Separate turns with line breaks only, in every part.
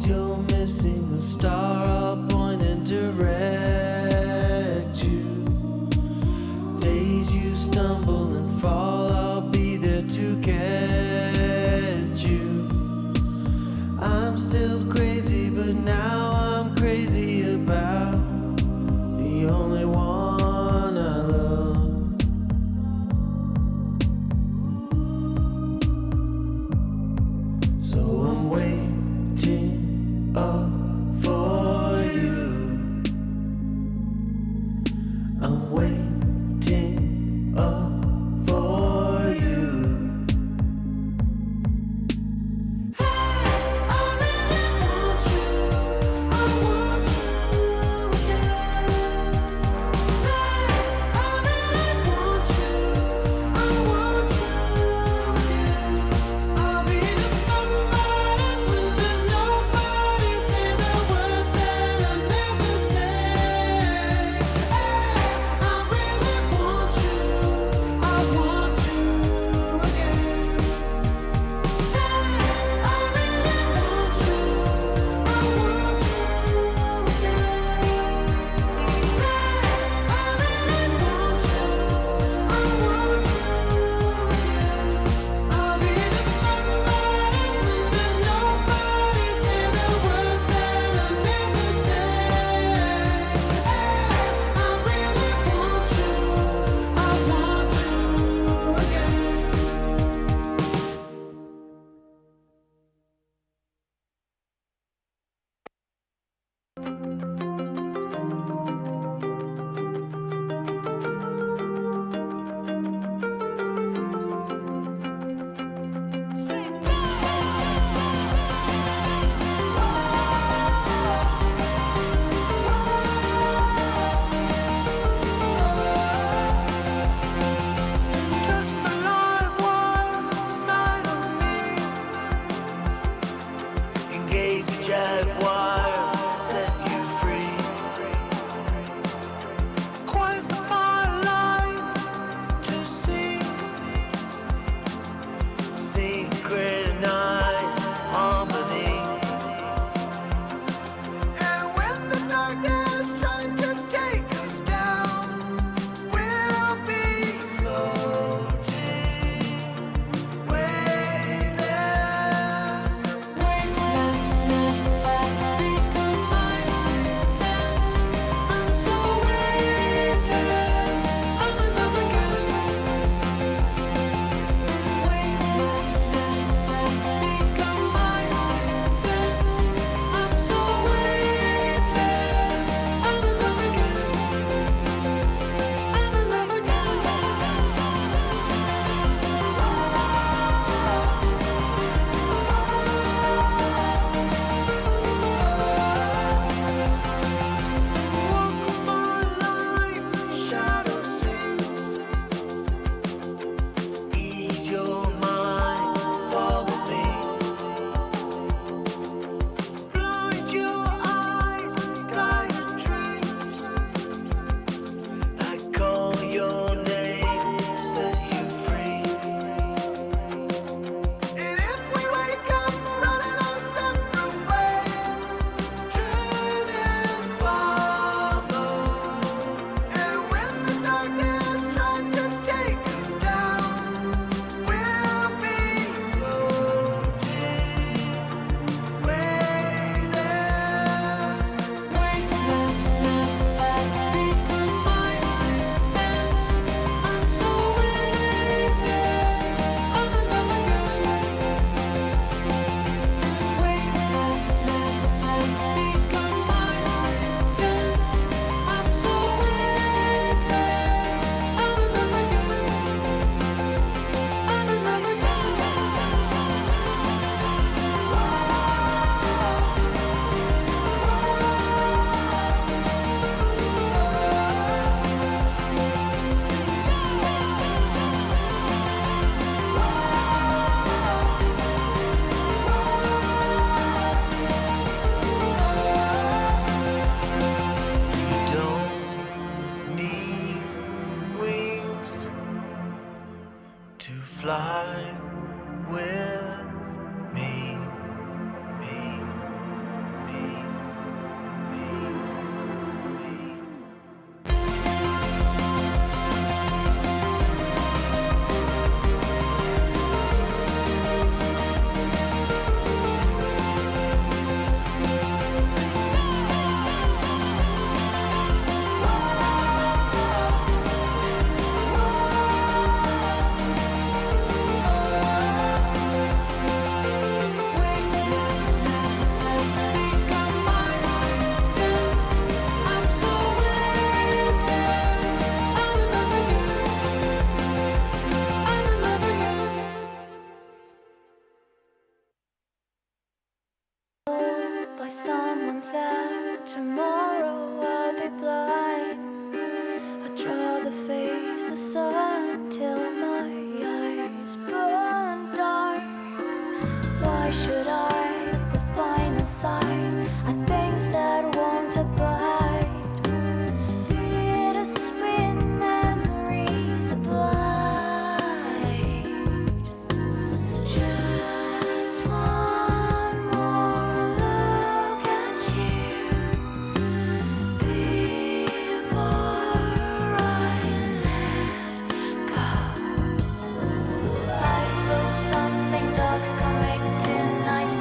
Days you're missing a star, I'll point and direct you. Days you stumble and fall, I'll be there to catch you. I'm still crazy, but now I'm crazy about the only one I love. So I'm waiting up for you. I'm waiting up for you.
fly with me. someone that tomorrow I'll be blind. I draw the face, the sun, till my eyes burn dark. Why should I, the final sight, are things that won't abide? Bittersweet memories of blight. Just one more look at you before I let go. I feel something dark's coming tonight.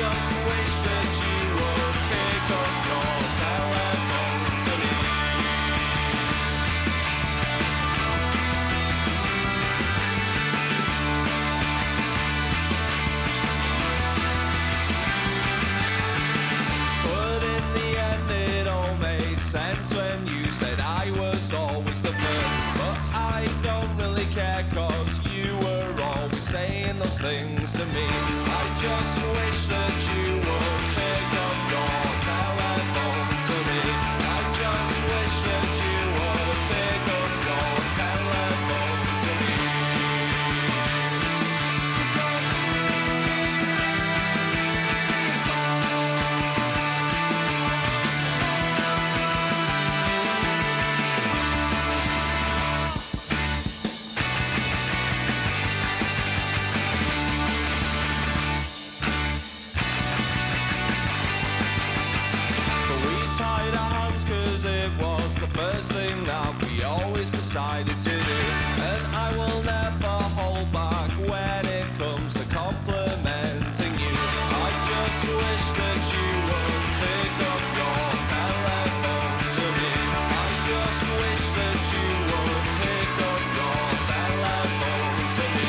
just wish that you would pick up your telephone to me. But in the end it all made sense when you said I was always the first. But I don't really care, cause you were always saying those things to me. I just wish that you would pick up your telephone to me. I just wish that you would pick up your telephone to me. Because she's tied our hands cause it was the first thing that we always decided to do. And I will never hold back when it comes to complimenting you. I just wish that you would pick up your telephone to me. I just wish that you would pick up your telephone to me.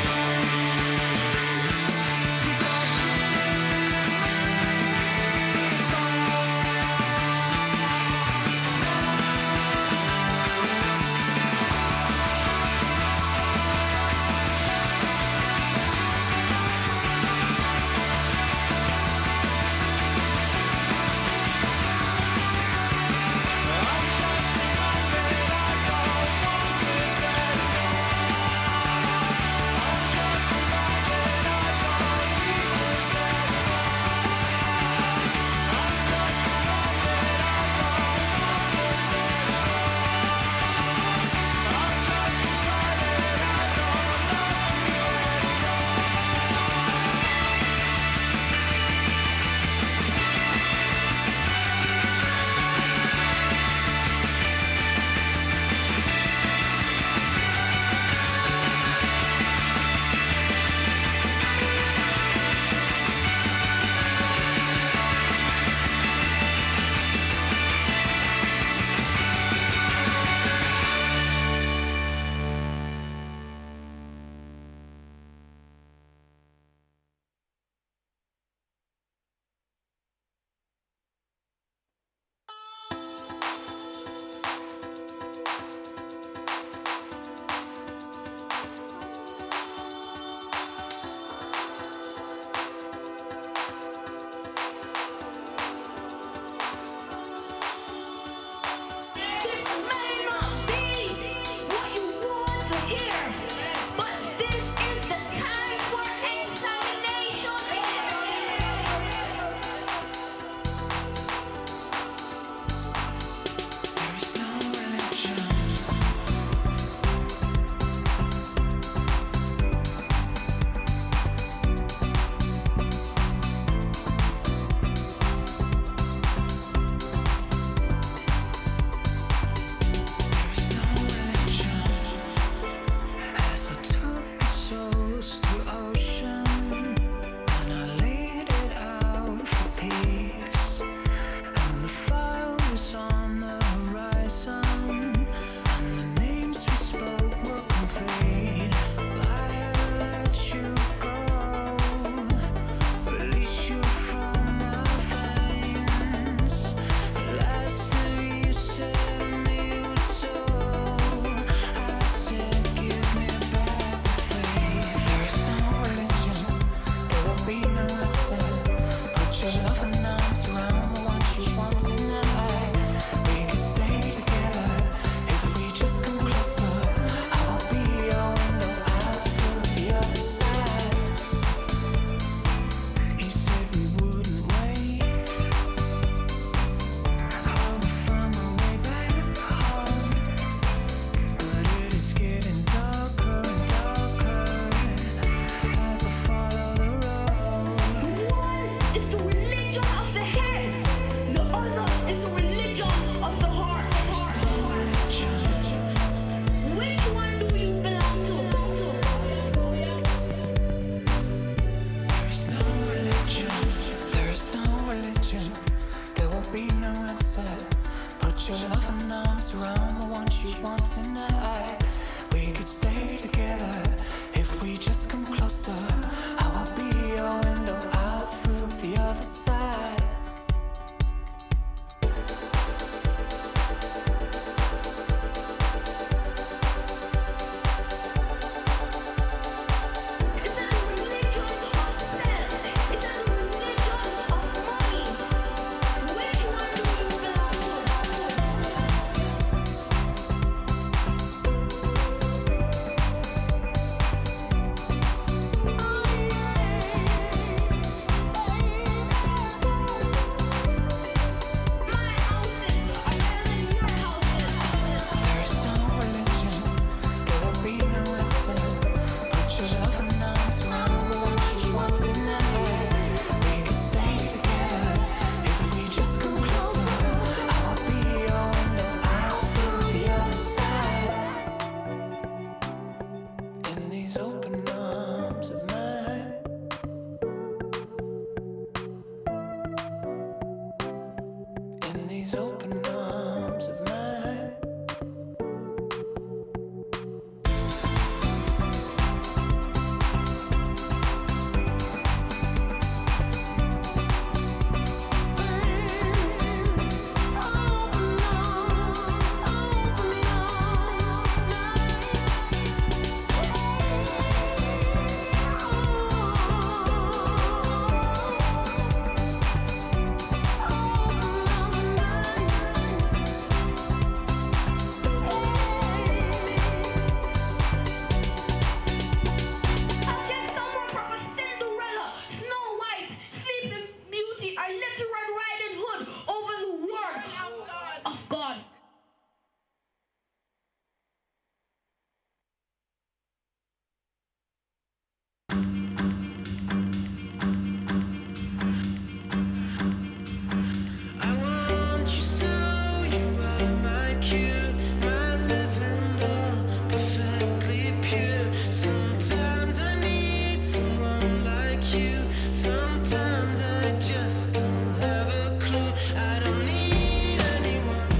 Sometimes I just don't have a clue. I don't need anyone,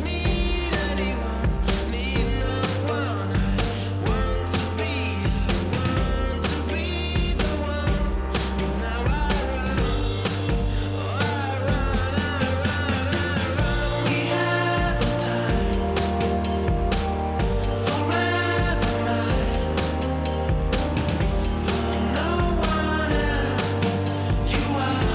need anyone, need no one. I want to be the one. Now I run, oh I run, I run, I run. We have time forever mine, for no one else. You are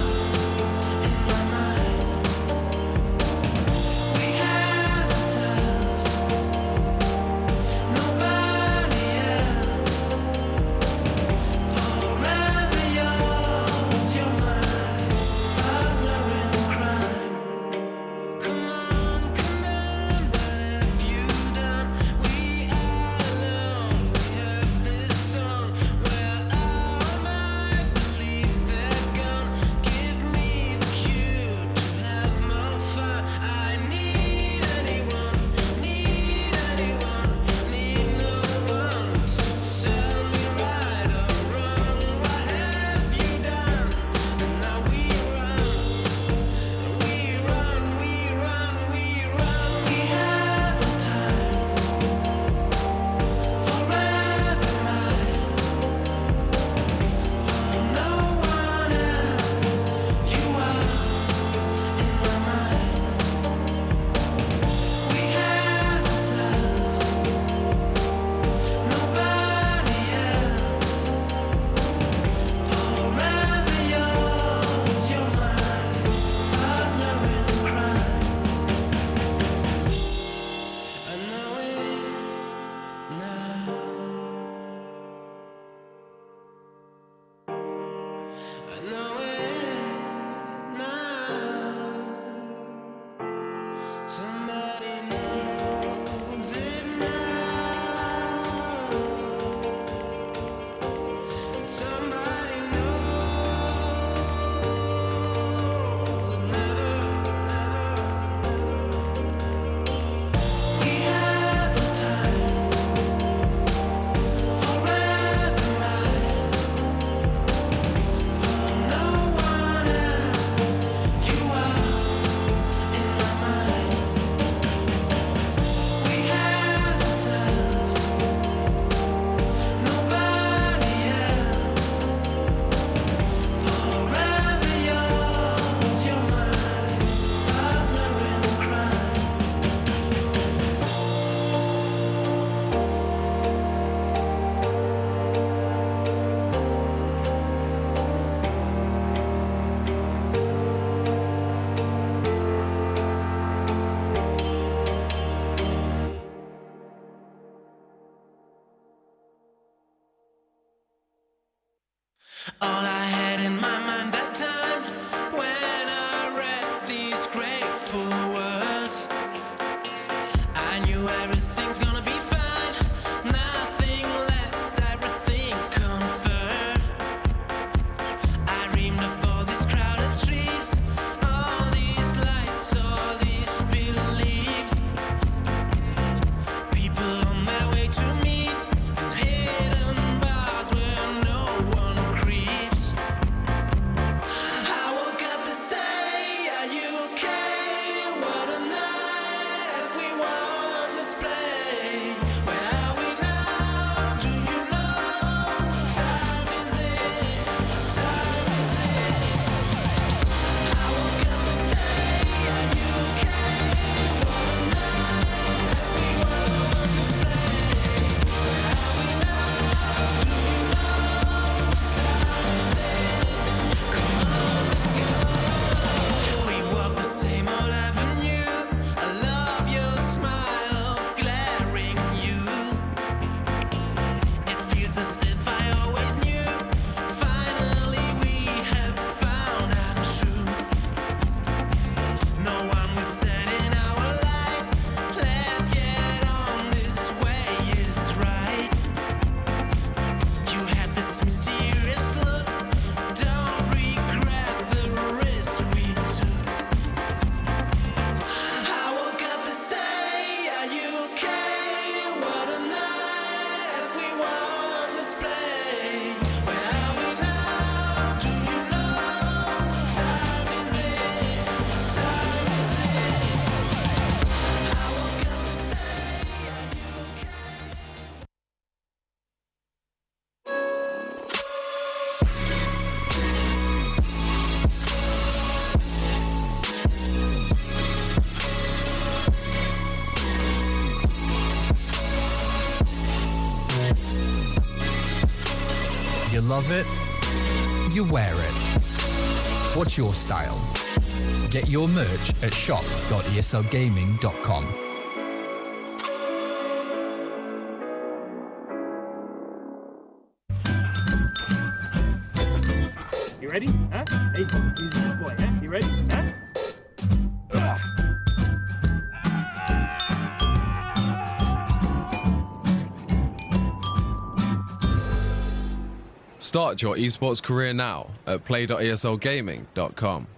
love it, you wear it. What's your style? Get your merch at shop.eslgaming.com.
You ready? Huh? Hey, easy boy, huh? You ready? Huh?
Start your esports career now at play.eslgaming.com.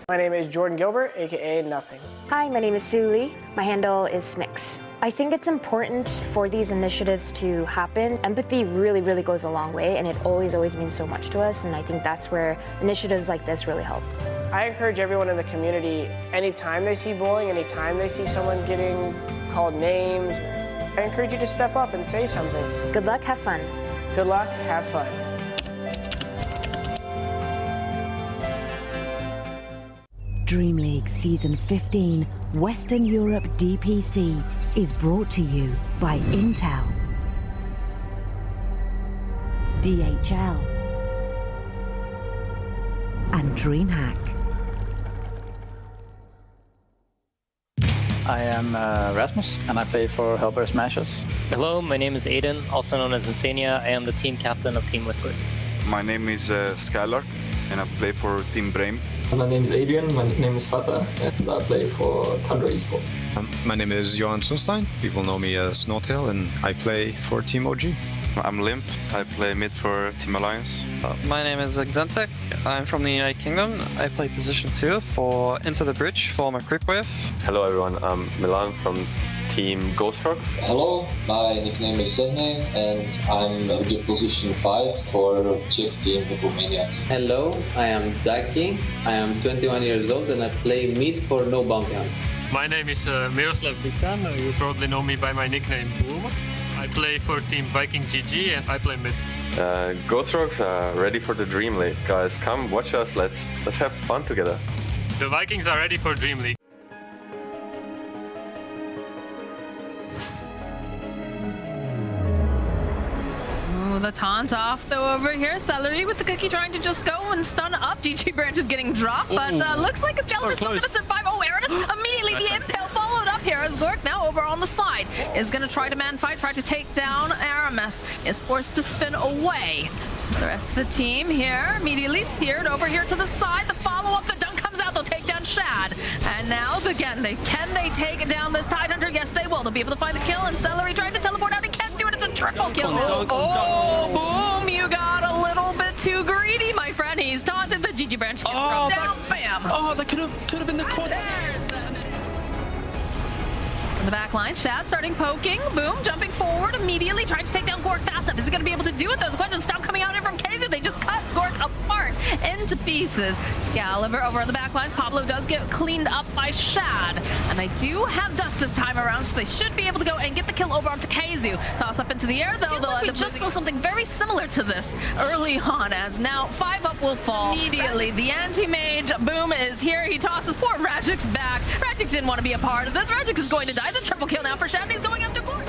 My name is Jordan Gilbert, aka Nothing.
Hi, my name is Sue Lee. My handle is Smix. I think it's important for these initiatives to happen. Empathy really, really goes a long way, and it always means so much to us, and I think that's where initiatives like this really help.
I encourage everyone in the community, anytime they see bullying, anytime they see someone getting called names, I encourage you to step up and say something.
Good luck, have fun.
Good luck, have fun.
DreamLeague Season 15 Western Europe DPC is brought to you by Intel, DHL, and DreamHack.
I am Rasmus, and I play for Hellbear Smashers.
Hello, my name is Aiden, also known as Insania. I am the team captain of Team Liquid.
My name is Skylark, and I play for Team Brame.
My name is Adrian, my nickname is Fata, and I play for Tundra Esport.
My name is Johan Sunstein. People know me as Snowtail, and I play for Team OG.
I'm Limp. I play mid for Team Alliance.
My name is Xentek. I'm from the United Kingdom. I play position 2 for Into the Bridge for my creep wave.
Hello everyone, I'm Milan from Team Ghost Frogs.
Hello, my nickname is Sedney and I'm in position 5 for Czech team Romania.
Hello, I am Daki. I am 21 years old and I play mid for No Bounty Hunt.
My name is Miroslav Dukan. You probably know me by my nickname Boom. I play for Team Viking GG and I play mid.
Ghost Frogs are ready for the Dream League. Guys, come watch us. Let's have fun together.
The Vikings are ready for Dream League.
The taunt off though over here. Celery with the cookie trying to just go and stun up. GG Branch is getting dropped, but looks like Excalibur's still going to survive. Oh, Aridus immediately the impale followed up here as Gork now over on the side is going to try to man fight, try to take down Aramis. Is forced to spin away. The rest of the team here immediately steered over here to the side. The follow-up, the dunk comes out. They'll take down Shad. And now again, can they take down this Tidehunter? Yes, they will. They'll be able to find the kill, and Celery trying to teleport out. He can't do it. It's a triple kill. Oh, Boom, you got a little bit too greedy, my friend. He's taunted. The GG Branch gets thrown down. Bam.
Oh, that could have been the corner.
In the back line, Shad starting poking. Boom, jumping forward immediately, trying to take down Gork fast enough. Is he going to be able to do it? Those questions stop coming out here from KZ. They just cut Gork apart into pieces. Excalibur over on the back lines. Pablo does get cleaned up by Shad. And they do have Dust this time around, so they should be able to go and get the kill over onto KZ. Toss up into the air, though. We just saw something very similar to this early on, as now 5 up will fall immediately. The anti-mage, Boom, is here. He tosses poor Rajix back. Rajix didn't want to be a part of this. Rajix is going to die. It's a triple kill now for Shad. He's going after Gork.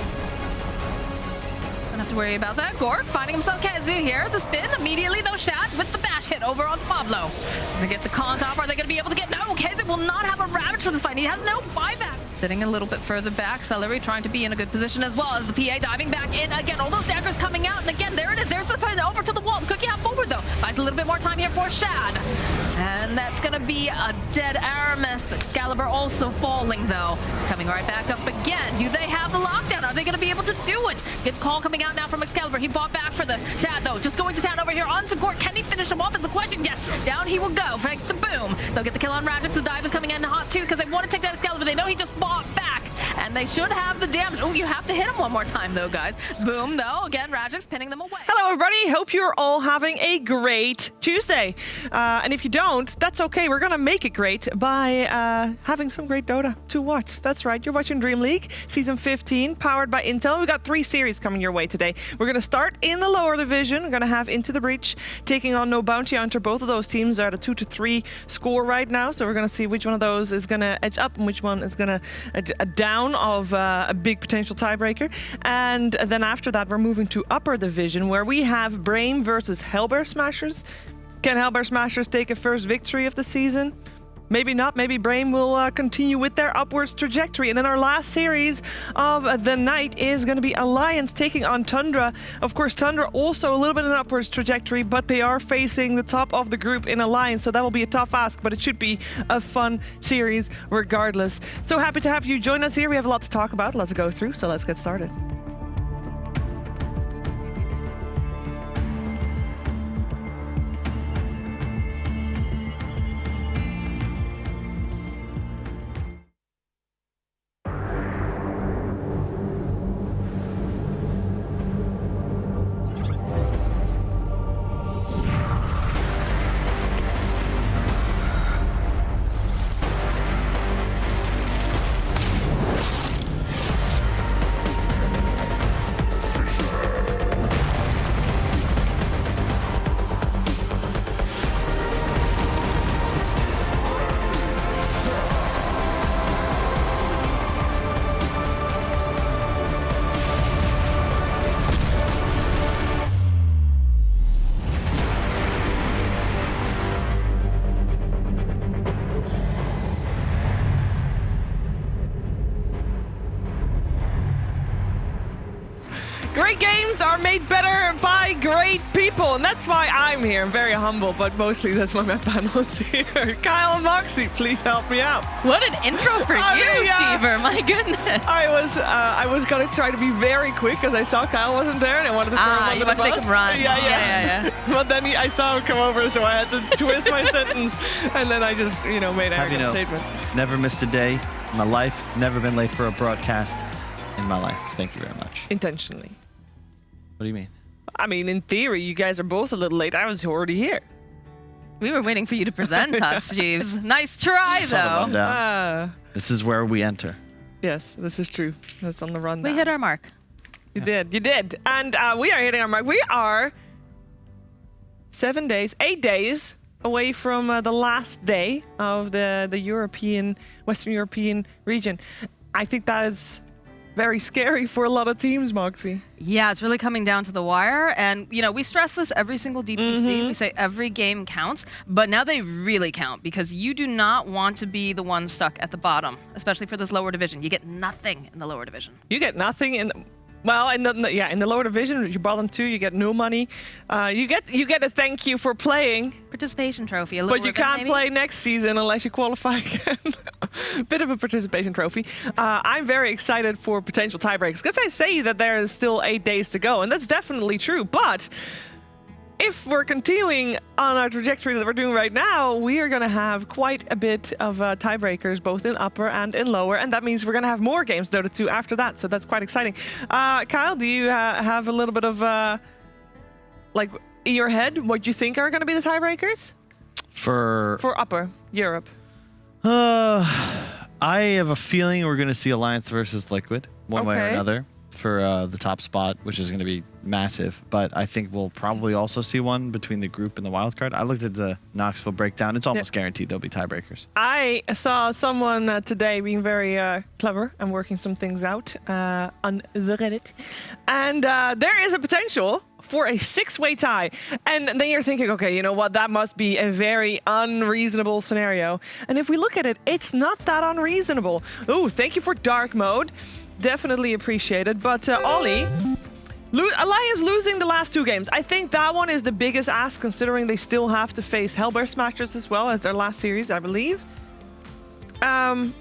Don't have to worry about that. Gork finding himself Kazu here. The spin immediately, though. Shad with the bash hit over on Pablo. They get the con off. Are they going to be able to get? No, Kazu will not have a Ravage for this fight. He has no buyback. Sitting a little bit further back. Celery trying to be in a good position as well as the PA diving back in again. All those daggers coming out. And again, there it is. There's the fight over to the wall. The cookie half forward, though. Buys a little bit more time here for Shad. And that's going to be a dead Aramis. Excalibur also falling, though. It's coming right back up again. Do they have the lockdown? Are they going to be able to do it? Good call coming out now from Excalibur. He fought back for this. Shad, though, just going to town over here on Gork. Can he finish him off is the question. Yes, down he will go. Thanks to Boom. They'll get the kill on Rajix. The dive is coming in hot, too, because they want to take down Excalibur. They know he just fought back. And they should have the damage. Oh, you have to hit him one more time, though, guys. Boom, though. Again, Rajix pinning them away.
Hello, everybody. Hope you're all having a great Tuesday. And if you don't, that's okay. We're going to make it great by having some great Dota to watch. That's right. You're watching Dream League Season 15, powered by Intel. We've got 3 series coming your way today. We're going to start in the lower division. We're going to have Into the Breach taking on No Bounty Hunter. Both of those teams are at a 2-3 score right now. So we're going to see which one of those is going to edge up and which one is going to edge down. down of a big potential tiebreaker. And then after that, we're moving to upper division, where we have Brain versus Hellbear Smashers. Can Hellbear Smashers take a first victory of the season? Maybe not. Maybe Brain will continue with their upwards trajectory. And then our last series of the night is going to be Alliance taking on Tundra. Of course, Tundra also a little bit of an upwards trajectory, but they are facing the top of the group in Alliance, so that will be a tough ask, but it should be a fun series regardless. So happy to have you join us here. We have a lot to talk about, a lot to go through, so let's get started. Great games are made better by great people, and that's why I'm here. I'm very humble, but mostly that's why my panel is here. Kyle and Moxie, please help me out.
What an intro for you, Cheever. My goodness.
I was gonna try to be very quick because I saw Kyle wasn't there and I wanted to throw him under
you
the
want to
bus.
make him run.
Yeah. But then I saw him come over, so I had to twist my sentence, and then I just, made an arrogant statement.
Never missed a day in my life. Never been late for a broadcast in my life. Thank you very much.
Intentionally.
What do you mean?
I mean, in theory, you guys are both a little late. I was already here.
We were waiting for you to present us, Jeeves. Nice try, though.
This is where we enter.
Yes, this is true. That's on the run.
We hit our mark.
You did. And we are hitting our mark. We are 8 days away from the last day of the Western European region. I think that is very scary for a lot of teams, Moxie.
Yeah, it's really coming down to the wire. And, we stress this every single DPC. We say every game counts, but now they really count because you do not want to be the one stuck at the bottom, especially for this lower division. You get nothing in the lower division.
You get nothing in... Well, in the lower division, you bottom 2, you get no money. You get a thank you for playing.
Participation trophy.
But you can't play next season unless you qualify again. Bit of a participation trophy. I'm very excited for potential tiebreaks because I say that there is still 8 days to go, and that's definitely true. But if we're continuing on our trajectory that we're doing right now, we are going to have quite a bit of tiebreakers, both in upper and in lower, and that means we're going to have more games Dota 2 after that, so that's quite exciting. Kyle, do you have a little bit of, in your head, what you think are going to be the tiebreakers? For upper Europe.
I have a feeling we're going to see Alliance versus Liquid, one way or another, for the top spot, which is going to be massive. But I think we'll probably also see one between the group and the wildcard. I looked at the Knoxville breakdown. It's almost guaranteed there'll be tiebreakers.
I saw someone today being very clever and working some things out on the Reddit. And there is a potential for a 6-way tie. And then you're thinking, okay, you know what? That must be a very unreasonable scenario. And if we look at it, it's not that unreasonable. Ooh, thank you for dark mode. Definitely appreciated. But Ollie, Alliance losing the last 2 games. I think that one is the biggest ask, considering they still have to face Hellbear Smashers as well as their last series, I believe. But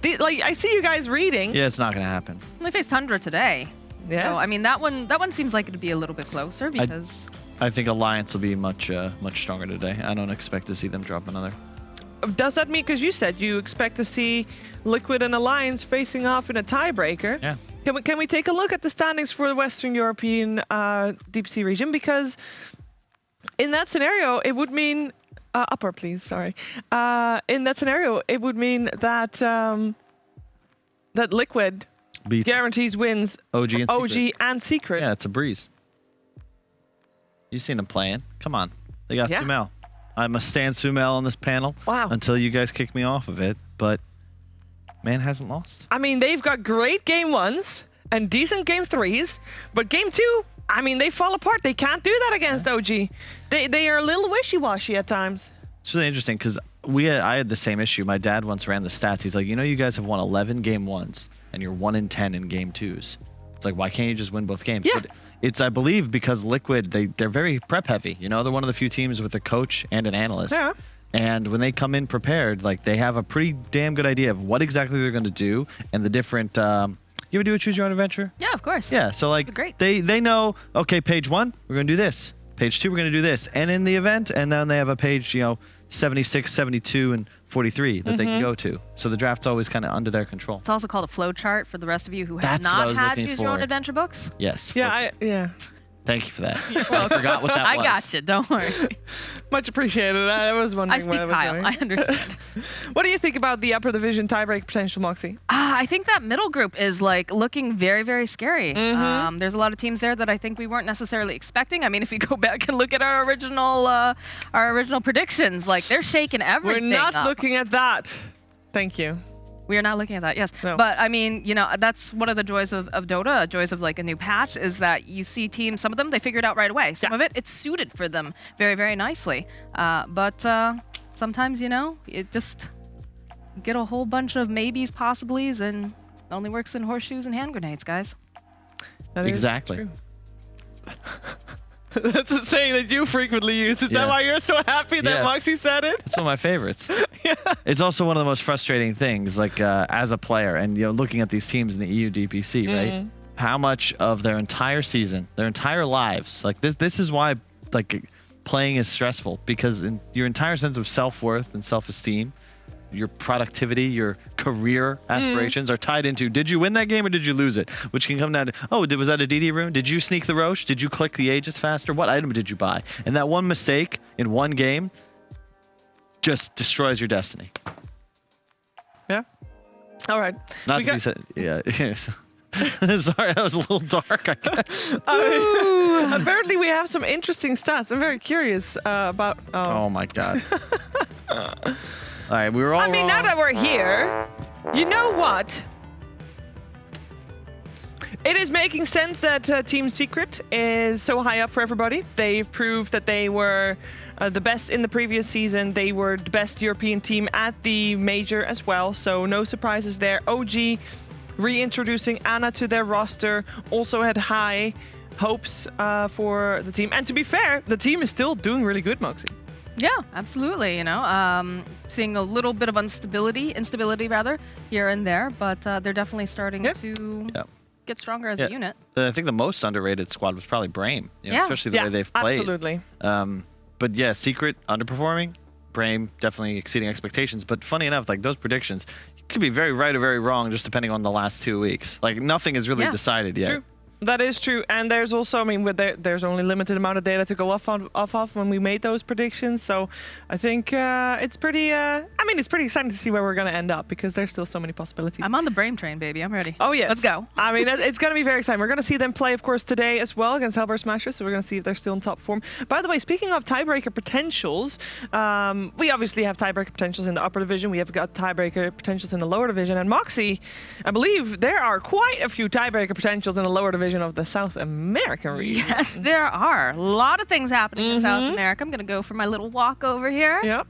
I see you guys reading.
Yeah, it's not going to happen.
They faced Tundra today.
Yeah.
So, I mean, that one seems like it'd be a little bit closer because
I think Alliance will be much stronger today. I don't expect to see them drop another.
Does that mean, because you said you expect to see Liquid and Alliance facing off in a tiebreaker?
Yeah.
Can we take a look at the standings for the Western European DPC region? Because in that scenario, it would mean upper, please. Sorry. In that scenario, it would mean that that Liquid
beats
guarantees wins
OG
and Secret.
Yeah, it's a breeze. You've seen them playing. Come on, they got Sumel. I must stand Sumel on this panel until you guys kick me off of it. But
man hasn't lost.
I mean, they've got great game 1s and decent game 3s, but game 2, I mean, they fall apart. They can't do that against OG. They are a little wishy-washy at times.
It's really interesting because I had the same issue. My dad once ran the stats. He's like, you guys have won 11 game 1s and you're 1-10 in game 2s. It's like, why can't you just win both games?
Yeah.
But it's, I believe, because Liquid, they're very prep heavy. They're one of the few teams with a coach and an analyst.
Yeah.
And when they come in prepared, like, they have a pretty damn good idea of what exactly they're going to do and the different... you ever do a choose your own adventure?
Yeah, of course.
Yeah, so like they know, okay, page 1, we're going to do this. Page 2, we're going to do this. And in the event, and then they have a page, 76, 72, and 43 that they can go to. So the draft's always kind of under their control.
It's also called a flow chart for the rest of you who have
That's what I
not
was
had
looking
Choose Your Own
for.
Adventure books.
Yes.
Yeah,
Thank you for that. I forgot what that
I
was.
got you. Don't worry.
Much appreciated. I was wondering
I speak
what
Kyle.
doing.
I understand.
What do you think about the upper division tiebreak potential, Moxie?
I think that middle group is looking very, very scary. There's a lot of teams there that I think we weren't necessarily expecting. I mean, if you go back and look at our original predictions, they're shaking everything.
We're not
up.
looking at that. Thank you.
We are not looking at that, yes.
No.
But I mean, that's one of the joys of Dota, joys of a new patch, is that you see teams, some of them, they figure it out right away. Some of it's suited for them very, very nicely. But sometimes, it just get a whole bunch of maybes, possiblies, and it only works in horseshoes and hand grenades, guys.
That is
Exactly.
true. That's a saying that you frequently use. Is that why you're so happy that
Yes.
Moxie said it?
It's one of my favorites. It's also one of the most frustrating things, as a player, and looking at these teams in the EU DPC, right? How much of their entire season, their entire lives, this is why playing is stressful, because your entire sense of self-worth and self-esteem, your productivity, your career aspirations are tied into, did you win that game or did you lose it? Which can come down to, was that a DD rune? Did you sneak the Roche? Did you click the Aegis faster? What item did you buy? And that one mistake in one game just destroys your destiny.
Yeah. All right.
Not to be said, yeah. Sorry, that was a little dark.
Apparently, we have some interesting stats. I'm very curious about.
Oh my god. All right, we were all
I mean,
wrong.
now that we're here, you know what? It is making sense that Team Secret is so high up for everybody. They've proved that they were the best in the previous season. They were the best European team at the major as well, so no surprises there. OG reintroducing Anna to their roster also had high hopes for the team. And to be fair, the team is still doing really good, Moxie.
Yeah, absolutely. Seeing a little bit of instability here and there, but they're definitely starting to get stronger as a unit.
I think the most underrated squad was probably Brame, especially the way they've played.
Absolutely.
But yeah, Secret underperforming, Brame definitely exceeding expectations. But funny enough, those predictions, you could be very right or very wrong just depending on the last 2 weeks. Nothing is really decided yet.
True. That is true, and there's also, there's only limited amount of data to go off of when we made those predictions. So I think it's pretty. It's pretty exciting to see where we're going to end up because there's still so many possibilities.
I'm on the Brame train, baby. I'm ready.
Oh yes,
let's go.
It's going to be very exciting. We're going to see them play, of course, today as well against Hellbear Smashers. So we're going to see if they're still in top form. By the way, speaking of tiebreaker potentials, we obviously have tiebreaker potentials in the upper division. We have got tiebreaker potentials in the lower division, and Moxie, I believe there are quite a few tiebreaker potentials in the lower division of the South American region.
Yes, there are. A lot of things happening in South America. I'm going to go for my little walk over here.
Yep.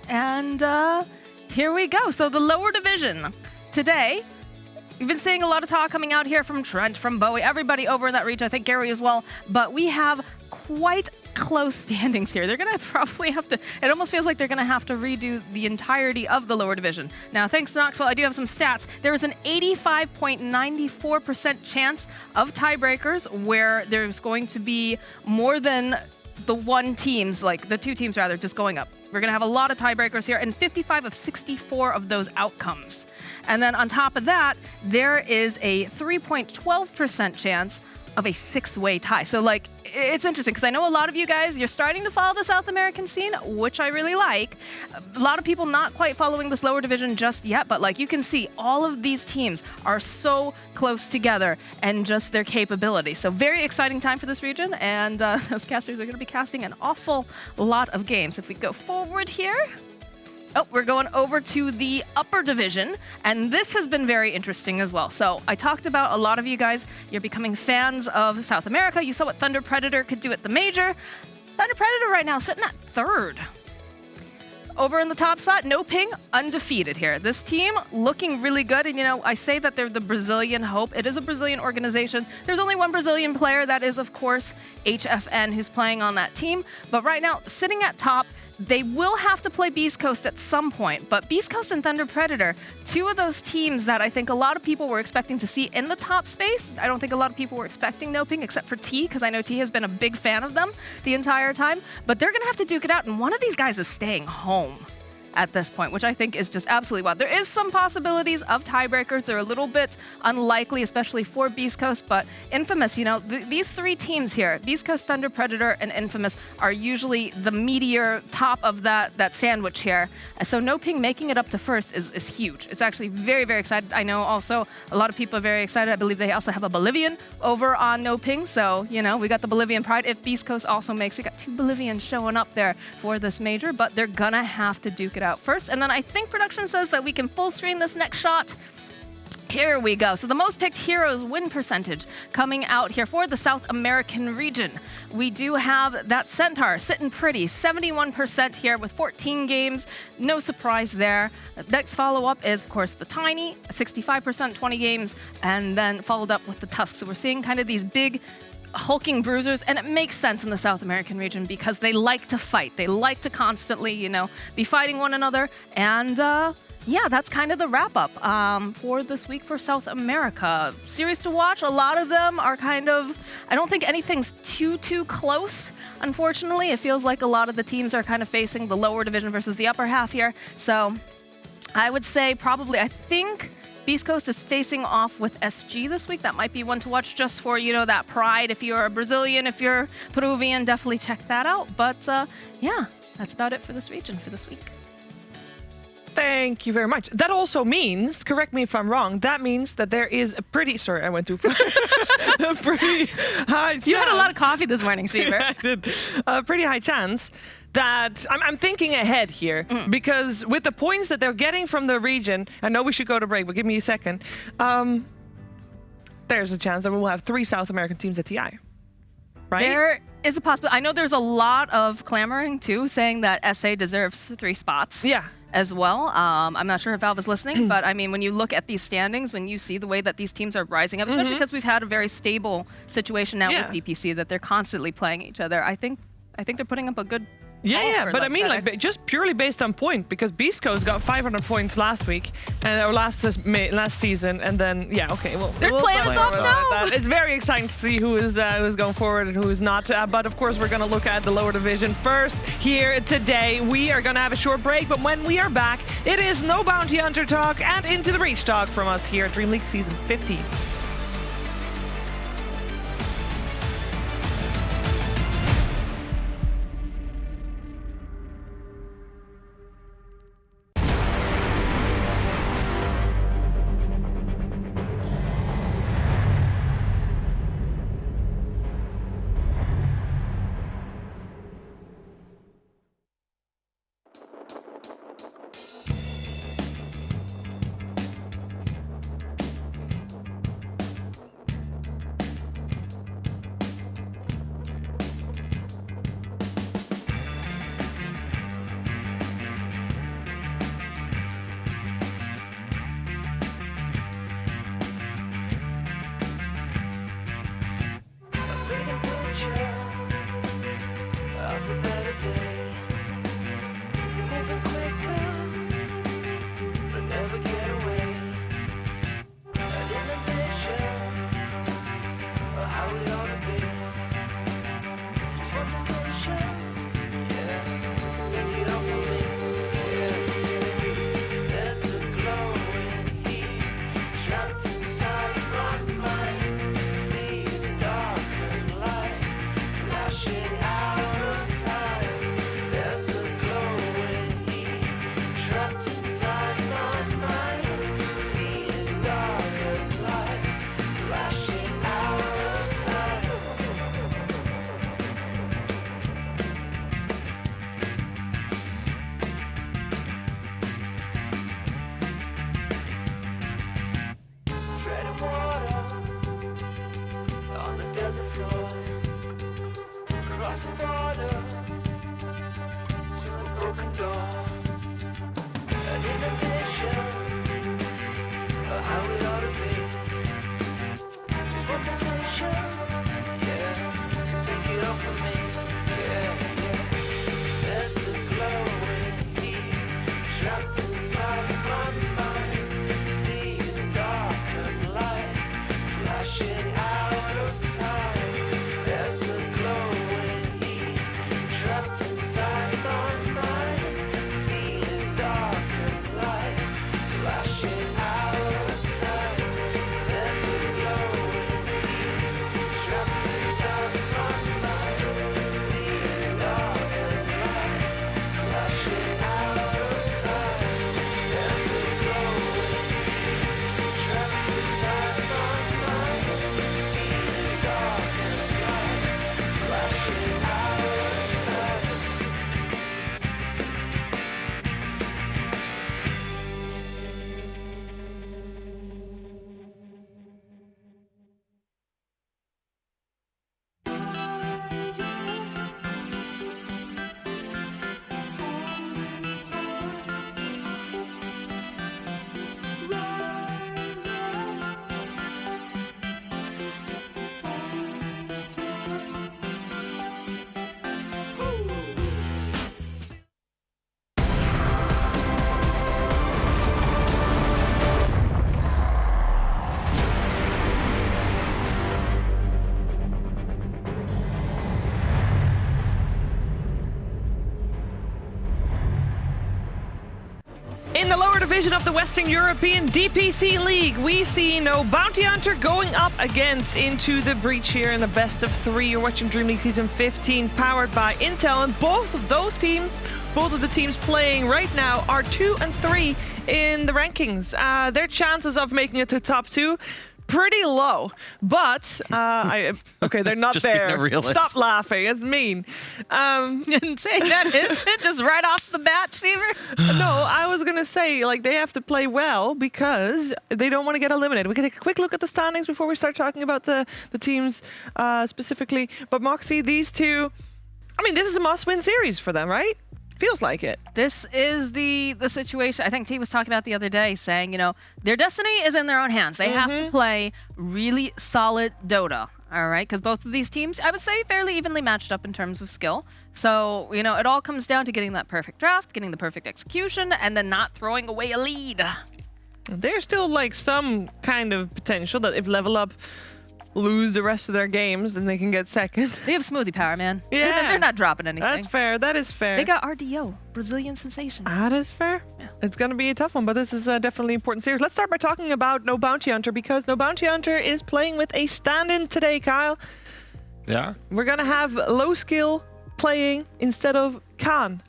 And here we go. So the lower division. Today, we've been seeing a lot of talk coming out here from Trent, from Bowie, everybody over in that region. I think Gary as well. But we have quite close standings here. They're going to probably have to, it almost feels like they're going to have to redo the entirety of the lower division. Now, thanks to Knoxville, I do have some stats. There is an 85.94% chance of tiebreakers where there's going to be more than the the two teams rather, just going up. We're going to have a lot of tiebreakers here, and 55 of 64 of those outcomes. And then on top of that, there is a 3.12% chance of a 6-way tie. So it's interesting because I know a lot of you guys, you're starting to follow the South American scene, which I really like. A lot of people not quite following this lower division just yet, but you can see all of these teams are so close together and just their capability. So very exciting time for this region, and those casters are going to be casting an awful lot of games. If we go forward here, Oh, we're going over to the upper division, and this has been very interesting as well. So I talked about a lot of you guys, you're becoming fans of South America. You saw what Thunder Predator could do at the Major. Thunder Predator right now sitting at 3rd. Over in the top spot, No Ping, undefeated here. This team looking really good, and I say that they're the Brazilian hope. It is a Brazilian organization. There's only one Brazilian player, that is, of course, HFN, who's playing on that team. But right now, sitting at top, they will have to play Beast Coast at some point, but Beast Coast and Thunder Predator, 2 of those teams that I think a lot of people were expecting to see in the top space. I don't think a lot of people were expecting No Ping, except for T, because I know T has been a big fan of them the entire time, but they're going to have to duke it out, and one of these guys is staying home at this point, which I think is just absolutely wild. There is some possibilities of tiebreakers. They're a little bit unlikely, especially for Beast Coast, but Infamous, these 3 teams here, Beast Coast, Thunder Predator, and Infamous, are usually the meteor top of that sandwich here. So No Ping making it up to first is huge. It's actually very, very excited. I know also a lot of people are very excited. I believe they also have a Bolivian over on No Ping, so, we got the Bolivian pride. If Beast Coast also makes it, got 2 Bolivians showing up there for this major, but they're gonna have to duke it out first. And then I think production says that we can full screen this next shot. Here we go. So the most picked heroes win percentage coming out here for the South American region. We do have that Centaur sitting pretty, 71% here with 14 games. No surprise there. Next follow-up is, of course, the Tiny, 65%, 20 games, and then followed up with the Tusk. So we're seeing kind of these big hulking bruisers, and it makes sense in the South American region because they like to fight. They like to constantly, be fighting one another. And yeah, that's kind of the wrap-up for this week for South America. Series to watch, a lot of them are kind of, I don't think anything's too close, unfortunately. It feels like a lot of the teams are kind of facing the lower division versus the upper half here. So I would say probably, I think Beast Coast is facing off with SG this week. That might be one to watch just for, that pride. If you're a Brazilian, if you're Peruvian, definitely check that out. But yeah, that's about it for this region for this week.
Thank you very much. That also means, correct me if I'm wrong, that means that there is a pretty, sorry, I went too far. A pretty high chance.
You had a lot of coffee this morning, Sheever.
I did. A pretty high chance that I'm thinking ahead here, because with the points that they're getting from the region, I know we should go to break, but give me a second. There's a chance that we will have 3 South American teams at TI, right?
There is a possibility. I know there's a lot of clamoring too, saying that SA deserves 3 spots.
Yeah.
As well. I'm not sure if Valve is listening, but I mean, when you look at these standings, when you see the way that these teams are rising up, especially because we've had a very stable situation now with DPC, that they're constantly playing each other, I think they're putting up a good.
Yeah, but I mean, like, just purely based on point, because Beast Coast got 500 points last week, or last season, and then, yeah, okay, well,
they're playing us off now.
It's very exciting to see who is going forward and who is not, but of course, we're going to look at the lower division first here today. We are going to have a short break, but when we are back, it is No Bounty Hunter talk and Into the Breach talk from us here at DreamLeague Season 15.
broken door. And in a vision of how it ought to be. Just one position, yeah. Take it off of me, yeah, yeah. There's a glowing heat trapped inside my mind. See it's dark and light flashing out of time. There's a glowing heat trapped inside my mind. Feel it's dark and light flashing out of time. There's a glowing heat trapped inside my mind. See it's dark and light flashing out of time. There's a glowing heat trapped inside my mind. Feel it's dark and light flashing out of time.
In the lower division of the Western European DPC League, we see No Bounty Hunter going up against Into the Breach here in the best of 3. You're watching Dream League Season 15, powered by Intel, and both of the teams playing right now are 2 and 3 in the rankings. Their chances of making it to top 2, pretty low, but okay, they're not
Just
there.
being a realist.
Stop laughing, it's mean.
And say that is it just right off the bat, Stever?
No, I was gonna say, like, they have to play well because they don't want to get eliminated. We can take a quick look at the standings before we start talking about the teams specifically. But Moxie, these two, I mean, this is a must-win series for them, right? Feels like it.
This is the situation I think T was talking about the other day, saying, you know, their destiny is in their own hands. They have to play really solid Dota, all right? Because both of these teams, I would say, fairly evenly matched up in terms of skill. So, you know, it all comes down to getting that perfect draft, getting the perfect execution, and then not throwing away a lead.
There's still, like, some kind of potential that if Level Up lose the rest of their games, then they can get second.
They have smoothie power, man.
Yeah.
They're not dropping anything.
That's fair. That is fair.
They got RDO, Brazilian sensation.
That is fair. Yeah. It's going to be a tough one, but this is definitely an important series. Let's start by talking about No Bounty Hunter, because No Bounty Hunter is playing with a stand-in today, Kyle.
Yeah.
We're going to have low skill playing instead of Khan.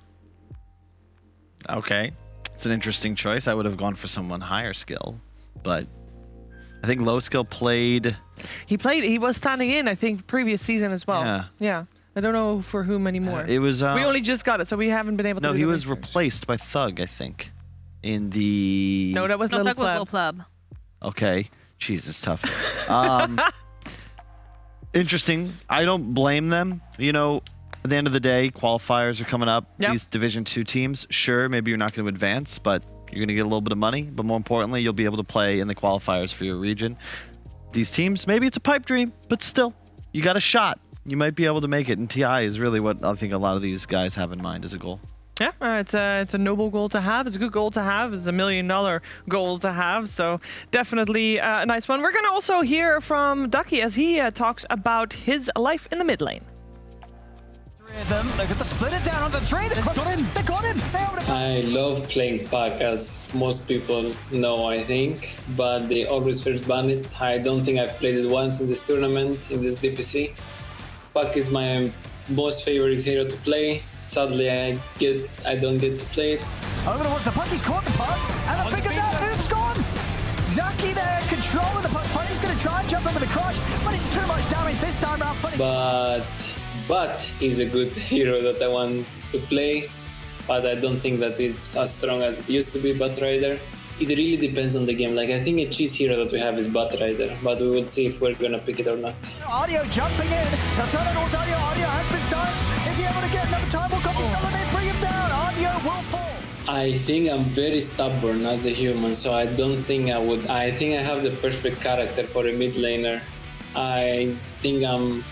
Okay. It's an interesting choice. I would have gone for someone higher skill, but I think low skill played.
He was standing in, I think, previous season as well.
Yeah.
Yeah. I don't know for whom anymore.
It was.
We only just got it, so we haven't been able to.
No,
do
he
the
was
research.
replaced by Thug, I think, in the.
No, that was
No,
Little
Thug was Little
Pleb.
Pleb.
Okay. Jeez, it's tough. Interesting. I don't blame them. You know, at the end of the day, qualifiers are coming up.
Yep.
These Division 2 teams, sure, maybe you're not going to advance, but you're going to get a little bit of money. But more importantly, you'll be able to play in the qualifiers for your region. These teams, maybe it's a pipe dream, but still, you got a shot. You might be able to make it. And TI is really what I think a lot of these guys have in mind as a goal.
Yeah, it's a noble goal to have. It's a good goal to have. It's $1 million goal to have. So definitely a nice one. We're going to also hear from Ducky as he talks about his life in the mid lane.
Look at the split it down on the tree. They got him. They got him.
I love playing Puck, as most people know, I think, but they always first ban it. I don't think I've played it once in this tournament, in this DPC. Puck is my most favorite hero to play. Sadly, I don't get to play it.
Over towards the puck. He's caught the puck, and the figures out. Oop's gone. Ducky there, controlling the puck. Funny's going to try and jump over the crush, but it's too much damage this time around.
But he's a good hero that I want to play. But I don't think that it's as strong as it used to be, Bat Rider. It really depends on the game. Like, I think a cheese hero that we have is Bat Rider, but we will see if we're gonna pick it or not.
Audio jumping in. Now turn on Audio. Audio has been silenced. Is he able to get another time? Will copy Scarlet? They bring him down. Audio
I think I'm very stubborn as a human, so I don't think I would. I think I have the perfect character for a mid laner. I think I'm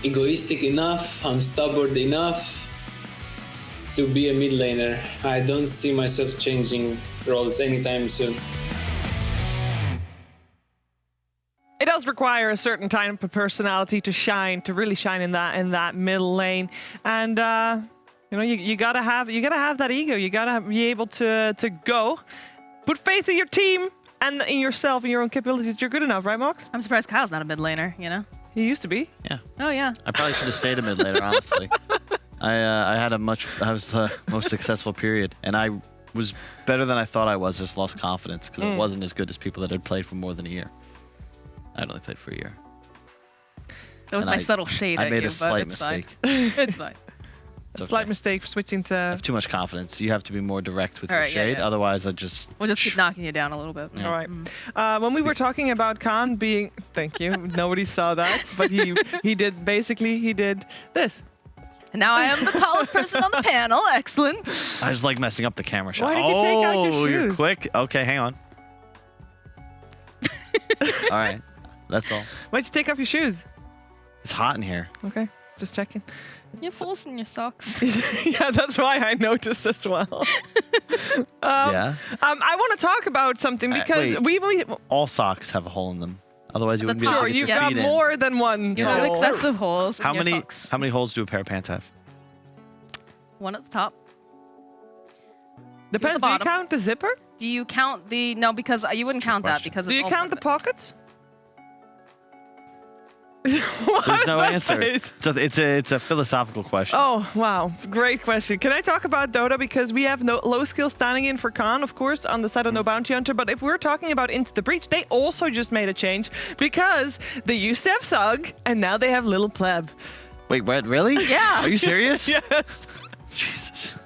egoistic enough, I'm stubborn enough to be a mid laner. I don't see myself changing roles anytime soon.
It does require a certain type of personality to shine, to really shine in that middle lane, and you know, you gotta have that ego. You gotta be able to go, put faith in your team and in yourself and your own capabilities. You're good enough, right, Mox?
I'm surprised Kyle's not a mid laner. You know,
he used to be.
Yeah.
Oh yeah.
I probably should have stayed a mid laner, honestly. I was the most successful period, and I was better than I thought I was. Just lost confidence because it wasn't as good as people that had played for more than a year. I'd only played for a year.
That was my subtle shade.
I made a slight
mistake.
mistake.
It's fine.
A slight mistake for switching to.
I have too much confidence. You have to be more direct with
All
your
right, yeah,
shade.
yeah.
Otherwise,
We'll just keep knocking you down a little bit.
Yeah.
All right. When we were talking about Khan being, thank you. Nobody saw that, but he did this.
And now I am the tallest person on the panel. Excellent.
I just like messing up the camera shot.
Why did you take out your shoes?
You're quick. Okay, hang on. All right, that's all.
Why'd you take off your shoes?
It's hot in here.
Okay, just checking.
You're holes in your socks.
Yeah, that's why I noticed as well.
Yeah.
I want to talk about something because we
all socks have a hole in them. Otherwise, you wouldn't be able to get
you've
your
got
feet in.
more than one.
You have excessive holes.
How
in your
many?
socks.
How many holes do a pair of pants have?
One at the top.
Depends. Do you count the zipper?
Do you count the no? Because you wouldn't count that because
do you count the pockets?
There's no answer. It's a philosophical question.
Oh, wow. Great question. Can I talk about Dota? Because we have low skill standing in for Khan, of course, on the side of No Bounty Hunter. But if we're talking about Into the Breach, they also just made a change because they used to have Thug and now they have Little Pleb.
Wait, what? Really?
Yeah.
Are you serious?
Yes.
Jesus.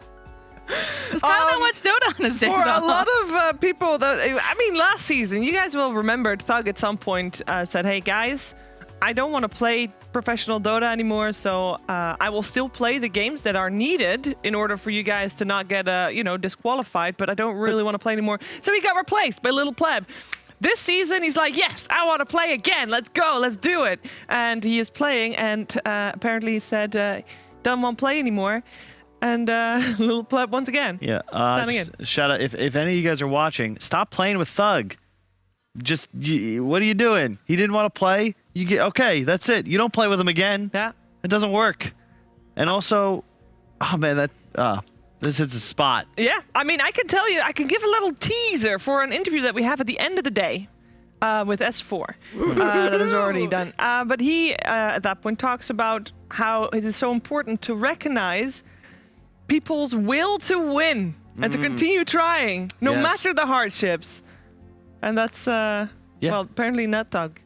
There's kind of that much Dota on his days
For a
off.
lot of people, last season, you guys will remember Thug at some point said, hey, guys, I don't want to play professional Dota anymore, so I will still play the games that are needed in order for you guys to not get disqualified, but I don't really want to play anymore. So he got replaced by Little Pleb. This season, he's like, yes, I want to play again. Let's go. Let's do it. And he is playing, and apparently he said, don't want to play anymore. And Little Pleb once again.
Yeah.
Standing in.
Shout out. If any of you guys are watching, stop playing with Thug. What are you doing? He didn't want to play. You get okay. That's it. You don't play with him again.
Yeah.
It doesn't work. And also, oh man, this hits a spot.
Yeah. I mean, I can tell you, I can give a little teaser for an interview that we have at the end of the day with S4 that is already done. But he, at that point, talks about how it is so important to recognize people's will to win and to continue trying, no matter the hardships. And that's, well, apparently not Thug,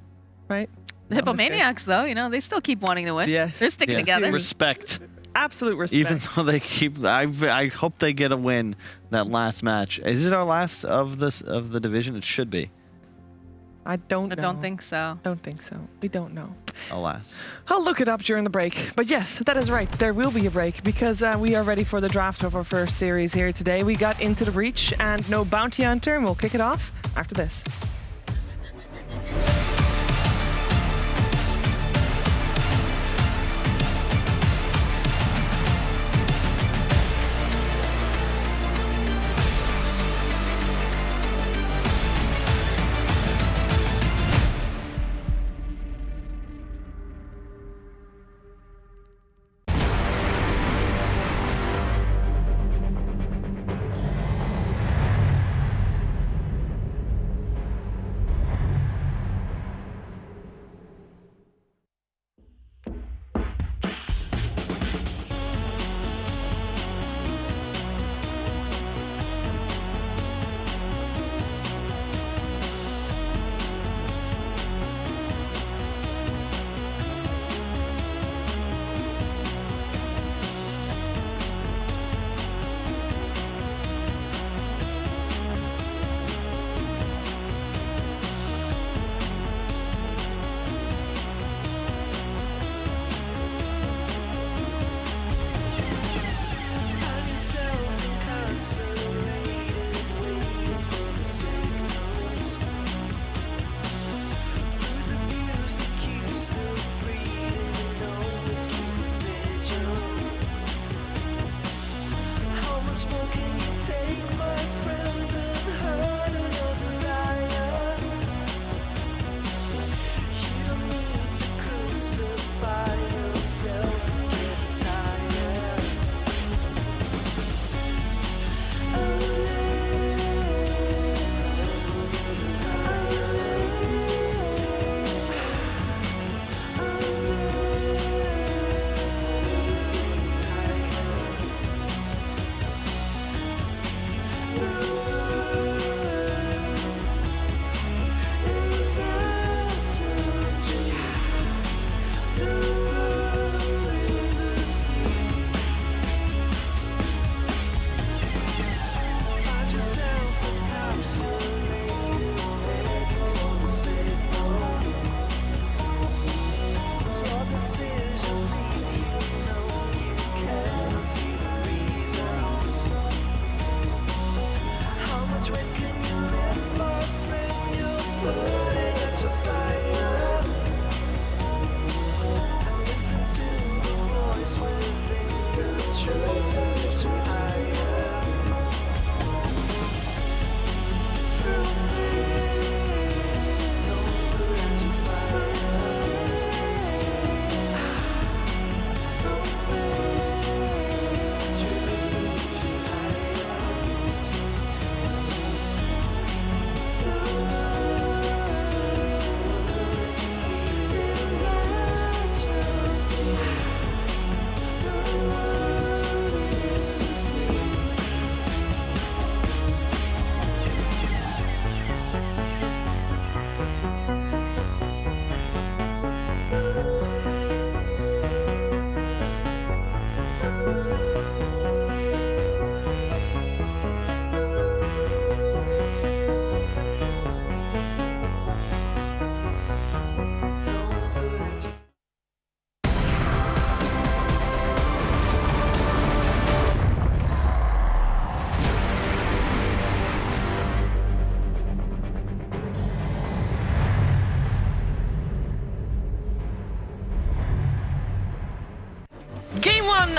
right?
The Hippomaniacs, though, they still keep wanting to win.
Yes.
They're sticking together.
Respect.
Absolute respect.
Even though they keep, I hope they get a win that last match. Is it our last of the division? It should be.
I don't know.
Don't think so.
Don't think so. We don't know.
Alas.
I'll look it up during the break. But yes, that is right. There will be a break because we are ready for the draft of our first series here today. We got Into the Breach and No Bounty Hunter, and we'll kick it off after this.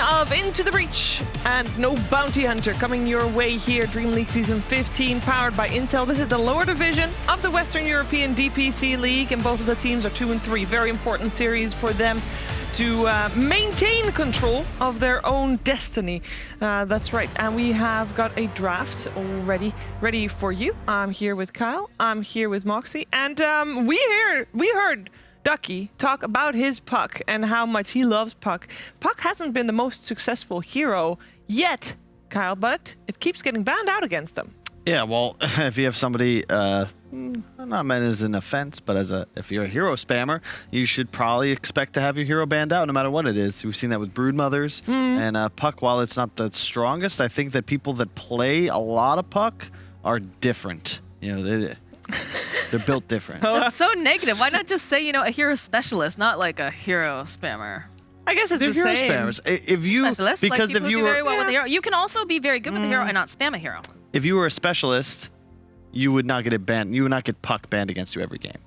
Of Into the Breach and No Bounty Hunter coming your way here. Dream League Season 15 powered by Intel. This is the lower division of the Western European DPC League, and both of the teams are 2 and 3. Very important series for them to maintain control of their own destiny. That's right. And we have got a draft already ready for you. I'm here with Kyle. I'm here with Moxie. And we heard Ducky talk about his Puck and how much he loves Puck. Puck hasn't been the most successful hero yet, Kyle, but it keeps getting banned out against them.
Yeah, well, if you have somebody, I'm not meant as an offense, but if you're a hero spammer, you should probably expect to have your hero banned out no matter what it is. We've seen that with Broodmothers and Puck. While it's not the strongest, I think that people that play a lot of Puck are different. You know, they're built different.
That's so negative. Why not just say, a hero specialist, not like a hero spammer?
I guess it's
they're
the
hero
same.
Spammers. If you
specialist,
because
like
if you
do
were
very well with the hero, you can also be very good with the hero and not spam a hero.
If you were a specialist, you would not get it banned. You would not get Puck banned against you every game.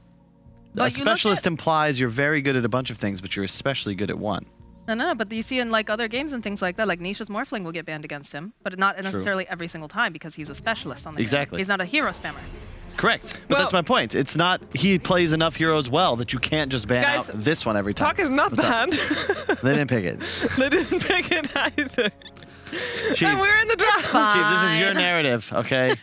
But
a specialist implies you're very good at a bunch of things, but you're especially good at one.
No, but you see in like other games and things like that, like Nisha's Morphling will get banned against him, but not necessarily every single time because he's a specialist on the
Exactly.
hero. He's not a hero spammer.
Correct. But that's my point. It's not he plays enough heroes well that you can't just ban out this one every time.
Puck is not banned.
They didn't pick it.
They didn't pick it either.
Chiefs,
and we're in the draft.
Chiefs, this is your narrative, okay?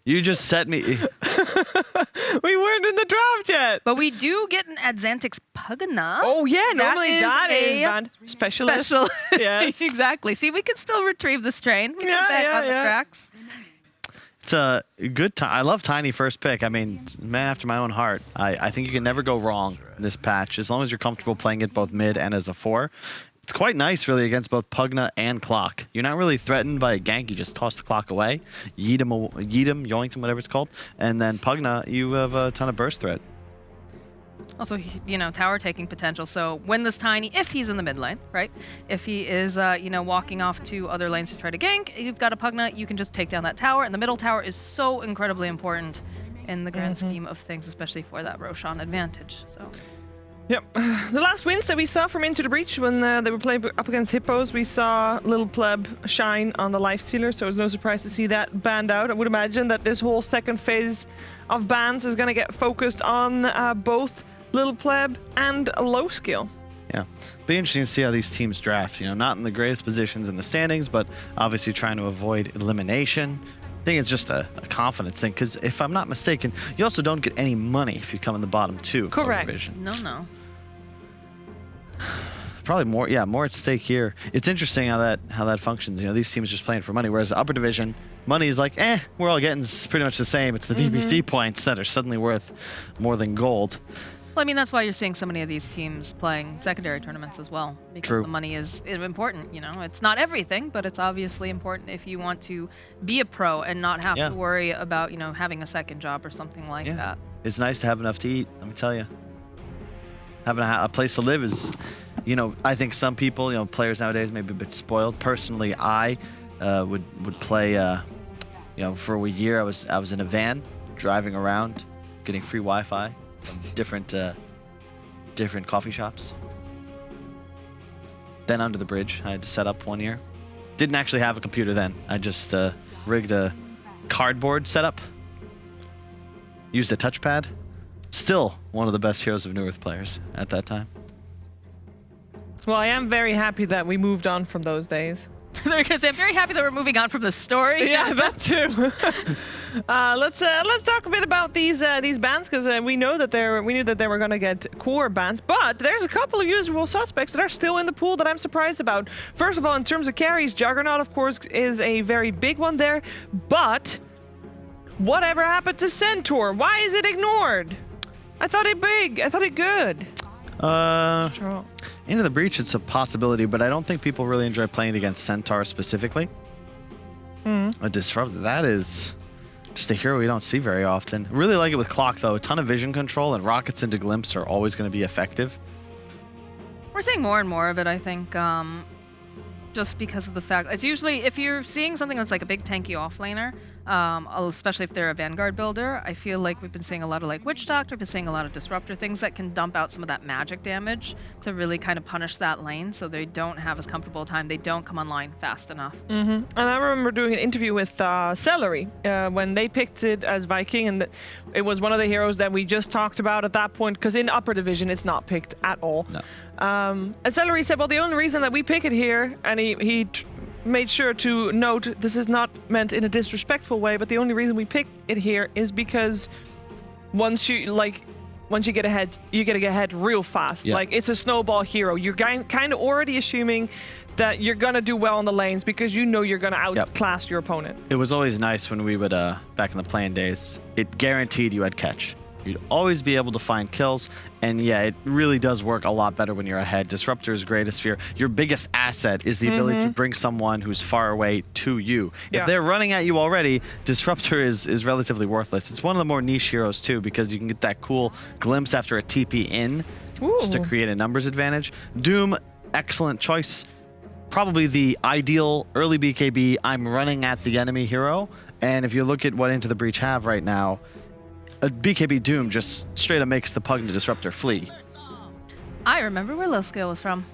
You just set me.
We weren't in the draft yet.
But we do get an Adzantix Pugna.
Oh, yeah. Normally that is banned. Specialist.
Yes. Exactly. See, we can still retrieve the strain. We can bet on the tracks.
It's a good time. I love Tiny first pick. I mean, man after my own heart. I think you can never go wrong in this patch as long as you're comfortable playing it both mid and as a 4. It's quite nice, really, against both Pugna and Clock. You're not really threatened by a gank. You just toss the Clock away, yeet him, yoink him, whatever it's called. And then Pugna, you have a ton of burst threat.
Also, tower taking potential. So when this Tiny, if he's in the mid lane, right? If he is, walking off to other lanes to try to gank, you've got a Pugna, you can just take down that tower. And the middle tower is so incredibly important in the grand scheme of things, especially for that Roshan advantage. So.
Yep. The last wins that we saw from Into the Breach when they were playing up against Hippos, we saw Little Pleb shine on the Lifestealer, so it was no surprise to see that banned out. I would imagine that this whole second phase of bans is going to get focused on both Little Pleb and Low Skill.
Yeah, be interesting to see how these teams draft. You know, not in the greatest positions in the standings, but obviously trying to avoid elimination. I think it's just a confidence thing, because if I'm not mistaken, you also don't get any money if you come in the bottom two.
Correct.
No.
Probably more, yeah, more at stake here. It's interesting how that functions. You know, these teams are just playing for money, whereas the upper division, money is like, we're all getting pretty much the same. It's the DPC points that are suddenly worth more than gold.
Well, I mean, that's why you're seeing so many of these teams playing secondary tournaments as well, because the money is important. You know, it's not everything, but it's obviously important if you want to be a pro and not have to worry about, you know, having a second job or something like that.
It's nice to have enough to eat, let me tell you. Having a place to live is, you know, I think some people, you know, players nowadays may be a bit spoiled. Personally, I would play, you know, for a year I was in a van driving around, getting free Wi-Fi from different coffee shops. Then under the bridge, I had to set up 1 year. Didn't actually have a computer then. I just rigged a cardboard setup. Used a touchpad. Still one of the best Heroes of New Earth players at that time.
Well, I am very happy that we moved on from those days.
They're gonna say, I'm very happy that we're moving on from the story.
Yeah, that too. Let's talk a bit about these bans, because we knew that they were going to get core bans, but there's a couple of usual suspects that are still in the pool that I'm surprised about. First of all, in terms of carries, Juggernaut, of course, is a very big one there, but whatever happened to Centaur? Why is it ignored? I thought it big. I thought it good.
Into the Breach, it's a possibility, but I don't think people really enjoy playing against Centaur specifically. A Disruptor, that is just a hero we don't see very often. Really like it with Clock, though. A ton of vision control, and rockets into Glimpse are always going to be effective.
We're seeing more and more of it, I think, just because of the fact it's usually, if you're seeing something that's like a big tanky offlaner, especially if they're a Vanguard builder, I feel like we've been seeing a lot of like Witch Doctor, we've been seeing a lot of Disruptor, things that can dump out some of that magic damage to really kind of punish that lane, so they don't have as comfortable a time, they don't come online fast enough.
And I remember doing an interview with Celery when they picked it as Viking, and it was one of the heroes that we just talked about at that point, because in upper division it's not picked at all.
No.
And Celery said, well, the only reason that we pick it here, and he made sure to note this is not meant in a disrespectful way, but the only reason we pick it here is because once you get ahead, you get ahead real fast. Like, it's a snowball hero. You're kind of already assuming that you're gonna do well on the lanes because you know you're gonna outclass your opponent.
It was always nice when we would, back in the playing days, it guaranteed you had catch. You'd always be able to find kills, and yeah, it really does work a lot better when you're ahead. Disruptor's greatest fear. Your biggest asset is the ability to bring someone who's far away to you. If they're running at you already, Disruptor is relatively worthless. It's one of the more niche heroes too, because you can get that cool glimpse after a TP in, just to create a numbers advantage. Doom, excellent choice. Probably the ideal early BKB, I'm running at the enemy hero. And if you look at what Into the Breach have right now, a BKB Doom just straight up makes the Pugna Disruptor flee.
I remember where Low Skill was from.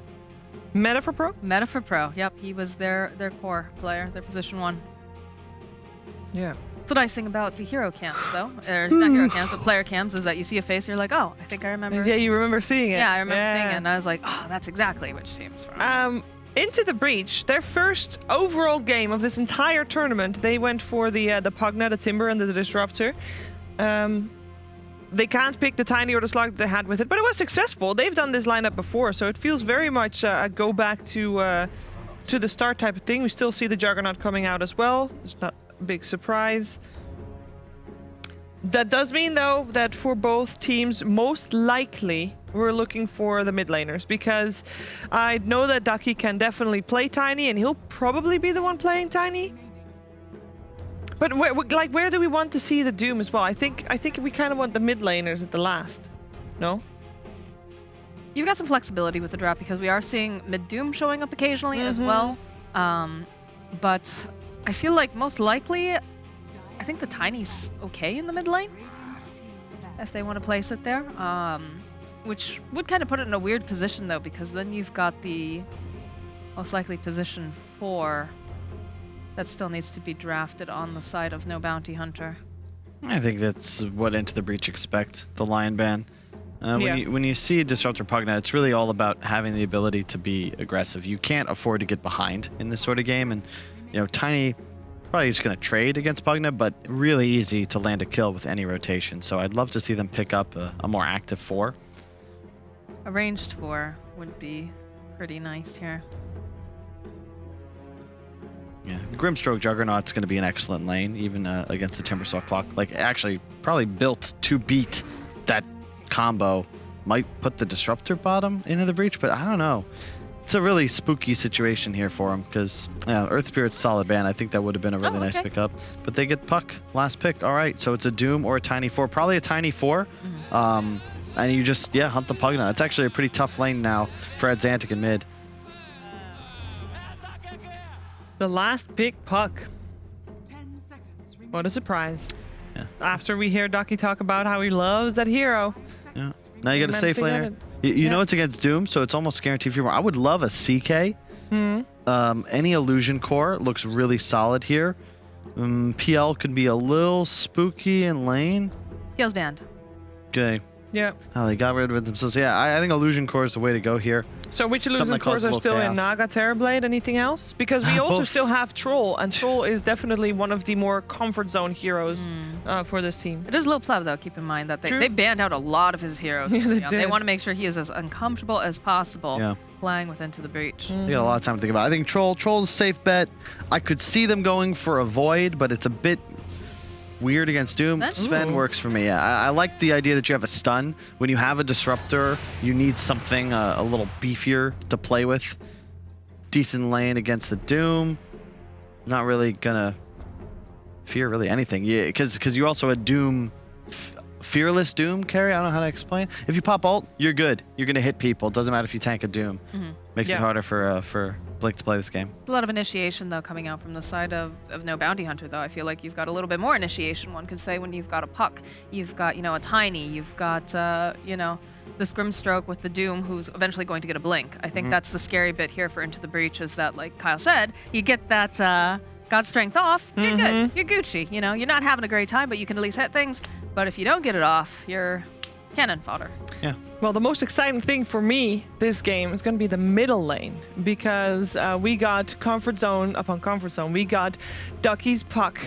Meta for Pro?
Meta for Pro, yep. He was their core player, their position 1.
Yeah.
That's the nice thing about the hero cams, though. Or not hero cams, but player cams, is that you see a face, you're like, oh, I think I remember.
Yeah, you remember seeing it.
Yeah, I remember seeing it, and I was like, oh, that's exactly which team's from.
Into the Breach, their first overall game of this entire tournament, they went for the Pugna, the Timber, and the Disruptor. They can't pick the Tiny or the Slug that they had with it, but it was successful. They've done this lineup before, so it feels very much a go back to the start type of thing. We still see the Juggernaut coming out as well. It's not a big surprise. That does mean, though, that for both teams, most likely we're looking for the mid laners, because I know that Ducky can definitely play Tiny, and he'll probably be the one playing Tiny. But where do we want to see the Doom as well? I think we kind of want the mid laners at the last. No?
You've got some flexibility with the draft because we are seeing mid Doom showing up occasionally as well. But I feel like most likely, I think the Tiny's okay in the mid lane if they want to place it there. Which would kind of put it in a weird position, though, because then you've got the most likely position 4 that still needs to be drafted on the side of no bounty hunter.
I think that's what Into the Breach expect, the Lion ban. When you see Disruptor Pugna, it's really all about having the ability to be aggressive. You can't afford to get behind in this sort of game, and Tiny probably just going to trade against Pugna, but really easy to land a kill with any rotation. So I'd love to see them pick up a more active 4.
A ranged 4 would be pretty nice here.
Yeah, Grimstroke Juggernaut's going to be an excellent lane, even against the Timbersaw Clock. Like, actually, probably built to beat that combo. Might put the Disruptor bottom into the Breach, but I don't know. It's a really spooky situation here for him, because Earth Spirit's solid ban. I think that would have been a really nice pickup. But they get Puck, last pick. All right, so it's a Doom or a Tiny 4. Probably a Tiny 4. And you just, hunt the Pugna. It's actually a pretty tough lane now for Adzantic in mid.
The last pick, Puck. What a surprise.
Yeah.
After we hear Ducky talk about how he loves that hero.
Yeah. Now you got a safe laner. You know it's against Doom, so it's almost guaranteed for you. I would love a CK. Any Illusion Core looks really solid here. PL could be a little spooky in lane.
PL's banned.
Okay.
Yeah.
Oh, they got rid of it themselves. Yeah, I think Illusion Core is the way to go here.
So which Illusion Cores are still in Naga, Terrorblade? Anything else? Because we also still have Troll, and Troll is definitely one of the more comfort zone heroes for this team.
It is low pleb, though. Keep in mind that they banned out a lot of his heroes.
Yeah,
they want to make sure he is as uncomfortable as possible playing with Into the Breach.
They got a lot of time to think about it. I think Troll's a safe bet. I could see them going for a Void, but it's a bit weird against Doom. Sven works for me. I like the idea that you have a stun. When you have a Disruptor, you need something a little beefier to play with. Decent lane against the Doom. Not really gonna fear really anything. Yeah, because you also a Doom, fearless Doom carry. I don't know how to explain. If you pop ult, you're good. You're gonna hit people. Doesn't matter if you tank a Doom. Makes it harder for Blink to play this game.
A lot of initiation, though, coming out from the side of no bounty hunter, though. I feel like you've got a little bit more initiation. One could say when you've got a Puck, you've got, a Tiny, you've got, this Grimstroke with the Doom who's eventually going to get a Blink. I think that's the scary bit here for Into the Breach is that, like Kyle said, you get that God Strength off, you're good. You're Gucci. You're not having a great time, but you can at least hit things. But if you don't get it off, you're cannon fodder.
Yeah.
Well, the most exciting thing for me this game is going to be the middle lane, because we got comfort zone upon comfort zone. We got Ducky's Puck,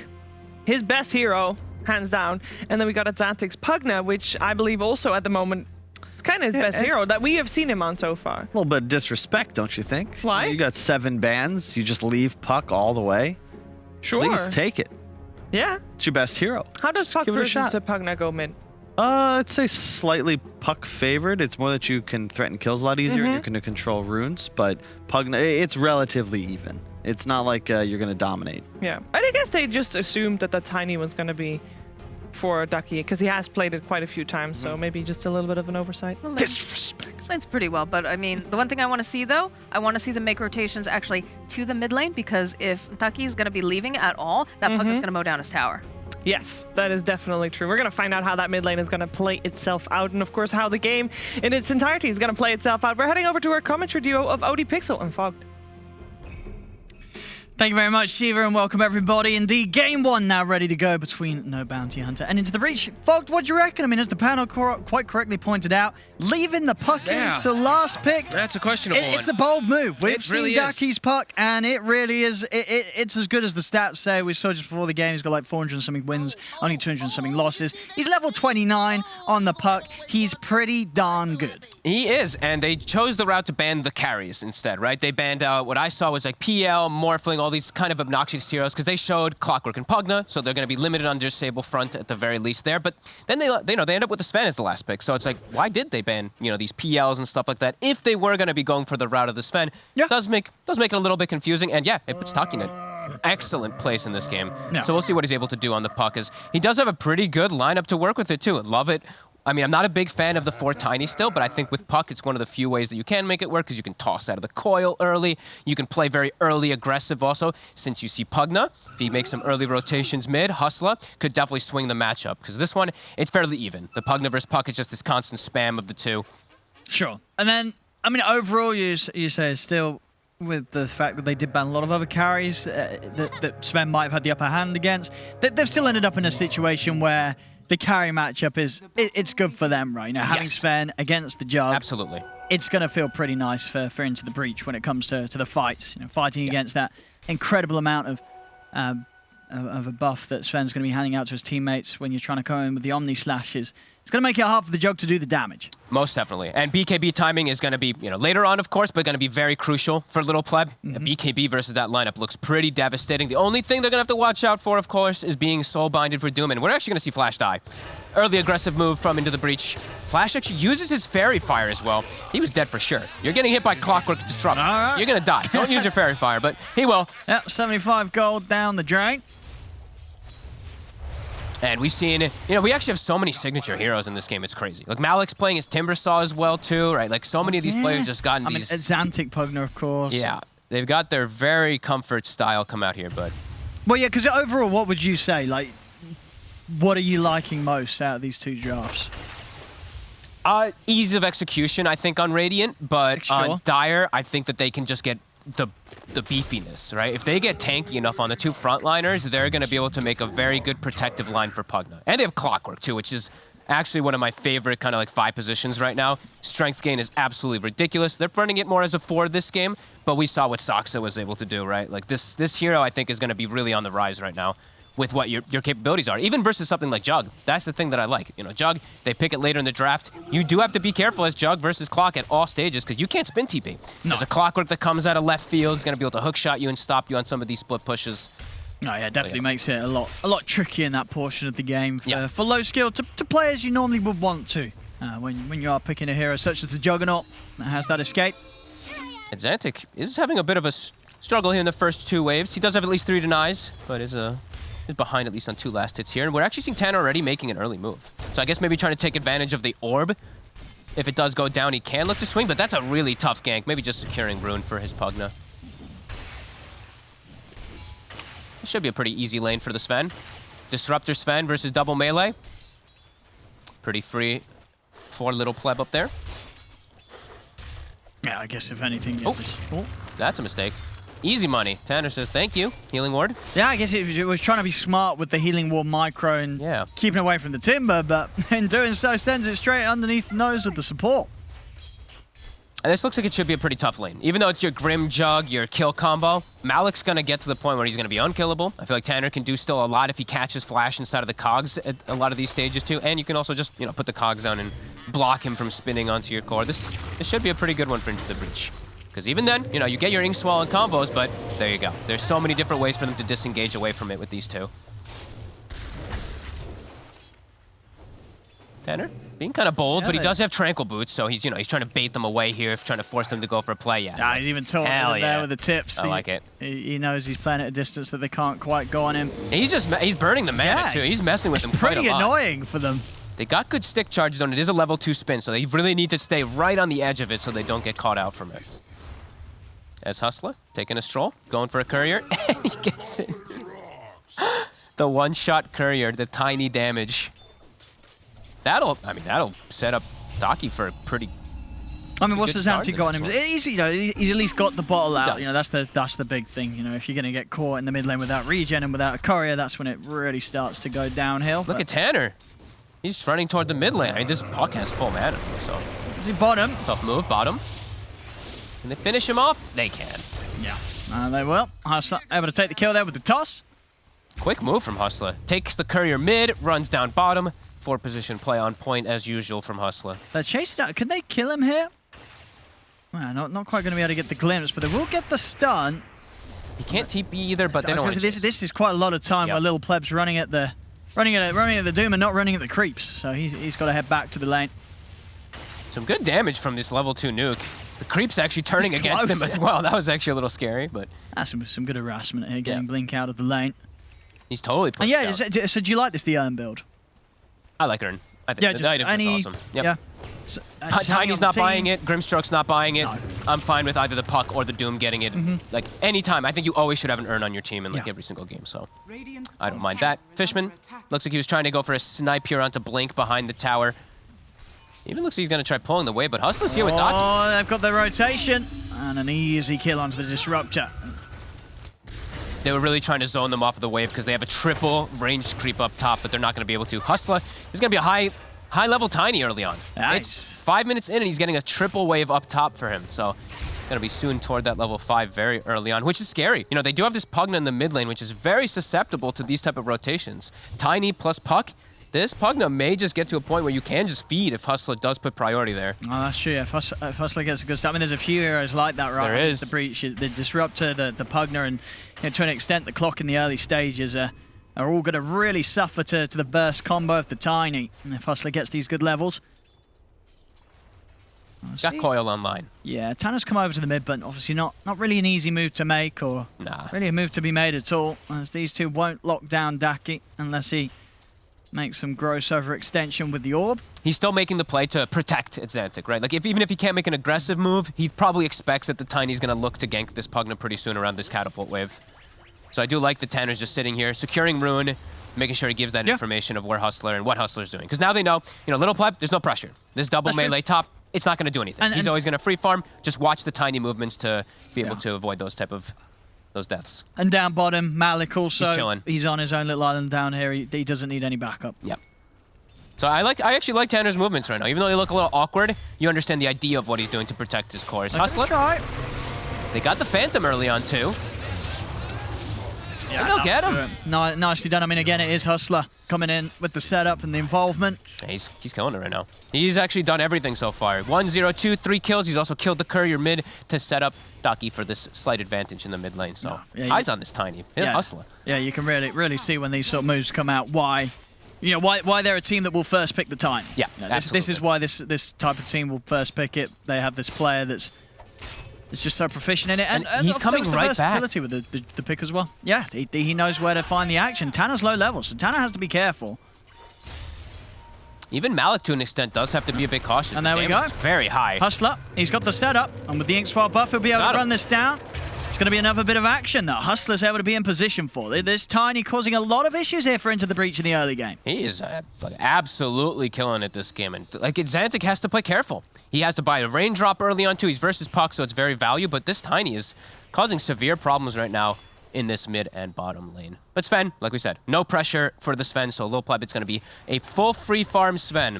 his best hero, hands down, and then we got Adzantic's Pugna, which I believe also at the moment is kind of his best hero that we have seen him on so far.
A little bit of disrespect, don't you think?
Why?
You got 7 bans. You just leave Puck all the way.
Sure.
Please take it.
Yeah.
It's your best hero.
How does Puck
give it a
versus
shot.
Pugna go mid?
I'd say slightly Puck favored. It's more that you can threaten kills a lot easier. You're going to control runes, but Pugna, it's relatively even. It's not like you're going to dominate.
Yeah. I guess they just assumed that the Tiny was going to be for Ducky, because he has played it quite a few times, so maybe just a little bit of an oversight.
Well,
Disrespect.
That's pretty well, but I mean, the one thing I want to see, though, I want to see them make rotations actually to the mid lane, because if Ducky's going to be leaving at all, that Puck is going to mow down his tower.
Yes, that is definitely true. We're going to find out how that mid lane is going to play itself out, and of course how the game in its entirety is going to play itself out. We're heading over to our commentary duo of OD Pixel and Fogged.
Thank you very much, Shiva, and welcome everybody. Indeed, game 1 now ready to go between No Bounty Hunter and Into the Breach. Fogged, what do you reckon? I mean, as the panel quite correctly pointed out, leaving the Puck in to last pick.
That's a questionable one.
It's a bold move. We've seen
really
Ducky's Puck, and it really is. It's as good as the stats say. We saw just before the game, he's got like 400 and something wins, only 200 and something losses. He's level 29 on the Puck. He's pretty darn good.
He is, and they chose the route to ban the carries instead, right? They banned what I saw was like PL, Morphling, all these kind of obnoxious heroes, because they showed Clockwork and Pugna, so they're going to be limited under Sable Front at the very least there. But then they end up with the Sven as the last pick, so it's like, why did they ban these PLs and stuff like that if they were going to be going for the route of the Sven? Yeah. Does make it a little bit confusing, and yeah, it puts Taki in an excellent place in this game. Yeah. So we'll see what he's able to do on the Puck, as he does have a pretty good lineup to work with it too. Love it. I mean, I'm not a big fan of the 4 Tiny still, but I think with Puck, it's one of the few ways that you can make it work, because you can toss out of the coil early. You can play very early aggressive also, since you see Pugna. If he makes some early rotations mid, Hustler could definitely swing the matchup, because this one, it's fairly even. The Pugna versus Puck is just this constant spam of the two.
Sure. And then, I mean, overall, you say still with the fact that they did ban a lot of other carries that Sven might have had the upper hand against, they've still ended up in a situation where the carry matchup it's good for them, right? You know, having Sven against the Jug.
Absolutely.
It's going to feel pretty nice for Into the Breach when it comes to the fights. You know, fighting against that incredible amount of a buff that Sven's going to be handing out to his teammates when you're trying to come in with the Omni Slashes. It's going to make it hard for the Jug to do the damage.
Most definitely. And BKB timing is going to be, later on, of course, but going to be very crucial for Little Pleb. BKB versus that lineup looks pretty devastating. The only thing they're going to have to watch out for, of course, is being soul-binded for Doom. And we're actually going to see Flash die. Early aggressive move from Into the Breach. Flash actually uses his Fairy Fire as well. He was dead for sure. You're getting hit by Clockwork Disrupt. All right. You're going to die. Don't use your Fairy Fire, but he will.
Yep, 75 gold down the drain.
And we've seen, we actually have so many signature heroes in this game. It's crazy. Like Malik's playing his Timbersaw as well too, right? Like so many of these players just gotten these.
I mean, Xantic Pugner, of course.
Yeah, they've got their very comfort style come out here, but.
Well, yeah, because overall, what would you say? Like, what are you liking most out of these two drafts?
Ease of execution, I think, on Radiant, but on Dire, I think that they can just get the beefiness, right? If they get tanky enough on the two frontliners, they're going to be able to make a very good protective line for Pugna. And they have Clockwork, too, which is actually one of my favorite kind of like 5 positions right now. Strength gain is absolutely ridiculous. They're running it more as a 4 this game, but we saw what Saksa was able to do, right? Like this hero, I think, is going to be really on the rise right now with what your capabilities are, even versus something like Jug. That's the thing that I like. Jug, they pick it later in the draft. You do have to be careful as Jug versus Clock at all stages because you can't spin TP. No. There's a Clockwork that comes out of left field. It's going to be able to hook shot you and stop you on some of these split pushes.
Oh yeah, definitely makes it a lot trickier in that portion of the game for low skill to play as you normally would want to when you are picking a hero such as the Juggernaut that has that escape.
And Xantic is having a bit of a struggle here in the first 2 waves. He does have at least 3 denies, but is behind at least on 2 last hits here. And we're actually seeing Tanner already making an early move. So I guess maybe trying to take advantage of the orb. If it does go down, he can look to swing, but that's a really tough gank. Maybe just securing Rune for his Pugna. This should be a pretty easy lane for the Sven. Disruptor Sven versus double melee. Pretty free for Little Pleb up there.
Yeah, I guess if anything,
that's a mistake. Easy money. Tanner says, thank you. Healing Ward.
Yeah, I guess it was trying to be smart with the Healing Ward micro and keeping away from the Timber, but in doing so, sends it straight underneath the nose of the support.
And this looks like it should be a pretty tough lane. Even though it's your Grim Jug, your kill combo, Malik's going to get to the point where he's going to be unkillable. I feel like Tanner can do still a lot if he catches Flash inside of the cogs at a lot of these stages too. And you can also just, put the cogs down and block him from spinning onto your core. This should be a pretty good one for Into the Breach. Because even then, you get your Ink Swell and combos, but there you go. There's so many different ways for them to disengage away from it with these two. Tanner, being kind of bold, but he does have Tranquil Boots, so he's trying to bait them away here, trying to force them to go for a play. Yeah,
he's even taunting there with the tips.
I like it.
He knows he's playing at a distance that they can't quite go on him.
He's burning the mana too. He's messing with them quite a lot.
Pretty annoying for them.
They got good stick charges on it. It is a level 2 spin, so they really need to stay right on the edge of it so they don't get caught out from it. As Hustler, taking a stroll, going for a courier, and he gets it. The one-shot courier, the tiny damage. That'll set up Daki for a pretty.
I mean, what's the Xantic got on him? He's at least got the bottle out. That's the big thing. If you're gonna get caught in the mid lane without regen and without a courier, that's when it really starts to go downhill.
Look at Tanner. He's running toward the mid lane. I mean, this puck has full mana, so.
Is he bottom?
Tough move, bottom. Can they finish him off? They can.
Yeah, they will. Hustler able to take the kill there with the toss.
Quick move from Hustler. Takes the courier mid, runs down bottom. 4 position play on point as usual from Hustler.
They're chasing out. Can they kill him here? Well, not quite going to be able to get the glimpse, but they will get the stun.
He can't TP either, but they don't.
This is quite a lot of time where Little Pleb's running at the Doom and not running at the creeps. So he's got to head back to the lane.
Some good damage from this level 2 nuke. The creep's actually turning against him as well. That was actually a little scary, but
that's some good harassment here, getting Blink out of the lane.
He's totally pushed out.
So do you like this, the Urn build?
I like Urn. I think the item's just awesome. Yep.
Yeah.
So, Tiny's not buying it. Grimstroke's not buying it. No. I'm fine with either the Puck or the Doom getting it. Like, anytime. I think you always should have an Urn on your team in every single game, so I don't mind that. Fishman looks like he was trying to go for a snipe here onto Blink behind the tower. Even looks like he's going to try pulling the wave, but Hustler's here with Daki.
Oh, they've got the rotation. And an easy kill onto the Disruptor.
They were really trying to zone them off of the wave because they have a triple range creep up top, but they're not going to be able to. Hustler is going to be a high-level Tiny early on.
Nice.
It's 5 minutes in, and he's getting a triple wave up top for him. So going to be soon toward that level 5 very early on, which is scary. You know, they do have this Pugna in the mid lane, which is very susceptible to these type of rotations. Tiny plus Puck. This Pugna may just get to a point where you can just feed if Hustler does put priority there.
Oh, that's true. If Hustler gets a good start. I mean, there's a few heroes like that, right?
There is.
The Breach, the Disruptor, the Pugna, and you know, to an extent, the Clock in the early stages are all going to really suffer to the burst combo of the Tiny. And if Hustler gets these good levels.
Got Coil online.
Yeah, Tanner's come over to the mid, but obviously not really an easy move to make, or really a move to be made at all, as these two won't lock down Daki unless he makes some gross overextension with the orb.
He's still making the play to protect Xantic, right? Like, even if he can't make an aggressive move, he probably expects that the Tiny's going to look to gank this Pugna pretty soon around this catapult wave. So I do like the Tanner's just sitting here, securing Rune, making sure he gives that information of where Hustler and what Hustler's doing. Because now they know, you know, Little Pleb, there's no pressure. This double melee top, it's not going to do anything. He's always going to free farm. Just watch the Tiny movements to be able to avoid those deaths.
And down bottom, Malik also.
He's chilling.
He's on his own little island down here. He doesn't need any backup.
Yep. So I actually like Tanner's movements right now. Even though they look a little awkward, you understand the idea of what he's doing to protect his cores. Hustler. They got the Phantom early on too. Yeah, they'll get him.
No, nicely done. I mean, again, it is Hustler coming in with the setup and the involvement.
Yeah, he's killing it right now. He's actually done everything so far. 1, 0, 2, 3 kills. He's also killed the courier mid to set up Daki for this slight advantage in the mid lane. So eyes on this Tiny. Hustler.
Yeah, you can really see when these sort of moves come out why they're a team that will first pick the Tiny.
Yeah,
this is why this type of team will first pick it. They have this player that's just so proficient in it, and
he's coming right back.
Versatility with the pick as well. Yeah, he knows where to find the action. Tanner's low level, so Tanner has to be careful.
Even Malik, to an extent, does have to be a bit cautious.
And there we go.
Very high.
Hustler, he's got the setup, and with the Ink Swap buff, he'll be able to run this down. It's going to be another bit of action that Hustler's able to be in position for. This Tiny causing a lot of issues here for Into the Breach in the early game.
He is absolutely killing it this game. And like Xantic has to play careful. He has to buy a raindrop early on too. He's versus Puck, so it's very value. But this Tiny is causing severe problems right now in this mid and bottom lane. But Sven, like we said, no pressure for the Sven. So Lil Pleb, it's going to be a full free farm Sven,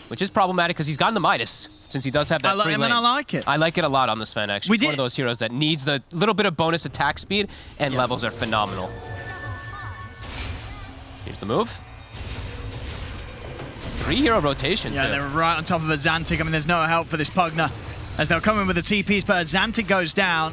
which is problematic because he's gotten the Midas. Since he does have that free lane.
I like it.
I like it a lot on the Sven, actually. It's one of those heroes that needs the little bit of bonus attack speed, and levels are phenomenal. Here's the move. 3-hero rotation,
Yeah, they're right on top of a Xantic. I mean, there's no help for this Pugna, as they'll come in with the TPs, but Xantic goes down.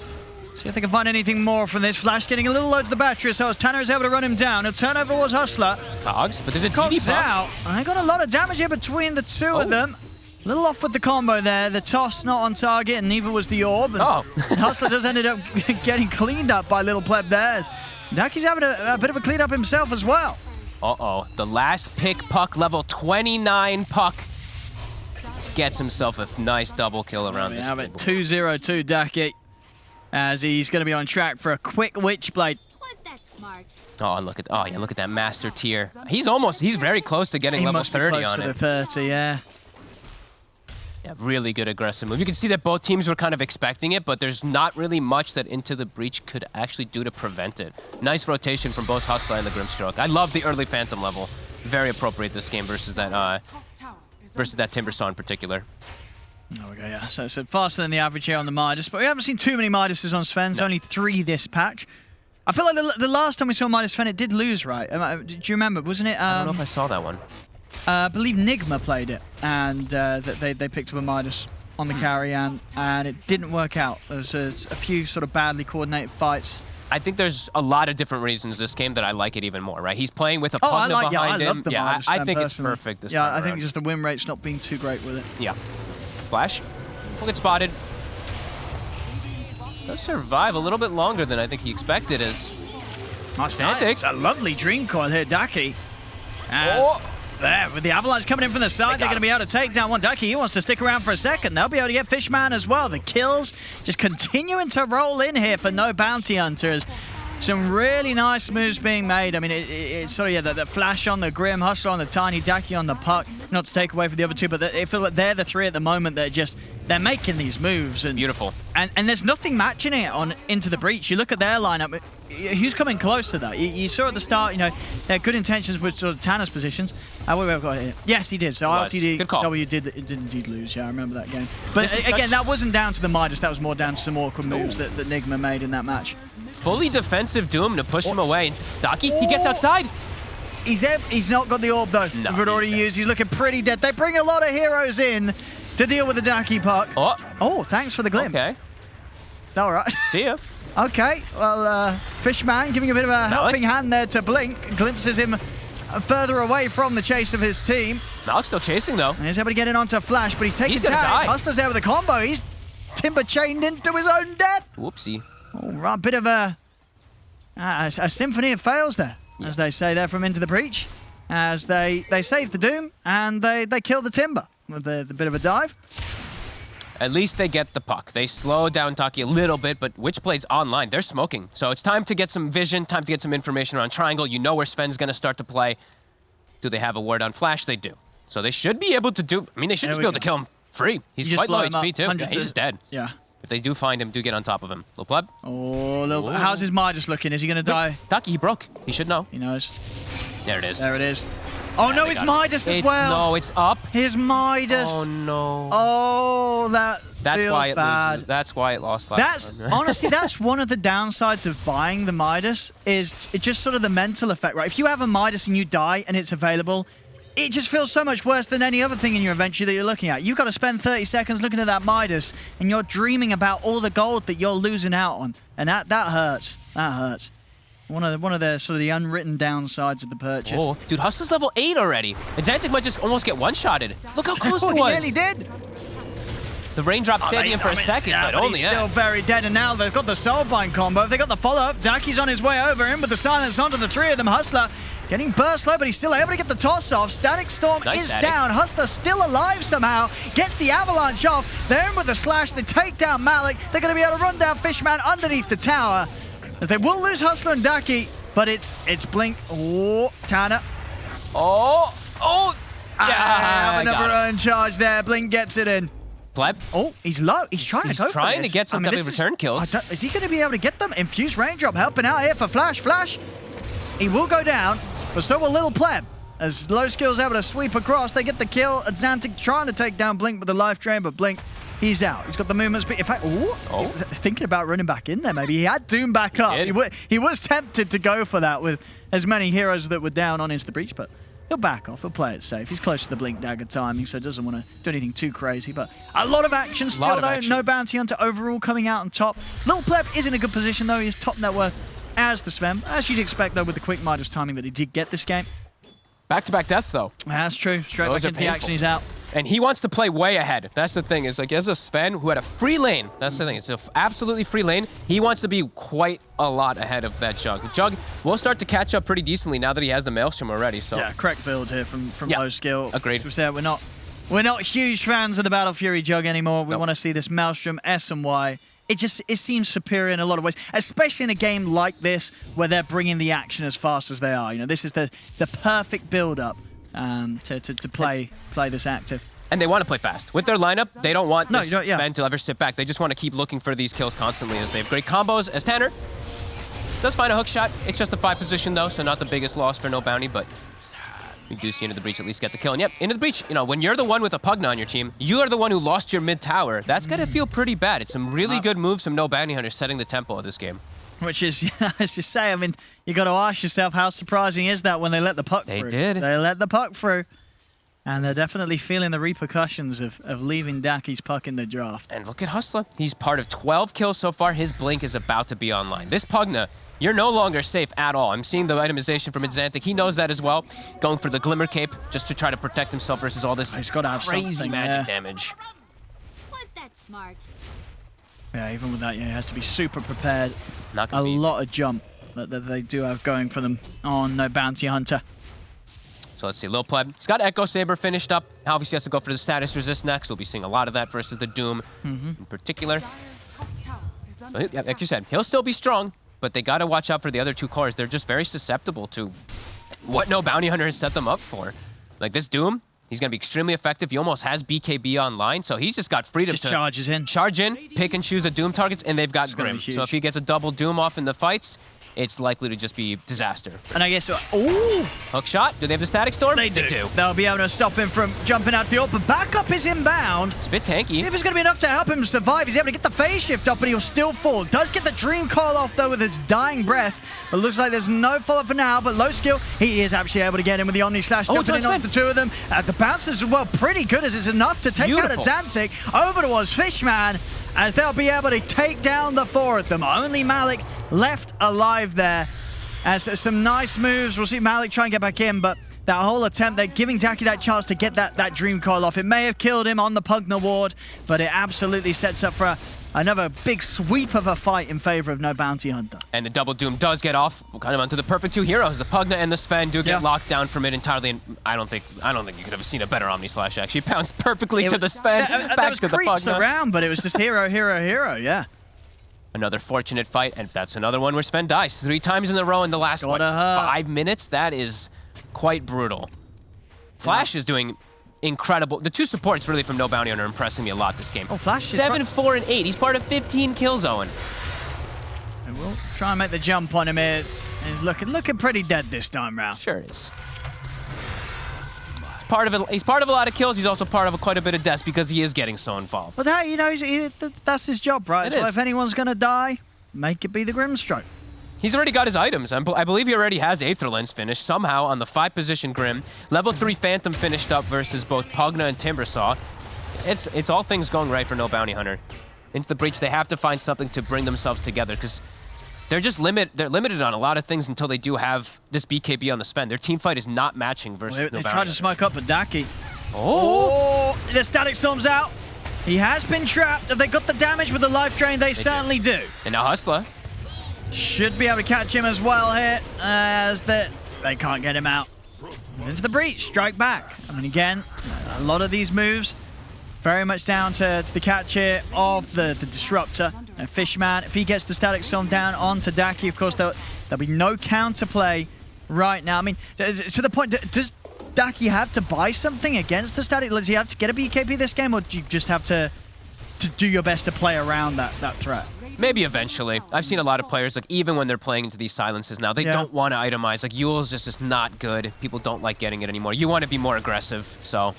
See if they can find anything more from this. Flash getting a little low to the battery, so Tanner is able to run him down. He'll turn over towards Hustler.
Cogs, but there's a
Cogs
DD
out. And they got a lot of damage here between the two of them. A little off with the combo there. The toss not on target, and neither was the orb. And Hustler just ended up getting cleaned up by Little Pleb there. Daki's having a bit of a clean up himself as well.
Uh-oh. The last pick Puck, level 29 Puck, gets himself a nice double kill around this.
We have it 2-0-2 Daki, as he's going to be on track for a quick Witchblade.
Oh, look at that master tier. He's very close to getting level 30 on it.
The 30, yeah.
Yeah, really good aggressive move. You can see that both teams were kind of expecting it, but there's not really much that Into the Breach could actually do to prevent it. Nice rotation from both Hustler and the Grimstroke. I love the early Phantom level. Very appropriate this game versus that Timbersaw in particular.
Okay, yeah. So faster than the average here on the Midas, but we haven't seen too many Midases on Sven. Only 3 this patch. I feel like the last time we saw Midas Sven, it did lose, right? Do you remember? Wasn't it?
I don't know if I saw that one.
I believe Nigma played it, and they picked up a Midas on the carry, and it didn't work out. There was a few sort of badly coordinated fights.
I think there's a lot of different reasons this game that I like it even more, right? He's playing with a Pugna behind him.
I love the Midas
I think it's
personally.
perfect this time
I think
around.
just the win rate's not being too great with it.
Yeah. Flash. Will get spotted. Does survive a little bit longer than I think he expected as Xantic.
A lovely dream coil here, Daki. There, with the Avalanche coming in from the side, they're going to be able to take down one. Daki, he wants to stick around for a second. They'll be able to get Fishman as well. The kills just continuing to roll in here for no bounty hunters. Some really nice moves being made. I mean, it's sort of, yeah, the flash on the Grim, Hustler on the Tiny, Daki on the Puck. Not to take away from the other two, but I feel like they're the three at the moment that they're making these moves. And,
beautiful.
And there's nothing matching it on Into the Breach. You look at their lineup, who's coming close to that? You saw at the start, you know, their good intentions with sort of Tanner's positions. What have we got here? Yes, he did. So RTW did indeed lose. Yeah, I remember that game. But again, that wasn't down to the Midas. That was more down to some awkward moves that Nigma made in that match.
Fully defensive Doom to push him away. Daki, he gets outside.
He's not got the orb though.
No,
we've already used. He's looking pretty dead. They bring a lot of heroes in to deal with the Daki Puck. Oh, thanks for the glimpse.
Okay.
All right.
See ya.
Okay, well, Fishman giving a bit of a helping hand there to Blink. Glimpses him further away from the chase of his team.
Malik's still chasing though.
And he's able to get in onto Flash, but he's taking tags. Hustler's there with a combo. He's timber chained into his own death.
Whoopsie.
All right, bit of a symphony of fails there, as they say there from Into the Breach, as they save the Doom and they kill the Timber with the bit of a dive.
At least they get the puck. They slow down Taki a little bit, but Witchblade's online. They're smoking. So it's time to get some vision, time to get some information around Triangle. You know where Sven's going to start to play. Do they have a ward on Flash? They do. So they should be able to do... I mean, they should just be able to kill him free. He's quite low HP, too. Yeah, he's just dead.
Yeah.
If they do find him, do get on top of him. Little pleb.
Oh, little. How's his Midas looking? Is he going to die?
Taki, he broke. He should know.
He knows.
There it is.
There it is. Oh, no, his Midas as well.
No, it's up.
His Midas.
Oh, no.
Oh, that's
why it
bad.
loses. That's why it lost last time.
Honestly, that's one of the downsides of buying the Midas, is it just sort of the mental effect, right? If you have a Midas and you die and it's available, it just feels so much worse than any other thing in your adventure that you're looking at. You've got to spend 30 seconds looking at that Midas, and you're dreaming about all the gold that you're losing out on. And that hurts. That hurts. One of the sort of the unwritten downsides of the purchase.
Oh, dude, Hustler's level 8 already. And Xantic might just almost get one-shotted. Look how close he was.
He nearly did.
The raindrop stayed him for a second, but only
he's still very dead, and now they've got the Soulbind combo. They got the follow-up. Daki's on his way over him with the silence onto the three of them. Hustler getting burst low, but he's still able to get the toss off. Static Storm is down. Hustler still alive somehow. Gets the avalanche off. They're in with the slash. They take down Malik. They're going to be able to run down Fishman underneath the tower. As they will lose Hustler and Daki, but it's Blink. Oh, Tanner.
Oh.
Yeah, another own charge there. Blink gets it in.
Pleb.
Oh, he's low. He's trying to go for this.
He's trying to get some return kills.
Is he going to be able to get them? Infused Raindrop helping out here for Flash. Flash. He will go down, but so will Little Pleb. As Low Skill's able to sweep across, they get the kill. Xantic trying to take down Blink with the life drain, but Blink, he's out. He's got the movement speed. In fact, thinking about running back in there, maybe. He had Doom back up. He was tempted to go for that with as many heroes that were down on Into the Breach, but he'll back off. He'll play it safe. He's close to the Blink Dagger timing, so doesn't want to do anything too crazy. But a lot of action still, though. No bounty hunter overall coming out on top. Little Pleb is in a good position, though. He's top net worth as the Sven. As you'd expect, though, with the quick Midas timing that he did get this game.
Back-to-back deaths, though.
That's true. Straight back into the action, he's out.
And he wants to play way ahead. That's the thing. Is like as a Sven who had a free lane. That's the thing. It's an absolutely free lane. He wants to be quite a lot ahead of that Jug. Jug will start to catch up pretty decently now that he has the Maelstrom already. So
yeah, correct build here from Low Skill.
Agreed.
We're not huge fans of the Battle Fury Jug anymore. We want to see this Maelstrom S and Y. It seems superior in a lot of ways, especially in a game like this where they're bringing the action as fast as they are. You know, this is the perfect build-up to play this active.
And they want to play fast. With their lineup, they don't want this Sven to ever sit back. They just want to keep looking for these kills constantly as they have great combos. As Tanner does find a hook shot. It's just a 5 position, though, so not the biggest loss for no bounty, but we do see Into the Breach at least get the kill. And yep, Into the Breach, you know, when you're the one with a Pugna on your team, you are the one who lost your mid tower. That's got to feel pretty bad. It's some really good moves from no bounty hunters setting the tempo of this game.
Which is, as you say, I mean, you got to ask yourself, how surprising is that when they let the puck through?
They did.
They let the puck through. And they're definitely feeling the repercussions of leaving Daki's puck in the draft.
And look at Hustler. He's part of 12 kills so far. His Blink is about to be online. This Pugna, you're no longer safe at all. I'm seeing the itemization from Xantic. He knows that as well. Going for the Glimmer Cape just to try to protect himself versus all this crazy magic damage.
Was that smart?
Yeah, even with that, he has to be super prepared.
Not gonna be
easy. Lot of jump that they do have going for them on No Bounty Hunter.
So let's see, Lil Pleb. He's got Echo Saber finished up. Obviously has to go for the status resist next. We'll be seeing a lot of that versus the Doom in particular. But, yeah, like you said, he'll still be strong. but they got to watch out for the other two cores. They're just very susceptible to what No Bounty Hunter has set them up for. Like this Doom, he's going to be extremely effective. He almost has BKB online, so he's just got freedom to charge in, pick and choose the Doom targets, and they've got Grim. So if he gets a double Doom off in the fights, it's likely to just be disaster.
And I guess, ooh!
Hook shot. Do they have the Static Storm?
They do. They'll be able to stop him from jumping out the ult, but backup is inbound.
It's a bit tanky.
See if it's going to be enough to help him survive. He's able to get the phase shift up, but he'll still fall. Does get the Dream Coil off, though, with his dying breath. But looks like there's no follow-up for now, but low skill, he is actually able to get in with the Omni Slash, jumping in off the two of them. The bounces as well, pretty good, as it's enough to take out a Zantic. Over towards Fishman, as they'll be able to take down the four of them. Only Malik left alive there. As some nice moves, we'll see Malik try and get back in, but that whole attempt, they're giving Daki that chance to get that Dream Coil off. It may have killed him on the Pugna ward, but it absolutely sets up for another big sweep of a fight in favor of No Bounty Hunter.
And the double Doom does get off, kind of onto the perfect two heroes. The Pugna and the Sven do get locked down from it entirely, and I don't think you could have seen a better Omni Slash, actually. Bounced perfectly to the Sven, back to the Pugna.
Around, but it was just hero, yeah.
Another fortunate fight, and that's another one where Sven dies 3 times in a row in the last, 5 minutes? That is quite brutal. Flash is doing incredible. The two supports really from No Bounty Hunter are impressing me a lot this game.
Oh, Flash
7, 4, and 8. He's part of 15 kill zone.
And we'll try and make the jump on him here. He's looking pretty dead this time round.
Sure it is. He's part of a lot of kills. He's also part of quite a bit of deaths because he is getting so involved.
But that, that's his job, right? So if anyone's gonna die, make it be the Grimstroke.
He's already got his items. I believe he already has Aether Lens finished somehow on the 5-position Grim. Level 3 Phantom finished up versus both Pugna and Timbersaw. It's all things going right for No Bounty Hunter. Into the breach, they have to find something to bring themselves together because they're limited on a lot of things until they do have this BKB on the Sven. Their team fight is not matching versus No Bounty Hunter.
They tried to smoke up a Daki. Oh! The Static Storm's out. He has been trapped. Have they got the damage with the life drain? They certainly do.
And now Hustler
should be able to catch him as well here, as they can't get him out. He's into the breach. Strike back. I mean, again, a lot of these moves very much down to the catch here of the Disruptor. And Fishman, if he gets the Static Storm down onto Daki, of course, there'll be no counterplay right now. I mean, to the point, does Daki have to buy something against the Static? Does he have to get a BKB this game, or do you just have to do your best to play around that threat?
Maybe eventually. I've seen a lot of players, like, even when they're playing into these silences now, they don't want to itemize. Like, Yule's just not good. People don't like getting it anymore. You want to be more aggressive, so...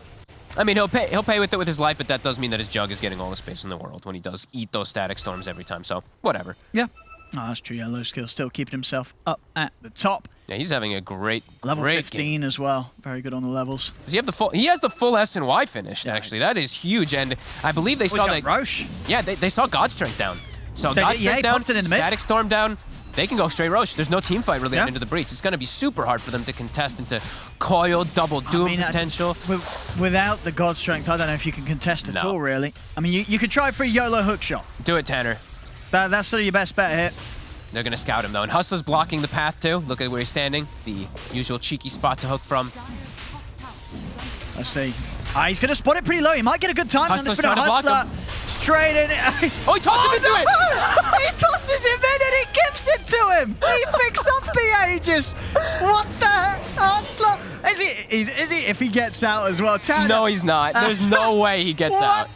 I mean, he'll pay with it with his life, but that does mean that his Jug is getting all the space in the world when he does eat those Static Storms every time, so whatever.
Yeah. Oh, that's true. Yeah, low skill still keeping himself up at the top.
Yeah, he's having a great
level
great
15
game.
As well. Very good on the levels.
Does he have the full? He has the full S and Y finished. Actually, that is huge, and I believe they saw that.
Roche.
Yeah, they saw God Strength down. So God Strength down, Static Storm down. They can go straight Roche. There's no team fight really into the breach. It's going to be super hard for them to contest into Coil, double Doom potential.
Without the God Strength, I don't know if you can contest at all, really. I mean, you could try for a YOLO hook shot.
Do it, Tanner.
That's sort of your best bet here.
They're going to scout him, though. And Hustler's blocking the path, too. Look at where he's standing. The usual cheeky spot to hook from.
Let's see. He's going to spot it pretty low. He might get a good time on this, but
Hustler
straight in.
Oh, he tossed him into it!
He tosses him in and he gives it to him! He picks up the Aegis! What the heck? Hustler! Is he if he gets out as well? Tanner.
No, he's not. There's no way he gets out.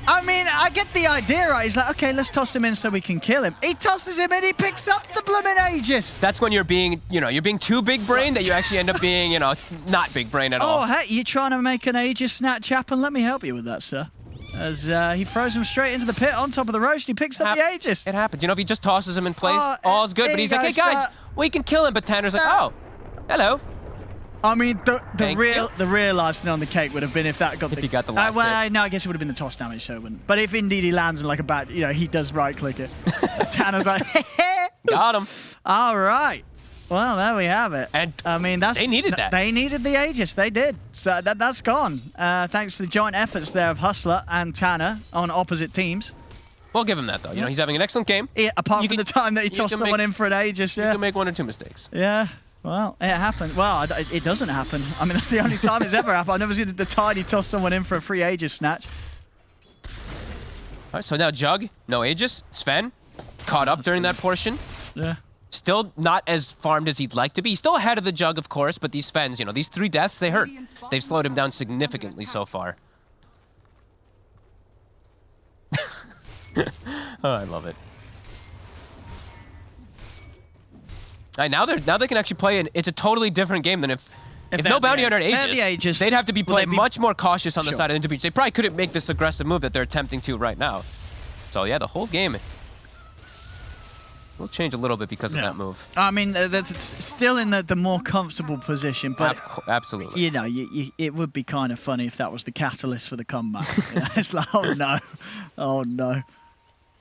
I mean, I get the idea, right? He's like, okay, let's toss him in so we can kill him. He tosses him in, he picks up the blooming Aegis.
That's when you're being, you're being too big brain that you actually end up being, not big brain at all.
Oh, hey, you're trying to make an Aegis snatch happen? Let me help you with that, sir. As he throws him straight into the pit on top of the roast, he picks up the Aegis.
It happens. If he just tosses him in place, all's good. But he's like, hey, guys, we can kill him. But Tanner's like, oh, hello.
I mean, the real icing on the cake would have been if that got
he got the last hit.
No, I guess it would have been the toss damage, so it wouldn't. But if indeed he lands in like a bad, he does right-click it. Tanner's like,
got him.
All right. Well, there we have it.
And
I mean,
they needed that.
They needed the Aegis. They did. So that's gone. Thanks to the joint efforts there of Hustler and Tanner on opposite teams.
We'll give him that, though. He's having an excellent game.
Yeah, apart from the time that he tossed someone in for an Aegis.
You can make 1 or 2 mistakes.
Yeah. Well, it happened. Well, it doesn't happen. I mean, that's the only time it's ever happened. I've never seen the tiny toss someone in for a free Aegis snatch.
All right, so now Jug, no Aegis. Sven, caught up during that portion.
Yeah.
Still not as farmed as he'd like to be. He's still ahead of the Jug, of course, but these Fens, you know, these 3 deaths, they hurt. They've slowed him down significantly so far. Oh, I love it. All right, now they can actually play, and it's a totally different game than if no bounty hunter had Aegis, they'd have to be playing much more cautious on the side of Into Breach. They probably couldn't make this aggressive move that they're attempting to right now. So yeah, the whole game will change a little bit because of that move.
I mean, that's still in the more comfortable position, but
absolutely.
You know, it would be kind of funny if that was the catalyst for the comeback. You know, it's like, oh no, oh no.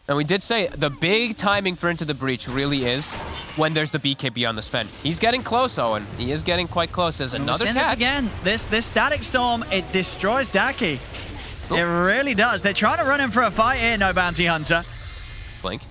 And we did say the big timing for Into the Breach really is when there's the BKB on the Sven. He's getting close, Owen. He is getting quite close. There's another catch.
This again. This Static Storm, it destroys Daki. It really does. They're trying to run him for a fight here, no Bounty Hunter.
Blink.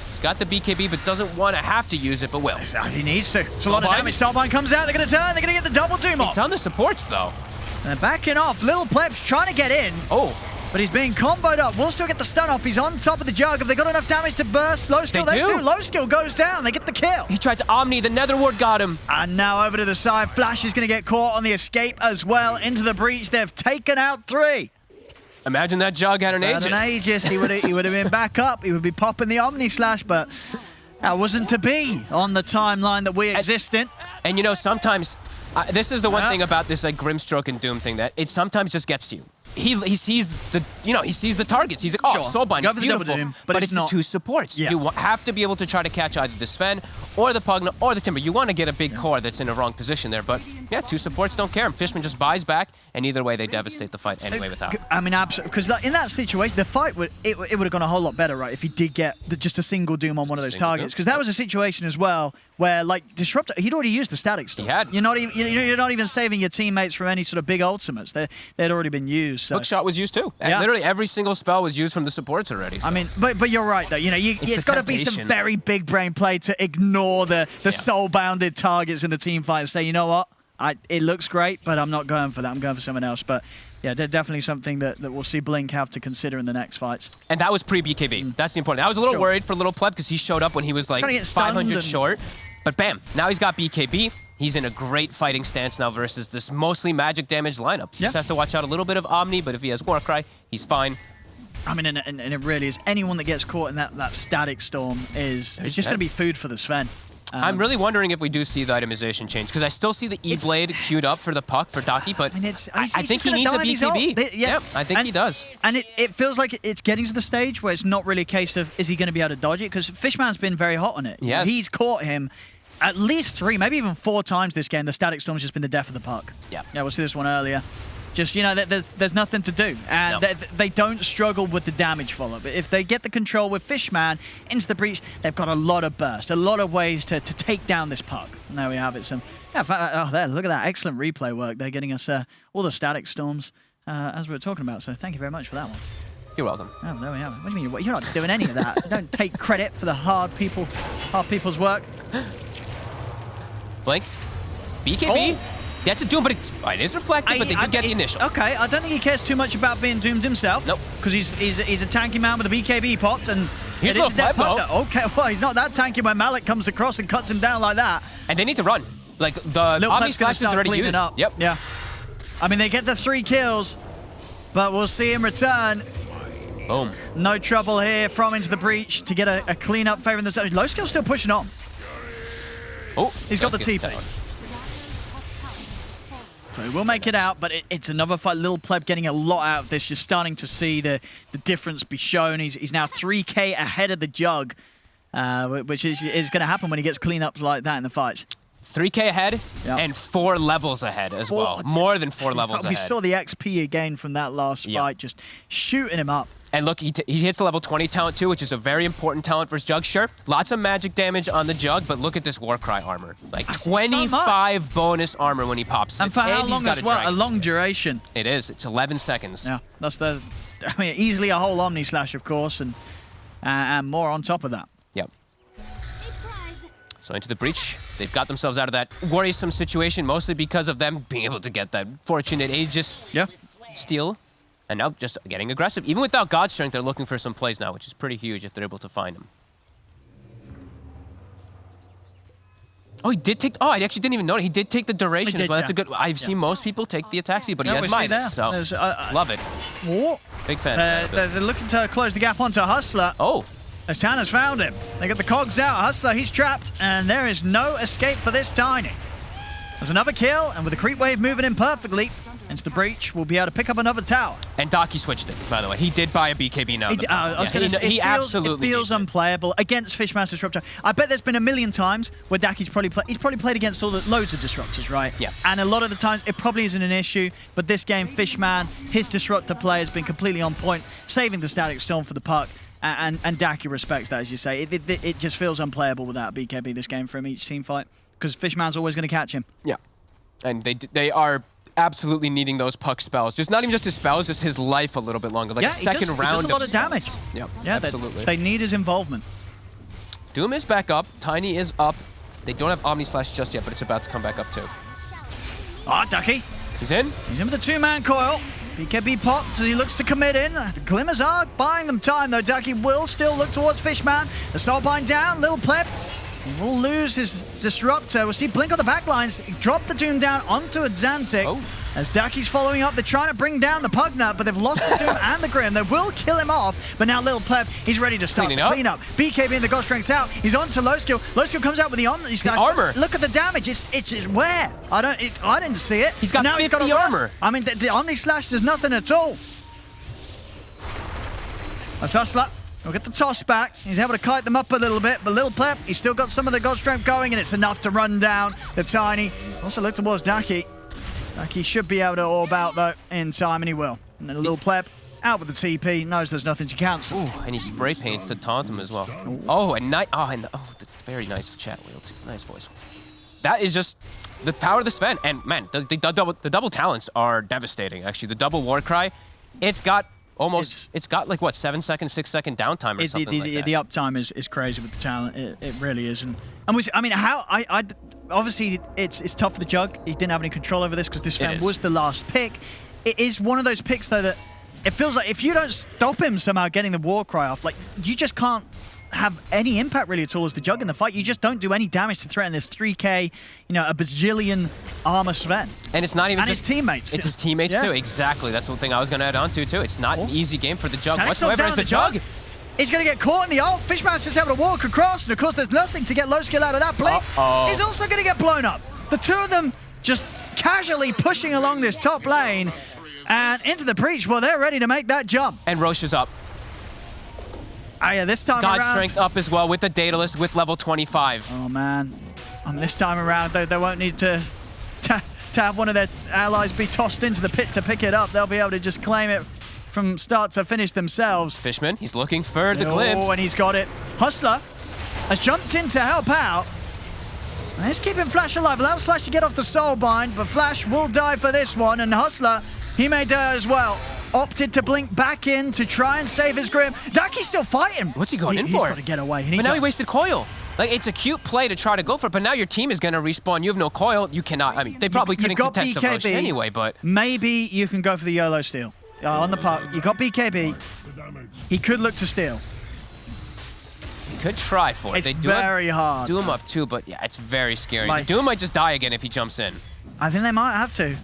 He's got the BKB, but doesn't want to have to use it, but will.
He needs to. It's a lot of damage. Soulbind comes out. They're going to turn. They're going to get the double doom off.
It's on the supports, though.
And they're backing off. Little Pleb's trying to get in.
Oh.
But he's being comboed up. Will still get the stun off. He's on top of the Jug. Have they got enough damage to burst? Low skill, they do. Low skill goes down. They get the kill.
He tried to Omni. The Nether Ward got him.
And now over to the side. Flash is going to get caught on the escape as well. Into the Breach. They've taken out 3.
Imagine that Jug had an Aegis.
He would have been back up. He would be popping the Omni Slash, but that wasn't to be on the timeline that we exist in.
And you know, sometimes this is the one thing about this like Grimstroke and Doom thing, that it sometimes just gets to you. He sees the targets. He's like, oh, Soulbind, it's beautiful.
Doom,
but it's not the 2 supports.
Yeah.
You have to be able to try to catch either the Sven or the Pugna or the Timber. You want to get a big core that's in a wrong position there, but yeah, 2 supports don't care. Fishman just buys back, and either way, they devastate the fight anyway without.
I mean, absolutely, because in that situation, the fight would have gone a whole lot better, right? If he did get just a single Doom on one of those targets, because that was a situation as well where, like, Disruptor, he'd already used the Static Storm.
He had.
You're not even saving your teammates from any sort of big ultimates. They'd already been used. So.
Hookshot was used too. And literally every single spell was used from the supports already. So.
I mean, but you're right though. You know, it's got to be some very big brain play to ignore the soul-bounded targets in the team fight and say, you know what, it looks great, but I'm not going for that. I'm going for someone else. But yeah, definitely something that we'll see Blink have to consider in the next fights.
And that was pre-BKB. That's the important. I was a little worried for Little Pleb because he showed up when he was like 500 short. But bam, now he's got BKB. He's in a great fighting stance now versus this mostly magic damage lineup. Just has to watch out a little bit of Omni, but if he has Warcry, he's fine.
I mean, and it really is. Anyone that gets caught in that Static Storm it's just going to be food for the Sven.
I'm really wondering if we do see the itemization change, because I still see the E-Blade queued up for the puck for Daki, but I think he needs a BKB.
Yeah,
I think he does.
And it feels like it's getting to the stage where it's not really a case of, is he going to be able to dodge it? Because Fishman's been very hot on it.
Yes.
He's caught him at least 3, maybe even 4 times this game. The Static Storm's just been the death of the puck.
Yeah,
we'll see this one earlier. Just, you know, there's nothing to do. And they don't struggle with the damage follow-up. If they get the control with Fishman into the Breach, they've got a lot of burst, a lot of ways to take down this puck. And there we have it. Look at that. Excellent replay work. They're getting us all the Static Storms as we were talking about. So thank you very much for that one.
You're welcome.
Oh, there we have it. What do you mean? You're not doing any of that. Don't take credit for the hard people's work.
Blink. BKB. That's a Doom, but it is reflected, but they did get the initial.
Okay, I don't think he cares too much about being doomed himself.
Nope.
Because he's a tanky man with a BKB popped, and
here's Little Pleb, though.
Okay, well, he's not that tanky when Malik comes across and cuts him down like that.
And they need to run. Like, the Omni Splash is already used.
Up.
Yep.
Yeah. I mean, they get the 3 kills, but we'll see him return.
Boom.
No trouble here from Into the Breach to get a clean-up favoring themselves. Low skill still pushing on.
Oh,
he's got the TP. So he will make it out, but it's another fight. Little Pleb getting a lot out of this. You're starting to see the difference be shown. He's now 3K ahead of the Jug, which is going to happen when he gets cleanups like that in the fights.
3K ahead and 4 levels ahead as well. More than 4 levels ahead.
We saw the XP again from that last fight, just shooting him up.
And look, he hits the level 20 talent too, which is a very important talent versus Jug. Sure, lots of magic damage on the Jug, but look at this Warcry armor. Like 25 bonus armor when he pops it.
And for how long as well? A long duration.
It is. It's 11 seconds.
Yeah, that's easily a whole Omni Slash, of course, and more on top of that.
Yep. So Into the Breach, they've got themselves out of that worrisome situation, mostly because of them being able to get that fortunate Aegis steal. And now just getting aggressive. Even without God Strength, they're looking for some plays now, which is pretty huge if they're able to find them. Oh, he did take. Oh, I actually didn't even know. He did take the duration as well. That's a good. I've seen most people take the attack speed, but he has minus. So love it.
Whoa.
Big fan.
They're looking to close the gap onto Hustler.
Oh.
As Tanner's found him. They got the cogs out. Hustler, he's trapped, and there is no escape for this Tiny. There's another kill, and with the creep wave moving in perfectly into the breach, we'll be able to pick up another tower.
And Daki switched it, by the way. He did buy a BKB now. He absolutely
it feels unplayable against Fishman's Disruptor. I bet there's been a million times where Daki's probably played against loads of Disruptors, right?
Yeah.
And a lot of the times it probably isn't an issue, but this game, Fishman, his Disruptor play has been completely on point, saving the Static Storm for the puck. And Daki respects that, as you say. It just feels unplayable without BKB this game for him each team fight, because Fishman's always going to catch him.
Yeah. And they are absolutely needing those puck spells. Just not even just his spells, just his life a little bit longer. Like a second round
he does a lot of damage.
Yeah, absolutely.
They need his involvement.
Doom is back up. Tiny is up. They don't have Omni Slash just yet, but it's about to come back up too.
Ducky.
He's in.
He's in with the two-man coil. BKB popped as he looks to commit in. The Glimmers are buying them time, though. Ducky will still look towards Fishman. The Snowbind down. Little Pleb. He will lose his Disruptor. We'll see Blink on the backlines. Drop the Doom down onto a Xantic. As Ducky's following up, they're trying to bring down the Pugnut, but they've lost the Doom and the Grim. They will kill him off, but now Little Pleb, he's ready to start the cleanup. BKB and the God Strength's out. He's on to Low Skill. Low Skill comes out with the armor. Look at the damage. It's where? I didn't see it.
He's got 50 armor.
I mean, the Omni Slash does nothing at all. That's Hustler. We'll get the toss back. He's able to kite them up a little bit, but Little Pleb, he's still got some of the God Strength going, and it's enough to run down the Tiny. Also look towards Daki. Daki should be able to orb out, though, in time, and he will. And then Little Pleb, out with the TP, knows there's nothing to cancel.
Ooh, and he spray paints to taunt him as well. That's very nice chat wheel, too. Nice voice. That is just the power of the Sven. And, man, the double talents are devastating, actually. The double war cry, it's got like, what, 7 seconds, 6 second downtime or something like that.
The uptime is crazy with the talent. It really is. And obviously, it's tough for the Jug. He didn't have any control over this because this fan was the last pick. It is one of those picks, though, that it feels like if you don't stop him somehow getting the war cry off, like, you just can't have any impact really at all as the Jug in the fight. You just don't do any damage to threaten this 3k, a bajillion armor Sven.
And it's not even
and
just
his teammates.
It's his teammates too. Exactly. That's one thing I was going to add on to too. It's not an easy game for the Jug whatsoever as the Jug.
He's going to get caught in the ult. Fishman's just able to walk across, and of course there's nothing to get Low Skill out of that Blink. He's also going to get blown up. The two of them just casually pushing along this top lane and into the breach. Well, they're ready to make that jump.
And Roche is up.
This time
God
around.
Strength up as well with the Daedalus with level 25.
Oh, man. This time around, they won't need to have one of their allies be tossed into the pit to pick it up. They'll be able to just claim it from start to finish themselves.
Fishman, he's looking for the glimpse.
Oh, and he's got it. Hustler has jumped in to help out. And he's keeping Flash alive. Allows Flash to get off the Soulbind, but Flash will die for this one. And Hustler, he may die as well. Opted to blink back in to try and save his Grim. Daki's still fighting.
What's he going in for?
He's got to get away.
But now he wasted coil. Like, it's a cute play to try to go for it, but now your team is going to respawn. You have no coil. You cannot. I mean, they probably couldn't contest the Roche anyway, but...
Maybe you can go for the YOLO steal. On the puck. You got BKB. He could look to steal.
He could try for it.
It's very hard.
Doom up too, but yeah, it's very scary. Doom might just die again if he jumps in.
I think they might have to.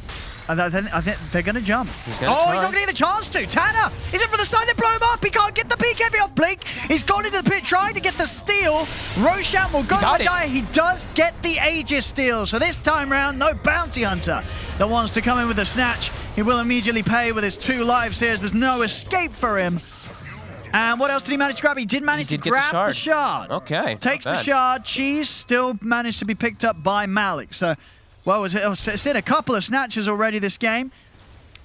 I think they're going to jump.
He's not
going to get the chance to. Tanner is in for the side. They blow him up. He can't get the BKB off Blink. He's gone into the pit trying to get the steal. Roshan will go to die. He does get the Aegis steal. So this time round, no Bounty Hunter that wants to come in with a snatch. He will immediately pay with his 2 lives here as there's no escape for him. And what else did he manage to grab? He did manage to grab the shard.
Okay.
Takes the shard. Cheese still managed to be picked up by Malik. So... well, it's in a couple of snatches already this game.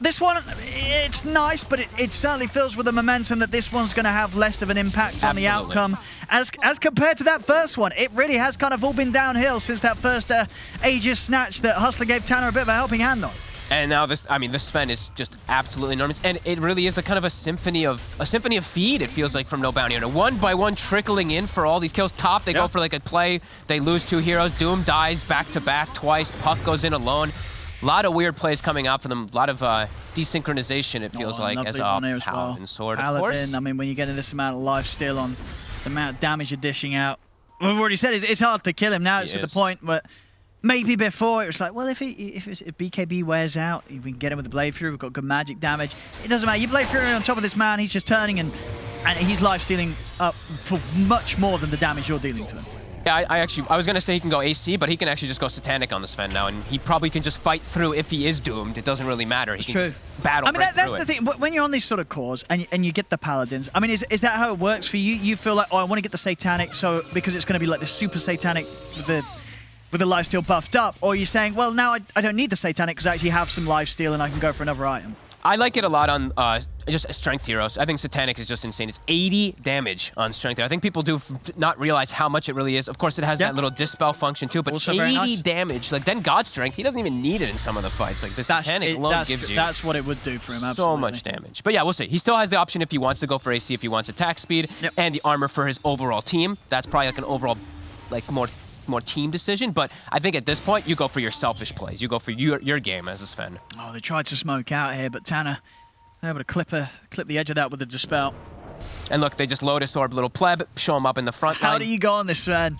This one, it's nice, but it certainly fills with the momentum that this one's going to have less of an impact on the outcome. As compared to that first one, it really has kind of all been downhill since that first Aegis snatch that Hustler gave Tanner a bit of a helping hand on.
And now this Sven is just absolutely enormous, and it really is a kind of a symphony of feed. It feels like from No Bounty Hunter, one by one trickling in for all these kills. Top, they go for like a play, they lose 2 heroes. Doom dies back to back twice. Puck goes in alone. A lot of weird plays coming out for them. A lot of desynchronization. It feels like as a Paladin sword, of course.
I mean, when you get this amount of life steal on the amount of damage you're dishing out, we've already said it's hard to kill him now. It's at the point where maybe before it was like, well, if BKB wears out, if we can get him with the Blade Fury, we've got good magic damage. It doesn't matter. You Blade Fury on top of this man, he's just turning and he's life stealing up for much more than the damage you're dealing to him.
Yeah, I was gonna say he can go AC, but he can actually just go Satanic on the Sven now, and he probably can just fight through if he is doomed. It doesn't really matter. He can just battle.
I mean, that's the thing. When you're on these sort of cores and you get the Paladins, I mean, is that how it works for you? You feel like, oh, I want to get the Satanic, so because it's going to be like this super Satanic with the lifesteal buffed up, or are you saying, well, now I don't need the Satanic because I actually have some lifesteal and I can go for another item?
I like it a lot on just strength heroes. I think Satanic is just insane. It's 80 damage on strength hero. I think people do not realize how much it really is. Of course, it has that little dispel function too, but also 80 damage. Like, then God Strength, he doesn't even need it in some of the fights. Like, the Satanic alone gives you...
That's what it would do for him, absolutely.
So much damage. But yeah, we'll see. He still has the option if he wants to go for AC, if he wants attack speed, and the armor for his overall team. That's probably like an overall, like, more team decision, but I think at this point, you go for your selfish plays. You go for your game as a Sven.
Oh, they tried to smoke out here, but Tanner able to clip the edge of that with the Dispel.
And look, they just Lotus Orb little pleb, show him up in the front line.
How do you go on this, Sven?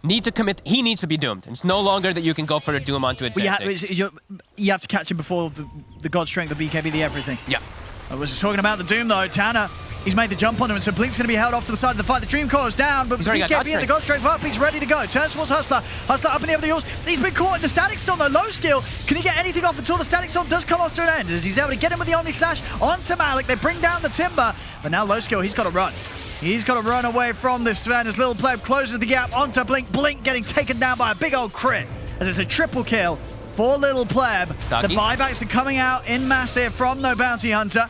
Need to commit. He needs to be doomed. It's no longer that you can go for a doom onto a Xantic.
You have to catch him before the God Strength, the BKB, the everything.
Yeah.
I was talking about the doom, though. Tanner, he's made the jump on him, and so Blink's going to be held off to the side of the fight. The Dream Core is down, but BKB and the God Strength up. He's ready to go. Turns towards Hustler. Hustler up in the other heels. He's been caught in the Static Storm, though. Low skill. Can he get anything off until the Static Storm does come off to an end? As he's able to get him with the Omni Slash onto Malik. They bring down the Timber, but now Low skill, he's got to run. He's got to run away from this Sven as Little Pleb closes the gap onto Blink. Blink getting taken down by a big old crit as it's a triple kill for Little Pleb. The buybacks are coming out in mass here from No Bounty Hunter.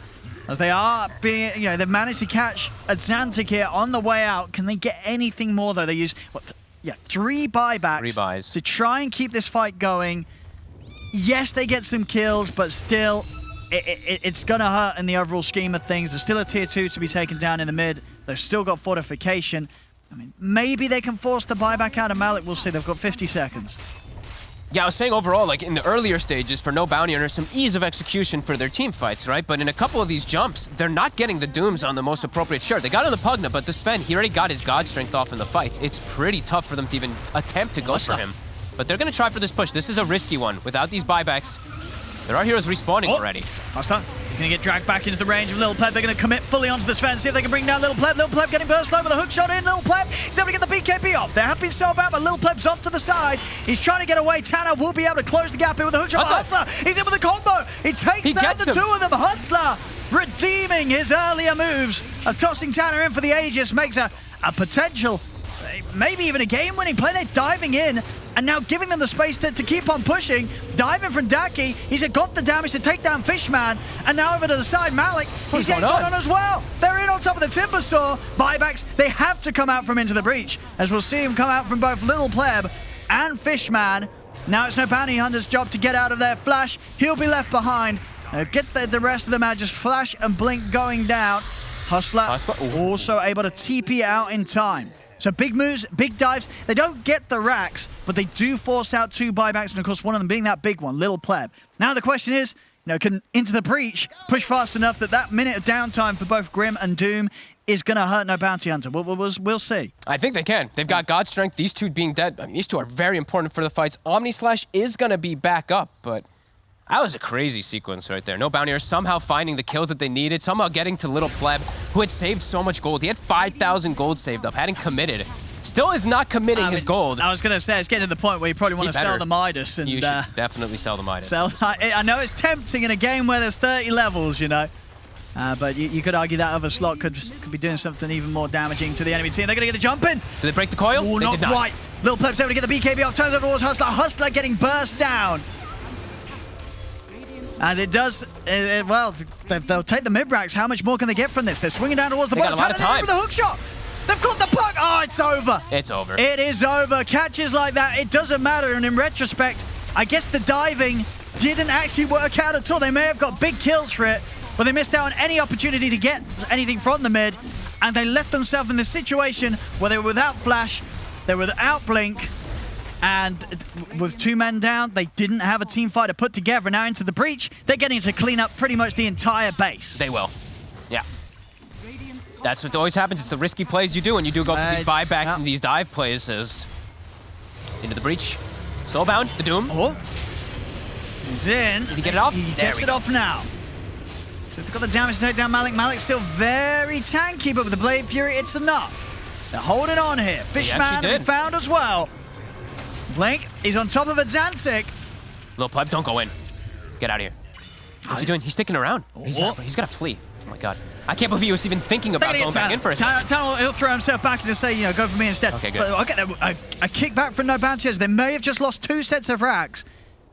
As they are being, they've managed to catch a Xantic here on the way out. Can they get anything more, though? They use, 3 buybacks.
3 buys.
To try and keep this fight going. Yes, they get some kills, but still, it's going to hurt in the overall scheme of things. There's still a tier 2 to be taken down in the mid. They've still got fortification. I mean, maybe they can force the buyback out of Malik. We'll see. They've got 50 seconds.
Yeah, I was saying overall, like in the earlier stages for No Bounty Hunter, some ease of execution for their team fights, right? But in a couple of these jumps, they're not getting the dooms on the most appropriate. Sure, they got on the Pugna, but the Sven, he already got his God Strength off in the fights. It's pretty tough for them to even attempt to go for him. But they're going to try for this push. This is a risky one. Without these buybacks, there are heroes respawning already.
Hustler, he's going to get dragged back into the range of Little Pleb. They're going to commit fully onto the Sven, see if they can bring down Little Pleb. Little Pleb getting burst low with a hook shot in. Little Pleb, he's able to get the BKB off. They're happy so bad, but Little Pleb's off to the side. He's trying to get away. Tanner will be able to close the gap here with a hook shot. Hustler, he's in with a combo. He takes down the 2 of them. Hustler redeeming his earlier moves of tossing Tanner in for the Aegis makes a potential, maybe even a game-winning play. They're diving in and now giving them the space to keep on pushing. Diving from Daki, he's got the damage to take down Fishman, and now over to the side, Malik, he's getting on as well. They're in on top of the Timber Store. Buybacks, they have to come out from Into the Breach, as we'll see him come out from both Little Pleb and Fishman. Now it's No Bounty Hunter's job to get out of there. Flash, he'll be left behind. Get the rest of them out, just Flash and Blink going down. Hustler also able to TP out in time. So big moves, big dives. They don't get the racks, but they do force out 2 buybacks, and of course one of them being that big one, Little Pleb. Now the question is, can Into the Breach push fast enough that minute of downtime for both Grim and Doom is going to hurt No Bounty Hunter? We'll see.
I think they can. They've got God Strength. These 2 being dead, I mean, these 2 are very important for the fights. Omni Slash is going to be back up, but that was a crazy sequence right there. No Bounty Hunter somehow finding the kills that they needed, somehow getting to Little Pleb, who had saved so much gold. He had 5,000 gold saved up, hadn't committed. Still is not committing his gold.
I was going to say, it's getting to the point where you probably want to sell the Midas. And,
you should definitely sell the Midas.
I know it's tempting in a game where there's 30 levels, but you could argue that other slot could be doing something even more damaging to the enemy team. They're going to get the jump in.
Did they break the coil?
Oh, not quite. Little Pleb's able to get the BKB off, turns over towards Hustler. Hustler getting burst down. As it does, they'll take the mid-racks. How much more can they get from this? They're swinging down towards the bottom.
Got a lot of time.
With the hook shot. They've got the puck. Oh, it's over.
It's over.
It is over. Catches like that, it doesn't matter. And in retrospect, I guess the diving didn't actually work out at all. They may have got big kills for it, but they missed out on any opportunity to get anything from the mid. And they left themselves in this situation where they were without Flash, they were without Blink, and with 2 men down, they didn't have a team fight to put together. Now Into the Breach, they're getting to clean up pretty much the entire base.
They will. Yeah. That's what always happens. It's the risky plays you do when you do go for these buybacks and these dive plays. Into the breach. Soulbound, the Doom.
Oh. He's in.
Did he get it off?
He gets it off now. So if they've got the damage to take down Malik. Malik's still very tanky, but with the Blade Fury, it's enough. They're holding on here. Fishman has been found as well. Blink, he's on top of Azantic.
Little Pleb, don't go in. Get out of here. What's he doing? He's sticking around. He's got to flee. Oh my god. I can't believe he was even thinking about going back in for a second.
He'll throw himself back and say, go for me instead.
Okay, good.
But I get a kick back from No Bounty. They may have just lost 2 sets of racks.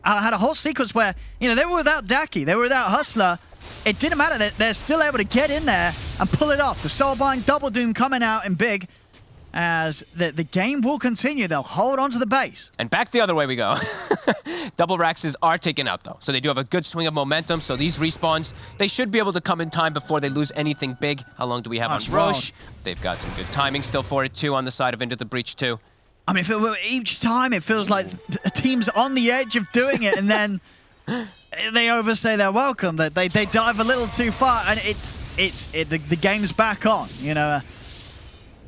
I had a whole sequence where, they were without Daki, they were without Hustler. It didn't matter. They're still able to get in there and pull it off. The Soulbind, Double Doom coming out in big. As the game will continue, they'll hold on to the base.
And back the other way we go. Double Raxes are taken out, though. So they do have a good swing of momentum. So these respawns, they should be able to come in time before they lose anything big. How long do we have on Roche? They've got some good timing still for it, too, on the side of Into the Breach, too.
I mean, each time it feels like a team's on the edge of doing it, and then they overstay their welcome. That they dive a little too far, and the game's back on,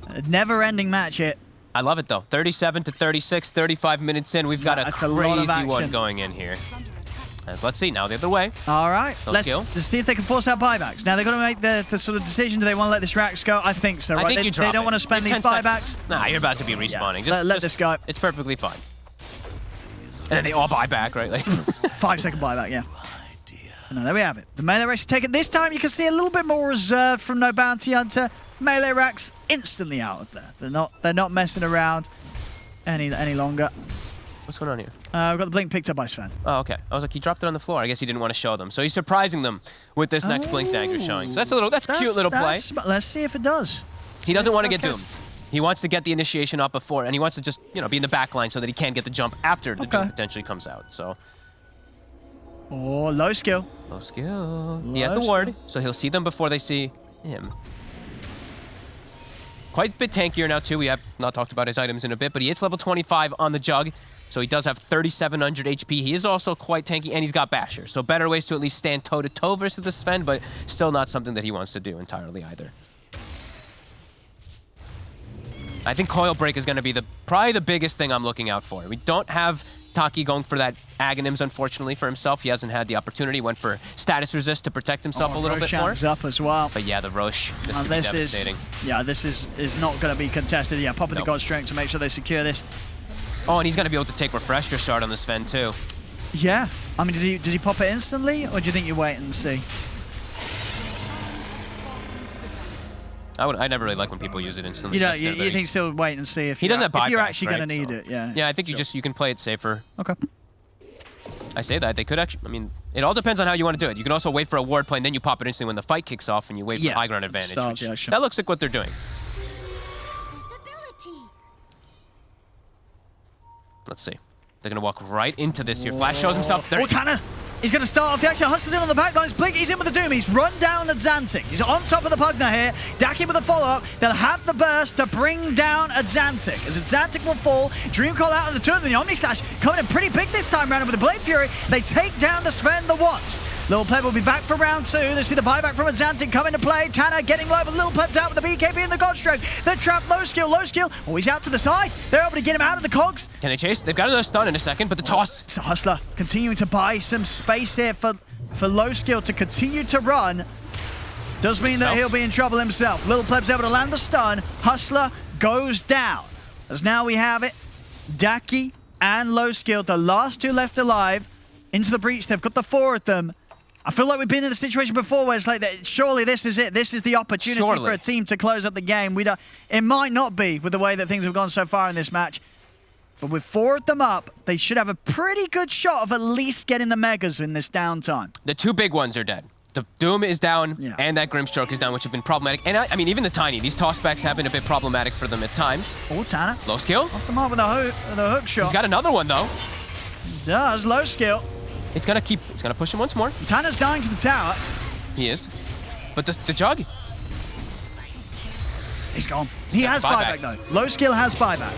A never-ending match here.
I love it, though. 37 to 36, 35 minutes in. We've got a crazy one going in here. Let's see. Now the other way.
All right. Let's see if they can force out buybacks. Now, they've got to make the sort of decision. Do they want to let this Rax go? I think so, right?
I think you drop
They don't want to spend these buybacks.
Nah, you're about to be respawning.
Yeah. Let this go.
It's perfectly fine. And then they all buy back, right?
5-second buyback, yeah. No, there we have it. The melee Rax is taken. This time you can see a little bit more reserved from No Bounty Hunter. Melee Rax instantly out of there. They're not messing around any longer.
What's going on here?
We've got the blink picked up by Sven.
Oh, okay. I was like, he dropped it on the floor. I guess he didn't want to show them. So he's surprising them with this next blink dagger showing. So that's a cute little play.
Let's see if it does.
He doesn't want to get doomed. He wants to get the initiation up before, and he wants to just, be in the back line so that he can't get the jump after the doom potentially comes out. So.
Oh, low skill.
Low skill. He has the ward, so he'll see them before they see him. Quite a bit tankier now, too. We have not talked about his items in a bit, but he hits level 25 on the Jug, so he does have 3,700 HP. He is also quite tanky, and he's got Basher, so better ways to at least stand toe-to-toe versus the Sven, but still not something that he wants to do entirely either. I think Coil Break is going to be probably the biggest thing I'm looking out for. We don't have Taki going for that Aghanims, unfortunately, for himself. He hasn't had the opportunity. Went for status resist to protect himself a little bit more.
Up as well.
But yeah, the Roche, this could be devastating.
This is not going to be contested. Yeah, popping the God Strength to make sure they secure this.
Oh, and he's going to be able to take Refresher Shard on the Sven, too.
Yeah. I mean, does he pop it instantly, or do you think you wait and see?
I never really like when people use it instantly.
You think still wait and see if
he doesn't have buyback,
if you're actually going to need
so.
it. Yeah.
Yeah, I think you can play it safer.
Okay.
I say that they could actually. I mean, it all depends on how you want to do it. You can also wait for a ward play and then you pop it instantly when the fight kicks off and you wait for high ground advantage. That looks like what they're doing. Let's see. They're gonna walk right into this here. Flash shows himself.
Oh, Tanner! He's going to start off the action. Hustler's in on the back lines. Blink, he's in with the Doom. He's run down Azantic. He's on top of the Pugna here. Daki with a follow-up. They'll have the burst to bring down Azantic. As Azantic will fall, Dream Call out of the turn. The Omni Slash coming in pretty big this time round with the Blade Fury. They take down the Sven the Watch. Little Pleb will be back for round 2. They see the buyback from Azantic come into play. Tanner getting low, but Little Pleb's out with the BKB and the Godstroke. They're trapped low skill. Oh, he's out to the side. They're able to get him out of the cogs.
Can they chase? They've got another stun in a second, but the toss.
So Hustler continuing to buy some space here for low skill to continue to run. Does mean that he'll be in trouble himself. Little Pleb's able to land the stun. Hustler goes down. As now we have it, Daki and low skill, the last 2 left alive. Into the breach, they've got the 4 of them. I feel like we've been in the situation before where it's like, surely this is it. This is the opportunity for a team to close up the game. It might not be with the way that things have gone so far in this match. But with 4 of them up, they should have a pretty good shot of at least getting the Megas in this downtime.
The 2 big ones are dead. The Doom is down, and that Grimstroke is down, which have been problematic. And I mean, even the Tiny, these tossbacks have been a bit problematic for them at times.
Oh, Tanner.
Low skill.
Off the mark with the hook shot.
He's got another one, though.
He does, low skill.
It's gonna push him once more.
Tanner's dying to the tower.
He is. But the Jug?
He's gone. He has buyback, though. Low skill has buyback.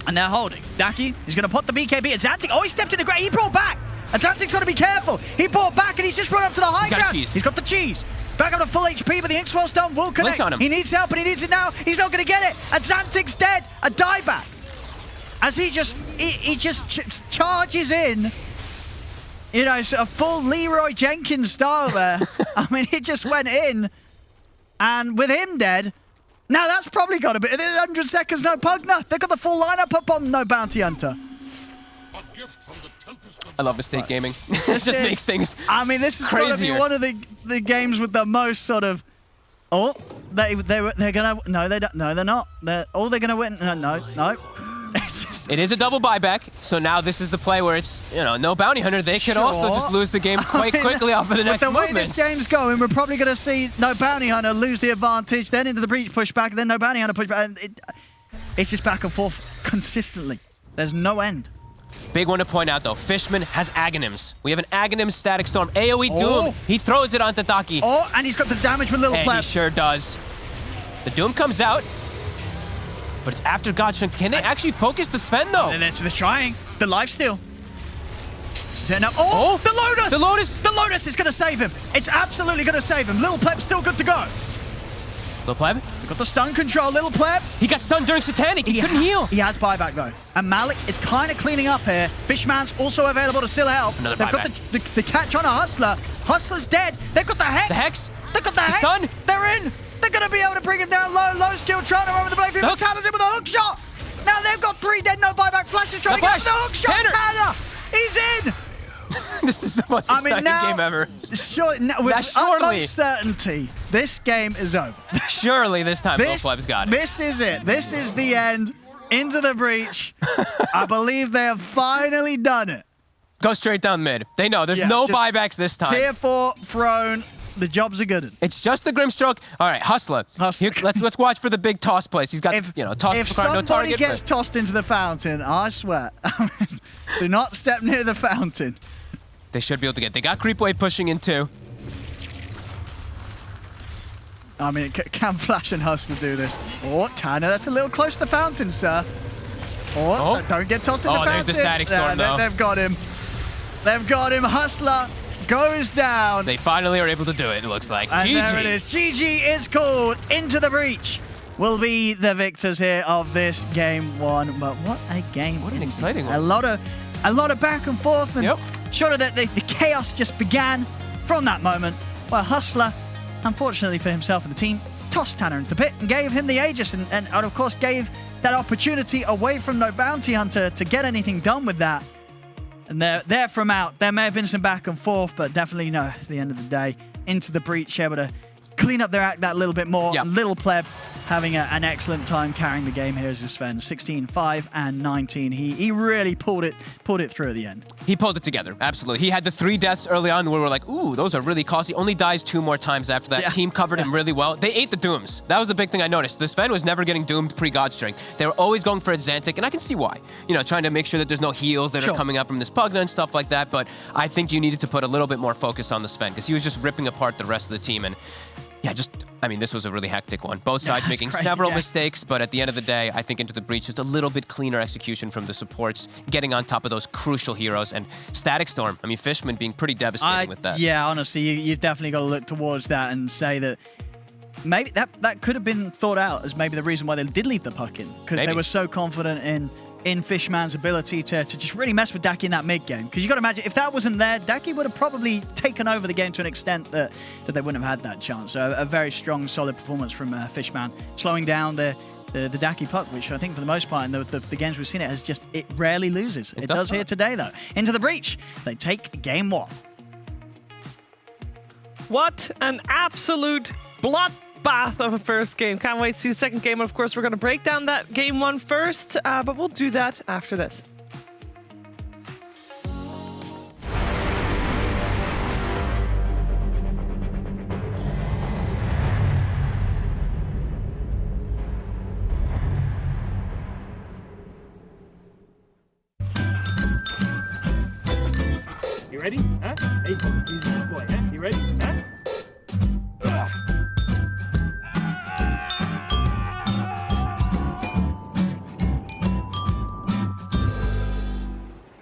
And they're holding. Daki, he's going to put the BKB. Azantic, he stepped in the ground. He brought back. Azantic's got to be careful. He brought back and he's just run up to the high ground.
He's
got the cheese. Back up to full HP, but the Inkswell stun will connect.
On him.
He needs help, and he needs it now. He's not going to get it. Azantic's dead. A dieback. As he just charges in. You know, a full Leroy Jenkins style there. I mean, he just went in. And with him dead, now that's probably got a bit. 100 seconds, no Pugner. They've got the full lineup up on no Bounty Hunter.
I love Mistake Gaming. It just makes things
I mean, this is going to be one of the games with the most sort of... Oh, they're going to... No, they don't. No, they're not. They're going to win. No.
It is a double buyback, so now this is the play where it's, you know, no Bounty Hunter. They could also just lose the game quite quickly off of the next movement.
The way this game's going, we're probably going to see no Bounty Hunter lose the advantage, then into the breach pushback, then no Bounty Hunter pushback. And it's just back and forth consistently. There's no end.
Big one to point out, though. Fishman has Aghanims. We have an Aghanim Static Storm. AoE Doom. He throws it onto Daki.
Oh, and he's got the damage with Little Pleb.
He sure does. The Doom comes out, but it's after God Strength. Can they actually focus the Sven, though?
They're trying. The lifesteal. Is there enough? Oh, the Lotus!
The Lotus!
The Lotus is going to save him. It's absolutely going to save him. Little Pleb's still good to go.
Little Pleb?
They've got the stun control, Little Pleb.
He got stunned during Satanic. He couldn't heal.
He has buyback, though. And Malik is kind of cleaning up here. Fishman's also available to still help.
Another
They've
buyback.
got the catch on a Hustler. Hustler's dead. They've got the Hex.
The Hex?
They've got the Hex.
Stun.
They're in. They're going to be able to bring him down low. Low skill trying to run with the blade. Tanner's in with a hook shot. Now they've got 3 dead, no buyback. Flash is trying to get the hook shot. Tanner. He's in.
This is the most exciting game ever.
With utmost certainty, this game is over.
Surely this time Little Pleb's got it.
This is it. This is the end. Into the breach. I believe they have finally done it.
Go straight down mid. They know there's no buybacks this time.
Tier 4 throne. The job's a good one.
It's just the Grimstroke. All right, Hustler. Here, let's watch for the big toss place. He's got, toss
if
for card, no target.
If somebody gets tossed into the fountain, I swear, do not step near the fountain.
They should be able to get. They got Creep Wave pushing in too.
I mean, can Flash and Hustler do this? Oh, Tanner, that's a little close to the fountain, sir. Oh, don't get tossed in the fountain.
There's the Static Storm, though.
They've got him. They've got him. Hustler goes down.
They finally are able to do it, it looks like.
And
GG.
there it is. GG is called. Into the breach will be the victors here of this game 1. But what a game.
What an exciting one.
A lot of back and forth. And sort of the chaos just began from that moment where Hustler, unfortunately for himself and the team, tossed Tanner into the pit and gave him the Aegis and of course gave that opportunity away from no Bounty Hunter to get anything done with that. And there from out, there may have been some back and forth, but definitely, at the end of the day, into the breach, able to clean up their act that little bit more.
Yep.
Little Pleb having an excellent time carrying the game here as his Sven. 16, 5, and 19. He really pulled it through at the end.
He pulled it together, absolutely. He had the 3 deaths early on where we're like, ooh, those are really costly. Only dies 2 more times after that. Team covered him really well. They ate the Dooms. That was the big thing I noticed. The Sven was never getting doomed pre-God Strength. They were always going for Xantic, and I can see why. Trying to make sure that there's no heals that are coming up from this Pugna and stuff like that, but I think you needed to put a little bit more focus on the Sven because he was just ripping apart the rest of the team, and this was a really hectic one. Both sides making several mistakes, but at the end of the day, I think Into the Breach, just a little bit cleaner execution from the supports, getting on top of those crucial heroes, and Static Storm. I mean, Fishman being pretty devastating with that.
Yeah, honestly, you've definitely got to look towards that and say that maybe that could have been thought out as maybe the reason why they did leave the puck in, because they were so confident in Fishman's ability to just really mess with Daki in that mid game. Because you got to imagine, if that wasn't there, Daki would have probably taken over the game to an extent that they wouldn't have had that chance. So a very strong, solid performance from Fishman, slowing down the Daki puck, which I think for the most part in the games we've seen it rarely loses. It does here today though. Into the breach, they take game 1.
What an absolute bloodbath of a first game. Can't wait to see the second game. Of course, we're going to break down that game 1 first, but we'll do that after this.
You ready? Huh? Hey, he's a good boy, huh? You ready? Huh?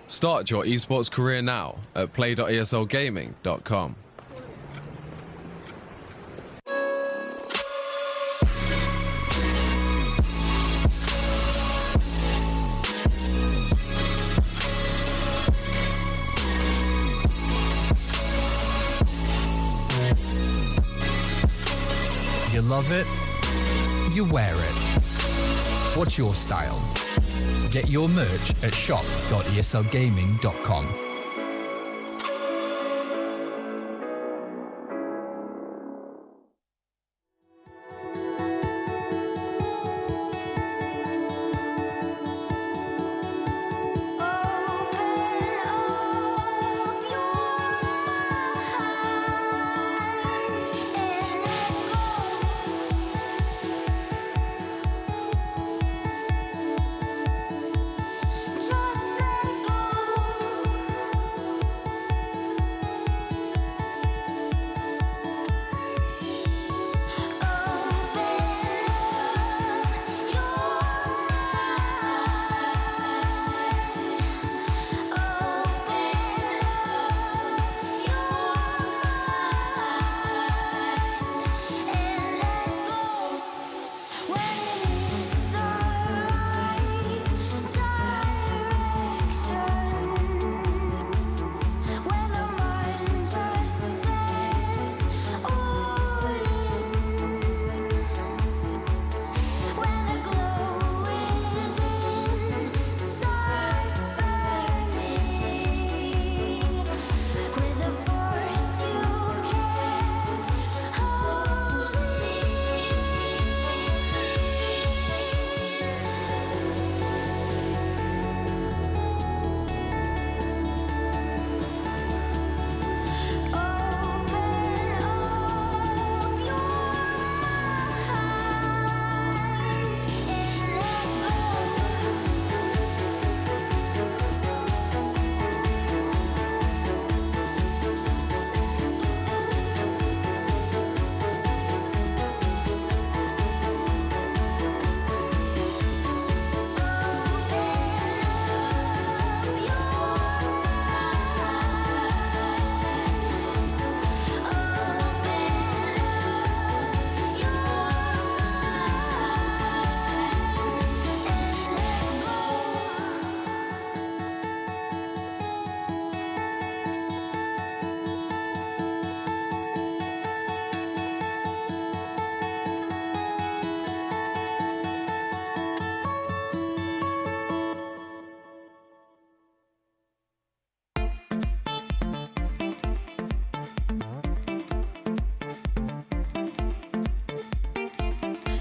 Start your esports career now at play.eslgaming.com. love it, you wear it. What's your style? Get your merch at shop.eslgaming.com.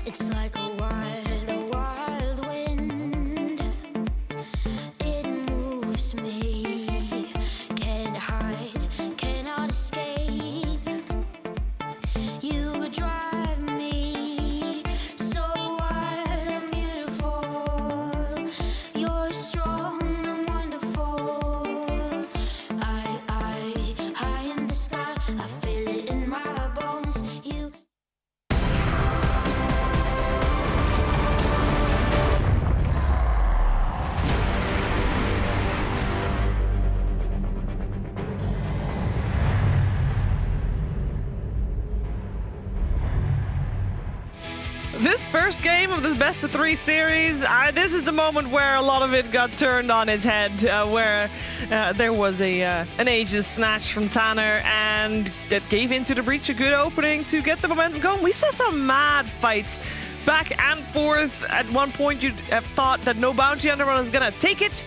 It's like a wild wind. It moves me. Can't hide, cannot escape. You drive me so wild and beautiful. You're strong and wonderful. High in the sky, I feel it in my bones. You.
This first game of this best of 3 series, this is the moment where a lot of it got turned on its head, where there was an Aegis snatch from Tanner, and that gave Into the Breach a good opening to get the momentum going. We saw some mad fights back and forth. At one point, you'd have thought that no bounty hunter was going to take it,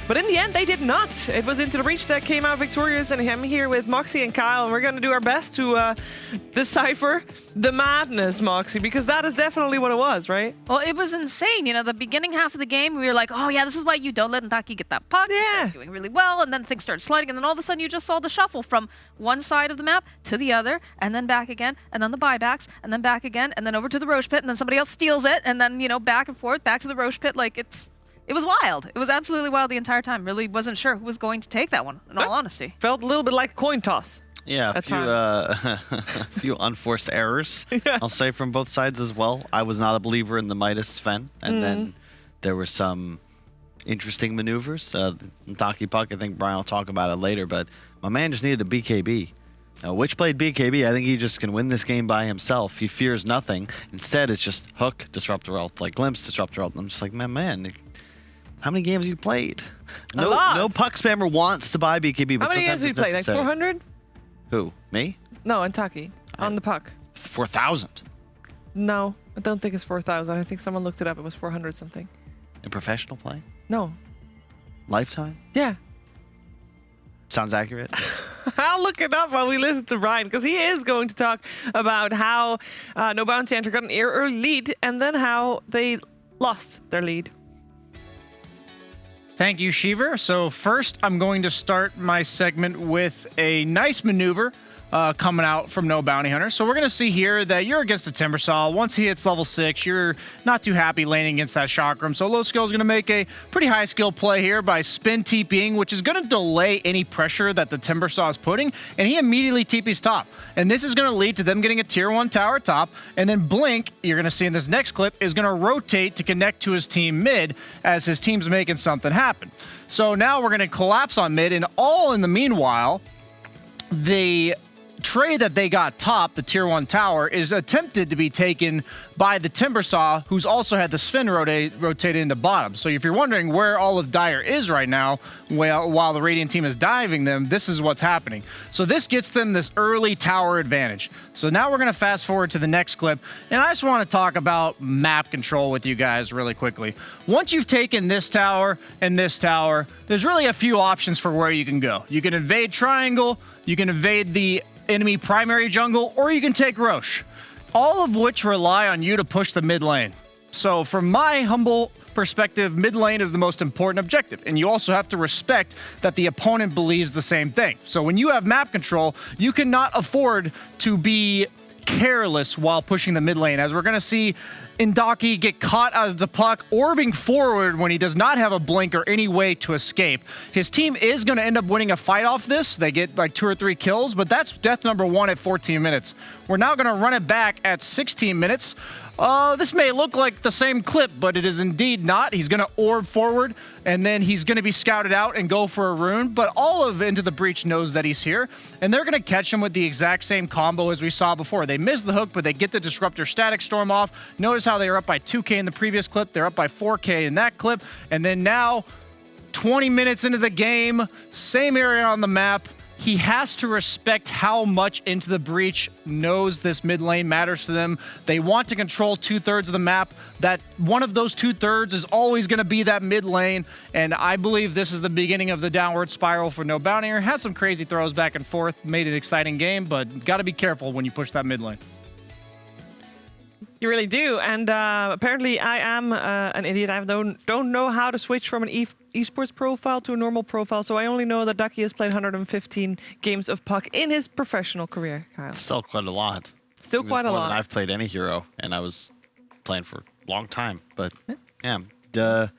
but in the end, they did not. It was Into the Breach that came out victorious, and I'm here with Moxie and Kyle, and we're going to do our best to decipher the madness, Moxie, because that is definitely what it was, right?
Well, it was insane. You know, the beginning half of the game, we were like, oh yeah, this is why you don't let Ntaki get that puck. He started doing really well, and then things started sliding, and then all of a sudden you just saw the shuffle from one side of the map to the other, and then back again, and then the buybacks, and then back again, and then over to the Roche pit, and then somebody else steals it, and then, you know, back and forth, back to the Roche pit. Like, it was wild. It was absolutely wild the entire time. Really wasn't sure who was going to take that one, in all honesty.
Felt a little bit like a coin toss.
Yeah, a few unforced errors, I'll say, from both sides as well. I was not a believer in the Midas Sven, and then there were some interesting maneuvers. Ntaki puck, I think Brian will talk about it later, but my man just needed a BKB. Which played BKB, I think he just can win this game by himself. He fears nothing. Instead, it's just hook, disruptor ult, like glimpse, disruptor ult. And I'm just like, man, how many games have you played? No puck spammer wants to buy BKB, but
how many games have you played? Like 400?
Who? Me?
No, Ntaki. On the puck.
4,000.
No, I don't think it's 4,000. I think someone looked it up. It was 400 something.
In professional play?
No.
Lifetime?
Yeah.
Sounds accurate.
I'll look it up while we listen to Brian, because he is going to talk about how No Bounty Hunter got an early lead and then how they lost their lead.
Thank you, Shiver. So first, I'm going to start my segment with a nice maneuver coming out from No Bounty Hunter. So we're going to see here that you're against the Timbersaw. Once he hits level 6, you're not too happy laning against that Chakram. So Low Skill is going to make a pretty high skill play here by spin TPing, which is going to delay any pressure that the Timbersaw is putting, and he immediately TPs top. And this is going to lead to them getting a tier 1 tower top, and then Blink, you're going to see in this next clip, is going to rotate to connect to his team mid as his team's making something happen. So now we're going to collapse on mid, and all in the meanwhile, the trade that they got top, the tier 1 tower, is attempted to be taken by the Timbersaw, who's also had the Sven rotated into bottom. So if you're wondering where all of Dire is right now, while the Radiant team is diving them, this is what's happening. So this gets them this early tower advantage. So now we're going to fast forward to the next clip, and I just want to talk about map control with you guys really quickly. Once you've taken this tower and this tower, there's really a few options for where you can go. You can invade Triangle, you can invade the enemy primary jungle, or you can take Roche, all of which rely on you to push the mid lane. So from my humble perspective, mid lane is the most important objective, and you also have to respect that the opponent believes the same thing. So when you have map control, you cannot afford to be careless while pushing the mid lane, as we're going to see Indaki get caught as the puck orbing forward when he does not have a blink or any way to escape. His team is going to end up winning a fight off this. They get like 2 or 3 kills, but that's death number 1 at 14 minutes. We're now going to run it back at 16 minutes. This may look like the same clip, but it is indeed not. He's going to orb forward, and then he's going to be scouted out and go for a rune, but all of Into the Breach knows that he's here, and they're going to catch him with the exact same combo as we saw before. They miss the hook, but they get the Disruptor Static Storm off. Notice how they were up by 2k in the previous clip. They're up by 4k in that clip, and then now, 20 minutes into the game, same area on the map, he has to respect how much Into the Breach knows this mid lane matters to them. They want to control 2/3 of the map. That one of those 2/3 is always going to be that mid lane, and I believe this is the beginning of the downward spiral for No Bounty Hunter. Had some crazy throws back and forth, made an exciting game, but got to be careful when you push that mid lane.
You really do, and apparently I am an idiot. I don't know how to switch from an esports profile to a normal profile, so I only know that Ducky has played 115 games of puck in his professional career, Kyle.
Still quite a lot.
Still quite a
more
lot.
than I've played any hero, and I was playing for a long time. But yeah,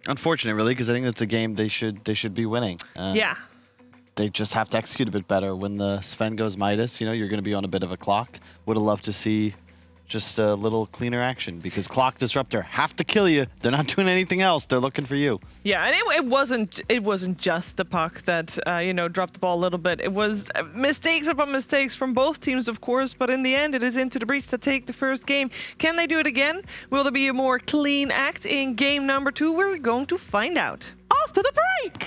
unfortunate really, because I think that's a game they should be winning.
Yeah.
They just have to execute a bit better. When the Sven goes Midas, you know, you're going to be on a bit of a clock. Would have loved to see just a little cleaner action, because Clock Disruptor have to kill you. They're not doing anything else. They're looking for you.
Yeah, and it wasn't just the puck that dropped the ball a little bit. It was mistakes upon mistakes from both teams, of course, but in the end it is Into the Breach that take the first game. Can they do it again? Will there be a more clean act in game number 2? We're going to find out after the break.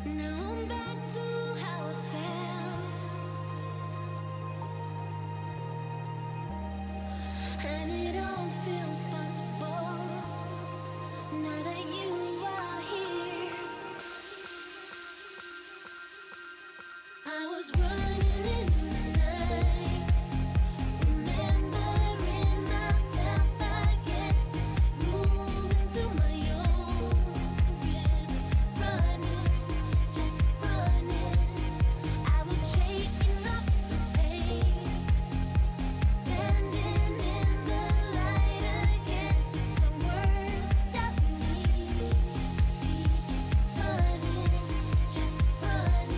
Now I'm back to how it felt, and it all feels possible now that you are here. I was running in the night, remembering myself again, moving to my own rhythm, running, just running. I was shaking up the pain, standing in the light again. Some words doesn't mean speak, running, just running.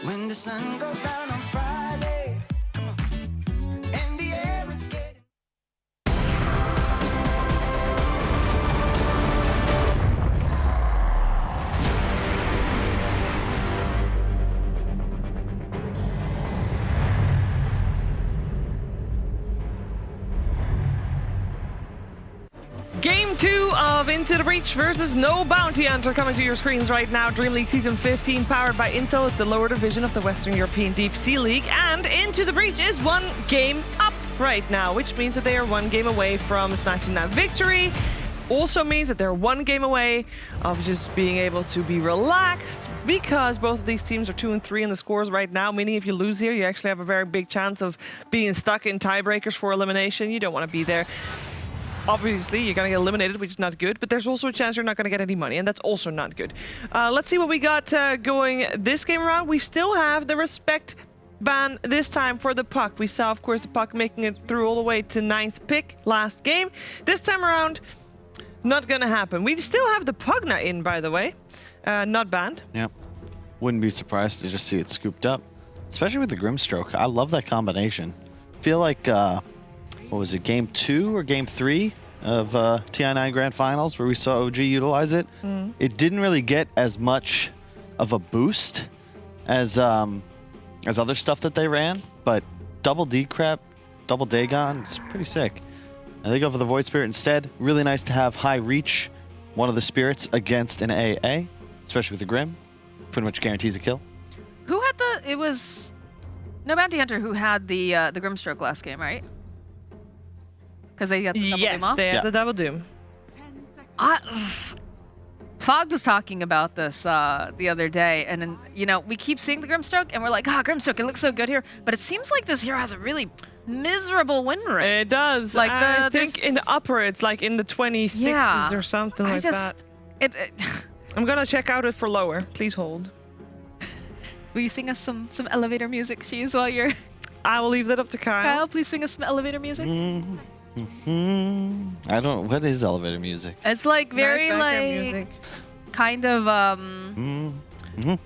When the sun goes down on Friday, come on, and the air is getting.
Game 2 of Into the Breach versus No Bounty Hunter coming to your screens right now. DreamLeague Season 15 powered by Intel. It's the lower division of the Western European DPC League. And Into the Breach is 1 game up right now, which means that they are 1 game away from snatching that victory. Also means that they're 1 game away of just being able to be relaxed, because both of these teams are 2 and 3 in the scores right now, meaning if you lose here, you actually have a very big chance of being stuck in tiebreakers for elimination. You don't want to be there. Obviously, you're going to get eliminated, which is not good, but there's also a chance you're not going to get any money, and that's also not good. Let's see what we got going this game around. We still have the respect ban this time for the Puck. We saw, of course, the Puck making it through all the way to 9th pick last game. This time around, not going to happen. We still have the Pugna in, by the way, not banned.
Yep. Wouldn't be surprised to just see it scooped up, especially with the Grimstroke. I love that combination. Feel like... what was it, game 2 or game 3 of TI9 Grand Finals where we saw OG utilize it? It didn't really get as much of a boost as other stuff that they ran, but double D-Crep, double Dagon, it's pretty sick. And they go for the Void Spirit instead. Really nice to have high reach, one of the spirits against an AA, especially with the Grim. Pretty much guarantees a kill.
Who had the... It was... No Bounty Hunter who had the Grimstroke last game, right? Because they got the double doom off?
They had the double doom.
Fogg was talking about this the other day, and then, you know, we keep seeing the Grimstroke, and we're like, Grimstroke, it looks so good here. But it seems like this hero has a really miserable win rate.
It does.
Like
I think in the upper, it's like in the 26s or something like that. I'm going to check out it for lower. Please hold.
Will you sing us some elevator music, Shees, while you're...
I will leave that up to Kyle.
Kyle, please sing us some elevator music.
I don't... What is elevator music?
It's like very
nice
like... Kind of,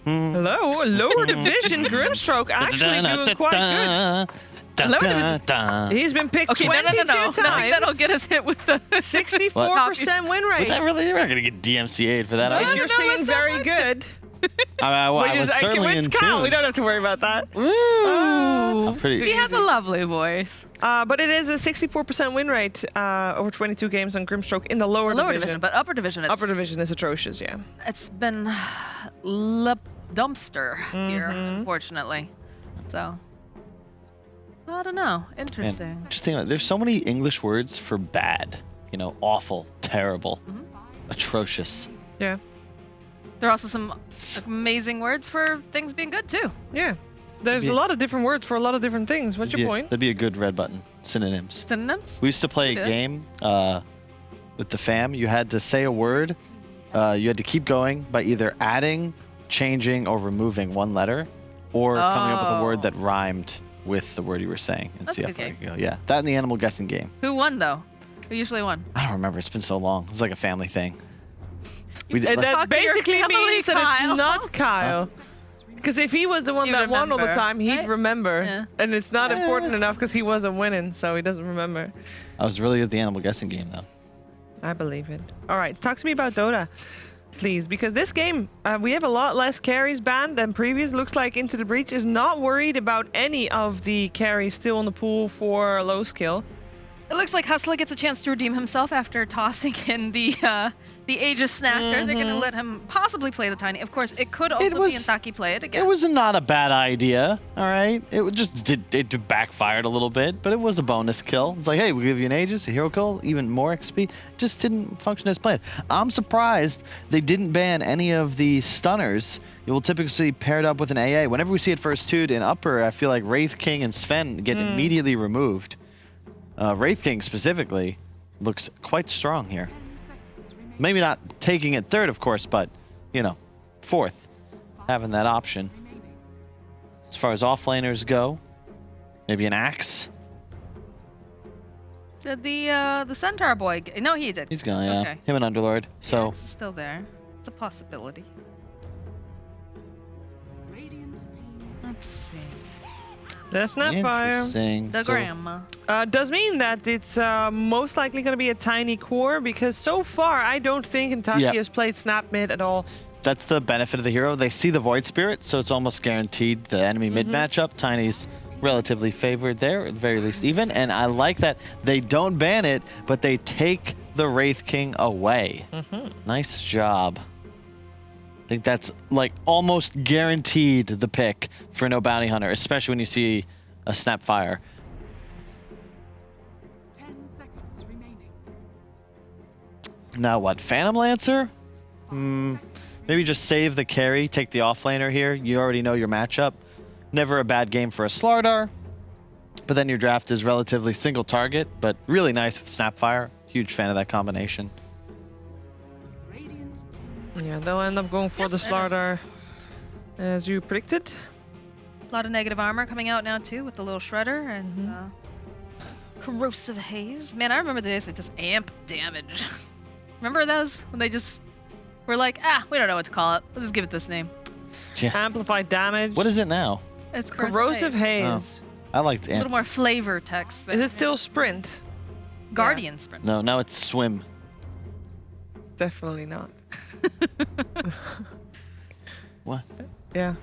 Hello, lower division Grimstroke actually doing quite good. He's been picked 22 times.
Nothing that'll get us hit with the
64% win rate.
Was that really? We're not going to get DMCA'd for that.
If you're saying very good.
I was certainly in tune.
We don't have to worry about that.
Ooh.
Pretty
he has a lovely voice.
But it is a 64% win rate over 22 games on Grimstroke in the lower division.
But upper division,
upper division is atrocious, yeah.
It's been dumpster tier, unfortunately. So, I don't know. Interesting.
And just think about it, there's so many English words for bad. You know, awful, terrible, atrocious.
Yeah.
There are also some amazing words for things being good, too.
Yeah. There's a lot of different words for a lot of different things. What's your point?
That'd be a good red button. Synonyms.
Synonyms?
We used to play a game with the fam. You had to say a word. You had to keep going by either adding, changing, or removing one letter, or coming up with a word that rhymed with the word you were saying, and see how far you go. Yeah, that and the animal guessing game.
Who won, though? Who usually won?
I don't remember. It's been so long. It's like a family thing.
And
like,
that
Talk to your
basically
family,
means that
Kyle.
it's not Kyle. Because if he was the one
You'd
that won all the
remember,
time, he'd
right?
remember.
Yeah.
And it's not important enough because he wasn't winning, so he doesn't remember.
I was really good at the animal guessing game, though.
I believe it. All right, talk to me about Dota, please. Because this game, we have a lot less carries banned than previous. Looks like Into the Breach is not worried about any of the carries still in the pool for low skill.
It looks like Hustler gets a chance to redeem himself after tossing in the Aegis Snatcher. They're going to let him possibly play the Tiny. Of course, it could also be Intaki play it again.
It was not a bad idea, all right? It just it backfired a little bit, but it was a bonus kill. It's like, hey, we'll give you an Aegis, a hero kill, even more XP. Just didn't function as planned. I'm surprised they didn't ban any of the stunners. You will typically see paired up with an AA. Whenever we see it first two'd in upper, I feel like Wraith King and Sven get immediately removed. Wraith King specifically looks quite strong here. Maybe not taking it third, of course, but, you know, fourth, having that option. As far as offlaners go, maybe an Axe.
Did the Centaur boy? No, he did.
He's gone, yeah.
Okay.
Him and Underlord. So
It's still there. It's a possibility. Let's see.
That's not fire.
interesting.
The
So-
grandma.
Does mean that it's most likely going to be a tiny core because so far I don't think Intaki
Yeah.
has played Snap mid at all.
That's the benefit of the hero. They see the Void Spirit, so it's almost guaranteed the enemy mid matchup. Tiny's relatively favored there, at the very least even. And I like that they don't ban it, but they take the Wraith King away. Nice job. I think that's like almost guaranteed the pick for no bounty hunter, especially when you see a Snapfire.
10 seconds remaining.
Now what? Phantom Lancer? Maybe just save the carry, take the offlaner here. You already know your matchup. Never a bad game for a Slardar. But then your draft is relatively single target, but really nice with Snapfire. Huge fan of that combination.
Yeah, they'll end up going for the Slardar as you predicted.
A lot of negative armor coming out now too with the little shredder and corrosive haze. Man, I remember the days of just amp damage. Remember those when they just were like, we don't know what to call it. We'll just give it this name.
Yeah.
Amplified damage.
What is it now?
It's
corrosive haze.
Oh, I liked
A little more flavor text.
Is it still sprint?
Guardian sprint.
No, now it's swim.
Definitely not.
What?
Yeah.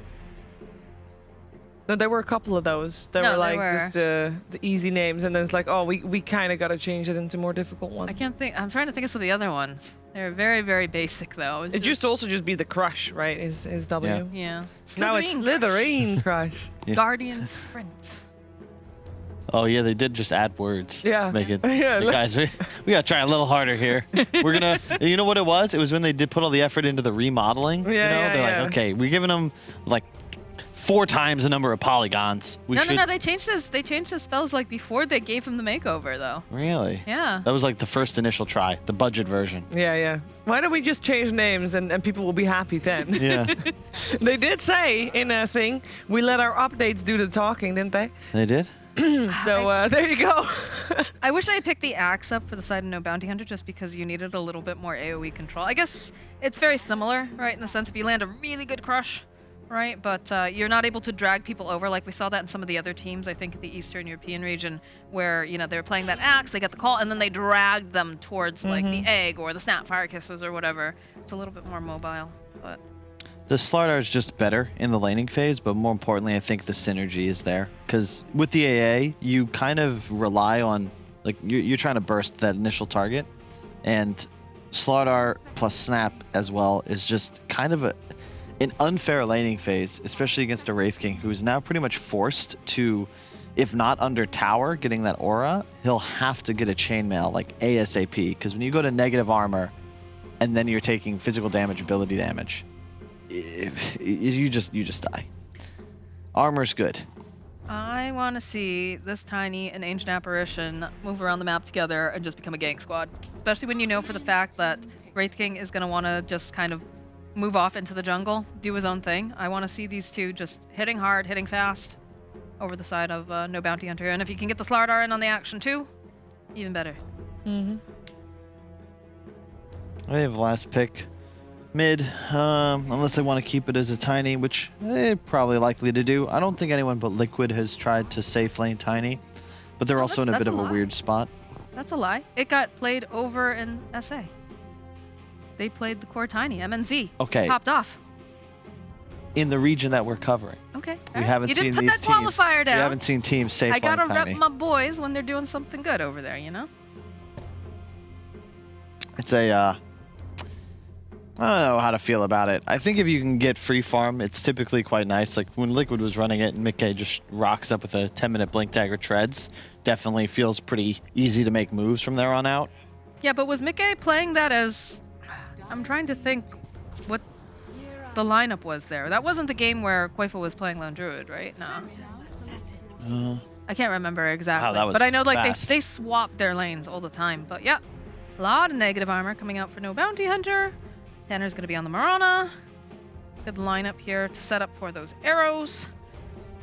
No, there were a couple of those. There
No,
were
there
like
were.
just the easy names, and then it's like, oh, we kind of got to change it into more difficult ones.
I can't think. I'm trying to think of some of the other ones. They're very, very basic though.
It used to also just be the crush, right? Is W.
Yeah.
Now it's Slytherin crush.
Yeah.
Guardian sprint.
Oh yeah, they did just add words.
Yeah.
To make it.
Yeah,
Hey, guys, we gotta try a little harder here. We're gonna. You know what it was? It was when they did put all the effort into the remodeling.
Yeah,
you know,
yeah,
they're
yeah.
like, okay, we're giving them like 4 times the number of polygons. We should.
No. They changed this. They changed the spells like before they gave him the makeover though.
Really?
Yeah.
That was like the first initial try, the budget version.
Yeah. Why don't we just change names and people will be happy then?
Yeah.
They did say in a thing, we let our updates do the talking, didn't they?
They did.
So there you go.
I wish I picked the axe up for the side of no bounty hunter just because you needed a little bit more AoE control. I guess it's very similar, right? In the sense if you land a really good crush, right? But you're not able to drag people over like we saw that in some of the other teams, I think in the Eastern European region, where, you know, they were playing that axe, they got the call, and then they dragged them towards like the egg or the snap fire kisses or whatever. It's a little bit more mobile, but...
The Slardar is just better in the laning phase, but more importantly, I think the synergy is there. Because with the AA, you kind of rely on, like, you're trying to burst that initial target. And Slardar plus Snap as well is just kind of an unfair laning phase, especially against a Wraith King, who is now pretty much forced to, if not under tower, getting that aura, he'll have to get a chainmail, like ASAP. Because when you go to negative armor, and then you're taking physical damage, ability damage, you just die. Armor's good.
I want to see this Tiny and Ancient Apparition move around the map together and just become a gang squad. Especially when you know for the fact that Wraith King is going to want to just kind of move off into the jungle, do his own thing. I want to see these two just hitting hard, hitting fast over the side of no bounty hunter. And if you can get the Slardar in on the action too, even better.
Mm-hmm.
They have last pick mid, unless they want to keep it as a Tiny, which they're probably likely to do. I don't think anyone but Liquid has tried to safe lane Tiny, but they're also in a bit of a weird spot.
That's a lie. It got played over in SA. They played the core Tiny. MNZ.
Okay.
Popped off.
In the region that we're covering.
Okay.
We haven't seen
put
these
that
teams.
qualifier down.
We haven't seen teams safe
I gotta
lane Tiny.
rep my boys when they're doing something good over there, you know?
It's a, I don't know how to feel about it. I think if you can get free farm, it's typically quite nice. Like when Liquid was running it and Mickey just rocks up with a 10-minute blink dagger treads, definitely feels pretty easy to make moves from there on out.
Yeah, but was Mickey playing that as... I'm trying to think what the lineup was there. That wasn't the game where Quaifo was playing Lone Druid, right? No. I can't remember exactly.
Wow, that was
but I know like
fast.
they swap their lanes all the time. But yeah, a lot of negative armor coming out for no bounty hunter. Tanner's going to be on the Marana. Good lineup here to set up for those arrows.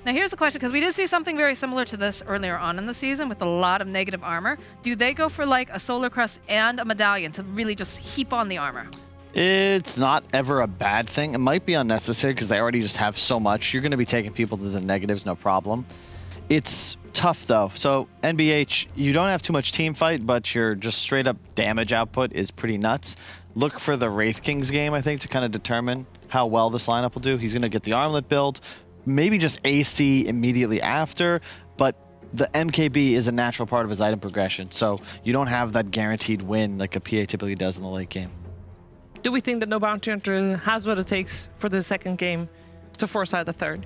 Now here's the question, because we did see something very similar to this earlier on in the season with a lot of negative armor. Do they go for like a Solar Crest and a Medallion to really just heap on the armor?
It's not ever a bad thing. It might be unnecessary because they already just have so much. You're going to be taking people to the negatives, no problem. It's tough though. So NBH, you don't have too much team fight, but your just straight up damage output is pretty nuts. Look for the Wraith King's game, I think, to kind of determine how well this lineup will do. He's going to get the armlet build, maybe just AC immediately after, but the MKB is a natural part of his item progression, so you don't have that guaranteed win like a PA typically does in the late game.
Do we think that No Bounty Hunter has what it takes for the second game to force out the third?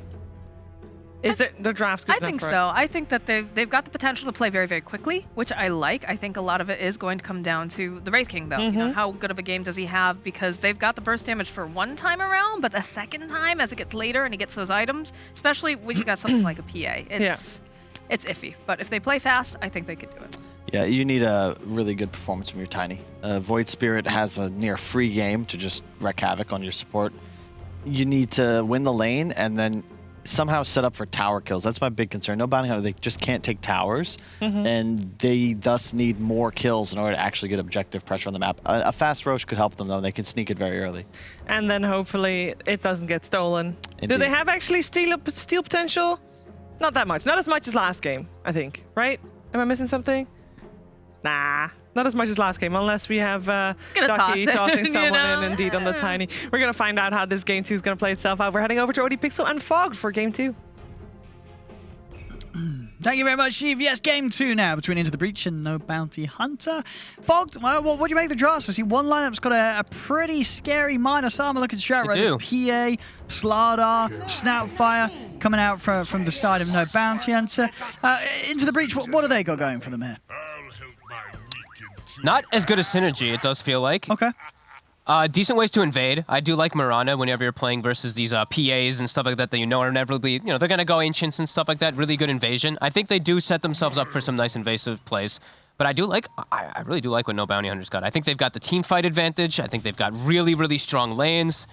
Is the draft good
I
enough
think
for
so. I think that they've got the potential to play very, very quickly, which I like. I think a lot of it is going to come down to the Wraith King, though. You know, how good of a game does he have? Because they've got the burst damage for one time around, but the second time, as it gets later and he gets those items, especially when you got something like a PA, it's iffy. But if they play fast, I think they could do it.
Yeah, you need a really good performance from your Tiny. Void Spirit has a near free game to just wreak havoc on your support. You need to win the lane and then somehow set up for tower kills. That's my big concern. No Bounty Hunter, they just can't take towers, and they thus need more kills in order to actually get objective pressure on the map. A fast Roche could help them, though. They can sneak it very early.
And then hopefully it doesn't get stolen.
Indeed.
Do they have actually steal potential? Not that much. Not as much as last game, I think. Right? Am I missing something? Nah, not as much as last game, unless we have Ducky tossing someone in indeed on the Tiny. We're going to find out how this game 2 is going to play itself out. We're heading over to OD Pixel and Fogged for game 2.
Thank you very much, Steve. Yes, game 2 now between Into the Breach and No Bounty Hunter. Fogged, well, what do you make of the drafts? I see one lineup's got a pretty scary minus armor looking strat right. There's PA, Slardar, Snoutfire coming out from the side of No Bounty Hunter. Into the Breach, what do they got going for them here?
Not as good as Synergy, it does feel like.
Okay.
Decent ways to invade. I do like Marana whenever you're playing versus these PAs and stuff like that you know are inevitably, you know, they're going to go Ancients and stuff like that. Really good invasion. I think they do set themselves up for some nice invasive plays. But I really do like what No Bounty Hunter's got. I think they've got the team fight advantage. I think they've got really, really strong lanes.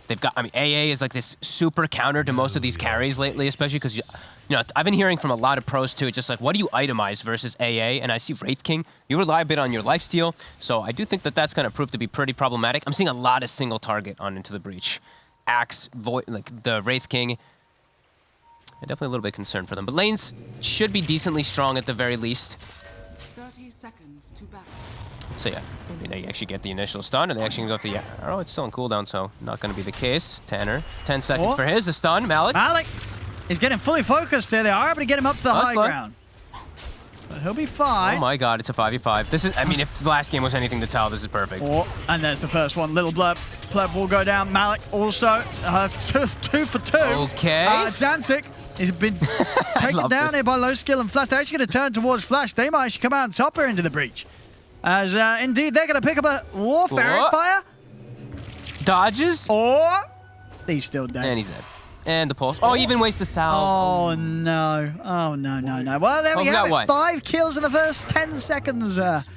They've got, I mean, AA is like this super counter to most of these carries lately, especially because, you know, I've been hearing from a lot of pros too, just like, what do you itemize versus AA? And I see Wraith King, you rely a bit on your lifesteal. So I do think that that's going to prove to be pretty problematic. I'm seeing a lot of single target on Into the Breach. Axe, Void, like the Wraith King. I'm definitely a little bit concerned for them. But lanes should be decently strong at the very least.
30 seconds to battle.
So yeah, maybe they actually get the initial stun, or they actually can go for the arrow. It's still on cooldown, so not going to be the case. Tanner, 10 seconds for his. The stun, Malik.
Malik is getting fully focused here. They are able to get him up to the high ground. But he'll be fine.
Oh my god, it's a 5v5. This is, I mean, if the last game was anything to tell, this is perfect.
And there's the first one. Little Blurb. Blurb will go down. Malik also 2 for 2.
Okay.
Xantic has been taken down here by Low Skill and Flash. They're actually going to turn towards Flash. They might actually come out on top here Into the Breach. As indeed, they're going to pick up a Warfare Fire.
Dodges.
Or he's still dead.
And he's dead. And the pulse. Oh, even waste the salve.
Oh, no. Oh, no, no, no. Well, there we have it. 5 kills in the first 10 seconds of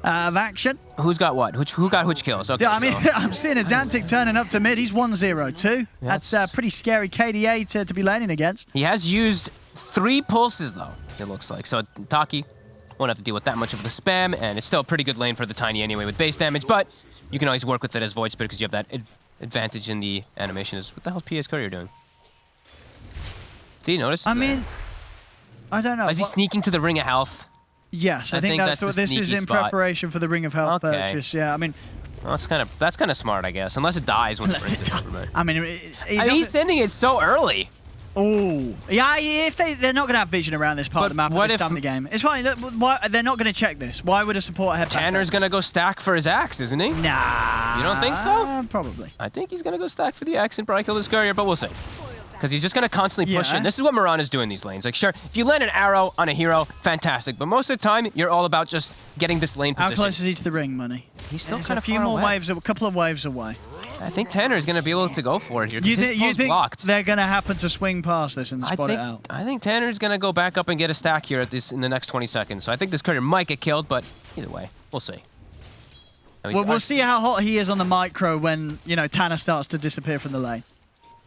action.
Who's got what? Who got which kills? Okay,
yeah, I mean, I'm seeing a Xantic turning up to mid. He's 1-0-2. That's pretty scary KDA to be laning against.
He has used 3 pulses, though, it looks like. So, Taki, Won't have to deal with that much of the spam, and it's still a pretty good lane for the Tiny anyway with base damage, but you can always work with it as Void Spirit because you have that advantage in the animation. What the hell's PA's Courier doing? Did he notice?
I mean, I don't know.
Is he sneaking to the Ring of Health?
Yes, I think that's what this is in preparation for the Ring of Health purchase. Yeah, I mean,
well, that's kind of smart, I guess, unless it dies when it brings it.
I mean,
he's sending it so early.
Oh, yeah. If they're not going to have vision around this part of the map at this time of the game, it's fine. They're not going to check this. Why would a support have?
Tanner's going to go stack for his axe, isn't he?
Nah.
You don't think so?
Probably.
I think he's going to go stack for the axe and probably kill this courier, but we'll see. Because he's just going to constantly push in. This is what Mirana's doing in these lanes. Like, sure, if you land an arrow on a hero, fantastic. But most of the time, you're all about just getting this lane position.
How close is he to the ring, Money?
He's still
kind
kind
of a few more waves, a couple of waves away.
I think Tanner is going to be able to go for it here.
You think
blocked.
they're going to happen to swing past this and spot it out?
I think Tanner's going to go back up and get a stack here in the next 20 seconds. So I think this courier might get killed, but either way, we'll see.
We'll see how hot he is on the micro when, Tanner starts to disappear from the lane.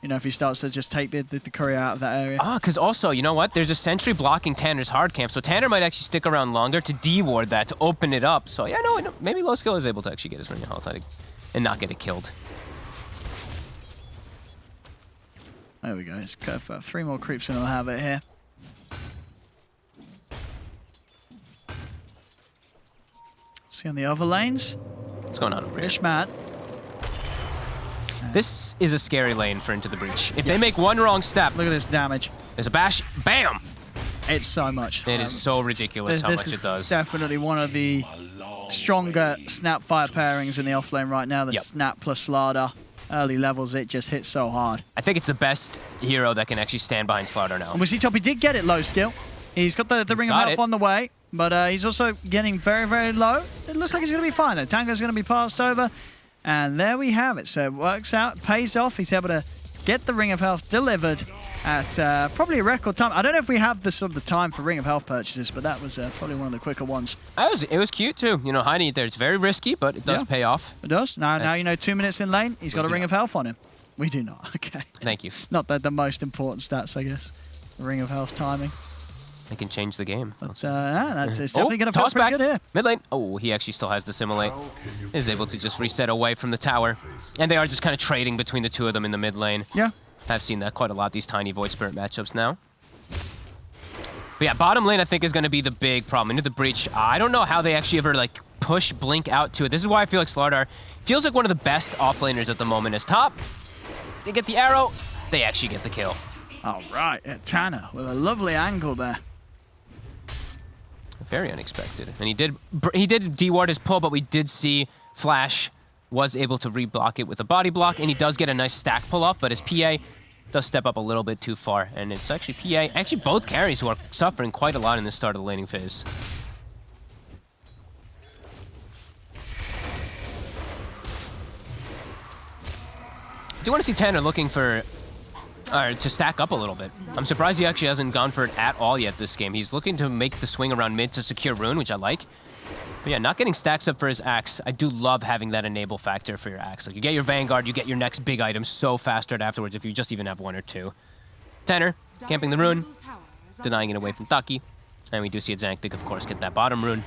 If he starts to just take the courier out of that area.
Because also, you know what? There's a sentry blocking Tanner's hard camp, so Tanner might actually stick around longer to de-ward that, to open it up. So, yeah, no, maybe Low Skill is able to actually get his Ring of Health and not get it killed.
There we go. It's got 3 more creeps and I'll have it here. See on the other lanes.
What's going on over here?
Ishmat.
This is a scary lane for Into the Breach. If they make one wrong step...
Look at this damage.
There's a bash. Bam!
It's so much.
It is so ridiculous how much it does.
This is definitely one of the stronger Snap fire pairings in the offlane right now. The Snap plus Slardar. Early levels, it just hits so hard.
I think it's the best hero that can actually stand behind Slardar now.
And we see Toppy did get it low skill. He's got the Ring of Health on the way, but he's also getting very, very low. It looks like he's going to be fine, though. Tango's going to be passed over. And there we have it. So it works out, pays off. He's able to get the Ring of Health delivered at probably a record time. I don't know if we have the time for Ring of Health purchases, but that was probably one of the quicker ones.
It was cute too. Hiding it there. It's very risky, but it does pay off.
It does. Now 2 minutes in lane, he's got a Ring of Health on him. We do not. Okay.
Thank you.
Not the most important stats, I guess. The Ring of Health timing.
They can change the game.
But it's definitely going to feel pretty good here.
Mid lane. Oh, he actually still has the Simulate. Is able to just reset away from the tower. And they are just kind of trading between the two of them in the mid lane.
Yeah.
I've seen that quite a lot, these Tiny Void Spirit matchups now. But yeah, bottom lane I think is going to be the big problem. Into the Breach, I don't know how they actually ever push Blink out to it. This is why I feel like Slardar feels like one of the best offlaners at the moment. Is top. They get the arrow. They actually get the kill.
All right. Tanner with a lovely angle there.
Very unexpected. And he did de-ward his pull, but we did see Flash was able to reblock it with a body block, and he does get a nice stack pull off, but his PA does step up a little bit too far. And it's actually PA, actually both carries who are suffering quite a lot in the start of the laning phase. I do want to see Tanner looking for to stack up a little bit. I'm surprised he actually hasn't gone for it at all yet this game. He's looking to make the swing around mid to secure Rune, which I like. But yeah, not getting stacks up for his axe. I do love having that enable factor for your axe. Like, you get your Vanguard, you get your next big item so fast right afterwards if you just even have 1 or 2. Tanner, camping the Rune, denying it away from Taki. And we do see Xantic, of course, get that bottom Rune.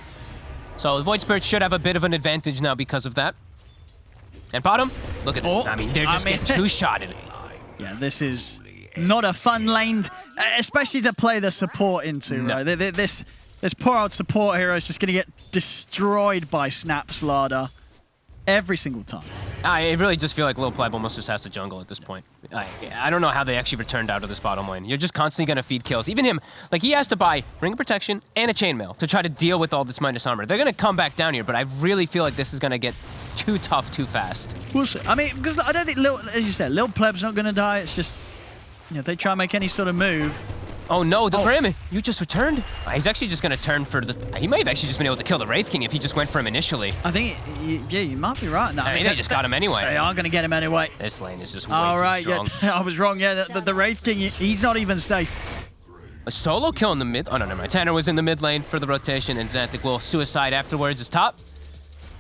So the Void Spirit should have a bit of an advantage now because of that. And bottom, look at this. I mean, they're just getting two-shotted.
Yeah, this is not a fun lane, especially to play the support into, right? This poor old support hero is just going to get destroyed by Snap Slardar every single time.
I really just feel like Lil Pleb almost just has to jungle at this point. I don't know how they actually returned out of this bottom lane. You're just constantly going to feed kills. Even him, like, he has to buy Ring of Protection and a Chainmail to try to deal with all this minus armor. They're going to come back down here, but I really feel like this is going to get too tough too fast.
We'll see. I mean, because I don't think, as you said, Lil Pleb's not going to die. It's just, if they try and make any sort of move.
Oh no, the Brim! You just returned? He's actually just going to turn for the... He might have actually just been able to kill the Wraith King if he just went for him initially.
I think, yeah, you might be right. No,
I mean, they just got him anyway.
They are going to get him anyway.
This lane is just way too strong.
Yeah, I was wrong. Yeah, the Wraith King, he's not even safe.
A solo kill in the mid... Oh, no, never mind. Tanner was in the mid lane for the rotation, and Xantic will suicide afterwards as top.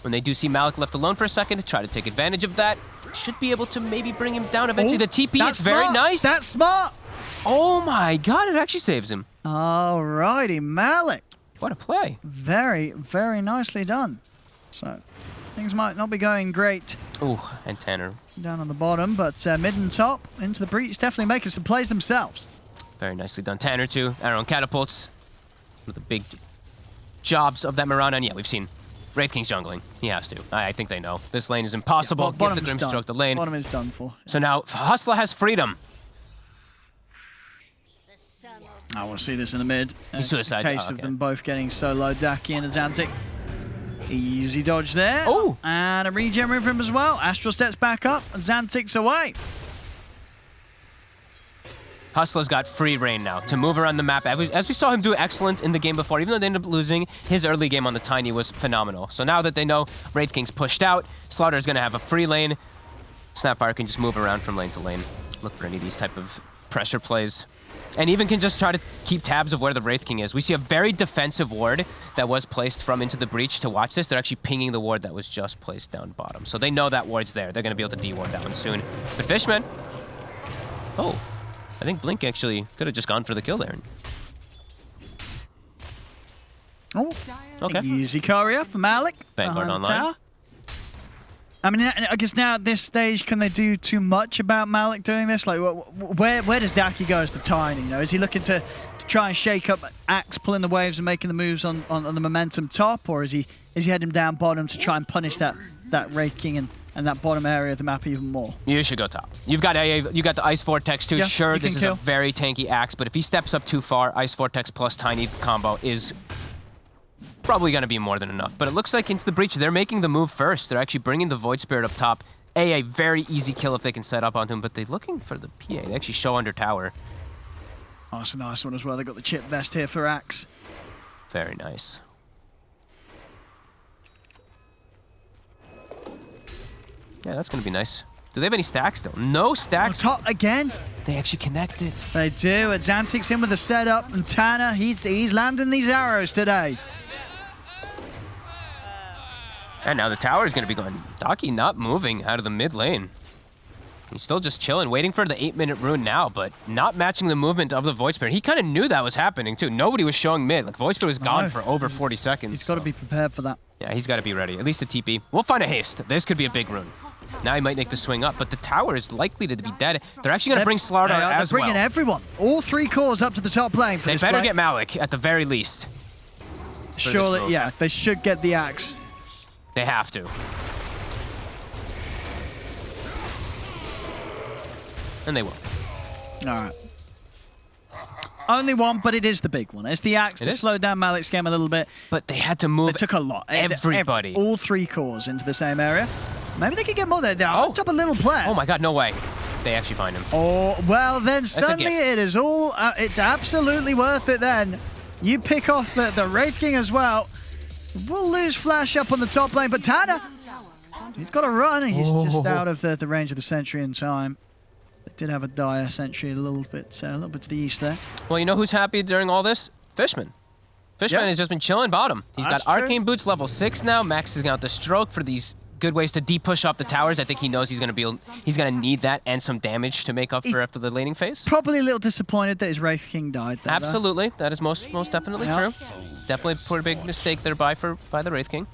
When they do see Malik left alone for a second to try to take advantage of that, should be able to maybe bring him down eventually. The TP, it's very nice.
That's smart.
Oh my god, it actually saves him.
Alrighty, Malik.
What a play.
Very, very nicely done. So things might not be going great.
Ooh, and Tanner.
Down on the bottom, but mid and top into the breach, definitely making some plays themselves.
Very nicely done. Tanner too. Arrow and catapults. One of the big jobs of that Mirana. And yeah, we've seen Wraith King's jungling. He has to. I think they know. This lane is impossible.
Yeah,
Give the Grimstroke the lane.
Bottom is done for.
So now Hustler has freedom.
I want to see this in the mid.
He's suicide.
In case of them both getting solo. Daki and Azantic. Easy dodge there.
Oh!
And a regen room for him as well. Astral steps back up. Azantic's away.
Hustler's got free reign now to move around the map. As we saw him do excellent in the game before, even though they ended up losing, his early game on the Tiny was phenomenal. So now that they know Wraith King's pushed out, Slaughter's going to have a free lane. Snapfire can just move around from lane to lane. Look for any of these type of pressure plays. And even can just try to keep tabs of where the Wraith King is. We see a very defensive ward that was placed from Into the Breach. To watch this, they're actually pinging the ward that was just placed down bottom. So they know that ward's there. They're going to be able to de-ward that one soon. But Fishman... Oh, I think Blink actually could have just gone for the kill there.
Oh,
okay.
Easy courier for Malik.
Vanguard online.
Tower. I mean, I guess now at this stage, can they do too much about Malik doing this? Like, where does Daki go as the Tiny? You know, is he looking to try and shake up Axe, pulling the waves and making the moves on the momentum top, or is he heading down bottom to try and punish that Wraith King and that bottom area of the map even more?
You should go top. You've got you got the Ice Vortex too.
Yeah,
sure, this is
kill.
a very tanky Axe, but if he steps up too far, Ice Vortex plus Tiny combo is probably going to be more than enough. But it looks like Into the Breach, they're making the move first. They're actually bringing the Void Spirit up top. A very easy kill if they can set up onto him, but they're looking for the PA. They actually show under tower.
Oh, it's a nice one as well. They got the chip vest here for Axe.
Very nice. Yeah, that's going to be nice. Do they have any stacks still? No stacks.
Top again.
They actually connected.
They do. Azantic's in with the setup, and Tanner, he's landing these arrows today.
And now the tower is going to be going. Daki not moving out of the mid lane. He's still just chilling, waiting for the 8-minute rune now, but not matching the movement of the Void Spirit. He kind of knew that was happening too. Nobody was showing mid. Like, Void Spirit was gone for over 40 seconds.
He's got to be prepared for that.
Yeah, he's got to be ready. At least a TP. We'll find a haste. This could be a big rune. Now he might make the swing up, but the tower is likely to be dead. They're actually going to bring Slardar as
They're bringing
well.
everyone. All 3 cores up to the top lane for
They
this
better
play.
get Malik at the very least.
Surely, yeah, they should get the Axe.
They have to. And they will.
All right. Only one, but it is the big one. It's the Axe that slowed down Malik's game a little bit.
But they had to move.
They took a lot.
Everybody.
All 3 cores into the same area. Maybe they could get more there. They're on top a little player.
Oh my god, no way. They actually find him.
Oh, well then suddenly it is all, it's absolutely worth it then. You pick off the Wraith King as well. We'll lose Flash up on the top lane, but Tanner, he's got to run. He's just out of the range of the sentry in time. They did have a dire sentry a little bit to the east there.
Well, you know who's happy during all this? Fishman. Fishman has just been chilling bottom. He's got Arcane Boots level 6 now, maxing out the stroke for these good ways to de-push off the towers. I think he knows he's gonna need that and some damage to make up for after the laning phase.
Probably a little disappointed that his Wraith King died there.
Absolutely, that is most definitely true. Definitely a pretty big mistake there by the Wraith King.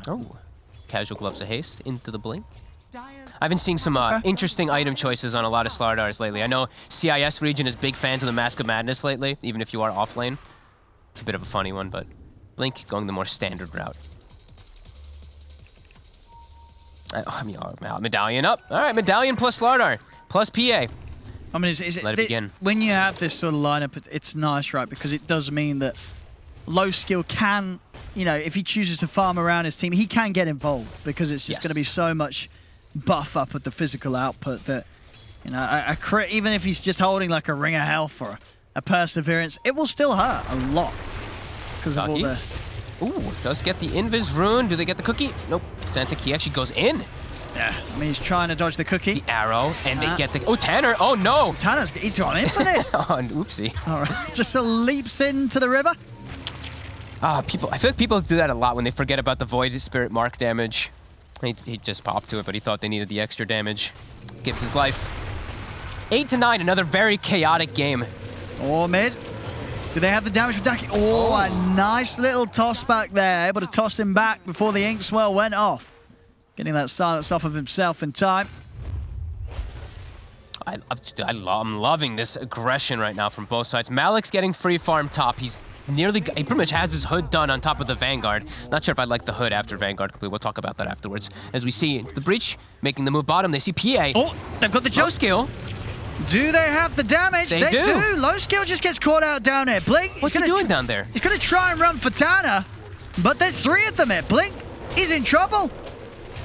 Oh, casual gloves of haste into the blink. I've been seeing some interesting item choices on a lot of Slardars lately. I know CIS region is big fans of the Mask of Madness lately, even if you are off lane. It's a bit of a funny one, but Blink going the more standard route. Medallion up. All right, Medallion plus Slardar, plus PA.
I mean,
Let it begin.
When you have this sort of lineup, it's nice, right? Because it does mean that low skill can, you know, if he chooses to farm around his team, he can get involved because it's just going to be so much buff up with the physical output that, you know, a crit, even if he's just holding like a Ring of Health or a Perseverance, it will still hurt a lot because of all the...
Ooh, does get the Invis rune. Do they get the cookie? Nope. Xantic, he actually goes in.
Yeah, I mean, he's trying to dodge the cookie.
The arrow, and they get the... Oh, Tanner! Oh, no!
He's gone in for this!
Oh, oopsie.
All right, just leaps into the river.
I feel like people do that a lot when they forget about the Void Spirit mark damage. He just popped to it, but he thought they needed the extra damage. Gives his life. 8-9, another very chaotic game.
Or mid. Do they have the damage for Daki? Oh, a nice little toss back there. Able to toss him back before the ink swell went off. Getting that silence off of himself in time.
I'm loving this aggression right now from both sides. Malik's getting free farm top. He pretty much has his hood done on top of the Vanguard. Not sure if I like the hood after Vanguard complete. We'll talk about that afterwards. As we see the breach making the move bottom, they see PA.
Oh, they've got the
low skill.
Do they have the damage?
They do.
Low skill just gets caught out down here. Blink.
What's he doing down there?
He's going to try and run for Tanner, but there's 3 of them here. Blink, he's in trouble.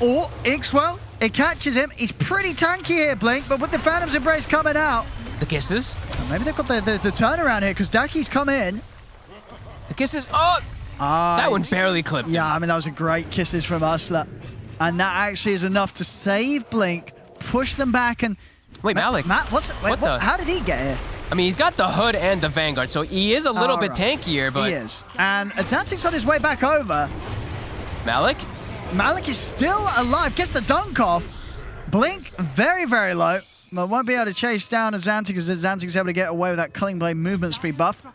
Oh, Ixwell, it catches him. He's pretty tanky here, Blink, but with the Phantom's Embrace coming out.
The kisses.
Maybe they've got the turnaround here because Daki's come in.
The kisses. Oh! That one barely clipped.
Yeah, I mean, that was a great kisses from Usla. And that actually is enough to save Blink, push them back, and...
Wait, Malik.
How did he get here?
I mean, he's got the hood and the Vanguard, so he is a little bit tankier, but...
He is. And Atlantic's on his way back over.
Malik
is still alive. Gets the dunk off. Blink, very, very low. But won't be able to chase down Azantic as Azantic's able to get away with that Culling Blade movement speed buff.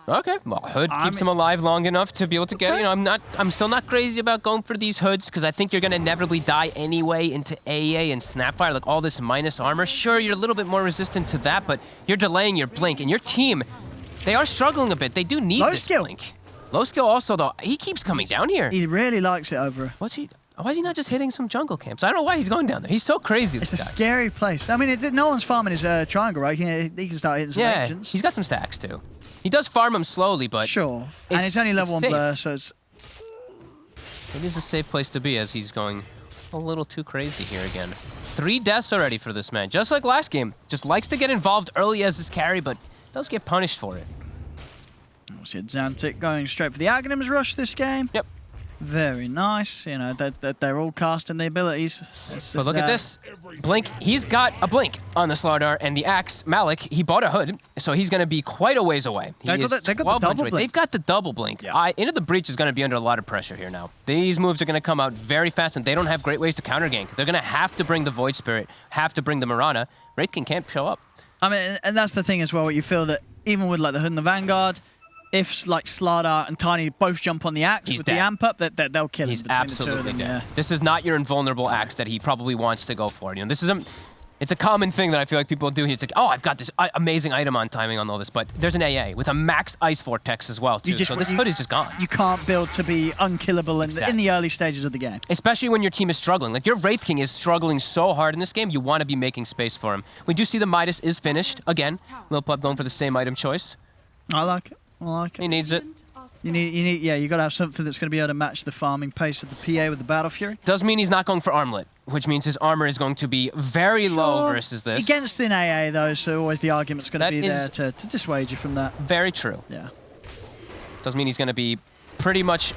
Okay, well, hood keeps him alive long enough to be able to get, you know, I'm still not crazy about going for these hoods because I think you're going to inevitably die anyway into AA and Snapfire, like all this minus armor. Sure, you're a little bit more resistant to that, but you're delaying your blink. And your team, they are struggling a bit. They do need this blink. Low skill also, though, he keeps coming down here.
He really likes it over.
Why is he not just hitting some jungle camps? I don't know why he's going down there. He's so crazy.
It's a scary place. I mean, no one's farming his triangle, right? He can start hitting some agents.
He's got some stacks, too. He does farm them slowly, but...
Sure. And it's only level 1 blur, so it's...
It is a safe place to be as he's going a little too crazy here again. 3 deaths already for this man. Just like last game. Just likes to get involved early as his carry, but does get punished for it.
We'll see Zantic going straight for the Aghanims rush this game.
Yep.
Very nice. You know, they're all casting the abilities.
But look at this. Blink. He's got a blink on the Slardar and the axe. Malik, he bought a hood, so he's going to be quite a ways away. They got the double blink. They've got the double blink. Yeah. Into the Breach is going to be under a lot of pressure here now. These moves are going to come out very fast, and they don't have great ways to counter gank. They're going to have to bring the Void Spirit, have to bring the Mirana. Wraith King can't show up.
I mean, and that's the thing as well, you feel that even with like the hood and the Vanguard, if like Slardar and Tiny both jump on the axe with the amp up, they'll kill him.
He's absolutely dead. Yeah. This is not your invulnerable axe that he probably wants to go for. You know, this is it's a common thing that I feel like people do here. It's like, oh, I've got this amazing item on timing on all this, but there's an AA with a max Ice Vortex as well, too. So this hood is just gone.
You can't build to be unkillable in the early stages of the game.
Especially when your team is struggling. Like, your Wraith King is struggling so hard in this game, you want to be making space for him. We do see the Midas is finished. Again, Lil Pleb going for the same item choice.
I like it.
He needs it.
You got to have something that's going to be able to match the farming pace of the PA with the Battle Fury.
Does mean he's not going for Armlet, which means his armor is going to be very low versus this.
Against thin AA, though, so always the argument's going to be there to dissuade you from that.
Very true.
Yeah.
Does mean he's going to be pretty much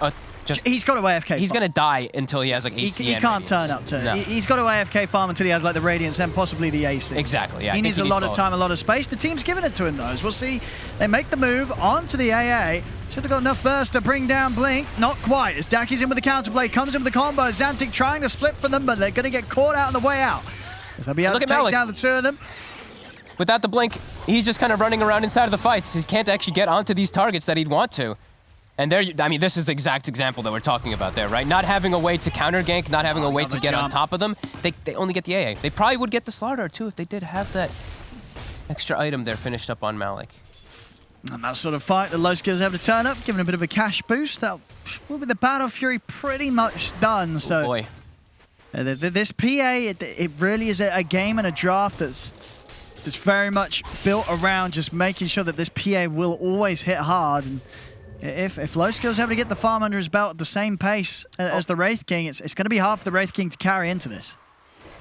he's got to AFK.
He's going to die until he has like AC.
He can't turn up to. No. He's got to AFK farm until he has like the Radiance and possibly the AC.
Exactly. Yeah.
He needs a lot of time, a lot of space. The team's giving it to him though. As we'll see, they make the move onto the AA. So they've got enough burst to bring down Blink. Not quite. As Daki's in with the counterplay, comes in with the combo. Zantic trying to split for them, but they're going to get caught out on the way out. As they'll be able to take down the 2 of them.
Without the blink, he's just kind of running around inside of the fights. He can't actually get onto these targets that he'd want to. And there, I mean, this is the exact example that we're talking about there, right? Not having a way to counter gank, not having a way to get on top of them. They only get the AA. They probably would get the Slardar too if they did have that extra item there finished up on Malik.
And that sort of fight, the low skills have to turn up, giving a bit of a cash boost. That will be the Battle Fury pretty much done. So,
oh boy.
This PA, it really is a game and a draft that's very much built around just making sure that this PA will always hit hard. And if low skills able to get the farm under his belt at the same pace as the Wraith King, it's going to be hard for the Wraith King to carry into this.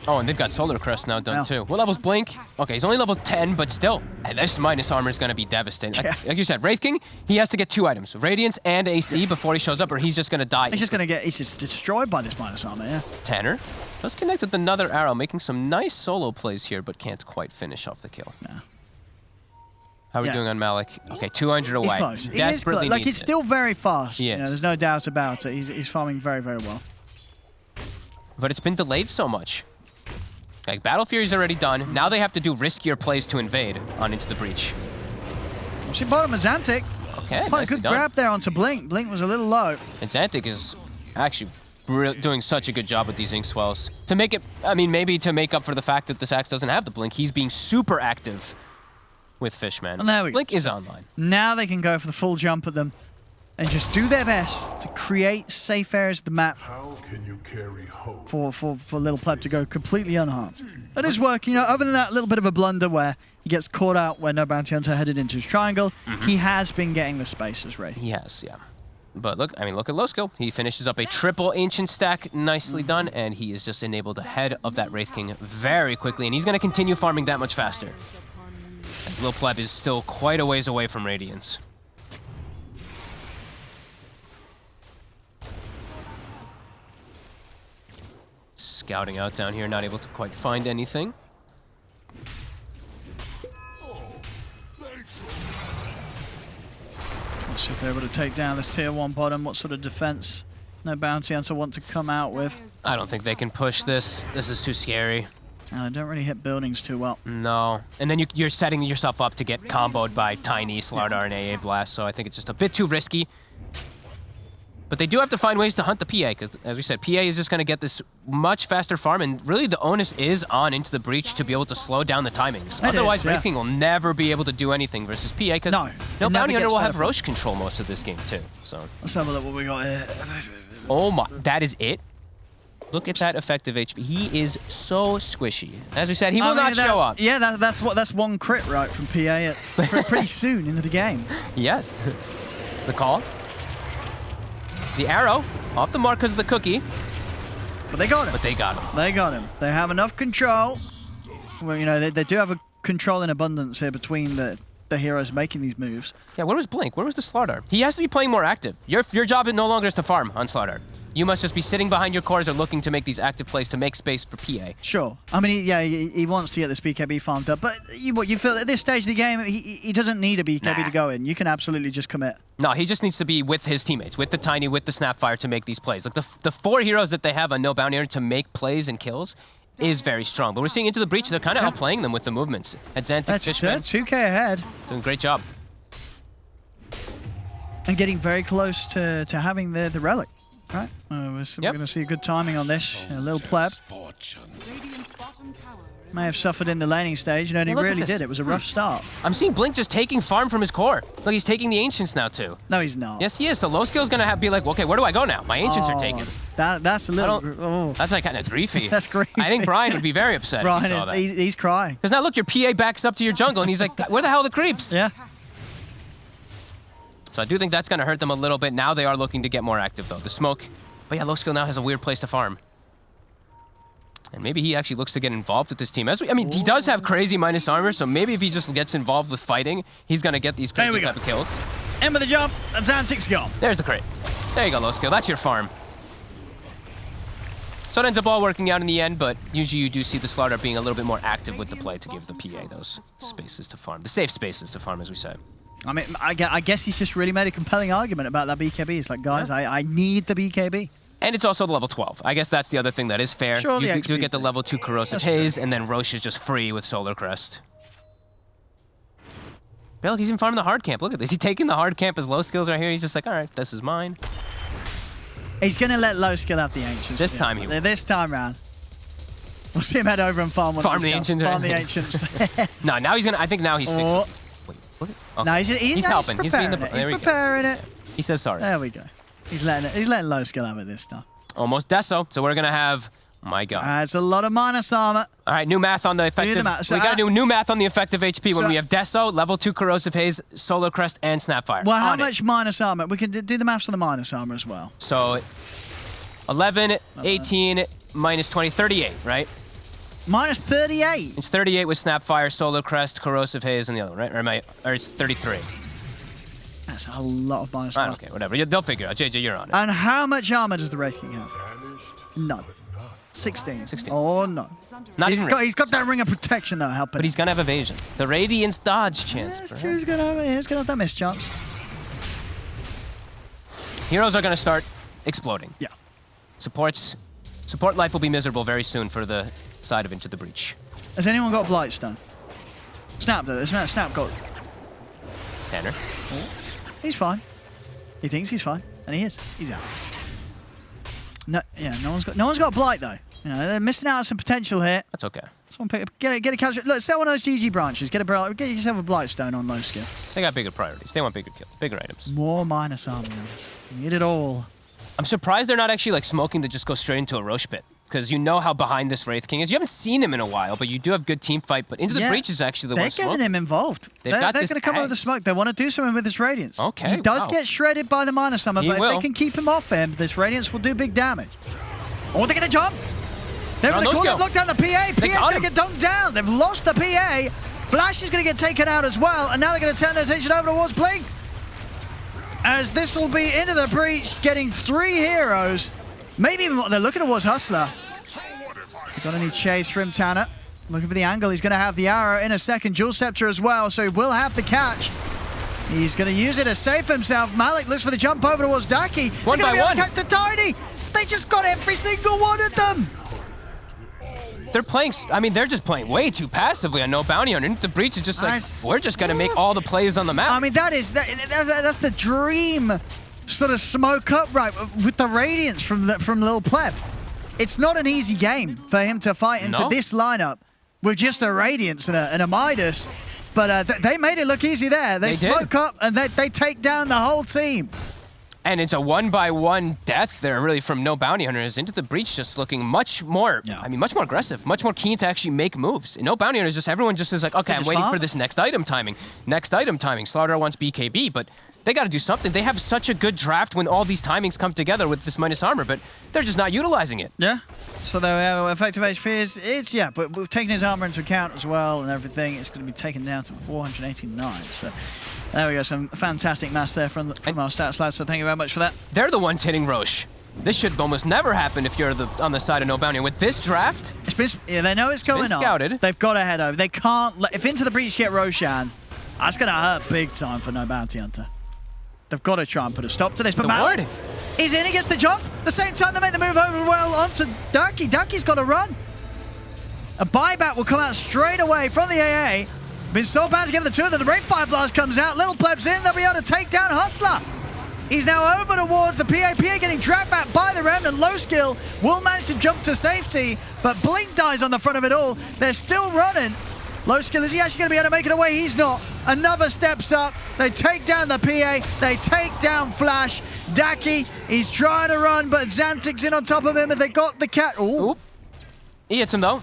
Oh, and they've got Solar Crest now done too. What level's Blink? Okay, he's only level 10, but still, this minus armor is going to be devastating.
Yeah.
Like you said, Wraith King, he has to get 2 items, Radiance and AC before he shows up, or he's just going to die.
He's just destroyed by this minus armor, yeah.
Tanner does connect with another arrow, making some nice solo plays here, but can't quite finish off the kill.
No.
How are we doing on Malik? Okay, 200 away.
He's close.
Desperately
like, he's still very fast.
He is.
You know, there's no doubt about it. He's farming very, very well.
But it's been delayed so much. Like, Battle Fury's already done. Now they have to do riskier plays to invade on into the Breach.
See bottom of Xantic.
Okay,
Quite a good grab there onto Blink. Blink was a little low.
And Xantic is actually doing such a good job with these Ink Swells. To make it, I mean, maybe to make up for the fact that this Axe doesn't have the Blink, he's being super active with Fishman.
And there we go.
Blink is online.
Now they can go for the full jump at them and just do their best to create safe areas of the map for Little Pleb to go completely unharmed. That is working. You know, other than that little bit of a blunder where he gets caught out when No Bounty Hunter headed into his triangle, he has been getting the spaces, Wraith.
He has, yeah. But look, I mean, look at Low Skill. He finishes up a triple Ancient stack, nicely done, and he is just enabled ahead of that Wraith King very quickly, and he's going to continue farming that much faster. As Lil Pleb is still quite a ways away from Radiance. Scouting out down here, not able to quite find anything.
Let's see if they're able to take down this tier 1 bottom. What sort of defense No Bounty Hunter want to come out with?
I don't think they can push this. This is too scary.
They don't really hit buildings too well.
No. And then you're setting yourself up to get comboed by Tiny, Slardar, and AA Blast, so I think it's just a bit too risky. But they do have to find ways to hunt the PA, because, as we said, PA is just going to get this much faster farm, and really the onus is on Into the Breach to be able to slow down the timings. Otherwise, Wraith King will never be able to do anything versus PA, because no Bounty Hunter will have Roche control most of this game, too. So
let's have a look what we got here.
Oh my, that is it? Look at that effective HP. He is so squishy. As we said, he will not show up.
Yeah, that's one crit right from PA pretty soon into the game.
Yes. The call. The arrow off the mark because of the cookie.
But they got him.
But they got him.
They got him. They have enough control. Well, you know, they do have a control in abundance here between the heroes making these moves.
Yeah, where was Blink? Where was the Slardar? He has to be playing more active. Your job no longer is to farm on Slardar. You must just be sitting behind your cores or looking to make these active plays to make space for PA.
Sure. I mean, he wants to get this BKB farmed up, but you feel at this stage of the game, he doesn't need a BKB to go in. You can absolutely just commit.
No, he just needs to be with his teammates, with the Tiny, with the Snapfire to make these plays. Like the 4 heroes that they have on No Bounty Hunter to make plays and kills is very strong. But we're seeing Into the Breach, they're kind of outplaying them with the movements. At Xantic, Fishman,
2K ahead.
Doing a great job.
And getting very close to having the relic. Right, we're going to see a good timing on this. A little Pleb may have suffered in the laning stage, you know, and he really did. It was a rough start.
I'm seeing Blink just taking farm from his core. Look, he's taking the Ancients now, too.
No, he's not.
Yes, he is. So Low Skill's going to be like, okay, where do I go now? My Ancients are taken.
That's a little...
That's like kind of griefy.
That's griefy.
I think Brian would be very upset if he saw that.
He's crying.
Because now, look, your PA backs up to your jungle, and he's like, where the hell are the creeps?
Yeah.
So I do think that's going to hurt them a little bit. Now they are looking to get more active, though. The smoke... But yeah, Low Skill now has a weird place to farm. And maybe he actually looks to get involved with this team. I mean, he does have crazy minus armor, so maybe if he just gets involved with fighting, he's going to get these crazy type of kills.
End with the jump, and Xantic's gone.
There's the crate. There you go, Low Skill. That's your farm. So it ends up all working out in the end, but usually you do see the Slardar being a little bit more active with the play to give the PA those spaces to farm. The safe spaces to farm, as we say.
I mean, I guess he's just really made a compelling argument about that BKB. It's like, guys, I need the BKB.
And it's also the level 12. I guess that's the other thing that is fair.
Sure,
you do get the level 2 Corrosive Haze, and then Roche is just free with Solar Crest. But look, he's even farming the hard camp. Look at this. He's taking the hard camp as Low Skills right here. He's just like, all right, this is mine.
He's going to let Low Skill have the Ancients.
This time he will.
This time round. We'll see him head over and farm one
of the Ancients.
Farm the Ancients.
No, now he's going to... I think now he's fixing it. Wait, look at... Oh.
No, he's helping. He's preparing it.
He says sorry.
There we go. He's letting Low Skill have it this time.
Almost deso, so we're going to have... Oh my god.
It's a lot of minus armor.
All right, new math on the effective... we got to do new math on the effective HP when we have deso, level 2 Corrosive Haze, Solar Crest, and Snapfire.
Well, how much minus armor? We can do the maths on the minus armor as well.
So, 11, 18, minus 20, 38, right?
Minus 38?
It's 38 with Snapfire, Solar Crest, Corrosive Haze, and the other one, right? Or it's 33.
That's a lot of minus armor.
Okay, whatever. They'll figure it out. JJ, you're on it.
And how much armor does the Wraith King have? None. 16.
16.
Oh, no. He's got that ring of protection, though, helping.
But he's going to have evasion. The Radiance dodge chance.
That's true. He's going to have that miss chance.
Heroes are going to start exploding.
Yeah.
Support life will be miserable very soon for the side of Into the Breach.
Has anyone got Blightstone? Snap, though. Snap got it.
Tanner.
He's fine. He thinks he's fine, and he is. He's out. No, yeah, no one's got Blight though. You know, they're missing out on some potential here.
That's okay.
Someone get a catch. Look, sell one of those GG branches. Get yourself a Blight Stone on low skill.
They got bigger priorities. They want bigger kills, bigger items.
More minus armor. You need it all.
I'm surprised they're not actually like smoking to just go straight into a Roche pit. Because you know how behind this Wraith King is. You haven't seen him in a while, but you do have good team fight. But Into the Breach is actually the one
They're getting him involved. They're going to come over the smoke. They want to do something with this Radiance.
Okay,
he does get shredded by the minus armor, but if they can keep him off him, this Radiance will do big damage. Oh, they're going to jump. They're going to call it lock down the PA. PA's going to get dunked down. They've lost the PA. Flash is going to get taken out as well, and now they're going to turn their attention over towards Blink. As this will be Into the Breach, getting 3 heroes. Maybe even more. They're looking towards Hustler. Got any chase from Tanner. Looking for the angle. He's going to have the arrow in a second. Dual Scepter as well, so he will have the catch. He's going to use it to save himself. Malik looks for the jump over towards Daki.
One by one.
Catch the Tiny. They just got every single one of them.
They're playing, I mean, they're just playing way too passively on No Bounty Hunter. The Breach is just like, we're just going to make all the plays on the map.
I mean, that's the dream sort of smoke up right with the Radiance from Lil Pleb. It's not an easy game for him to fight into this lineup with just a Radiance and a Midas, but they made it look easy there. They smoke up and they take down the whole team.
And it's a 1-by-1 death there, really, from No Bounty Hunters. Into the Breach just looking much more, I mean, much more aggressive, much more keen to actually make moves. And No Bounty Hunters, just everyone just is like, okay, I'm waiting for this next item timing. Next item timing. Slaughter wants BKB, but they got to do something. They have such a good draft when all these timings come together with this minus armor, but they're just not utilizing it.
Yeah. So their effective HP is but we've taken his armor into account as well and everything. It's going to be taken down to 489. So there we go. Some fantastic math there from our stats lads. So thank you very much for that.
They're the ones hitting Roche. This should almost never happen if you're on the side of No Bounty. With this draft,
they know it's going on.
Scouted.
They've got to head over. They can't if Into the Breach get Roshan, that's going to hurt big time for No Bounty Hunter. They've got to try and put a stop to this. But Malik is in, he gets the jump. The same time they make the move over well onto Daki. Daki's got to run. A buyback will come out straight away from the AA. Been so bad to give the two of them. The Brave Fire Blast comes out. Little Pleb's in. They'll be able to take down Hustler. He's now over towards the PA. PA getting dragged back by the Remnant. Low skill will manage to jump to safety, but Blink dies on the front of it all. They're still running. Low skill, is he actually going to be able to make it away? He's not. Another steps up. They take down the PA. They take down Flash. Daki, he's trying to run, but Xantic's in on top of him, and they got the cat. Ooh.
He hits him, though.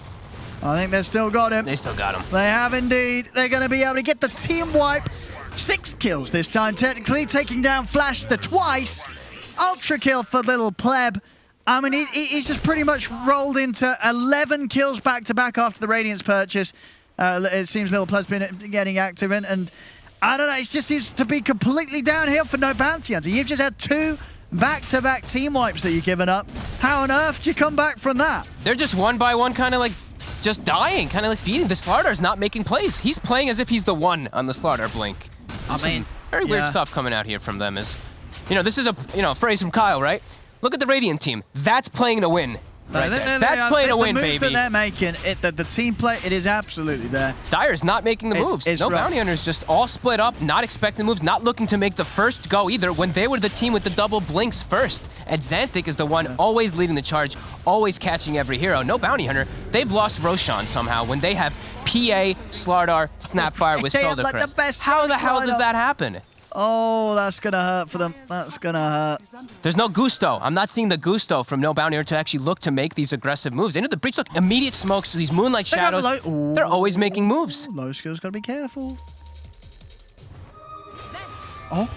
I think they've still got him.
They still got him.
They have indeed. They're going to be able to get the team wipe. 6 kills this time, technically, taking down Flash twice. Ultra kill for Little Pleb. I mean, he's just pretty much rolled into 11 kills back-to-back after the Radiance purchase. It seems Little Pleb's been getting active in, and I don't know, it just seems to be completely downhill for No Bounty Hunter. You've just had 2 back-to-back team wipes that you've given up. How on earth do you come back from that?
They're just 1-by-1 kind of like just dying, kind of like feeding. The Slardar not making plays. He's playing as if he's the one on the Slardar Blink. I mean, very weird stuff coming out here from them. Is, you know, this is a phrase from Kyle, right? Look at the Radiant team. That's playing to win. Right That's playing to win, baby.
The moves that they're making, the team play, it is absolutely there.
Dyer's not making the moves. No Bounty Hunters just all split up, not expecting moves, not looking to make the first go either, when they were the team with the double blinks first. And Xantic is the one always leading the charge, always catching every hero. No Bounty Hunter, they've lost Roshan somehow when they have PA, Slardar, Snapfire with Shoulder Crest. How the hell does that happen?
Oh, that's going to hurt for them. That's going to hurt.
There's no gusto. I'm not seeing the gusto from No Bounty Hunter to actually look to make these aggressive moves. Into the Breach, look, immediate smokes, these Moonlight Shadows. They're always making moves.
Low skill's got to be careful. Oh.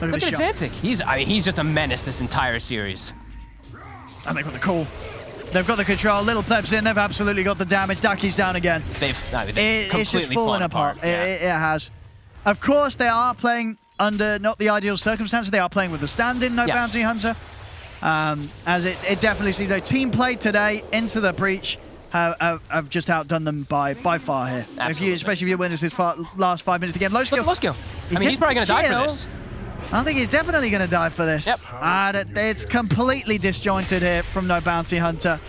Look at Xantic. He's just a menace this entire series.
And they've got the call. They've got the control. Little Pleb's in. They've absolutely got the damage. Daki's down again.
It's
just fallen apart. It has. Of course, they are playing under not the ideal circumstances. They are playing with the stand-in No Bounty Hunter. As it definitely seems their team play today Into the Breach have just outdone them by far here. Especially if you witness this last 5 minutes of the game. Low skill.
Low skill. I mean, he's probably going to die for this.
I think he's definitely going to die for this.
Yep.
It's completely disjointed here from No Bounty Hunter.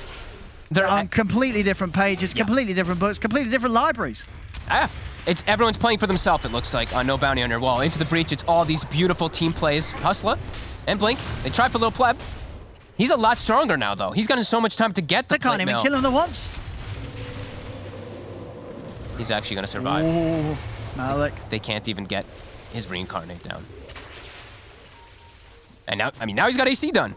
They're on completely different pages, completely different books, completely different libraries.
everyone's playing for themselves, it looks like, on No Bounty Hunter. Well, into the breach, it's all these beautiful team plays. Hustler and Blink, they try for Little Pleb. He's a lot stronger now, though. He's gotten so much time to get the
They can't
plate
even
mail.
kill him the once.
He's actually going to survive.
Ooh, Malik.
They can't even get his reincarnate down. And now, I mean, now he's got AC done.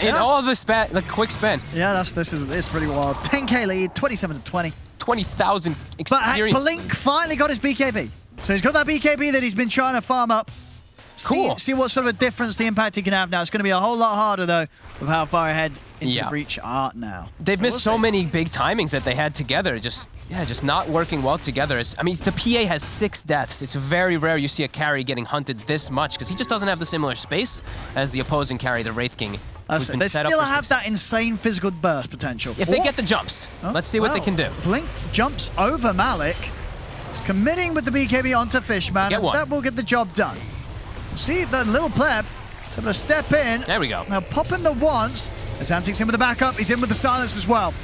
In all of the quick spin.
Yeah, this is pretty wild. 10k lead, 27-20.
20,000
But
experience.
Blink finally got his BKB. So he's got that BKB that he's been trying to farm up.
Cool.
See what sort of a difference the impact he can have now. It's going to be a whole lot harder, though, with how far ahead into the breach are now.
They've missed so many big timings that they had together. Just not working well together. I mean, the PA has 6 deaths. It's very rare you see a carry getting hunted this much because he just doesn't have the similar space as the opposing carry, the Wraith King, who's been
They
set up
still
for
have
success.
that insane physical burst potential.
If they get the jumps, let's see what they can do.
Blink jumps over Malik. He's committing with the BKB onto Fishman.
Get one.
That will get the job done. See the Little Pleb is able to step in.
There we go.
Now popping the once. As Antic's in with the backup, he's in with the silence as well.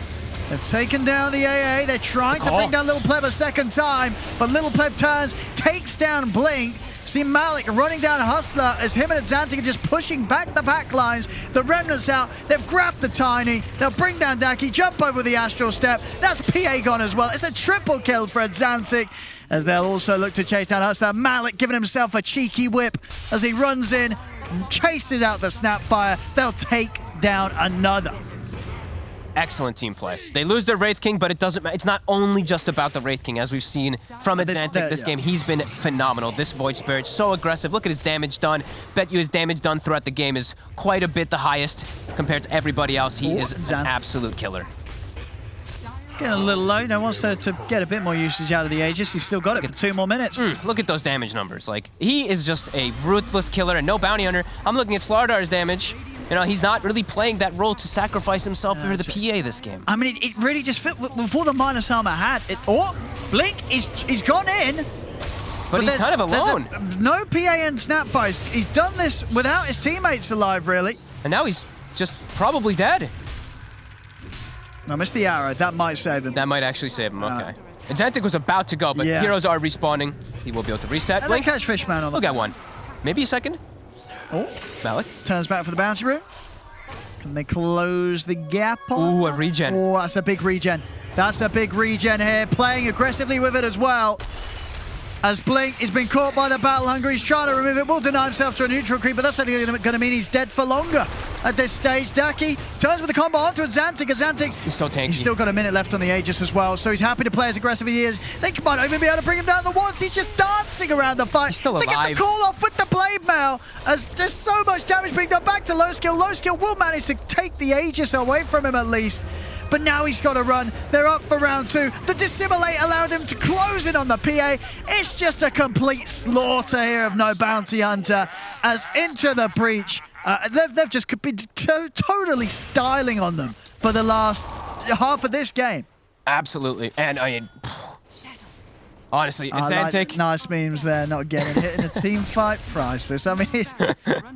They've taken down the AA. They're trying to bring down Little Pleb a second time, but Little Pleb turns, takes down Blink. See Malik running down Hustler as him and Xantic are just pushing back the back lines. The Remnants out. They've grabbed the Tiny. They'll bring down Daki, jump over the Astral Step. That's PA gone as well. It's a triple kill for Xantic as they'll also look to chase down Hustler. Malik giving himself a cheeky whip as he runs in, chases out the Snapfire. They'll take down another.
Excellent team play. They lose their Wraith King, but it doesn't matter. It's not only just about the Wraith King. As we've seen from Xantic this game, he's been phenomenal. This Void Spirit, so aggressive. Look at his damage done. Bet you his damage done throughout the game is quite a bit the highest compared to everybody else. He is an absolute killer.
Getting a little low. Now wants to get a bit more usage out of the Aegis. He's still got it for 2 more minutes.
Look at those damage numbers. Like, he is just a ruthless killer and no bounty hunter. I'm looking at Slardar's damage. You know, he's not really playing that role to sacrifice himself for the PA this game.
I mean, it really just fit before the minus armor had it. Blink, he's gone in.
But he's kind of alone.
No PA and Snapfire. He's done this without his teammates alive, really.
And now he's just probably dead.
I missed the arrow. That might save him.
That might actually save him, okay. And Xantic was about to go, but heroes are respawning. He will be able to reset.
And Blink catch Fishman on the
Look at one. Maybe a second. Malik.
Turns back for the bouncy route. Can they close the gap on?
Ooh, a regen.
Oh, that's a big regen. That's a big regen here. Playing aggressively with it as well. As Blink has been caught by the Battle Hunger, he's trying to remove it. Will deny himself to a neutral creep, but that's only going to mean he's dead for longer at this stage. Daki turns with the combo onto Xantic.
He's so tanky.
He's still got a minute left on the Aegis as well, so he's happy to play as aggressive as he is. They might even be able to bring him down the once. He's just dancing around the fight.
He's still
they
alive.
get the call off with the blade mail as there's so much damage being done back to low skill. Low skill will manage to take the Aegis away from him at least. But now he's got to run. They're up for round 2. The Dissimulate allowed him to close in on the PA. It's just a complete slaughter here of No Bounty Hunter as into the breach. They've just been totally styling on them for the last half of this game.
Absolutely. And I mean, honestly, Xantic.
Like nice memes there, not getting hit in a team fight. Priceless. I mean,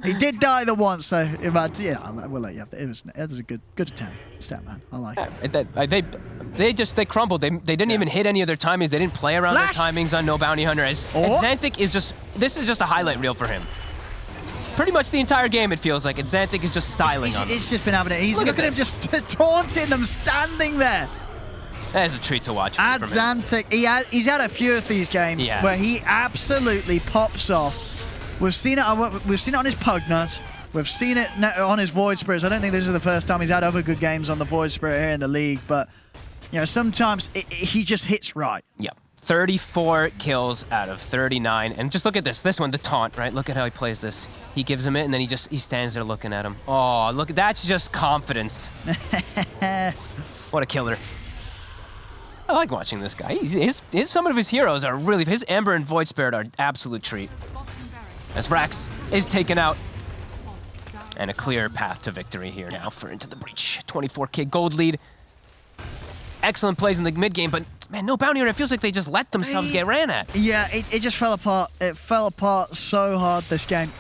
he did die the once, so we'll let you have that. It was a good attempt. Stat man, I like it.
They crumbled. They didn't even hit any of their timings. They didn't play around their timings on No Bounty Hunter. And Xantic is this is just a highlight reel for him. Pretty much the entire game, it feels like. And Xantic is just styling on them.
He's just been having it easy. Look at him just taunting them, standing there.
That is a treat to watch.
Add Xantic. He's had a few of these games where he absolutely pops off. We've seen it on his Pugnut. We've seen it on his Void Spirits. I don't think this is the first time he's had other good games on the Void Spirit here in the league, but you know, sometimes he just hits right.
Yeah. 34 kills out of 39. And just look at this one, the taunt, right? Look at how he plays this. He gives him it, and then he stands there looking at him. Oh, look, that's just confidence. What a killer. I like watching this guy. Some of his heroes are really, his Ember and Void Spirit are an absolute treat. As Rax is taken out. And a clear path to victory here now for Into the Breach. 24k gold lead. Excellent plays in the mid game, but man, No Bounty Hunter, it feels like they just let themselves get ran at.
Yeah, it just fell apart. It fell apart so hard this game.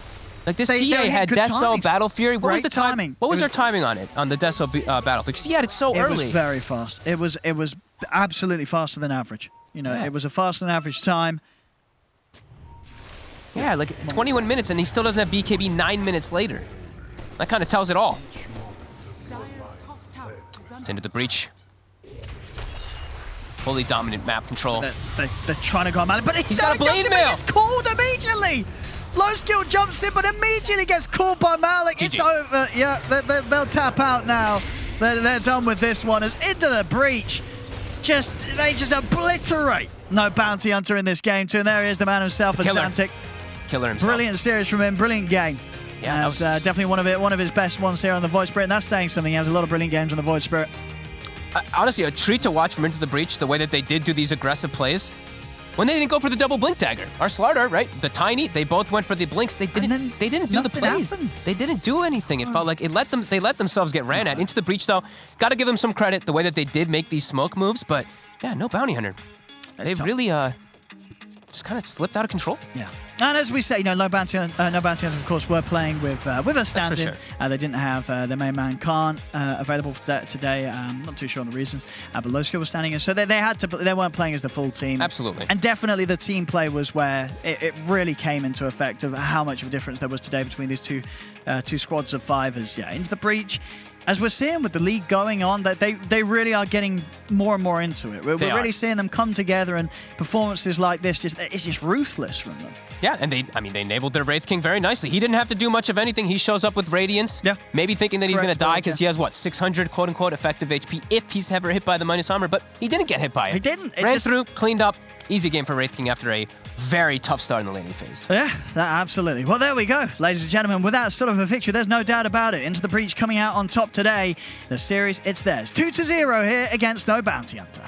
Like this PA had Deathspell Battle Fury. What was the
timing?
What was our timing on it, on the Deathspell Battle Fury? Because he had it so early.
It was very fast. It was absolutely faster than average. You know, it was a faster than average time.
Yeah, like 21 minutes, and he still doesn't have BKB 9 minutes later. That kind of tells it all. It's into the breach. Fully dominant map control.
They're trying to go on Malik, but
he's got a blade mail.
Gets called immediately. Low skill jumps in, but immediately gets called by Malik. It's over. Yeah, they'll tap out now. They're done with this one. As into the breach, they just obliterate No Bounty Hunter in this game too. And there he is, the man himself, Azantic.
Killer himself.
Brilliant series from him. Brilliant game.
Yeah,
that's definitely one of his best ones here on the Void Spirit, and that's saying something. He has a lot of brilliant games on the Void Spirit.
Honestly, a treat to watch from Into the Breach, the way that they did do these aggressive plays. When they didn't go for the double blink dagger. Our Slardar, right? The Tiny, they both went for the blinks. They didn't do the plays. They didn't do anything. It felt like they let themselves get ran at. Into the Breach, though, got to give them some credit, the way that they did make these smoke moves. But yeah, no Bounty Hunter. They really just kind of slipped out of control.
Yeah. And as we say, No Bounty Hunter, of course, were playing with a stand-in.
Sure.
They didn't have their main man Khan available for today. I'm not too sure on the reasons, but Low Skill was standing in, so they had to. They weren't playing as the full team.
Absolutely.
And definitely the team play was where it really came into effect of how much of a difference there was today between these two squads of 5ers. Yeah, Into the Breach. As we're seeing with the league going on, that they really are getting more and more into it. We're really seeing them come together, and performances like this it's just ruthless from them.
Yeah, and they enabled their Wraith King very nicely. He didn't have to do much of anything. He shows up with Radiance.
Yeah.
Maybe thinking that he's going to die because he has, 600 quote-unquote effective HP if he's ever hit by the minus armor, but he didn't get hit by it.
He didn't.
Ran through, cleaned up. Easy game for Wraith King after a very tough start in the laning phase.
Yeah, absolutely. Well, there we go, ladies and gentlemen. With that sort of a victory, there's no doubt about it. Into the Breach coming out on top today. The series, it's theirs. 2-0 here against No Bounty Hunter.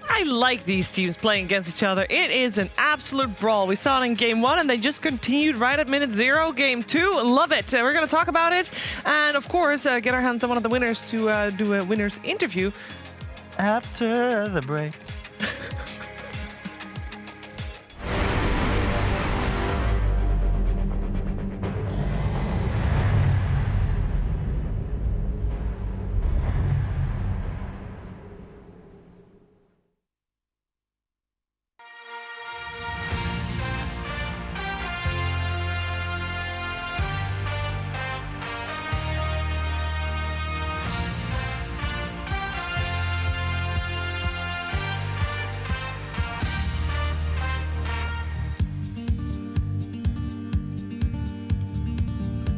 I like these teams playing against each other. It is an absolute brawl. We saw it in Game 1, and they just continued right at minute 0. Game 2, love it. We're going to talk about it, and of course, get our hands on one of the winners to do a winner's interview
after the break.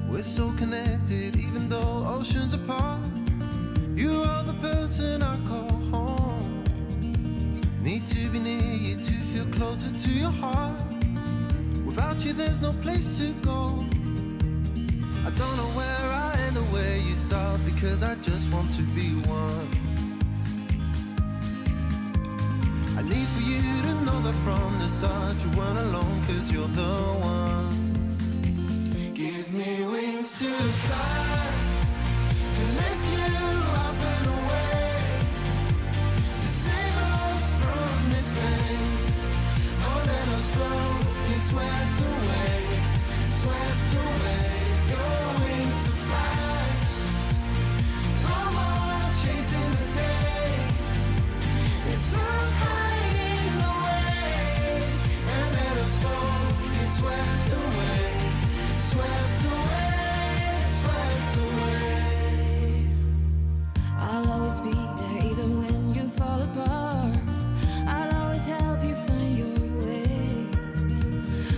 We're so connected, even though oceans apart. You are the person I call home. Need to be near you to feel closer to your heart. Without you, there's no place to go. I don't know where I end or where you start, because I just want to be one. I need for you to know that from the start you weren't alone, cause you're the one. Give me wings to fly, to lift you up and away, to save us from this pain. Oh, let us both be swept away, swept away. Your wings to fly, no more chasing the day. There's some hiding away, and let us both be swept away. Swept away, swept away.
I'll always be there even when you fall apart. I'll always help you find your way.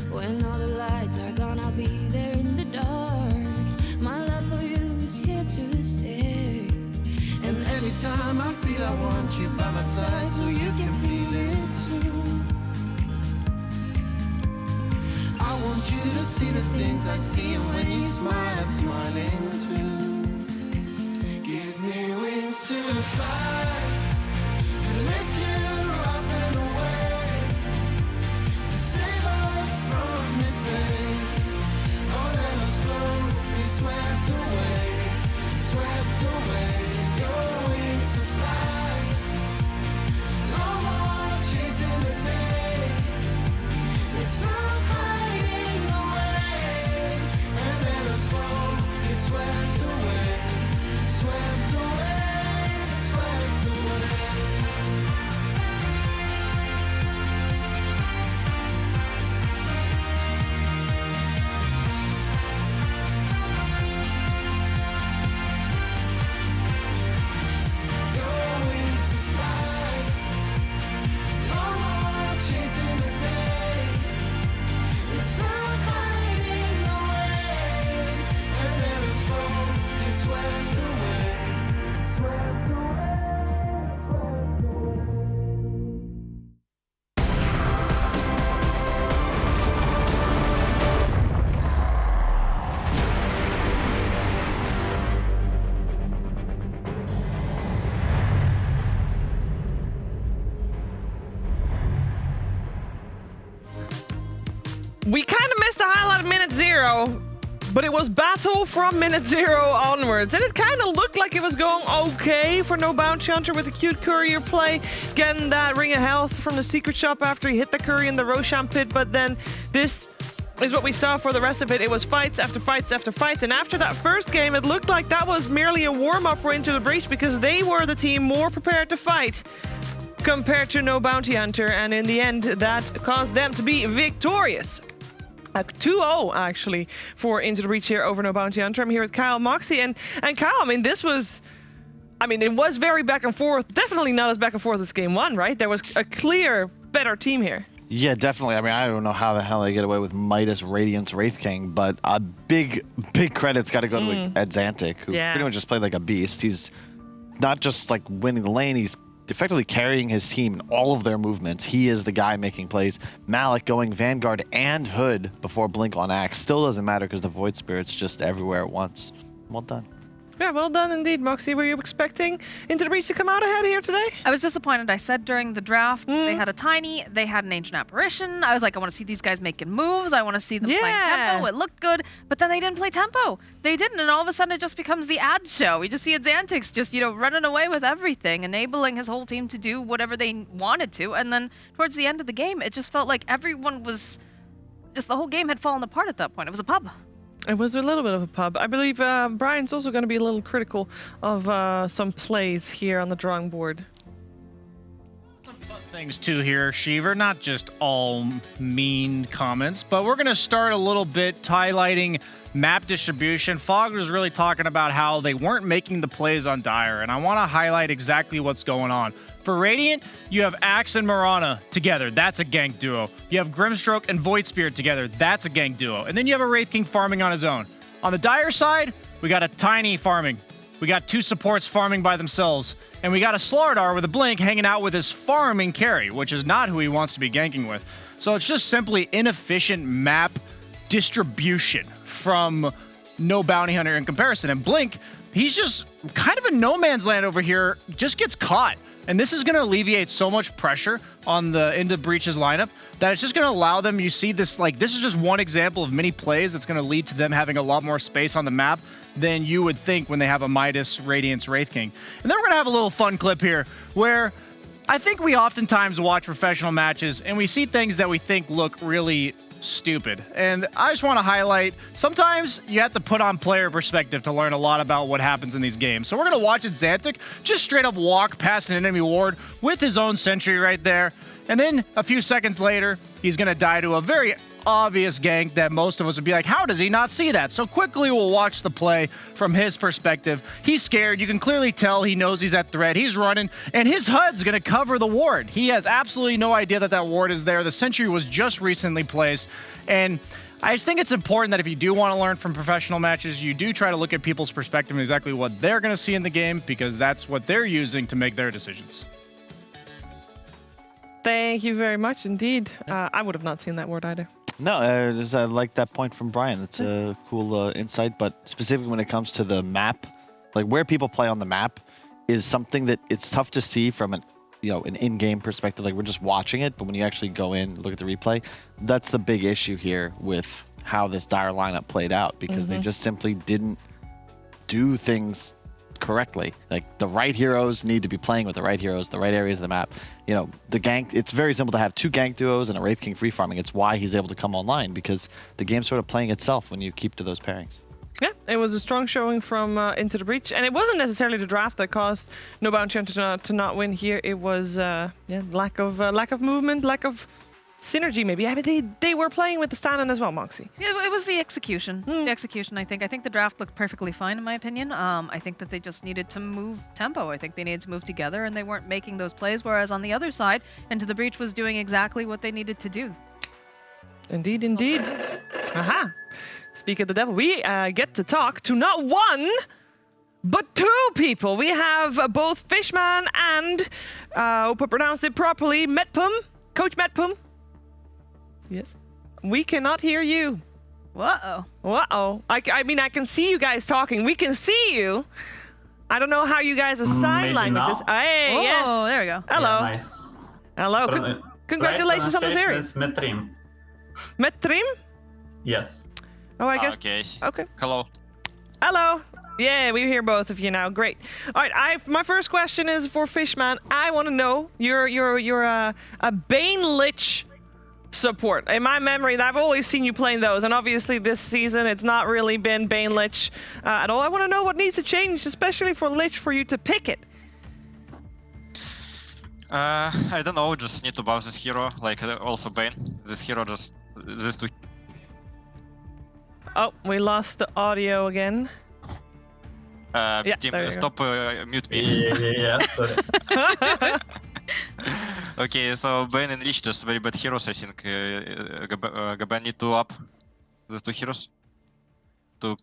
When all the lights are gone, I'll be there in the dark. My love for you is here to stay.
And every time I feel I want you by my side, so you can feel it too. I want you to see the things I see, and when you smile, I'm smiling too. Give me wings to fly, to lift you up and away, to save us from this pain. Oh, let us both be swept away, swept away. Your wings to fly, no more chasing the day. There's some hiding away, and let us both be swept away, swept away, swept away.
We kind of missed the highlight of minute 0, but it was battle from minute 0 onwards. And it kind of looked like it was going okay for No Bounty Hunter with a cute courier play, getting that ring of health from the secret shop after he hit the curry in the Roshan pit. But then this is what we saw for the rest of it. It was fights after fights after fights. And after that first game, it looked like that was merely a warm-up for Into the Breach because they were the team more prepared to fight compared to No Bounty Hunter. And in the end, that caused them to be victorious. 2-0 actually for Into the Breach here over No Bounty Hunter. I'm here with Kyle Moxie. And Kyle, I mean, it was very back and forth. Definitely not as back and forth as game 1, right? There was a clear, better team here.
Yeah, definitely. I mean, I don't know how the hell they get away with Midas, Radiance, Wraith King, but a big credit's got to go to Adzantic, who pretty much just played like a beast. He's not just like winning the lane, he's effectively carrying his team in all of their movements. He is the guy making plays. Malik going Vanguard and Hood before Blink on Axe. Still doesn't matter because the Void Spirit's just everywhere at once. Well done.
Yeah, well done indeed, Moxie. Were you expecting Into the Breach to come out ahead here today?
I was disappointed. I said during the draft, they had a Tiny, they had an Ancient Apparition. I was like, I want to see these guys making moves. I want to see them playing tempo. It looked good, but then they didn't play tempo. They didn't, and all of a sudden it just becomes the ad show. We just see Adzantix just, running away with everything, enabling his whole team to do whatever they wanted to. And then towards the end of the game, it just felt like everyone was, the whole game had fallen apart at that point. It was a pub.
It was a little bit of a pub. I believe Brian's also going to be a little critical of some plays here on the drawing board.
Some fun things too here, Sheever. Not just all mean comments, but we're going to start a little bit highlighting map distribution. Fog was really talking about how they weren't making the plays on Dire, and I want to highlight exactly what's going on. For Radiant, you have Axe and Mirana together. That's a gank duo. You have Grimstroke and Void Spirit together. That's a gank duo. And then you have a Wraith King farming on his own. On the Dire side, we got a Tiny farming. We got 2 supports farming by themselves. And we got a Slardar with a Blink hanging out with his farming carry, which is not who he wants to be ganking with. So it's just simply inefficient map distribution from No Bounty Hunter in comparison. And Blink, he's just kind of a no man's land over here, just gets caught. And this is going to alleviate so much pressure on the Into Breach's lineup that it's just going to allow them, you see this, this is just one example of many plays that's going to lead to them having a lot more space on the map than you would think when they have a Midas, Radiance, Wraith King. And then we're going to have a little fun clip here where I think we oftentimes watch professional matches and we see things that we think look really stupid. And I just want to highlight, sometimes you have to put on player perspective to learn a lot about what happens in these games. So we're going to watch Adzantic just straight up walk past an enemy ward with his own sentry right there. And then a few seconds later, he's going to die to a very obvious gank that most of us would be like, how does he not see that? So quickly we'll watch the play from his perspective. He's scared. You can clearly tell he knows he's at threat. He's running, and his HUD's going to cover the ward. He has absolutely no idea that that ward is there. The sentry was just recently placed, and I just think it's important that if you do want to learn from professional matches, you do try to look at people's perspective and exactly what they're going to see in the game, because that's what they're using to make their decisions.
Thank you very much indeed. I would have not seen that word either.
No, I like that point from Brian. That's a cool insight, but specifically when it comes to the map, like where people play on the map is something that it's tough to see from an in-game perspective. Like we're just watching it, but when you actually go in, look at the replay, that's the big issue here with how this Dire lineup played out, because they just simply didn't do things correctly. Like the right heroes need to be playing with the right heroes, the right areas of the map. The gank, it's very simple to have 2 gank duos and a Wraith King free farming. It's why he's able to come online, because the game's sort of playing itself when you keep to those pairings.
Yeah, it was a strong showing from Into the Breach, and it wasn't necessarily the draft that caused No Bounty Hunter to not win here. It was lack of movement, lack of synergy maybe. I mean, they were playing with the stand-in as well, Moxie.
Yeah, it was the execution. The execution, I think. I think the draft looked perfectly fine, in my opinion. I think that they just needed to move tempo. I think they needed to move together, and they weren't making those plays, whereas on the other side, Into the Breach was doing exactly what they needed to do.
Indeed, indeed. Aha! Speak of the devil, we get to talk to not one, but 2 people. We have both Fishman and, hope I pronounced it properly, Metpum. Coach Metpum. Yes. We cannot hear you.
Uh-oh.
Uh-oh. I mean, I can see you guys talking. We can see you. I don't know how you guys' sign languages. Hey,
oh,
yes.
There we go.
Hello.
Yeah, nice.
Hello. Congratulations on the series. Met Trim?
Yes.
Oh, I guess.
Okay.
Okay.
Hello.
Hello. Yeah, we hear both of you now. Great. All right. My first question is for Fishman. I want to know you're a Bane Lich support. In my memory, I've always seen you playing those, and obviously this season it's not really been Bane Lich at all. I want to know what needs to change, especially for Lich, for you to pick it.
I don't know. Just need to buff this hero. Like also Bane. This hero just these two.
Oh, we lost the audio again.
Yeah, team, stop mute me. Yeah. Sorry. Okay, so Bane and Lich just very bad heroes. I think Gaben need to up these two heroes to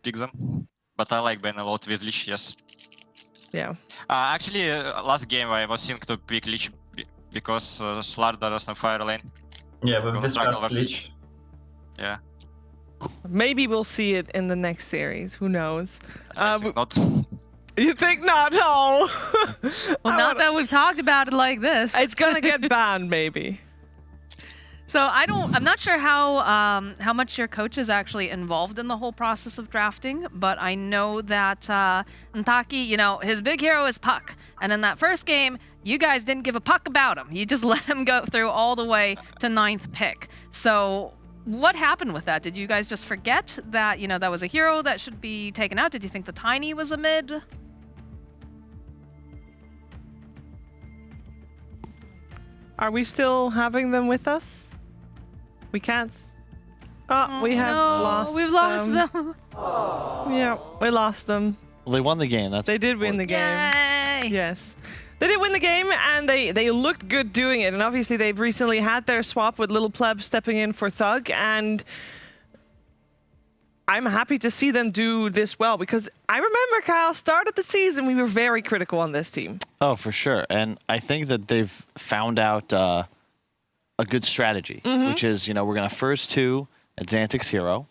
pick them. But I like Bane a lot with Lich. Yes.
Yeah.
Actually, last game I was thinking to pick Lich because Slar doesn't fire lane.
Yeah, we've discussed Lich.
Yeah.
Maybe we'll see it in the next series. Who knows?
I think not.
You think not? No.
Well, not that we've talked about it like this.
It's gonna get banned, maybe.
So I'm not sure how much your coach is actually involved in the whole process of drafting, but I know that Ntaki, his big hero is Puck, and in that first game, you guys didn't give a puck about him. You just let him go through all the way to 9th pick. So what happened with that? Did you guys just forget that, that was a hero that should be taken out? Did you think the Tiny was a mid?
Are we still having them with us? We can't. Oh, we have lost.
We've lost them.
Yeah, we lost them.
Well, they won the game.
They did win the game.
Yay!
Yes. They did win the game, and they looked good doing it. And obviously, they've recently had their swap with Little Pleb stepping in for Thug, and I'm happy to see them do this well, because I remember, Kyle, start of the season, we were very critical on this team.
Oh, for sure. And I think that they've found out a good strategy, which is, we're going to first two at Xantix's hero,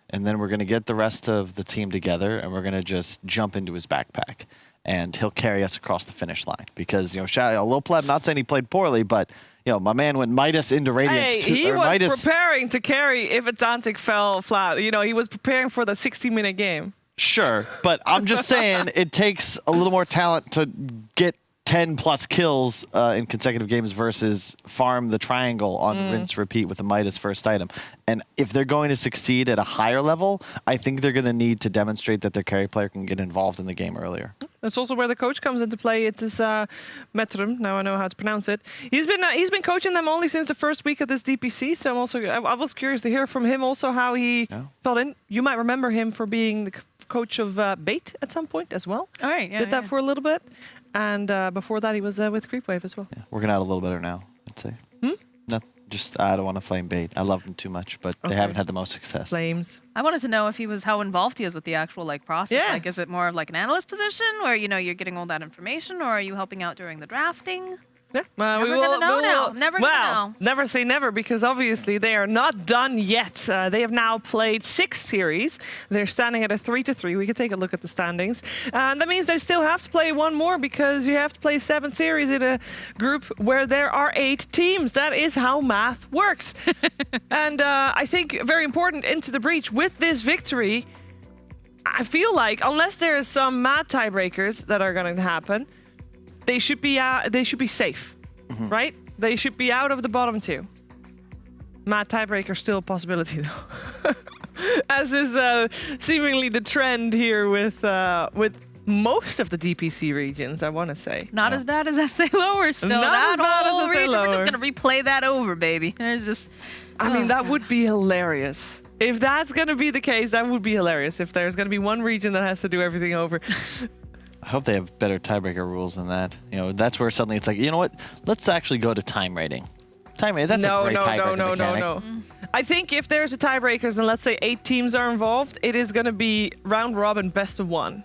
and then we're going to get the rest of the team together, and we're going to just jump into his backpack. And he'll carry us across the finish line. Because, Lil Pleb, not saying he played poorly, but, my man went Midas into Radiance.
Hey, he was preparing to carry if Xantix fell flat. He was preparing for the 60-minute game.
Sure, but I'm just saying it takes a little more talent to get 10+ kills in consecutive games versus farm the triangle on rinse repeat with the Midas first item. And if they're going to succeed at a higher level, I think they're going to need to demonstrate that their carry player can get involved in the game earlier.
That's also where the coach comes into play. It is Metrum. Now I know how to pronounce it. He's been coaching them only since the first week of this DPC. So I was curious to hear from him also how he felt in. You might remember him for being the coach of Bait at some point as well.
All right, yeah.
Did that for a little bit. And before that, he was with Creepwave as well.
Yeah, working out a little better now, I'd say. I don't want to flame Bait. I love them too much, but they haven't had the most success.
Flames.
I wanted to know if how involved he is with the actual process.
Yeah.
Is it more of an analyst position where you're getting all that information, or are you helping out during the drafting?
Yeah,
Never gonna know now. Never gonna know.
Never say never, because obviously they are not done yet. They have now played 6 series. They're standing at a 3-3. We can take a look at the standings. That means they still have to play one more, because you have to play 7 series in a group where there are 8 teams. That is how math works. And I think very important into the breach with this victory. I feel like unless there are some mad tiebreakers that are going to happen, they should be safe, right? They should be out of the bottom 2. Mad tiebreaker still a possibility though, as is seemingly the trend here with most of the DPC regions. I want to say
not as bad as SA Lower still.
Not
that
as bad
whole
as SA
region,
Lower.
we're just gonna replay that over, baby. There's just.
I mean, that would be hilarious. If that's gonna be the case, that would be hilarious. If there's gonna be one region that has to do everything over.
I hope they have better tiebreaker rules than that. That's where suddenly it's like, you know what? Let's actually go to time rating. Time rating, that's a great tiebreaker mechanic.
No. I think if there's a tiebreakers and let's say 8 teams are involved, it is going to be round robin best of 1.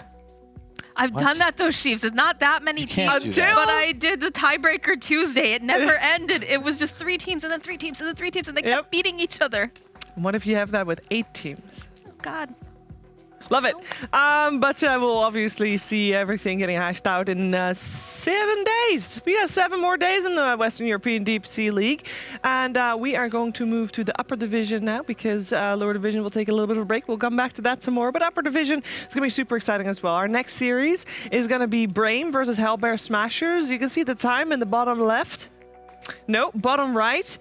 I've done that though, Sheaves. It's not that many teams, but I did the tiebreaker Tuesday. It never ended. It was just 3 teams and then 3 teams and then 3 teams, and they kept beating each other.
What if you have that with 8 teams?
Oh, God.
Love it. But we'll obviously see everything getting hashed out in 7 days. We got 7 more days in the Western European DPC League. And we are going to move to the upper division now because lower division will take a little bit of a break. We'll come back to that some more. But upper division is going to be super exciting as well. Our next series is going to be Brame versus Hellbear Smashers. You can see the time in the bottom left. No, bottom right.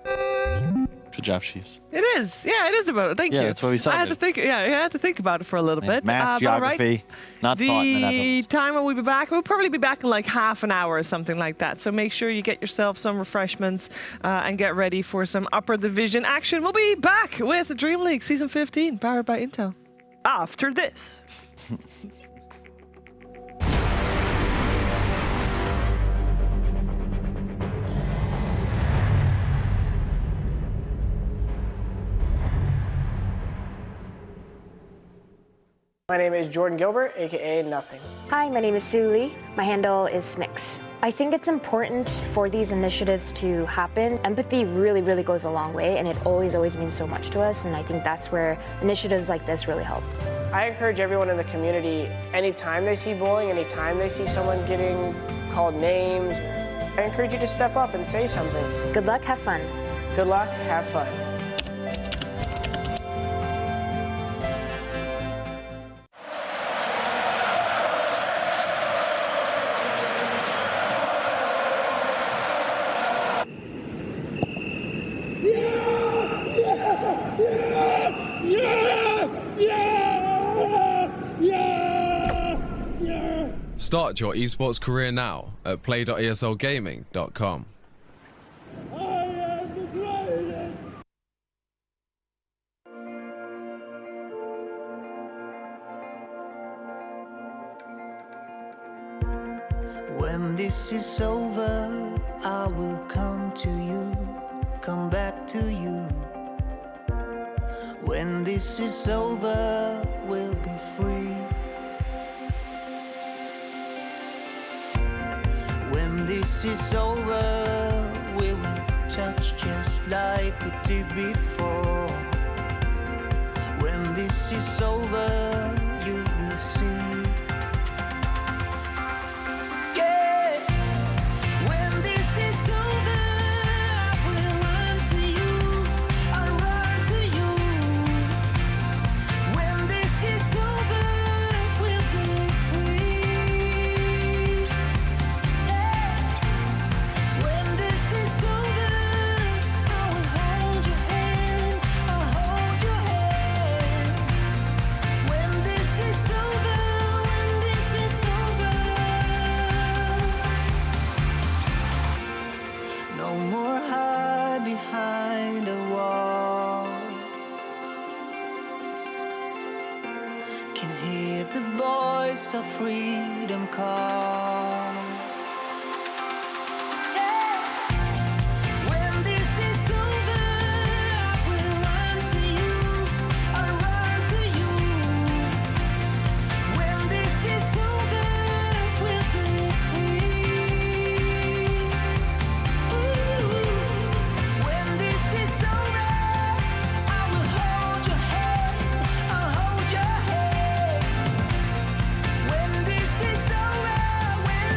Good job, Chiefs.
It is. Yeah, it is about it. Thank you.
Yeah, that's what we said.
I had to think. Yeah, I had to think about it for a little bit.
Math, geography, not taught in the
The
Netherlands.
time when we'll be back, we'll probably be back in like half an hour or something like that. So make sure you get yourself some refreshments and get ready for some upper division action. We'll be back with DreamLeague Season 15, powered by Intel. After this.
My name is Jordan Gilbert, aka Nothing.
Hi, my name is Sue Lee. My handle is Smix. I think it's important for these initiatives to happen. Empathy really, really goes a long way, and it always means so much to us, and I think that's where initiatives like this really help.
I encourage everyone in the community, anytime they see bullying, anytime they see someone getting called names, I encourage you to step up and say something.
Good luck, have fun.
Good luck, have fun.
Start your esports career now at play.eslgaming.com.
When this is over, I will come to you, come back to you. When this is over, we'll be free. When this is over, we will touch just like we did before. When this is over, you will see. Yeah. When this is over, I will run to you. I'll run to you. When this is over, we'll be free. When this is over, I will hold your hand, I'll hold your hand. When this is over, no more hide behind a wall. Can hear the voice of freedom call. When this is over, I will run to you. I'll run to you. When this is over, we'll be free. When this is over, I will hold your hand. I'll hold your hand. When this is over, when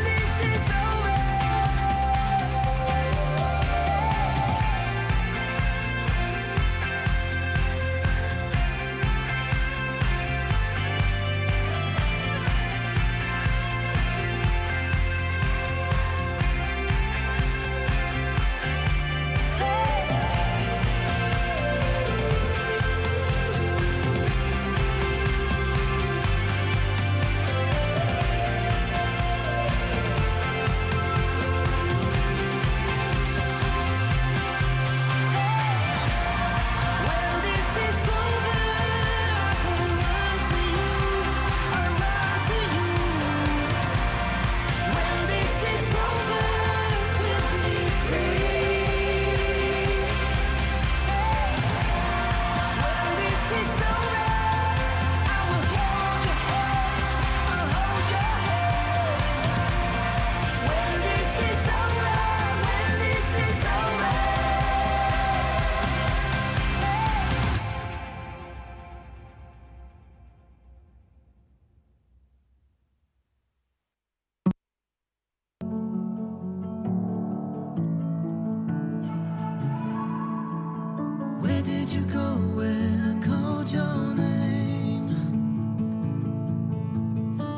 did you go when I called your name?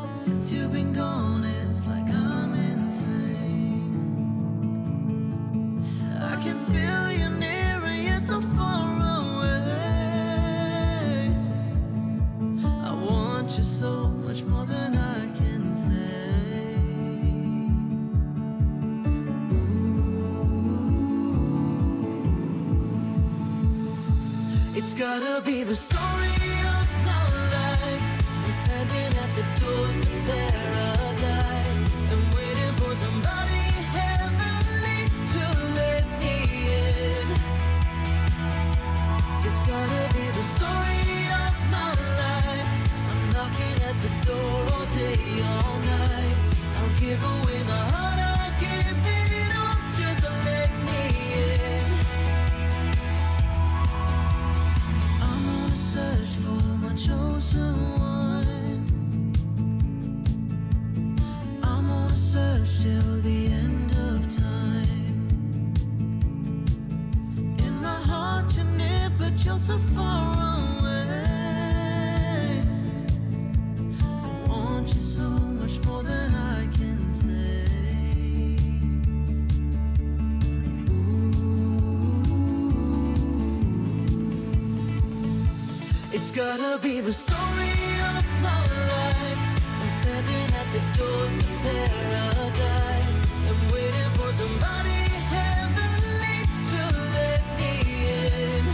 Since you've been gone, it's like I'm insane. I can feel you near and yet so far away. I want you so much more than I can say. It's gotta be the story of my life. I'm standing at the doors to paradise. I'm waiting for somebody heavenly to let me in. It's gotta be the story of my life. I'm knocking at the door all day, all night. I'll give away my heart, I'll give it all just to let me in. Search for my chosen one. I'm on a search till the end of time. In my heart you're near, but you're so far away. I want you so much more than I can say. It's gotta be the story of my life. I'm standing at the doors to paradise. I'm waiting for somebody heavenly to let me in.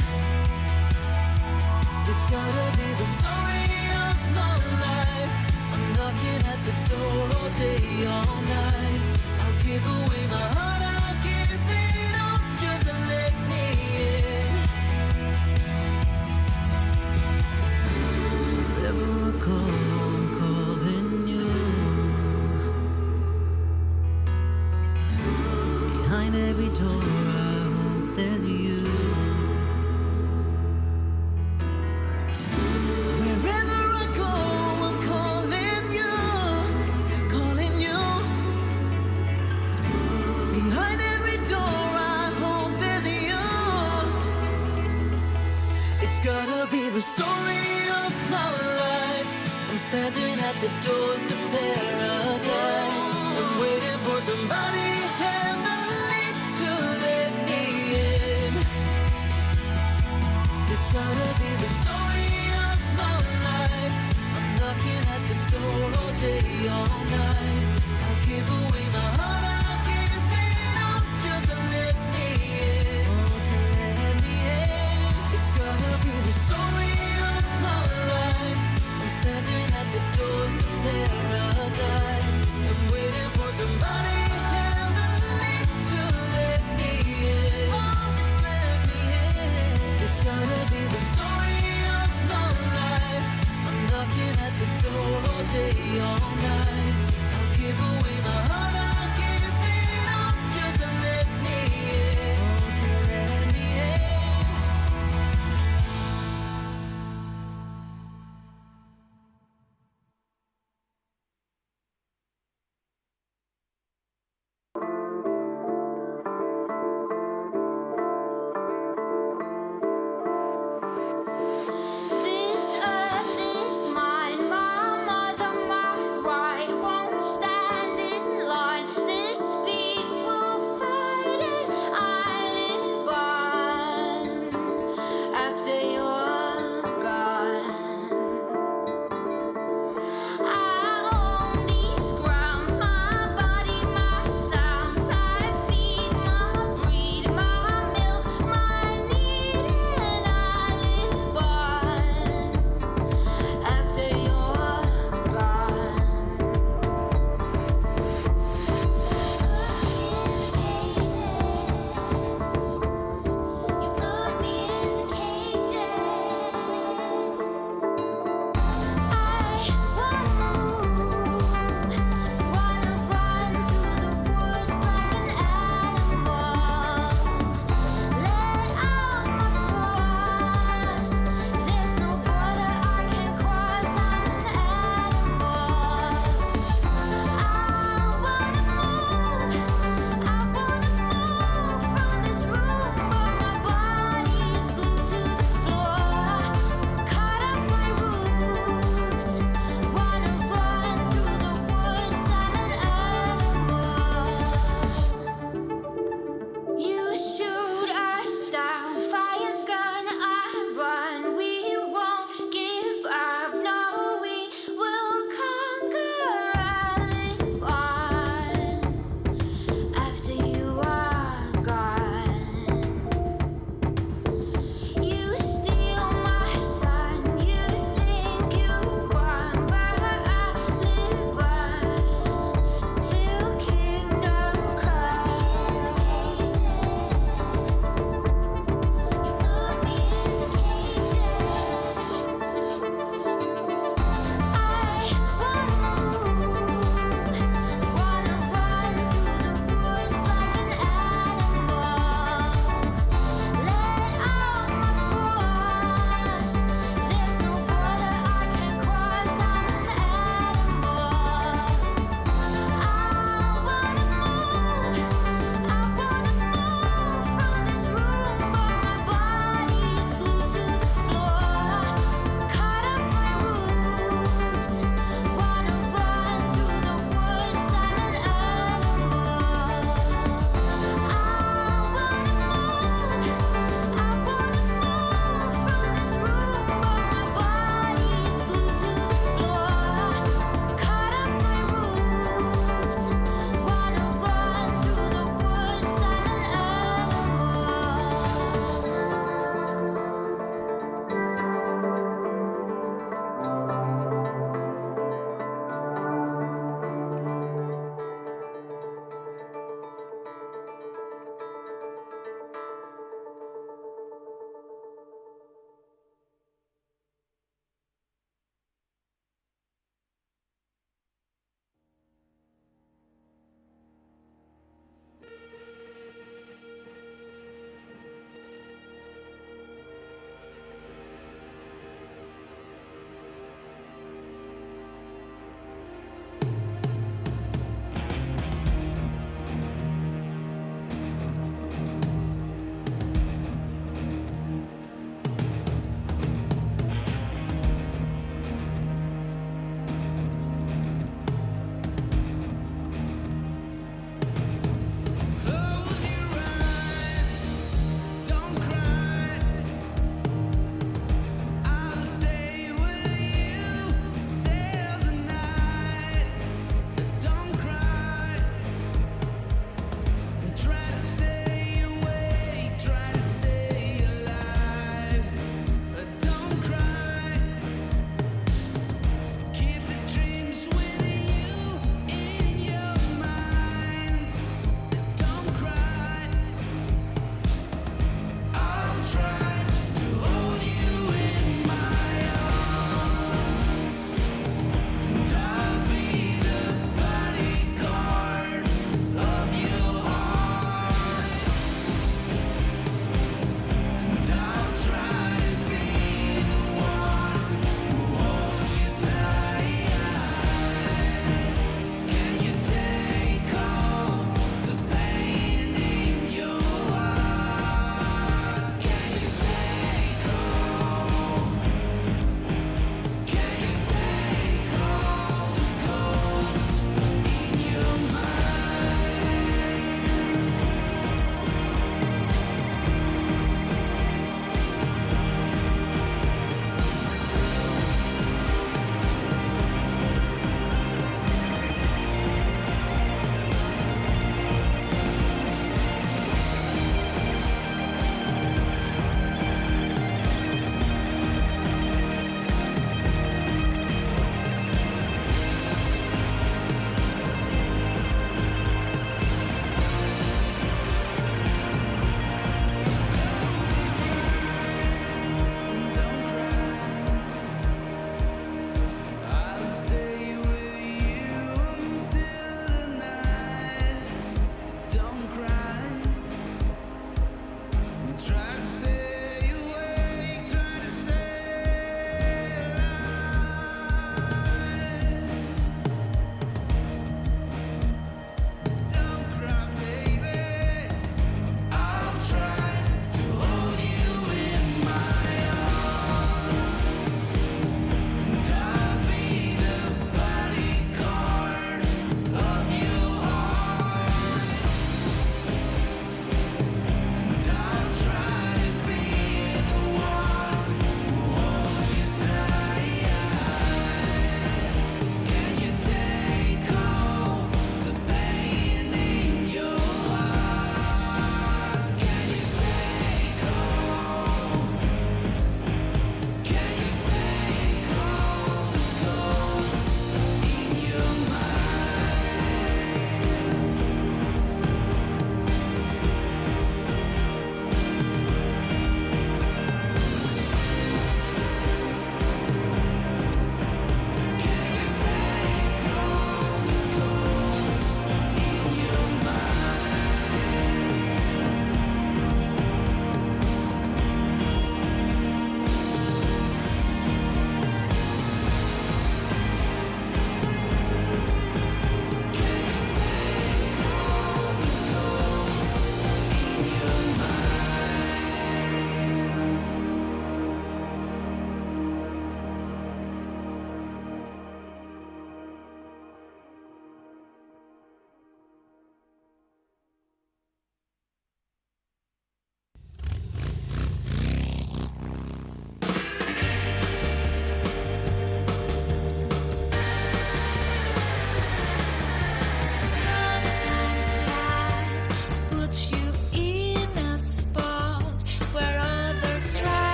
It's gotta be the story of my life. I'm knocking at the door all day, all night. I'll give away my heart, I'll give it all just to let me in. Wherever I go, I'm calling you. Behind every door, I hope there's you. Wherever I go, I'm calling you, calling you. Behind every door, I hope there's you. It's gotta be the story of my life. I'm standing at the doors to paradise. I'm waiting for somebody heavenly to let me in. It's gotta be the story of my life. I'm knocking at the door all day, all night. I'll give away my heart, I'll give it all just to let me in. Oh, to let me in. It's gotta be the story of my life. I'm standing at the doors to paradise. I'm waiting for somebody heavenly to let me in. Oh, just let me in. It's gotta be the story of my life. I'm knocking at the door all day, all night. I'll give away my heart, I'll give it all just to let me in. Oh, to let me in.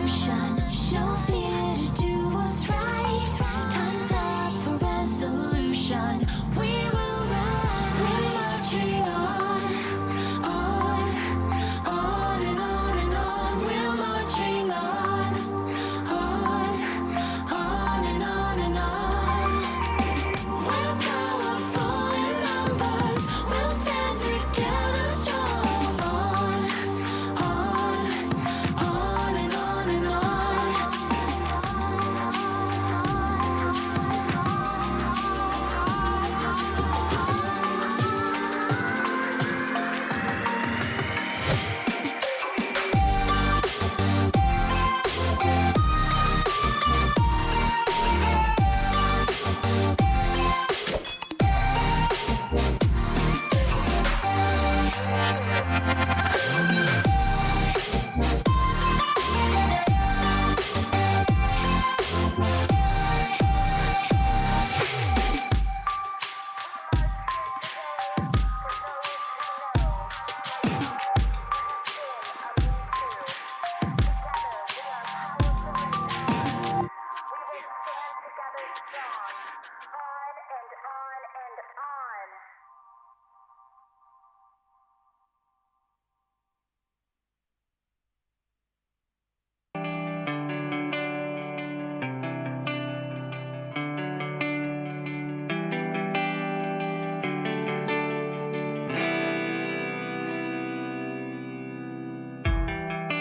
solution. No fear to do what's right. Time's up for resolution. We will run. We're marching on and on and on. We're marching on and on and on. We're powerful in numbers. We'll stand together strong. On and on and on.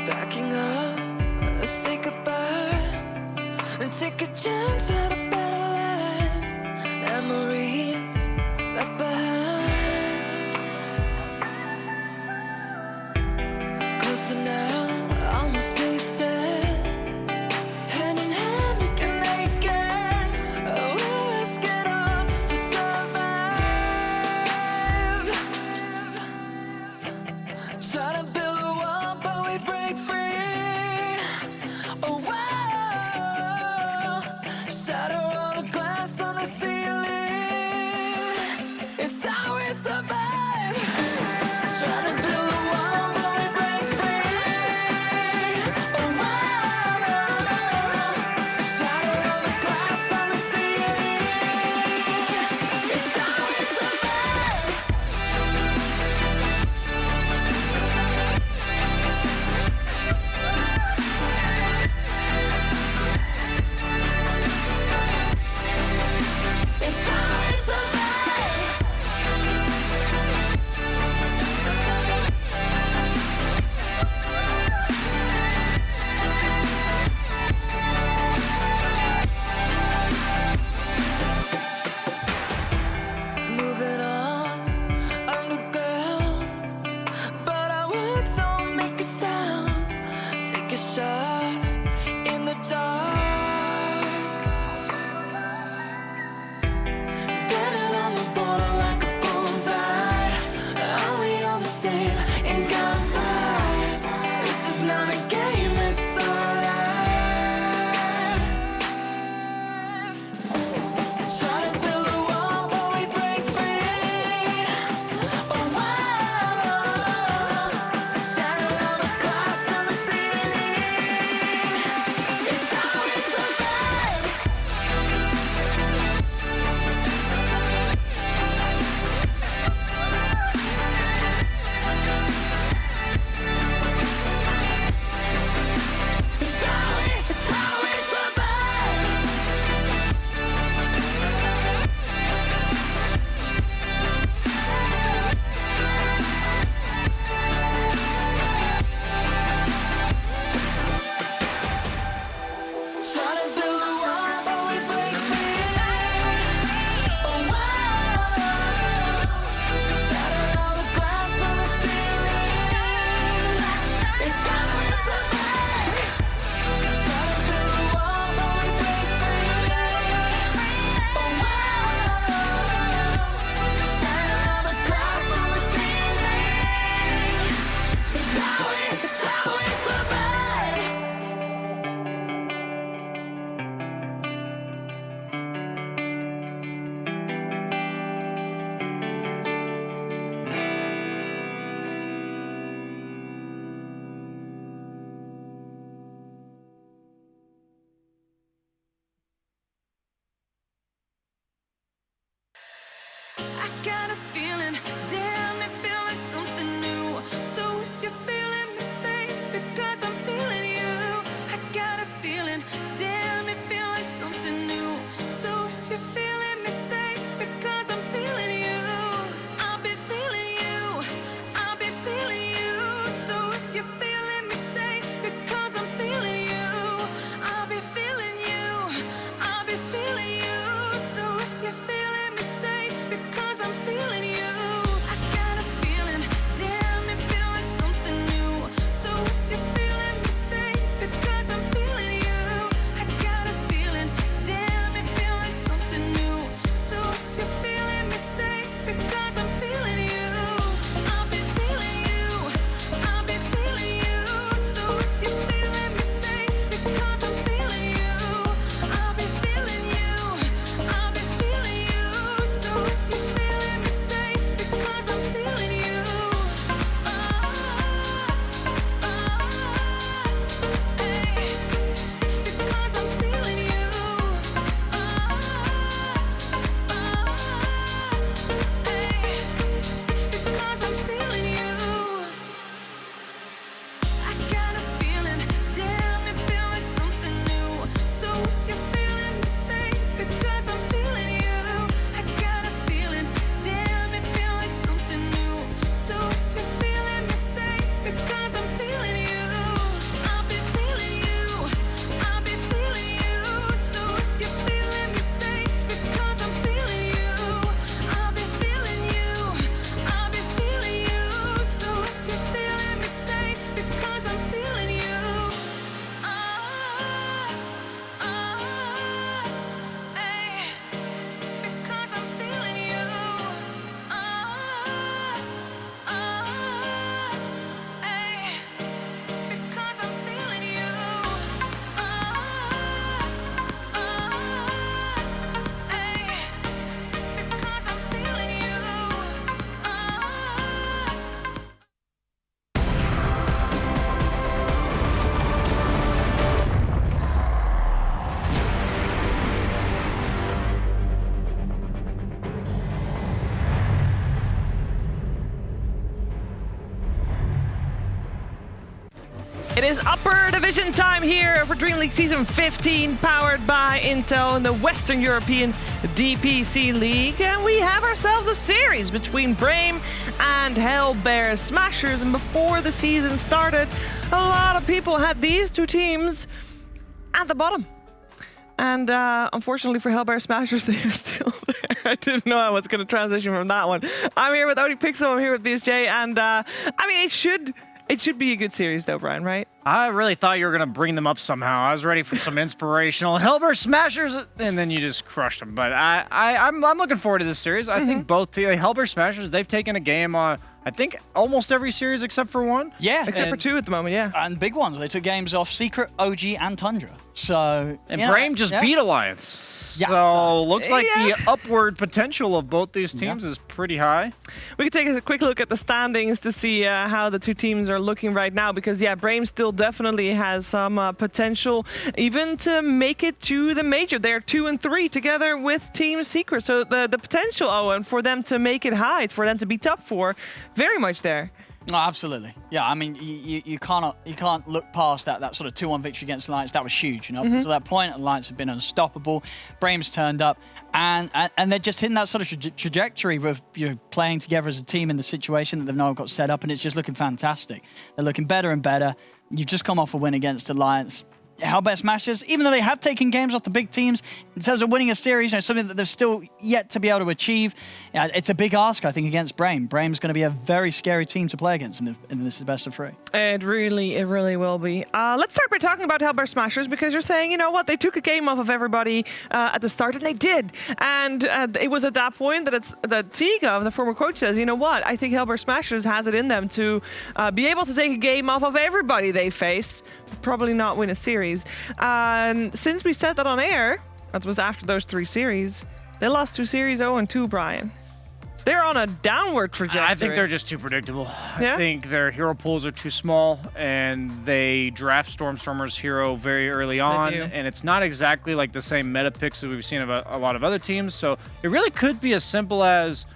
Backing up, say goodbye and take a chance at a better life. Memories left behind. Closer now, almost tasted. Hand in hand, we can make it. We risk it all just to survive. Try to build a wall, but we break free. Oh, wow. Shadow
got a feeling, damn it, feeling something new. So if you're feeling me, say, because I'm feeling you. I got a feeling, damn it, feeling something new. So if you're feeling me, say, because I'm feeling you. I'll be feeling you, I'll be feeling you. So if you're feeling me, say, because I'm feeling you. I'll be feeling you, I'll be feeling you. So if you're feeling me, say, because I'm feeling you. I got a feeling, damn it, feeling something new. So if you're feeling me, say, because I'm feeling you. I got a feeling, damn it, feeling something new. So if you're feeling me, say, because I'm feeling you. I'll be feeling you, I'll be feeling you. So if you're feeling me, say, because I'm feeling you. I'll be feeling you, I'll be feeling you. So if you're feeling me, say, because I'm feeling you. Because I'm feeling you. Because I'm feeling you. I got a feeling, damn it, feeling something new. So if you're feeling me, say, because I'm feeling you. I got a feeling, damn it, feeling something new. So if you're feeling me, say, because I'm feeling you. I'll be feeling you, I'll be feeling you. So if you're feeling me, say, because I'm feeling you. I'll be feeling you, I'll be feeling you. So if you're feeling me, say, because I'm feeling you. Because I'm feeling you. Because I'm feeling you. Because I'm feeling you.
It is upper division time here for DreamLeague Season 15, powered by Intel in the Western European DPC League. And we have ourselves a series between Brame and Hellbear Smashers. And before the season started, a lot of people had these two teams at the bottom. And unfortunately for Hellbear Smashers, they are still there. I didn't know I was going to transition from that one. I'm here with Odie Pixel, I'm here with BSJ, and I mean, it should be a good series though, Brian, right?
I really thought you were going to bring them up somehow. I was ready for some inspirational Hellbear Smashers, and then you just crushed them. But I'm looking forward to this series. I think both Hellbear Smashers, they've taken a game on, I think, almost every series except for one.
Yeah.
Except for two at the moment, yeah.
And big ones. They took games off Secret, OG, and Tundra. So,
And Brame just beat Alliance.
Yeah,
so looks like the upward potential of both these teams is pretty high.
We can take a quick look at the standings to see how the two teams are looking right now, because Brame still definitely has some potential even to make it to the major. They're 2 and 3 together with Team Secret, so the potential, Owen, for them to make it high, for them to be top 4, very much there.
No, absolutely. Yeah, I mean, you can't look past that sort of 2-1 victory against Alliance. That was huge, you know. To that point, Alliance have been unstoppable. Brame's turned up, and they're just hitting that sort of trajectory with playing together as a team in the situation that they've now got set up, and it's just looking fantastic. They're looking better and better. You've just come off a win against Alliance. Hellbear Smashers, even though they have taken games off the big teams, in terms of winning a series, something that they've still yet to be able to achieve, it's a big ask, I think, against Brame. Brame's going to be a very scary team to play against in this is best of 3.
It really will be. Let's start by talking about Hellbear Smashers, because you're saying, you know what, they took a game off of everybody at the start, and they did. And it was at that point that Tiga, the former coach, says, you know what, I think Hellbear Smashers has it in them to be able to take a game off of everybody they face, probably not win a series. And since we said that on air, that was after those 3 series, they lost 2 series 0-2, Brian. They're on a downward trajectory.
I think they're just too predictable.
Yeah?
I think their hero pools are too small, and they draft Stormstormer's hero very early on, and it's not exactly like the same meta picks that we've seen of a lot of other teams, so it really could be as simple as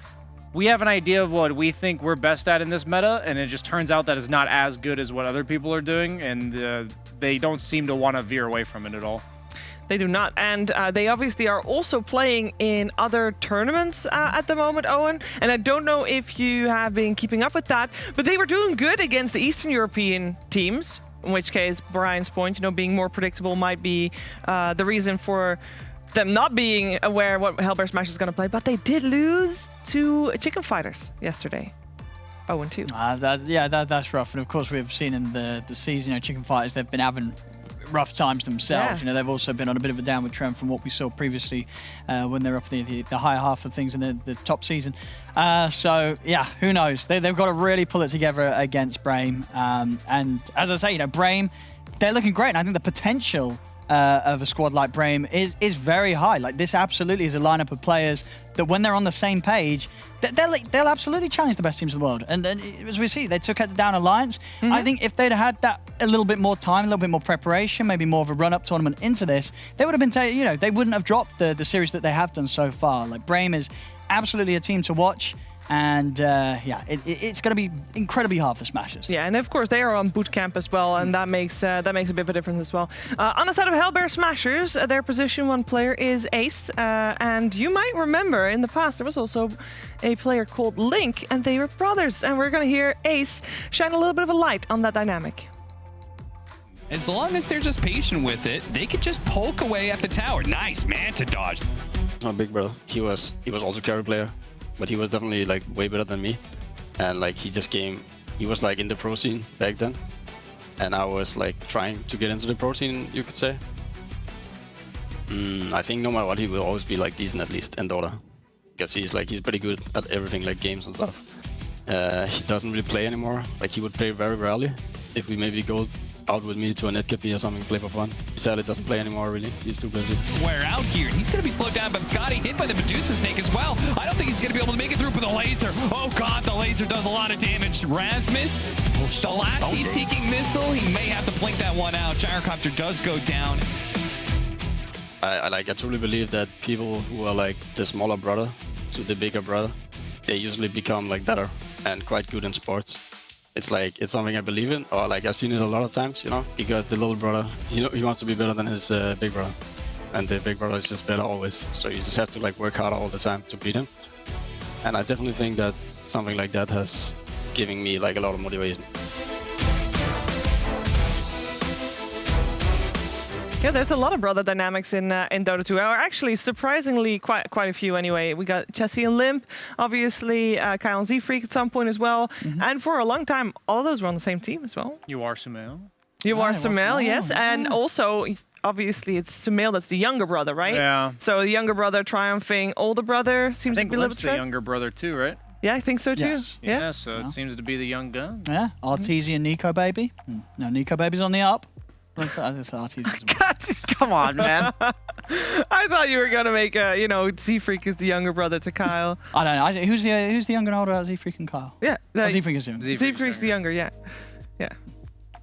we have an idea of what we think we're best at in this meta, and it just turns out that it's not as good as what other people are doing, and they don't seem to want to veer away from it at all.
They do not, and they obviously are also playing in other tournaments at the moment, Owen. And I don't know if you have been keeping up with that, but they were doing good against the Eastern European teams. In which case, Brian's point, being more predictable might be the reason for them not being aware what Hellbear Smash is going to play. But they did lose to Chicken Fighters yesterday. 0-2.
That's rough. And of course, we've seen in the season, Chicken Fighters, they've been having rough times themselves.
Yeah.
They've also been on a bit of a downward trend from what we saw previously when they're up the higher half of things in the top season. So yeah, who knows? They've got to really pull it together against Brame. And as I say, Brame, they're looking great. And I think the potential of a squad like Brame is very high. Like, this absolutely is a lineup of players that when they're on the same page, they'll absolutely challenge the best teams in the world. And as we see, they took down Alliance. I think if they'd had that a little bit more time, a little bit more preparation, maybe more of a run-up tournament into this, they would have been, they wouldn't have dropped the series that they have done so far. Like, Brame is absolutely a team to watch. And it's going to be incredibly hard for Smashers.
Yeah, and of course they are on boot camp as well, and that makes a bit of a difference as well. On the side of Hellbear Smashers, their position 1 player is Ace, and you might remember in the past there was also a player called Link, and they were brothers. And we're going to hear Ace shine a little bit of a light on that dynamic.
As long as they're just patient with it, they could just poke away at the tower. Nice Manta dodge.
My big brother, he was also carry player. But he was definitely like way better than me, and like he was like in the pro scene back then, and I was like trying to get into the pro scene, you could say. I think no matter what, he will always be like decent at least in Dota, because he's pretty good at everything, like games and stuff. He doesn't really play anymore. Like, he would play very rarely. If we maybe go out with me to a net cafe or something, play for fun. He sadly doesn't play anymore, really. He's too busy.
We're out here, and he's going to be slowed down by Scotty, hit by the Medusa Snake as well. I don't think he's going to be able to make it through with the laser. Oh god, the laser does a lot of damage. Rasmus, the last heat-seeking missile, he may have to blink that one out. Gyrocopter does go down.
I truly believe that people who are like the smaller brother to the bigger brother, they usually become like better and quite good in sports. It's something I believe in, or like I've seen it a lot of times, because the little brother, he wants to be better than his big brother, and the big brother is just better always. So you just have to like work harder all the time to beat him. And I definitely think that something like that has given me like a lot of motivation.
Yeah, there's a lot of brother dynamics in Dota 2, or actually surprisingly quite a few anyway. We got Chessie and Limp, obviously Kyle and Z-Freak at some point as well, and for a long time all of those were on the same team as well.
You are Sumail.
You are Sumail, yes, and also obviously it's Sumail that's the younger brother, right?
Yeah.
So the younger brother triumphing older brother seems to be a little bit
the younger brother too, right?
Yeah, I think so too.
Yes. Yeah, so it seems to be the young gun.
Yeah, Arteezy and Nico Baby. No, Nico Baby's on the up.
Come on, man. I thought you were gonna make Z-Freak is the younger brher to Kyle.
I don't know. Who's the younger and older out of Z-Freak and Kyle?
Yeah,
Z-Freak is him.
Z-Freak's the younger. Yeah.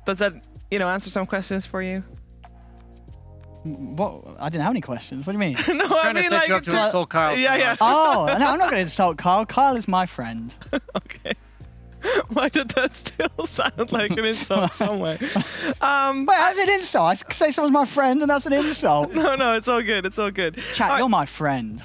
Does that answer some questions for you?
What? I didn't have any questions. What do you mean?
No, I mean
like you up to insult Kyle.
Yeah.
Oh, no, I'm not gonna insult Kyle. Kyle is my friend.
Okay. Why did that still sound like an insult some way?
Wait, that's an insult. I say someone's my friend and that's an insult.
No, it's all good. It's all good.
Chat, you're my friend.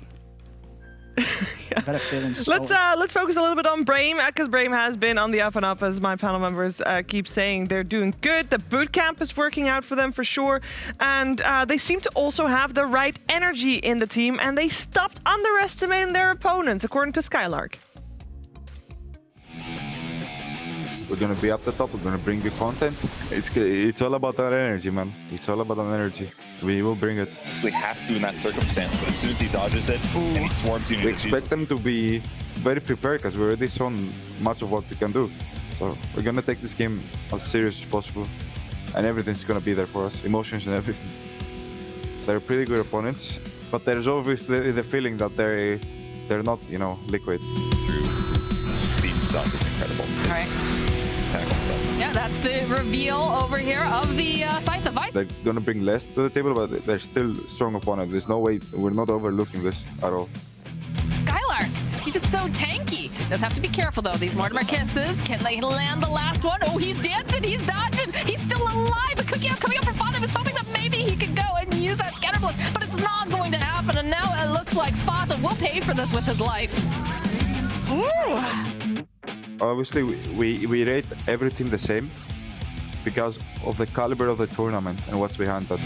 I better feel insulted.
Let's focus a little bit on Brame, because Brame has been on the up and up, as my panel members keep saying. They're doing good. The boot camp is working out for them for sure, and they seem to also have the right energy in the team, and they stopped underestimating their opponents, according to Skylark.
We're gonna be up the top, we're gonna bring the content. It's all about that energy, man. It's all about that energy. We will bring it.
We have to in that circumstance, but as soon as he dodges it and he swarms you,
we expect them to be very prepared, because we already shown much of what we can do. So we're gonna take this game as serious as possible, and everything's gonna be there for us, emotions and everything. They're pretty good opponents, but there's always the feeling that they're not, liquid.
Through speed stuff is incredible.
All right. Yeah, that's the reveal over here of the site device.
They're gonna bring less to the table, but they're still strong opponent. There's no way, we're not overlooking this at all.
Skylar, He's just so tanky. Does have to be careful, though. These Mortimer kisses. Can they land the last one? Oh, he's dancing. He's dodging. He's still alive. The cookie out coming up for Father was hoping that maybe he could go and use that scatter blast, but it's not going to happen. And now it looks like Fata will pay for this with his life. Ooh.
Obviously, we rate every team the same because of the caliber of the tournament and what's behind that.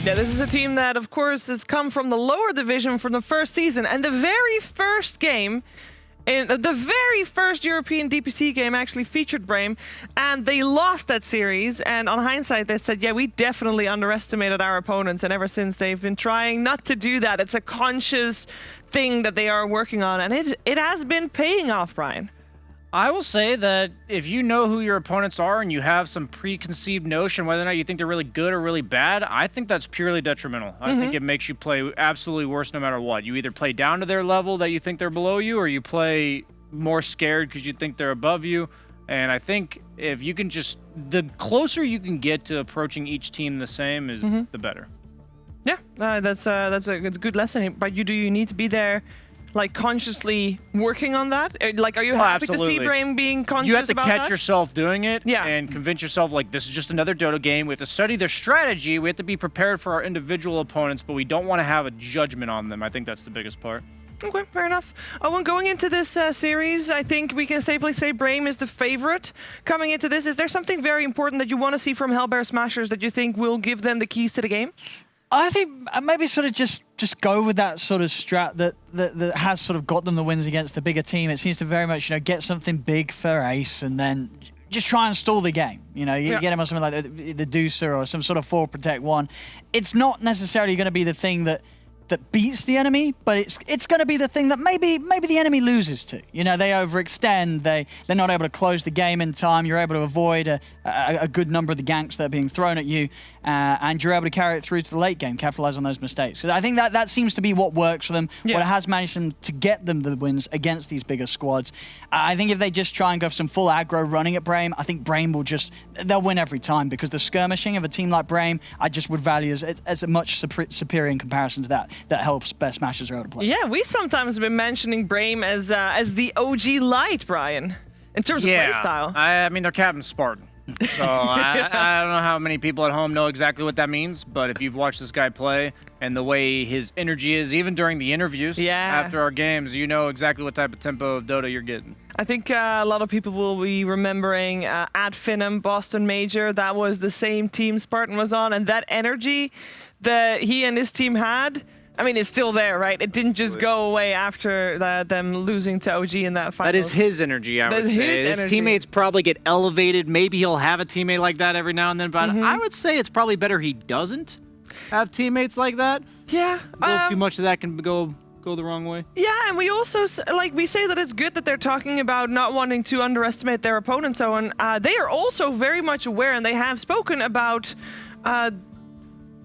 Yeah, this is a team that, of course, has come from the lower division from the first season. And the very first game, the very first European DPC game actually featured Brame. And they lost that series. And on hindsight, they said, yeah, we definitely underestimated our opponents. And ever since, they've been trying not to do that. It's a conscious thing that they are working on. And it has been paying off, Brian.
I will say that if you know who your opponents are and you have some preconceived notion whether or not you think they're really good or really bad, I think that's purely detrimental. I think it makes you play absolutely worse no matter what. You either play down to their level that you think they're below you, or you play more scared because you think they're above you. And I think if you can just, the closer you can get to approaching each team the same is the better.
Yeah, that's a good lesson. But do you need to be there, like, consciously working on that? Like, are you happy to see Brame being conscious about that?
You have to catch yourself doing it and convince yourself, like, this is just another Dota game. We have to study their strategy. We have to be prepared for our individual opponents, but we don't want to have a judgment on them. I think that's the biggest part.
Okay, fair enough. When going into this series, I think we can safely say Brame is the favorite coming into this. Is there something very important that you want to see from Hellbear Smashers that you think will give them the keys to the game?
I think maybe sort of just go with that sort of strat that has sort of got them the wins against the bigger team. It seems to very much, get something big for Ace and then just try and stall the game. You get him on something like the Deucer or some sort of 4 protect 1. It's not necessarily going to be the thing that beats the enemy, but it's going to be the thing that maybe the enemy loses to. They overextend, they're not able to close the game in time, you're able to avoid a good number of the ganks that are being thrown at you, and you're able to carry it through to the late game, capitalize on those mistakes. So I think that seems to be what works for them, what has managed them to get them the wins against these bigger squads. I think if they just try and go for some full aggro running at Brame, I think Brame they'll win every time, because the skirmishing of a team like Brame, I just would value as a much superior in comparison to that helps Bear Smashers are able to play.
Yeah, we've sometimes been mentioning Brame as the OG light, Brian, in terms of play style.
I mean, they're Captain Spartan. So I don't know how many people at home know exactly what that means, but if you've watched this guy play and the way his energy is, even during the interviews after our games, you know exactly what type of tempo of Dota you're getting.
I think a lot of people will be remembering at Finham, Boston Major, that was the same team Spartan was on, and that energy that he and his team had, I mean, it's still there, right? It didn't just go away after them losing to OG in that final.
That is his energy, I would say. His teammates probably get elevated. Maybe he'll have a teammate like that every now and then, but I would say it's probably better he doesn't have teammates like that.
Yeah.
A little too much of that can go the wrong way.
Yeah, and we also, we say that it's good that they're talking about not wanting to underestimate their opponent, so on. They are also very much aware, and they have spoken about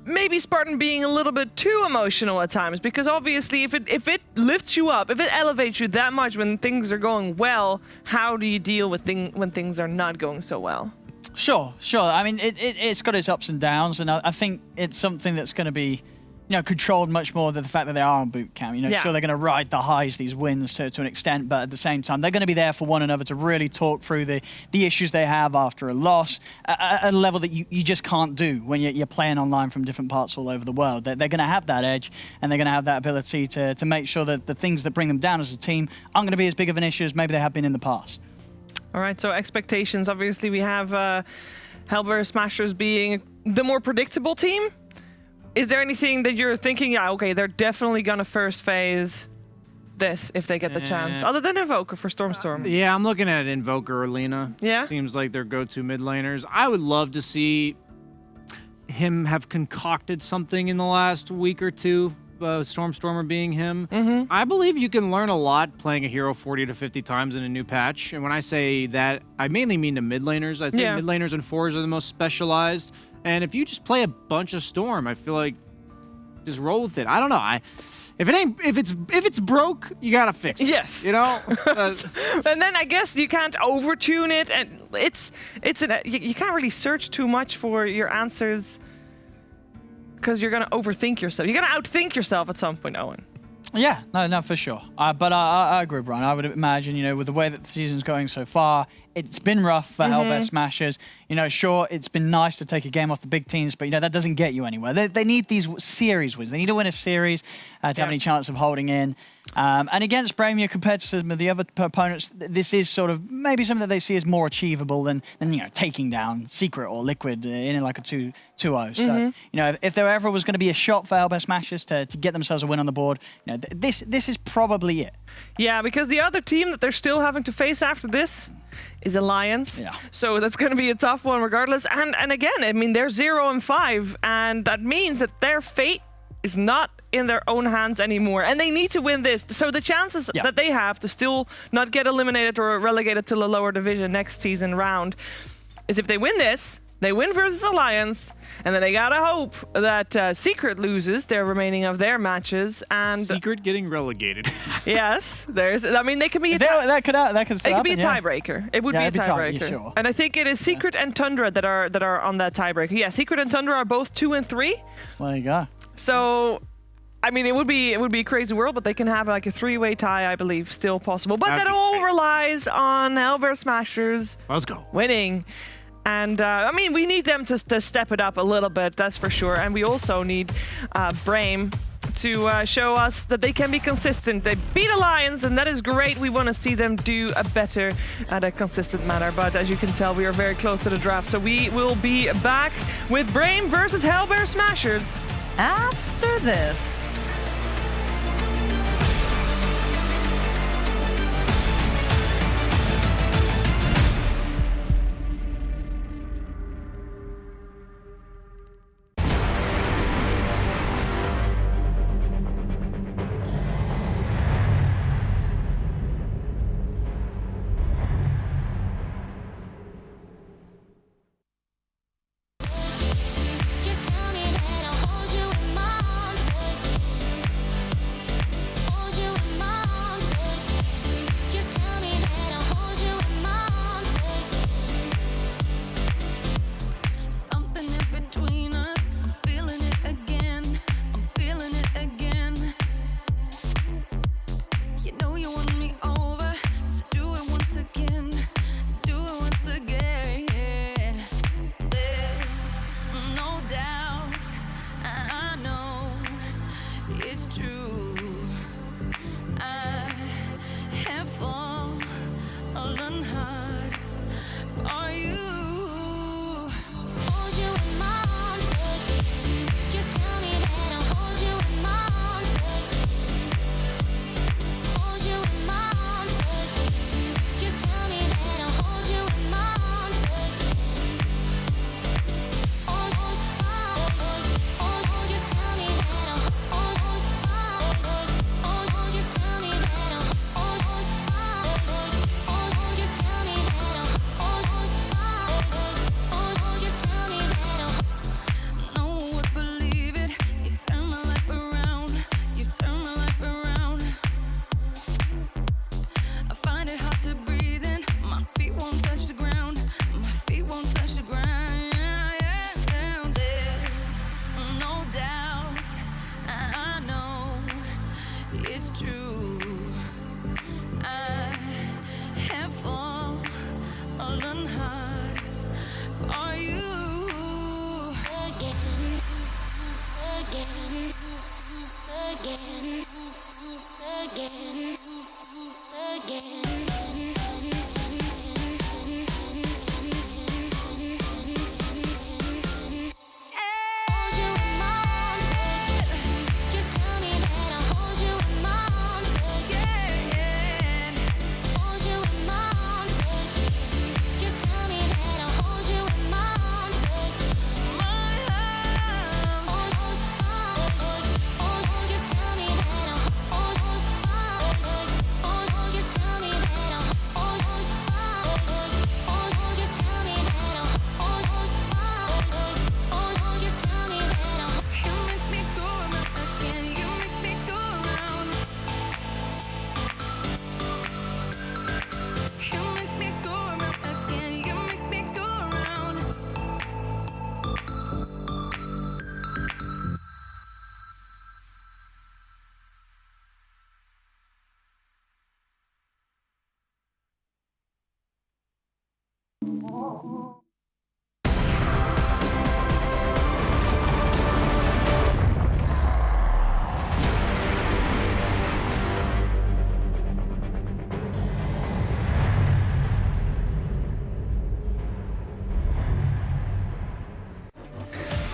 maybe Spartan being a little bit too emotional at times, because obviously if it lifts you up, if it elevates you that much when things are going well, how do you deal with when things are not going so well?
Sure. I mean, it's got its ups and downs, and I think it's something that's going to be controlled much more than the fact that they are on boot camp. Sure, they're going to ride the highs, these wins to an extent, but at the same time, they're going to be there for one another to really talk through the issues they have after a loss at a level that you just can't do when you're playing online from different parts all over the world. They're going to have that edge, and they're going to have that ability to make sure that the things that bring them down as a team aren't going to be as big of an issue as maybe they have been in the past.
All right, so expectations. Obviously, we have Hellbear Smashers being the more predictable team. Is there anything that you're thinking, okay, they're definitely going to first phase this if they get the chance, other than Invoker for Stormstorm?
Yeah, I'm looking at Invoker or Lina.
Yeah?
Seems like their go-to mid laners. I would love to see him have concocted something in the last week or two, Stormstormer being him. I believe you can learn a lot playing a hero 40 to 50 times in a new patch. And when I say that, I mainly mean to mid laners. I think mid laners and fours are the most specialized. And if you just play a bunch of Storm, I feel like just roll with it. I don't know. If it's broke, you gotta fix it.
Yes.
You know.
And then I guess you can't overtune it, and you can't really search too much for your answers because you're going to overthink yourself. You're going to outthink yourself at some point, Owen.
Yeah, no, for sure. But I agree, Brian. I would imagine, with the way that the season's going so far, it's been rough for Hellbear Smashers. Sure, it's been nice to take a game off the big teams, but that doesn't get you anywhere. They need these series wins. They need to win a series to have any chance of holding in. And against Brame, compared to some of the other opponents, this is sort of maybe something that they see as more achievable than taking down Secret or Liquid in like a 2-0. So, if there ever was going to be a shot for Hellbear Smashers to get themselves a win on the board, this is probably it.
Yeah, because the other team that they're still having to face after this is Alliance.
Yeah.
So that's going to be a tough one regardless. And again, I mean, they're 0-5, and that means that their fate is not in their own hands anymore, and they need to win this. So the chances that they have to still not get eliminated or relegated to the lower division next season round is if they win this, they win versus Alliance, and then they gotta hope that Secret loses their remaining of their matches. And
Secret getting relegated.
Yes, they can be.
That could
it could be a tiebreaker. It would be a tiebreaker.
Sure.
And I think it is Secret and Tundra that are on that tiebreaker. Yeah, Secret and Tundra are both 2 and 3.
Well, there you go.
So, I mean, it would be a crazy world, but they can have like a 3-way tie, I believe, still possible. But that all relies on Hellbear Smashers.
Let's go.
Winning. And, I mean, we need them to step it up a little bit, that's for sure. And we also need Brame to show us that they can be consistent. They beat Alliance, and that is great. We want to see them do a better at a consistent manner. But as you can tell, we are very close to the draft. So we will be back with Brame versus Hellbear Smashers
after this.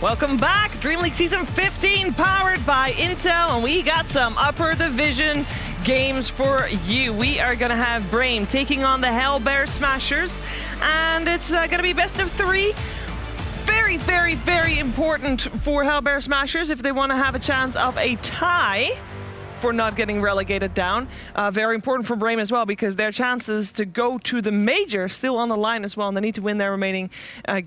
Welcome back. DreamLeague Season 15 powered by Intel, and we got some upper division games for you. We are going to have Brame taking on the Hellbear Smashers, and it's going to be best of 3. Very, very, very important for Hellbear Smashers if they want to have a chance of a tie for not getting relegated down. Very important for Brame as well, because their chances to go to the major still on the line as well, and they need to win their remaining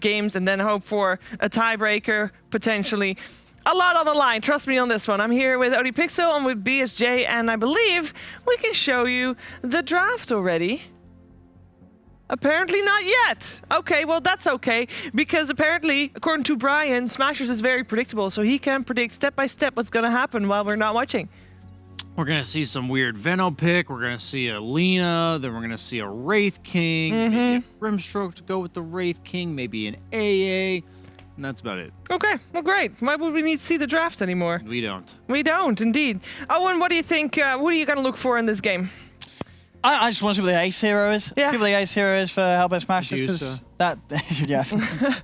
games and then hope for a tiebreaker, potentially. A lot on the line, trust me on this one. I'm here with Odie Pixel and with BSJ, and I believe we can show you the draft already. Apparently not yet. Okay, well that's okay, because apparently, according to Brian, Smashers is very predictable, so he can predict step by step what's going to happen while we're not watching.
We're going to see some weird Veno pick. We're going to see a Lina. Then we're going to see a Wraith King. Maybe a Grimstroke to go with the Wraith King. Maybe an AA. And that's about it.
Okay, well, great. Why would we need to see the draft anymore?
We don't.
We don't, indeed. Owen, what do you think? What are you going to look for in this game?
I just want to see what the ace hero is.
Yeah.
See what the ace hero is for Hellbear Smashers.
Medusa.
That, yeah,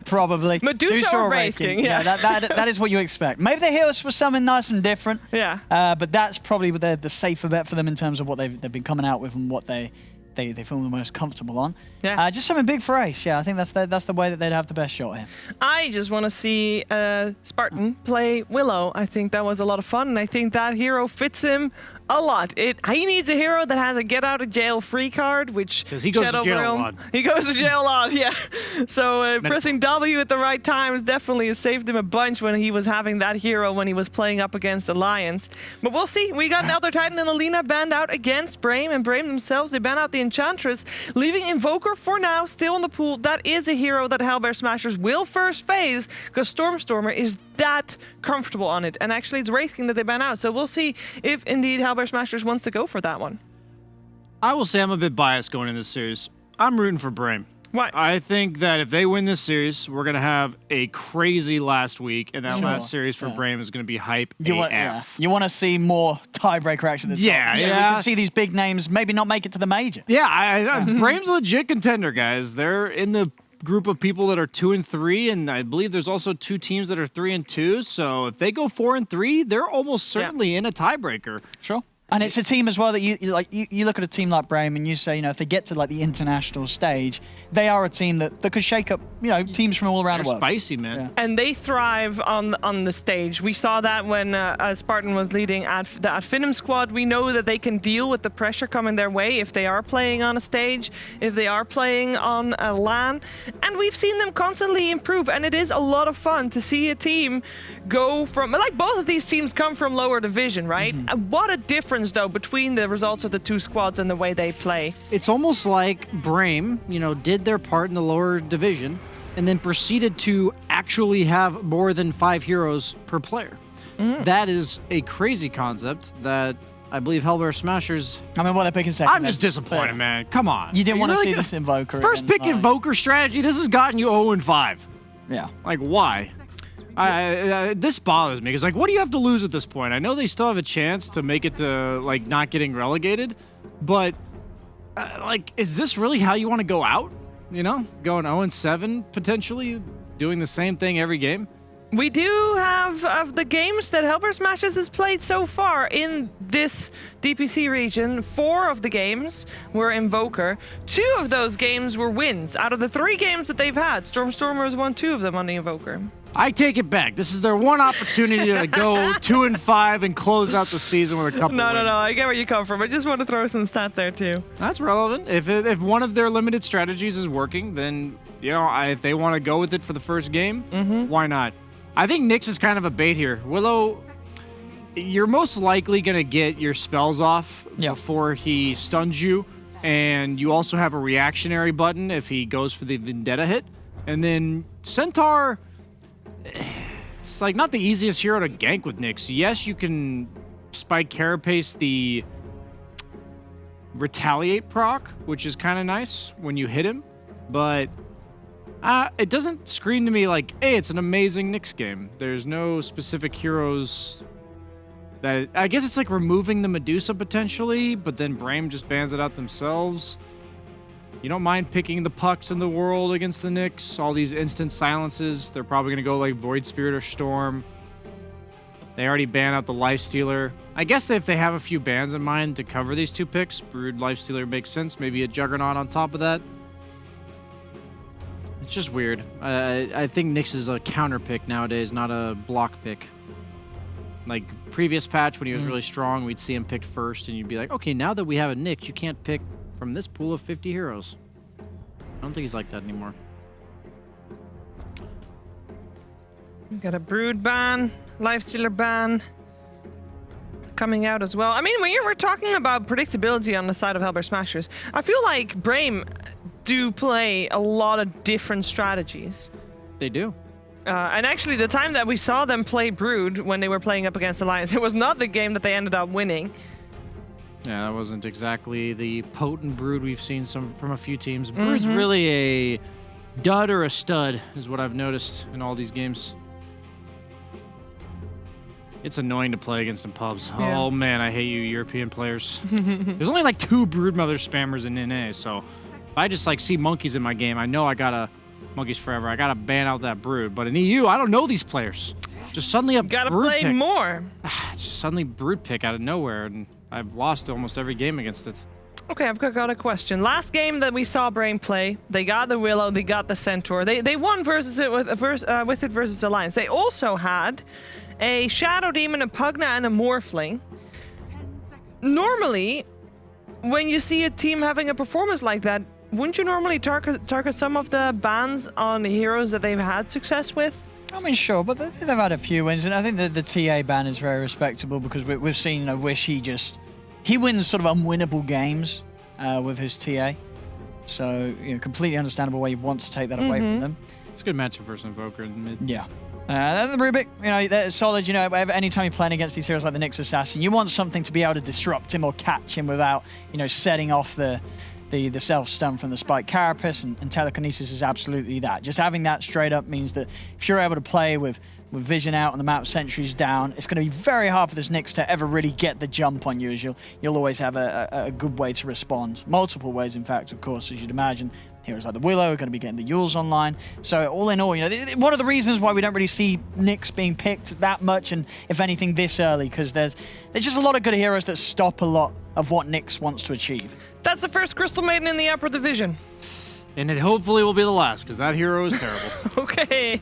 probably.
Medusa or Wraith King, yeah.
That is what you expect. Maybe they hit us with something nice and different.
Yeah.
But that's probably the safer bet for them in terms of what they've been coming out with and what they feel the most comfortable on.
Yeah.
Just something big for ace. Yeah, I think that's the way that they'd have the best shot here.
I just want to see Spartan play Willow. I think that was a lot of fun, and I think that hero fits him a lot. He needs a hero that has a get out of jail free card, which
he goes to jail a lot.
He goes to jail a lot, yeah. So pressing W at the right time definitely has saved him a bunch when he was having that hero when he was playing up against Alliance. But we'll see. We got an Elder Titan and Alina banned out against Brame, and Brame themselves, they ban out the Enchantress, leaving Invoker for now still in the pool. That is a hero that Hellbear Smashers will first phase, because Stormstormer is that comfortable on it. And actually, it's Wraith King that they ban out. So we'll see if indeed Hellbear Smashers wants to go for that one.
I will say I'm a bit biased going in this series. I'm rooting for Brame.
Why?
I think that if they win this series, we're going to have a crazy last week, and that last series for Brame is going to be hype AF.
You want to see more tiebreaker action this
Yeah.
We can see these big names maybe not make it to the major.
Yeah, Brame's a legit contender, guys. They're in the group of people that are 2 and 3, and I believe there's also 2 teams that are 3 and 2. So if they go 4 and 3, they're almost certainly in a tiebreaker.
Sure. And it's a team as well that you look at a team like Brame and you say, if they get to like the international stage, they are a team that could shake up, teams from all around the world.
Spicy, man.
Yeah.
And they thrive on the stage. We saw that when Spartan was leading the Adfinum squad. We know that they can deal with the pressure coming their way if they are playing on a stage, if they are playing on a LAN. And we've seen them constantly improve, and it is a lot of fun to see a team go from, like both of these teams come from lower division, right? And what a difference though between the results of the 2 squads and the way they play.
It's almost like Brame, did their part in the lower division and then proceeded to actually have more than 5 heroes per player. That is a crazy concept that I believe Hellbear Smashers...
I mean, what they're picking second.
I'm just disappointed, man. Come on.
You didn't want to see this Invoker.
First pick Invoker strategy, this has gotten you 0 and 5.
Yeah.
Like, why? This bothers me, because, what do you have to lose at this point? I know they still have a chance to make it to, not getting relegated, but, is this really how you want to go out? Going 0 and 7, potentially, doing the same thing every game?
We do have, of the games that Hellbear Smashers has played so far in this DPC region, 4 of the games were Invoker. 2 of those games were wins. Out of the 3 games that they've had, Stormstormer has won 2 of them on the Invoker.
I take it back. This is their one opportunity to go 2 and 5 and close out the season with a couple
No,
wins.
I get where you come from. I just want to throw some stats there, too.
That's relevant. If one of their limited strategies is working, then, if they want to go with it for the first game, why not? I think Nyx is kind of a bait here. Willow, you're most likely going to get your spells off before he stuns you, and you also have a reactionary button if he goes for the Vendetta hit. And then Centaur, it's not the easiest hero to gank with Nyx. Yes, you can spike Carapace the Retaliate proc, which is kind of nice when you hit him, but It doesn't scream to me like, hey, it's an amazing Nyx game. There's no specific heroes that... I guess it's like removing the Medusa potentially, but then Brame just bans it out themselves. You don't mind picking the pucks in the world against the Nyx. All these instant silences. They're probably going to go like Void Spirit or Storm. They already ban out the Lifestealer. I guess if they have a few bans in mind to cover these two picks, Brood, Lifestealer makes sense. Maybe a Juggernaut on top of that. It's just weird. I think Nyx is a counter pick nowadays, not a block pick. Like previous patch when he was really strong, we'd see him picked first, and you'd be like, okay, now that we have a Nyx, you can't pick from this pool of 50 heroes. I don't think he's like that anymore.
We've got a Brood ban, Lifestealer ban coming out as well. I mean, when we're talking about predictability on the side of Hellbear Smashers, I feel like Brame do play a lot of different strategies.
They do.
And actually, the time that we saw them play Brood when they were playing up against Alliance, it was not the game that they ended up winning.
Yeah, that wasn't exactly the potent Brood we've seen from a few teams. Brood's really a dud or a stud, is what I've noticed in all these games. It's annoying to play against in pubs.
Yeah.
Oh man, I hate you European players. There's only like 2 Broodmother spammers in NA, so if I just like see monkeys in my game, I know I gotta monkeys forever. I gotta ban out that Brood. But in EU, I don't know these players. Just suddenly a
gotta
Brood
play
pick.
more.
It's just suddenly Brood pick out of nowhere, and I've lost almost every game against it.
Okay, I've got a question. Last game that we saw Brame play, they got the Willow, they got the Centaur. They won versus it with it versus Alliance. They also had a Shadow Demon, a Pugna, and a Morphling. Normally, when you see a team having a performance like that, wouldn't you normally target some of the bans on the heroes that they've had success with?
I mean, sure, but they've had a few wins, and I think that the TA ban is very respectable because we've seen Wish he wins sort of unwinnable games with his TA. So, completely understandable why you want to take that away from them.
It's a good matchup versus Invoker in mid.
Yeah. The Rubik, they're solid. Anytime you're playing against these heroes like the Nyx Assassin, you want something to be able to disrupt him or catch him without, setting off the self-stun from the Spike Carapace, and Telekinesis is absolutely that. Just having that straight up means that if you're able to play with vision out and the map sentries down, it's going to be very hard for this Nyx to ever really get the jump on you, as you'll always have a good way to respond. Multiple ways, in fact, of course, as you'd imagine. Heroes like the Willow are going to be getting the Yules online. So all in all, one of the reasons why we don't really see Nyx being picked that much, and if anything this early, because there's just a lot of good heroes that stop a lot of what Nyx wants to achieve.
That's the first Crystal Maiden in the upper division.
And it hopefully will be the last, because that hero is terrible.
Okay.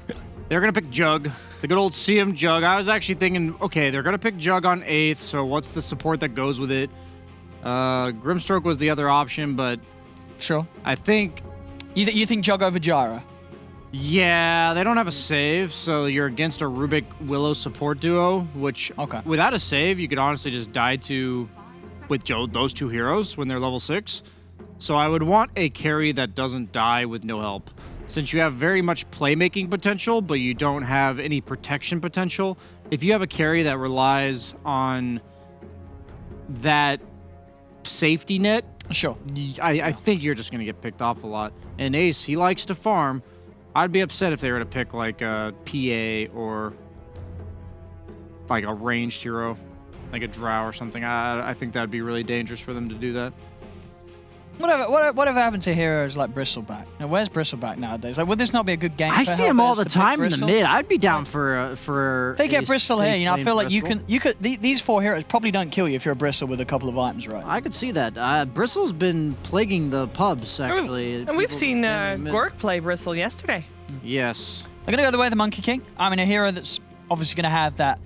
They're going to pick Jug. The good old CM Jug. I was actually thinking, okay, they're going to pick Jug on 8th, so what's the support that goes with it? Grimstroke was the other option, but...
Sure.
I think...
You think Jug over Gyra?
Yeah, they don't have a save, so you're against a Rubik Willow support duo, which without a save, you could honestly just die to with those 2 heroes when they're level 6. So I would want a carry that doesn't die with no help. Since you have very much playmaking potential, but you don't have any protection potential, if you have a carry that relies on that safety net,
sure,
I think you're just going to get picked off a lot. And Ace, he likes to farm. I'd be upset if they were to pick like a PA or like a ranged hero, like a Drow or something. I think that'd be really dangerous for them to do that.
Whatever happened to heroes like Bristleback? Now, where's Bristleback nowadays? Like, would this not be a good game?
I
for
see him all
Hellbears
the
to pick
time in the
Bristle?
mid. I'd be down for.
If they get Bristle here, I feel like you could. These 4 heroes probably don't kill you if you're a Bristle with a couple of items, right?
I could see that. Bristle's been plaguing the pubs actually,
and we've seen Gork play Bristle yesterday.
Yes.
They're gonna go the way of the Monkey King. I mean, a hero that's obviously gonna have that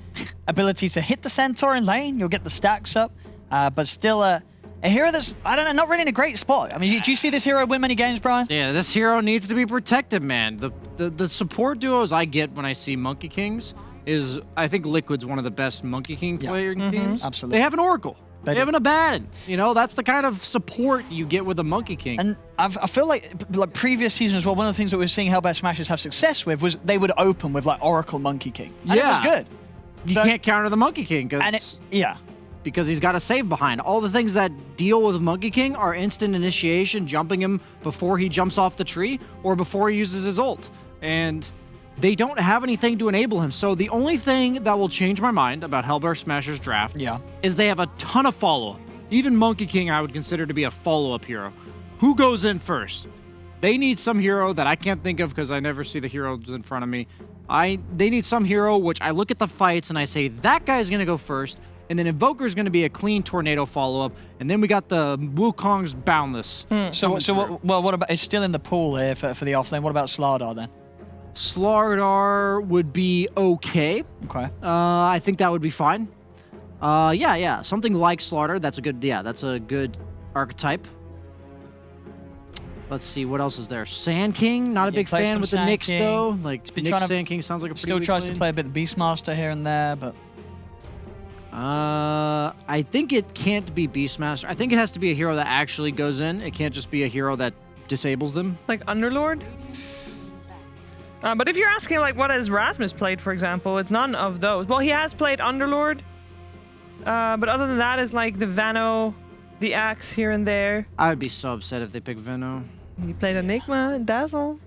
ability to hit the Centaur in lane. You'll get the stacks up, but still a hero that's, I don't know, not really in a great spot. I mean, did you see this hero win many games, Brian?
Yeah, this hero needs to be protected, man. The support duos I get when I see Monkey Kings is, I think Liquid's one of the best Monkey King playing teams.
Absolutely.
They have an Oracle. They have an Abaddon. That's the kind of support you get with a Monkey King.
And I feel like previous season as well, one of the things that we're seeing Hellbear Smashers have success with was they would open with like Oracle Monkey King. And it was good.
You can't counter the Monkey King because...
Yeah.
because he's got a save behind. All the things that deal with Monkey King are instant initiation, jumping him before he jumps off the tree or before he uses his ult. And they don't have anything to enable him. So the only thing that will change my mind about Hellbear Smasher's draft is they have a ton of follow-up. Even Monkey King I would consider to be a follow-up hero. Who goes in first? They need some hero that I can't think of because I never see the heroes in front of me. They need some hero which I look at the fights and I say, that guy's going to go first. And then Invoker's going to be a clean tornado follow-up. And then we got the Wukong's Boundless.
What about, it's still in the pool here for the offlane. What about Slardar then?
Slardar would be okay.
Okay.
I think that would be fine. Yeah. Something like Slardar, that's a good archetype. Let's see, what else is there? Sand King, not a big fan with the Nyx though. Like, Nyx Sand King sounds like a pretty
Still tries
lane.
to play a bit of Beastmaster here and there, but...
I think it can't be Beastmaster. I think it has to be a hero that actually goes in. It can't just be a hero that disables them.
Like Underlord? But if you're asking, like, what has Rasmus played, for example, it's none of those. Well, he has played Underlord. But other than that, it's like the Vano, the Axe here and there.
I would be so upset if they picked Vano.
He played Enigma and Dazzle.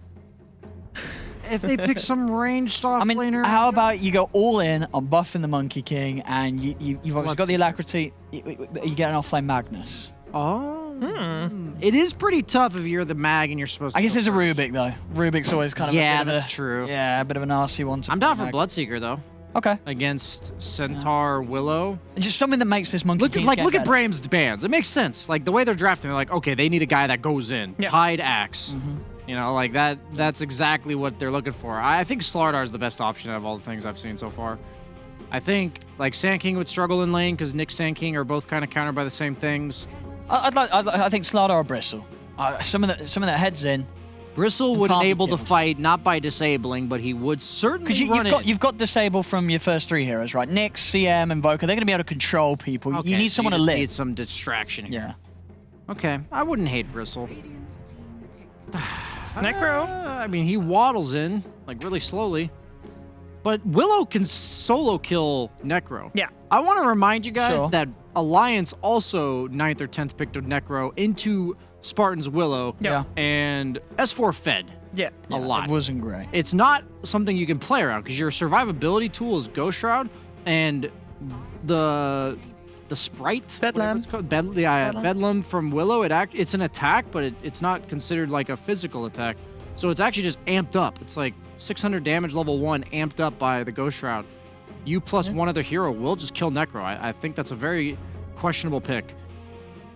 If they pick some ranged offlaner.
How about you go all in on buffing the Monkey King, and you've obviously got the Alacrity, you get an offlane Magnus.
Oh. It is pretty tough if you're the mag and you're supposed to.
I guess there's a Rubik, though. Rubik's always kind of a bit of
true.
Yeah, a bit of an RC one.
I'm down for Bloodseeker, though.
Okay.
Against Centaur Willow.
Just something that makes this Monkey King
look at Braham's bans. It makes sense. Like, the way they're drafting, they're like, okay, they need a guy that goes in.
Yeah.
Tied Axe. You know, like that's exactly what they're looking for. I think Slardar is the best option out of all the things I've seen so far. I think, like, Sand King would struggle in lane because Nyx Sand King are both kind of countered by the same things.
I think Slardar or Bristle. Some of that heads in.
Bristle would enable the fight, not by disabling, but he would certainly
Because you've got disable from your first three heroes, right? Nyx, CM, Invoker, they're going to be able to control people.
Okay,
you need someone
you
to
just
live.
need some distraction here.
Yeah.
Okay, I wouldn't hate Bristle.
Necro?
I mean, he waddles in, like, really slowly. But Willow can solo kill Necro.
Yeah.
I want to remind you guys that Alliance also 9th or 10th picked Necro into Spartan's Willow.
Yeah.
And S4 fed.
Yeah.
A lot.
It wasn't great.
It's not something you can play around because your survivability tool is Ghost Shroud and the Sprite.
Bedlam.
It's called. Bedlam from Willow. It's an attack, but it's not considered like a physical attack. So it's actually just amped up. It's like 600 damage level 1 amped up by the Ghost Shroud. You plus one other hero will just kill Necro. I think that's a very questionable pick.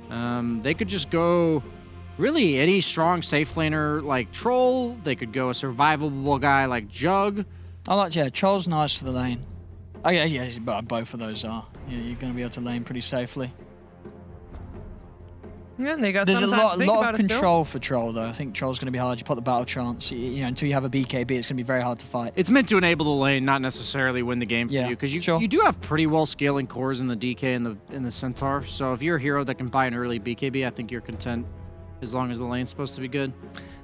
They could just go really any strong safe laner like Troll. They could go a survivable guy like Jug.
Troll's nice for the lane. Oh yeah, both of those are. Yeah, you're going to be able to lane pretty safely.
Yeah, they got
There's a
some time to think
lot
about
of
it still.
control for Troll, though. I think Troll's going to be hard. You put the battle chance, until you have a BKB, it's going to be very hard to fight.
It's meant to enable the lane, not necessarily win the game for you, because you do have pretty well scaling cores in the DK and in the Centaur. So if you're a hero that can buy an early BKB, I think you're content as long as the lane's supposed to be good.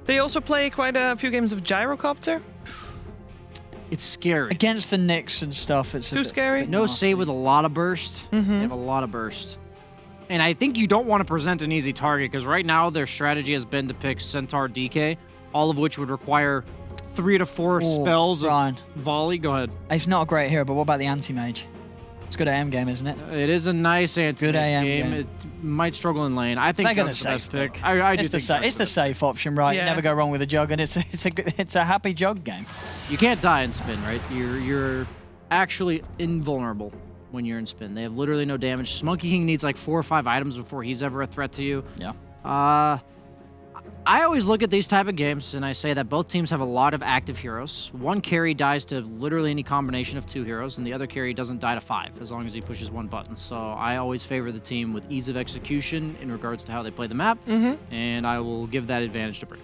They also play quite a few games of Gyrocopter.
It's scary.
Against the Nyx and stuff, it's
too scary.
No save with a lot of burst. They have a lot of burst. And I think you don't want to present an easy target, because right now their strategy has been to pick Centaur DK, all of which would require 3 to 4 spells of volley. Go ahead.
It's not a great hero, but what about the anti-mage? It's a good AM game, isn't it?
It is a nice anti-mage game. It might struggle in lane. I think Jug's the best pick. I do think
it's the safe option, right?
Yeah.
You never go wrong with a Jug, and it's a happy Jug game.
You can't die in spin, right? You're actually invulnerable when you're in spin. They have literally no damage. Monkey King needs like 4 or 5 items before he's ever a threat to you.
Yeah.
I always look at these type of games and I say that both teams have a lot of active heroes. One carry dies to literally any combination of 2 heroes, and the other carry doesn't die to 5 as long as he pushes 1 button. So I always favor the team with ease of execution in regards to how they play the map, and I will give that advantage to Bray.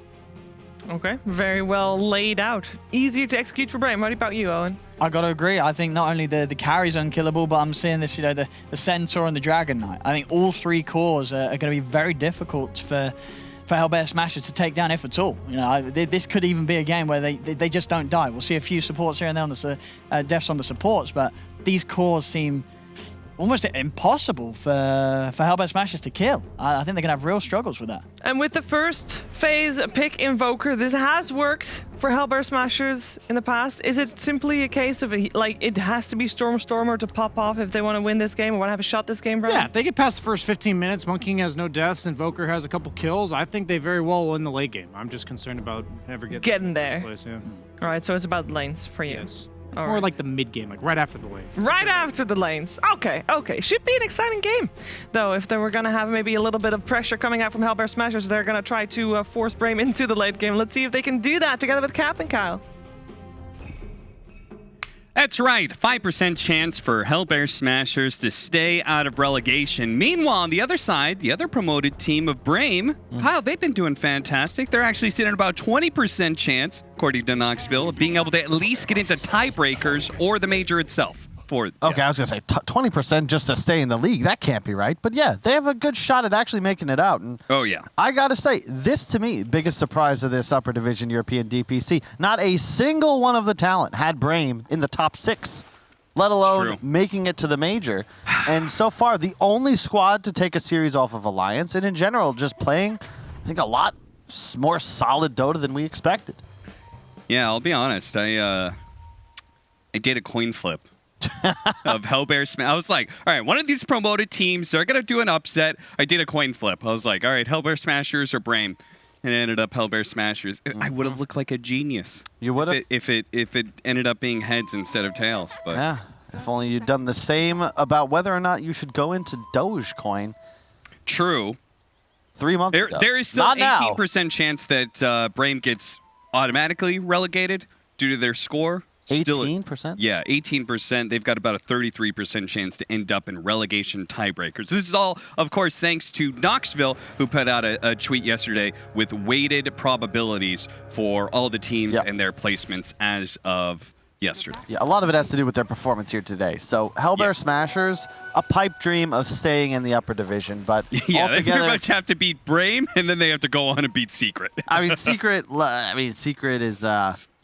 Okay, very well laid out. Easier to execute for Brain. What about you, Owen?
I got to agree. I think not only the carry's unkillable, but I'm seeing this, the Centaur and the Dragon Knight. I think all 3 cores are going to be very difficult for Hellbear Smasher to take down, if at all. This could even be a game where they just don't die. We'll see a few supports here and there on the deaths on the supports, but these cores seem almost impossible for Hellbear Smashers to kill. I think they're gonna have real struggles with that.
And with the first phase pick Invoker, this has worked for Hellbear Smashers in the past. Is it simply a case of like it has to be Stormer to pop off if they want to win this game or want to have a shot this game, Brian?
Yeah, if they get past the first 15 minutes, Monkey King has no deaths, Invoker has a couple kills, I think they very well win the late game. I'm just concerned about never
getting there.
Place, yeah.
All right, so it's about lanes for you.
Yes. It's more like the mid game, like right after the lanes.
Right after the lanes. Okay. Should be an exciting game. Though, if they were going to have maybe a little bit of pressure coming out from Hellbear Smashers, they're going to try to force Brame into the late game. Let's see if they can do that together with Cap and Kyle.
That's right, 5% chance for Hellbear Smashers to stay out of relegation. Meanwhile, on the other side, the other promoted team of Brame, Kyle, they've been doing fantastic. They're actually sitting at about 20% chance, according to Knoxville, of being able to at least get into tiebreakers or the major itself.
Okay, I was going to say 20% just to stay in the league. That can't be right. But yeah, they have a good shot at actually making it out. And
oh, yeah.
I got to say, this to me, biggest surprise of this upper division European DPC. Not a single one of the talent had Brame in the top 6, let alone making it to the major. And so far, the only squad to take a series off of Alliance, and in general, just playing, I think, a lot more solid Dota than we expected.
Yeah, I'll be honest. I did a coin flip. Of Hellbear Smash. I was like, all right, one of these promoted teams, they're going to do an upset. I did a coin flip. I was like, all right, Hellbear Smashers or Brame. And it ended up Hellbear Smashers. I would have looked like a genius.
You would have?
If it ended up being heads instead of tails. But
yeah, if only you'd done the same about whether or not you should go into Dogecoin.
True.
3 months ago.
There is still 18% chance that Brame gets automatically relegated due to their score.
18%?
Yeah, 18%. They've got about a 33% chance to end up in relegation tiebreakers. This is all, of course, thanks to Knoxville, who put out a tweet yesterday with weighted probabilities for all the teams and their placements as of yesterday.
Yeah, a lot of it has to do with their performance here today. So Hellbear Smashers, a pipe dream of staying in the upper division, but
yeah,
altogether,
they pretty much have to beat Brame, and then they have to go on and beat Secret.
I mean, Secret is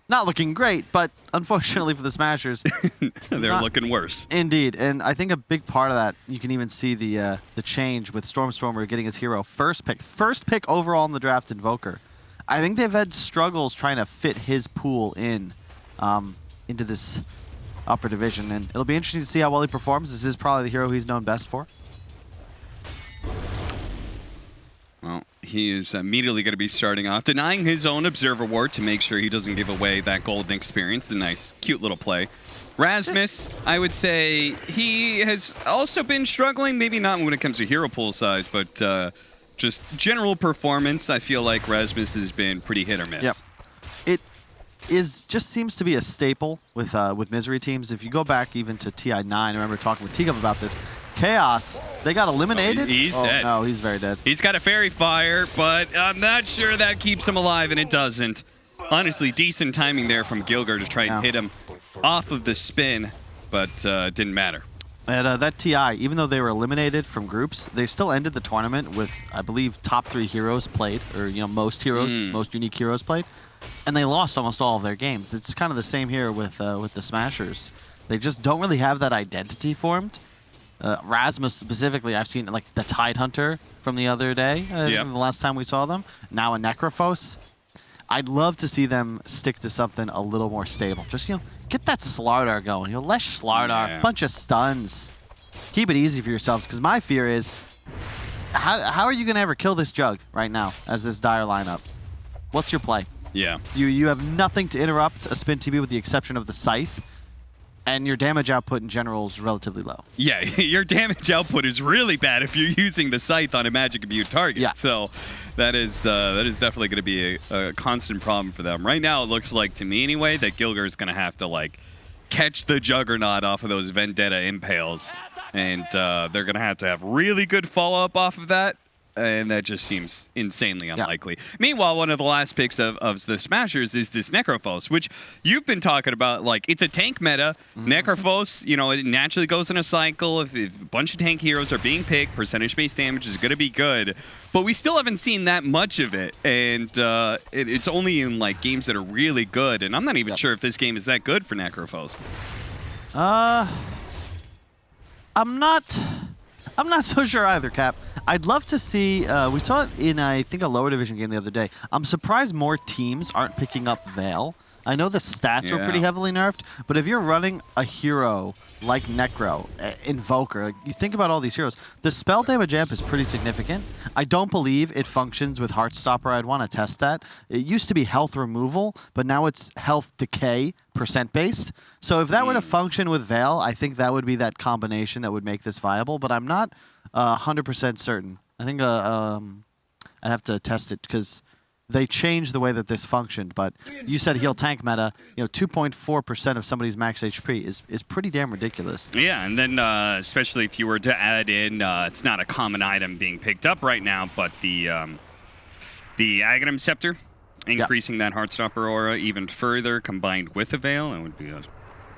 not looking great, but unfortunately for the Smashers,
they're looking worse.
Indeed, and I think a big part of that, you can even see the change with Stormer getting his hero first pick overall in the draft, Invoker. I think they've had struggles trying to fit his pool into this upper division, and it'll be interesting to see how well he performs. This is probably the hero he's known best for.
Well, he is immediately going to be starting off, denying his own Observer Ward to make sure he doesn't give away that golden experience. A nice, cute little play. Rasmus, I would say he has also been struggling, maybe not when it comes to hero pool size, but just general performance. I feel like Rasmus has been pretty hit or miss.
Yep. It just seems to be a staple with Misery teams. If you go back even to TI9, I remember talking with Teagup about this. Chaos, they got eliminated.
Oh, he's dead.
No, he's very dead.
He's got a fairy fire, but I'm not sure that keeps him alive, and it doesn't. Honestly, decent timing there from Gilger to try and hit him off of the spin, but didn't matter.
And that TI, even though they were eliminated from groups, they still ended the tournament with, I believe, top 3 heroes played, or most heroes, most unique heroes played, and they lost almost all of their games. It's kind of the same here with the Smashers. They just don't really have that identity formed. Rasmus specifically, I've seen like the Tide Hunter from the other day, the last time we saw them. Now a Necrophos. I'd love to see them stick to something a little more stable. Just, get that Slardar going. Less Slardar, bunch of stuns. Keep it easy for yourselves, because my fear is, how are you going to ever kill this Jug right now as this Dire lineup? What's your play?
Yeah.
You have nothing to interrupt a Spin TB with the exception of the Scythe. And your damage output in general is relatively low.
Yeah, your damage output is really bad if you're using the Scythe on a Magic Immune target. Yeah. So that is definitely going to be a constant problem for them. Right now, it looks like, to me anyway, that Gilger is going to have to, catch the Juggernaut off of those Vendetta Impales. And they're going to have really good follow-up off of that. And that just seems insanely unlikely. Yeah. Meanwhile, one of the last picks of the Smashers is this Necrophos, which you've been talking about. It's a tank meta. Necrophos, it naturally goes in a cycle. If a bunch of tank heroes are being picked, percentage-based damage is going to be good. But we still haven't seen that much of it. And it's only in games that are really good. And I'm not even sure if this game is that good for Necrophos.
I'm not so sure either, Cap. I'd love to see, we saw it in, I think, a lower division game the other day. I'm surprised more teams aren't picking up Veil. I know the stats were pretty heavily nerfed, but if you're running a hero like Necro, Invoker, you think about all these heroes, the spell damage amp is pretty significant. I don't believe it functions with Heartstopper. I'd want to test that. It used to be health removal, but now it's health decay % based. So if that were to function with Veil, I think that would be that combination that would make this viable, but I'm not 100% certain. I think I'd have to test it because they changed the way that this functioned, but you said heal tank meta, 2.4% of somebody's max HP is pretty damn ridiculous.
Yeah, and then especially if you were to add in, it's not a common item being picked up right now, but the Aghanim Scepter, increasing that Heartstopper aura even further combined with a Veil, it would be a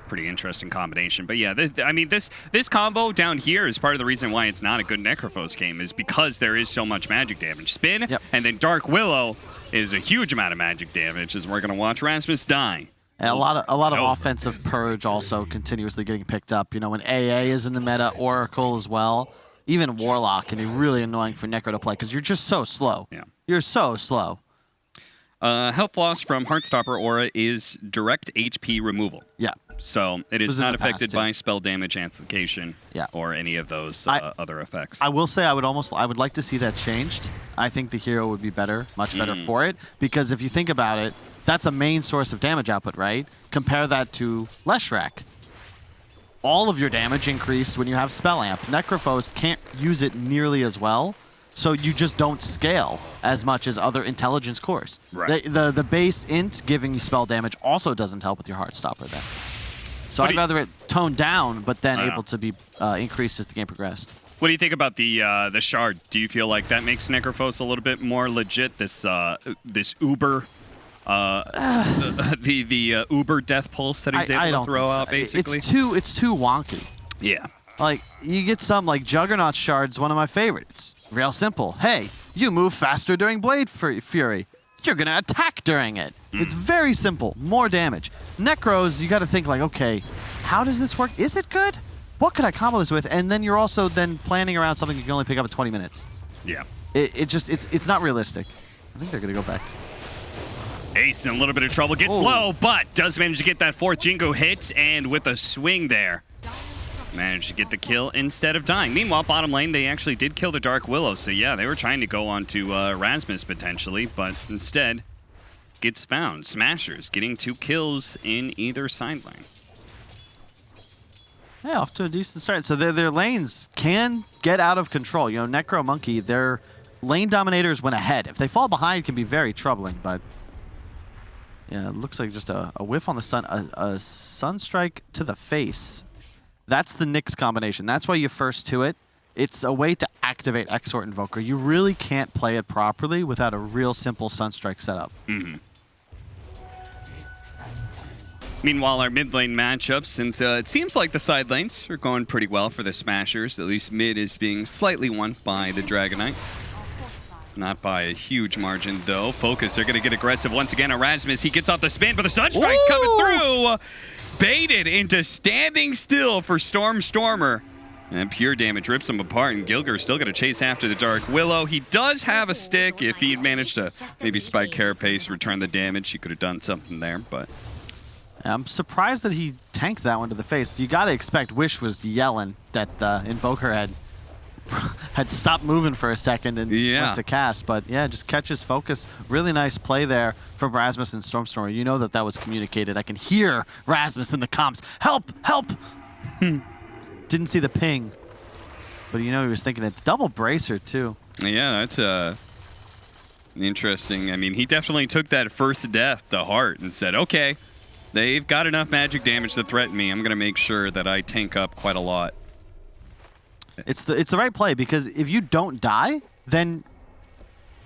pretty interesting combination. But yeah, this combo down here is part of the reason why it's not a good Necrophos game, is because there is so much magic damage. Spin, and then Dark Willow is a huge amount of magic damage, as we're going to watch Rasmus die.
And a lot of offensive purge also continuously getting picked up. When AA is in the meta, Oracle as well. Even Warlock can be really annoying for Necro to play because you're just so slow. Yeah. You're so slow.
Health loss from Heartstopper aura is direct HP removal.
Yeah.
So it is not affected by spell damage amplification or any of those other effects.
I will say I would like to see that changed. I think the hero would be much better for it, because if you think about it, that's a main source of damage output, right? Compare that to Leshrac. All of your damage increased when you have Spell Amp. Necrophos can't use it nearly as well, so you just don't scale as much as other intelligence cores.
Right.
The base int giving you spell damage also doesn't help with your Heartstopper then. So I'd rather it toned down, but then able to be increased as the game progressed.
What do you think about the shard? Do you feel like that makes Necrophos a little bit more legit? This Uber, the Uber death pulse that he's able to throw out, basically.
It's too wonky.
Yeah.
Like you get some like Juggernaut shards, one of my favorites. Real simple. Hey, you move faster during Blade Fury. You're going to attack during it. It's very simple. More damage. Necros, you got to think like, okay, how does this work? Is it good? What could I combo this with? And then you're also then planning around something you can only pick up in 20 minutes.
Yeah.
It's not realistic. I think they're going to go back.
Ace in a little bit of trouble. Gets low, but does manage to get that fourth Jingo hit, and with a swing there, managed to get the kill instead of dying. Meanwhile, bottom lane, they actually did kill the Dark Willow. So yeah, they were trying to go on to Rasmus potentially, but instead gets found. Smashers getting 2 kills in either side lane.
Yeah, off to a decent start. So their lanes can get out of control. Necro Monkey, their lane dominators went ahead. If they fall behind, it can be very troubling, but yeah, it looks like just a whiff on the stun. A Sunstrike to the face. That's the Nyx combination. That's why you first to it. It's a way to activate Exort Invoker. You really can't play it properly without a real simple Sunstrike setup.
Meanwhile, our mid lane matchups, since it seems like the side lanes are going pretty well for the Smashers. At least mid is being slightly won by the Dragonite. Not by a huge margin, though. Focus, they're going to get aggressive once again. Erasmus, he gets off the spin, but the Sunstrike coming through. Baited into standing still for Stormer. And pure damage rips him apart, and Gilger's still going to chase after the Dark Willow. He does have a stick. If he had managed to maybe spike Carapace, return the damage, he could have done something there, but...
I'm surprised that he tanked that one to the face. You got to expect Wish was yelling that the Invoker had stopped moving for a second and went to cast. But yeah, just catches focus. Really nice play there from Rasmus and Stormstormer. You know that was communicated. I can hear Rasmus in the comms. Help! Help! Didn't see the ping. But he was thinking it. Double bracer, too.
Yeah, that's interesting. I mean, he definitely took that first death to heart and said, okay, they've got enough magic damage to threaten me. I'm going to make sure that I tank up quite a lot.
It's the right play, because if you don't die, then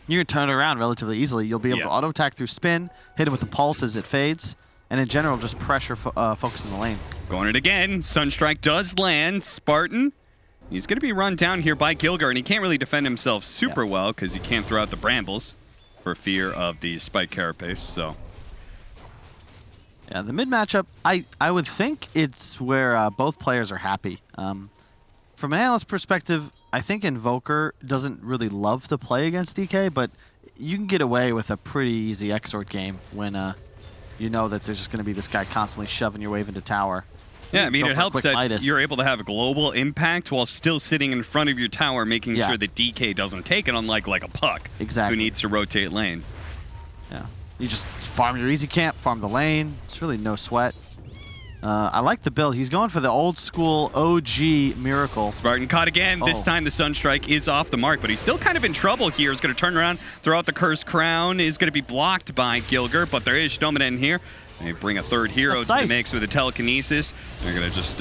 you're going to turn it around relatively easily. You'll be able to auto-attack through spin, hit him with the pulse as it fades, and in general, just pressure focus in the lane.
Going it again. Sunstrike does land. Spartan, he's going to be run down here by Gilger, and he can't really defend himself super well because he can't throw out the brambles for fear of the spike carapace, so...
Yeah, the mid matchup, I would think it's where both players are happy. From an analyst perspective, I think Invoker doesn't really love to play against DK, but you can get away with a pretty easy Exort game when you know that there's just going to be this guy constantly shoving your wave into tower.
Yeah, I mean, it helps that you're able to have a global impact while still sitting in front of your tower, making sure that DK doesn't take it, unlike like a Puck who needs to rotate lanes.
Yeah, you just farm your easy camp, farm the lane. It's really no sweat. I like the build. He's going for the old school OG Miracle.
Spartan caught again. This time the Sunstrike is off the mark, but he's still kind of in trouble here. He's going to turn around, throw out the Cursed Crown. Is going to be blocked by Gilger, but there is Dominant in here. They bring a third hero to the mix with a Telekinesis. They're going to just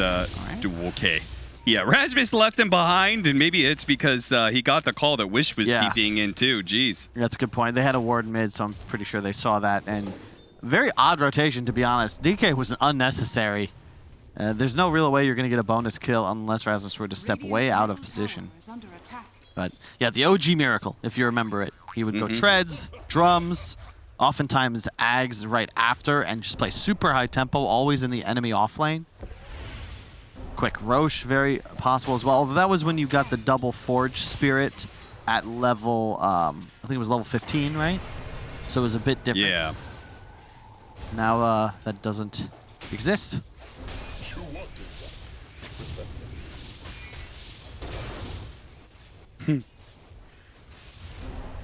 do okay. Yeah, Rasmus left him behind, and maybe it's because he got the call that Wish was TPing in too. Jeez.
That's a good point. They had a ward mid, so I'm pretty sure they saw that. And very odd rotation, to be honest. DK was unnecessary. There's no real way you're going to get a bonus kill unless Rasmus were to step way out of position. But yeah, the OG Miracle, if you remember it. He would go treads, drums, oftentimes Ags right after, and just play super high tempo, always in the enemy off lane. Quick Roche, very possible as well. Although that was when you got the double Forge Spirit at level, I think it was level 15, right? So it was a bit different.
Yeah.
Now that doesn't exist.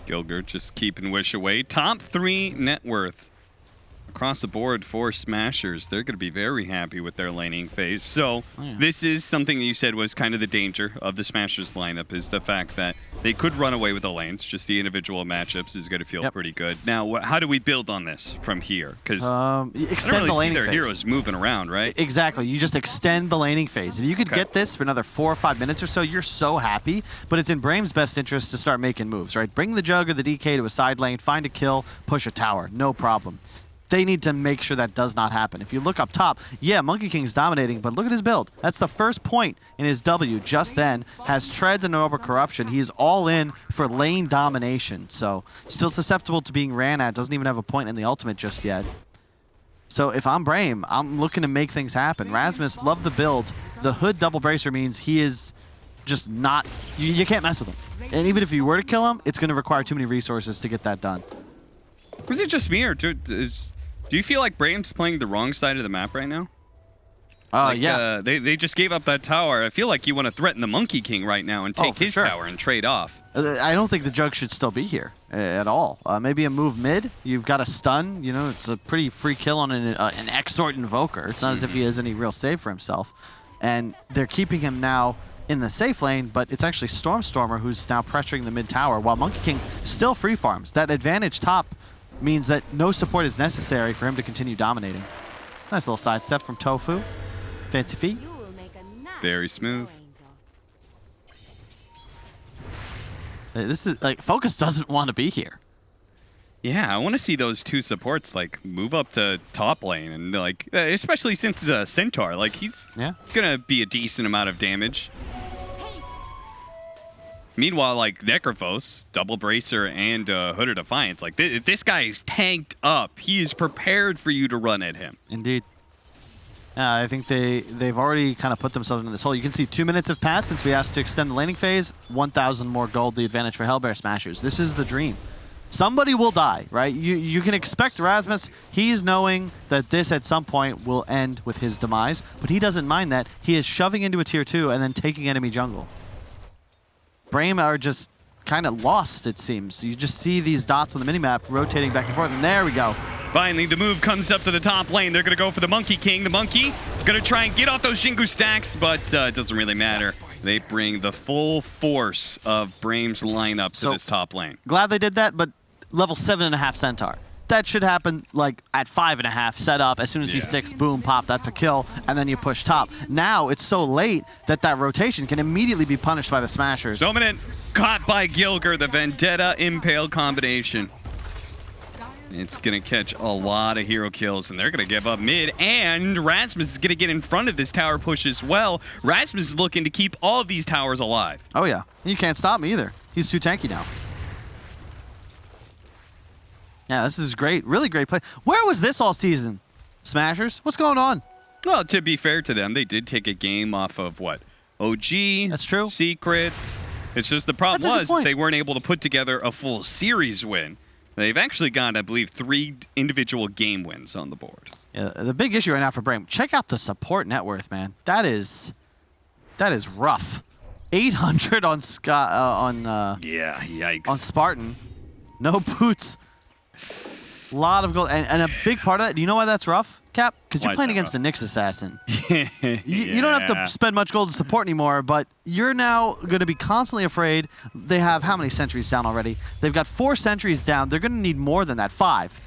Gilger just keeping Wish away. Top 3 net worth across the board for Smashers. They're going to be very happy with their laning phase. So this is something that you said was kind of the danger of the Smashers lineup, is the fact that they could run away with the lanes. Just the individual matchups is going to feel pretty good. Now, how do we build on this from here? Because
extend the laning
their
phase.
heroes moving around, right?
Exactly. You just extend the laning phase. If you could get this for another 4 or 5 minutes or so, you're so happy. But it's in Braim's best interest to start making moves, right? Bring the Jug or the DK to a side lane, find a kill, push a tower. No problem. They need to make sure that does not happen. If you look up top, yeah, Monkey King's dominating, but look at his build. That's the first point in his W just then. Has Treads and Over Corruption. He is all in for lane domination. So still susceptible to being ran at. Doesn't even have a point in the ultimate just yet. So if I'm Braim, I'm looking to make things happen. Rasmus, love the build. The Hood double bracer means he is just not... You can't mess with him. And even if you were to kill him, it's going to require too many resources to get that done.
Was it just me, or do you feel like Braim's playing the wrong side of the map right now?
Yeah.
They just gave up that tower. I feel like you want to threaten the Monkey King right now and take his tower and trade off.
I don't think the Jug should still be here at all. Maybe a move mid. You've got a stun. You know, it's a pretty free kill on an Exort Invoker. It's not as if he has any real save for himself. And they're keeping him now in the safe lane, but it's actually Stormstormer who's now pressuring the mid tower, while Monkey King still free farms. That advantage top means that no support is necessary for him to continue dominating. Nice little sidestep from Tofu. Fancy feet.
Very smooth.
This is like, Focus doesn't want to be here.
Yeah, I want to see those two supports like move up to top lane, and like, especially since it's a Centaur, like he's gonna be a decent amount of damage. Meanwhile, like Necrophos, Double Bracer, and Hood of Defiance, like this guy is tanked up. He is prepared for you to run at him.
Indeed. I think they've already kind of put themselves into this hole. You can see 2 minutes have passed since we asked to extend the laning phase. 1,000 more gold, the advantage for Hellbear Smashers. This is the dream. Somebody will die, right? You can expect Rasmus. He's knowing that this at some point will end with his demise, but he doesn't mind that. He is shoving into a tier 2 and then taking enemy jungle. Braim are just kind of lost, it seems. You just see these dots on the minimap rotating back and forth, and there we go.
Finally, the move comes up to the top lane. They're going to go for the Monkey King. The Monkey going to try and get off those Shingu stacks, but it doesn't really matter. They bring the full force of Braim's lineup to this top lane.
Glad they did that, but level 7.5 Centaur. That should happen like at 5.5 set up. As soon as he sticks, boom, pop, that's a kill, and then you push top. Now it's so late that that rotation can immediately be punished by the Smashers.
Dominant caught by Gilger, the Vendetta Impale combination. It's going to catch a lot of hero kills, and they're going to give up mid, and Rasmus is going to get in front of this tower push as well. Rasmus is looking to keep all of these towers alive.
Oh yeah, you can't stop me either. He's too tanky now. Yeah, this is great. Really great play. Where was this all season? Smashers? What's going on?
Well, to be fair to them, they did take a game off of, what, OG.
That's true.
Secrets. It's just the problem was they weren't able to put together a full series win. They've actually got, I believe, 3 individual game wins on the board.
Yeah, the big issue right now for Brame, check out the support net worth, man. That is rough. 800 on
yeah, yikes.
On Spartan. No boots. A lot of gold. And a big part of that, do you know why that's rough, Cap? Because you're playing against the Nyx assassin. You don't have to spend much gold to support anymore, but you're now going to be constantly afraid. They have how many sentries down already? They've got 4 sentries down. They're going to need more than that, 5.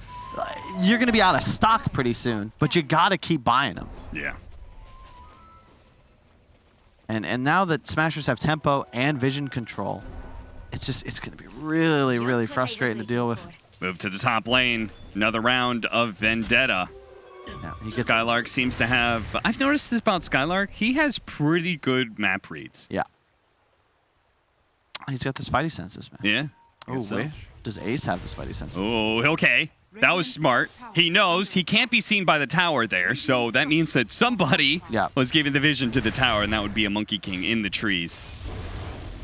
You're going to be out of stock pretty soon, but you got to keep buying them.
Yeah.
And now that Smashers have tempo and vision control, it's going to be really frustrating to deal with.
Move to the top lane. Another round of Vendetta. Skylark seems to have... I've noticed this about Skylark. He has pretty good map reads.
Yeah. He's got the spidey senses, man.
Yeah.
Oh, wait. Does Ace have the spidey senses?
Oh, okay. That was smart. He knows he can't be seen by the tower there, so that means that somebody was giving the vision to the tower, and that would be a Monkey King in the trees.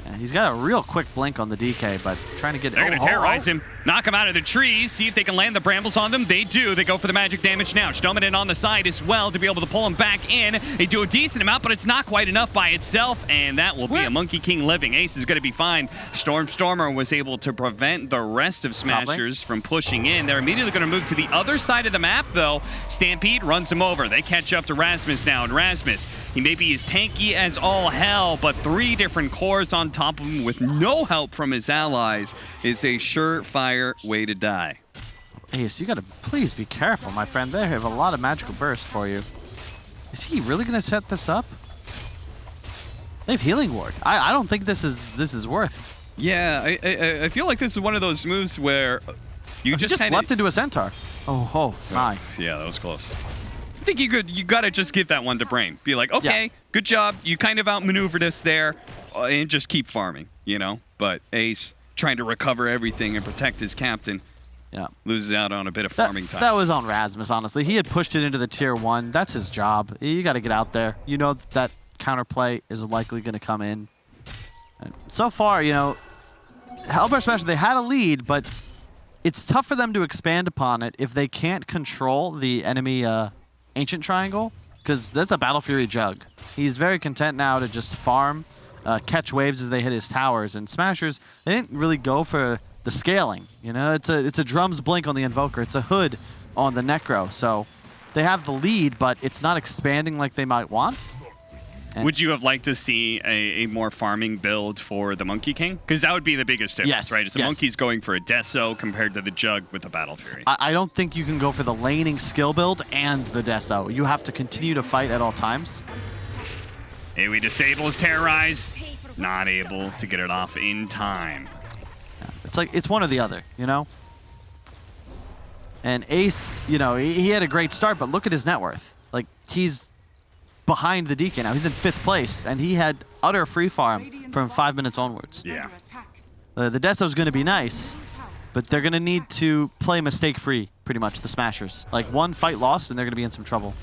And he's got a real quick blink on the DK, but trying to get...
They're going to terrorize him, knock him out of the trees, see if they can land the brambles on them. They do. They go for the magic damage now. Stominen on the side as well to be able to pull him back in. They do a decent amount, but it's not quite enough by itself, and that will be a Monkey King living. Ace is going to be fine. Stormer was able to prevent the rest of Smashers from pushing in. They're immediately going to move to the other side of the map, though. Stampede runs him over. They catch up to Rasmus now, and Rasmus, he may be as tanky as all hell, but 3 different cores on top of him with no help from his allies is a surefire way to die.
Ace, you gotta please be careful, my friend. They have a lot of magical burst for you. Is he really gonna set this up? They have healing ward. I don't think this is worth.
Yeah, I feel like this is one of those moves where you just
leapt into a centaur. Oh my.
Yeah, that was close. I think you gotta just give that one to Brain. Be like, okay, good job. You kind of outmaneuvered us there, and just keep farming, you know? But Ace, trying to recover everything and protect his captain, loses out on a bit of farming time.
That was on Rasmus, honestly. He had pushed it into the tier 1. That's his job. You gotta get out there. You know that counterplay is likely gonna come in. And so far, you know, Hellbear Smasher, they had a lead, but it's tough for them to expand upon it if they can't control the enemy Ancient Triangle, because there's a Battle Fury Jug. He's very content now to just farm, catch waves as they hit his towers. And Smashers, they didn't really go for the scaling. You know, it's a Drum's Blink on the Invoker. It's a Hood on the Necro. So they have the lead, but it's not expanding like they might want.
Would you have liked to see a more farming build for the Monkey King? Because that would be the biggest difference, right? It's the Monkey's going for a Deso compared to the Jug with the Battle Fury.
I don't think you can go for the laning skill build and the Deso. You have to continue to fight at all times.
Hey, we disable his Terrorize. Not able to get it off in time.
Yeah, it's like, it's one or the other, you know? And Ace, you know, he had a great start, but look at his net worth. Like, he's behind the DK now. He's in 5th place, and he had utter free farm from 5 minutes onwards.
Yeah.
The Deso's going to be nice, but they're going to need to play mistake-free, pretty much, the Smashers. Like, one fight lost, and they're going to be in some trouble.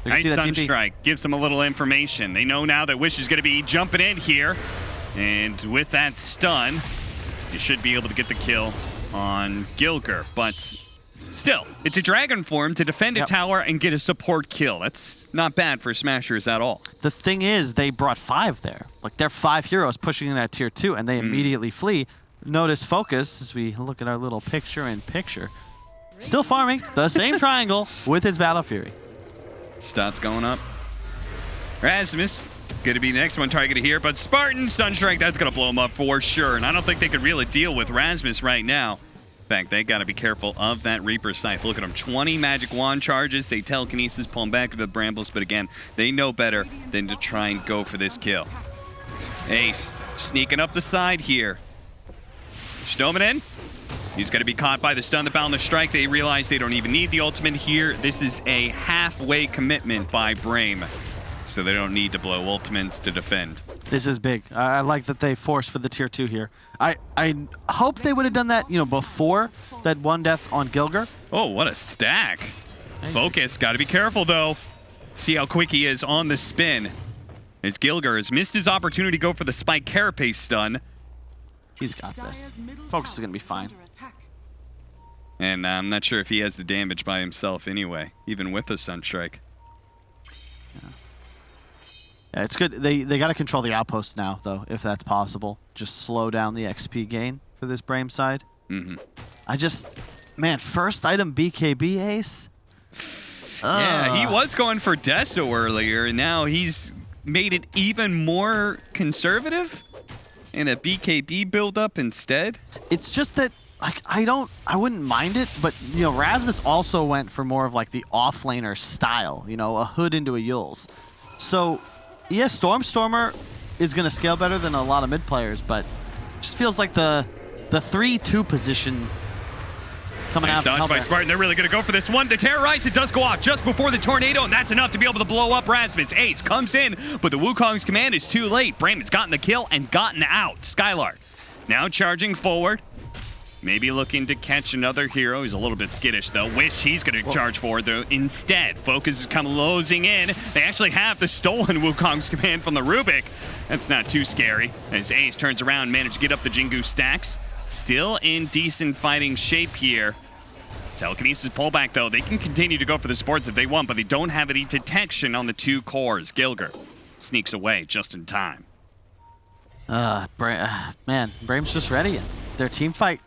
Nice Sunstrike gives them a little information. They know now that Wish is going to be jumping in here, and with that stun, you should be able to get the kill on Gilger, but still, it's a dragon form to defend a tower and get a support kill. That's not bad for Smashers at all.
The thing is, they brought 5 there. Like, they're 5 heroes pushing in that tier 2, and they immediately flee. Notice Focus, as we look at our little picture-in-picture, still farming the same triangle with his Battle Fury.
Stats going up. Rasmus, going to be the next one targeted here, but Spartan Sunstrike, that's going to blow him up for sure, and I don't think they could really deal with Rasmus right now. In fact, they got to be careful of that Reaper Scythe. Look at them, 20 Magic Wand charges. They telekinesis, pull them back into the Brambles, but again, they know better than to try and go for this kill. Ace sneaking up the side here. Stominen, he's going to be caught by the stun, the bound, the strike. They realize they don't even need the ultimate here. This is a halfway commitment by Brame, so they don't need to blow ultimates to defend.
This is big. I like that they forced for the tier 2 here. I hope they would have done that, you know, before that 1 death on Gilger.
Oh, what a stack. Focus, got to be careful though. See how quick he is on the spin. As Gilger has missed his opportunity to go for the spike carapace stun.
He's got this. Focus is going to be fine.
And I'm not sure if he has the damage by himself anyway, even with the Sunstrike.
Yeah, it's good. They got to control the outpost now, though, if that's possible. Just slow down the XP gain for this Brame side. Man, first item BKB Ace?
Yeah, he was going for Deso earlier, and now he's made it even more conservative in a BKB build-up instead.
It's just that, like, I wouldn't mind it, but, you know, Rasmus also went for more of, like, the offlaner style, you know, a hood into a Yules. So, yes, Stormstormer is going to scale better than a lot of mid players, but it just feels like the 3-2 position coming out.
Dodge by Spartan. They're really going to go for this one. The Terrorize, it does go off just before the Tornado, and that's enough to be able to blow up Rasmus. Ace comes in, but the Wukong's command is too late. Brame has gotten the kill and gotten out. Skylark now charging forward. Maybe looking to catch another hero. He's a little bit skittish, though. Wish he's going to charge forward, though. Instead, Focus is come losing in. They actually have the stolen Wukong's command from the Rubik. That's not too scary. As Ace turns around, managed to get up the Jingu stacks. Still in decent fighting shape here. Telekinesis pullback, though. They can continue to go for the supports if they want, but they don't have any detection on the two cores. Gilger sneaks away just in time.
Man, Brame's just ready. Their team fight,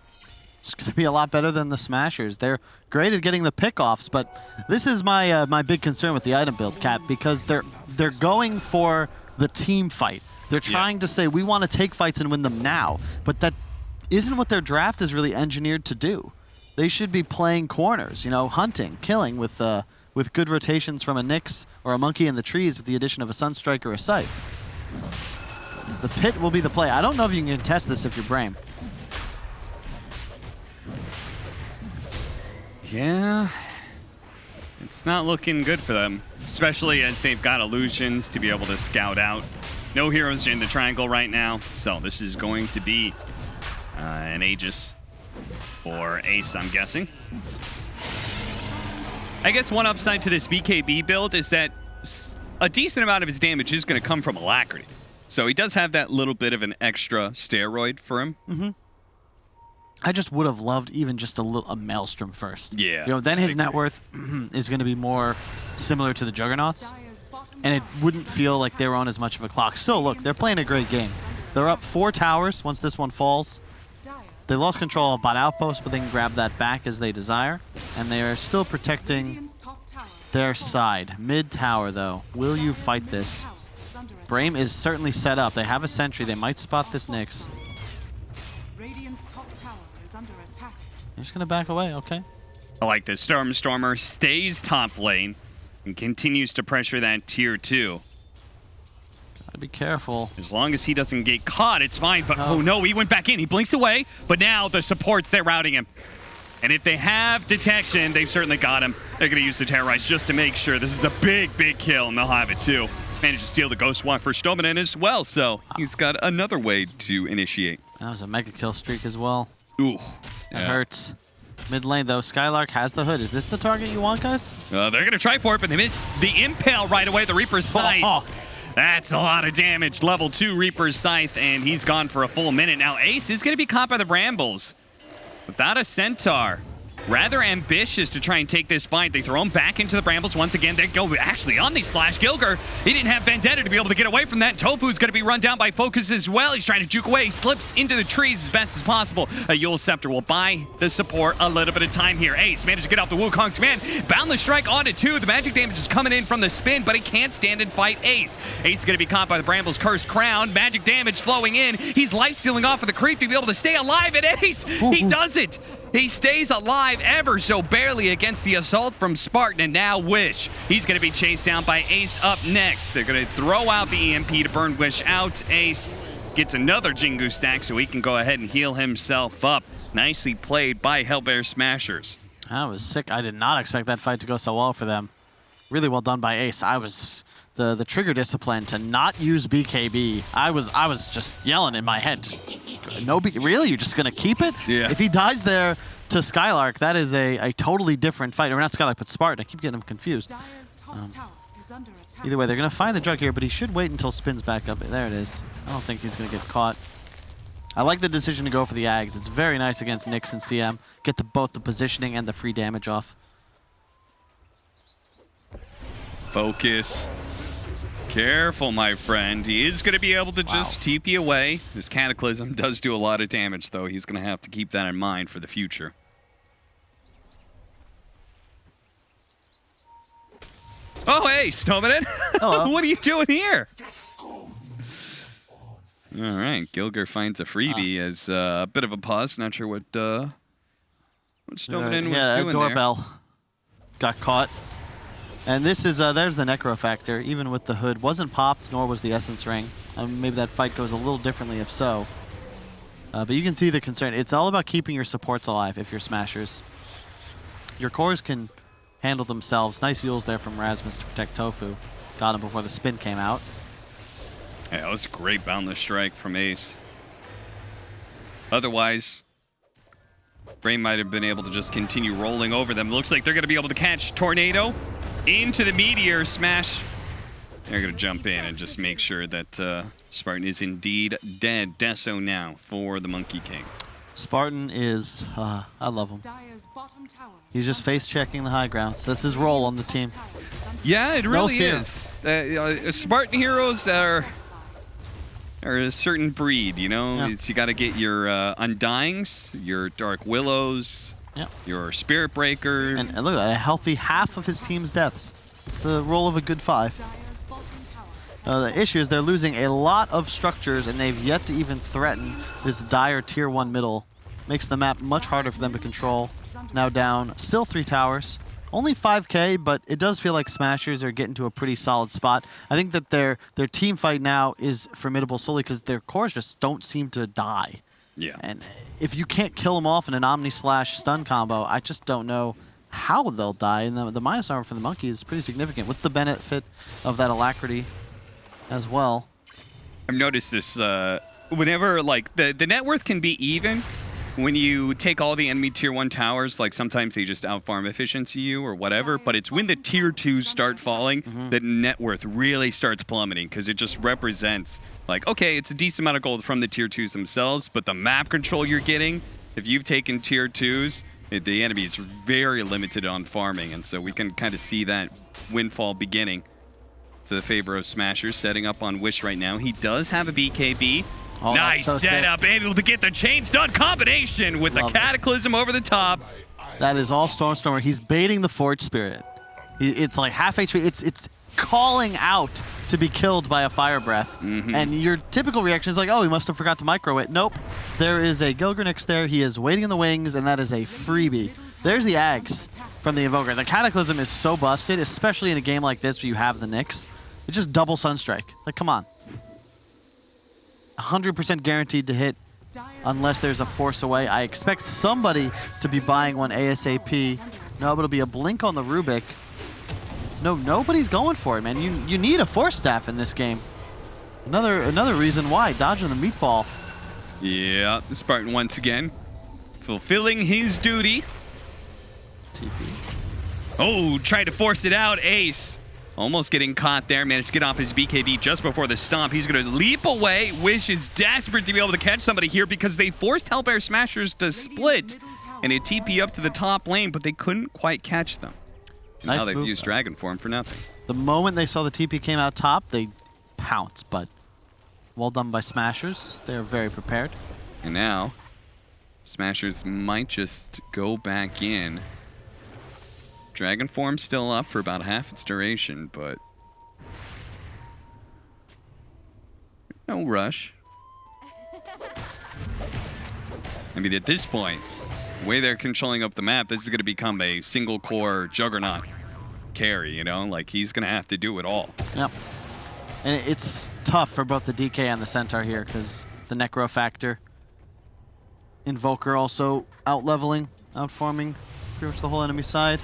it's going to be a lot better than the Smashers. They're great at getting the pickoffs, but this is my my big concern with the item build, Cap, because they're going for the team fight. They're trying to say, we want to take fights and win them now, but that isn't what their draft is really engineered to do. They should be playing corners, you know, hunting, killing with good rotations from a Nyx or a Monkey in the Trees with the addition of a Sunstrike or a Scythe. The pit will be the play. I don't know if you can contest this if you're Brame.
Yeah, it's not looking good for them, especially as they've got illusions to be able to scout out. No heroes in the triangle right now, so this is going to be an Aegis for Ace, I'm guessing. I guess one upside to this BKB build is that a decent amount of his damage is going to come from Alacrity. So he does have that little bit of an extra steroid for him.
I just would have loved even just a Maelstrom first.
Yeah.
You know, then his net worth is going to be more similar to the Juggernauts, and it wouldn't feel like they were on as much of a clock. Still, look, they're playing a great game. They're up 4 towers once this one falls. They lost control of bot outpost, but they can grab that back as they desire, and they are still protecting their side. Mid tower, though. Will you fight this? Brame is certainly set up. They have a sentry. They might spot this Nyx. They're just going to back away, okay.
I like this. Stormstormer stays top lane and continues to pressure that tier 2.
Gotta be careful.
As long as he doesn't get caught, it's fine. But oh no, he went back in. He blinks away, but now the supports, they're routing him. And if they have detection, they've certainly got him. They're going to use the Terrorize just to make sure. This is a big, big kill, and they'll have it too. Managed to steal the Ghost Walk for Stomanen as well, so he's got another way to initiate.
That was a mega kill streak as well.
Ooh.
That hurts. Mid lane, though, Skylark has the hood. Is this the target you want, guys?
They're going to try for it, but they miss the Impale right away. The Reaper's Scythe. That's a lot of damage. Level 2 Reaper's Scythe, and he's gone for a full minute. Now, Ace is going to be caught by the Brambles. Without a Centaur. Rather ambitious to try and take this fight. They throw him back into the Brambles once again. They go actually on the slash. Gilger, he didn't have Vendetta to be able to get away from that. Tofu's going to be run down by Focus as well. He's trying to juke away. He slips into the trees as best as possible. A Yule Scepter will buy the support a little bit of time here. Ace managed to get out the Wukong's command. Boundless Strike onto 2. The magic damage is coming in from the spin, but he can't stand and fight Ace. Ace is going to be caught by the Brambles' Cursed Crown. Magic damage flowing in. He's life-stealing off of the creep to be able to stay alive, and Ace, he does it. He stays alive ever so barely against the assault from Spartan, and now Wish. He's going to be chased down by Ace up next. They're going to throw out the EMP to burn Wish out. Ace gets another Jingu stack so he can go ahead and heal himself up. Nicely played by Hellbear Smashers.
That was sick. I did not expect that fight to go so well for them. Really well done by Ace. I was the trigger discipline to not use BKB. I was just yelling in my head. Just, no, really? You're just gonna keep it?
Yeah.
If he dies there to Skylark, that is a totally different fight. Or not Skylark, but Spartan. I keep getting them confused. Either way, they're going to find the jug here, but he should wait until spins back up. There it is. I don't think he's going to get caught. I like the decision to go for the Ags. It's very nice against Nyx and CM. Get both the positioning and the free damage off.
Focus. Careful, my friend. He is going to be able to just TP away. This Cataclysm does do a lot of damage, though. He's going to have to keep that in mind for the future. Oh, hey, Snowman. What are you doing here? All right, Gilger finds a freebie as a bit of a pause. Not sure what Snowman was doing
doorbell
there.
got caught. And this is, there's the Necro factor. Even with the hood, wasn't popped, nor was the Essence Ring. Maybe that fight goes a little differently if so. But you can see the concern. It's all about keeping your supports alive if you're Smashers. Your cores can handle themselves. Nice Yules there from Rasmus to protect Tofu. Got him before the spin came out.
Yeah, that was a great boundless strike from Ace. Otherwise, Brain might have been able to just continue rolling over them. Looks like they're going to be able to catch Tornado into the Meteor Smash. They're going to jump in and just make sure that Spartan is indeed dead. Deso now for the Monkey King.
Spartan is, I love him. He's just face-checking the high grounds. That's his role on the team.
Yeah, it really is. Spartan heroes are a certain breed, you know? Yeah. You got to get your Undyings, your Dark Willows, your Spirit Breakers.
And look at that, a healthy half of his team's deaths. It's the role of a good 5. The issue is they're losing a lot of structures, and they've yet to even threaten this dire tier 1 middle. Makes the map much harder for them to control. Now down, still 3 towers. Only 5k, but it does feel like Smashers are getting to a pretty solid spot. I think that their team fight now is formidable solely because their cores just don't seem to die.
Yeah.
And if you can't kill them off in an Omni/stun combo, I just don't know how they'll die. And the minus armor for the Monkey is pretty significant with the benefit of that Alacrity as well.
I've noticed this whenever, like, the net worth can be even when you take all the enemy tier 1 towers. Like, sometimes they just outfarm efficiency you or whatever, but it's when the tier 2s start falling that net worth really starts plummeting, because it just represents, like, okay, it's a decent amount of gold from the tier 2s themselves, but the map control you're getting, if you've taken tier 2s, the enemy is very limited on farming, and so we can kind of see that windfall beginning to the favor of Smashers. Setting up on Wish right now. He does have a BKB.
Oh,
nice setup, able to get the chain stun combination with the Cataclysm over the top.
That is all Stormstormer. He's baiting the Forge Spirit. It's like half HP. It's calling out to be killed by a Fire Breath. And your typical reaction is like, oh, he must have forgot to micro it. Nope. There is a Gilgernix there. He is waiting in the wings, and that is a freebie. There's the Ags from the Invoker. The Cataclysm is so busted, especially in a game like this where you have the Nyx. It's just double Sunstrike. Like, come on. 100% guaranteed to hit unless there's a force away. I expect somebody to be buying one ASAP. No, but it'll be a blink on the Rubik. No, nobody's going for it, man. You need a Force Staff in this game. Another reason why. Dodging the meatball.
Yeah, the Spartan once again fulfilling his duty.
TP.
Oh, tried to force it out. Ace almost getting caught there. Managed to get off his BKB just before the stomp. He's going to leap away. Wish is desperate to be able to catch somebody here because they forced Hellbear Smashers to split and a TP up to the top lane, but they couldn't quite catch them.
Nice
now they've
move,
used Dragon Form for nothing.
The moment they saw the TP came out top, they pounced, but well done by Smashers. They're very prepared.
And now, Smashers might just go back in. Dragon Form's still up for about half its duration, but no rush. I mean, at this point, the way they're controlling up the map, this is going to become a single core Juggernaut carry, you know? Like, he's going to have to do it all.
Yep. And it's tough for both the DK and the Centaur here because the Necro factor. Invoker also out-leveling, out-farming pretty much the whole enemy side.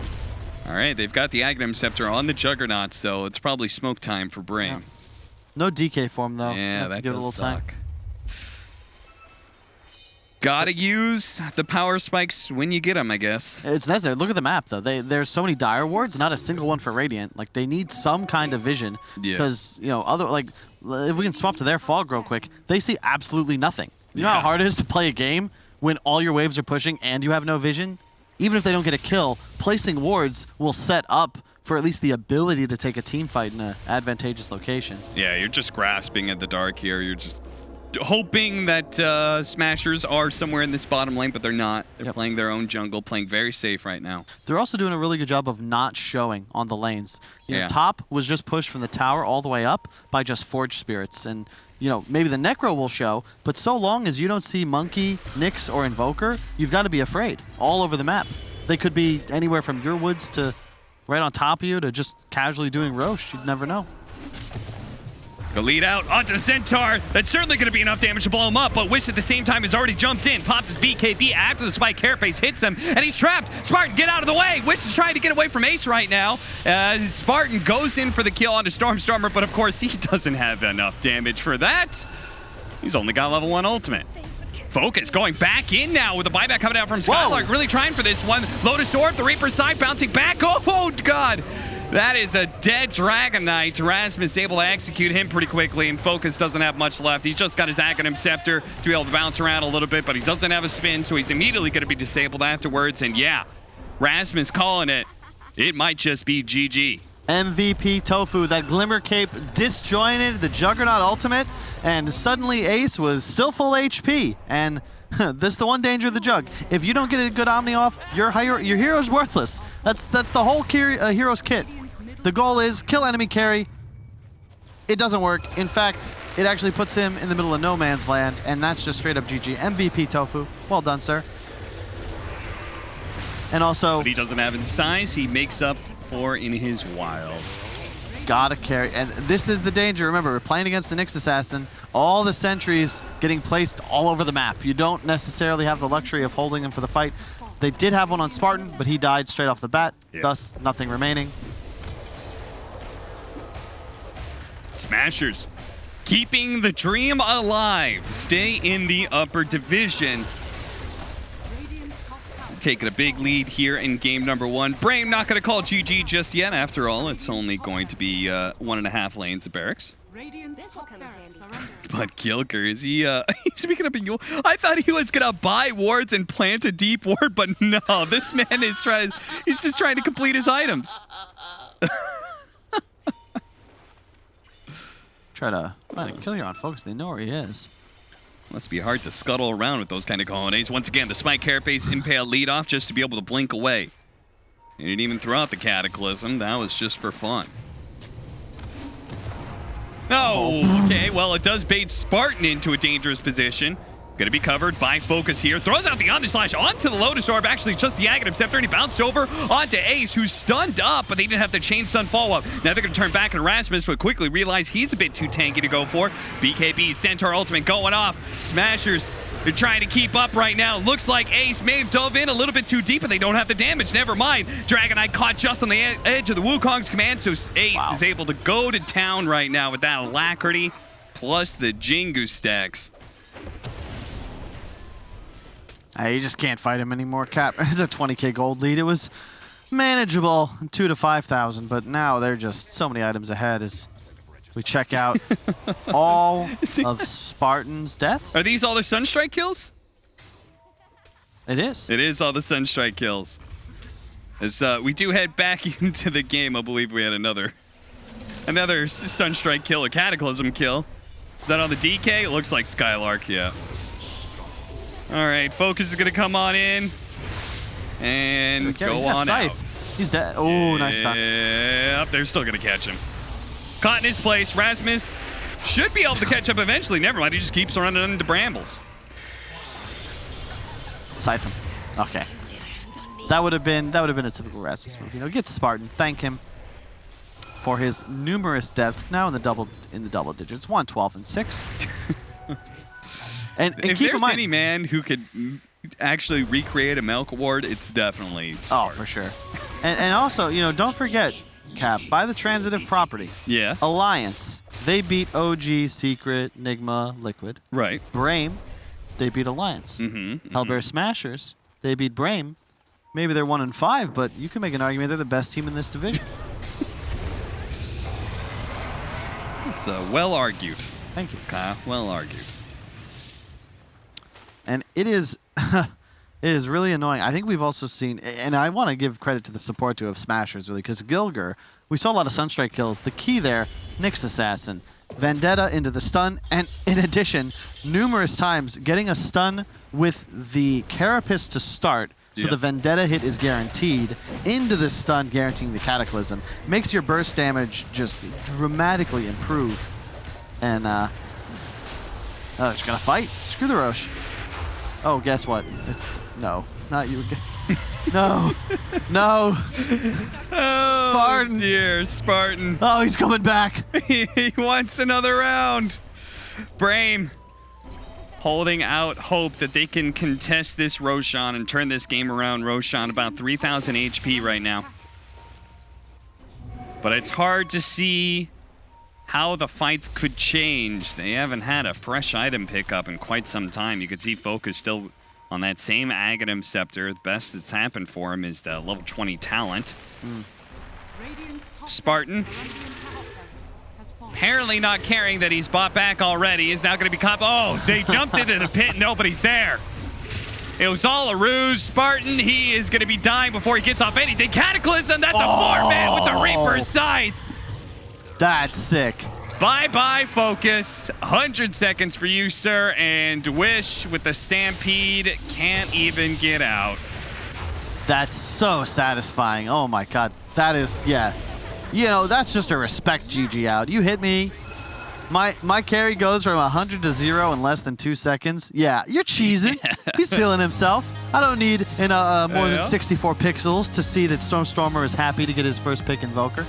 All right, they've got the Aghanim Scepter on the Juggernaut, so it's probably smoke time for Brain.
Yeah. No DK form, though.
Yeah, that
give it a little
suck.
time.
Gotta use the power spikes when you get them, I guess.
It's necessary. Look at the map, though. There's so many dire wards, not a single one for Radiant. Like, they need some kind of vision. Because, you know, if we can swap to their fog real quick, they see absolutely nothing. You know how hard it is to play a game when all your waves are pushing and you have no vision? Even if they don't get a kill, placing wards will set up for at least the ability to take a team fight in an advantageous location.
Yeah, you're just grasping at the dark here. You're just hoping that Smashers are somewhere in this bottom lane, but they're not. They're playing their own jungle, playing very safe right now.
They're also doing a really good job of not showing on the lanes. You know, top was just pushed from the tower all the way up by just Forge Spirits. And, you know, maybe the Necro will show, but so long as you don't see Monkey, Nyx, or Invoker, you've got to be afraid all over the map. They could be anywhere from your woods to right on top of you to just casually doing Roche. You'd never know.
The lead out onto the Centaur. That's certainly going to be enough damage to blow him up, but Wish at the same time has already jumped in. Pops his BKB after the spike carapace hits him, and he's trapped. Spartan, get out of the way. Wish is trying to get away from Ace right now. Spartan goes in for the kill onto Stormstormer, but of course he doesn't have enough damage for that. He's only got level 1 ultimate. Focus going back in now with the buyback coming out from Skylark. Really trying for this one. Lotus Orb, the Reaper side bouncing back. Oh, God. That is a dead Dragon Knight. Rasmus able to execute him pretty quickly, and Focus doesn't have much left. He's just got his Aghanim Scepter to be able to bounce around a little bit, but he doesn't have a spin, so he's immediately going to be disabled afterwards. And yeah, Rasmus calling it. It might just be GG.
MVP Tofu, that Glimmer Cape disjointed the Juggernaut ultimate, and suddenly Ace was still full HP. And this is the one danger of the Jug. If you don't get a good Omni off, your hero's worthless. That's the whole hero's kit. The goal is kill enemy carry. It doesn't work. In fact, it actually puts him in the middle of no man's land, and that's just straight up GG. MVP Tofu. Well done, sir. And also,
what he doesn't have in size, he makes up for in his wilds.
Gotta carry. And this is the danger. Remember, we're playing against the Nyx Assassin. All the sentries getting placed all over the map. You don't necessarily have the luxury of holding him for the fight. They did have one on Spartan, but he died straight off the bat. Thus, nothing remaining.
Smashers keeping the dream alive to stay in the upper division. Taking a big lead here in game number 1. Brame not going to call GG just yet. After all, it's only going to be 1.5 lanes of barracks. But Gilker, is he he's picking up a Yule? I thought he was going to buy wards and plant a deep ward, but no, this man is he's just trying to complete his items.
Try to kill you on Focus. They know where he is.
Must be hard to scuttle around with those kind of colonies. Once again, the Spike Carapace Impale lead off just to be able to blink away. He didn't even throw out the Cataclysm. That was just for fun. Oh, okay. Well, it does bait Spartan into a dangerous position. Going to be covered by Focus here. Throws out the Omnislash onto the Lotus Orb. Actually, just the Aghanim Scepter, and he bounced over onto Ace, who's stunned up, but they didn't have the chain stun follow-up. Now they're going to turn back on Rasmus, but quickly realize he's a bit too tanky to go for. BKB, Centaur ultimate going off. Smashers, they're trying to keep up right now. Looks like Ace may have dove in a little bit too deep, and they don't have the damage. Never mind. Dragon Knight caught just on the edge of the Wukong's command, so Ace is able to go to town right now with that alacrity, plus the Jingu stacks.
You just can't fight him anymore, Cap. It's a 20k gold lead. It was manageable, 2 to 5,000, but now they're just so many items ahead as we check out all of Spartan's deaths.
Are these all the Sunstrike kills?
It is.
It is all the Sunstrike kills. As we do head back into the game, I believe we had another Sunstrike kill, a Cataclysm kill. Is that on the DK? It looks like Skylark, yeah. All right, Focus is going to come on in and go on out.
He's dead. Oh, nice stun.
Yeah, they're still going to catch him. Caught in his place. Rasmus should be able to catch up eventually. Never mind, he just keeps running into brambles.
Scythe him. Okay. That would have been a typical Rasmus move. You know, get to Spartan, thank him for his numerous deaths. Now in the double digits, 1, 12, and 6. And
if
keep in mind,
any man who could actually recreate a Milk Ward, it's definitely Spartan.
Oh, for sure. and also, you know, don't forget, Cap, by the transitive property.
Yeah.
Alliance. They beat OG, Secret, Nigma, Liquid.
Right.
Brame they beat Alliance. Hellbear Smashers, they beat Brame. Maybe they're 1-5, but you can make an argument they're the best team in this division.
It's well argued.
Thank you,
Kyle. Well argued.
And it is it is really annoying. I think we've also seen, and I want to give credit to the support too of Smashers, really, because Gilger, we saw a lot of Sunstrike kills. The key there, Nyx Assassin, Vendetta into the stun, and in addition, numerous times getting a stun with the Carapace to start, so the Vendetta hit is guaranteed, into the stun guaranteeing the Cataclysm. Makes your burst damage just dramatically improve. And, just gonna fight. Screw the Roche. Oh, guess what? It's, no, not you again. No, no.
Oh,
Spartan.
Dear Spartan.
Oh, he's coming back.
He wants another round. Brame holding out hope that they can contest this Roshan and turn this game around. Roshan about 3,000 HP right now. But it's hard to see how the fights could change. They haven't had a fresh item pickup in quite some time. You could see Focus still on that same Aghanim Scepter. The best that's happened for him is the level 20 talent. Spartan apparently not caring that he's bought back already. Is now going to be caught. Oh, they jumped into the pit. Nobody's there. It was all a ruse. Spartan, he is going to be dying before he gets off anything. Cataclysm, that's a 4-man with the Reaper's Scythe.
That's sick.
Bye-bye, Focus. 100 seconds for you, sir. And Wish with the Stampede can't even get out.
That's so satisfying. Oh my god. That is, yeah. You know, that's just a respect GG out. You hit me. My carry goes from 100 to 0 in less than 2 seconds. Yeah, you're cheesing. He's feeling himself. I don't need more than 64 pixels to see that Stormstormer is happy to get his first pick Invoker.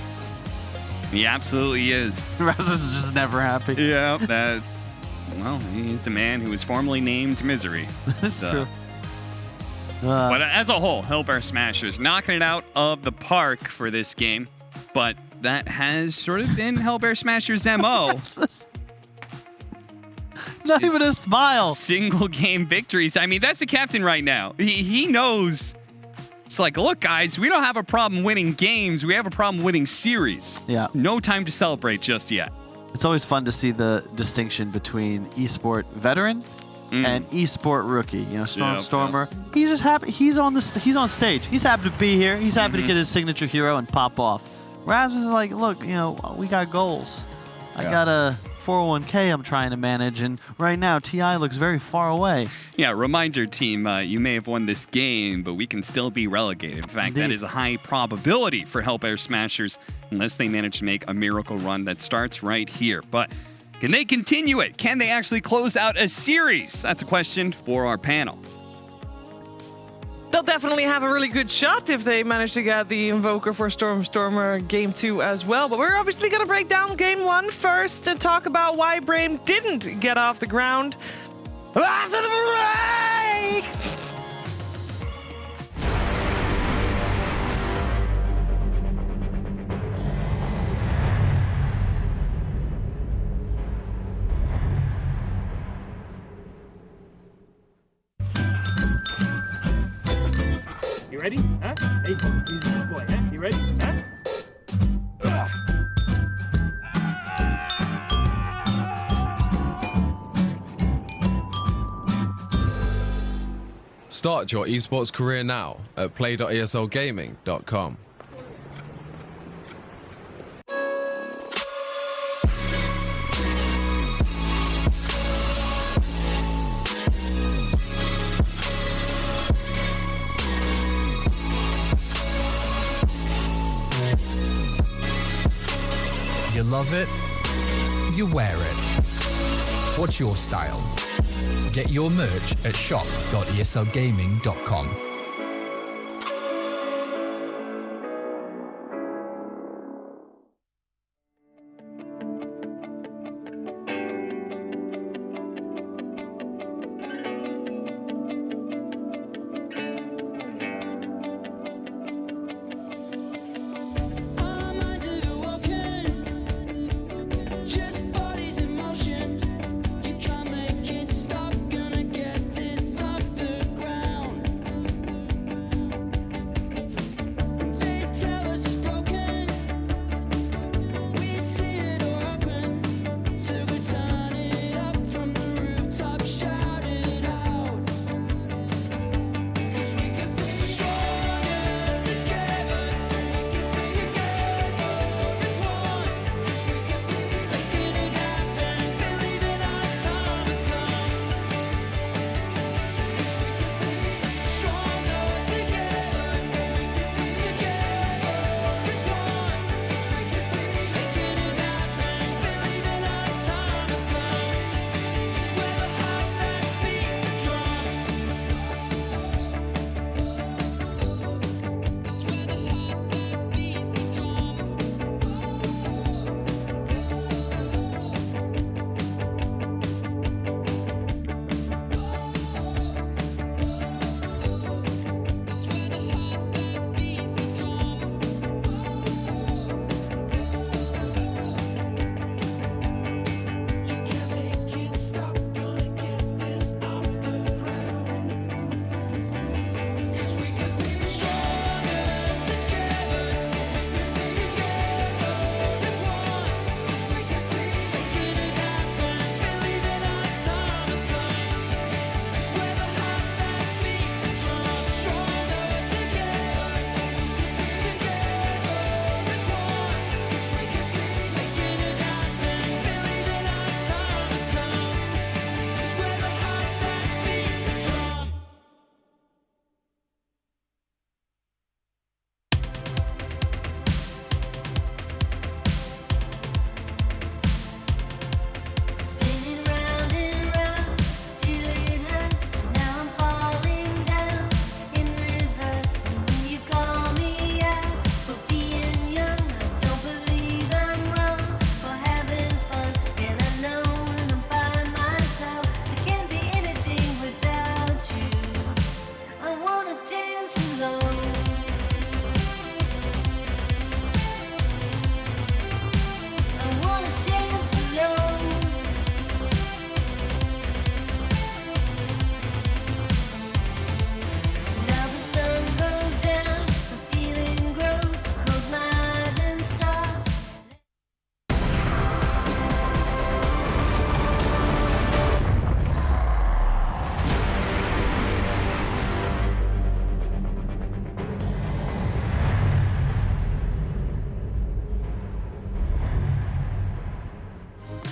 He absolutely is.
Razzus is just never happy.
Yeah, that's... Well, he's a man who was formerly named Misery.
That's true.
But as a whole, Hellbear Smashers knocking it out of the park for this game. But that has sort of been Hellbear Smashers' MO.
Not even a smile.
Single game victories. I mean, that's the captain right now. He knows. It's like, look, guys, we don't have a problem winning games. We have a problem winning series.
Yeah.
No time to celebrate just yet.
It's always fun to see the distinction between esport veteran and esport rookie. You know, Stormer. He's just happy. He's on stage. He's happy to be here. He's happy to get his signature hero and pop off. Rasmus is like, look, you know, we got goals. I got a 401k I'm trying to manage, and right now TI looks very far away.
Yeah, reminder team, you may have won this game, but we can still be relegated. In fact, that is a high probability for Hellbear Smashers unless they manage to make a miracle run that starts right here. But can they continue it? Can they actually close out a series? That's a question for our panel.
They'll definitely have a really good shot if they manage to get the Invoker for Stormer Game 2 as well. But we're obviously going to break down Game 1 first and talk about why Brame didn't get off the ground. After the break!
You ready? Huh? Hey, he's a good boy, huh? You ready? Huh?
Start your esports career now at play.eslgaming.com.
You love it, you wear it. What's your style? Get your merch at shop.eslgaming.com.
Just bodies in motion. You can't make it stop, gonna get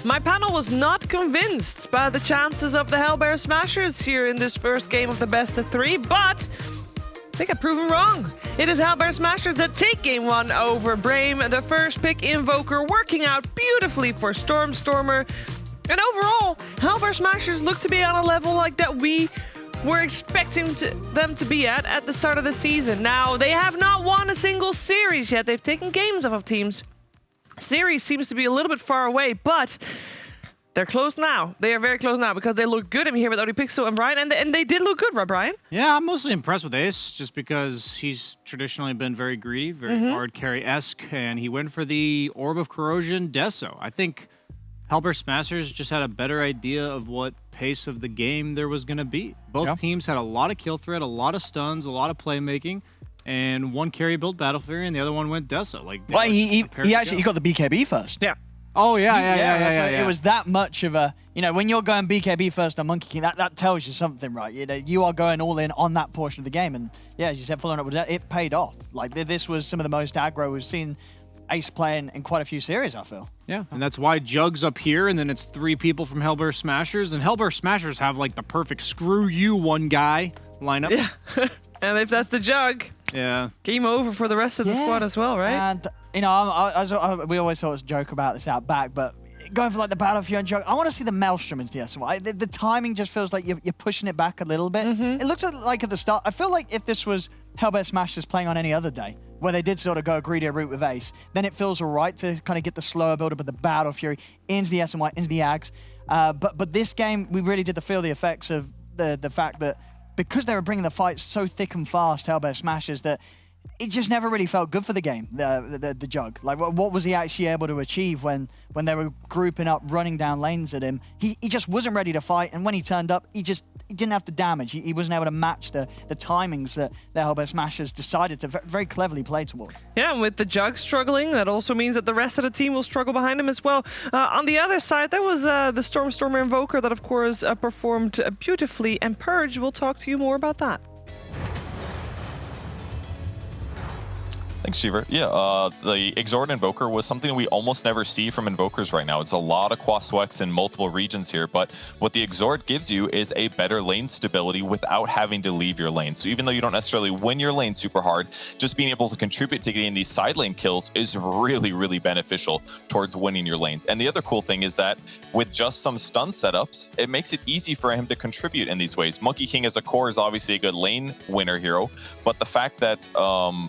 My panel was not convinced by the chances of the Hellbear Smashers here in this first game of the best of 3, but they got proven wrong. It is Hellbear Smashers that take game 1 over Brame. The first pick, Invoker, working out beautifully for Stormer. And overall, Hellbear Smashers look to be on a level like that we were expecting them to be at the start of the season. Now, they have not won a single series yet. They've taken games off of teams. Series seems to be a little bit far away, but they're close now. They are very close now because they look good. I'm here with Odipixel and Brian, and they did look good, right, Brian?
Yeah, I'm mostly impressed with Ace just because he's traditionally been very greedy, very hard carry-esque, and he went for the Orb of Corrosion Deso. I think Hellbear Smashers just had a better idea of what pace of the game there was going to be. Both teams had a lot of kill threat, a lot of stuns, a lot of playmaking. And one carry built Battle Fury, and the other one went Deso. Like,
well, he got the BKB first.
Yeah.
Oh yeah.
It was that much of a, when you're going BKB first on Monkey King, that tells you something, right? You are going all in on that portion of the game, and yeah, as you said, following up with that, it paid off. Like this was some of the most aggro we've seen Ace playing in quite a few series, I feel.
Yeah, and that's why Jug's up here, and then it's 3 people from Hellbear Smashers, and Hellbear Smashers have like the perfect screw you one guy lineup.
Yeah. And if that's the Jug, game over for the rest of the squad as well, right?
And, we always thought it was a joke about this out back, but going for like the Battle Fury and Jug, I want to see the Maelstrom into the SMY. The timing just feels like you're pushing it back a little bit. It looks like at the start, I feel like if this was Hellbear Smashers playing on any other day, where they did sort of go a greedier route with Ace, then it feels all right to kind of get the slower build-up of the Battle Fury into the SMY, into the Ags. But this game, we really did feel the effects of the fact that because they were bringing the fights so thick and fast, Hellbear Smashers, that it just never really felt good for the game, the Jug. Like, what was he actually able to achieve when they were grouping up, running down lanes at him? He just wasn't ready to fight, and when he turned up, he didn't have the damage. He wasn't able to match the timings that the Hellbear Smashers decided to very cleverly play toward.
Yeah, and with the Jug struggling, that also means that the rest of the team will struggle behind him as well. On the other side, that was the Stormer Invoker that, of course, performed beautifully, and Purge will talk to you more about that.
Thanks, Cheever. Yeah, the Exort Invoker was something we almost never see from Invokers right now. It's a lot of Quaswex in multiple regions here, but what the Exort gives you is a better lane stability without having to leave your lane. So even though you don't necessarily win your lane super hard, just being able to contribute to getting these side lane kills is really, really beneficial towards winning your lanes. And the other cool thing is that with just some stun setups, it makes it easy for him to contribute in these ways. Monkey King as a core is obviously a good lane winner hero, but the fact that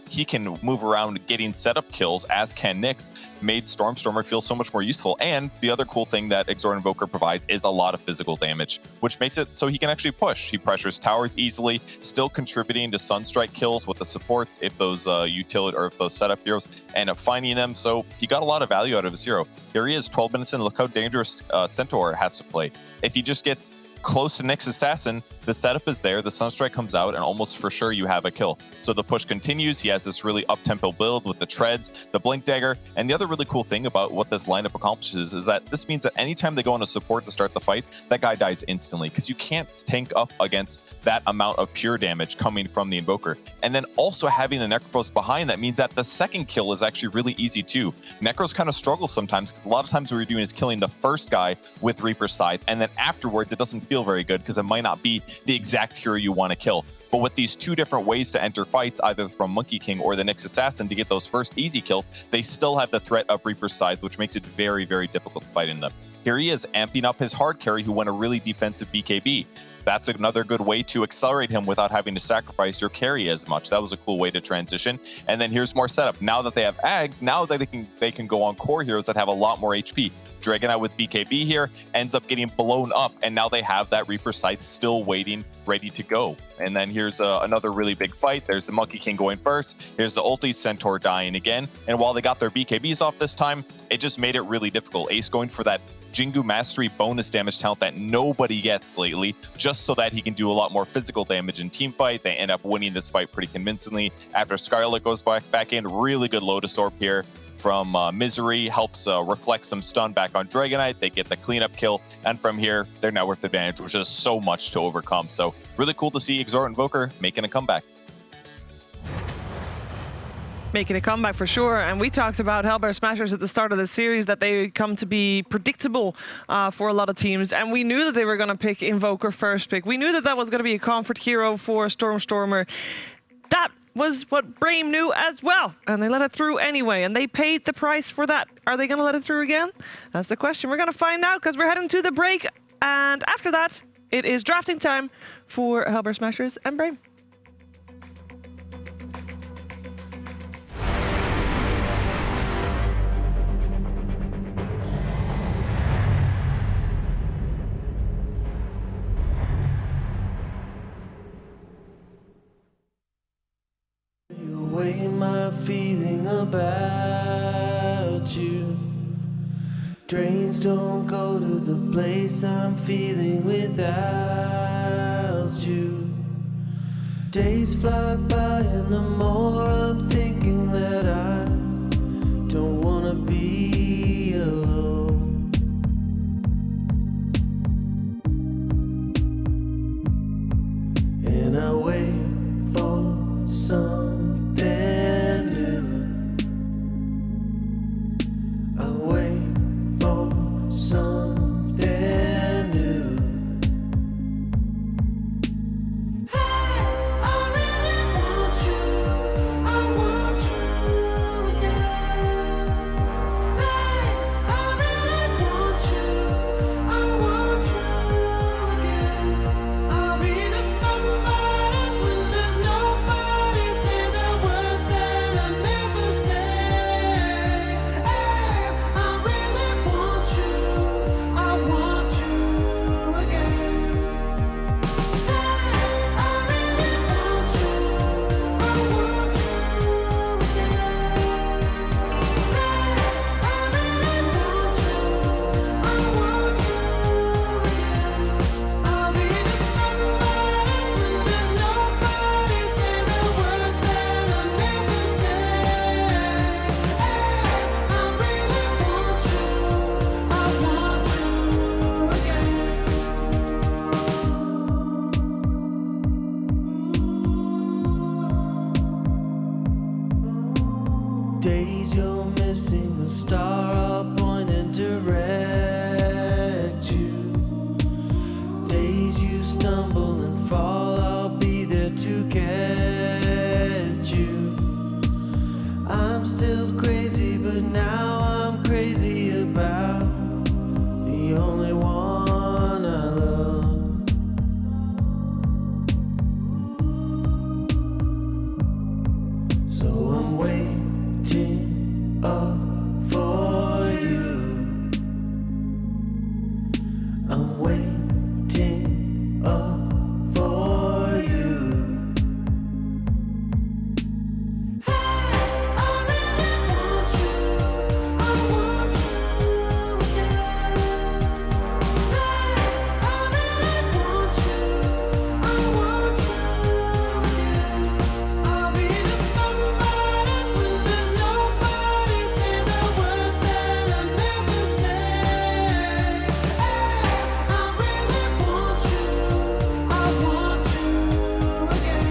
he can move around getting setup kills, as can Nyx, made Stormer feel so much more useful. And the other cool thing that Exort Invoker provides is a lot of physical damage, which makes it so he can actually push. He pressures towers easily, still contributing to Sunstrike kills with the supports if those utility or if those setup heroes end up finding them. So he got a lot of value out of his hero. Here he is, 12 minutes in. Look how dangerous Centaur has to play. If he just gets close to Nyx Assassin, the setup is there, the Sunstrike comes out, and almost for sure you have a kill. So the push continues. He has this really up-tempo build with the treads, the Blink Dagger, and the other really cool thing about what this lineup accomplishes is that this means that anytime they go into support to start the fight, that guy dies instantly, because you can't tank up against that amount of pure damage coming from the Invoker. And then also having the Necros behind that means that the second kill is actually really easy too. Necros kind of struggle sometimes, because a lot of times what you're doing is killing the first guy with Reaper's Scythe, and then afterwards it doesn't feel very good, because it might not be the exact hero you want to kill. But with these two different ways to enter fights, either from Monkey King or the Nyx Assassin, to get those first easy kills, they still have the threat of Reaper's Scythe, which makes it very, very difficult to fight in them. Here he is, amping up his hard carry who went a really defensive BKB. That's another good way to accelerate him without having to sacrifice your carry as much. That was a cool way to transition. And then here's more setup. Now that they have Ags, now that they can go on core heroes that have a lot more HP. Dragonite with BKB here ends up getting blown up, and now they have that Reaper Scythe still waiting, ready to go. And then here's another really big fight. There's the Monkey King going first. Here's the ulti, Centaur dying again. And while they got their BKBs off this time, it just made it really difficult. Ace going for that Jingu Mastery bonus damage talent that nobody gets lately, just so that he can do a lot more physical damage in team fight. They end up winning this fight pretty convincingly. After Scarlet goes back in, really good Lotus Orb here from Misery, helps reflect some stun back on Dragonite. They get the cleanup kill, and from here, their net worth advantage was just so much to overcome. So really cool to see Exort Invoker making a comeback.
making a comeback for sure. And we talked about Hellbear Smashers at the start of the series, that they come to be predictable for a lot of teams. And we knew that they were going to pick Invoker first pick. We knew that that was going to be a comfort hero for Stormstormer. That was what Brame knew as well. And they let it through anyway. And they paid the price for that. Are they going to let it through again? That's the question. We're going to find out because we're heading to the break. And after that, it is drafting time for Hellbear Smashers and Brame.
Way my feeling about you. Trains don't go to the place I'm feeling without you. Days fly by and the more I'm thinking that I don't wanna be alone. And I wait for something new. I wait for something new. Hey, I really want you. I want you again. Hey, I really want you. I want you again. I'll be the somebody when there's nobody. Say the words that I never say. Hey, I really want you. I want you again. Hey, I really want you. I want you again. Hey, I really want you. I want you again. I'll be the somebody when there's nobody. Say the words that I never say. Hey, I really want you. I want you again. Days you're missing a star, I'll point and direct you. Days you stumble and fall, I'll be there to catch you. I'm still crazy, but now I'm crazy about the only one I love. So I'm waiting up for you. I'm waiting up for you. Hey, I really want you. I want you again. Hey, I really want you. I want you again. I'll be the somebody when there's nobody. Say the words that I never say. Hey, I really want you. I want you again.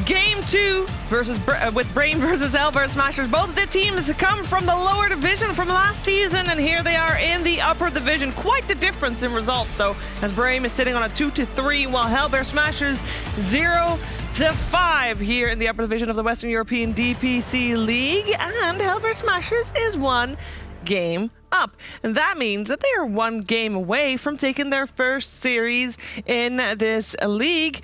Game 2 with Brame versus Hellbear Smashers. Both of the teams come from the lower division from last season, and here they are in the upper division. Quite the difference in results, though, as Brame is sitting on a 2-3, while Hellbear Smashers 0-5 here in the upper division of the Western European DPC League, and Hellbear Smashers is 1 game up. And that means that they are 1 game away from taking their first series in this league.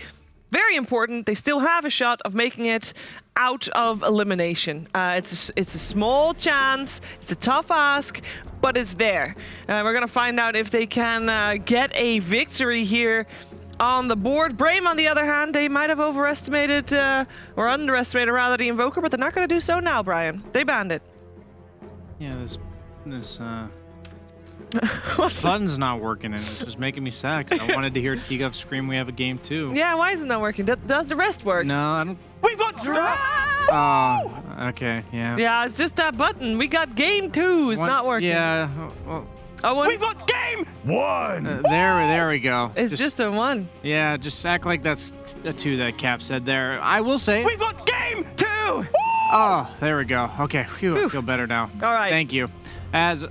Very important. They still have a shot of making it out of elimination. It's a small chance. It's a tough ask, but it's there. We're going to find out if they can get a victory here on the board. Brame, on the other hand, they might have overestimated or underestimated rather the Invoker, but they're not going to do so now, Brian. They banned it.
Yeah, this Button's not working, and it's just making me sad. 'Cause I wanted to hear T-Guff scream, "We have a game too."
Yeah, why is it not working? Does the rest work?
No, I don't.
We've got draft!
Oh, okay, yeah.
Yeah, it's just that button. We got game 2. It's not working.
Yeah. Well,
We've got game 1!
there we go.
It's just a 1.
Yeah, just act like that's a 2 that Cap said there. I will say.
We've got game 2!
Oh, there we go. Okay, phew, I feel better now.
All right.
Thank you. As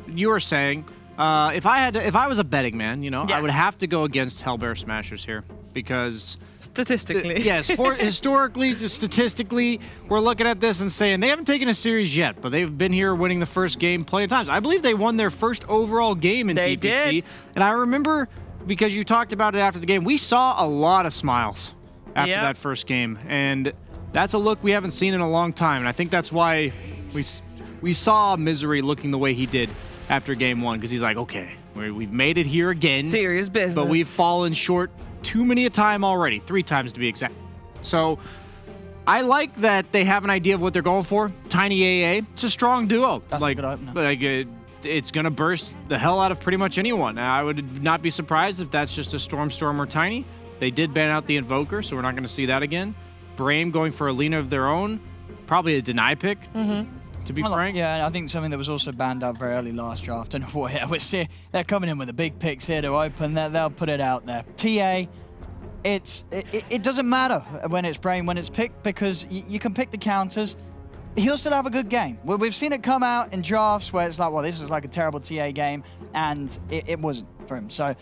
you were saying, if I was a betting man, I would have to go against Hellbear Smashers here because
statistically,
historically, statistically, we're looking at this and saying they haven't taken a series yet, but they've been here winning the first game plenty of times. I believe they won their first overall game in DPC,
did.
and I remember because you talked about it after the game, we saw a lot of smiles after that first game, and that's a look we haven't seen in a long time, and I think that's why we saw Misery looking the way he did after game 1, because he's like, okay, we've made it here again.
Serious business.
But we've fallen short too many a time already, 3 times to be exact. So I like that they have an idea of what they're going for. Tiny AA, it's a strong duo.
That's a good opener.
It's going to burst the hell out of pretty much anyone. I would not be surprised if that's just a Storm or Tiny. They did ban out the Invoker, so we're not going to see that again. Brame going for a Lina of their own. Probably a deny pick, to be frank.
Yeah, I think something that was also banned out very early last draft. And they're coming in with the big picks here to open. They'll put it out there. TA, it doesn't matter when it's Brame, when it's picked, because you can pick the counters. He'll still have a good game. We've seen it come out in drafts where it's like, well, this is like a terrible TA game, and it wasn't for him. So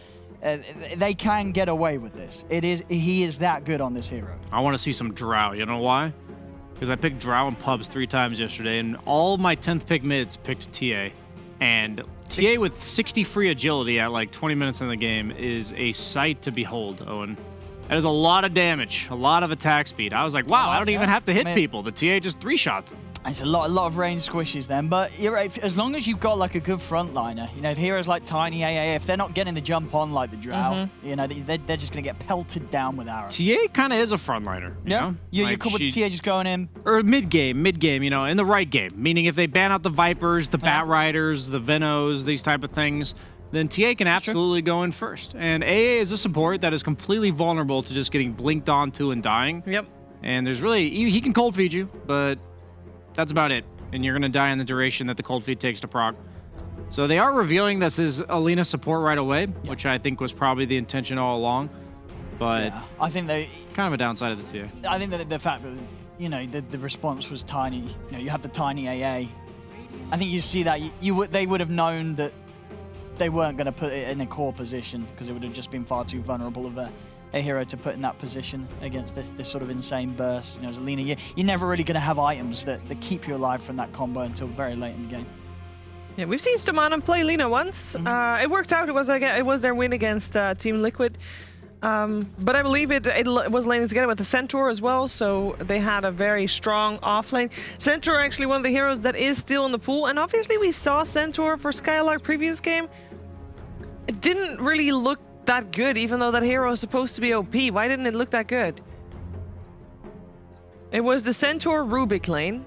they can get away with this. He is that good on this hero.
I want to see some Drow. You know why? Because I picked Drow and Pubs 3 times yesterday, and all my 10th pick mids picked TA. And TA with 60 free agility at like 20 minutes in the game is a sight to behold, Owen. That is a lot of damage, a lot of attack speed. I was like, wow, I don't even have to hit people. The TA just 3-shots them.
It's a lot of range squishes then, but you're right. As long as you've got like a good frontliner, if heroes like Tiny AA, if they're not getting the jump on like the Drow, they're just gonna get pelted down with arrows.
TA kind of is a frontliner.
You're cool with the TA just going in,
or mid game, in the right game. Meaning if they ban out the Vipers, the Bat Riders, the Venos, these type of things, then TA can absolutely go in first. And AA is a support that is completely vulnerable to just getting blinked onto and dying.
Yep.
And there's really he can cold feed you, but that's about it. And you're going to die in the duration that the cold feed takes to proc. So they are revealing this is Alina support right away, which I think was probably the intention all along. But
I think they
kind of a downside of the TA.
I think that the fact that the response was Tiny. You have the Tiny AA. I think you see that they would have known that they weren't going to put it in a core position because it would have just been far too vulnerable of a hero to put in that position against this sort of insane burst. As Alina, you're never really going to have items that keep you alive from that combo until very late in the game.
Yeah, we've seen Stomanon play Lina once. It worked out. It was their win against Team Liquid. But I believe it was laning together with the Centaur as well, so they had a very strong offlane. Centaur actually one of the heroes that is still in the pool, and obviously we saw Centaur for Skylark previous game. It didn't really look that good, even though that hero is supposed to be OP. Why didn't it look that good? It was the Centaur Rubik lane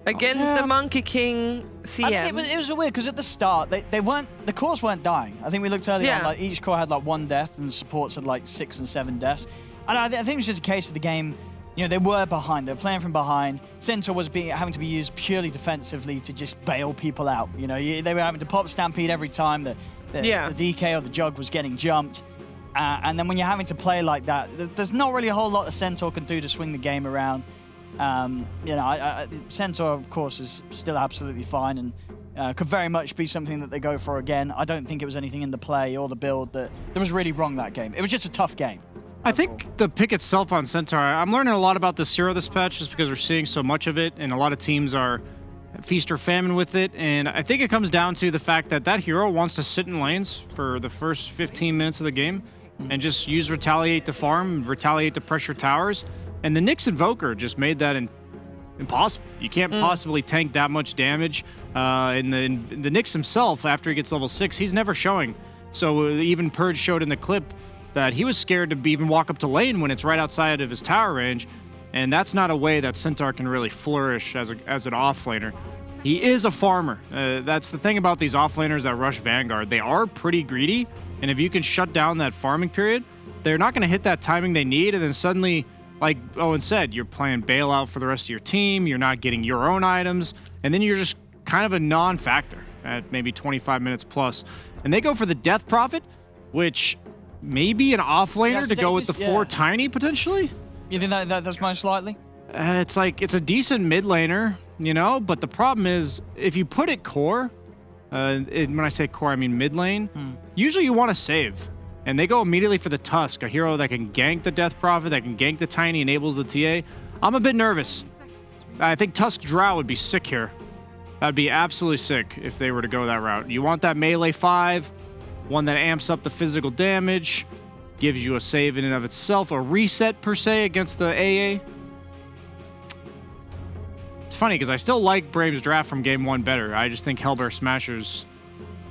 against the Monkey King CM.
It was weird because at the start the cores weren't dying. I think we looked earlier on, like each core had like 1 death and the supports had like 6 and 7 deaths. And I think it was just a case of the game. They were behind. They were playing from behind. Centaur was having to be used purely defensively to just bail people out. They were having to pop Stampede every time that the DK or the Jug was getting jumped. And then when you're having to play like that, there's not really a whole lot that Centaur can do to swing the game around. Centaur, of course, is still absolutely fine and could very much be something that they go for again. I don't think it was anything in the play or the build that was really wrong that game. It was just a tough game.
I think the pick itself on Centaur, I'm learning a lot about this hero this patch just because we're seeing so much of it, and a lot of teams are feast or famine with it, and I think it comes down to the fact that hero wants to sit in lanes for the first 15 minutes of the game and just use Retaliate to farm, Retaliate to pressure towers, and the Nyx Invoker just made that impossible. You can't possibly tank that much damage. And the Nyx himself, after he gets level 6, he's never showing. So even Purge showed in the clip that he was scared to even walk up to lane when it's right outside of his tower range, and that's not a way that Centaur can really flourish as an offlaner. He is a farmer. That's the thing about these offlaners that rush Vanguard. They are pretty greedy, and if you can shut down that farming period, they're not going to hit that timing they need, and then suddenly, like Owen said, you're playing bailout for the rest of your team, you're not getting your own items, and then you're just kind of a non-factor at maybe 25 minutes plus. And they go for the Death Prophet, which may be an offlaner to go with the 4 Tiny, potentially.
You think that's most likely?
It's like, it's a decent mid laner, you know, but the problem is, if you put it core, when I say core, I mean mid lane, usually you want to save. And they go immediately for the Tusk, a hero that can gank the Death Prophet, that can gank the Tiny, enables the TA. I'm a bit nervous. I think Tusk Drow would be sick here. That'd be absolutely sick if they were to go that route. You want that melee 5, one that amps up the physical damage, gives you a save in and of itself, a reset per se against the AA. It's funny because I still like Brave's draft from game 1 better. I just think Hellbear Smashers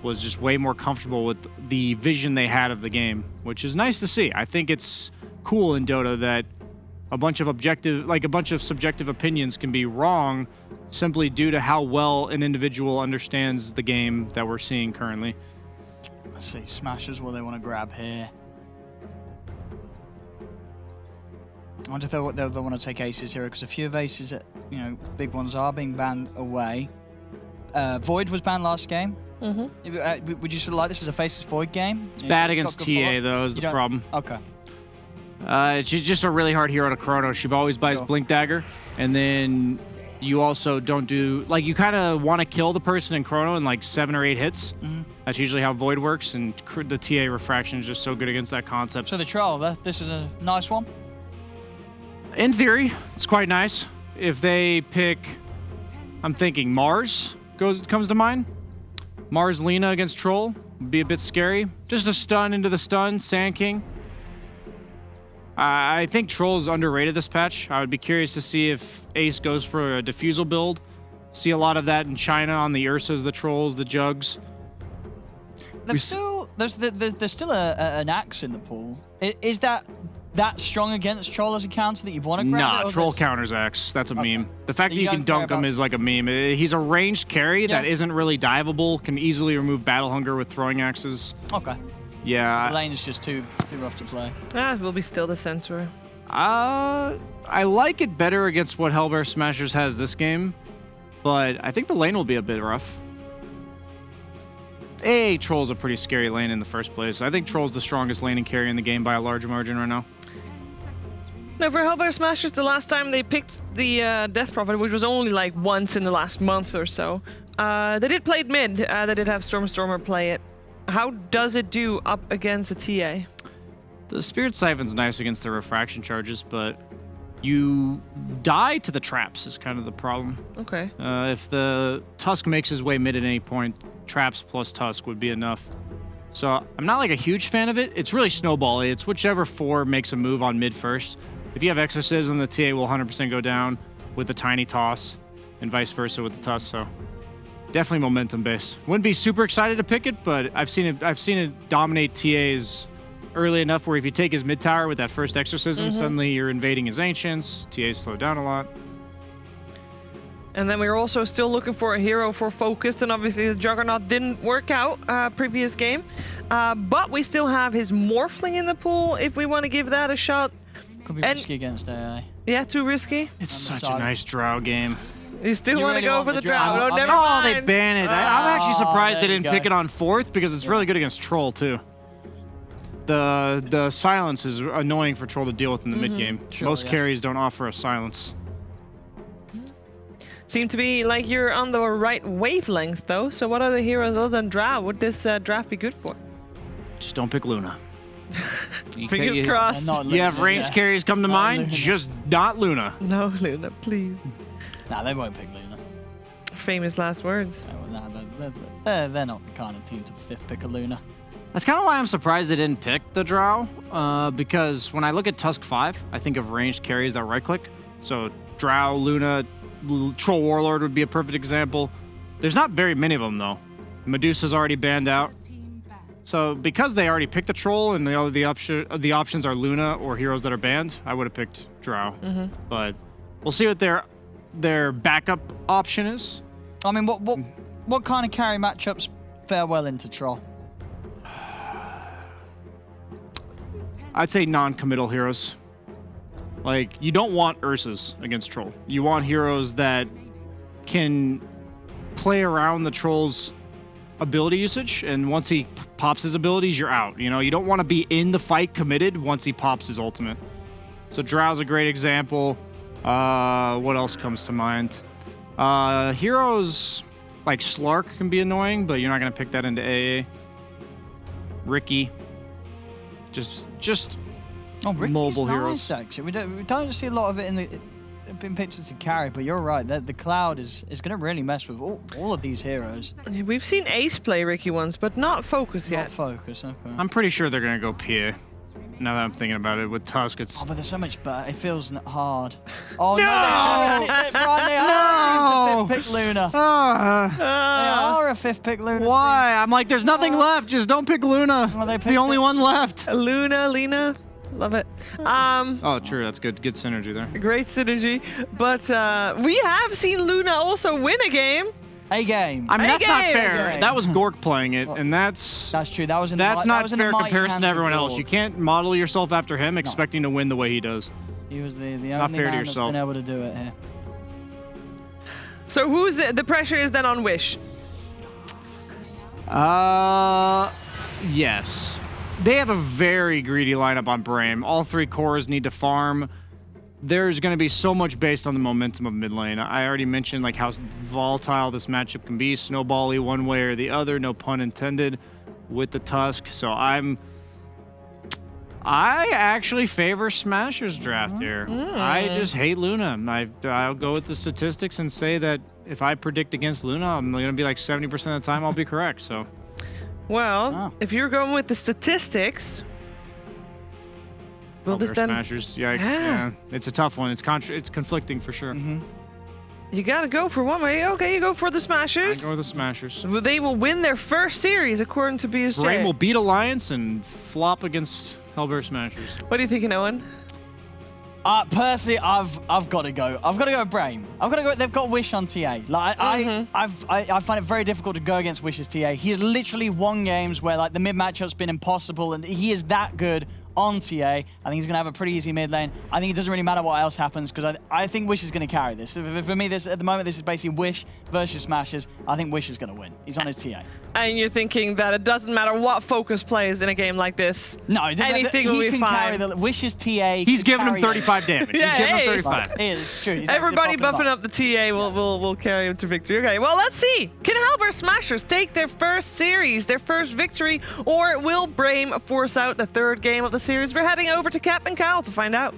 was just way more comfortable with the vision they had of the game, which is nice to see. I think it's cool in Dota that a bunch of subjective opinions can be wrong simply due to how well an individual understands the game that we're seeing currently.
Let's see, Smashers, what they want to grab here. I wonder if they'll want to take aces here, because a few of aces, big ones are being banned away. Void was banned last game. Would you sort of like this as a Faceless Void game?
It's bad against TA, though, is the problem.
Okay.
She's just a really hard hero to Chrono. She always buys Blink Dagger, and then you also don't do... Like, you kind of want to kill the person in Chrono in, like, 7 or 8 hits. That's usually how Void works, and the TA Refraction is just so good against that concept.
So the Troll, this is a nice one?
In theory, it's quite nice. If they pick... I'm thinking Mars comes to mind. Mars Lina against Troll would be a bit scary. Just a stun into the stun, Sand King. I think Troll's underrated this patch. I would be curious to see if Ace goes for a Diffusal build. See a lot of that in China on the Ursas, the Trolls, the Jugs.
There's still an Axe in the pool. Is that strong against Troll as a counter that you want to grab?
Nah, Troll counters Axe. That's a meme. The fact that you can dunk him is like a meme. He's a ranged carry that isn't really diveable, can easily remove Battle Hunger with throwing axes.
Okay.
Yeah.
The lane's just too rough to play.
We'll be still the center.
I like it better against what Hellbear Smashers has this game, but I think the lane will be a bit rough. Troll's a pretty scary lane in the first place. I think Troll's the strongest lane and carry in the game by a large margin right now.
Now, for Hellbear Smashers, the last time they picked the Death Prophet, which was only like once in the last month or so, they did play it mid. They did have Stormstormer play it. How does it do up against a TA?
The Spirit Siphon's nice against the refraction charges, but you die to the traps is kind of the problem.
Okay.
If the Tusk makes his way mid at any point, traps plus Tusk would be enough. So I'm not like a huge fan of it. It's really snowball-y. It's whichever 4 makes a move on mid first. If you have Exorcism, the TA will 100% go down with the Tiny Toss, and vice versa with the Tusk, so definitely momentum based. Wouldn't be super excited to pick it, but I've seen it dominate TAs early enough where if you take his mid tower with that first Exorcism, suddenly you're invading his Ancients, TAs slow down a lot.
And then we're also still looking for a hero for Focused, and obviously the Juggernaut didn't work out previous game. But we still have his Morphling in the pool if we want to give that a shot.
Could be risky against AI.
Yeah, too risky?
It's such a nice Drow game.
You still want to go for the Drow? No, never
Oh,
mind.
they ban it. I'm actually surprised they didn't pick it on 4th because it's really good against Troll too. The silence is annoying for Troll to deal with in the mid game. Most carries don't offer a silence.
Seem to be like you're on the right wavelength though. So what other heroes other than Drow would this draft be good for?
Just don't pick Luna.
Fingers crossed.
You have ranged carries come to mind,
Luna.
just not Luna.
No, Luna, please.
Nah, they won't pick Luna.
Famous last words.
They're not the kind of team to 5th pick a Luna.
That's kind of why I'm surprised they didn't pick the Drow, because when I look at Tusk 5, I think of ranged carries that right-click. So Drow, Luna, Troll Warlord would be a perfect example. There's not very many of them, though. Medusa's already banned out. So because they already picked the Troll and the options are Luna or heroes that are banned, I would have picked Drow. But we'll see what their backup option is.
I mean, what kind of carry matchups fare well into Troll?
I'd say non-committal heroes. Like, you don't want Ursas against Troll. You want heroes that can play around the Troll's ability usage, and once he pops his abilities, you're out. You know, you don't want to be in the fight committed once he pops his ultimate. So Drow's a great example. What else comes to mind? Heroes like Slark can be annoying, but you're not going to pick that into AA. Ricky. Just mobile heroes.
Nice, actually. We don't see a lot of it in pictures to carry, but you're right. The Cloud is going to really mess with all of these heroes.
We've seen Ace play Ricky once, but not Focus yet.
Not Focus, okay.
I'm pretty sure they're going to go Pierre. Now that I'm thinking about it, with Tusk, it's...
Oh, but there's so much better. It feels hard. Oh,
no!
They fifth pick Luna. They are a fifth pick Luna.
Why? I'm like, there's nothing left. Just don't pick Luna.
Well,
it's the only one left.
Lena. Love it.
Oh, true. That's good. Good synergy there.
Great synergy. But we have seen Luna also win a game.
A game.
I mean, that's not fair. That was Gork playing it, and that's
true. That's
not fair comparison to everyone else. You can't model yourself after him expecting to win the way he does.
He was the only
not fair
man
to yourself.
that's been able to do it here.
So who's the pressure is then on Wish?
Yes. They have a very greedy lineup on Brame. All three cores need to farm. There's going to be so much based on the momentum of mid lane. I already mentioned like how volatile this matchup can be, snowbally one way or the other, no pun intended, with the Tusk. So I actually favor Smasher's draft here. I just hate Luna. I'll go with the statistics and say that if I predict against Luna, I'm going to be like 70% of the time I'll be correct. So,
well, if you're going with the statistics. Well, this then
Smashers, yikes! Yeah, it's a tough one. It's conflicting for sure.
You gotta go for one way. Okay, you go for the Smashers.
I go with the Smashers.
They will win their first series according to BSJ.
Brame will beat Alliance and flop against Hellbear Smashers.
What are you thinking, Owen?
Personally, I've got to go. I've got to go with Brame. I've got to go. They've got Wish on TA. Like I find it very difficult to go against Wish's TA. He has literally won games where like the mid matchup's been impossible, and he is that good on TA. I think he's going to have a pretty easy mid lane. I think it doesn't really matter what else happens because I think Wish is going to carry this. For me, at the moment, this is basically Wish versus Smashers. I think Wish is going to win. He's on his TA.
And you're thinking that it doesn't matter what Focus plays in a game like this.
No,
anything will be fine.
Wish's TA.
He's giving him 35 damage.
Yeah,
he's giving him 35.
It's true.
Everybody buffing up the TA will carry him to victory. Okay, well, let's see. Can Hellbear Smashers take their first series, their first victory, or will Brame force out the third game of the series? We're heading over to Cap and Cal to find out.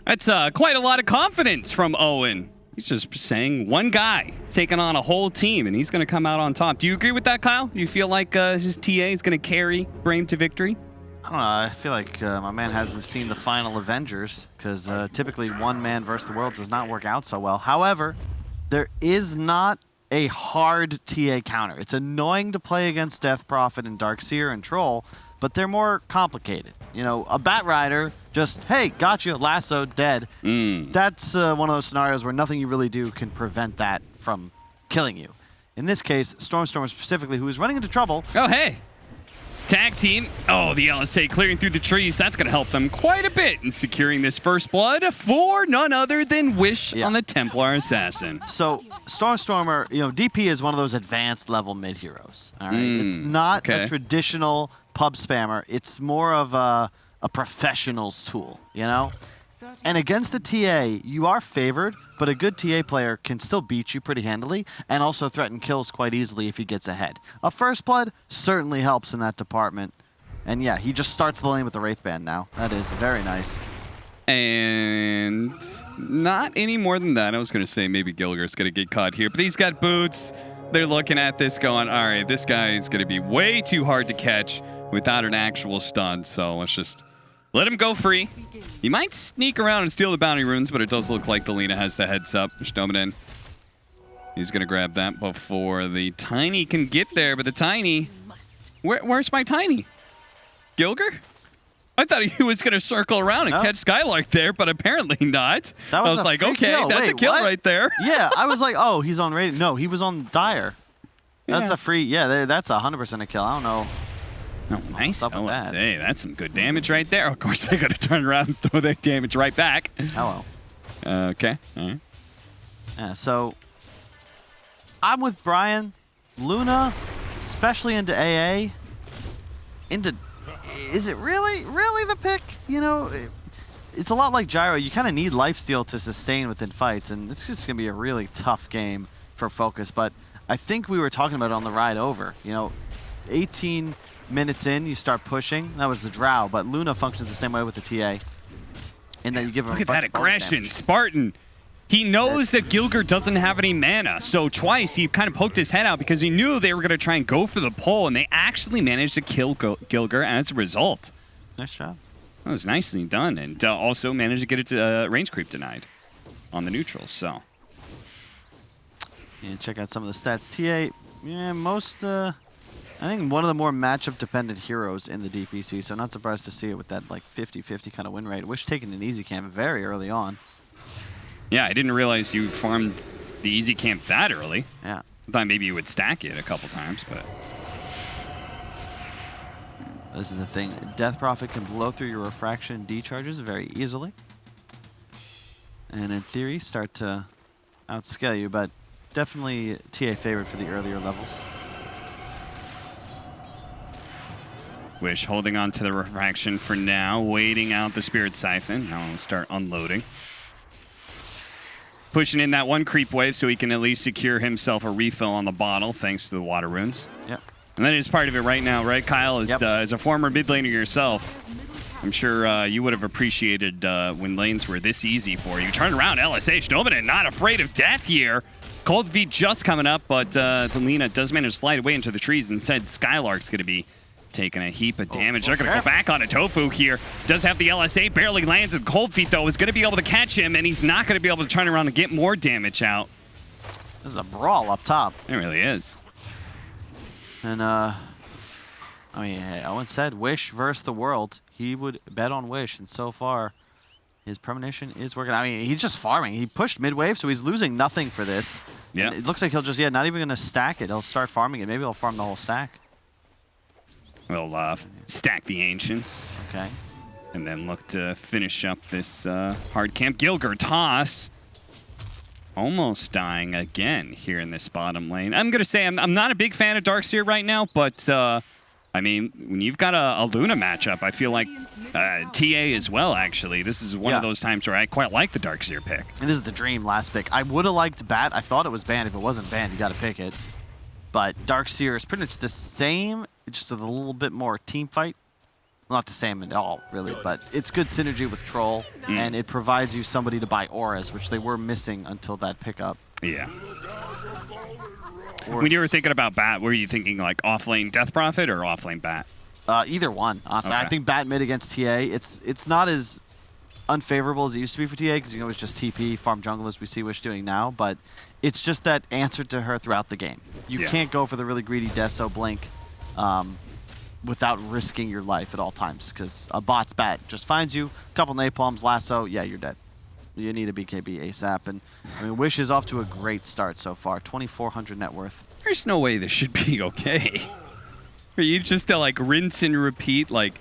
That's quite a lot of confidence from Owen. He's just saying one guy taking on a whole team, and he's going to come out on top. Do you agree with that, Kyle? You feel like his TA is going to carry Brame to victory?
I don't know. I feel like my man hasn't seen the final Avengers, because typically one man versus the world does not work out so well. However, there is not a hard TA counter. It's annoying to play against Death Prophet and Darkseer and Troll, but they're more complicated. You know, a Bat Rider, just, hey, gotcha, lasso, dead. That's one of those scenarios where nothing you really do can prevent that from killing you. In this case, Stormstormer specifically, who is running into trouble.
Oh, hey. Tag team. Oh, the LSA clearing through the trees. That's going to help them quite a bit in securing this first blood for none other than Wish on the Templar Assassin.
So, Stormstormer, you know, DP is one of those advanced level mid heroes. All right, it's not a traditional pub spammer. It's more of a professional's tool, you know? And against the TA, you are favored, but a good TA player can still beat you pretty handily and also threaten kills quite easily if he gets ahead. A First Blood certainly helps in that department. And yeah, he just starts the lane with the Wraith Band now. That is very nice.
And not any more than that. I was going to say maybe Gilger's going to get caught here, but he's got boots. They're looking at this going, all right, this guy is going to be way too hard to catch without an actual stun, so let's just let him go free. He might sneak around and steal the bounty runes, but it does look like the Lina has the heads up. Shtomaden. He's going to grab that before the Tiny can get there, but the Tiny... Where's my Tiny? Gilger? I thought he was going to circle around and catch Skylark there, but apparently not.
That was
I was
a
like,
free
okay,
kill.
that's
Wait,
a kill
what?
right there.
Yeah, I was like, oh, he's on rating. No, he was on Dire. That's
Yeah.
a free. Yeah, that's 100% a kill. I don't know.
Oh, nice.
What's up with that?
Hey, that's some good damage right there. Of course, they got to turn around and throw that damage right back.
Oh
well. Okay. All right.
Yeah, so I'm with Brian. Luna, especially into AA. Is it really the pick? You know, it's a lot like Gyro. You kind of need lifesteal to sustain within fights, and it's just going to be a really tough game for Focus. But I think we were talking about it on the ride over. You know, 18 minutes in, you start pushing. That was the Drow, but Luna functions the same way with the TA. And then you give him
Look at that aggression. Spartan. He knows that Gilger doesn't have any mana, so twice he kind of poked his head out because he knew they were going to try and go for the pull, and they actually managed to kill Gilger as a result.
Nice job.
That was nicely done, and also managed to get it range creep denied on the neutrals, so.
Yeah, check out some of the stats. TA, yeah, I think one of the more matchup-dependent heroes in the DPC, so not surprised to see it with that like 50-50 kind of win rate. Wish taking an easy camp very early on.
Yeah, I didn't realize you farmed the easy camp that early.
Yeah.
I thought maybe you would stack it a couple times, but.
This is the thing. Death Prophet can blow through your refraction D charges very easily. And in theory, start to outscale you, but definitely TA favored for the earlier levels.
Wish holding on to the refraction for now, waiting out the Spirit Siphon. Now we'll start unloading. Pushing in that one creep wave so he can at least secure himself a refill on the bottle thanks to the water runes.
Yep.
And that is part of it right now, right, Kyle? As a former mid laner yourself, I'm sure you would have appreciated when lanes were this easy for you. Turn around, LSH. Dominant not afraid of death here. Cold feet just coming up, but Lina does manage to slide away into the trees. Instead, Skylark's going to be taking a heap of damage. They're going to go back on a Tofu here. Does have the LSA, barely lands, and Cold Feet, though, is going to be able to catch him, and he's not going to be able to turn around and get more damage out.
This is a brawl up top.
It really is.
And, I mean, hey, Owen said Wish versus the world. He would bet on Wish, and so far, his premonition is working. I mean, he's just farming. He pushed mid-wave, so he's losing nothing for this.
Yeah.
And it looks like he'll just, not even going to stack it. He'll start farming it. Maybe he'll farm the whole stack.
We'll stack the Ancients.
Okay.
And then look to finish up this hard camp. Gilger toss. Almost dying again here in this bottom lane. I'm going to say I'm not a big fan of Darkseer right now, but I mean, when you've got a Luna matchup, I feel like TA as well, actually. This is one of those times where I quite like the Darkseer pick.
And this is the dream last pick. I would have liked Bat. I thought it was banned. If it wasn't banned, you got to pick it. But Darkseer is pretty much the same, just with a little bit more team fight. Not the same at all, really, but it's good synergy with Troll, and it provides you somebody to buy auras, which they were missing until that pickup.
Yeah. When you were thinking about Bat, were you thinking like off-lane Death Prophet or off-lane Bat?
Either one, honestly. Okay. I think Bat mid against TA, it's not as unfavorable as it used to be for TA, because you can always just TP, farm jungle as we see Wish doing now, but it's just that answer to her throughout the game. You can't go for the really greedy Deso Blink without risking your life at all times, because a bot's Bat just finds you, a couple napalms, lasso, yeah, you're dead. You need a BKB ASAP, and I mean, Wish is off to a great start so far, 2,400 net worth.
There's no way this should be okay. For you just to like rinse and repeat, like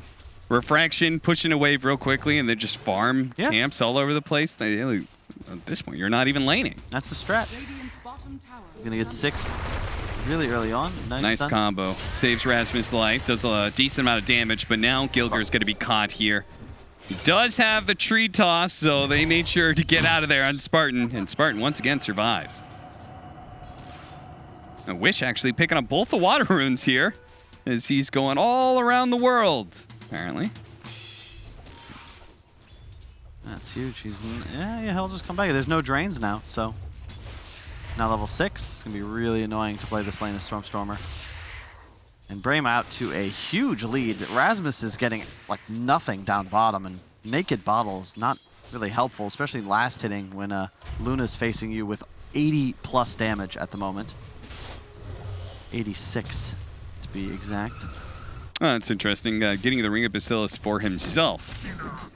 refraction, pushing a wave real quickly, and then just farm camps all over the place. At this point, you're not even laning.
That's the strat. You're gonna get 6 really early on.
Nice combo. Saves Rasmus' life, does a decent amount of damage, but now Gilger's gonna be caught here. He does have the tree toss, so they made sure to get out of there on Spartan, and Spartan once again survives. And Wish actually picking up both the water runes here, as he's going all around the world, apparently.
That's huge. He'll just come back. There's no drains now, so now level 6. It's gonna be really annoying to play this lane as Stormstormer. And Brame out to a huge lead. Rasmus is getting like nothing down bottom, and Naked Bottle is not really helpful, especially last hitting when Luna's facing you with 80+ damage at the moment. 86 to be exact.
Oh, that's interesting. Getting the Ring of Bacillus for himself.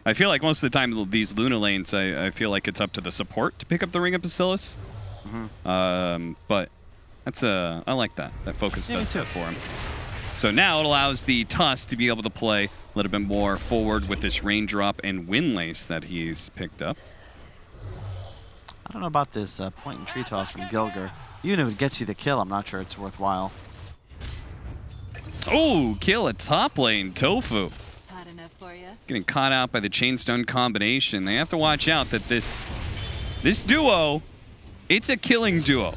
I feel like most of the time these Luna lanes, I feel like it's up to the support to pick up the Ring of Bacillus. But that's I like that. That focus does that for him. So now it allows the Tusk to be able to play a little bit more forward with this Raindrop and Windlace that he's picked up.
I don't know about this point and tree toss from Gilger. Even if it gets you the kill, I'm not sure it's worthwhile.
Oh, kill a top lane, Tofu.
Hot enough for you?
Getting caught out by the Chainstone combination. They have to watch out that this duo, it's a killing duo.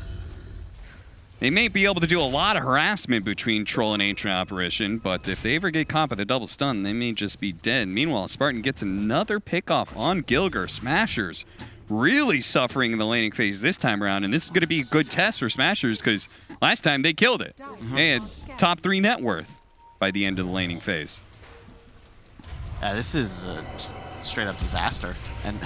They may be able to do a lot of harassment between Troll and Ancient Apparition, but if they ever get caught by the double stun, they may just be dead. Meanwhile, Spartan gets another pickoff on Gilger. Smashers really suffering in the laning phase this time around, and this is going to be a good test for Smashers because last time they killed it. They had top 3 net worth by the end of the laning phase.
Yeah, this is just straight up disaster. And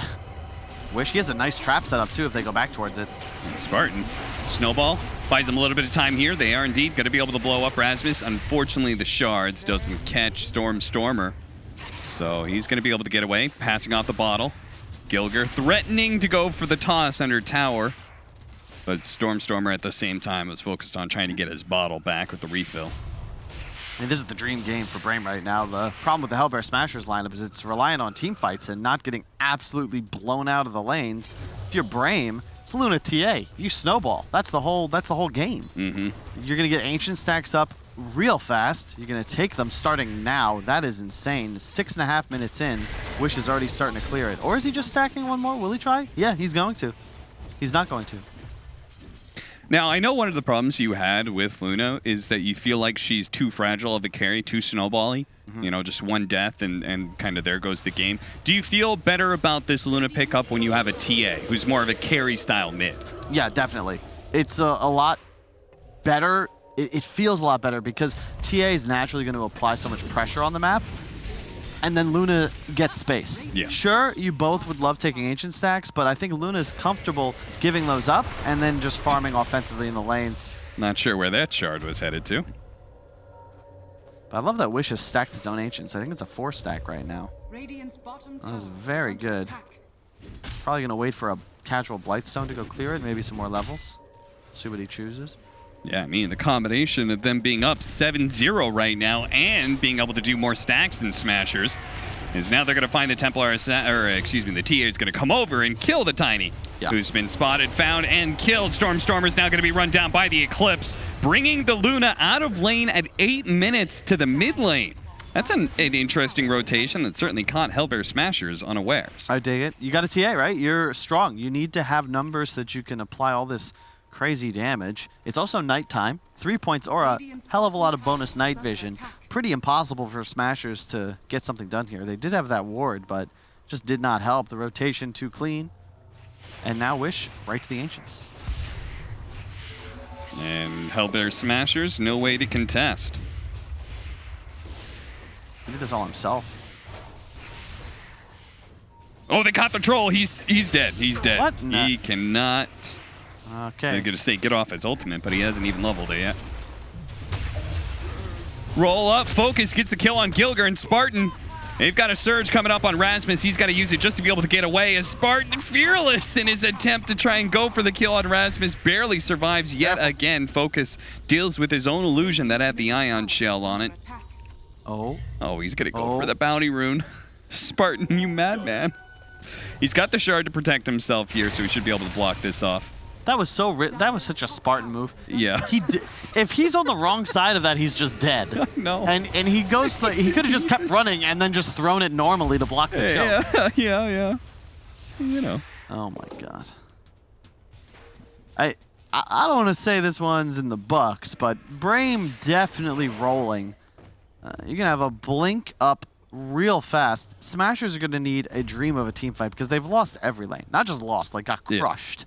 Wish, he has a nice trap setup too if they go back towards it.
And Spartan, Snowball, buys them a little bit of time here. They are indeed going to be able to blow up Rasmus. Unfortunately, the Shards doesn't catch Stormer. So he's going to be able to get away, passing off the bottle. Gilger threatening to go for the toss under tower. But Stormer at the same time was focused on trying to get his bottle back with the refill.
I mean, this is the dream game for Brame right now. The problem with the Hellbear Smashers lineup is it's reliant on team fights and not getting absolutely blown out of the lanes. If you're Brame, it's Luna TA. You snowball. That's the whole game. You're gonna get ancient stacks up real fast. You're gonna take them starting now. That is insane. 6.5 minutes in, Wish is already starting to clear it. Or is he just stacking one more? Will he try? Yeah, he's going to. He's not going to.
Now, I know one of the problems you had with Luna is that you feel like she's too fragile of a carry, too snowball-y. You know, just one death and kind of there goes the game. Do you feel better about this Luna pickup when you have a TA, who's more of a carry-style mid?
Yeah, definitely. It's a lot better. It feels a lot better because TA is naturally going to apply so much pressure on the map. And then Luna gets space.
Yeah.
Sure, you both would love taking ancient stacks, but I think Luna's comfortable giving those up and then just farming offensively in the lanes.
Not sure where that shard was headed to.
But I love that Wish has stacked his own ancients. I think it's a 4-stack right now. That was very good. Probably going to wait for a casual Blightstone to go clear it, maybe some more levels. See what he chooses.
Yeah, I mean, the combination of them being up 7-0 right now and being able to do more stacks than Smashers is now they're going to find the Templar, the TA is going to come over and kill the Tiny, who's been spotted, found, and killed. Stormer's now going to be run down by the Eclipse, bringing the Luna out of lane at 8 minutes to the mid lane. That's an interesting rotation that certainly caught Hellbear Smashers unawares.
I dig it. You got a TA, right? You're strong. You need to have numbers so that you can apply all this crazy damage. It's also nighttime. 3 points aura, hell of a lot of bonus night vision. Pretty impossible for Smashers to get something done here. They did have that ward, but just did not help. The rotation too clean. And now Wish right to the Ancients.
And Hellbear Smashers, no way to contest.
He did this all himself.
Oh, they caught the troll. He's dead. He's dead.
What?
He cannot.
Okay.
They're going to say get off his ultimate, but he hasn't even leveled it yet. Roll up. Focus gets the kill on Gilger and Spartan. They've got a surge coming up on Rasmus. He's got to use it just to be able to get away. As Spartan, fearless in his attempt to try and go for the kill on Rasmus, barely survives yet again. Focus deals with his own illusion that had the ion shell on it.
Oh,
he's going to go for the bounty rune. Spartan, you madman. He's got the shard to protect himself here, so he should be able to block this off.
That was that was such a Spartan move.
Yeah.
If he's on the wrong side of that, he's just dead.
No.
And he goes. He could have just kept running and then just thrown it normally to block the kill.
Yeah. You know.
Oh my god. I don't want to say this one's in the Bucks, but Brame definitely rolling. You're gonna have a blink up real fast. Smashers are gonna need a dream of a team fight because they've lost every lane. Not just lost, like got crushed.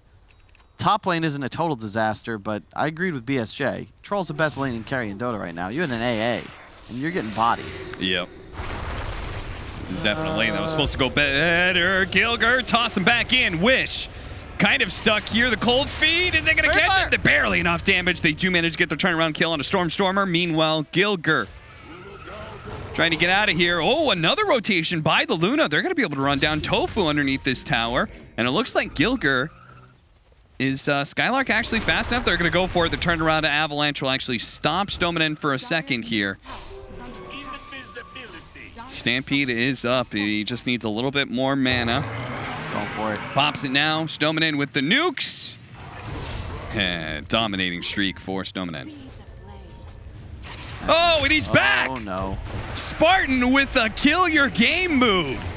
Top lane isn't a total disaster, but I agreed with BSJ. Troll's the best lane in carry in Dota right now. You had an AA, and you're getting bodied.
Yep. It's definitely a lane that was supposed to go better. Gilger, toss him back in. Wish. Kind of stuck here. The cold feed. Is they going to catch it? They're barely enough damage. They do manage to get their turnaround kill on a Stormer. Meanwhile, Gilger trying to get out of here. Oh, another rotation by the Luna. They're going to be able to run down Tofu underneath this tower. And it looks like Gilger is Skylark actually fast enough? They're going to go for it. The turnaround to Avalanche will actually stop Stoneman for a second here. Stampede is up. He just needs a little bit more mana.
Going for it.
Pops it now. Stoneman with the nukes. Dominating streak for Stoneman. Oh, and he's back!
Oh, no.
Spartan with a kill your game move.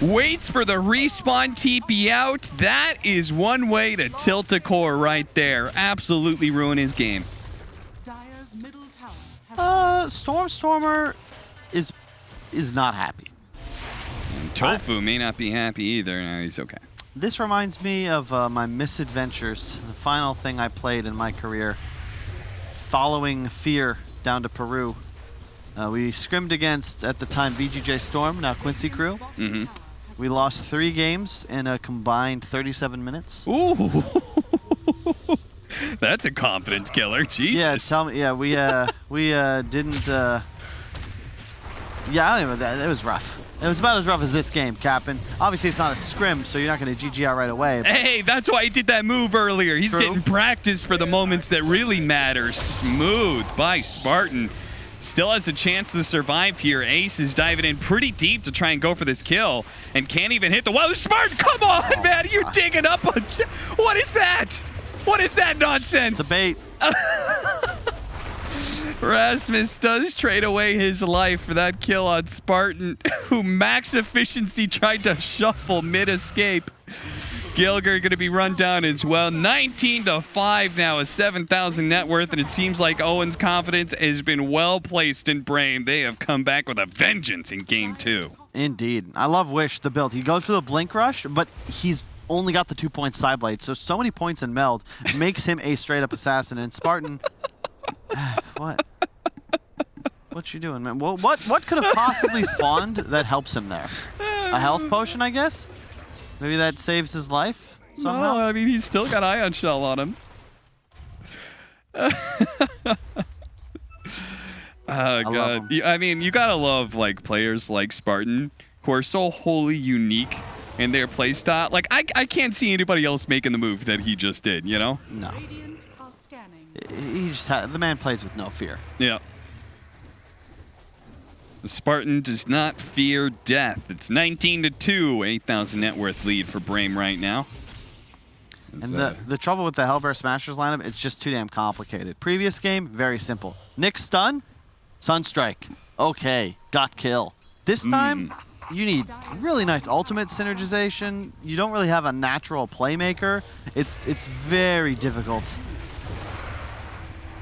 Waits for the respawn TP out. That is one way to tilt a core right there. Absolutely ruin his game.
Stormer is not happy.
And Tofu may not be happy either. No, he's okay.
This reminds me of my misadventures, the final thing I played in my career, following Fear down to Peru. We scrimmed against, at the time, VGJ Storm, now Quincy Crew.
Mm-hmm.
We lost 3 games in a combined 37 minutes.
Ooh. That's a confidence killer. Jesus.
Yeah, tell me. Yeah, we didn't. Yeah, I don't even. It was rough. It was about as rough as this game, Captain. Obviously, it's not a scrim, so you're not going to GG out right away.
Hey, that's why he did that move earlier. He's getting practice for the moments that really matter. Smooth by Spartan. Still has a chance to survive here. Ace is diving in pretty deep to try and go for this kill and can't even hit the wall. Spartan, come on, man. You're digging up. What is that? What is that nonsense?
It's a bait.
Rasmus does trade away his life for that kill on Spartan, who max efficiency tried to shuffle mid-escape. Gilger going to be run down as well. 19-5 now, a 7,000 net worth, and it seems like Owen's confidence has been well placed in Brame. They have come back with a vengeance in Game 2.
Indeed. I love Wish, the build. He goes for the Blink Rush, but he's only got the 2-point side blade, so many points in meld makes him a straight-up assassin. And Spartan... What? What you doing, man? Well, what could have possibly spawned that helps him there? A health potion, I guess? Maybe that saves his life somehow?
No, I mean, he's still got Ion Shell on him. Oh, God. I mean, you gotta love, like, players like Spartan who are so wholly unique in their playstyle. Like, I can't see anybody else making the move that he just did, you know?
No. He just the man plays with no fear.
Yeah. The Spartan does not fear death. It's 19-2, 8,000 net worth lead for Brame right now.
And the trouble with the Hellbear Smashers lineup, it's just too damn complicated. Previous game, very simple. Nick stun, Sunstrike. Okay, got kill. This time, you need really nice ultimate synergization. You don't really have a natural playmaker. It's very difficult.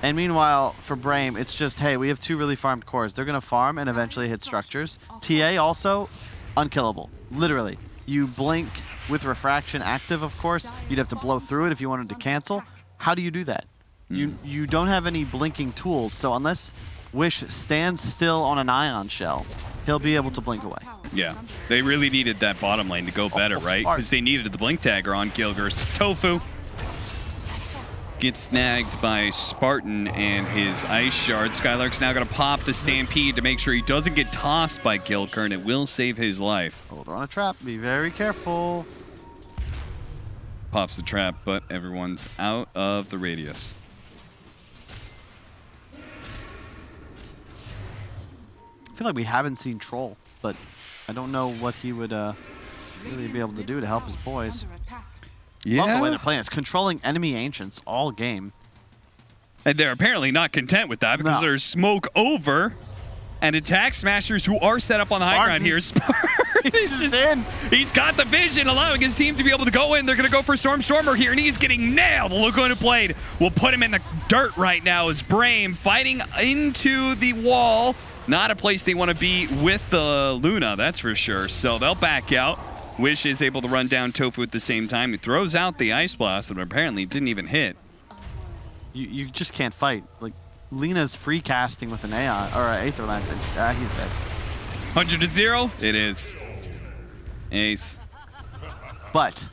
And meanwhile, for Brame, it's just, hey, we have 2 really farmed cores. They're going to farm and eventually hit structures. TA also, unkillable. Literally. You blink with refraction active, of course. You'd have to blow through it if you wanted to cancel. How do you do that? You don't have any blinking tools, so unless Wish stands still on an Ion Shell, he'll be able to blink away.
Yeah, they really needed that bottom lane to go better, right? Because they needed the blink tagger on Gilger's. Tofu gets snagged by Spartan and his Ice Shard. Skylark's now going to pop the Stampede to make sure he doesn't get tossed by Gilger, and it will save his life.
Oh, they're on a trap. Be very careful.
Pops the trap, but everyone's out of the radius.
I feel like we haven't seen Troll, but I don't know what he would really be able to do to help his boys.
Yeah.
Love the way they're playing. It's controlling enemy ancients all game.
And they're apparently not content with that because there's smoke over and attack smashers who are set up on the high ground here. Spartan is just in. He's got the vision, allowing his team to be able to go in. They're going to go for Stormer here, and he's getting nailed. The Laguna Blade will put him in the dirt right now as Brame fighting into the wall. Not a place they want to be with the Luna, that's for sure. So they'll back out. Wish is able to run down Tofu at the same time. He throws out the Ice Blast, but apparently didn't even hit.
You just can't fight. Like, Lena's free casting with an Aeon, or an Aether Lance, and he's dead.
100-0? It is. Ace.
But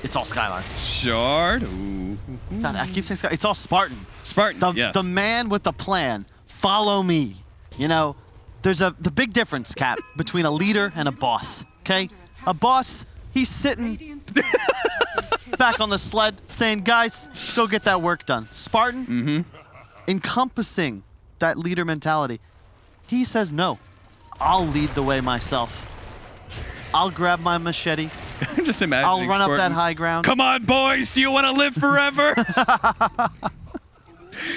it's all Skylark.
Shard. Ooh.
God, I keep saying Skylark. It's all Spartan.
Spartan,
The man with the plan. Follow me. You know, there's the big difference, Cap, between a leader and a boss, okay? A boss, he's sitting back on the sled saying, guys, go get that work done. Spartan, encompassing that leader mentality, he says, no, I'll lead the way myself. I'll grab my machete.
Just imagine.
I'll run up that high ground.
Come on, boys. Do you want to live forever?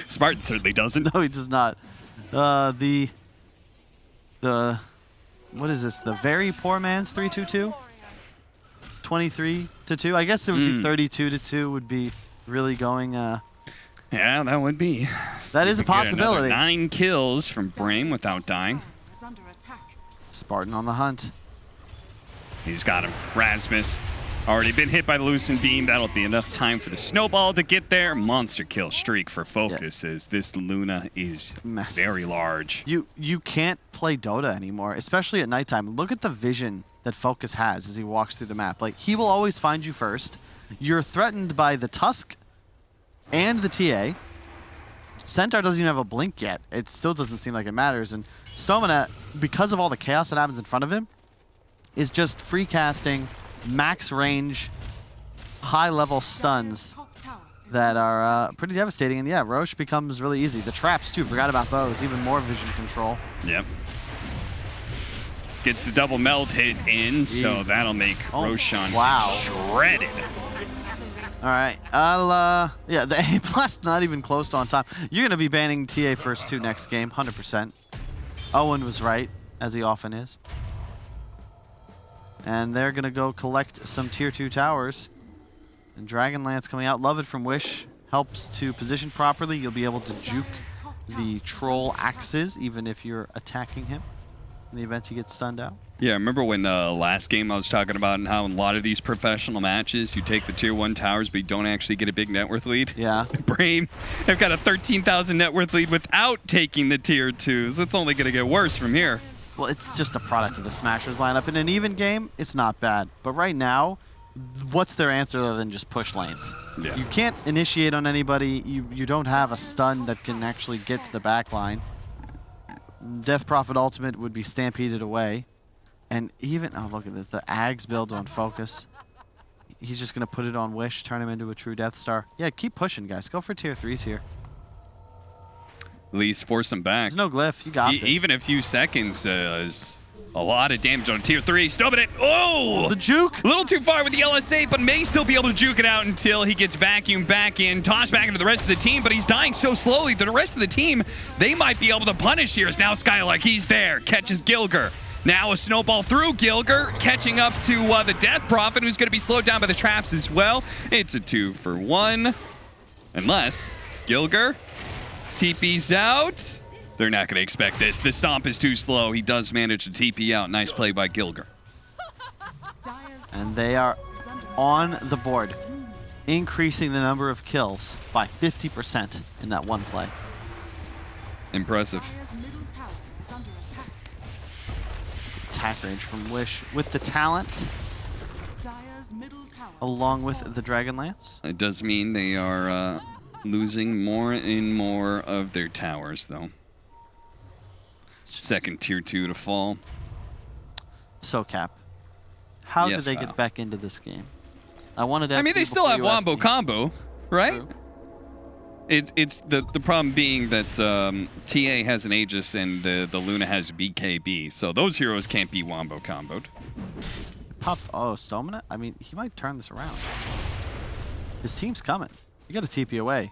Spartan certainly doesn't.
No, he does not. The what is this? The very poor man's 3-2-2? 23-2? I guess it would be 32-2 would be really going.
Yeah, that would be.
That is a possibility.
9 kills from Brame without dying.
Spartan on the hunt.
He's got him. Rasmus already been hit by the Lucent Beam. That'll be enough time for the snowball to get there. Monster kill streak for Focus as this Luna is very large.
You can't play Dota anymore, especially at nighttime. Look at the vision that Focus has as he walks through the map. Like, he will always find you first. You're threatened by the Tusk and the TA. Centaur doesn't even have a blink yet. It still doesn't seem like it matters. And Stomina, because of all the chaos that happens in front of him, is just free casting, max range, high-level stuns that are pretty devastating. And yeah, Roche becomes really easy. The traps, too, forgot about those. Even more vision control.
Yep. Gets the double meld hit in, so that'll make Roshan shredded.
All right, yeah, the A+ not even close to on time. You're going to be banning TA first 2 next game, 100%. Owen was right, as he often is. And they're going to go collect some tier 2 towers. And Dragonlance coming out. Love it from Wish. Helps to position properly. You'll be able to juke the troll axes, even if you're attacking him, in the event he gets stunned out.
Yeah, remember when last game I was talking about and how in a lot of these professional matches, you take the tier 1 towers, but you don't actually get a big net worth lead?
Yeah.
Brame have got a 13,000 net worth lead without taking the tier 2s. It's only going to get worse from here.
Well, it's just a product of the Smashers lineup. In an even game, it's not bad. But right now, what's their answer other than just push lanes?
Yeah.
You can't initiate on anybody. You don't have a stun that can actually get to the back line. Death Prophet ultimate would be stampeded away. And even, oh, look at this. The Ags build on Focus. He's just going to put it on Wish, turn him into a true Death Star. Yeah, keep pushing, guys. Go for tier 3s here.
At least force them back.
There's no glyph. You got this.
Even a few seconds is a lot of damage on tier 3. Stubbing it. Oh!
The juke!
A little too far with the LSA, but may still be able to juke it out until he gets vacuumed back in. Tossed back into the rest of the team, but he's dying so slowly that the rest of the team, they might be able to punish here. As now Skylark, he's there. Catches Gilger. Now a snowball through Gilger, catching up to the Death Prophet, who's going to be slowed down by the traps as well. It's a 2-for-1. Unless Gilger TP's out. They're not going to expect this. The stomp is too slow. He does manage to TP out. Nice play by Gilger.
And they are on the board, increasing the number of kills by 50% in that one play.
Impressive.
Attack range from Wish with the talent, along with the Dragonlance.
It does mean they are losing more and more of their towers, though. Second tier 2 to fall.
So, Cap, how
Yes,
do they
Kyle.
get back into this game? I wanted to ask
I mean, they
you
still
before
have
you asked
Wombo
me.
combo, right?
True.
It's the problem being that TA has an Aegis and the Luna has BKB, so those heroes can't be Wombo comboed.
Popped. Oh, Stomina? I mean, he might turn this around. His team's coming. You got to TP away.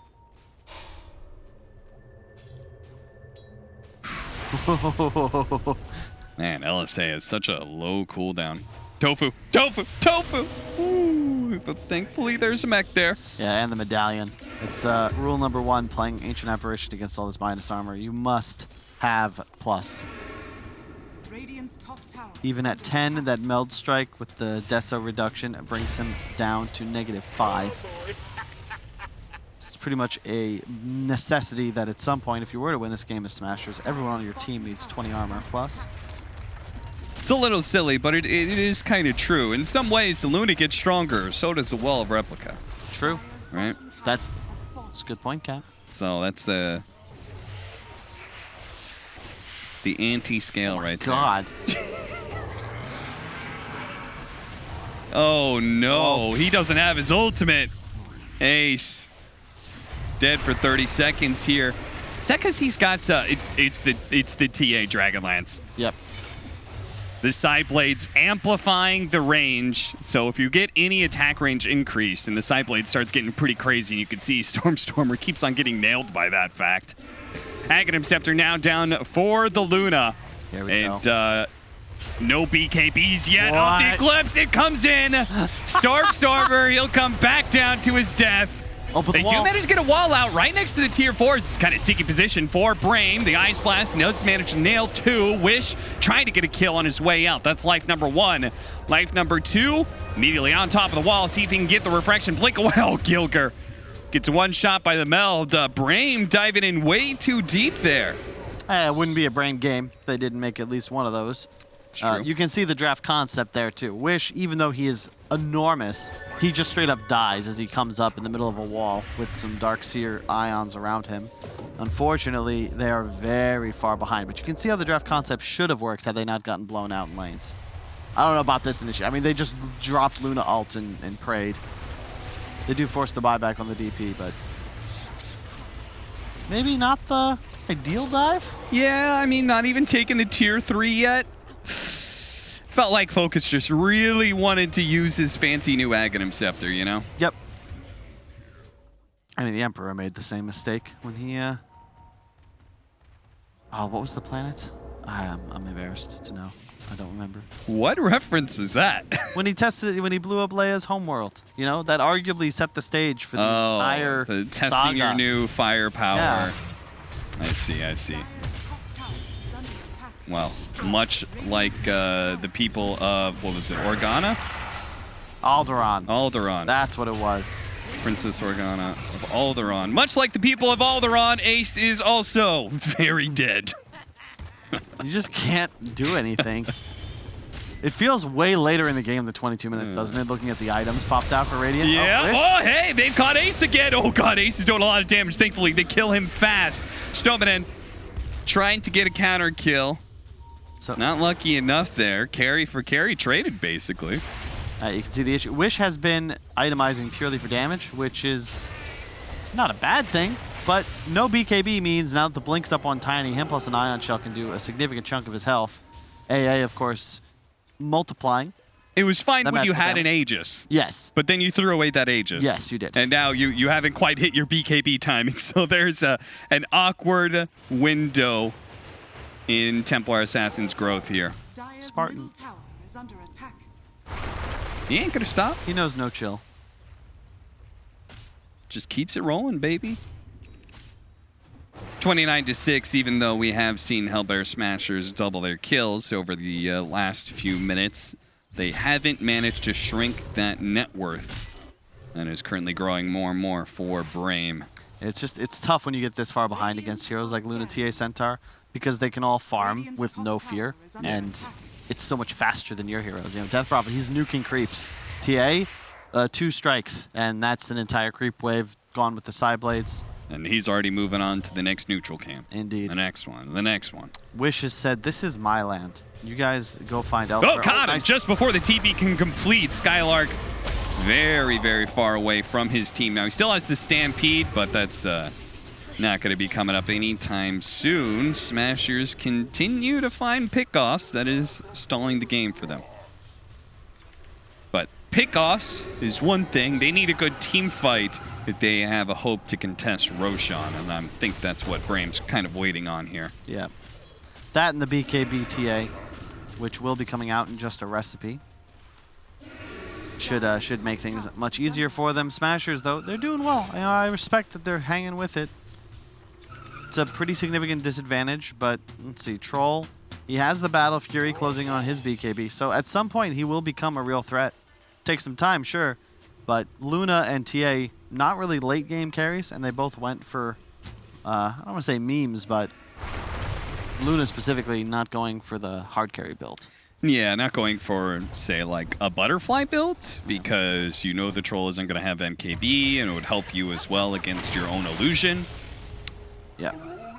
Man, LSA has such a low cooldown. Tofu, tofu, tofu! Ooh, but thankfully there's a mech there.
Yeah, and the medallion. It's rule number 1, playing Ancient Apparition against all this minus armor. You must have plus. Even at 10, that meld strike with the Deso reduction brings him down to -5. It's pretty much a necessity that at some point, if you were to win this game as Smashers, everyone on your team needs 20 armor plus.
It's a little silly, but it is kind of true. In some ways, the Luna gets stronger, so does the Wall of Replica.
True.
Right?
That's a good point, Cap.
So that's the... The anti-scale right there.
God.
Oh no, he doesn't have his ultimate. Ace dead for 30 seconds here. Is that because he's got it's the TA Dragonlance?
Yep.
The side blades amplifying the range. So if you get any attack range increase and the side blade starts getting pretty crazy, you can see Stormstormer keeps on getting nailed by that fact. Aghanim Scepter now down for the Luna.
Here we
go. No BKBs yet off the Eclipse. It comes in. Stormstormer, he'll come back down to his death. They do manage to get a wall out right next to the tier 4s. It's kind of sticky position for Brame. The Ice Blast does manage to nail 2. Wish trying to get a kill on his way out. That's life number 1. Life number 2, immediately on top of the wall. See if he can get the Refraction Blink away. Oh, Gilger gets one shot by the meld. Brame diving in way too deep there.
It wouldn't be a Brame game if they didn't make at least one of those. You can see the draft concept there too. Wish, even though he is enormous, he just straight up dies as he comes up in the middle of a wall with some Dark Seer ions around him. Unfortunately, they are very far behind, but you can see how the draft concept should have worked had they not gotten blown out in lanes. I don't know about this initiative. I mean, they just dropped Luna ult and prayed. They do force the buyback on the DP, but maybe not the ideal dive?
Yeah, I mean, not even taking the tier 3 yet. Felt like Focus just really wanted to use his fancy new Aghanim Scepter, you know?
Yep. I mean, the Emperor made the same mistake when he, Oh, what was the planet? I'm embarrassed to know. I don't remember.
What reference was that?
When he blew up Leia's homeworld. You know, that arguably set the stage for the entire
testing
saga.
your new firepower.
Yeah.
I see. Well, much like the people of, what was it, Organa?
Alderaan. That's what it was.
Princess Organa of Alderaan. Much like the people of Alderaan, Ace is also very dead.
You just can't do anything. It feels way later in the game than 22 minutes, doesn't it? Looking at the items popped out for Radiant.
Yeah. Oh, hey, they've caught Ace again. Oh, God, Ace is doing a lot of damage. Thankfully, they kill him fast. Stominen trying to get a counter kill. So not lucky enough there. Carry for carry traded, basically.
You can see the issue. Wish has been itemizing purely for damage, which is not a bad thing. But no BKB means now that the Blink's up on Tiny, him plus an Ion Shell can do a significant chunk of his health. AA, of course, multiplying.
It was fine when you had an Aegis.
Yes.
But then you threw away that Aegis.
Yes, you did.
And now you haven't quite hit your BKB timing. So there's an awkward window in Templar Assassin's growth here.
Spartan.
He ain't gonna stop.
He knows no chill.
Just keeps it rolling, baby. 29-6, even though we have seen Hellbear Smashers double their kills over the last few minutes, they haven't managed to shrink that net worth. And is currently growing more and more for Brame.
It's tough when you get this far behind against heroes like Luna, TA, Centaur, because they can all farm with no fear, and it's so much faster than your heroes. You know, Death Prophet, he's nuking creeps. TA, 2 strikes, and that's an entire creep wave gone with the side blades.
And he's already moving on to the next neutral camp.
Indeed.
The next one.
Wish has said, this is my land. You guys go find out.
Oh, caught him just before the TP can complete. Skylark very, very far away from his team. Now, he still has the Stampede, but that's not going to be coming up anytime soon. Smashers continue to find pickoffs. That is stalling the game for them. But pickoffs is one thing. They need a good team fight if they have a hope to contest Roshan, and I think that's what Brame's kind of waiting on here.
Yeah. That and the BKB TA, which will be coming out in just a recipe. Should make things much easier for them. Smashers, though, they're doing well. You know, I respect that they're hanging with it. It's a pretty significant disadvantage, but let's see. Troll, he has the Battle Fury closing on his BKB, so at some point he will become a real threat. Takes some time, sure, but Luna and TA, not really late game carries, and they both went for, I don't want to say memes, but Luna specifically not going for the hard carry build.
Yeah, not going for, say, like a butterfly build, because you know the troll isn't going to have MKB, and it would help you as well against your own illusion.
Yeah.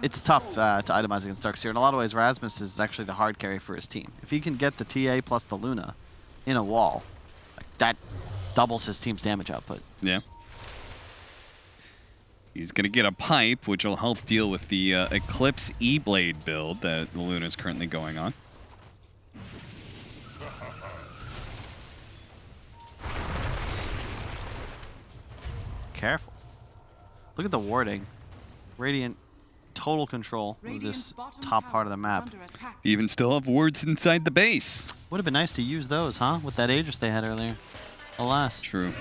it's tough to itemize against Darkseer. In a lot of ways, Rasmus is actually the hard carry for his team. If he can get the TA plus the Luna in a wall, like, that doubles his team's damage output.
Yeah. He's going to get a pipe, which will help deal with the Eclipse E-Blade build that the Luna is currently going on.
Careful. Look at the warding. Radiant, total control of this top part of the map.
Even still have wards inside the base.
Would have been nice to use those, huh? With that Aegis they had earlier. Alas.
True.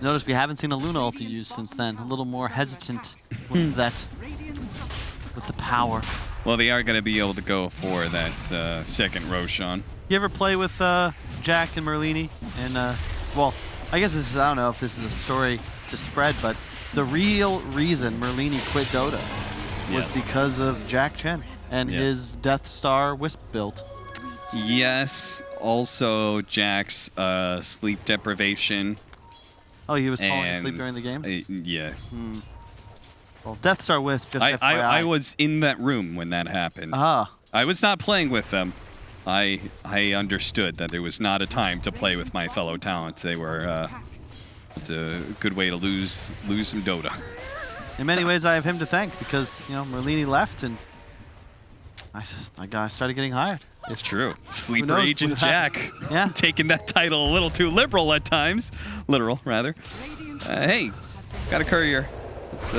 Notice we haven't seen a Luna ulti used since then. A little more hesitant with that, with the power.
Well, they are going to be able to go for that second Roshan.
You ever play with Jack and Merlini? And, well, I guess this is, I don't know if this is a story to spread, but the real reason Merlini quit Dota was because of Jack Chen and his Death Star Wisp build.
Yes. Also, Jack's sleep deprivation.
Oh, he was falling asleep during the games?
Yeah.
Well, Death Star Wisp, just FYI.
I was in that room when that happened. I was not playing with them. I understood that there was not a time to play with my fellow talents. They were it's a good way to lose some Dota.
In many ways, I have him to thank because, you know, Merlini left and I started getting hired.
It's true. Sleeper Agent Jack.
Yeah.
Taking that title a little too liberal at times. Literal, rather. Hey, got a courier. It's,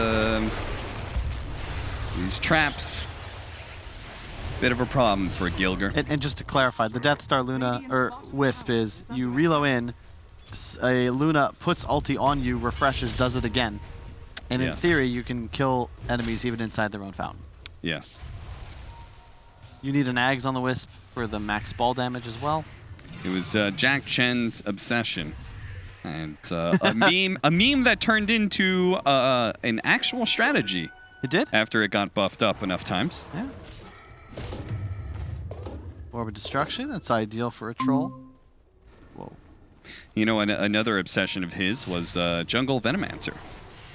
these traps. Bit of a problem for Gilger.
And just to clarify, the Death Star Luna, or Wisp, is you reload in, a Luna puts ulti on you, refreshes, does it again. And in theory, you can kill enemies even inside their own fountain.
Yes.
You need an Ags on the Wisp for the max ball damage as well.
It was Jack Chen's obsession. And a meme that turned into an actual strategy.
It did?
After it got buffed up enough times.
Yeah. Orb of Destruction, that's ideal for a troll. Whoa.
You know, another obsession of his was Jungle Venomancer.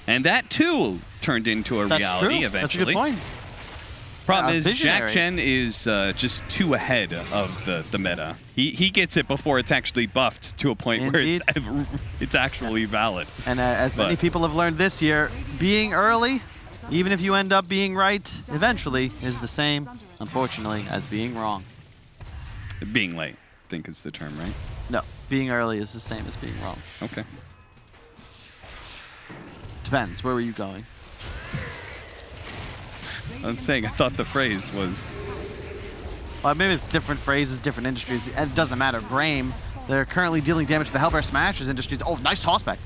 And that, too, turned into a reality eventually. That's a good point. Problem is,
visionary.
Jack Chen is just too ahead of the meta. He gets it before it's actually buffed to a point where it's actually valid.
And as many people have learned this year, being early, even if you end up being right, eventually is the same, unfortunately, as being wrong.
Being late, I think is the term, right?
No, being early is the same as being wrong.
Okay.
Depends. Where were you going?
I'm saying I thought the phrase was...
Well, maybe it's different phrases, different industries. It doesn't matter. Brame, they're currently dealing damage to the Hellbear Smashers industries. Oh, nice tossback.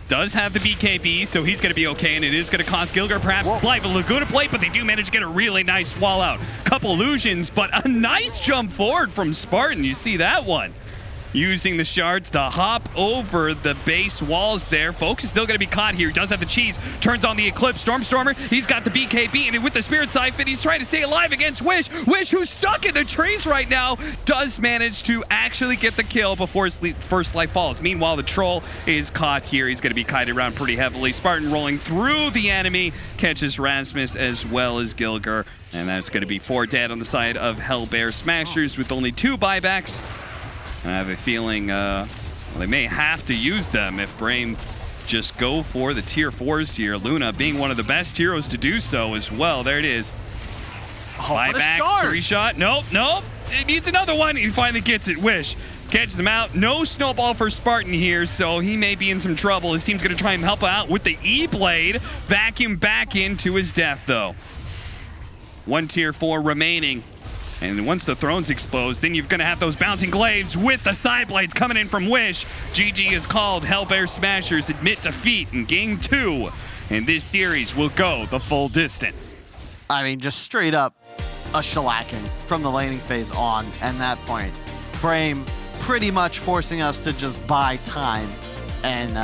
Does have the BKB, so he's going to be okay, and it is going to cost Gilger perhaps life. A Laguna plate, but they do manage to get a really nice wall out. Couple illusions, but a nice jump forward from Spartan. You see that one. Using the shards to hop over the base walls there. Folks is still going to be caught here. He does have the cheese. Turns on the Eclipse. Stormstormer, he's got the BKB, and with the Spirit Siphon, he's trying to stay alive against Wish. Wish, who's stuck in the trees right now, does manage to actually get the kill before his first life falls. Meanwhile, the Troll is caught here. He's going to be kited around pretty heavily. Spartan rolling through the enemy, catches Rasmus as well as Gilger, and that's going to be 4 dead on the side of Hellbear Smashers with only 2 buybacks. I have a feeling they may have to use them if Brame just go for the tier 4s here. Luna being one of the best heroes to do so as well. There it is. Buyback, 3-shot. Nope. It needs another one. He finally gets it. Wish catches him out. No snowball for Spartan here, so he may be in some trouble. His team's going to try and help out with the E-Blade. Vacuum back into his death, though. 1 tier 4 remaining. And once the throne's exposed, then you're going to have those bouncing glaives with the side blades coming in from Wish. GG is called. Hellbear Smashers admit defeat in Game 2. And this series will go the full distance.
I mean, just straight up a shellacking from the laning phase on. And that point, Brame pretty much forcing us to just buy time and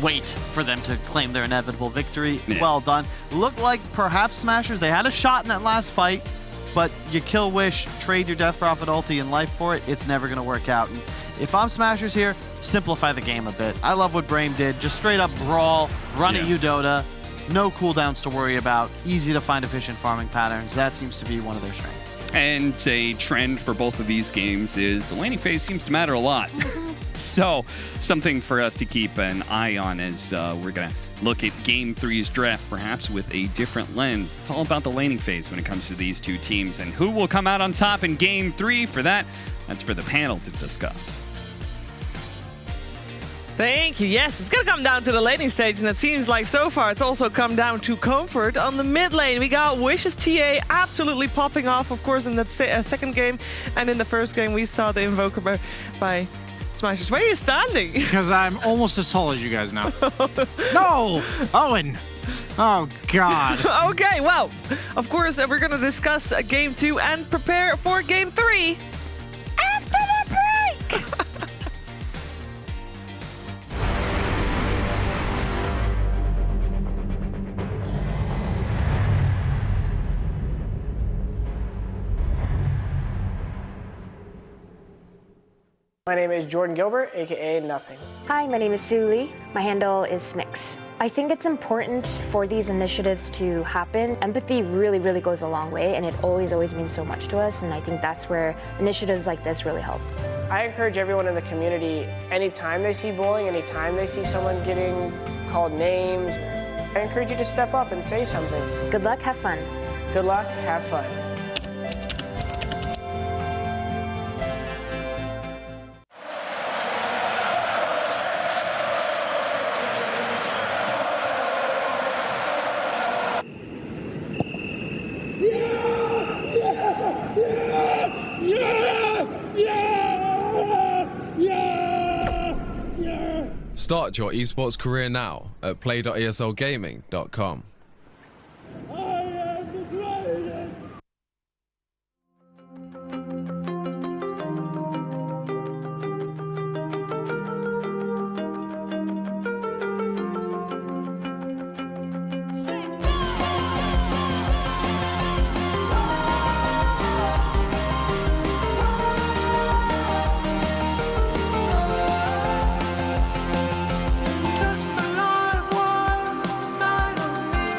wait for them to claim their inevitable victory. Yeah. Well done. Looked like perhaps Smashers, they had a shot in that last fight. But you kill Wish, trade your Death Prophet ulti and life for it, it's never going to work out. And if I'm Smashers here, simplify the game a bit. I love what Brame did. Just straight up brawl, run at you, Dota. no cooldowns to worry about, easy to find efficient farming patterns. That seems to be one of their strengths.
And a trend for both of these games is the laning phase seems to matter a lot. So something for us to keep an eye on as we're going to look at Game 3's draft perhaps with a different lens. It's all about the laning phase when it comes to these two teams. And who will come out on top in Game 3 for that? That's for the panel to discuss.
Thank you. Yes, it's going to come down to the laning stage, and it seems like so far it's also come down to comfort. On the mid lane, we got Wish's TA absolutely popping off, of course, in that second game. And in the first game, we saw the Invoker by Smashers. Where are you standing?
Because I'm almost as tall as you guys now. No! Owen! Oh, God.
Okay, well, of course, we're going to discuss Game 2 and prepare for Game 3 after the break!
My name is Jordan Gilbert, aka Nothing.
Hi, my name is Sue Lee. My handle is Smix. I think it's important for these initiatives to happen. Empathy really, really goes a long way, and it always means so much to us, and I think that's where initiatives like this really help.
I encourage everyone in the community, anytime they see bullying, anytime they see someone getting called names, I encourage you to step up and say something.
Good luck, have fun.
Good luck, have fun.
Start your esports career now at play.eslgaming.com.
Touch the live wire side of me.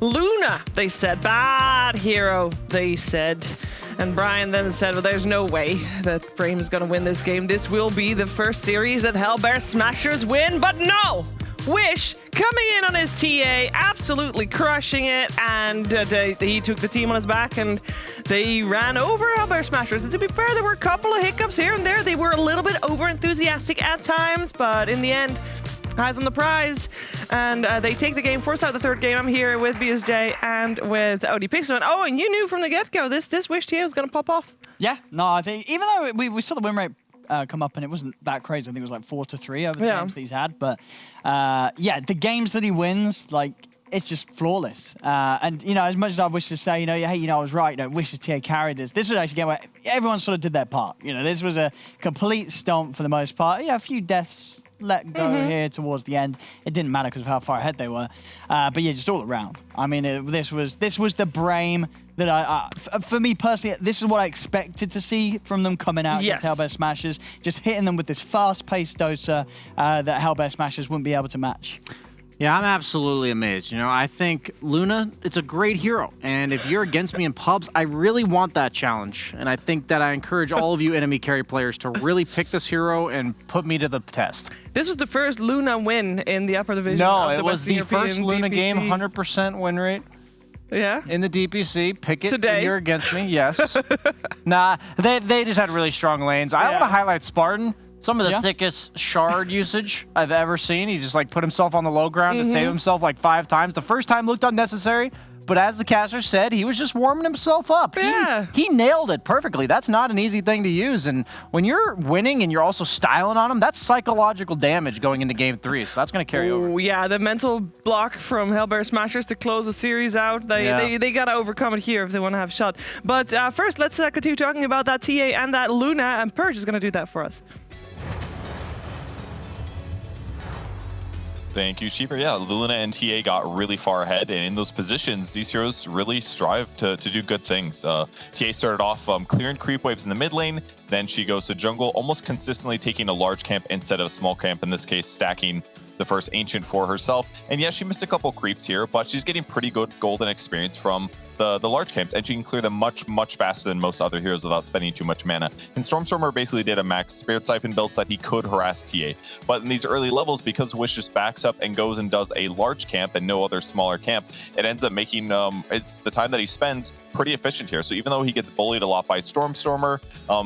Luna, they said. Bad hero, they said. And Brian then said, well, there's no way that Brame is going to win this game. This will be the first series that Hellbear Smashers win. But no! Wish coming in on his TA, absolutely crushing it. And he took the team on his back and they ran over Hellbear Smashers. And to be fair, there were a couple of hiccups here and there. They were a little bit over-enthusiastic at times. But in the end, eyes on the prize, and they take the game, force out the third game. I'm here with BSJ and with OD Pixelman. Oh, and you knew from the get-go this Wish TA was going to pop off.
Yeah, no, I think even though we saw the win rate come up and it wasn't that crazy, I think it was like 4-3 over the games that he's had. But yeah, the games that he wins, like, it's just flawless. And, you know, as much as I wish to say, you know, hey, you know, I was right, you know, Wish's TA carried this. This was actually a game where everyone sort of did their part. You know, this was a complete stomp for the most part. You know, a few deaths let go here towards the end. It didn't matter because of how far ahead they were. But yeah, just all around. I mean, this was the Brame that for me personally, this is what I expected to see from them coming out against Hellbear Smashers. Just hitting them with this fast-paced doser that Hellbear Smashers wouldn't be able to match.
Yeah, I'm absolutely amazed. You know, I think Luna, it's a great hero. And if you're against me in pubs, I really want that challenge. And I think that I encourage all of you enemy carry players to really pick this hero and put me to the test.
This was the first Luna win in the upper division.
No,
of
it was the first Luna
DPC
game, 100% win rate.
Yeah?
In the DPC. Pick it
today.
When you're against me, yes. Nah, they just had really strong lanes. I want to highlight Spartan. Some of the sickest shard usage I've ever seen. He just like put himself on the low ground to save himself like 5 times. The first time looked unnecessary, but as the caster said, he was just warming himself up.
Yeah.
He nailed it perfectly. That's not an easy thing to use. And when you're winning and you're also styling on him, that's psychological damage going into game 3. So that's going to carry over.
Yeah, the mental block from Hellbear Smashers to close the series out. They got to overcome it here if they want to have a shot. But first, let's continue talking about that TA and that Luna. And Purge is going to do that for us.
Thank you, Sheeper. Yeah, Luna and TA got really far ahead, and in those positions, these heroes really strive to do good things. TA started off clearing creep waves in the mid lane, then she goes to jungle, almost consistently taking a large camp instead of a small camp, in this case, stacking the first Ancient for herself. And yeah, she missed a couple creeps here, but she's getting pretty good golden experience from the large camps, and she can clear them much faster than most other heroes without spending too much mana. And Stormstormer basically did a max Spirit Siphon build so that he could harass TA. But in these early levels, because Wish just backs up and goes and does a large camp and no other smaller camp, it ends up making the time that he spends pretty efficient here. So even though he gets bullied a lot by Stormstormer,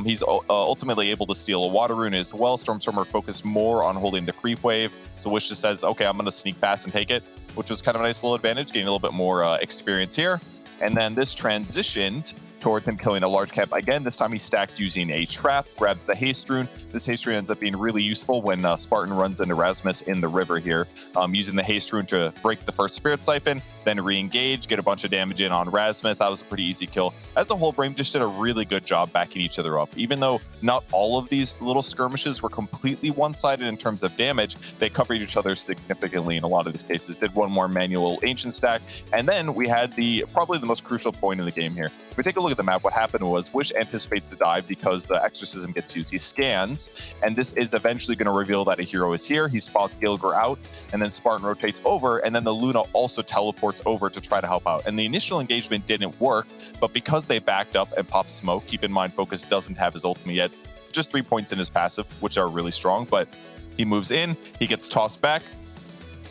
he's ultimately able to steal a Water Rune as well. Stormstormer focused more on holding the creep wave, so Wish just says, okay, I'm going to sneak past and take it, which was kind of a nice little advantage, getting a little bit more experience here. And then this transitioned towards him killing a large camp again. This time he stacked using a trap, grabs the haste rune. This haste rune ends up being really useful when Spartan runs into Rasmus in the river here, using the haste rune to break the first Spirit Siphon, then re-engage, get a bunch of damage in on Rasmus. That was a pretty easy kill. As a whole, Brame just did a really good job backing each other up. Even though not all of these little skirmishes were completely one-sided in terms of damage, they covered each other significantly in a lot of these cases. Did one more manual Ancient stack, and then we had probably the most crucial point in the game here. If we take a look at the map, what happened was Wish anticipates the dive because the Exorcism gets used. He scans, and this is eventually going to reveal that a hero is here. He spots Gilgir out, and then Spartan rotates over, and then the Luna also teleports over to try to help out. And the initial engagement didn't work, but because they backed up and popped smoke, keep in mind Focus doesn't have his ultimate yet, just 3 points in his passive, which are really strong, but he moves in, he gets tossed back,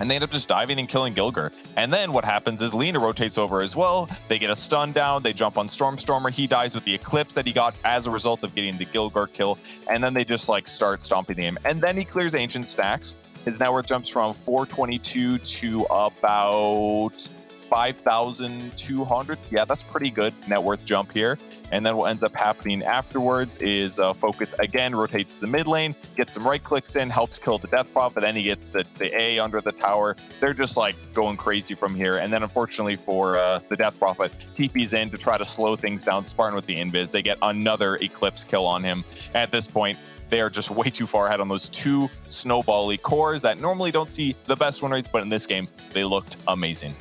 and they end up just diving and killing Gilgir. And then what happens is Lina rotates over as well. They get a stun down. They jump on Stormstormer. He dies with the Eclipse that he got as a result of getting the Gilgir kill. And then they just like start stomping him. And then he clears Ancient stacks. His net worth jumps from 422 to about 5,200. Yeah, that's pretty good net worth jump here. And then what ends up happening afterwards is Focus again rotates the mid lane, gets some right clicks in, helps kill the Death Prophet, then he gets the A under the tower. They're just like going crazy from here. And then unfortunately for the Death Prophet, TP's in to try to slow things down. Spartan with the invis, they get another Eclipse kill on him. At this point, they are just way too far ahead on those 2 snowball-y cores that normally don't see the best win rates, but in this game, they looked amazing.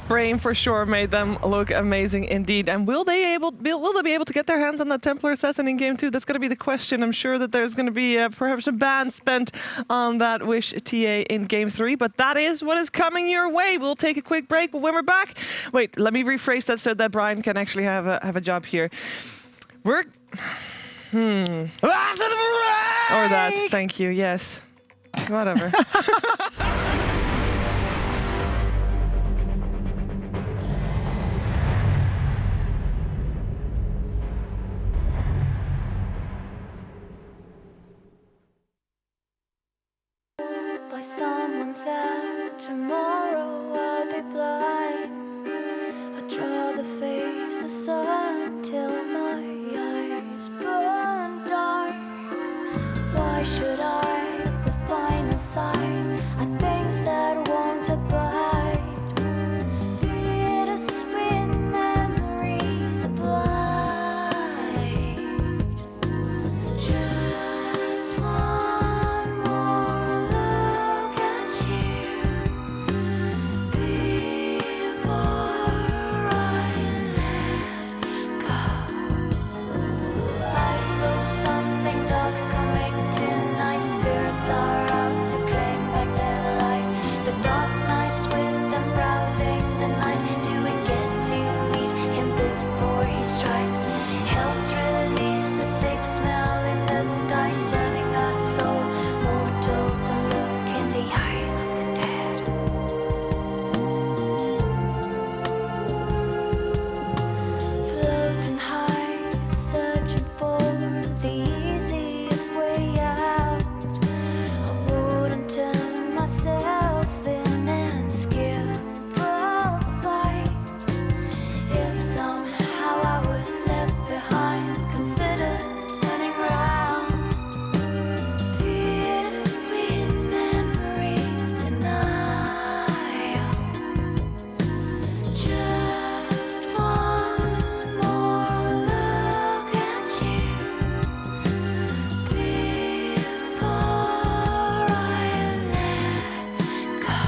Brain for sure made them look amazing indeed. And will they be able to get their hands on that Templar Assassin in game 2? That's going to be the question. I'm sure that there's going to be perhaps a ban spent on that Wish TA in game 3, but that is what is coming your way. We'll take a quick break, but when we're back, wait, let me rephrase that so that Brian can actually have a job here. We're or that. Thank you. Yes. Whatever.
By someone that tomorrow I'll be blind. I draw the face, the sun till my eyes burn dark. Why should I refine a sight of things that won't abide? Bittersweet memories of blight. Just one more look at you before I let go. I feel something dark's coming tonight. Spirits are out to claim back their lives. The dark nights with them browsing the night. Do we get to meet him before he strikes? Hell's released the thick smell in the sky, turning us soul mortals to look in the eyes of the dead. Floating high, searching for the easiest way out. I wouldn't turn myself in and skip a fight. If somehow I was left behind, consider turning round. Bittersweet memories denial. Just one more look at you before I let go.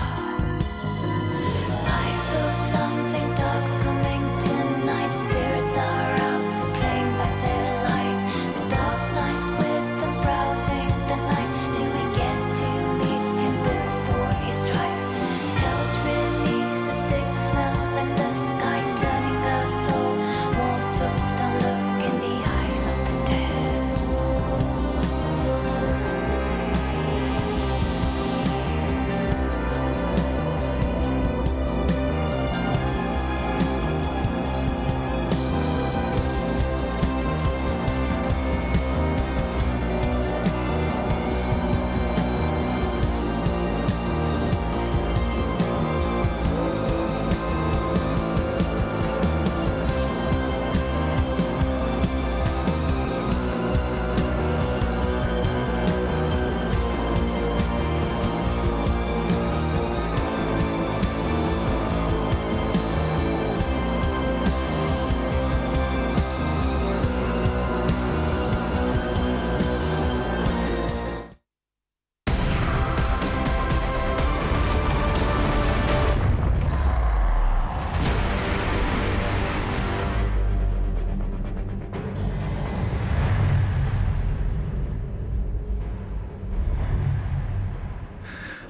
I feel something dark's coming tonight. Spirits are out to claim back their lives. The dark nights with the browsing the night. Do we get to meet him before he strikes? Hell's released the thick smell in the sky, turning us soul mortals to look in the eyes of the dead.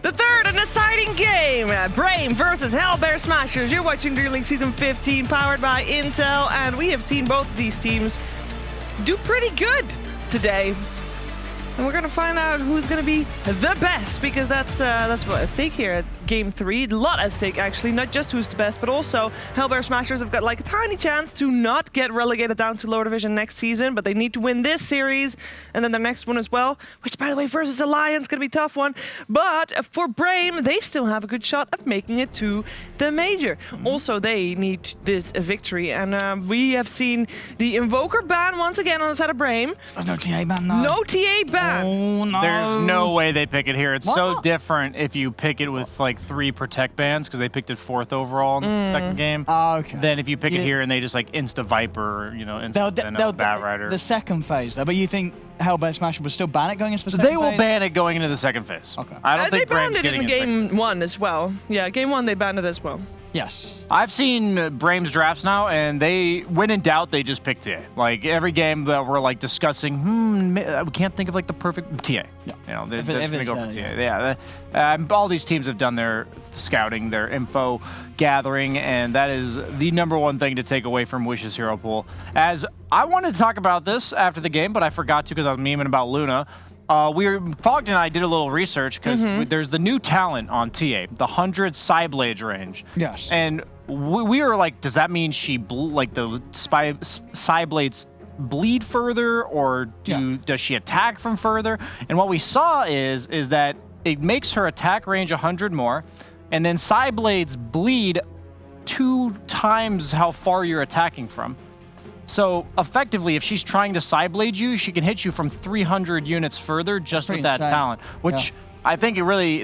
The third and deciding game, Brain versus Hellbear Smashers. You're watching DreamLeague Season 15, powered by Intel, and we have seen both of these teams do pretty good today. And we're gonna find out who's gonna be the best, because that's what's at stake here at Game 3. A lot at stake, actually, not just who's the best, but also Hellbear Smashers have got like a tiny chance to not get relegated down to lower division next season, but they need to win this series and then the next one as well, which, by the way, versus Alliance, gonna be a tough one. But for Brame, they still have a good shot of making it to the major. Also, they need this victory, and we have seen the Invoker ban once again on the side of Brame.
There's no TA ban, no.
No TA ban.
Oh, no.
There's no way they pick it here. It's so different if you pick it with like 3 protect bans, because they picked it 4th overall in the second game.
Oh, okay.
Then if you pick it here and they just like insta Viper, you know, insta Bat Rider.
The second phase, though, but you think Hellbear Smasher will still ban it going into the
So
second
they will
phase?
ban it going into the second phase.
Okay.
I don't think
they banned
Brame's
it in
getting
game 1 as well. Yeah, game 1 they banned it as well.
Yes.
I've seen Braim's drafts now, and when in doubt, they just pick TA. Like every game that we're like discussing, we can't think of like the perfect TA. Yeah. You know, they're just gonna go for TA. Yeah. All these teams have done their scouting, their info gathering, and that is the #1 thing to take away from Wish's hero pool. As I wanted to talk about this after the game, but I forgot to because I was memeing about Luna. Fogged and I did a little research because there's the new talent on TA, the 100 Psyblades range.
Yes.
And we were like, does that mean the Psyblades bleed further, or does she attack from further? And what we saw is that it makes her attack range 100 more, and then Psyblades bleed 2 times how far you're attacking from. So effectively, if she's trying to Psyblade you, she can hit you from 300 units further just with that talent, which I think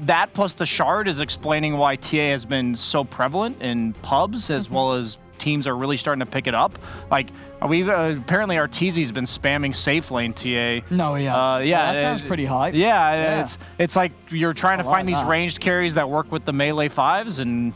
that plus the shard is explaining why TA has been so prevalent in pubs as well as teams are really starting to pick it up. Like we've apparently Arteezy's been spamming safe lane TA.
No, that sounds pretty high.
Yeah, it's like you're trying to find these ranged carries that work with the melee 5s, and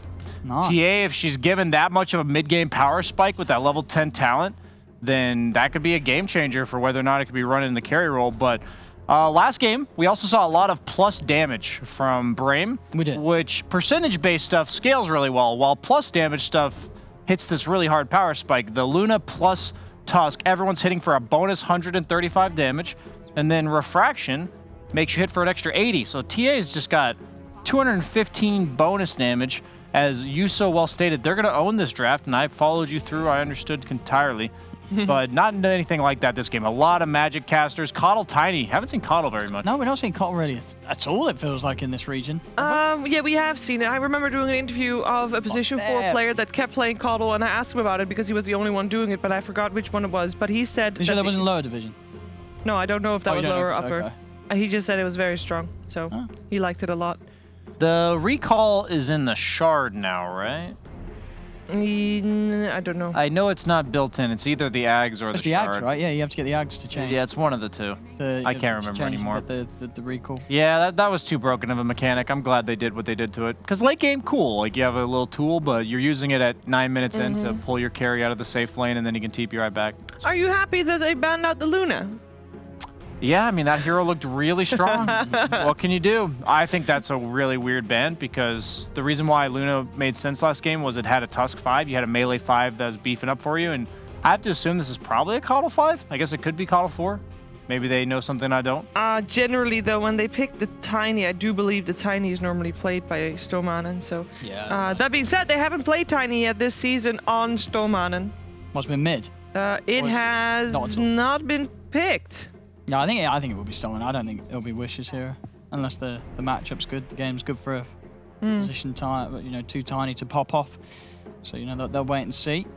TA, if she's given that much of a mid-game power spike with that level 10 talent, then that could be a game changer for whether or not it could be run in the carry role. But last game, we also saw a lot of plus damage from Braim, which percentage-based stuff scales really well, while plus damage stuff hits this really hard power spike. The Luna plus Tusk, everyone's hitting for a bonus 135 damage, and then Refraction makes you hit for an extra 80. So TA's just got 215 bonus damage. As you so well stated, they're going to own this draft, and I followed you through. I understood entirely. But not anything like that this game. A lot of magic casters. Coddle tiny. Haven't seen Coddle very much.
No, we're not seeing Coddle really at all, it feels like, in this region.
Yeah, we have seen it. I remember doing an interview of a Position 4 player that kept playing Coddle, and I asked him about it because he was the only one doing it, but I forgot which one it was. But he said...
You sure that wasn't lower division?
No, I don't know if that was lower or upper. Okay. He just said it was very strong, so he liked it a lot.
The recall is in the shard now, right?
I don't know.
I know it's not built in. It's either the Ags or the shard.
Ags, right? Yeah, you have to get the Ags to change.
Yeah, it's one of the two. I can't remember anymore.
The recall.
Yeah, that was too broken of a mechanic. I'm glad they did what they did to it. Because late game, cool. Like, you have a little tool, but you're using it at 9 minutes in to pull your carry out of the safe lane, and then you can TP right back.
Are you happy that they banned out the Luna?
Yeah, I mean, that hero looked really strong. What can you do? I think that's a really weird ban because the reason why Luna made sense last game was it had a Tusk 5. You had a melee 5 that was beefing up for you, and I have to assume this is probably a Coddle 5. I guess it could be Coddle 4. Maybe they know something I don't.
Generally, though, when they pick the Tiny, I do believe the Tiny is normally played by Stormanen. So, that being said, they haven't played Tiny yet this season on Stormanen.
Must have been mid.
It has not been picked.
No, I think it will be stolen. I don't think it'll be Wishes here, unless the matchup's good. The game's good for a position too tiny to pop off. So they'll wait and see.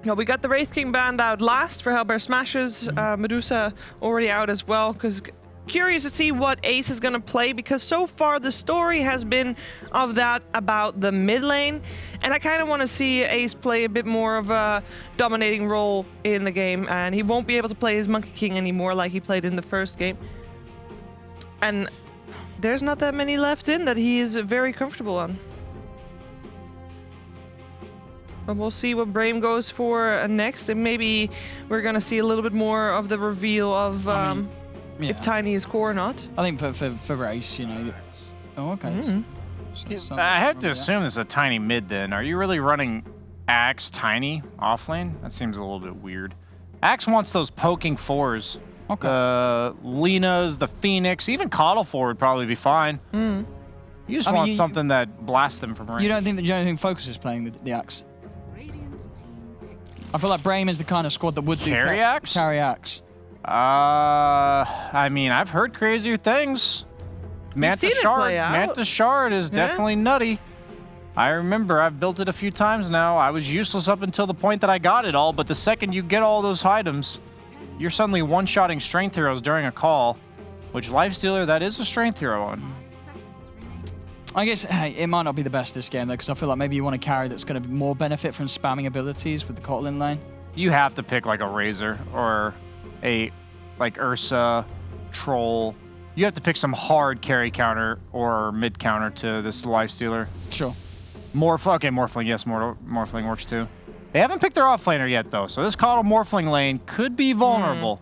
Well, we got the Wraith King banned out last for Hellbear Smashes. Medusa already out as well. Because curious to see what Ace is going to play, because so far the story has been of that about the mid lane, and I kind of want to see Ace play a bit more of a dominating role in the game, and he won't be able to play his Monkey King anymore like he played in the first game. And there's not that many left in that he is very comfortable on. But we'll see what Braim goes for next, and maybe we're going to see a little bit more of the reveal of if Tiny is core or not.
I think for race, Oh, okay.
I have to assume this is a Tiny mid then. Are you really running Axe Tiny off lane? That seems a little bit weird. Axe wants those poking 4s.
Okay.
The Lenas, the Phoenix, even Coddle 4 would probably be fine. You just want something that blasts them from range.
You don't think Focus is playing the Axe? I feel like Braim is the kind of squad that would
carry Axe?
Carry Axe.
I mean, I've heard crazier things. Manta Shard is definitely nutty. I remember I've built it a few times now. I was useless up until the point that I got it all, but the second you get all those items, you're suddenly one-shotting strength heroes during a call, which Lifestealer, that is a strength hero on.
I guess, hey, it might not be the best this game, though, because I feel like maybe you want a carry that's going to more benefit from spamming abilities with the Kotlin lane.
You have to pick like a Razor or a Ursa, Troll. You have to pick some hard carry counter or mid counter to this Lifestealer.
Sure.
Okay, Morphling. Yes, Morphling works too. They haven't picked their offlaner yet, though, so this Coddle Morphling lane could be vulnerable.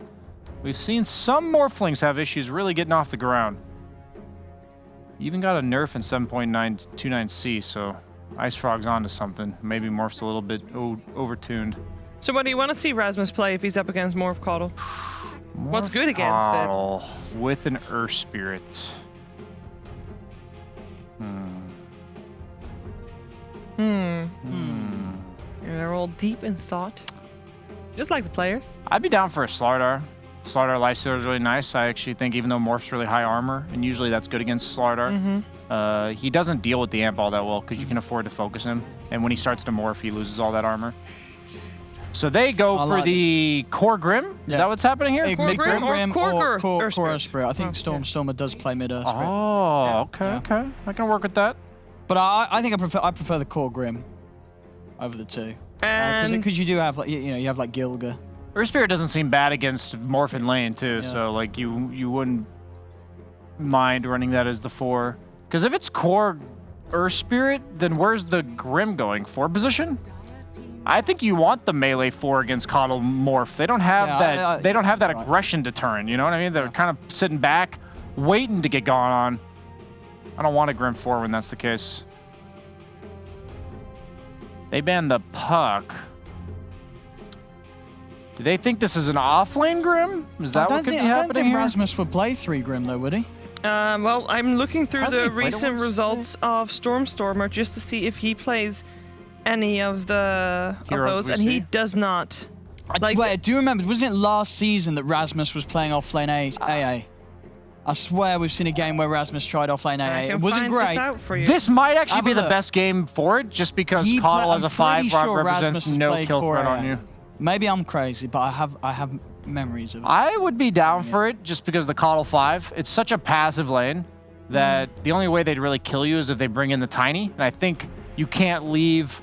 We've seen some Morphlings have issues really getting off the ground. Even got a nerf in 7.929C, so Ice Frog's onto something. Maybe Morph's a little bit overtuned.
So what do you want to see Rasmus play if he's up against Morph Coddle? What's good against
Coddle with an Earth Spirit.
They're all deep in thought. Just like the players.
I'd be down for a Slardar. Slardar Lifestealer is really nice. I actually think even though Morph's really high armor, and usually that's good against Slardar, he doesn't deal with the amp all that well because you can afford to focus him. And when he starts to morph, he loses all that armor. So they go for the Core Grim. Is that what's happening here?
Core Grim or Core
Earth Spirit. I think Stormer does play mid Earth Spirit.
Oh, okay. I can work with that.
But I think I prefer the Core Grim over the two. Because you do have like you have like Gilga.
Earth Spirit doesn't seem bad against Morph in lane too, so like you wouldn't mind running that as the 4. Because if it's Core Earth Spirit, then where's the Grim going? 4 position? I think you want the melee 4 against Coddle Morph. They don't have that. They don't have that aggression deterrent. You know what I mean? They're kind of sitting back, waiting to get gone on. I don't want a Grim 4 when that's the case. They banned the Puck. Do they think this is an offlane Grim? Is that what could be happening here? I don't think
Rasmus would play 3 Grim though, would he?
Well, I'm looking through the recent results of Stormer just to see if he plays any of those, and he does not.
Wait, I do remember, wasn't it last season that Rasmus was playing offlane AA? I swear we've seen a game where Rasmus tried offlane AA. It wasn't great.
This might actually be the best game for it, just because Coddle as a 5 represents no kill threat on you.
Maybe I'm crazy, but I have memories of it.
I would be down for it just because the Coddle 5, it's such a passive lane that the only way they'd really kill you is if they bring in the Tiny. And I think you can't leave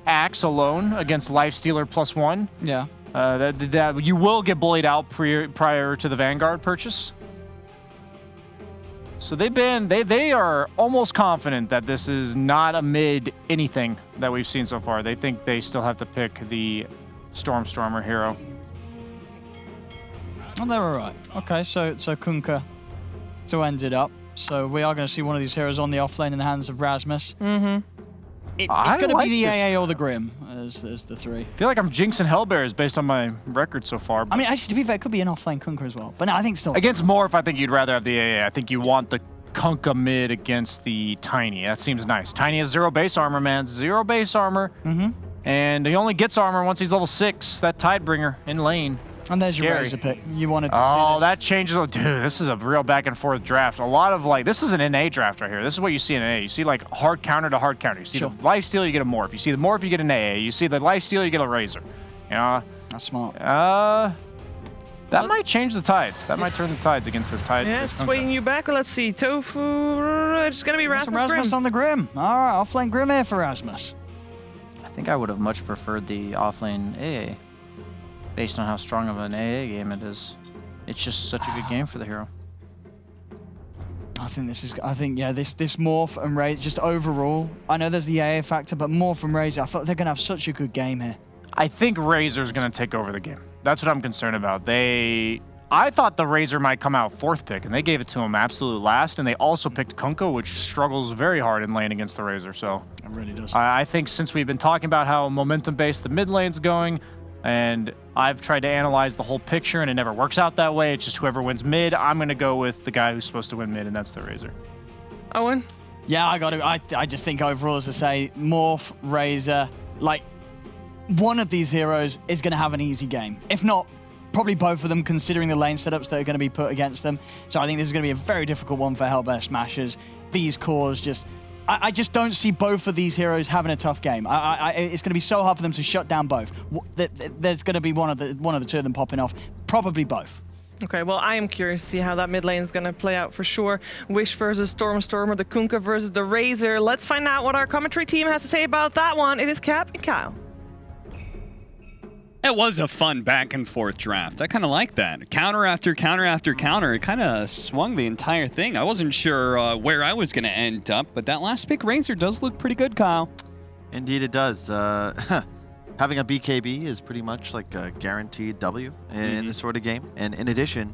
Axe alone against Lifestealer +1.
Yeah.
That you will get bullied out prior to the Vanguard purchase. So they are almost confident that this is not a mid anything that we've seen so far. They think they still have to pick the Stormer hero.
Oh, they're all right. Okay, so Kunkka to end it up. So we are going to see one of these heroes on the offlane in the hands of Rasmus. It's going to be the AA or the Grim as the 3.
I feel like I'm jinxing Hellbears based on my record so far.
I mean, actually, to be fair, it could be an offlane Kunkka as well. But no, I think still.
Against Morph, I think you'd rather have the AA. I think you want the Kunkka mid against the Tiny. That seems nice. Tiny has 0 base armor, man. 0 base armor. And he only gets armor once he's level 6. That Tidebringer in lane.
And there's your Razor pick. You wanted to see
this. That changes. Dude, this is a real back and forth draft. A lot of this is an NA draft right here. This is what you see in NA. You see hard counter to hard counter. You see the lifesteal, you get a morph. You see the morph, you get an AA. You see the lifesteal, you get a razor. You know?
That's smart.
That might change the tides. That might turn the tides against this tide.
Yeah, it's swaying you back. Let's see. Tofu. It's going to be Rasmus Grim.
on the Grim. All right, offlane Grim here for Rasmus.
I think I would have much preferred the offlane AA. Based on how strong of an AA game it is. It's just such a good game for the hero.
I think this Morph and Razor, just overall, I know there's the AA factor, but Morph and Razor, I thought they're going to have such a good game here.
I think Razor's going to take over the game. That's what I'm concerned about. I thought the Razor might come out 4th pick, and they gave it to him absolute last, and they also picked Kunkka, which struggles very hard in lane against the Razor. So
it really does.
I think since we've been talking about how momentum-based the mid lane's going, and I've tried to analyze the whole picture, and it never works out that way. It's just whoever wins mid. I'm going to go with the guy who's supposed to win mid, and that's the Razor.
Owen?
Yeah, I just think overall, as I say, Morph, Razor, one of these heroes is going to have an easy game. If not, probably both of them, considering the lane setups that are going to be put against them. So I think this is going to be a very difficult one for Hellbear Smashers. These cores I just don't see both of these heroes having a tough game. It's going to be so hard for them to shut down both. There's going to be one of the two of them popping off. Probably both.
Okay, well, I am curious to see how that mid lane is going to play out for sure. Wish versus Stormer, the Kunkka versus the Razor. Let's find out what our commentary team has to say about that one. It is Cap and Kyle.
It was a fun back and forth draft. I kind of like that. Counter after counter after counter. It kind of swung the entire thing. I wasn't sure where I was going to end up, but that last pick Razor does look pretty good, Kyle.
Indeed, it does. Having a BKB is pretty much like a guaranteed W in this sort of game. And in addition,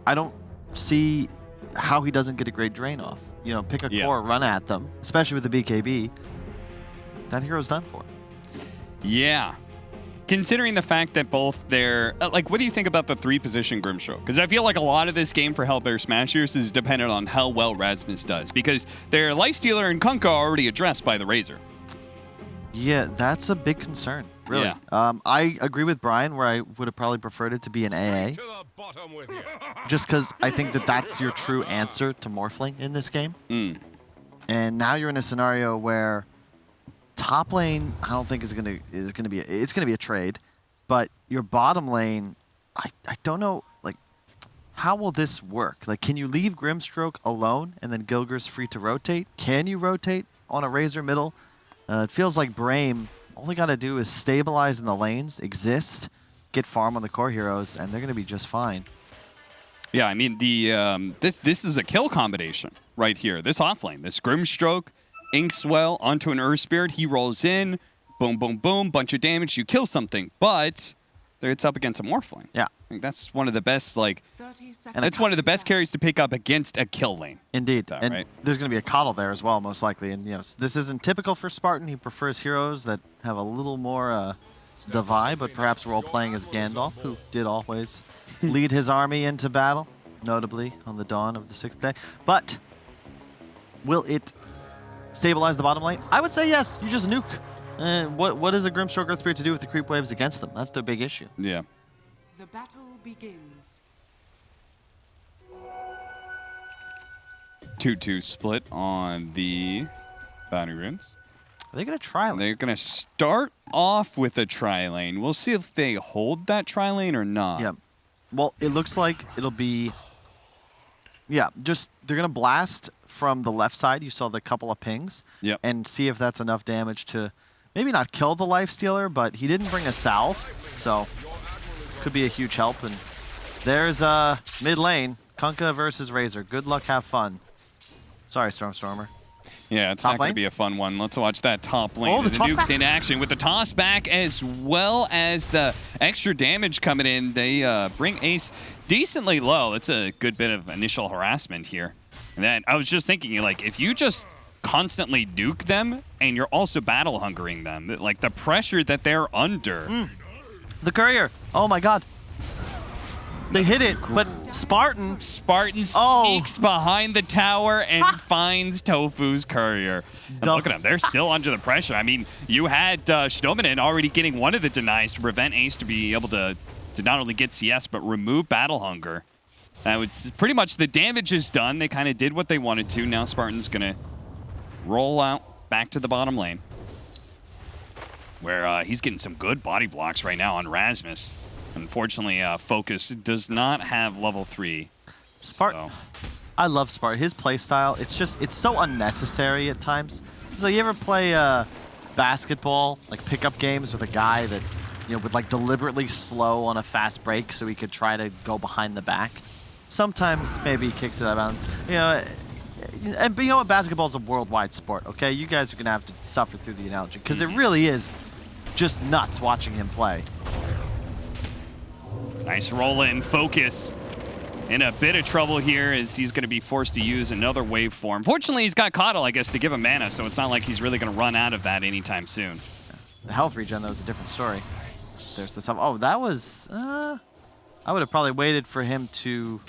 I don't see how he doesn't get a great drain off. You know, pick a core, run at them, especially with the BKB. That hero's done for.
Yeah. Considering the fact that both their... like, what do you think about the 3-position Grimstroke? Because I feel like a lot of this game for Hellbear Smashers is dependent on how well Rasmus does. Because their Lifestealer and Kunkka are already addressed by the Razor.
Yeah, that's a big concern, really.
Yeah.
I agree with Brian, where I would have probably preferred it to be an AA. Just because I think that that's your true answer to Morphling in this game. And now you're in a scenario where top lane, I don't think it's gonna be a trade, but your bottom lane, I don't know, like, how will this work? Like, can you leave Grimstroke alone and then Gilger's free to rotate? Can you rotate on a Razor middle? It feels like Brame, all they got to do is stabilize in the lanes, exist, get farm on the core heroes, and they're going to be just fine.
Yeah, I mean, the this is a kill combination right here. This offlane, this Grimstroke, Inkswell onto an Earth Spirit. He rolls in, boom, boom, boom, bunch of damage. You kill something, but it's up against a Morphling.
Yeah.
I think that's one of the best, like, and it's one of the best carries to pick up against a kill lane.
Indeed.
Though,
and
right?
there's going to be a Coddle there as well, most likely. And, you know, this isn't typical for Spartan. He prefers heroes that have a little more Divide, but perhaps role-playing as Gandalf, who did always lead his army into battle, notably on the dawn of the 6th day. But will it stabilize the bottom lane? I would say yes. You just nuke. What is a Grimstroke Earth Spirit to do with the creep waves against them? That's their big issue.
Yeah.
The battle begins.
2-2 split on the bounty runes.
Are they going to tri-lane?
They're going to start off with a tri-lane. We'll see if they hold that tri-lane or not.
Yeah. Well, it looks like it'll be... Yeah, just they're going to blast from the left side. You saw the couple of pings.
Yep.
And see if that's enough damage to maybe not kill the Lifestealer, but he didn't bring a salve, so could be a huge help. And there's mid lane, Kunkka versus Razor. Good luck, have fun. Sorry, Stormstormer.
Yeah, it's
top
not going
lane?
to be a fun one. Let's watch that top lane.
Oh, the toss
Nukes
back.
in action with the toss back as well as the extra damage coming in. They bring Ace decently low. That's a good bit of initial harassment here. And then I was just thinking, like, if you just constantly nuke them and you're also battle hungering them, like the pressure that they're under.
The courier. Oh my god. They hit it, but Spartan
sneaks behind the tower and finds Tofu's courier. And look at them. They're still under the pressure. I mean, you had Shinomanen already getting one of the denies to prevent Ace to be able to not only get CS, but remove battle hunger. It's pretty much the damage is done. They kind of did what they wanted to. Now Spartan's going to roll out back to the bottom lane, where he's getting some good body blocks right now on Rasmus. Unfortunately, Focus does not have level 3.
Spartan. I love Spartan. His playstyle, it's so unnecessary at times. So you ever play basketball, like pickup games with a guy that, you know, would like deliberately slow on a fast break so he could try to go behind the back? Sometimes maybe he kicks it out of bounds. You know, and you know what? Basketball is a worldwide sport, okay? You guys are going to have to suffer through the analogy because it really is just nuts watching him play.
Nice roll in. Focus in a bit of trouble here as he's going to be forced to use another waveform. Fortunately, he's got Coddle, I guess, to give him mana, so it's not like he's really going to run out of that anytime soon.
The health regen, though, is a different story. There's the stuff. Oh, that was... I would have probably waited for him to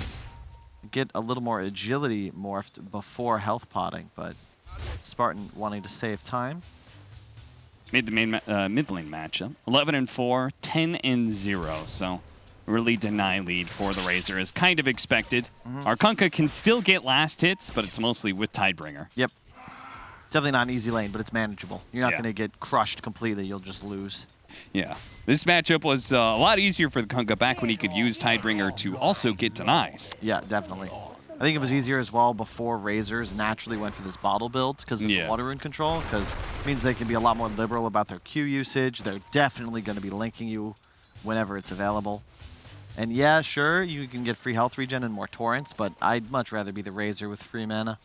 get a little more agility morphed before health potting, but Spartan wanting to save time.
Made the main mid lane matchup. 11-4, 10-0, so early deny lead for the Razor is kind of expected. Our Kunkka can still get last hits, but it's mostly with Tidebringer.
Yep. Definitely not an easy lane, but it's manageable. You're not going to get crushed completely. You'll just lose.
Yeah. This matchup was a lot easier for the Kunkka back when he could use Tidebringer to also get denies.
Yeah, definitely. I think it was easier as well before Razors naturally went for this bottle build because of the water rune control, because it means they can be a lot more liberal about their Q usage. They're definitely going to be linking you whenever it's available. And yeah, sure, you can get free health regen and more torrents, but I'd much rather be the Razor with free mana.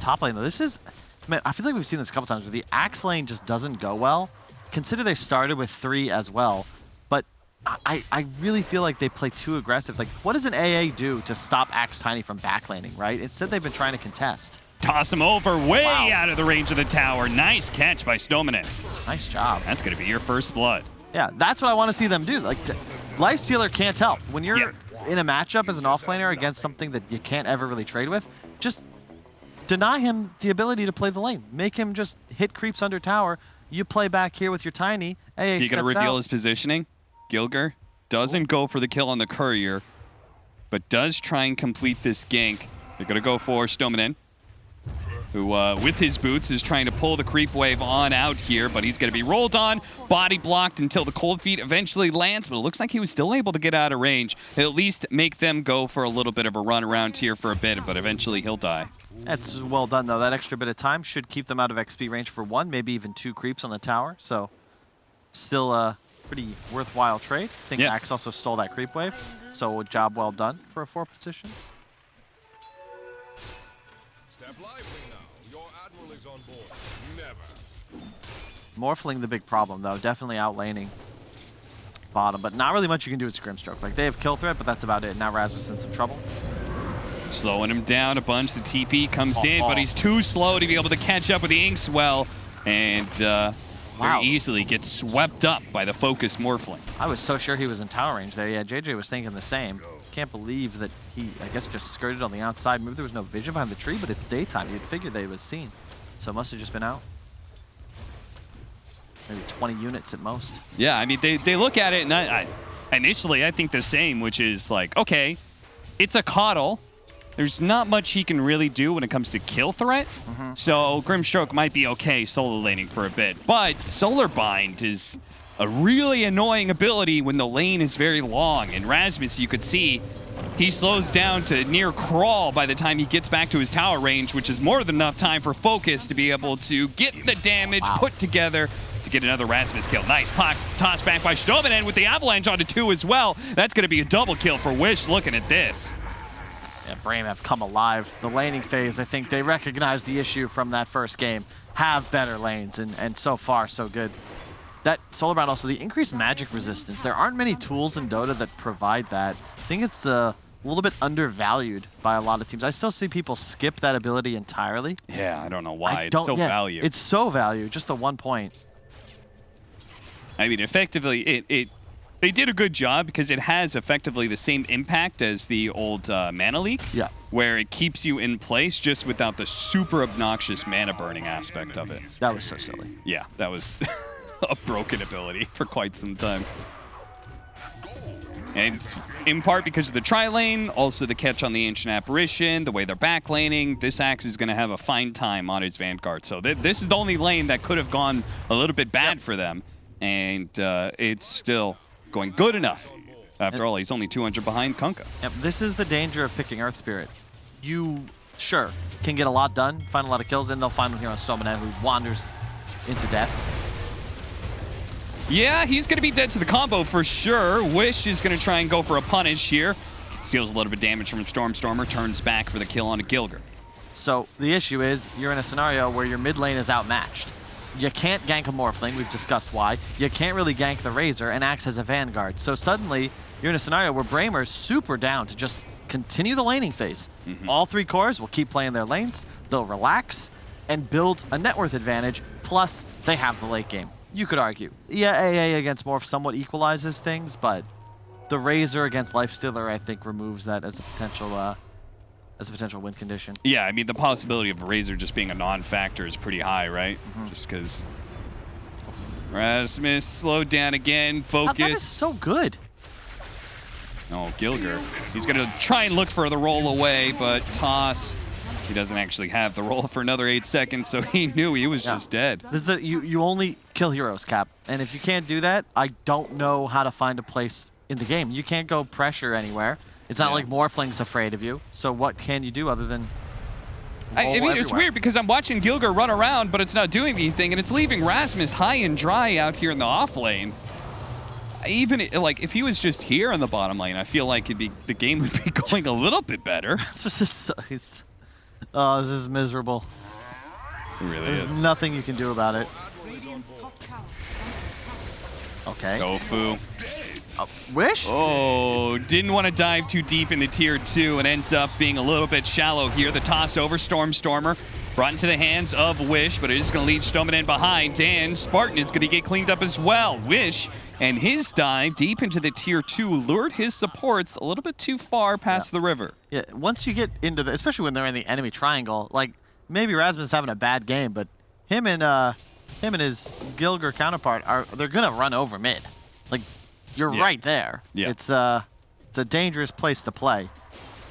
top lane, though, this is... Man, I feel like we've seen this a couple times where the Axe lane just doesn't go well. Consider they started with 3 as well. But I really feel like they play too aggressive. Like, what does an AA do to stop Axe Tiny from backlaning, right? Instead, they've been trying to contest.
Toss him over way out of the range of the tower. Nice catch by Stomanen.
Nice job.
That's going to be your first blood.
Yeah, that's what I want to see them do. Like, Lifestealer can't help. When you're in a matchup as an offlaner against something that you can't ever really trade with, just deny him the ability to play the lane. Make him just hit creeps under tower. You play back here with your Tiny. AA
Is he going to reveal
out.
his positioning? Gilger doesn't go for the kill on the courier, but does try and complete this gank. They're going to go for Stomanen, who, with his boots, is trying to pull the creep wave on out here, but he's going to be rolled on, body blocked until the cold feet eventually lands, but it looks like he was still able to get out of range, at least make them go for a little bit of a run around here for a bit, but eventually he'll die.
That's well done, though. That extra bit of time should keep them out of XP range for 1, maybe even 2 creeps on the tower, so still a pretty worthwhile trade. I think Axe also stole that creep wave, so a job well done for a 4 position.
Step lively now. Your admiral is on board. Never.
Morphling the big problem, though. Definitely outlaning bottom, but not really much you can do with Scrimstroke. Like, they have kill threat, but that's about it. Now Rasmus in some trouble.
Slowing him down a bunch. The TP comes in, but he's too slow to be able to catch up with the Inkswell, and very easily gets swept up by the focused Morphling.
I was so sure he was in tower range there. Yeah, JJ was thinking the same. Can't believe that he, I guess, just skirted on the outside move. There was no vision behind the tree, but it's daytime. You'd figure they would have seen. So it must have just been out. Maybe 20 units at most.
Yeah, I mean, they look at it, and initially I think the same, which is like, okay, it's a Coddle. There's not much he can really do when it comes to kill threat. So Grimstroke might be okay solo laning for a bit. But Solar Bind is a really annoying ability when the lane is very long. And Rasmus, you could see, he slows down to near crawl by the time he gets back to his tower range, which is more than enough time for Focus to be able to get the damage put together to get another Rasmus kill. Nice toss back by Stomanen with the avalanche onto 2 as well. That's going to be a double kill for Wish looking at this.
Yeah, Brame have come alive. The laning phase, I think they recognize the issue from that first game. Have better lanes, and so far, so good. That Solar Bound also, the increased magic resistance. There aren't many tools in Dota that provide that. I think it's a little bit undervalued by a lot of teams. I still see people skip that ability entirely.
Yeah, I don't know why. It's so valued.
It's so valued, just the 1 point.
I mean, effectively, they did a good job because it has effectively the same impact as the old Mana Leak, where it keeps you in place just without the super obnoxious mana burning aspect of it.
That was so silly.
Yeah, that was a broken ability for quite some time. And it's in part because of the tri-lane, also the catch on the Ancient Apparition, the way they're backlaning. This Axe is going to have a fine time on his Vanguard. So this is the only lane that could have gone a little bit bad for them. And it's still going good enough. After all, he's only 200 behind Kunkka.
Yep, this is the danger of picking Earth Spirit. You, sure, can get a lot done, find a lot of kills, and they'll find one here on Stomanen who wanders into death.
Yeah, he's going to be dead to the combo for sure. Wish is going to try and go for a punish here. Steals a little bit of damage from Stormstormer, turns back for the kill on a Gilger.
So the issue is you're in a scenario where your mid lane is outmatched. You can't gank a Morphling, we've discussed why. You can't really gank the Razor, and Axe has a Vanguard. So suddenly, you're in a scenario where Bramer's super down to just continue the laning phase. All 3 cores will keep playing their lanes, they'll relax, and build a net worth advantage, plus they have the late game. You could argue. Yeah, AA against Morph somewhat equalizes things, but the Razor against Lifestealer, I think, removes that as a potential win condition.
Yeah, I mean, the possibility of Razor just being a non-factor is pretty high, right? Just because Rasmus slowed down again, focus.
That is so good.
Oh, Gilger. He's going to try and look for the roll away, but toss. He doesn't actually have the roll for another 8 seconds, so he knew he was just dead.
This is you only kill heroes, Cap. And if you can't do that, I don't know how to find a place in the game. You can't go pressure anywhere. It's not like Morphling's afraid of you. So what can you do other than
I mean, it's weird because I'm watching Gilger run around, but it's not doing anything, and it's leaving Rasmus high and dry out here in the off lane. Even like if he was just here on the bottom lane, I feel like the game would be going a little bit better.
Oh, this is miserable.
It really
There's
is.
nothing you can do about it. Okay.
Tofu.
Wish?
Oh, didn't want to dive too deep into tier 2 and ends up being a little bit shallow here. The toss over Stormer brought into the hands of Wish, but it is going to lead Stoneman in behind, and Spartan is going to get cleaned up as well. Wish and his dive deep into the tier 2 lured his supports a little bit too far past the river.
Yeah, once you get into the, especially when they're in the enemy triangle, like maybe Rasmus is having a bad game, but him and his Gilger counterpart they're gonna run over mid. Like you're right there.
Yeah.
It's a dangerous place to play.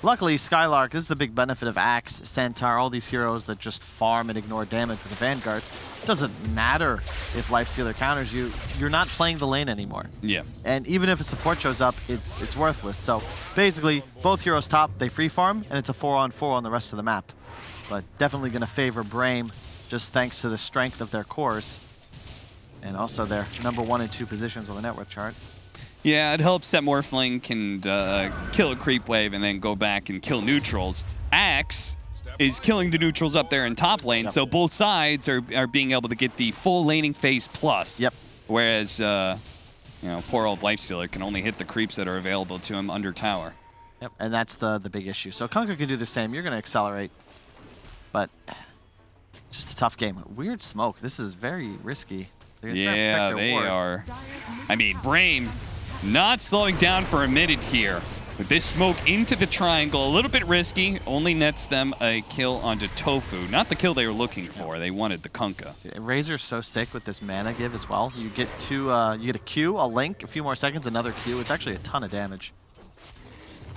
Luckily, Skylark, this is the big benefit of Axe, Centaur, all these heroes that just farm and ignore damage with the Vanguard. It doesn't matter if Lifestealer counters you, you're not playing the lane anymore.
Yeah.
And even if a support shows up, it's worthless. So basically, both heroes top, they free farm, and it's a 4-on-4 on the rest of the map. But definitely going to favor Brame, just thanks to the strength of their cores. And also their number 1 and 2 positions on the net worth chart.
Yeah, it helps that Morphling can kill a creep wave and then go back and kill neutrals. Axe is killing the neutrals up there in top lane, so both sides are being able to get the full laning phase plus.
Yep.
Whereas, you know, poor old Lifestealer can only hit the creeps that are available to him under tower.
Yep, and that's the big issue. So Kunkka can do the same. You're going to accelerate, but just a tough game. Weird smoke. This is very risky.
Yeah, they are. I mean, Brame not slowing down for a minute here. With this smoke into the triangle, a little bit risky, only nets them a kill onto Tofu. Not the kill they were looking for. They wanted the Kunkka.
Razor's so sick with this mana give as well. You get you get a Q, a link, a few more seconds, another Q. It's actually a ton of damage.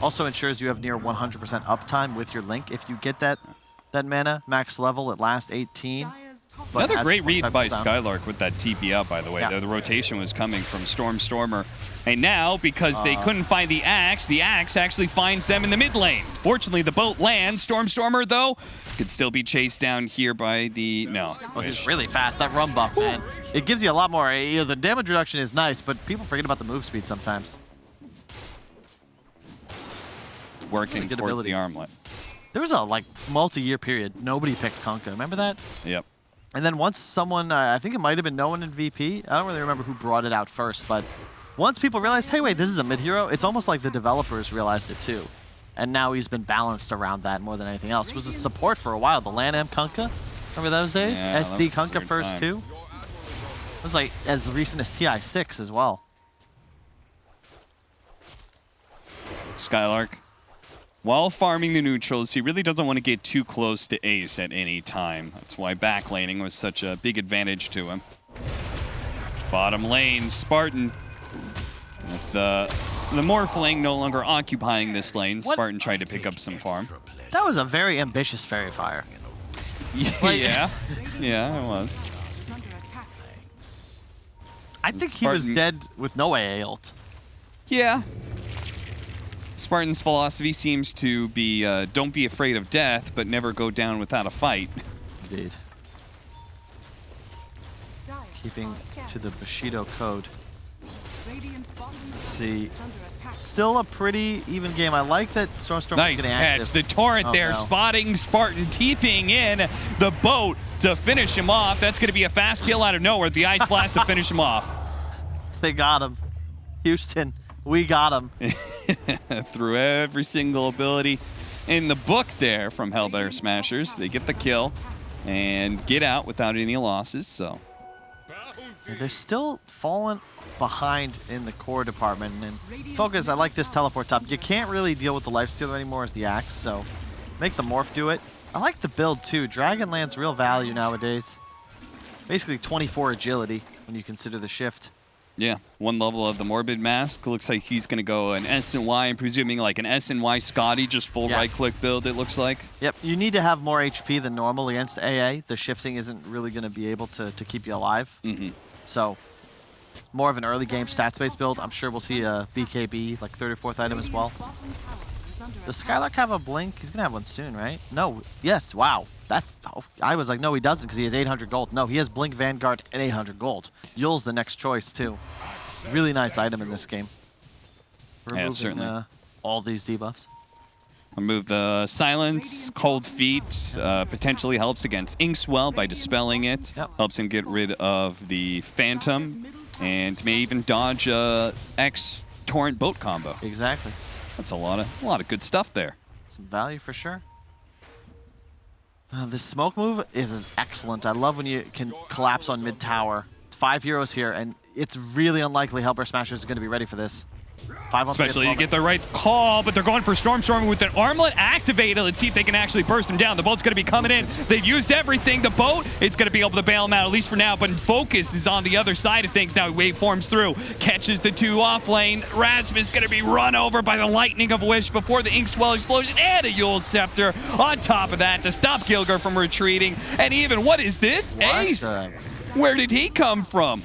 Also ensures you have near 100% uptime with your link. If you get that mana, max level, it lasts 18.
Another great read by Skylark with that TP up, by the way. The rotation was coming from Stormer. And now, because they couldn't find the Axe actually finds them in the mid lane. Fortunately, the boat lands. Stormer, though, could still be chased down here by the... No.
Oh, he's really fast. That rum buff, man. It gives you a lot more. You know, the damage reduction is nice, but people forget about the move speed sometimes.
It's working towards the armlet.
There was a multi-year period. Nobody picked Kunkka. Remember that?
Yep.
And then once someone, I think it might have been no one in VP. I don't really remember who brought it out first, but once people realized, hey, wait, this is a mid-hero, it's almost like the developers realized it too. And now he's been balanced around that more than anything else. It was a support for a while. The LAN-Am Kunkka, remember those days?
Yeah,
SD Kunkka first too. It was like as recent as TI6 as well.
Skylark, while farming the neutrals, he really doesn't want to get too close to Ace at any time. That's why backlaning was such a big advantage to him. Bottom lane, Spartan. With the Morphling no longer occupying this lane, Spartan tried to pick up some farm.
That was a very ambitious Fairy Fire.
Yeah, yeah, it was.
I think he was dead with no AA ult.
Yeah. Spartan's philosophy seems to be don't be afraid of death, but never go down without a fight.
Indeed. Keeping to the Bushido code. Let's see. Still a pretty even game. I like that Storm
nice
getting
catch.
active.
The torrent there, spotting Spartan, TPing in the boat to finish him off. That's going to be a fast kill out of nowhere. The Ice Blast to finish him off.
They got him. Houston, we got him.
Through every single ability in the book there from Hellbear Smashers. They get the kill and get out without any losses, so.
They're still falling behind in the core department. And Focus, I like this teleport top. You can't really deal with the Lifestealer anymore as the Axe, so make the Morph do it. I like the build too. Dragonland's real value nowadays. Basically 24 agility when you consider the shift.
Yeah, one level of the Morbid Mask. Looks like he's going to go an SNY, I'm presuming like an SNY Scotty, just full right-click build, it looks like.
Yep, you need to have more HP than normal against AA. The shifting isn't really going to be able to keep you alive. So, more of an early game stats-based build. I'm sure we'll see a BKB, like 3rd or 4th item as well. Does Skylark have a blink? He's going to have one soon, right? No. Yes. Wow. That's... Oh, I was like, no, he doesn't because he has 800 gold. No, he has Blink Vanguard and 800 gold. Yul's the next choice, too. Really nice item in this game. Removing,
certainly.
all these debuffs.
Remove the silence, cold feet, potentially helps against Inkswell by dispelling it. Helps him get rid of the Phantom, and may even dodge X Torrent boat combo.
Exactly.
That's a lot of good stuff there.
Some value for sure. This smoke move is excellent. I love when you can collapse on mid tower. 5 heroes here, and it's really unlikely Helper Smashers is going to be ready for this. 5 on
Especially you get the right call, but they're going for Stormstormer with an armlet activated. Let's see if they can actually burst him down. The boat's going to be coming in. They've used everything. The boat, it's going to be able to bail him out, at least for now, but Focus is on the other side of things now. Wave forms through, catches the 2 off lane. Rasmus is going to be run over by the lightning of Wish before the Inkswell explosion, and a Yule Scepter on top of that to stop Gilger from retreating. And even, what is this? Ace? Where did he come from?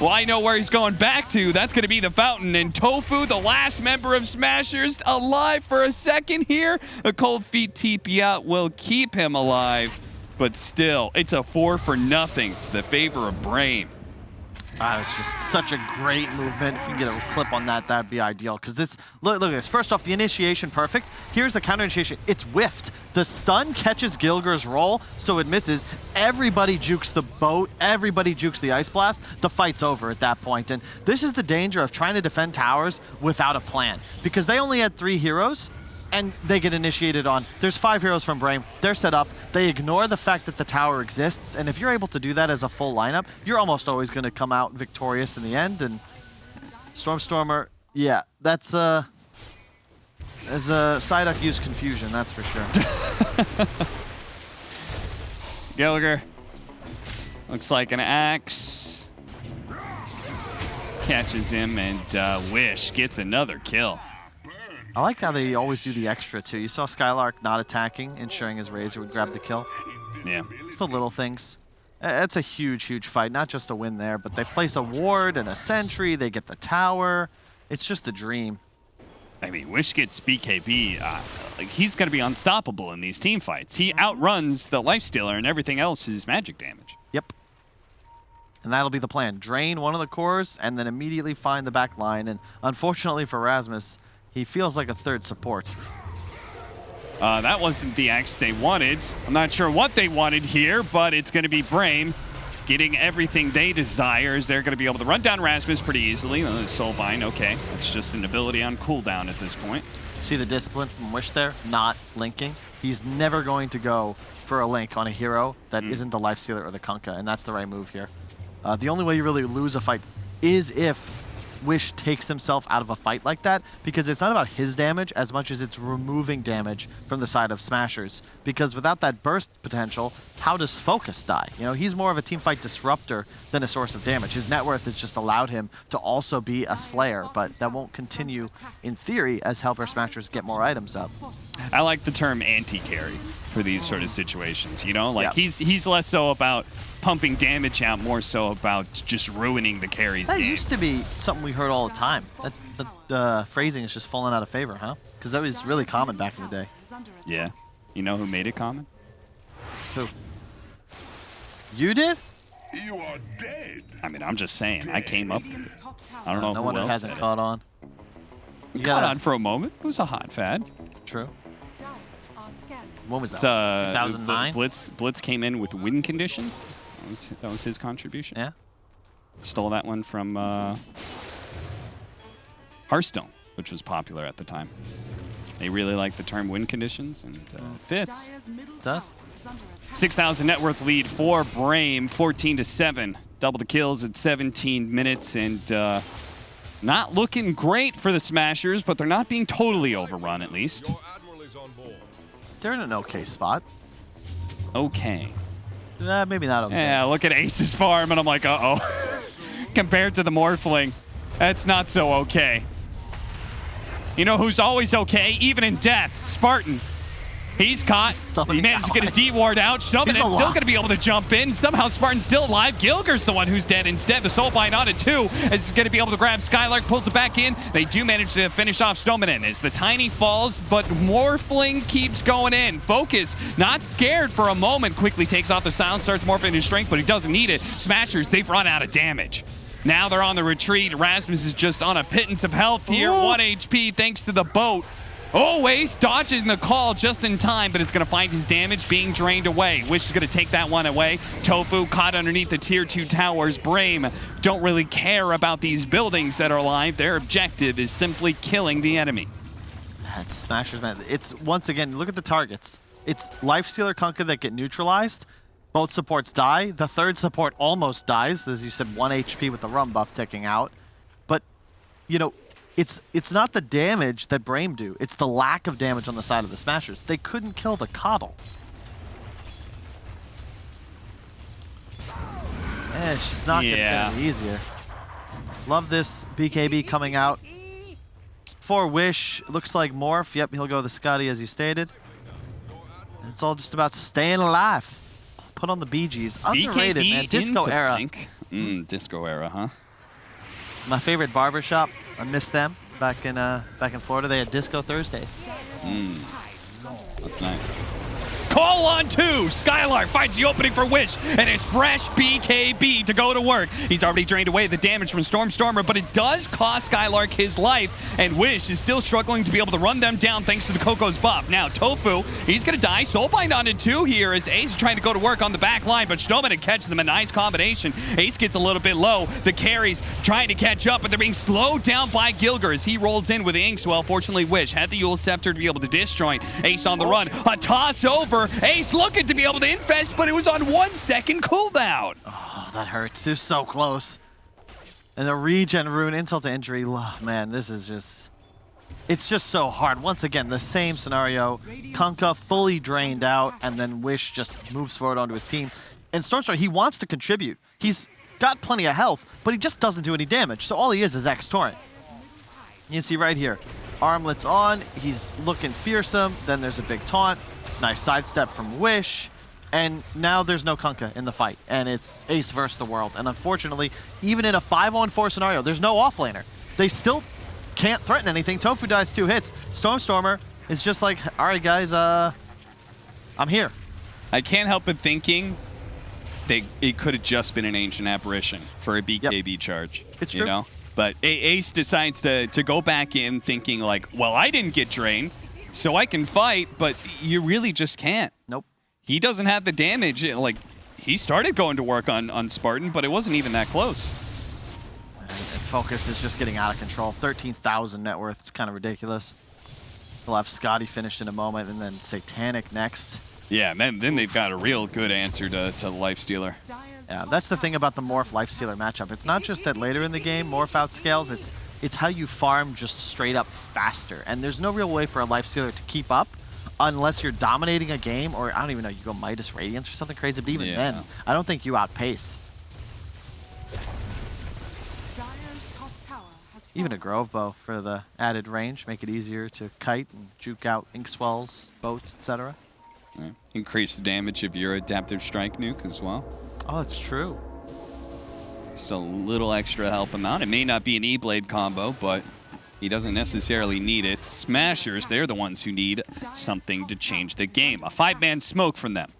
Well, I know where he's going back to. That's going to be the Fountain. And Tofu, the last member of Smashers, alive for a second here. A Cold Feet TP out will keep him alive. But still, it's a 4-for-0 to the favor of Brame.
It's just such a great movement. If you get a clip on that, that'd be ideal. Because this, look at this. First off, the initiation, perfect. Here's the counter initiation. It's whiffed. The stun catches Gilger's roll, so it misses. Everybody jukes the boat. Everybody jukes the Ice Blast. The fight's over at that point. And this is the danger of trying to defend towers without a plan. Because they only had 3 heroes, and they get initiated on. There's 5 heroes from Brame. They're set up. They ignore the fact that the tower exists, and if you're able to do that as a full lineup, you're almost always going to come out victorious in the end. And Stormstormer, yeah, that's as a Psyduck used confusion, that's for sure.
Gilger looks like an axe. Catches him, and Wish gets another kill.
I like how they always do the extra, too. You saw Skylark not attacking, ensuring his Razor would grab the kill.
Yeah.
It's the little things. It's a huge, huge fight. Not just a win there, but they place a ward and a sentry. They get the tower. It's just a dream.
I mean, Wish gets BKB. Like, he's going to be unstoppable in these team fights. He outruns the Lifestealer, and everything else is magic damage.
Yep. And that'll be the plan. Drain one of the cores, and then immediately find the back line. And unfortunately for Rasmus, he feels like a third support.
That wasn't the X they wanted. I'm not sure what they wanted here, but it's going to be Brame getting everything they desire. As they're going to be able to run down Rasmus pretty easily. Soulbind, okay. It's just an ability on cooldown at this point.
See the discipline from Wish there? Not linking. He's never going to go for a link on a hero that isn't the Lifestealer or the Kunkka, and that's the right move here. The only way you really lose a fight is if Wish takes himself out of a fight like that, because it's not about his damage as much as it's removing damage from the side of Smashers. Because without that burst potential, how does Focus die? You know, he's more of a teamfight disruptor than a source of damage. His net worth has just allowed him to also be a Slayer, but that won't continue in theory as Helper Smashers get more items up.
I like the term anti-carry for these sort of situations, you know? Like, he's less so about pumping damage out, more so about just ruining the carries
That
game.
used to be something we heard all the time. That phrasing is just falling out of favor, huh? Because that was really common back in the day.
Yeah. You know who made it common?
Who? You did?
You are dead.
I mean, I'm just saying. I came up with it. I don't know
No
who
wonder it
else
hasn't
said
caught on.
It caught on for a moment. It was a hot fad.
True. When was that?
It's,
2009?
Blitz came in with win conditions. That was his contribution.
Yeah.
Stole that one from Hearthstone, which was popular at the time. They really like the term win conditions, and fits.
It does.
6,000 net worth lead for Brame, 14-7. Double the kills at 17 minutes, and not looking great for the Smashers, but they're not being totally overrun, at least.
They're in an okay spot.
Okay.
Maybe not okay.
Yeah, look at Ace's farm, and I'm like, uh-oh. Compared to the Morphling, that's not so okay. You know who's always okay, even in death? Spartan. He's caught. He managed to get a D-ward out. Snowman is still going to be able to jump in. Somehow Spartan's still alive. Gilger's the one who's dead instead. The Soulbind on it too. As he's going to be able to grab Skylark, pulls it back in. They do manage to finish off Snowman as the Tiny falls, but Morphling keeps going in. Focus, not scared for a moment, quickly takes off the silence, starts morphing his strength, but he doesn't need it. Smashers, they've run out of damage. Now they're on the retreat. Rasmus is just on a pittance of health here. 1 HP thanks to the boat. Oh, Ace dodging the call just in time, but it's going to find his damage being drained away. Wish is going to take that one away. Tofu caught underneath the tier 2 towers. Brame don't really care about these buildings that are alive. Their objective is simply killing the enemy.
That's Smashers, man. It's, once again, look at the targets. It's Lifestealer, Kunkka that get neutralized. Both supports die. The third support almost dies. As you said, 1 HP with the rum buff ticking out. But, you know, it's not the damage that Brame do. It's the lack of damage on the side of the Smashers. They couldn't kill the Coddle. Yeah, it's just not going to get any easier. Love this BKB coming out. For Wish, looks like Morph. Yep, he'll go the Scotty as you stated. It's all just about staying alive. Put on the BGs. Underrated,
BKB
man. Disco era.
Disco era, huh?
My favorite barbershop. I miss them back in Florida. They had Disco Thursdays.
That's nice. Call on 2. Skylark finds the opening for Wish, and it's fresh BKB to go to work. He's already drained away the damage from Stormstormer, but it does cost Skylark his life, and Wish is still struggling to be able to run them down thanks to the Coco's buff. Now, Tofu, he's going to die. Soulbind onto 2 here as Ace is trying to go to work on the back line, but Snowman catches them. A nice combination. Ace gets a little bit low. The carries trying to catch up, but they're being slowed down by Gilger as he rolls in with the Inkswell. Fortunately, Wish had the Yule Scepter to be able to disjoint. Ace on the run. A toss over. Ace looking to be able to infest, but it was on 1 second cooldown.
Oh, that hurts. They're so close. And the regen rune, insult to injury. Oh, man, this is just... It's just so hard. Once again, the same scenario. Kunkka fully drained out, and then Wish just moves forward onto his team. And Stormstormer, he wants to contribute. He's got plenty of health, but he just doesn't do any damage. So all he is X-Torrent. You see right here. Armlets on. He's looking fearsome. Then there's a big taunt. Nice sidestep from Wish, and now there's no Kunkka in the fight, and it's Ace versus the world. And unfortunately, even in a 5-on-4 scenario, there's no offlaner. They still can't threaten anything. Tofu dies 2 hits. Stormstormer is just like, all right, guys, I'm here.
I can't help but thinking it could have just been an Ancient Apparition for a BKB charge.
It's
you
true.
know? But Ace decides to go back in thinking like, well, I didn't get drained, so I can fight, but you really just can't.
Nope.
He doesn't have the damage. Like, he started going to work on Spartan, but it wasn't even that close.
And Focus is just getting out of control. 13,000 net worth. It's kind of ridiculous. We'll have Scotty finished in a moment, and then Satanic next.
Yeah, man, then they've got a real good answer to Lifestealer.
Yeah, that's the thing about the Morph Lifestealer matchup. It's not just that later in the game, Morph outscales. It's how you farm just straight up faster. And there's no real way for a Lifestealer to keep up unless you're dominating a game, or I don't even know, you go Midas Radiance or something crazy, but even then, I don't think you outpace. Even a Grove Bow for the added range, make it easier to kite and juke out Inkswells, boats, etc.
Right. Increase the damage of your Adaptive Strike nuke as well.
Oh, that's true.
Just a little extra help him out. It may not be an E-Blade combo, but he doesn't necessarily need it. Smashers, they're the ones who need something to change the game. A 5-man smoke from them.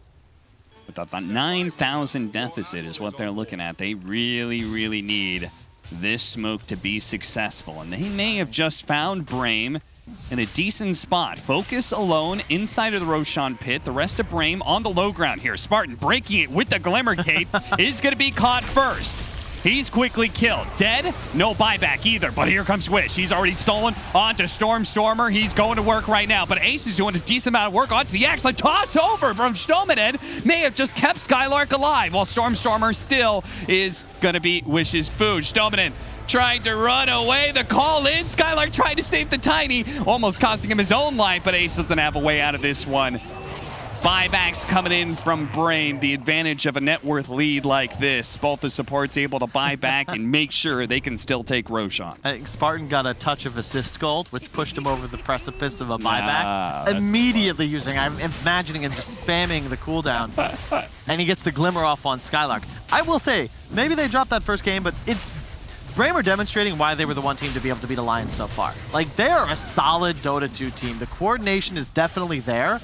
With a 9,000 deficit is what they're looking at. They really, really need this smoke to be successful. And they may have just found Brame in a decent spot. Focus alone inside of the Roshan pit. The rest of Brame on the low ground here. Spartan breaking it with the Glimmer Cape is going to be caught first. He's quickly killed. Dead? No buyback either, but here comes Wish. He's already stolen onto Stormstormer. He's going to work right now, but Ace is doing a decent amount of work onto the Axe. The toss over from Stoneman may have just kept Skylark alive, while Stormstormer still is going to be Wish's food. Stoneman trying to run away. The call in. Skylark trying to save the Tiny, almost costing him his own life, but Ace doesn't have a way out of this one. Buybacks coming in from Brame, the advantage of a net worth lead like this. Both the supports able to buy back and make sure they can still take Roshan.
I think Spartan got a touch of assist gold, which pushed him over the precipice of a buyback. Immediately using, I'm imagining him just spamming the cooldown. And he gets the glimmer off on Skylark. I will say, maybe they dropped that first game, but it's Brame are demonstrating why they were the one team to be able to beat Alliance so far. Like, they are a solid Dota 2 team. The coordination is definitely there.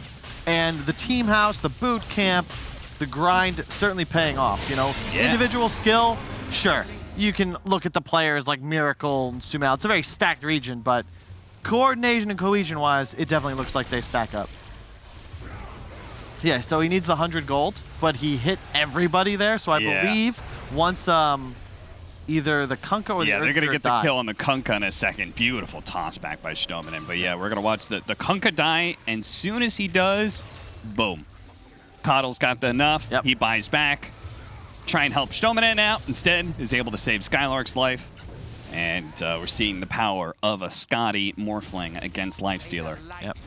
And the team house, the boot camp, the grind certainly paying off, you know?
Yeah.
Individual skill, sure. You can look at the players like Miracle and Sumail. It's a very stacked region, but coordination and cohesion-wise, it definitely looks like they stack up. Yeah, so he needs the 100 gold, but he hit everybody there, so I believe once either the Kunkka or the
they're going to get the
die.
kill on the Kunkka in a second. Beautiful toss back by Stominen. But yeah, we're going to watch the Kunkka die, and soon as he does, boom. Coddle's got the enough. He buys back. Try and help Stominen out. Instead, is able to save Skylark's life. And we're seeing the power of a Scotty Morphling against Lifestealer.
Yep.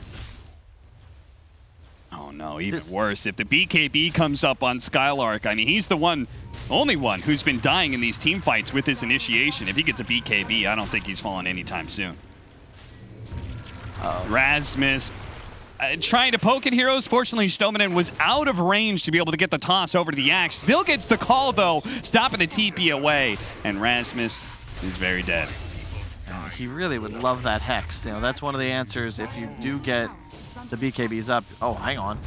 Oh no, even worse. If the BKB comes up on Skylark, I mean, he's the only one who's been dying in these team fights with his initiation. If he gets a BKB, I don't think he's falling anytime soon. Rasmus trying to poke at heroes. Fortunately, Stominen was out of range to be able to get the toss over to the Axe. Still gets the call, though, stopping the TP away. And Rasmus is very dead.
He really would love that Hex. You know, that's one of the answers if you do get the BKBs up. Oh, hang on.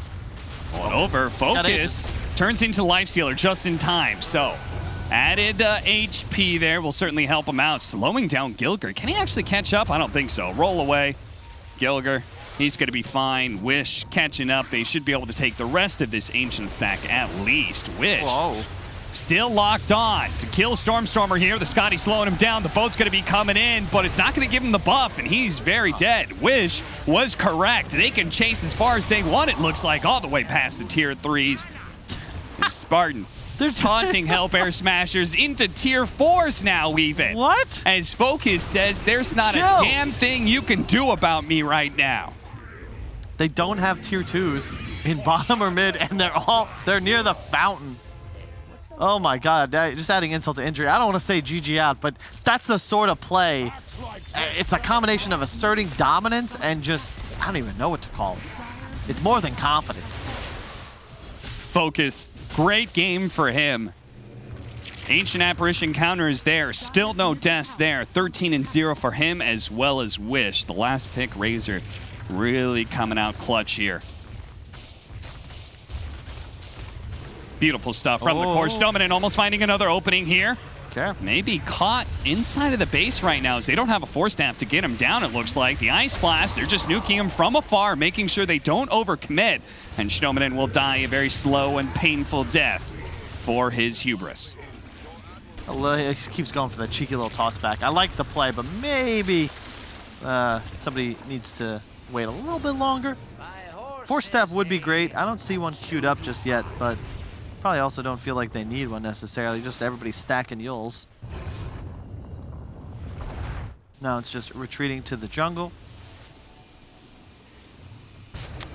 Going over. Focus turns into Lifestealer just in time. So, added HP there will certainly help him out. Slowing down Gilger. Can he actually catch up? I don't think so. Roll away. Gilger. He's going to be fine. Wish catching up. They should be able to take the rest of this Ancient stack at least. Wish still locked on to kill Stormstormer here. The Scotty slowing him down. The boat's going to be coming in, but it's not going to give him the buff, and he's very dead. Wish was correct. They can chase as far as they want, it looks like, all the way past the tier 3s. And Spartan, they're taunting Hellbear Smashers into tier 4s now, even.
What?
As Focus says, there's not a damn thing you can do about me right now.
They don't have tier 2s in bottom or mid, and they're near the fountain. Oh my god, just adding insult to injury. I don't want to say GG out, but that's the sort of play. It's a combination of asserting dominance and just, I don't even know what to call it. It's more than confidence.
Focus, great game for him. Ancient Apparition counter is there. Still no deaths there. 13-0 for him as well as Wish. The last pick, Razor, really coming out clutch here. Beautiful stuff from the core. Stominen almost finding another opening here. Maybe caught inside of the base right now as they don't have a Force Staff to get him down, it looks like. The Ice Blast, they're just nuking him from afar, making sure they don't overcommit. And Stominen will die a very slow and painful death for his hubris.
He keeps going for that cheeky little toss back. I like the play, but maybe somebody needs to wait a little bit longer. Force Staff would be great. I don't see one queued up just yet, but probably also don't feel like they need one necessarily. Just everybody stacking Yules. Now it's just retreating to the jungle.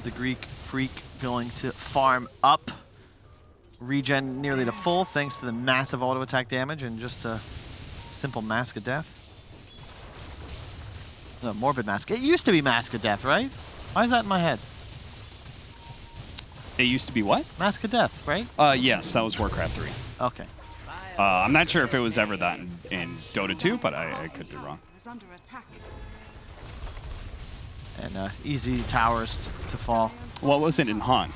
The Greek Freak going to farm up. Regen nearly to full thanks to the massive auto attack damage and just a simple Mask of Death. No, Morbid Mask. It used to be Mask of Death, right? Why is that in my head?
It used to be what?
Mask of Death, right?
Yes, that was Warcraft 3.
Okay.
I'm not sure if it was ever that in Dota 2, but I could be wrong.
And easy towers to fall.
What was it in Han?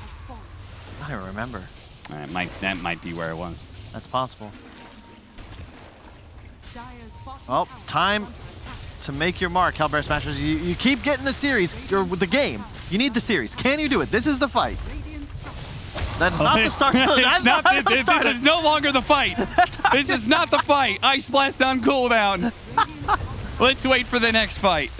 I don't remember.
That might be where it was.
That's possible. Well, time to make your mark, Hellbear Smashers. You keep getting the series, or the game. You need the series. Can you do it? This is the fight. That's not the start.
This is no longer the fight. This is not the fight. Ice Blast on cooldown. Let's wait for the next fight.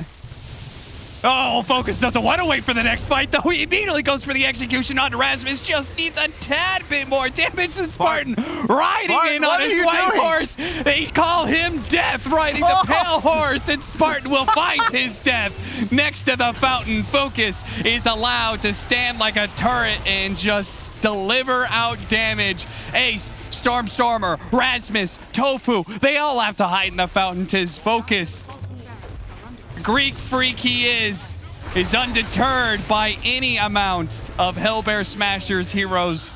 Oh, Focus doesn't want to wait for the next fight, though. He immediately goes for the execution on Rasmus. Just needs a tad bit more damage than Spartan. Riding in on his white horse. They call him Death, riding the pale horse, and Spartan will find his death. Next to the fountain, Focus is allowed to stand like a turret and just deliver out damage. Ace, Stormstormer, Rasmus, Tofu, they all have to hide in the fountain to Focus. Greek Freak he is undeterred by any amount of Hellbear Smashers heroes.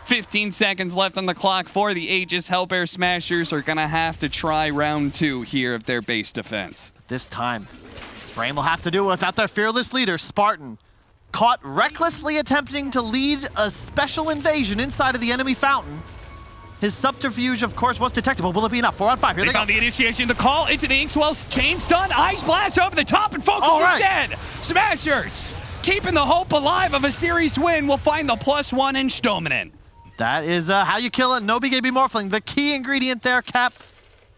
15 seconds left on the clock for the Aegis. Hellbear Smashers are gonna have to try round 2 here of their base defense.
This time, Brain will have to do it without their fearless leader, Spartan. Caught recklessly attempting to lead a special invasion inside of the enemy fountain. His subterfuge, of course, was detectable. Will it be enough? 4 on 5. Here they
found
go.
the initiation, the call into the Inkswell's chain stun, Ice Blast over the top, and Focus is dead. Smashers, keeping the hope alive of a series win, will find the +1 in Stominen.
That is how you kill it. No BKB Morphling. The key ingredient there, Cap.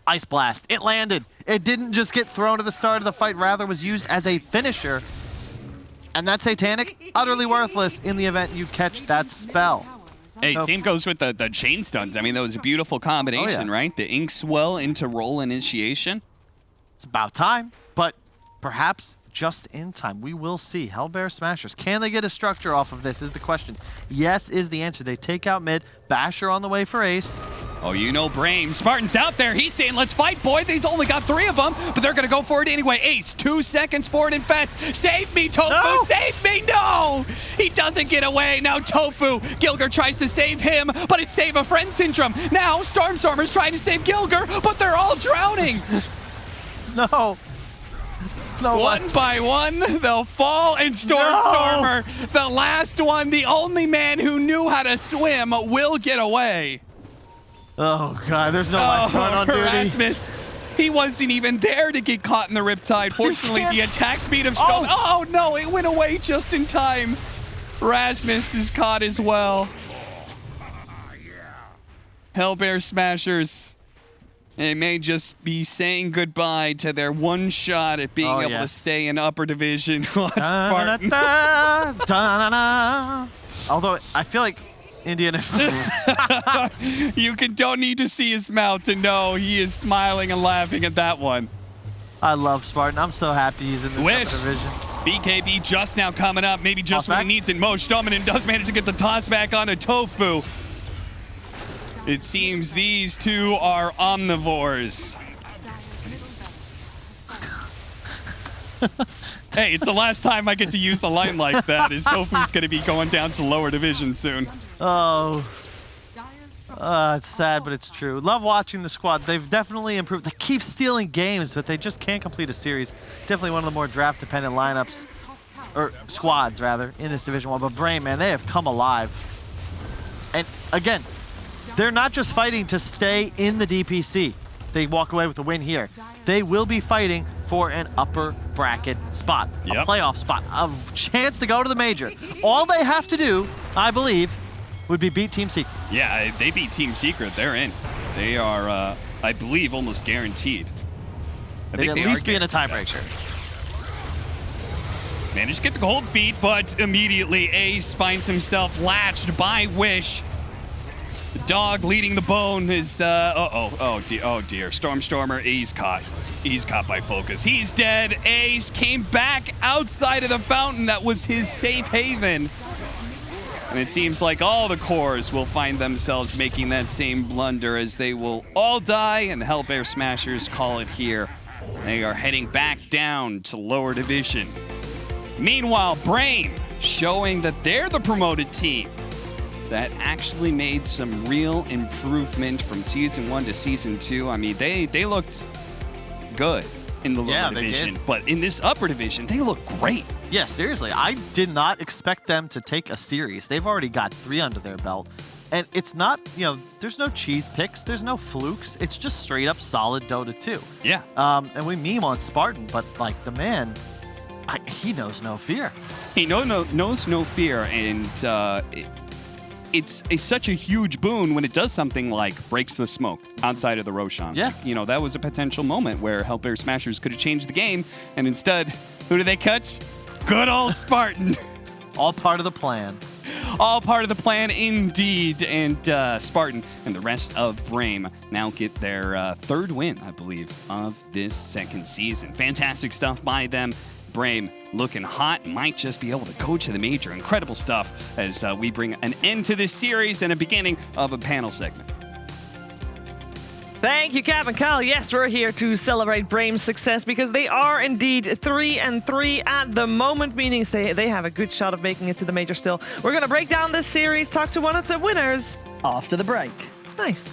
Ice Blast. It landed. It didn't just get thrown at the start of the fight, rather was used as a finisher. And that Satanic, utterly worthless in the event you catch that spell.
Hey, same goes with the chain stuns. I mean, that was a beautiful combination, right? The Inkswell into roll initiation.
It's about time, but perhaps just in time. We will see. Hellbear Smashers. Can they get a structure off of this is the question. Yes is the answer. They take out mid. Basher on the way for ace.
Oh, you know Brame. Spartan's out there. He's saying, let's fight, boys. He's only got 3 of them, but they're going to go for it anyway. Ace, 2 seconds forward and fast. Save me, Tofu.
No!
Save me. No! He doesn't get away. Now Tofu. Gilger tries to save him, but it's save a friend syndrome. Now Stormstormer's trying to save Gilger, but they're all drowning.
No. No,
one by one, they'll fall, and Stormstormer, the last one, the only man who knew how to swim, will get away.
Oh, God, there's no lifeguard on duty.
Rasmus, he wasn't even there to get caught in the Riptide. Fortunately, the attack speed of Storm... Oh, no, it went away just in time. Rasmus is caught as well. Hellbear Smashers. They may just be saying goodbye to their one shot at being able to stay in upper division. Watch Spartan.
Although, I feel like Indian...
You don't need to see his mouth to know he is smiling and laughing at that one.
I love Spartan. I'm so happy he's in the upper division.
BKB just now coming up. Maybe just when he needs it most. Stominen does manage to get the toss back onto Tofu. It seems these two are omnivores. Hey, it's the last time I get to use a line like that, is Tofu's going to be going down to lower division soon.
Oh. It's sad, but it's true. Love watching the squad. They've definitely improved. They keep stealing games, but they just can't complete a series. Definitely one of the more draft-dependent lineups, or squads, rather, in this Division 1. But Brame, man, they have come alive. And, again, they're not just fighting to stay in the DPC. They walk away with a win here. They will be fighting for an upper bracket spot, a playoff spot, a chance to go to the major. All they have to do, I believe, would be beat Team Secret.
Yeah, if they beat Team Secret, they're in. They are, I believe, almost guaranteed.
They'd at least be in a tiebreaker.
Managed to get the cold feet, but immediately Ace finds himself latched by Wish. The dog leading the bone is, oh dear. Stormstormer, he's caught. He's caught by Focus. He's dead. Ace came back outside of the fountain that was his safe haven. And it seems like all the cores will find themselves making that same blunder, as they will all die, and the Hellbear Smashers call it here. They are heading back down to lower division. Meanwhile, Brame showing that they're the promoted team that actually made some real improvement from Season 1 to Season 2. I mean, they looked good in the lower division, but in this upper division, they look great.
Yeah, seriously, I did not expect them to take a series. They've already got 3 under their belt. And it's not, there's no cheese picks, there's no flukes. It's just straight up solid Dota 2.
Yeah.
And we meme on Spartan, but like the man, he knows no fear.
He knows no fear, and it's such a huge boon when it does something like breaks the smoke outside of the Roshan.
Yeah.
Like, that was a potential moment where Hellbear Smashers could have changed the game, and instead, who did they catch? Good old Spartan.
All part of the plan.
All part of the plan, indeed. And Spartan and the rest of Brame now get their 3rd win, I believe, of this 2nd season. Fantastic stuff by them. Brame looking hot, might just be able to go to the major. Incredible stuff as we bring an end to this series and a beginning of a panel segment.
Thank you, Cap and Kyle. Yes, we're here to celebrate Brame's success because they are indeed 3-3 at the moment, meaning they have a good shot of making it to the major still. We're going to break down this series, talk to one of the winners
after the break.
Nice.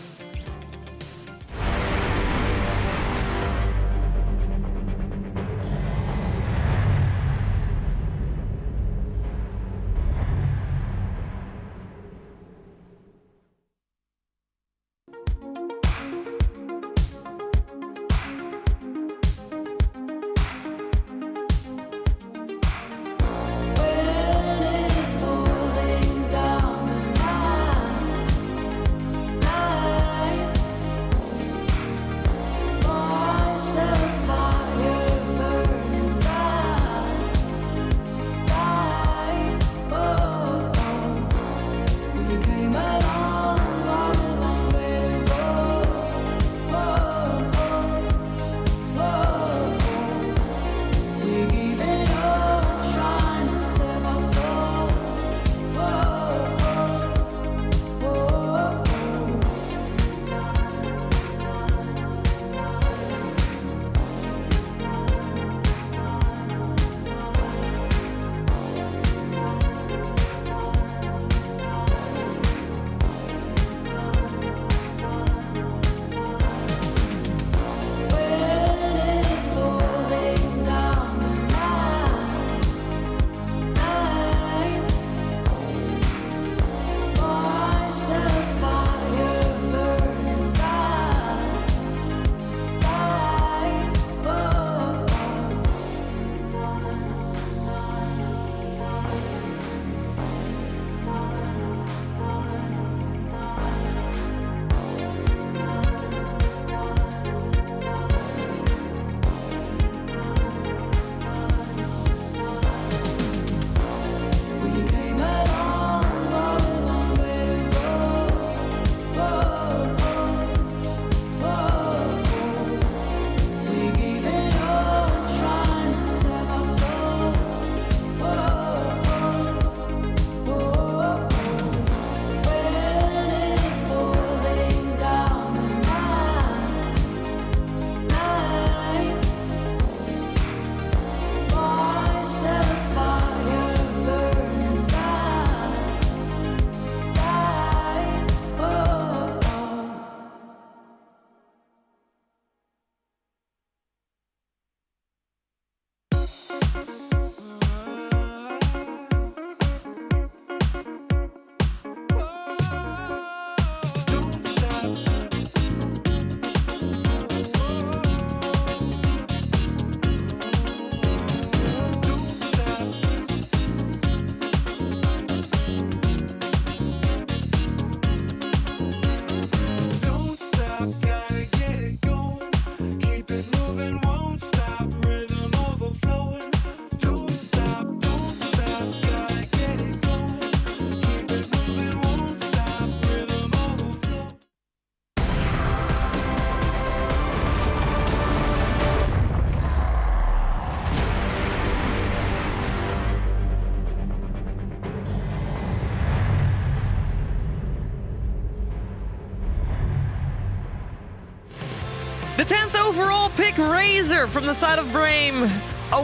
The 10th overall pick, Razor, from the side of Brame.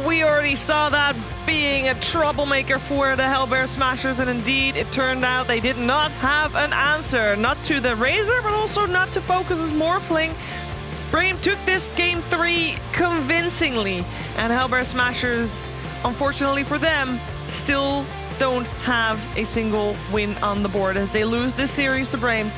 We already saw that being a troublemaker for the Hellbear Smashers, and indeed, it turned out they did not have an answer. Not to the Razor, but also not to Focus's Morphling. Brame took this game 3 convincingly, and Hellbear Smashers, unfortunately for them, still don't have a single win on the board as they lose this series to Brame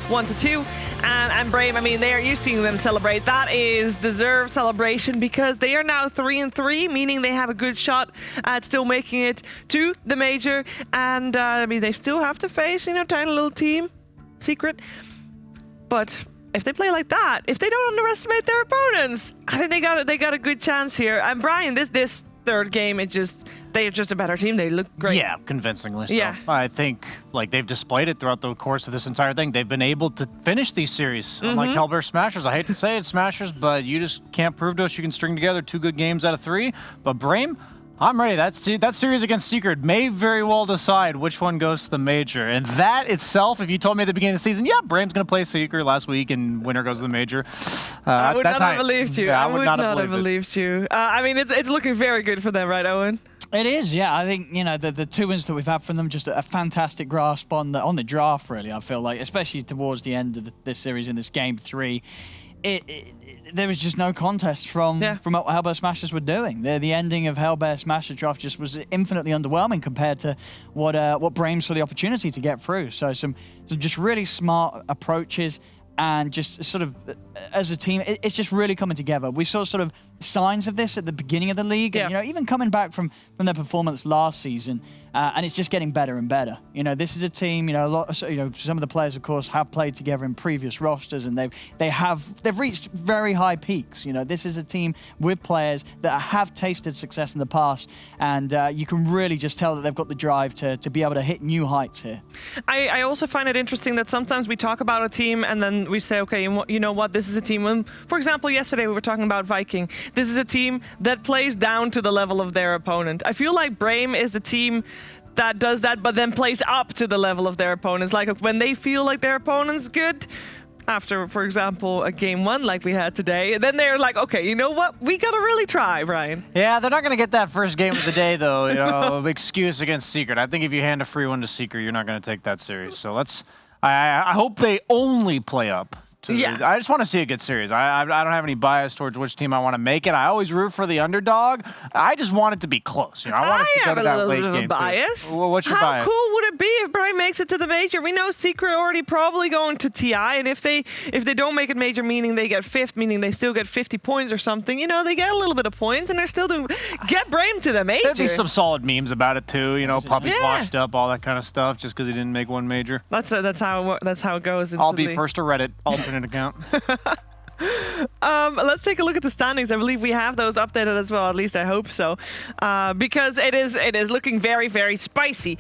1-2. And Brame, I mean, you're seeing them celebrate. That is deserved celebration because they are now 3-3, meaning they have a good shot at still making it to the major. And I mean, they still have to face, tiny little team, Secret. But if they play like that, if they don't underestimate their opponents, I think they got a good chance here. And Brian, this third game, they're just a better team. They look great.
Yeah, convincingly so.
Yeah.
I think they've displayed it throughout the course of this entire thing. They've been able to finish these series. Unlike Hellbear Smashers, I hate to say it, Smashers, but you just can't prove to us you can string together 2 good games out of 3. But Brame, I'm ready. That series against Secret may very well decide which one goes to the major. And that itself, if you told me at the beginning of the season, Brame's going to play Secret last week and winner goes to the major.
I would not have believed you.
Yeah,
I would not have believed you. I mean, it's looking very good for them, right, Owen?
It is, yeah. I think, the 2 wins that we've had from them, just a fantastic grasp on the draft, really, I feel like, especially towards the end of this series in this game 3. There was just no contest from what Hellbear Smashers were doing. The ending of Hellbear Smashers draft just was infinitely underwhelming compared to what Brame saw the opportunity to get through. So some just really smart approaches, and just sort of as a team, it's just really coming together. We saw sort of signs of this at the beginning of the league, and, even coming back from their performance last season, and it's just getting better and better. This is a team. Some of the players, of course, have played together in previous rosters, and they've reached very high peaks. This is a team with players that have tasted success in the past, and you can really just tell that they've got the drive to be able to hit new heights here.
I also find it interesting that sometimes we talk about a team and then we say, okay, you know what, this is a team. When, for example, yesterday we were talking about Viking. This is a team that plays down to the level of their opponent. I feel like Brame is the team that does that, but then plays up to the level of their opponents. Like when they feel like their opponent's good, after, for example, a game 1 like we had today, then they're like, okay, you know what? We got to really try, Brian.
Yeah, they're not going to get that first game of the day, though, excuse against Secret. I think if you hand a free one to Secret, you're not going to take that series. So I hope they only play up. I just want to see a good series. I don't have any bias towards which team I want to make it. I always root for the underdog. I just want it to be close. I want us to go to that late game. I have a little bit of a bias.
Well,
what's your bias?
How cool would it be if Brian makes it to the major? We know Secret already probably going to TI, and if they don't make it major, meaning they get 5th, meaning they still get 50 points or something, they get a little bit of points, and they're still doing. Get Brame to the major.
There'd be some solid memes about it too. Puppies washed up, all that kind of stuff, just because he didn't make one major.
That's how it goes.
I'll be first to Reddit alternate account.
Let's take a look at the standings. I believe we have those updated as well. At least I hope so, because it is looking very, very spicy.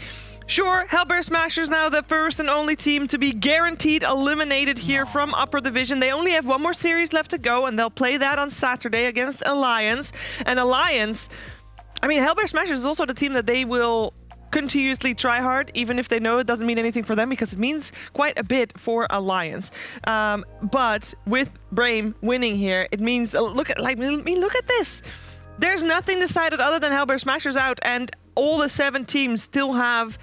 Sure, Hellbear Smashers now the first and only team to be guaranteed eliminated here from Upper Division. They only have one more series left to go, and they'll play that on Saturday against Alliance. And Alliance, I mean, Hellbear Smashers is also the team that they will continuously try hard, even if they know it doesn't mean anything for them, because it means quite a bit for Alliance. But with Brame winning here, it means look at this. There's nothing decided other than Hellbear Smashers out, and all the 7 teams still have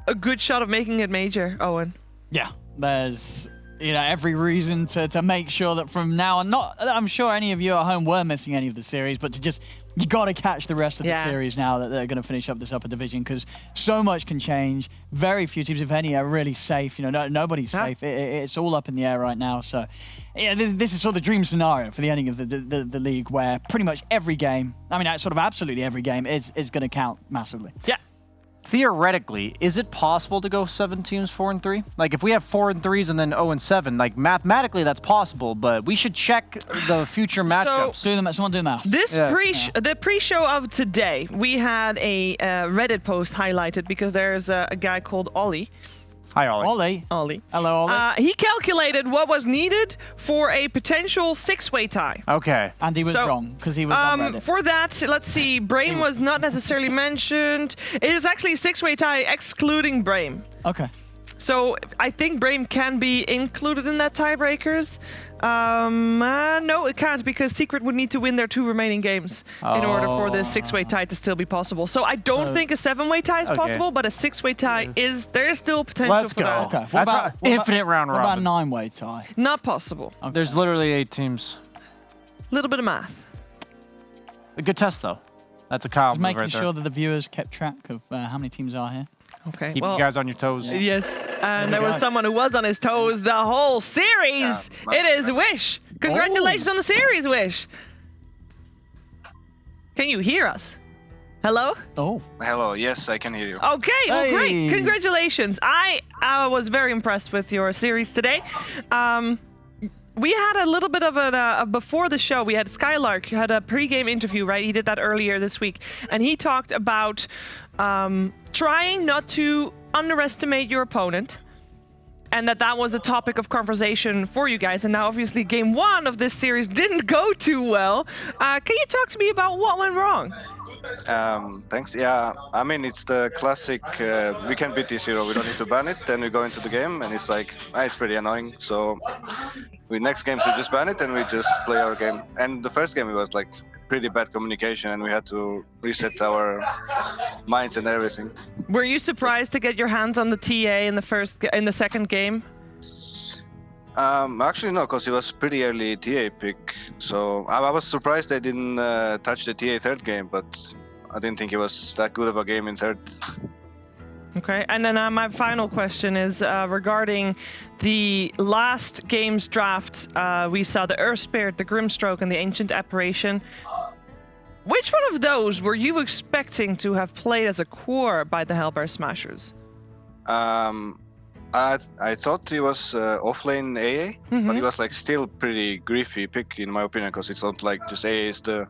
a good shot of making it major. Owen.
Yeah, there's every reason to make sure that from now on, I'm sure any of you at home were missing any of the series, but you got to catch the rest of the series now that they're going to finish up this Upper Division, because so much can change. Very few teams, if any, are really safe. Nobody's safe. It's all up in the air right now. So, this is sort of the dream scenario for the ending of the league, where pretty much every game, absolutely every game, is going to count massively.
Yeah.
Theoretically, is it possible to go 7 teams 4-3? Like, if we have 4-3s and then 0-7, like, mathematically that's possible, but we should check the future matchups.
Someone do the math.
The pre-show of today, we had a Reddit post highlighted because there's a guy called Ollie.
Hi, Ollie.
Ollie.
Hello, Ollie.
He calculated what was needed for a potential 6-way tie.
Okay.
And he was wrong, because he was on Reddit.
For that, let's see, Brame was not necessarily mentioned. It is actually a 6-way tie, excluding Brame.
Okay.
So I think Brame can be included in that tiebreakers. No, it can't, because Secret would need to win their 2 remaining games in order for this 6-way tie to still be possible. So I don't think a 7-way tie is possible, but a 6-way tie is, there is still potential for that.
Okay.
That's an infinite round
What about
robin.
a 9-way tie?
Not possible.
Okay.
There's literally 8 teams.
A little bit of math.
A good test, though. That's a Kyle
Just
move
making
right there.
sure that the viewers kept track of how many teams are here.
Okay.
Keep
well,
you guys on your toes.
Yes, and there was someone who was on his toes the whole series. It is Wish. Congratulations on the series, Wish. Can you hear us? Hello?
Oh.
Hello, yes, I can hear you.
Okay, well,
Hey.
great. Congratulations. I was very impressed with your series today. We had a little bit of a before the show. We had Skylark had a pre-game interview, right? He did that earlier this week, and he talked about trying not to underestimate your opponent, and that was a topic of conversation for you guys. And now, obviously, game 1 of this series didn't go too well. Can you talk to me about what went wrong?
Thanks. Yeah, I mean, it's the classic, we can beat this hero, we don't need to ban it, then we go into the game, and it's like, it's pretty annoying. So, next games we just ban it, and we just play our game. And the first game, it was like pretty bad communication, and we had to reset our minds and everything.
Were you surprised to get your hands on the TA in the second game?
Actually, no, because it was pretty early TA pick. So I was surprised they didn't touch the TA third game, but I didn't think it was that good of a game in third.
Okay, and then my final question is regarding the last game's draft. We saw the Earth Spirit, the Grimstroke, and the Ancient Apparition. Which one of those were you expecting to have played as a core by the Hellbear Smashers?
I thought it was offlane AA, but it was like still pretty griefy pick in my opinion, because it's not like just AA is the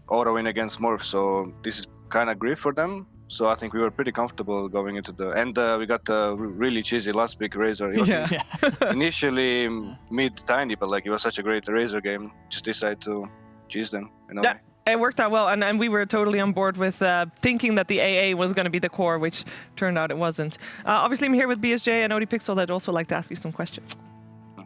auto win against Morph, so this is kind of grief for them. So I think we were pretty comfortable going into the and we got the really cheesy last pick Razor. It was initially mid tiny, but like it was such a great Razor game. Just decided to cheese them.
Yeah, it worked out well, and we were totally on board with thinking that the AA was going to be the core, which turned out it wasn't. Obviously, I'm here with BSJ and ODPixel. I'd also like to ask you some questions.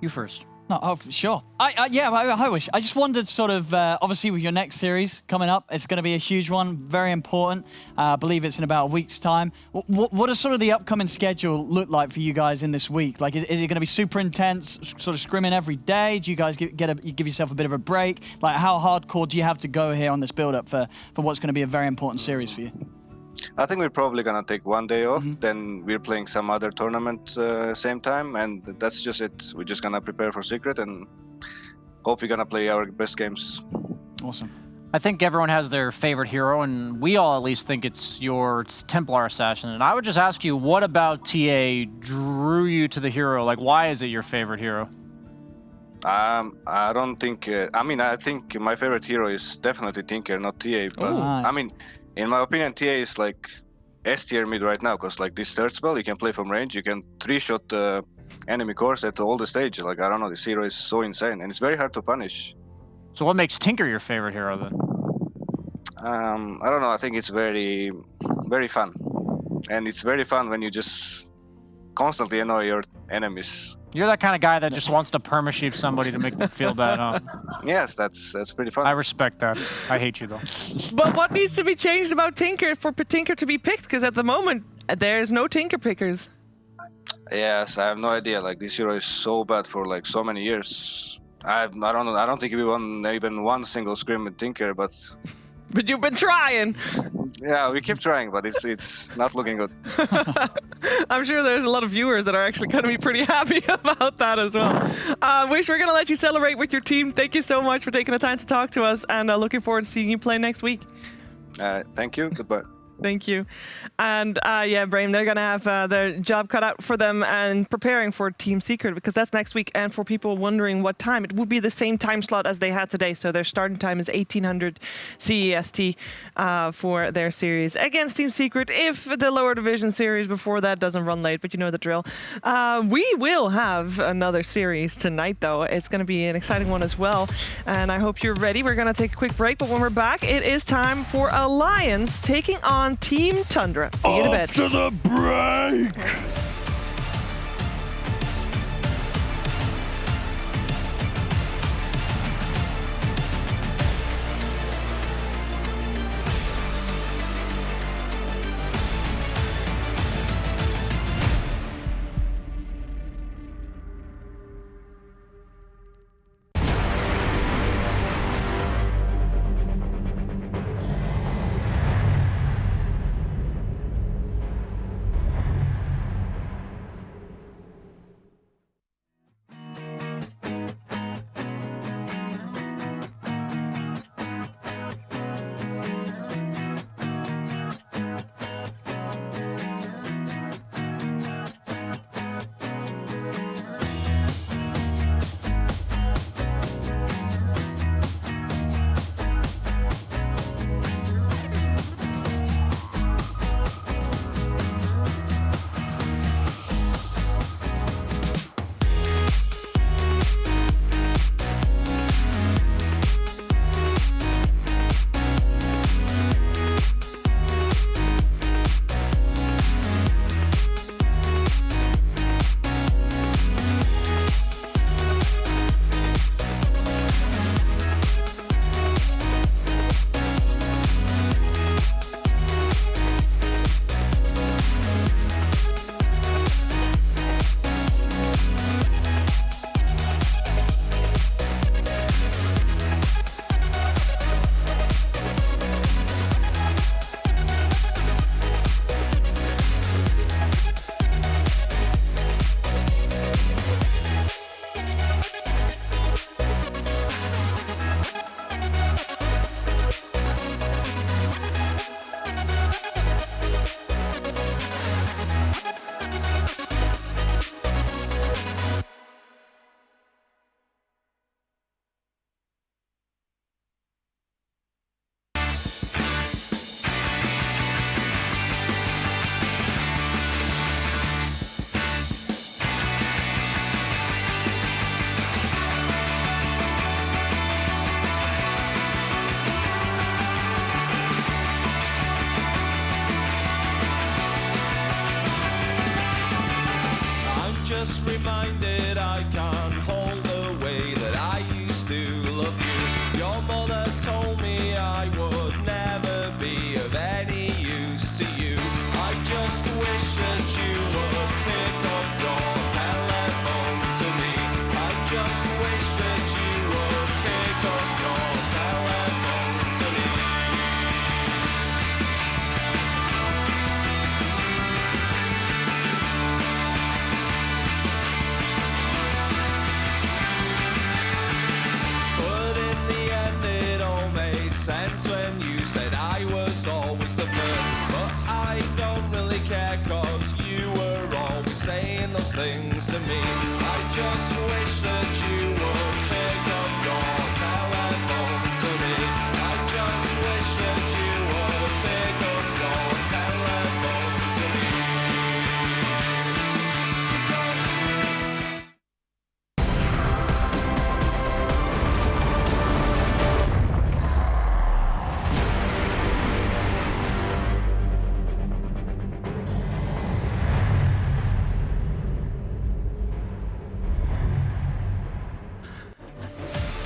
You first.
No, oh, sure. I wish. I just wondered sort of, obviously with your next series coming up, it's going to be a huge one, very important. I believe it's in about a week's time. What does sort of the upcoming schedule look like for you guys in this week? Like, is it going to be super intense, sort of scrimming every day? Do you guys give yourself a bit of a break? Like, how hardcore do you have to go here on this build-up for what's going to be a very important series for you?
I think we're probably gonna take one day off. Then we're playing some other tournament same time, and that's just it. We're just gonna prepare for Secret and hope we're gonna play our best games.
Awesome.
I think everyone has their favorite hero, and we all at least think it's your Templar Assassin. And I would just ask you, what about TA drew you to the hero? Like, why is it your favorite hero?
I don't think. I think my favorite hero is definitely Tinker, not TA. But I mean, in my opinion, TA is like S tier mid right now, because like this third spell, you can play from range, you can 3-shot the enemy cores at all the stage. Like, I don't know, this hero is so insane, and it's very hard to punish.
So what makes Tinker your favorite hero then?
I don't know, I think it's very, very fun. And it's very fun when you just constantly annoy your enemies.
You're that kind of guy that just wants to perma-sheep somebody to make them feel bad, huh?
Yes, that's pretty fun.
I respect that. I hate you, though.
But what needs to be changed about Tinker for Tinker to be picked? Because at the moment, there's no Tinker pickers.
Yes, I have no idea. Like, this hero is so bad for like so many years. I don't know. I don't think we won even one single scrim with Tinker, but...
But you've been trying.
Yeah, we keep trying, but it's not looking good.
I'm sure there's a lot of viewers that are actually going to be pretty happy about that as well. Wish, we're going to let you celebrate with your team. Thank you so much for taking the time to talk to us, and looking forward to seeing you play next week.
All right, thank you. Goodbye.
Thank you. And yeah, Brame, they're going to have their job cut out for them and preparing for Team Secret, because that's next week. And for people wondering what time, it would be the same time slot as they had today. So their starting time is 1800 CEST for their series against Team Secret, if the lower division series before that doesn't run late, but you know the drill. We will have another series tonight, though. It's going to be an exciting one as well. And I hope you're ready. We're going to take a quick break, but when we're back, it is time for Alliance taking on Team Tundra. See you in a bit.
After the break!
reminded I can't hold the way that I used to love you. Your mother told me I would never be of any use to you. I just wish that you would pick up your telephone to me. I just wish that you would pick up your telephone to me. But in the end it all made sense when you said I was always the first. But I don't really care cause you were always saying those things to me. I just wish that you would pick up your telephone to me. I just wish that you would pick up your telephone to me.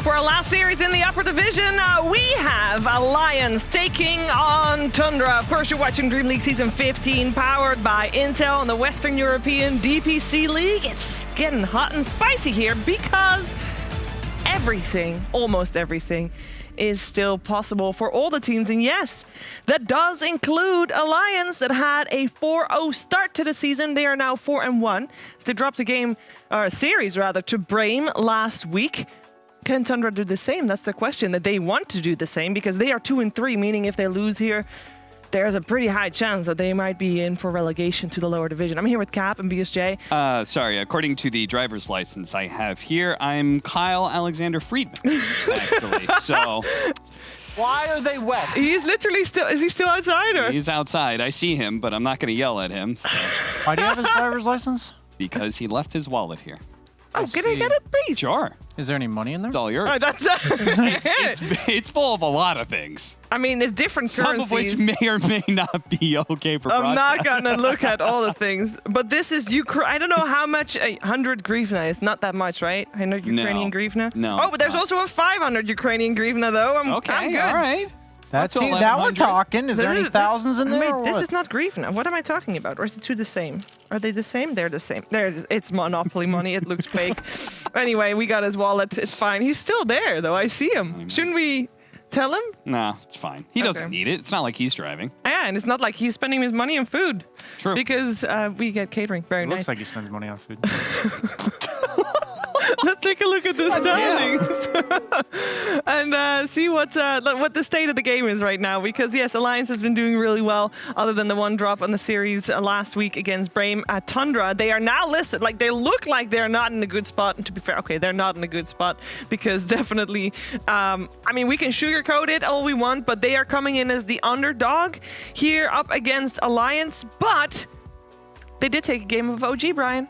For our last series in the upper division, we have Alliance taking on Tundra. Of course, you're watching DreamLeague Season 15, powered by Intel and the Western European DPC League. It's getting hot and spicy here because everything, almost everything, is still possible for all the teams. And yes, that does include Alliance that had a 4-0 start to the season. They are now 4-1. They dropped a game, or a series rather, to Brame last week. Can Tundra do the same? That's the question. That they want to do the same because they are 2-3, meaning if they lose here, there's a pretty high chance that they might be in for relegation to the lower division. I'm here with Cap and BSJ.
Sorry, according to the driver's license I have here, I'm Kyle Alexander Friedman, actually. So
Why are they wet?
He's literally still, is he still outside? Or?
He's outside. I see him, but I'm not going to yell at him. So.
Why do you have his driver's license?
Because he left his wallet here.
Oh, can I get it, please?
Sure.
Is there any money in there?
It's all yours.
Oh, that's
it's full of a lot of things.
I mean, it's different currencies.
Some of which may or may not be okay for
I'm not
broadcast.
going to look at all the things. But this is Ukraine. I don't know how much 100 hryvnia is. Not that much, right? 100 Ukrainian hryvnia?
No.
Oh, but there's also a 500 Ukrainian hryvnia, though. I'm good.
All right.
That's it. Now we're talking. Is there any thousands in there?
Wait, this is not hryvnia. What am I talking about? Or is it two the same? Are they the same? They're the same. It's Monopoly money. It looks fake. Anyway, we got his wallet. It's fine. He's still there, though. I see him. Shouldn't we tell him?
No, it's fine. He doesn't need it. It's not like he's driving.
Yeah, and it's not like he's spending his money on food.
True.
Because we get catering. Very nice.
Looks like he spends money on food.
Let's take a look at the standings and see what the state of the game is right now. Because yes, Alliance has been doing really well, other than the one drop on the series last week against Brame at Tundra. They are now listed like they look like they're not in a good spot. And to be fair, okay, they're not in a good spot because definitely, I mean, we can sugarcoat it all we want, but they are coming in as the underdog here up against Alliance. But they did take a game of OG, Brian.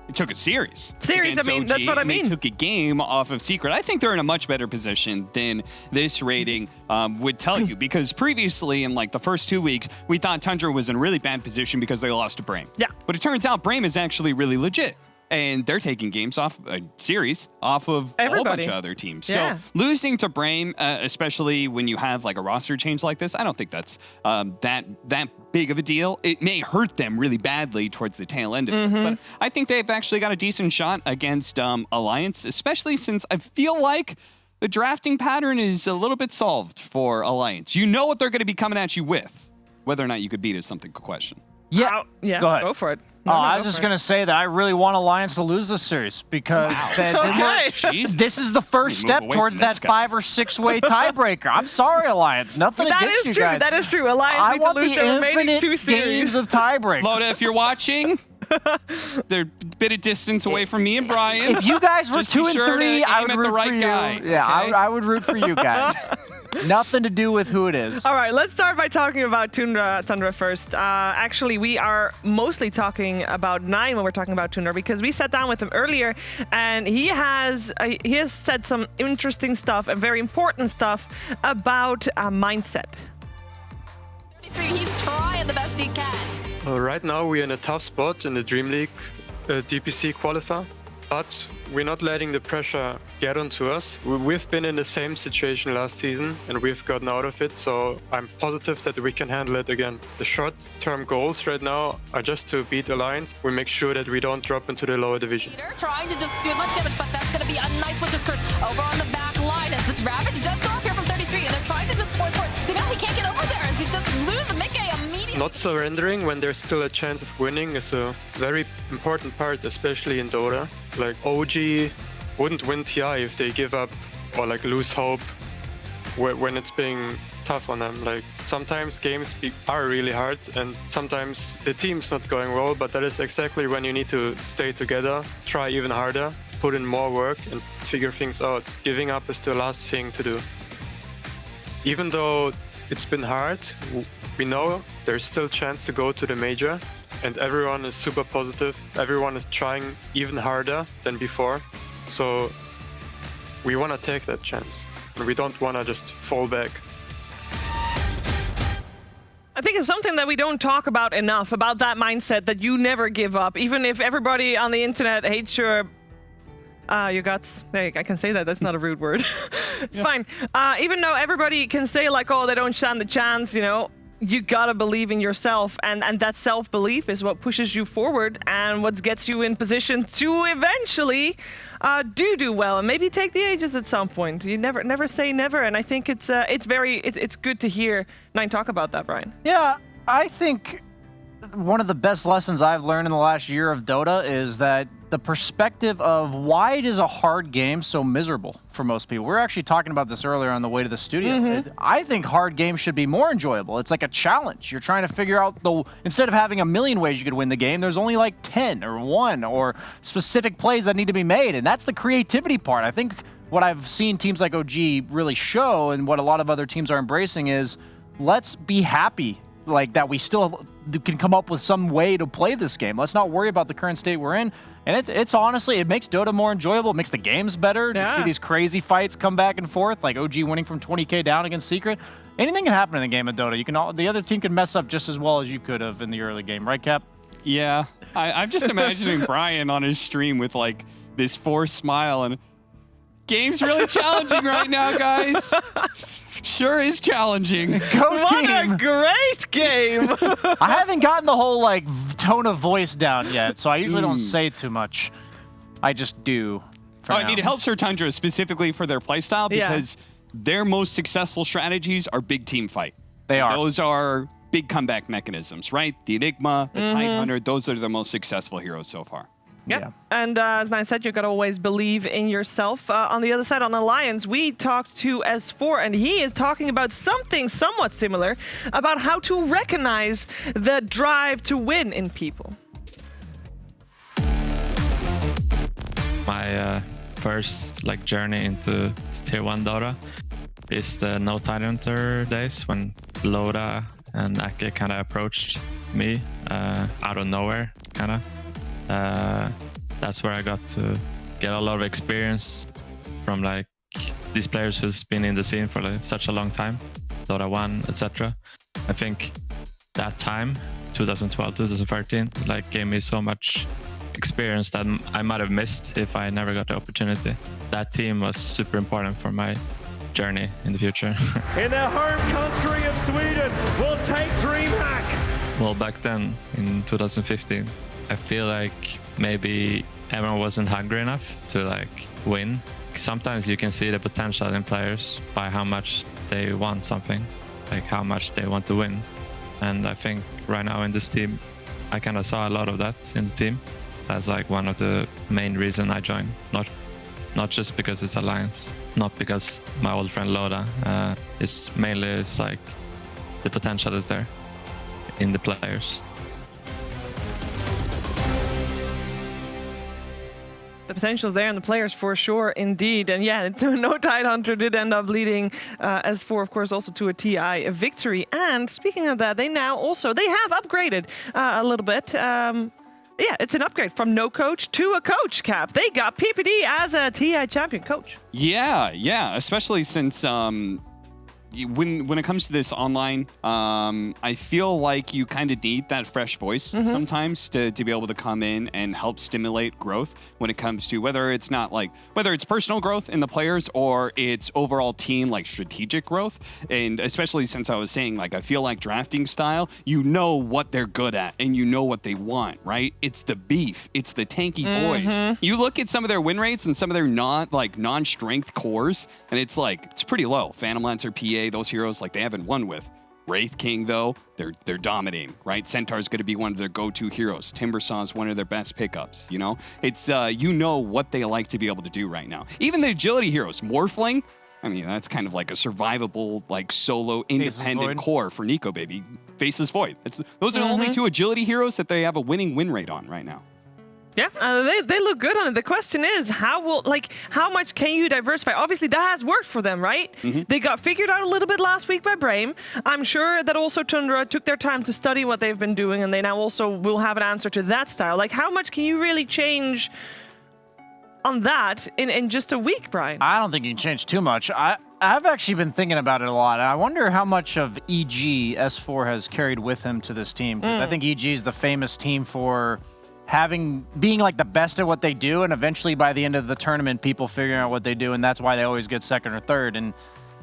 It took a series.
I mean,
OG,
that's what I mean.
They took a game off of Secret. I think they're in a much better position than this rating would tell you, because previously in like the first 2 weeks, we thought Tundra was in a really bad position because they lost to Brame.
Yeah.
But it turns out Brame is actually really legit. And they're taking games off a series off of a whole bunch of other teams.
Yeah.
So losing to Brame, especially when you have like a roster change like this, I don't think that's that big of a deal. It may hurt them really badly towards the tail end of this, but I think they've actually got a decent shot against Alliance, especially since I feel like the drafting pattern is a little bit solved for Alliance. You know what they're going to be coming at you with. Whether or not you could beat is something to question.
Yeah,
Go ahead.
Go for it.
I was just going to say that I really want Alliance to lose this series because this is the first step towards that 5 or 6 way tiebreaker. I'm sorry, Alliance. Nothing against you guys.
That is true. Alliance needs to lose the remaining 2 series.
Games of tiebreaker.
Loda, if you're watching, they're a bit of distance away from me and Brian.
If you guys were 2 and 3, I would root
for you.
Yeah, I would root for you guys. Nothing to do with who it is.
All right, let's start by talking about Tundra first. Actually, we are mostly talking about 9 when we're talking about Tundra because we sat down with him earlier, and he has said some interesting stuff and very important stuff about mindset.
He's trying the best he can.
Right now we're in a tough spot in the Dream League. DPC qualifier, but we're not letting the pressure get onto us. We've been in the same situation last season and we've gotten out of it, so I'm positive that we can handle it again. The short-term goals right now are just to beat Alliance. We make sure that we don't drop into the lower division.
Trying to just do as much damage, but that's going to be a nice Witcher's Curse over on the back line as this Ravage does go up here from 33, and they're trying to just force for it. See, now he can't get over there as he just loses Mickey immediately.
Not surrendering when there's still a chance of winning is a very important part, especially in Dota. Like OG wouldn't win TI if they give up or like lose hope when it's being tough on them. Like sometimes games are really hard and sometimes the team's not going well, but that is exactly when you need to stay together, try even harder, put in more work and figure things out. Giving up is the last thing to do. Even though it's been hard, we know there's still a chance to go to the major and everyone is super positive. Everyone is trying even harder than before. So we want to take that chance and we don't want to just fall back.
I think it's something that we don't talk about enough, about that mindset that you never give up. Even if everybody on the internet hates your guts. Hey, I can say that. That's not a rude word. It's fine. Even though everybody can say like, oh, they don't stand a chance, you know, you gotta believe in yourself, and that self-belief is what pushes you forward and what gets you in position to eventually do well and maybe take the Aegis at some point. You never say never, and I think it's good to hear Nine talk about that, Brian.
Yeah, I think one of the best lessons I've learned in the last year of Dota is that the perspective of why is a hard game so miserable for most people. We were actually talking about this earlier on the way to the studio. I think hard games should be more enjoyable. It's like a challenge. You're trying to figure out instead of having a million ways you could win the game, there's only like 10 or 1 or specific plays that need to be made. And that's the creativity part. I think what I've seen teams like OG really show and what a lot of other teams are embracing is let's be happy like that we still can come up with some way to play this game. Let's not worry about the current state we're in. And it's honestly, it makes Dota more enjoyable. It makes the games better to see these crazy fights come back and forth, like OG winning from 20k down against Secret. Anything can happen in a game of Dota. The other team can mess up just as well as you could have in the early game, right, Cap?
Yeah, I'm just imagining Brian on his stream with like this forced smile and game's really challenging right now, guys. Sure is challenging.
Go team.
What a great game.
I haven't gotten the whole like tone of voice down yet, so I usually don't say too much. I just do.
I mean, it helps her Tundra specifically for their playstyle because their most successful strategies are big team fight.
They are.
Those are big comeback mechanisms, right? The Enigma, the Tidehunter, those are the most successful heroes so far.
Yeah. And as Nine said, you got to always believe in yourself. On the other side, on Alliance, we talked to S4, and he is talking about something somewhat similar, about how to recognize the drive to win in people.
My first journey into Tier 1 Dota is the no Tidehunter days when Loda and Ake kind of approached me out of nowhere, kind of. That's where I got to get a lot of experience from these players who's been in the scene for such a long time, Dota 1, etc. I think that time, 2012, 2013, gave me so much experience that I might have missed if I never got the opportunity. That team was super important for my journey in the future.
In their home country of Sweden, we'll take DreamHack.
Well, back then, in 2015, I feel like maybe everyone wasn't hungry enough to win. Sometimes you can see the potential in players by how much they want something, how much they want to win. And I think right now in this team, I kind of saw a lot of that in the team. That's one of the main reasons I joined. Not just because it's Alliance, not because my old friend Loda. It's the potential is there in the players.
The potential is there in the players for sure, indeed. And yeah, no Tidehunter did end up leading S4, of course, also to a TI victory. And speaking of that, they have upgraded a little bit. Yeah, it's an upgrade from no coach to a coach, Cap. They got PPD as a TI champion coach.
Yeah, especially since when it comes to this online, I feel like you kind of need that fresh voice sometimes to be able to come in and help stimulate growth when it comes to whether it's personal growth in the players or it's overall team like strategic growth. And especially since I was saying, like, I feel like drafting style, you know what they're good at and you know what they want, right? It's the beef, it's the tanky boys. You look at some of their win rates and some of their non-strength cores, and it's pretty low. Phantom Lancer, PA, those heroes, like, they haven't won with. Wraith King, though, they're dominating, right? Centaur's going to be one of their go-to heroes. Timbersaw's one of their best pickups, you know? It's, you know what they like to be able to do right now. Even the agility heroes, Morphling, I mean, that's kind of like a survivable, like, solo, independent core for Nico, baby. Faceless Void. Those are the only two agility heroes that they have a winning win rate on right now.
Yeah, they look good on it. The question is, how much can you diversify? Obviously, that has worked for them, right? They got figured out a little bit last week by Brame. I'm sure that also Tundra took their time to study what they've been doing, and they now also will have an answer to that style. Like, how much can you really change on that in just a week, Brian?
I don't think you can change too much. I've actually been thinking about it a lot. I wonder how much of EG S4 has carried with him to this team, because I think EG is the famous team for being like the best at what they do, and eventually by the end of the tournament, people figuring out what they do, and that's why they always get second or third. And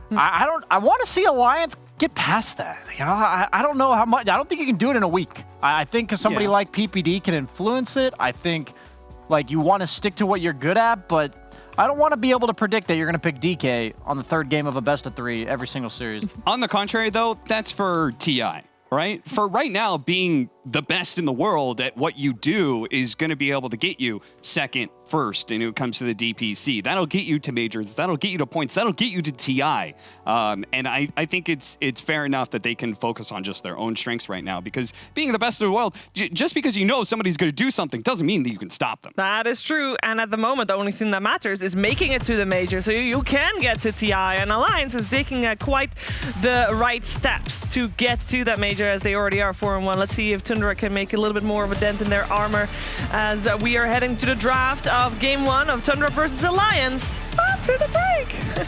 I want to see Alliance get past that. You know, I don't know how much. I don't think you can do it in a week. I think somebody like PPD can influence it. I think like you want to stick to what you're good at, but I don't want to be able to predict that you're going to pick DK on the third game of a best of 3 every single series.
On the contrary, though, that's for TI. Right? For right now, being the best in the world at what you do is going to be able to get you second, first, and when it comes to the DPC. That'll get you to majors. That'll get you to points. That'll get you to TI. And I think it's fair enough that they can focus on just their own strengths right now, because being the best in the world, just because you know somebody's going to do something doesn't mean that you can stop them.
That is true. And at the moment, the only thing that matters is making it to the major. So you can get to TI, and Alliance is taking quite the right steps to get to that major, as they already are 4-1. Let's see if Tundra can make a little bit more of a dent in their armor as we are heading to the draft of Game 1 of Tundra versus Alliance after the break.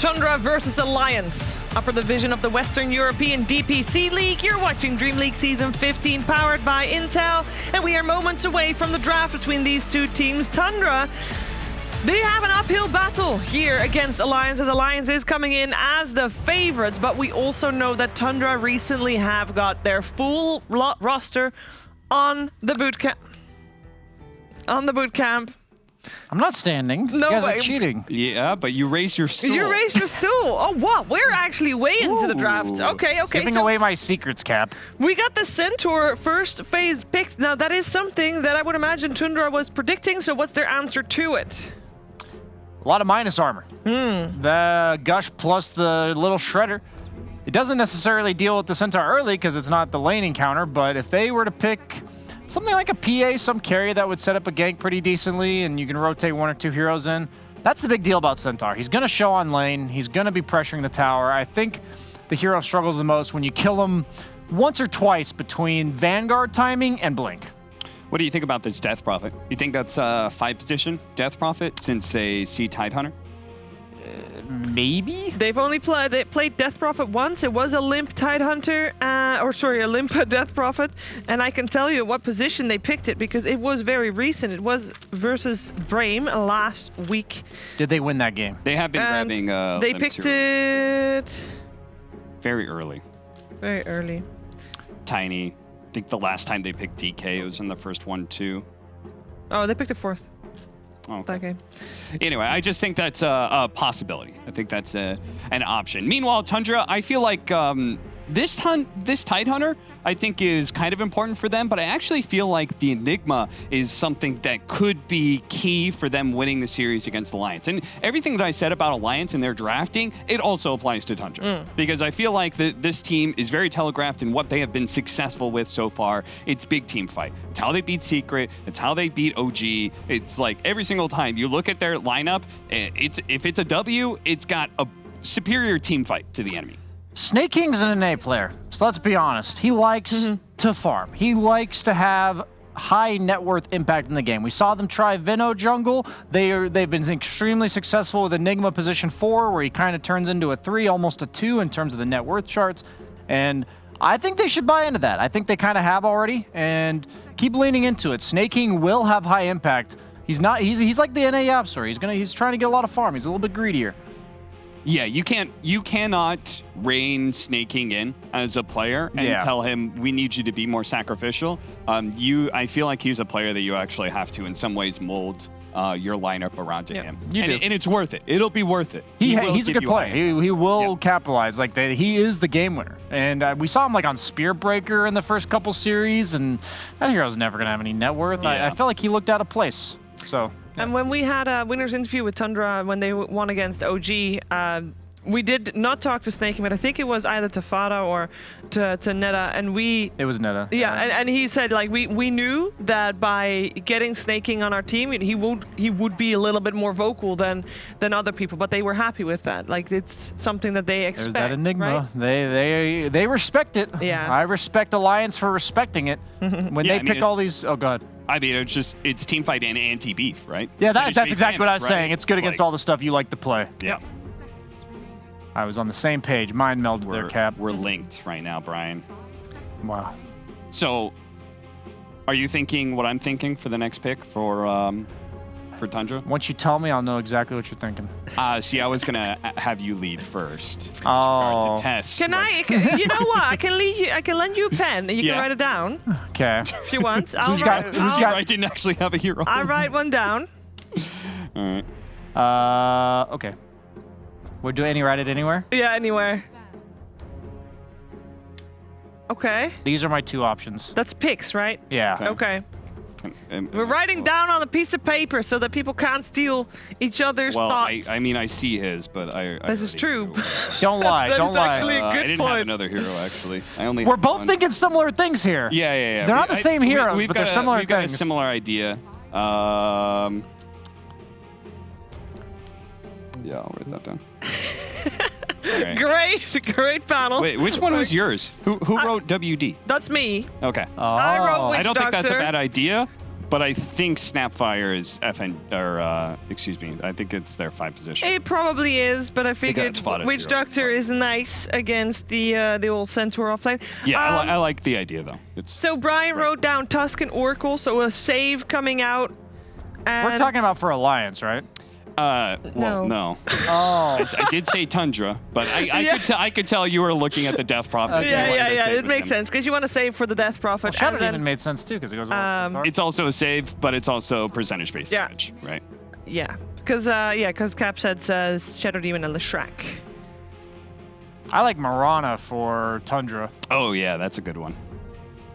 Tundra versus Alliance. Upper division of the Western European DPC League. You're watching DreamLeague Season 15 powered by Intel. And we are moments away from the draft between these two teams. Tundra, they have an uphill battle here against Alliance, as Alliance is coming in as the favorites. But we also know that Tundra recently have got their full roster on the bootcamp.
I'm not standing.
No
you guys
way.
are cheating.
Yeah, but you raised your stool.
You raised your stool. Oh, wow. We're actually way into the drafts. Okay.
Giving away my secrets, Cap.
We got the Centaur first phase picked. Now, that is something that I would imagine Tundra was predicting, so what's their answer to it?
A lot of minus armor. The Gush plus the little Shredder. It doesn't necessarily deal with the Centaur early because it's not the lane encounter, but if they were to pick something like a PA, some carry that would set up a gank pretty decently and you can rotate 1 or 2 heroes in, that's the big deal about Centaur. He's going to show on lane. He's going to be pressuring the tower. I think the hero struggles the most when you kill him once or twice between Vanguard timing and Blink.
What do you think about this Death Prophet? You think that's a 5 position Death Prophet since they see Tidehunter?
Maybe?
They've only played Death Prophet once. It was a limp Tidehunter, a limp Death Prophet. And I can tell you what position they picked it because it was very recent. It was versus Brame last week.
Did they win that game?
They have been grabbing
they picked it
very early.
Very early.
Tiny. I think the last time they picked DK, it was in the first one too.
Oh, they picked it 4th.
Oh, okay.
That game.
Anyway, I just think that's a possibility. I think that's an option. Meanwhile, Tundra, I feel like this Tidehunter, I think, is kind of important for them, but I actually feel like the Enigma is something that could be key for them winning the series against Alliance. And everything that I said about Alliance and their drafting, it also applies to Tundra. Because I feel like this team is very telegraphed in what they have been successful with so far. It's big team fight. It's how they beat Secret. It's how they beat OG. It's like every single time you look at their lineup, if it's a W, it's got a superior team fight to the enemy.
Snake King's an NA player, so let's be honest. He likes to farm. He likes to have high net worth impact in the game. We saw them try Vino jungle. They've been extremely successful with Enigma position 4, where he kind of turns into a 3, almost a 2 in terms of the net worth charts. And I think they should buy into that. I think they kind of have already, and keep leaning into it. Snake King will have high impact. He's like the NA Yapster. He's trying to get a lot of farm. He's a little bit greedier.
Yeah, you cannot rein Snake King in as a player and tell him we need you to be more sacrificial. I feel like he's a player that you actually have to in some ways mold your lineup around to him. And it's worth it. It'll be worth it.
He's a good player. He will capitalize like that. He is the game winner. And we saw him like on Spearbreaker in the first couple series, and that hero's never gonna have any net worth. I felt like he looked out of place. So.
And when we had a winner's interview with Tundra when they won against OG, we did not talk to Snake King, but I think it was either to Fada or to Netta, and
It was Netta.
Yeah, and he said like we knew that by getting Snake King on our team, he would be a little bit more vocal than other people, but they were happy with that. Like it's something that they expect.
There's that Enigma.
Right?
They respect it.
Yeah.
I respect Alliance for respecting it. When they pick all these, oh god.
I mean, it's team fight and anti-beef, right?
Yeah,
So
that's exactly what I was saying. It's good against
like,
all the stuff you like to play.
Yeah.
I was on the same page. Mind melded there, Cap.
We're linked right now, Brian.
Wow.
So, are you thinking what I'm thinking for the next pick for Tundra?
Once you tell me, I'll know exactly what you're thinking.
See, I was gonna have you lead first. In
regard
to test.
Can I? You know what? I can lend you a pen and you can write it down.
Okay.
If you want.
I didn't actually have a hero.
I'll write one down.
All right.
Okay. Do any write it anywhere?
Yeah, anywhere. Okay.
These are my 2 options.
That's picks, right?
Yeah.
Okay. We're writing down on a piece of paper so that people can't steal each other's thoughts.
I mean, I see his, but
this is true.
Don't lie. Don't lie.
Actually a good
I didn't
point.
have another hero, actually.
We're both thinking similar things here.
Yeah.
They're not the same heroes, but they're similar
we've
things.
Got a similar idea. Yeah, I'll write that down.
Right. Great panel.
Wait, which one was yours? Who wrote WD?
That's me.
Okay.
I wrote Witch
I don't think that's a
Doctor.
bad idea, But I think Snapfire is excuse me, I think it's their 5 position.
It probably is, but I figured
it's
Witch Doctor is nice against the old Centaur offlane.
Yeah, I like the idea though.
So Brian wrote down Tusk and Oracle, so a save coming out. And
We're talking about for Alliance, right?
Well, no.
Oh.
I did say Tundra, but I could tell you were looking at the Death Prophet.
Yeah. It makes sense because you want to save for the Death Prophet.
Shadow Demon made sense too because it goes.
It's also a save, but it's also percentage-based damage, right?
Yeah, because Cap says Shadow Demon and Leshrac.
I like Marana for Tundra.
Oh yeah, that's a good one.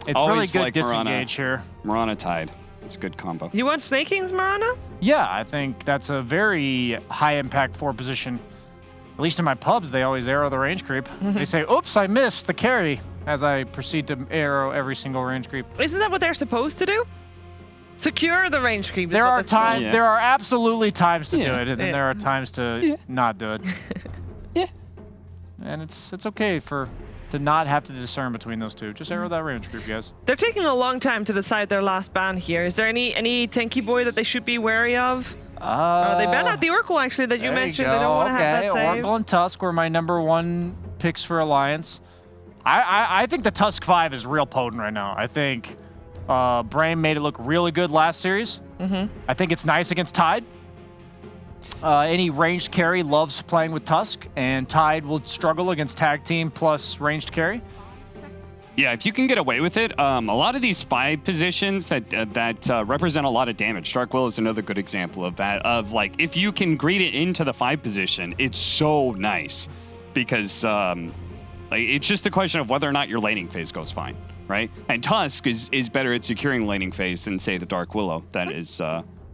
It's
Always
really good
like
disengage here.
Marana Tide. It's a good combo.
You want Snake King's Marana?
Yeah, I think that's a very high impact 4 position. At least in my pubs, they always arrow the range creep. They say, oops, I missed the carry, as I proceed to arrow every single range creep.
Isn't that what they're supposed to do? Secure the range creep.
There are times, there are absolutely times to do it, and then there are times to not do it. And it's okay to not have to discern between those two. Just arrow that range group, guys.
They're taking a long time to decide their last ban here. Is there any tanky boy that they should be wary of? They banned out the Oracle, actually, that you mentioned. They don't want to have that save.
Oracle and Tusk were my #1 picks for Alliance. I think the Tusk 5 is real potent right now. I think Brain made it look really good last series. I think it's nice against Tide. Any ranged carry loves playing with Tusk, and Tide will struggle against tag team plus ranged carry.
Yeah, if you can get away with it, a lot of these 5 positions that represent a lot of damage. Dark Will is another good example of that. Of like, if you can greet it into the 5 position, it's so nice because it's just a question of whether or not your laning phase goes fine, right? And Tusk is better at securing laning phase than say the Dark Willow. That is.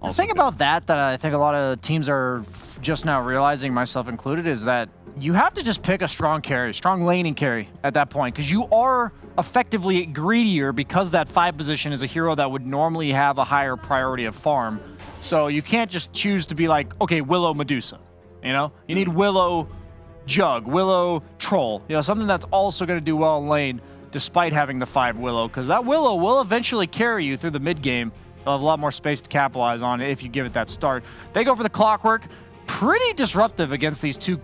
The thing about that I think a lot of teams are just now realizing, myself included, is that you have to just pick a strong carry, strong laning carry at that point, because you are effectively greedier because that 5 position is a hero that would normally have a higher priority of farm. So you can't just choose to be like, okay, Willow Medusa, you know? You need Willow Jug, Willow Troll, you know, something that's also going to do well in lane despite having the 5 Willow, because that Willow will eventually carry you through the mid game. They'll have a lot more space to capitalize on it if you give it that start. They go for the Clockwork. Pretty disruptive against these 2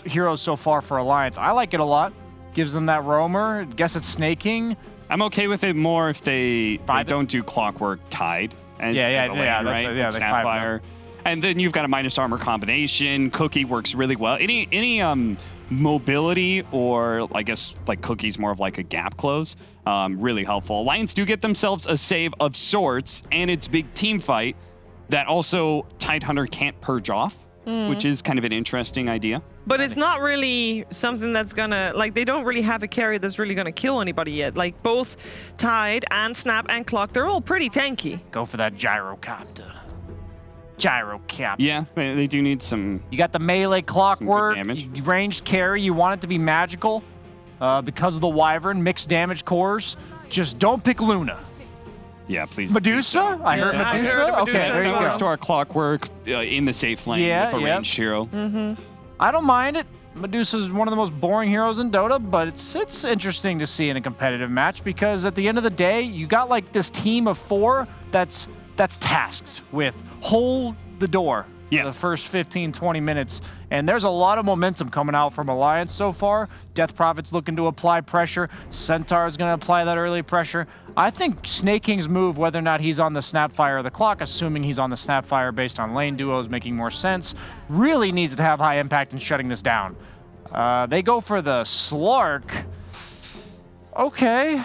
heroes so far for Alliance. I like it a lot. Gives them that roamer. Guess it's Snake King.
I'm okay with it more if they don't do Clockwork Tide as a lane, right? Snapfire. And then you've got a minus armor combination. Cookie works really well. Any mobility, or I guess like Cookie's more of like a gap close, really helpful. Alliance do get themselves a save of sorts, and it's big team fight that also Tidehunter can't purge off, which is kind of an interesting idea.
But it's not really something that's gonna, like, they don't really have a carry that's really gonna kill anybody yet. Like, both Tide and Snap and Clock, they're all pretty tanky.
Go for that Gyrocopter. Gyrocopter.
Yeah, they do need some.
You got the melee Clockwork, ranged carry. You want it to be magical because of the Wyvern, mixed damage cores. Just don't pick Luna.
Yeah, please.
Medusa? I heard Medusa. Okay, there you go.
Next to our Clockwork in the safe lane with a ranged hero.
I don't mind it. Medusa is one of the most boring heroes in Dota, but it's interesting to see in a competitive match because at the end of the day, you got like this team of 4 that's tasked with hold the door for the first 15, 20 minutes. And there's a lot of momentum coming out from Alliance so far. Death Prophet's looking to apply pressure. Centaur's going to apply that early pressure. I think Snake King's move, whether or not he's on the Snapfire or the Clock, assuming he's on the Snapfire based on lane duos making more sense, really needs to have high impact in shutting this down. They go for the Slark. Okay.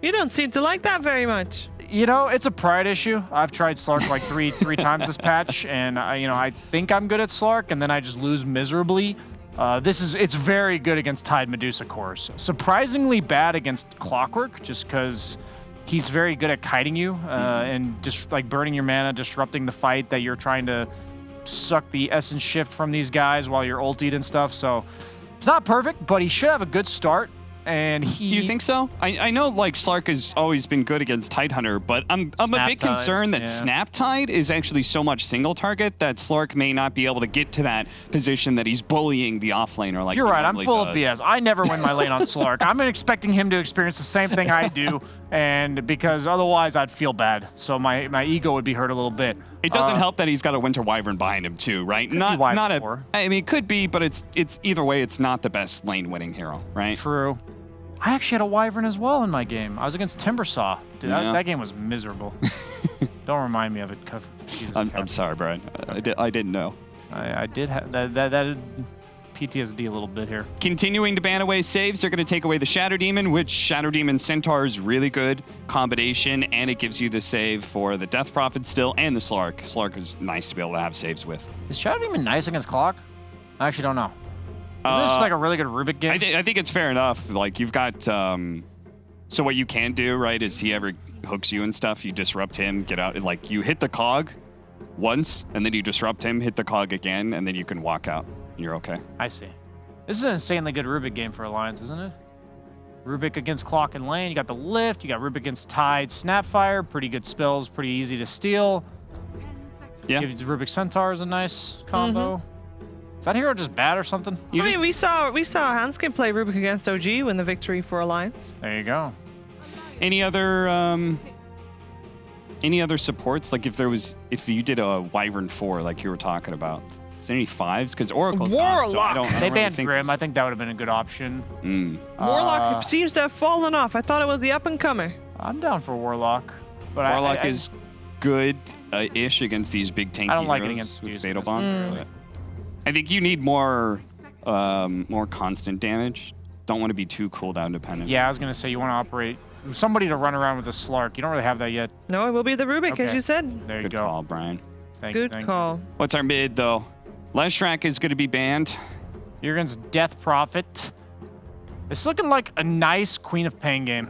You don't seem to like that very much.
You know, it's a pride issue. I've tried Slark like three times this patch, and I think I'm good at Slark, and then I just lose miserably. It's very good against Tide Medusa cores. Surprisingly bad against Clockwork, just because he's very good at kiting you and just like burning your mana, disrupting the fight that you're trying to suck the essence shift from these guys while you're ultied and stuff. So it's not perfect, but he should have a good start. And
You think so? I know like Slark has always been good against Tidehunter, but I'm a bit concerned that Snap Tide is actually so much single target that Slark may not be able to get to that position that he's bullying the offlaner like
You're right, I'm full of BS. I never win my lane on Slark. I'm expecting him to experience the same thing I do
And because otherwise I'd feel bad. So my ego would be hurt a little bit.
It doesn't help that he's got a Winter Wyvern behind him too, right? Not a. I mean, it could be, but it's either way. It's not the best lane winning hero, right?
True. I actually had a Wyvern as well in my game. I was against Timbersaw. Dude, that game was miserable. Don't remind me of it.
I'm sorry, Brian. I didn't know.
I did have that PTSD a little bit here.
Continuing to ban away saves, they're going to take away the Shadow Demon, which Shadow Demon Centaur is really good combination, and it gives you the save for the Death Prophet still, and the Slark. Slark is nice to be able to have saves with.
Is Shadow Demon nice against Clock? I actually don't know. Is this like a really good Rubik game?
I think it's fair enough. Like, you've got... so what you can do, right, is he ever hooks you and stuff, you disrupt him, get out, like, you hit the cog once, and then you disrupt him, hit the cog again, and then you can walk out. You're okay.
I see. This is an insanely good Rubik game for Alliance, isn't it? Rubik against Clock and Lane. You got the Lift. You got Rubik against Tide, Snapfire. Pretty good spells. Pretty easy to steal.
Yeah.
Gives Rubik Centaur is a nice combo. Is that hero just bad or something?
I mean, we saw Hanskin play Rubik against OG win the victory for Alliance.
There you go.
Any other supports? Like if you did a Wyvern 4 like you were talking about. Is there any 5s? Because Oracle's
Warlock.
gone, so I don't
They
really
banned
think
Grim. I think that would have been a good option.
Warlock seems to have fallen off. I thought it was the up-and-comer.
I'm down for Warlock. But
Warlock is good-ish against these big tanky
I don't like it
heroes
against
with
Deuce
Fatal
Miss.
Bond. I think you need more constant damage. Don't want to be too cooldown dependent.
Yeah, I was going to say you want to operate somebody to run around with a Slark. You don't really have that yet.
No, it will be the Rubik, as you said.
There you
Good
go.
call, Brian.
Good call.
What's our mid, though? Leshrac is going to be banned.
You're against Death Prophet. It's looking like a nice Queen of Pain game.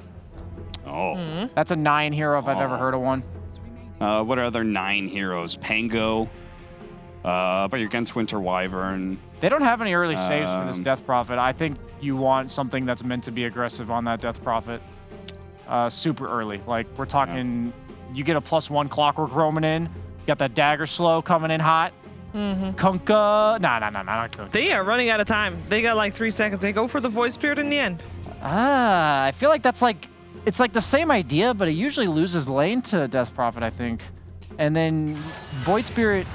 Oh.
That's a 9 hero if I've ever heard of one.
What are other 9 heroes? Pango. But you're against Winter Wyvern.
They don't have any early saves for this Death Prophet. I think you want something that's meant to be aggressive on that Death Prophet. Super early. Like, we're talking, you get a +1 Clockwork roaming in. You got that Dagger Slow coming in hot. Kunkka. Nah, not Kunkka.
They are running out of time. They got like 3 seconds. They go for the Void Spirit in the end.
I feel like that's like, it's like the same idea, but it usually loses lane to Death Prophet, I think. And then Void Spirit,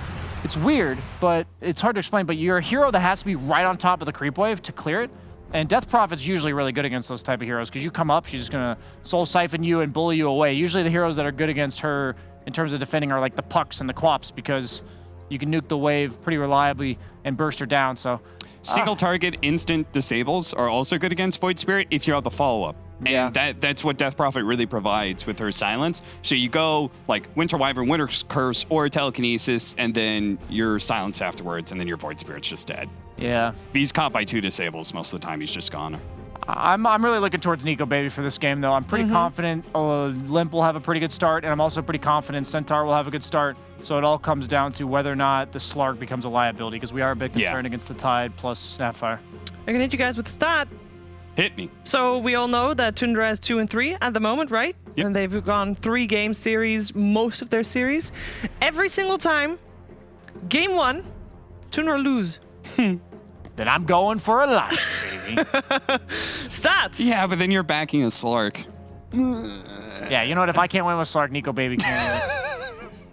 it's weird, but it's hard to explain, but you're a hero that has to be right on top of the creep wave to clear it. And Death Prophet's usually really good against those type of heroes, because you come up, she's just going to Soul Siphon you and bully you away. Usually the heroes that are good against her in terms of defending are like the Pucks and the Quaps, because you can nuke the wave pretty reliably and burst her down. So
Single target instant disables are also good against Void Spirit if you have the follow-up. And that's what Death Prophet really provides with her silence. So you go like Winter Wyvern, Winter Curse, or Telekinesis, and then you're silenced afterwards, and then your Void Spirit's just dead.
Yeah.
He's caught by 2 disables most of the time. He's just gone.
I'm really looking towards Nico Baby for this game, though. I'm pretty confident Limp will have a pretty good start, and I'm also pretty confident Centaur will have a good start. So it all comes down to whether or not the Slark becomes a liability, because we are a bit concerned against the Tide plus Snapfire.
I'm going to hit you guys with the stat.
Hit me.
So we all know that Tundra has 2 and 3 at the moment, right?
Yep.
And they've gone 3-game series, most of their series. Every single time, game 1, Tundra lose.
Then I'm going for a lot, baby.
Stats.
Yeah, but then you're backing a Slark.
Yeah, you know what? If I can't win with Slark, Nico Baby can win.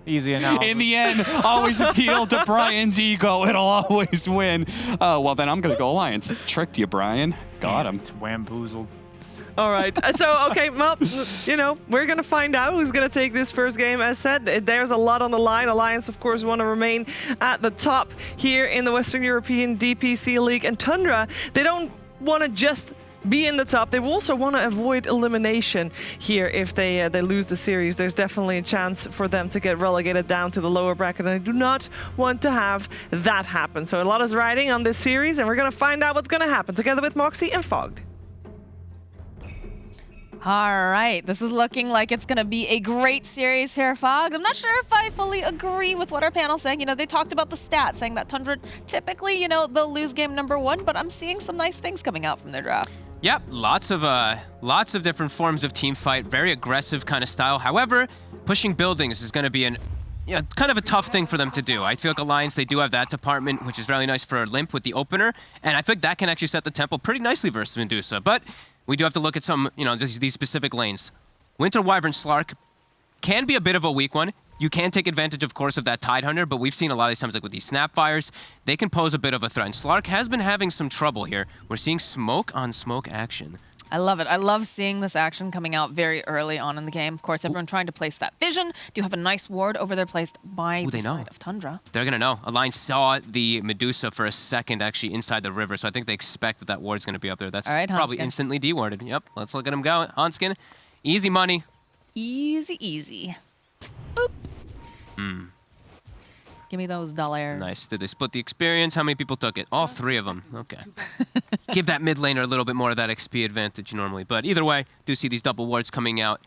Easy enough.
In the end, always appeal to Brian's ego. It'll always win. Well, then I'm going to go Alliance. Tricked you, Brian. Got him.
It's wamboozled.
All right. So, okay, well, you know, we're going to find out who's going to take this first game. As said, there's a lot on the line. Alliance, of course, want to remain at the top here in the Western European DPC League. And Tundra, they don't want to just be in the top. They will also want to avoid elimination here if they lose the series. There's definitely a chance for them to get relegated down to the lower bracket, and I do not want to have that happen. So a lot is riding on this series, and we're going to find out what's going to happen together with Moxie and Fogged.
All right, this is looking like it's going to be a great series here, Fog. I'm not sure if I fully agree with what our panel's saying. You know, they talked about the stats, saying that Tundra typically, you know, they'll lose game number 1, but I'm seeing some nice things coming out from their draft.
Yep, lots of different forms of team fight, very aggressive kind of style. However, pushing buildings is going to be kind of a tough thing for them to do. I feel like Alliance, they do have that department, which is really nice for Limp with the opener, and I feel like that can actually set the tempo pretty nicely versus Medusa. But we do have to look at some, you know, these specific lanes. Winter Wyvern Slark can be a bit of a weak one. You can take advantage, of course, of that Tidehunter, but we've seen a lot of these times, like with these Snapfires, they can pose a bit of a threat. And Slark has been having some trouble here. We're seeing smoke on smoke action.
I love it. I love seeing this action coming out very early on in the game. Of course, everyone trying to place that vision. Do have a nice ward over there placed by the side of Tundra.
They're going to know. Alliance saw the Medusa for a second actually inside the river, so I think they expect that that ward's going to be up there. That's probably instantly dewarded. Yep, let's look at him go. Hanskin, easy money.
Easy, easy. Boop. Give me those dollars.
Nice. Did they split the experience? How many people took it? All 3 of them. Okay. Give that mid laner a little bit more of that XP advantage normally. But either way, do see these double wards coming out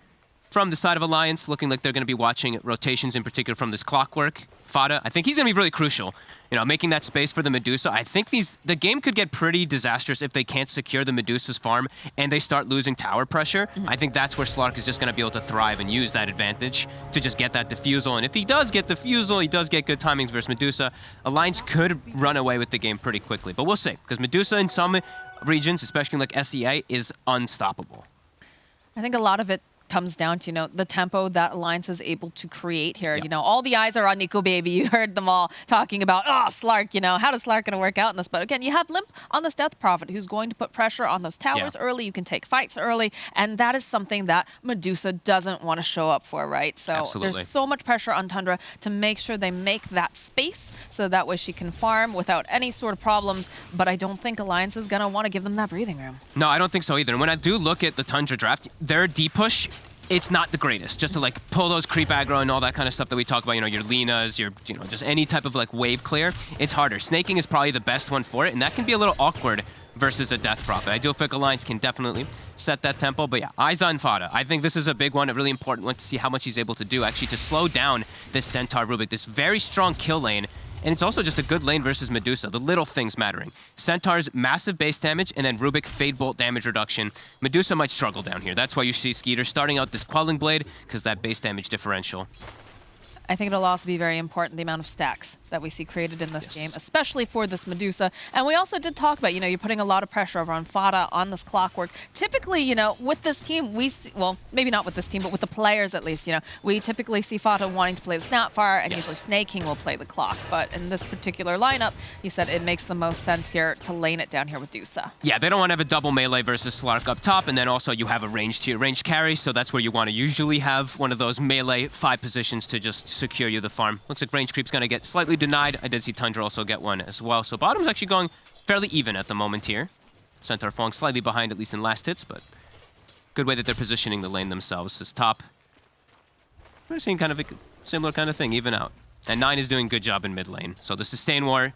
from the side of Alliance, looking like they're going to be watching rotations in particular from this Clockwork. Fada, I think he's going to be really crucial. You know, making that space for the Medusa. I think the game could get pretty disastrous if they can't secure the Medusa's farm and they start losing tower pressure. I think that's where Slark is just going to be able to thrive and use that advantage to just get that diffusal. And if he does get diffusal, he does get good timings versus Medusa. Alliance could run away with the game pretty quickly, but we'll see. Because Medusa in some regions, especially like SEA, is unstoppable.
I think a lot of it comes down to, you know, the tempo that Alliance is able to create here. You know, all the eyes are on Nico Baby. You heard them all talking about, oh, Slark, you know, how does Slark going to work out in this? But again, you have Limp on this Death Prophet who's going to put pressure on those towers early. You can take fights early. And that is something that Medusa doesn't want to show up for, right? So there's so much pressure on Tundra to make sure they make that space so that way she can farm without any sort of problems. But I don't think Alliance is going to want to give them that breathing room.
No, I don't think so either. And when I do look at the Tundra draft, their D-push, it's not the greatest. Just to like pull those creep aggro and all that kind of stuff that we talk about, you know, your Linas, your, you know, just any type of like wave clear, it's harder. Snaking is probably the best one for it, and that can be a little awkward versus a Death Prophet. I do think Alliance can definitely set that tempo, but yeah, eyes on Fada. I think this is a big one, a really important one to see how much he's able to do actually to slow down this Centaur Rubik, this very strong kill lane. And it's also just a good lane versus Medusa, the little things mattering. Centaur's massive base damage, and then Rubik Fade Bolt damage reduction. Medusa might struggle down here. That's why you see Skeeter starting out this Quelling Blade, because that base damage differential.
I think it'll also be very important, the amount of stacks that we see created in this game, especially for this Medusa. And we also did talk about, you know, you're putting a lot of pressure over on Fada on this Clockwork. Typically, you know, with this team, we see, well, maybe not with this team, but with the players at least, you know, we typically see Fada wanting to play the Snapfire, and usually Snaking will play the Clock. But in this particular lineup, you said it makes the most sense here to lane it down here with Medusa.
Yeah, they don't want to have a double melee versus Slark up top, and then also you have a ranged carry, so that's where you want to usually have one of those melee 5 positions to just secure you the farm. Looks like range creep's going to get slightly denied. I did see Tundra also get one as well. So bottom's actually going fairly even at the moment here. Centaur falling slightly behind, at least in last hits, but good way that they're positioning the lane themselves. As top, we're seeing kind of a similar kind of thing, even out. And 9 is doing a good job in mid lane. So the sustain war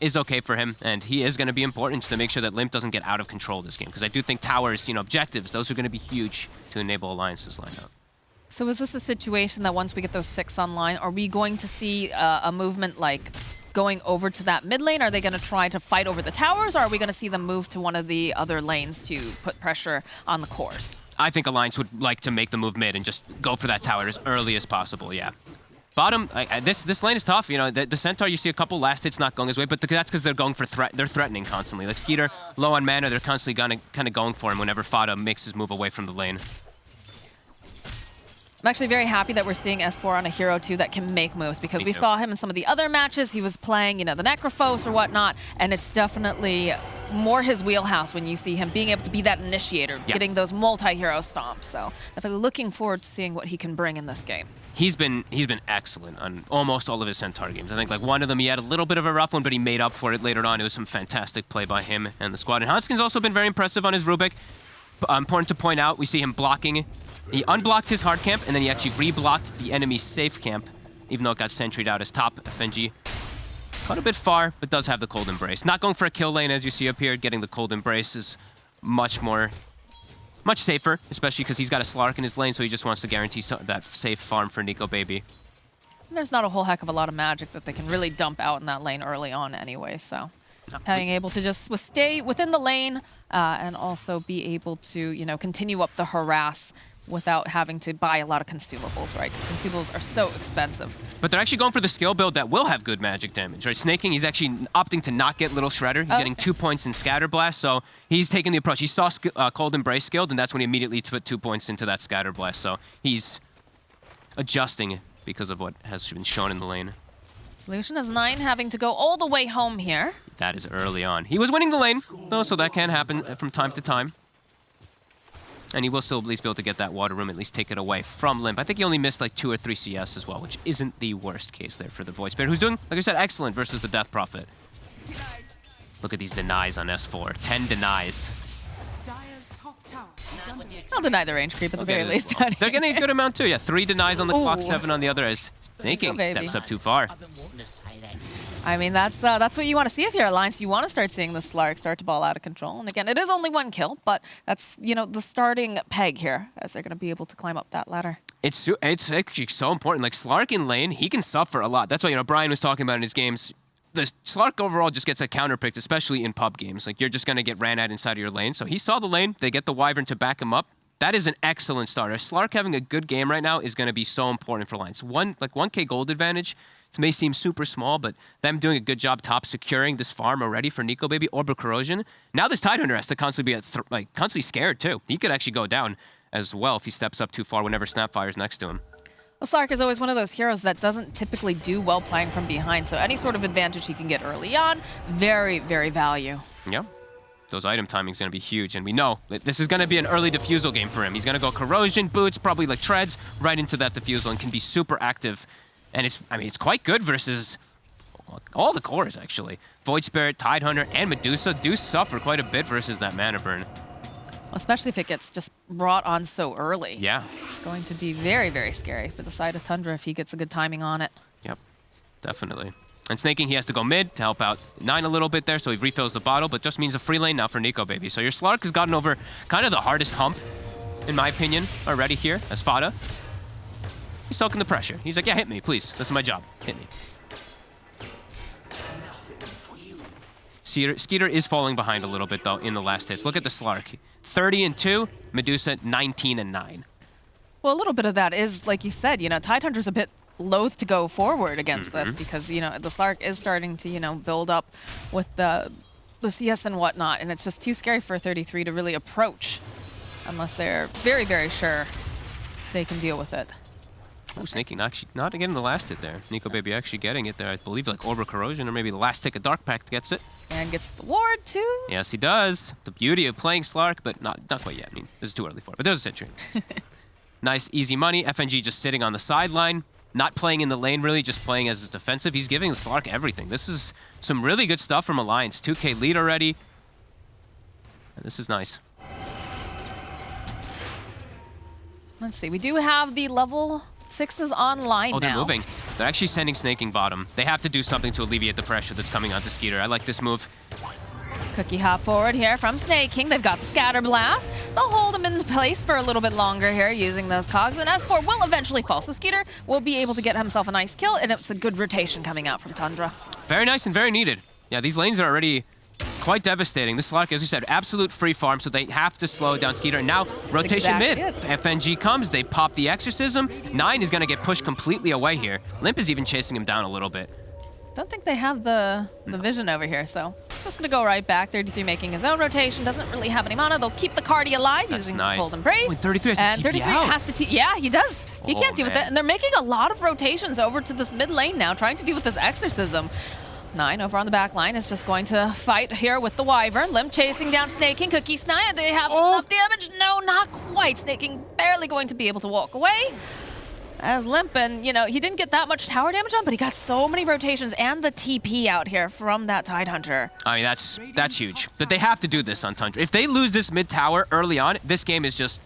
is okay for him, and he is going to be important to make sure that Limp doesn't get out of control this game, because I do think towers, you know, objectives, those are going to be huge to enable Alliance's lineup.
So is this a situation that once we get those 6 online, are we going to see a movement like going over to that mid lane? Are they going to try to fight over the towers, or are we going to see them move to one of the other lanes to put pressure on the cores?
I think Alliance would like to make the move mid and just go for that tower as early as possible, yeah. Bottom, this lane is tough. You know, the Centaur, you see a couple last hits not going his way, but that's because they're going for they're threatening constantly. Like Skeeter, low on mana, they're constantly kind of going for him whenever Fada makes his move away from the lane.
I'm actually very happy that we're seeing S4 on a hero too that can make moves, because we saw him in some of the other matches. He was playing, you know, the Necrophos or whatnot, and it's definitely more his wheelhouse when you see him being able to be that initiator, getting those multi-hero stomps. So definitely looking forward to seeing what he can bring in this game.
He's been excellent on almost all of his Centaur games. I think like one of them he had a little bit of a rough one, but he made up for it later on. It was some fantastic play by him and the squad. And Hanskin's also been very impressive on his Rubik. Important to point out, we see him blocking. He unblocked his hard camp, and then he actually reblocked the enemy's safe camp, even though it got sentryed out as top FNG. Caught a bit far, but does have the Cold Embrace. Not going for a kill lane, as you see up here. Getting the Cold Embrace is much safer, especially because he's got a Slark in his lane, so he just wants to guarantee that safe farm for Nico Baby.
There's not a whole heck of a lot of magic that they can really dump out in that lane early on anyway, so being able to just stay within the lane and also be able to, you know, continue up the harass without having to buy a lot of consumables, right? Consumables are so expensive.
But they're actually going for the skill build that will have good magic damage, right? Snaking, he's actually opting to not get Little Shredder. He's getting 2 points in Scatter Blast, so he's taking the approach. He saw Cold Embrace skilled, and that's when he immediately put 2 points into that Scatter Blast. So he's adjusting because of what has been shown in the lane.
Solution is 9 having to go all the way home here.
That is early on. He was winning the lane, though, so that can happen from time to time. And he will still at least be able to get that water room, at least take it away from Limp. I think he only missed like 2 or 3 CS as well, which isn't the worst case there for the Void Spirit, who's doing, like I said, excellent versus the Death Prophet. Look at these denies on S4. 10 denies.
I'll deny the range creep at the very least.
They're getting a good amount too. Yeah, 3 denies on the clock, 7 on the other as Snaking steps up too far.
I mean, that's what you want to see if you're Alliance. You want to start seeing the Slark start to ball out of control. And again, it is only 1 kill, but that's, you know, the starting peg here as they're going to be able to climb up that ladder.
It's actually so important. Like, Slark in lane, he can suffer a lot. That's why, you know, Brian was talking about in his games. The Slark overall just gets a counterpicked, especially in pub games. Like, you're just going to get ran at inside of your lane. So he saw the lane. They get the Wyvern to back him up. That is an excellent starter. Slark having a good game right now is going to be so important for Alliance. 1K gold advantage. This may seem super small, but them doing a good job top securing this farm already for Nico Baby. Orb Corrosion. Now this Tidehunter has to constantly be constantly scared too. He could actually go down as well if he steps up too far whenever Snapfire's next to him.
Well, Slark is always one of those heroes that doesn't typically do well playing from behind, so any sort of advantage he can get early on, very, very value.
Yeah. Those item timing's going to be huge, and we know that this is going to be an early defusal game for him. He's going to go Corrosion, Boots, probably like Treads, right into that defusal and can be super active. And it's quite good versus all the cores, actually. Void Spirit, Tidehunter, and Medusa do suffer quite a bit versus that mana burn.
Especially if it gets just brought on so early.
Yeah.
It's going to be very, very scary for the side of Tundra if he gets a good timing on it.
Yep, definitely. And Snaking, he has to go mid to help out 9 a little bit there, so he refills the bottle, but just means a free lane now for Nico Baby. So your Slark has gotten over kind of the hardest hump, in my opinion, already here, as Fada. He's soaking the pressure. He's like, yeah, hit me, please. This is my job. Hit me. Skeeter is falling behind a little bit, though, in the last hits. Look at the Slark. 30-2, Medusa 19-9.
Well, a little bit of that is, like you said, you know, Tidehunter's a bit loath to go forward against this because, you know, the Slark is starting to, you know, build up with the CS and whatnot, and it's just too scary for 33 to really approach unless they're very, very sure they can deal with it.
Oh, Snaking not getting the last hit there. Nico Baby actually getting it there. I believe like Orb Corrosion or maybe the last tick of Dark Pact gets it.
And gets the ward too.
Yes, he does. The beauty of playing Slark, but not quite yet. I mean, this is too early for it, but there's a Citrine. Nice, easy money. FNG just sitting on the sideline, not playing in the lane really, just playing as a defensive. He's giving Slark everything. This is some really good stuff from Alliance. 2K lead already. And this is nice.
Let's see, we do have the level 6s online now.
Oh, they're moving. They're actually sending Snaking bottom. They have to do something to alleviate the pressure that's coming onto Skeeter. I like this move.
Cookie hop forward here from Snaking. They've got the Scatter Blast. They'll hold him in place for a little bit longer here using those cogs. And S4 will eventually fall. So Skeeter will be able to get himself a nice kill. And it's a good rotation coming out from Tundra.
Very nice and very needed. Yeah, these lanes are already quite devastating. This Slark, as you said, absolute free farm, so they have to slow down Skeeter. Now, rotation mid. FNG comes, they pop the Exorcism. 9 is going to get pushed completely away here. Limp is even chasing him down a little bit.
Don't think they have the vision over here, so it's just going to go right back. 33 making his own rotation, doesn't really have any mana. They'll keep the Cardi alive using the Cold Embrace.
Oh, 33 has to
and 33 has to yeah, he does. He can't deal with it. And they're making a lot of rotations over to this mid lane now, trying to deal with this Exorcism. 9 over on the back line is just going to fight here with the Wyvern. Limp chasing down Snaking. Cookie Snide, they have enough damage? No, not quite. Snaking barely going to be able to walk away. As Limp, and you know, he didn't get that much tower damage on, but he got so many rotations and the TP out here from that Tidehunter.
I mean, that's huge. But they have to do this on Tundra. If they lose this mid tower early on, this game is just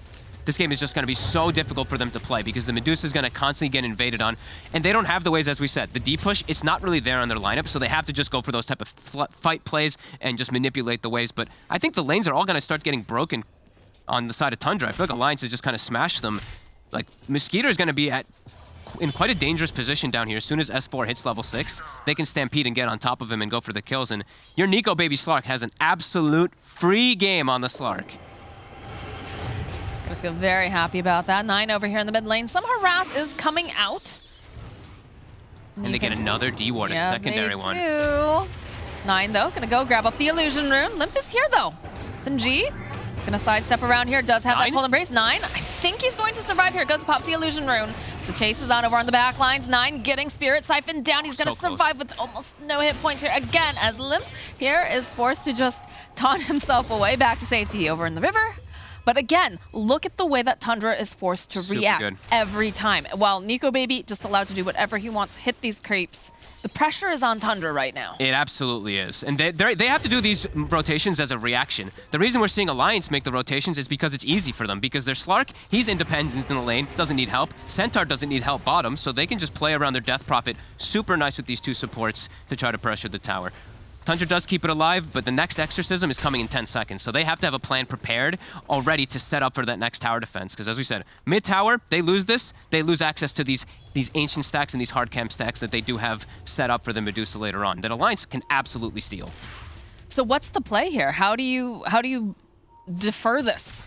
going to be so difficult for them to play because the Medusa is going to constantly get invaded on, and they don't have the ways, as we said. The D push, it's not really there on their lineup, so they have to just go for those type of fight plays and just manipulate the waves. But I think the lanes are all going to start getting broken on the side of Tundra. I feel like Alliance has just kind of smashed them. Like, Mosquito is going to be in quite a dangerous position down here. As soon as S4 hits level 6, they can stampede and get on top of him and go for the kills. And your Nico Baby Slark has an absolute free game on the Slark.
Gonna feel very happy about that. 9 over here in the mid lane. Some harass is coming out.
And they get another D ward, a secondary one.
Do. 9 though, gonna go grab up the illusion rune. Limp is here though. FNG is gonna sidestep around here. Does have that cold embrace. 9. I think he's going to survive here. Goes pops the illusion rune. So chase is on over on the back lines. 9 getting spirit siphon down. He's gonna survive with almost no hit points here again as Limp here is forced to just taunt himself away back to safety over in the river. But again, look at the way that Tundra is forced to react every time. While Nico Baby just allowed to do whatever he wants, hit these creeps. The pressure is on Tundra right now.
It absolutely is. And they have to do these rotations as a reaction. The reason we're seeing Alliance make the rotations is because it's easy for them. Because their Slark, he's independent in the lane, doesn't need help. Centaur doesn't need help bottom, so they can just play around their Death Prophet. Super nice with these two supports to try to pressure the tower. Tundra does keep it alive, but the next Exorcism is coming in 10 seconds, so they have to have a plan prepared already to set up for that next tower defense. Because as we said, mid-tower, they lose this, they lose access to these ancient stacks and these hard camp stacks that they do have set up for the Medusa later on, that Alliance can absolutely steal.
So what's the play here? How do you defer this?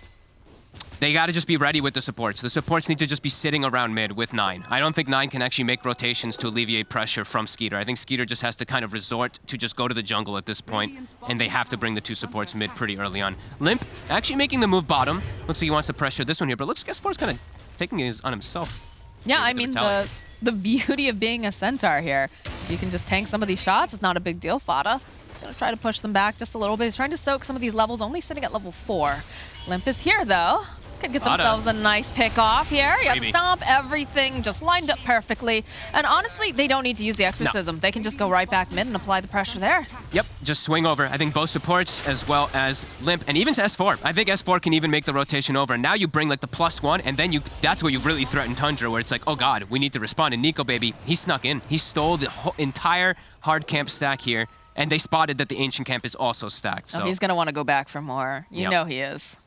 They got to just be ready with the supports. The supports need to just be sitting around mid with 9. I don't think 9 can actually make rotations to alleviate pressure from Skeeter. I think Skeeter just has to kind of resort to just go to the jungle at this point, and they have to bring the two supports mid pretty early on. Limp actually making the move bottom. Looks like he wants to pressure this one here, but looks like S4's kind of taking it on himself.
Yeah, I mean, the beauty of being a Centaur here is you can just tank some of these shots. It's not a big deal. Fada is going to try to push them back just a little bit. He's trying to soak some of these levels, only sitting at level 4. Limp is here, though. Could get themselves a nice pick off here. Yep, stomp, everything just lined up perfectly. And honestly, they don't need to use the Exorcism. No. They can just go right back mid and apply the pressure there.
Yep, just swing over. I think both supports as well as Limp and even S4. I think S4 can even make the rotation over. And now you bring like the +1 and then that's where you really threaten Tundra, where it's like, oh God, we need to respond. And Nico Baby, he snuck in. He stole the whole entire hard camp stack here. And they spotted that the ancient camp is also stacked. So
he's going to want to go back for more. You know he is.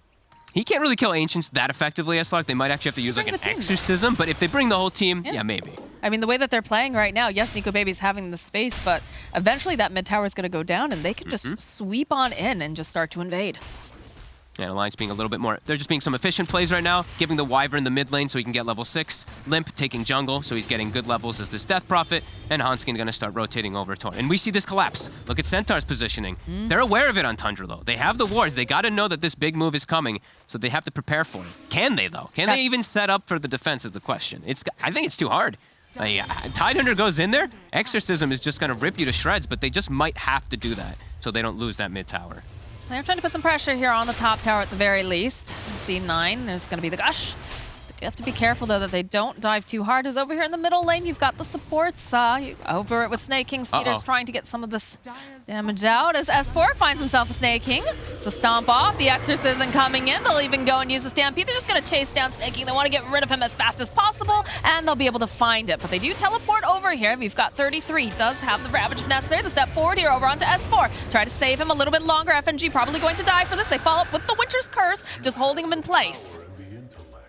He can't really kill Ancients that effectively, S-Lark. They might actually have to use like an Exorcism, but if they bring the whole team, yeah, maybe.
I mean, the way that they're playing right now, yes, Nico Baby's having the space, but eventually that mid tower is going to go down and they can just sweep on in and just start to invade.
And Alliance being a little bit more, they're just being some efficient plays right now, giving the Wyvern the mid lane so he can get level 6. Limp taking jungle, so he's getting good levels as this Death Prophet, and Hanskin gonna start rotating over to And we see this collapse. Look at Centaur's positioning. They're aware of it on Tundra though. They have the wards, they gotta know that this big move is coming, so they have to prepare for it. Can they though? Can they even set up for the defense is the question. I think it's too hard. Tidehunter goes in there, Exorcism is just gonna rip you to shreds, but they just might have to do that so they don't lose that mid tower.
They're trying to put some pressure here on the top tower at the very least. C9, there's going to be the gush. But you have to be careful, though, that they don't dive too hard. As over here in the middle lane, you've got the supports. Over it with Snake King. Skeeter's trying to get some of this damage out as S4 finds himself a Snake King. So stomp off. The Exorcism coming in. They'll even go and use the Stampede. They're just going to chase down Snake King. They want to get rid of him as fast as possible, and they'll be able to find it. But they do teleport over here. We've got 33. Does have the Ravage necessary. The step forward here over onto S4. Try to save him a little bit longer. FNG probably going to die for this. They follow up with the Winter's Curse, just holding him in place.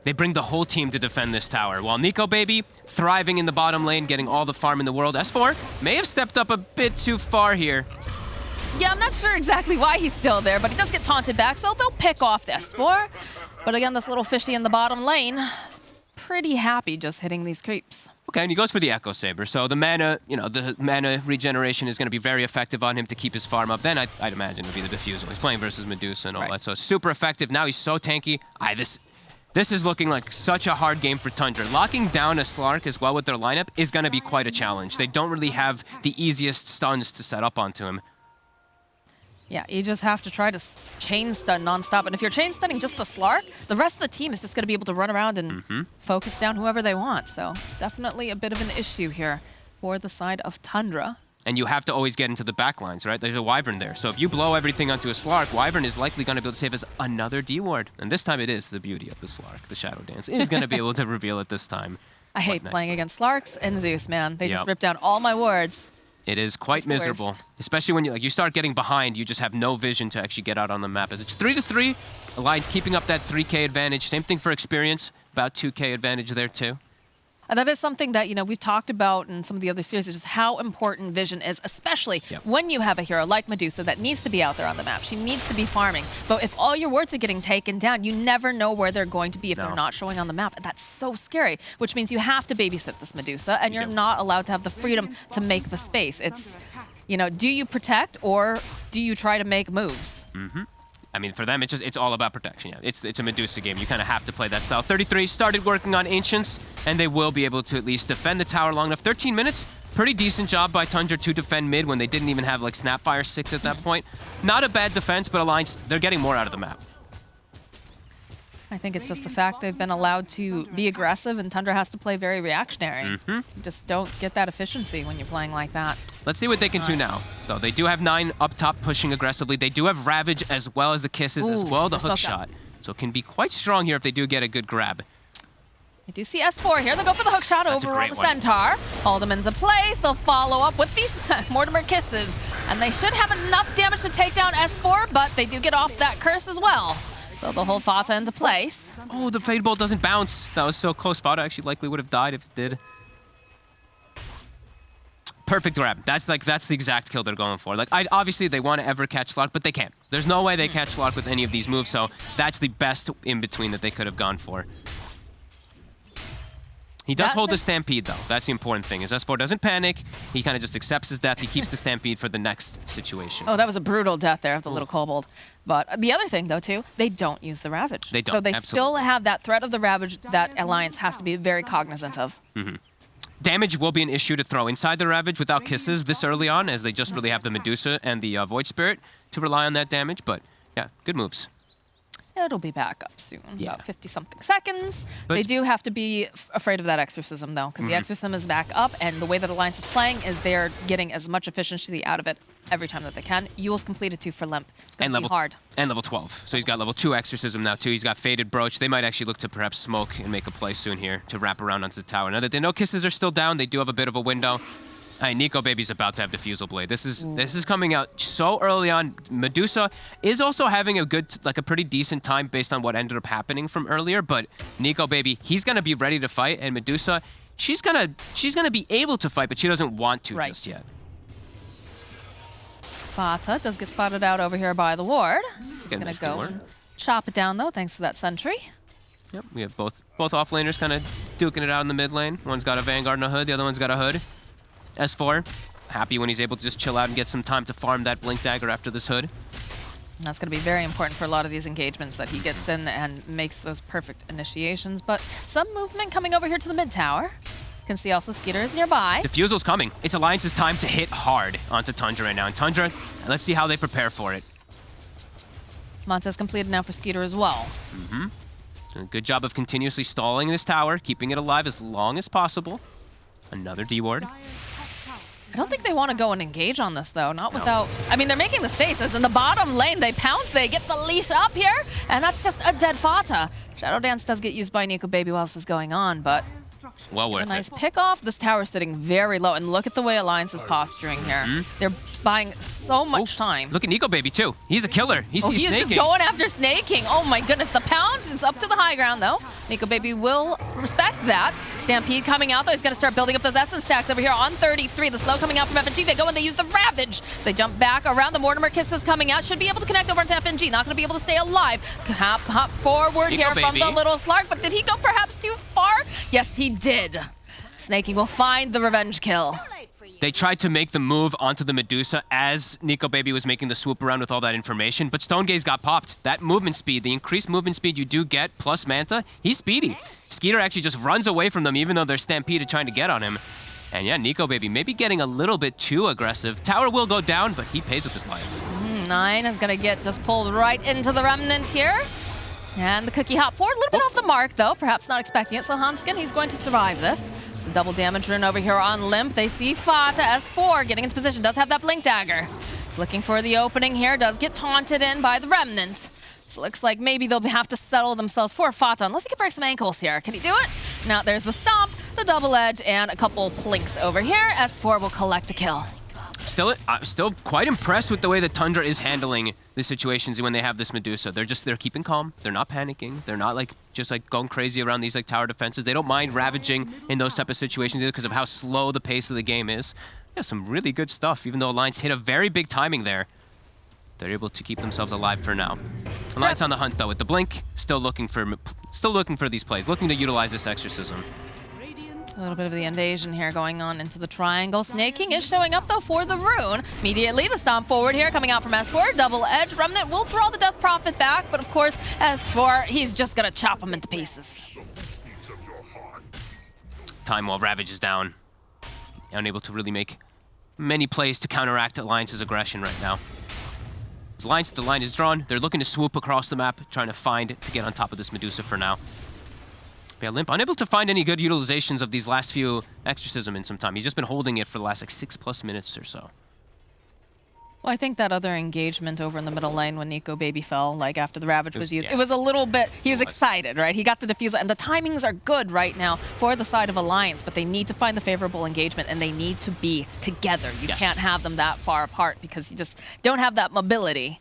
They bring the whole team to defend this tower, while Nico Baby thriving in the bottom lane, getting all the farm in the world. S4 may have stepped up a bit too far here.
Yeah, I'm not sure exactly why he's still there, but he does get taunted back, so they'll pick off this S4. But again, this little fishy in the bottom lane is pretty happy just hitting these creeps.
Okay, and he goes for the Echo Saber, so the mana, the mana regeneration is going to be very effective on him to keep his farm up. Then I'd imagine it would be the Diffusal. He's playing versus Medusa and all that, so super effective. Now he's so tanky. This is looking like such a hard game for Tundra. Locking down a Slark as well with their lineup is going to be quite a challenge. They don't really have the easiest stuns to set up onto him.
Yeah, you just have to try to chain stun nonstop. And if you're chain stunning just the Slark, the rest of the team is just going to be able to run around and focus down whoever they want. So definitely a bit of an issue here for the side of Tundra.
And you have to always get into the backlines, right? There's a Wyvern there. So if you blow everything onto a Slark, Wyvern is likely going to be able to save us another D-ward. And this time it is the beauty of the Slark. The Shadow Dance is going to be able to reveal it this time.
I hate playing against Slarks and Zeus, man. They just rip down all my wards.
It is quite miserable, especially when you start getting behind. You just have no vision to actually get out on the map. As it's 3-3, Alliance keeping up that 3K advantage. Same thing for Experience, about 2K advantage there too.
And that is something that, we've talked about in some of the other series, is just how important vision is, especially when you have a hero like Medusa that needs to be out there on the map. She needs to be farming. But if all your wards are getting taken down, you never know where they're going to be if they're not showing on the map. And that's so scary, which means you have to babysit this Medusa, and you're not allowed to have the freedom to make the space. It's, do you protect or do you try to make moves?
I mean, for them, it's all about protection. It's a Medusa game. You kind of have to play that style. 33 started working on Ancients, and they will be able to at least defend the tower long enough. 13 minutes, pretty decent job by Tundra to defend mid when they didn't even have like Snapfire 6 at that point. Not a bad defense, but Alliance, they're getting more out of the map.
I think it's just the fact they've been allowed to be aggressive, and Tundra has to play very reactionary. You just don't get that efficiency when you're playing like that.
Let's see what they can do now, though. They do have 9 up top pushing aggressively. They do have Ravage as well as the Kisses, as well the hook shot. So it can be quite strong here if they do get a good grab.
I do see S4 here. They'll go for the hook shot over on the Centaur. Hold them into place. They'll follow up with these Mortimer Kisses. And they should have enough damage to take down S4, but they do get off that curse as well. So they'll hold Fata into place.
Oh, the Fade Bolt doesn't bounce. That was so close. Fata actually likely would have died if it did. Perfect grab. That's the exact kill they're going for. Obviously they want to ever catch Slark, but they can't. There's no way they catch Slark with any of these moves, so that's the best in between that they could have gone for. He does hold the Stampede, though. That's the important thing, is S4 doesn't panic. He kind of just accepts his death. He keeps the Stampede for the next situation.
Oh, that was a brutal death there of the little kobold. But the other thing, though, too, they don't use the Ravage.
They don't,
So they still have that threat of the Ravage that Alliance has to be very cognizant of.
Damage will be an issue to throw inside the Ravage without Kisses this early on, as they just really have the Medusa and the Void Spirit to rely on that damage. But, yeah, good moves.
It'll be back up soon, about 50-something seconds.
But
they do have to be afraid of that Exorcism, though, because the Exorcism is back up, and the way that Alliance is playing is they're getting as much efficiency out of it every time that they can. Yule's completed 2 for Limp. It's going to be hard.
And level 12. So he's got level 2 Exorcism now, too. He's got Faded Brooch. They might actually look to perhaps smoke and make a play soon here to wrap around onto the tower. Now that they know Kisses are still down, they do have a bit of a window. Nico Baby's about to have Diffusal Blade. This is coming out so early on. Medusa is also having a pretty decent time based on what ended up happening from earlier, but Nico Baby, he's gonna be ready to fight, and Medusa, she's gonna be able to fight, but she doesn't want to just yet.
Fata does get spotted out over here by the ward. He's gonna go and chop it down, though, thanks to that sentry.
Yep, we have both offlaners kind of duking it out in the mid lane. One's got a Vanguard and a Hood, the other one's got a Hood. S4, happy when he's able to just chill out and get some time to farm that Blink Dagger after this Hood.
And that's going to be very important for a lot of these engagements, that he gets in and makes those perfect initiations. But some movement coming over here to the mid tower. You can see also Skeeter is nearby.
Diffusal's coming. It's Alliance's time to hit hard onto Tundra right now. And Tundra, let's see how they prepare for it.
Montez completed now for Skeeter as well.
A good job of continuously stalling this tower, keeping it alive as long as possible. Another D-Ward.
I don't think they want to go and engage on this, though. Not without... I mean, they're making the spaces. In the bottom lane, they pounce. They get the leash up here. And that's just a dead Fata. Shadow Dance does get used by Nico Baby while this is going on, but...
Well worth
it. A nice pick off. This tower's sitting very low. And look at the way Alliance is posturing here. They're buying so much time.
Look at Nico Baby, too. He's a killer. He's
just
snaking.
Going after snaking. Oh, my goodness. The pounce is up to the high ground, though. Nico Baby will respect that. Stampede coming out, though. He's going to start building up those Essence stacks over here on 33. The slow coming out from FNG. They go and they use the Ravage. They jump back around. The Mortimer Kisses coming out. Should be able to connect over into FNG. Not going to be able to stay alive. Hop forward
Nico
here
Baby.
from the little Slark. But did he go perhaps too far? Yes, he did. Snaking will find the revenge kill.
They tried to make the move onto the Medusa as Nico Baby was making the swoop around with all that information, but Stone Gaze got popped. That movement speed, the increased movement speed you do get, plus Manta, he's speedy. Skeeter actually just runs away from them even though they're stampeded trying to get on him. And yeah, Nico Baby maybe getting a little bit too aggressive. Tower will go down, but he pays with his life.
9 is going to get just pulled right into the Remnant here. And the Cookie hop forward, a little bit off the mark, though. Perhaps not expecting it. So Hanskin, he's going to survive this. It's a double damage rune over here on Limp. They see Fata, S4, getting into position. Does have that Blink Dagger. He's looking for the opening here. Does get taunted in by the Remnant. So it looks like maybe they'll have to settle themselves for Fata, unless he can break some ankles here. Can he do it? Now there's the Stomp, the Double Edge, and a couple plinks over here. S4 will collect a kill.
Still quite impressed with the way that Tundra is handling the situations when they have this Medusa. They're keeping calm. They're not panicking. They're not just going crazy around these tower defenses. They don't mind ravaging in those type of situations because of how slow the pace of the game is. Yeah, some really good stuff. Even though Alliance hit a very big timing there, they're able to keep themselves alive for now. Alliance on the hunt though with the blink, still looking for these plays, looking to utilize this exorcism.
A little bit of the invasion here going on into the triangle. Snaking is showing up, though, for the rune. Immediately, the stomp forward here coming out from S4. Double edge. Remnant will draw the Death Prophet back, but of course, S4, he's just going to chop him into pieces.
Time while Ravage is down. Unable to really make many plays to counteract Alliance's aggression right now. As Alliance, the line is drawn. They're looking to swoop across the map, trying to get on top of this Medusa for now. Yeah, Limp unable to find any good utilizations of these last few exorcism in some time. He's just been holding it for the last 6+ minutes or so.
Well, I think that other engagement over in the middle lane when Nico Baby fell, after the Ravage was used, it was a little bit, he was excited, right? He got the defusal, and the timings are good right now for the side of Alliance, but they need to find the favorable engagement, and they need to be together. You can't have them that far apart because you just don't have that mobility.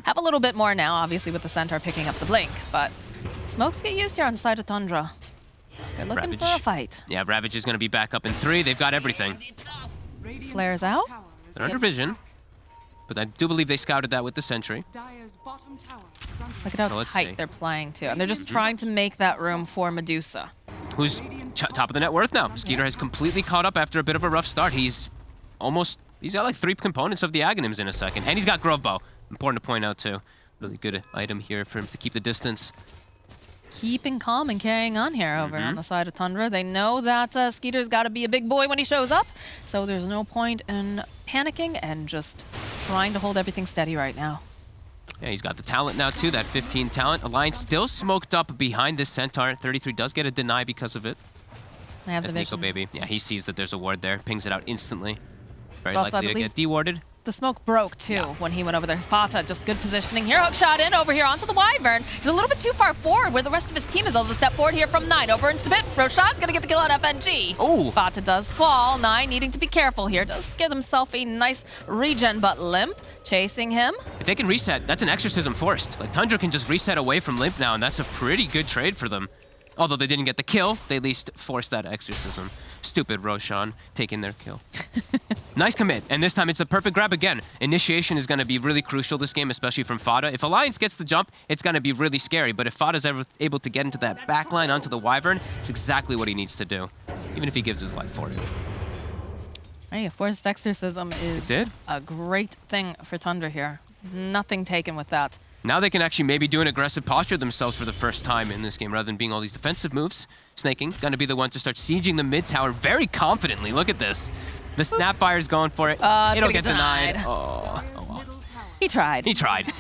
Have a little bit more now, obviously, with the Centaur picking up the blink, but smokes get used here on the side of Tundra. They're looking for a fight.
Yeah, Ravage is going to be back up in 3. They've got everything.
Flares out.
They're under vision, but I do believe they scouted that with the sentry.
Look at how tight they're playing, too. And they're just trying to make that room for Medusa.
Who's top of the net worth now. Skeeter has completely caught up after a bit of a rough start. He's got 3 components of the Aghanims in a second. And he's got Grove Bow. Important to point out, too. Really good item here for him to keep the distance.
Keeping calm and carrying on here over on the side of Tundra. They know that Skeeter's got to be a big boy when he shows up, so there's no point in panicking and just trying to hold everything steady right now.
Yeah, he's got the talent now too, that 15 talent. Alliance still smoked up behind this Centaur. 33 does get a deny because of it.
I have the
Nico
vision.
Baby. Yeah, he sees that there's a ward there, pings it out instantly. Very
Also,
likely to get dewarded.
The smoke broke, too, when he went over there. Sparta, just good positioning here. Hook shot in over here onto the Wyvern. He's a little bit too far forward where the rest of his team is. Able to step forward here from 9 over into the pit. Roshan's going to get the kill on FNG.
Oh.
Sparta does fall. 9 needing to be careful here. Does give himself a nice regen, but Limp chasing him.
If they can reset, that's an exorcism forced. Tundra can just reset away from Limp now, and that's a pretty good trade for them. Although they didn't get the kill, they at least forced that exorcism. Stupid Roshan taking their kill. Nice commit, and this time it's a perfect grab again. Initiation is going to be really crucial this game, especially from Fada. If Alliance gets the jump, it's going to be really scary, but if Fada's ever able to get into that backline onto the Wyvern, it's exactly what he needs to do, even if he gives his life for it.
Hey, a forced exorcism is a great thing for Tundra here. Nothing taken with that.
Now they can actually maybe do an aggressive posture themselves for the first time in this game rather than being all these defensive moves. Snaking, gonna be the one to start sieging the mid tower very confidently. Look at this. The Snapfire's going for it. It'll get denied. Oh well.
He tried.
He tried.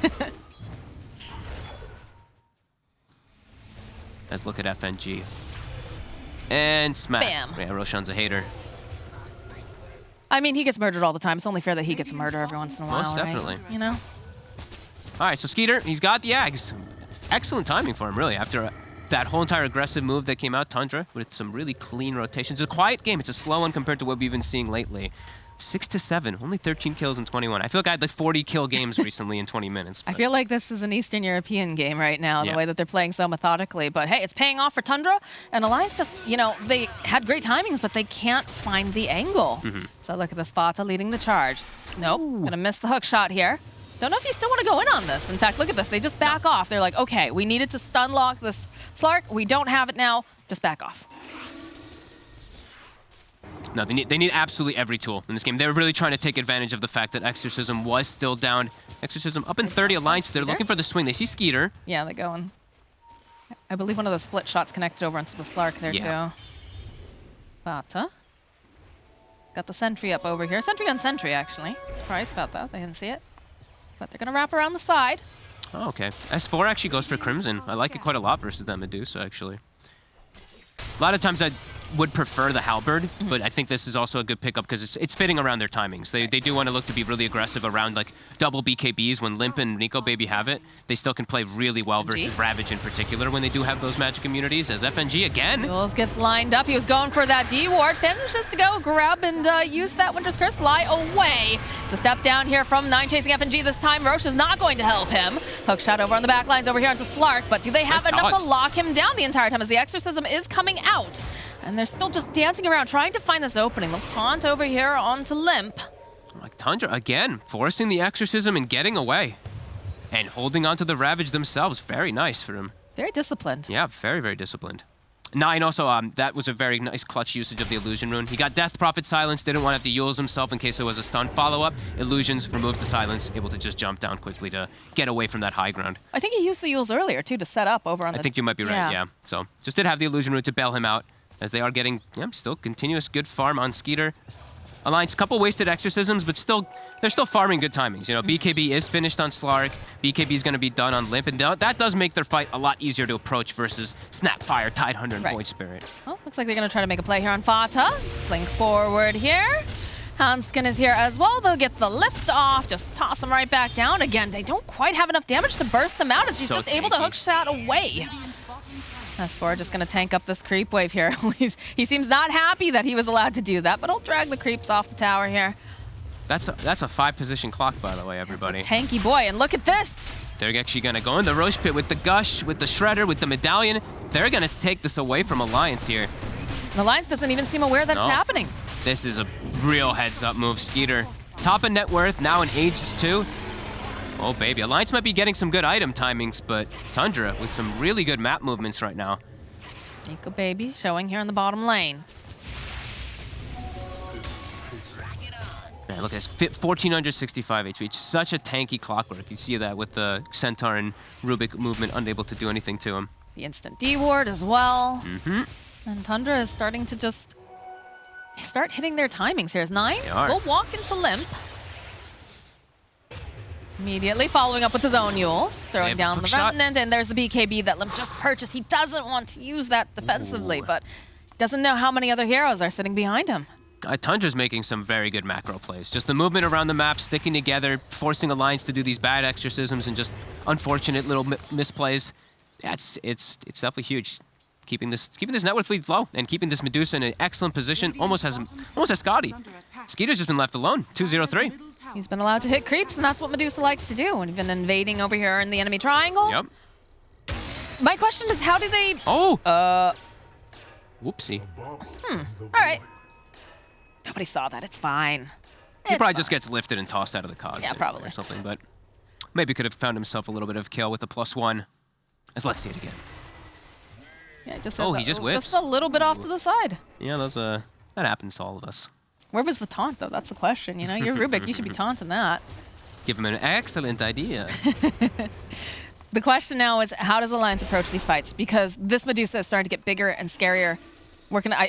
Let's look at FNG. And smack.
Bam.
Yeah, Roshan's a hater.
I mean, he gets murdered all the time. It's only fair that he gets murdered every once in a while,
Most definitely.
Right? You know?
All right, so Skeeter, he's got the Ags. Excellent timing for him, really, after that whole entire aggressive move that came out. Tundra with some really clean rotations. It's a quiet game. It's a slow one compared to what we've been seeing lately. 6-7, only 13 kills in 21. I feel like I had 40 kill games recently in 20 minutes.
I feel like this is an Eastern European game right now, the way that they're playing so methodically. But hey, it's paying off for Tundra. And Alliance just, they had great timings, but they can't find the angle. So look at the Sparta leading the charge. Nope, gonna miss the hook shot here. Don't know if you still want to go in on this. In fact, look at this. They just back off. They're like, okay, we needed to stun lock this Slark. We don't have it now. Just back off.
No, they need absolutely every tool in this game. They were really trying to take advantage of the fact that Exorcism was still down. Exorcism up in 30 Alliance. They're looking for the swing. They see Skeeter.
Yeah, they're going. I believe one of those split shots connected over into the Slark there, too. Bata. Got the sentry up over here. Sentry on sentry, actually. Surprised about that. They didn't see it. But they're going to wrap around the side.
Oh, okay. S4 actually goes for Crimson. I like it quite a lot versus that Medusa, actually. A lot of times would prefer the halberd, but I think this is also a good pickup because it's fitting around their timings. They do want to look to be really aggressive around like double BKBs when Limp and Nico Baby have it. They still can play really well versus Ravage in particular when they do have those magic immunities. As FNG again.
Jules gets lined up. He was going for that D ward. Finishes to go grab and use that Winter's Curse. Fly away. It's a step down here from 9 chasing FNG this time. Roche is not going to help him. Hook shot over on the back lines over here onto Slark, but do they have enough to lock him down the entire time as the Exorcism is coming out? And they're still just dancing around, trying to find this opening. They'll taunt over here onto Limp.
Like Tundra, again, forcing the Exorcism and getting away. And holding onto the Ravage themselves. Very nice for him.
Very disciplined.
Yeah, very, very disciplined. 9 also, that was a very nice clutch usage of the Illusion Rune. He got Death Prophet Silence, didn't want to have to Yules himself in case there was a stun follow-up. Illusions, removes the Silence, able to just jump down quickly to get away from that high ground.
I think he used the Yules earlier, too, to set up over on the...
I think you might be right, yeah. So, just did have the Illusion Rune to bail him out, as they are getting, still continuous good farm on Skeeter. Alliance, couple wasted Exorcisms, but they're still farming good timings. You know, BKB is finished on Slark. BKB is going to be done on Limp, and that does make their fight a lot easier to approach versus Snapfire, Tidehunter, and Void Spirit.
Oh, looks like they're going to try to make a play here on Fata. Blink forward here. Hanskin is here as well. They'll get the lift off, just toss him right back down. Again, they don't quite have enough damage to burst him out as he's just able to hook shot away. S4 just going to tank up this creep wave here. He seems not happy that he was allowed to do that, but he'll drag the creeps off the tower here.
That's a 5-position clock, by the way, everybody.
It's a tanky boy, and look at this.
They're actually going to go in the Roche Pit with the Gush, with the Shredder, with the Medallion. They're going to take this away from Alliance here.
And Alliance doesn't even seem aware that it's happening.
This is a real heads-up move, Skeeter. Top of net worth, now in Aegis too. Oh, baby. Alliance might be getting some good item timings, but Tundra with some really good map movements right now.
Nico Baby showing here in the bottom lane.
Man, look at this. 1,465 HP. It's such a tanky clockwork. You see that with the Centaur and Rubik movement, unable to do anything to him.
The instant D-ward as well. And Tundra is starting to just start hitting their timings here. As 9 will walk into Limp. Immediately following up with his own Yules, throwing down the Remnant, and there's the BKB that Limp just purchased. He doesn't want to use that defensively, but doesn't know how many other heroes are sitting behind him.
Tundra's making some very good macro plays. Just the movement around the map, sticking together, forcing Alliance to do these bad exorcisms and just unfortunate little misplays. Yeah, it's definitely huge. Keeping this net worth lead low and keeping this Medusa in an excellent position. Almost has Scotty. Skeeter's just been left alone. 2-0-3.
He's been allowed to hit creeps, and that's what Medusa likes to do. And even invading over here in the enemy triangle.
Yep.
My question is, how do they...
Whoopsie.
All right. Nobody saw that. It's fine.
He probably just gets lifted and tossed out of the cogs.
Yeah, probably.
Or something, but maybe could have found himself a little bit of kill with the +1. Let's see it again.
Yeah, just
he just whips.
Just a little bit off to the side.
Yeah, that happens to all of us.
Where was the taunt, though? That's the question. You know, you're Rubik. You should be taunting that.
Give him an excellent idea.
The question now is, how does Alliance approach these fights? Because this Medusa is starting to get bigger and scarier.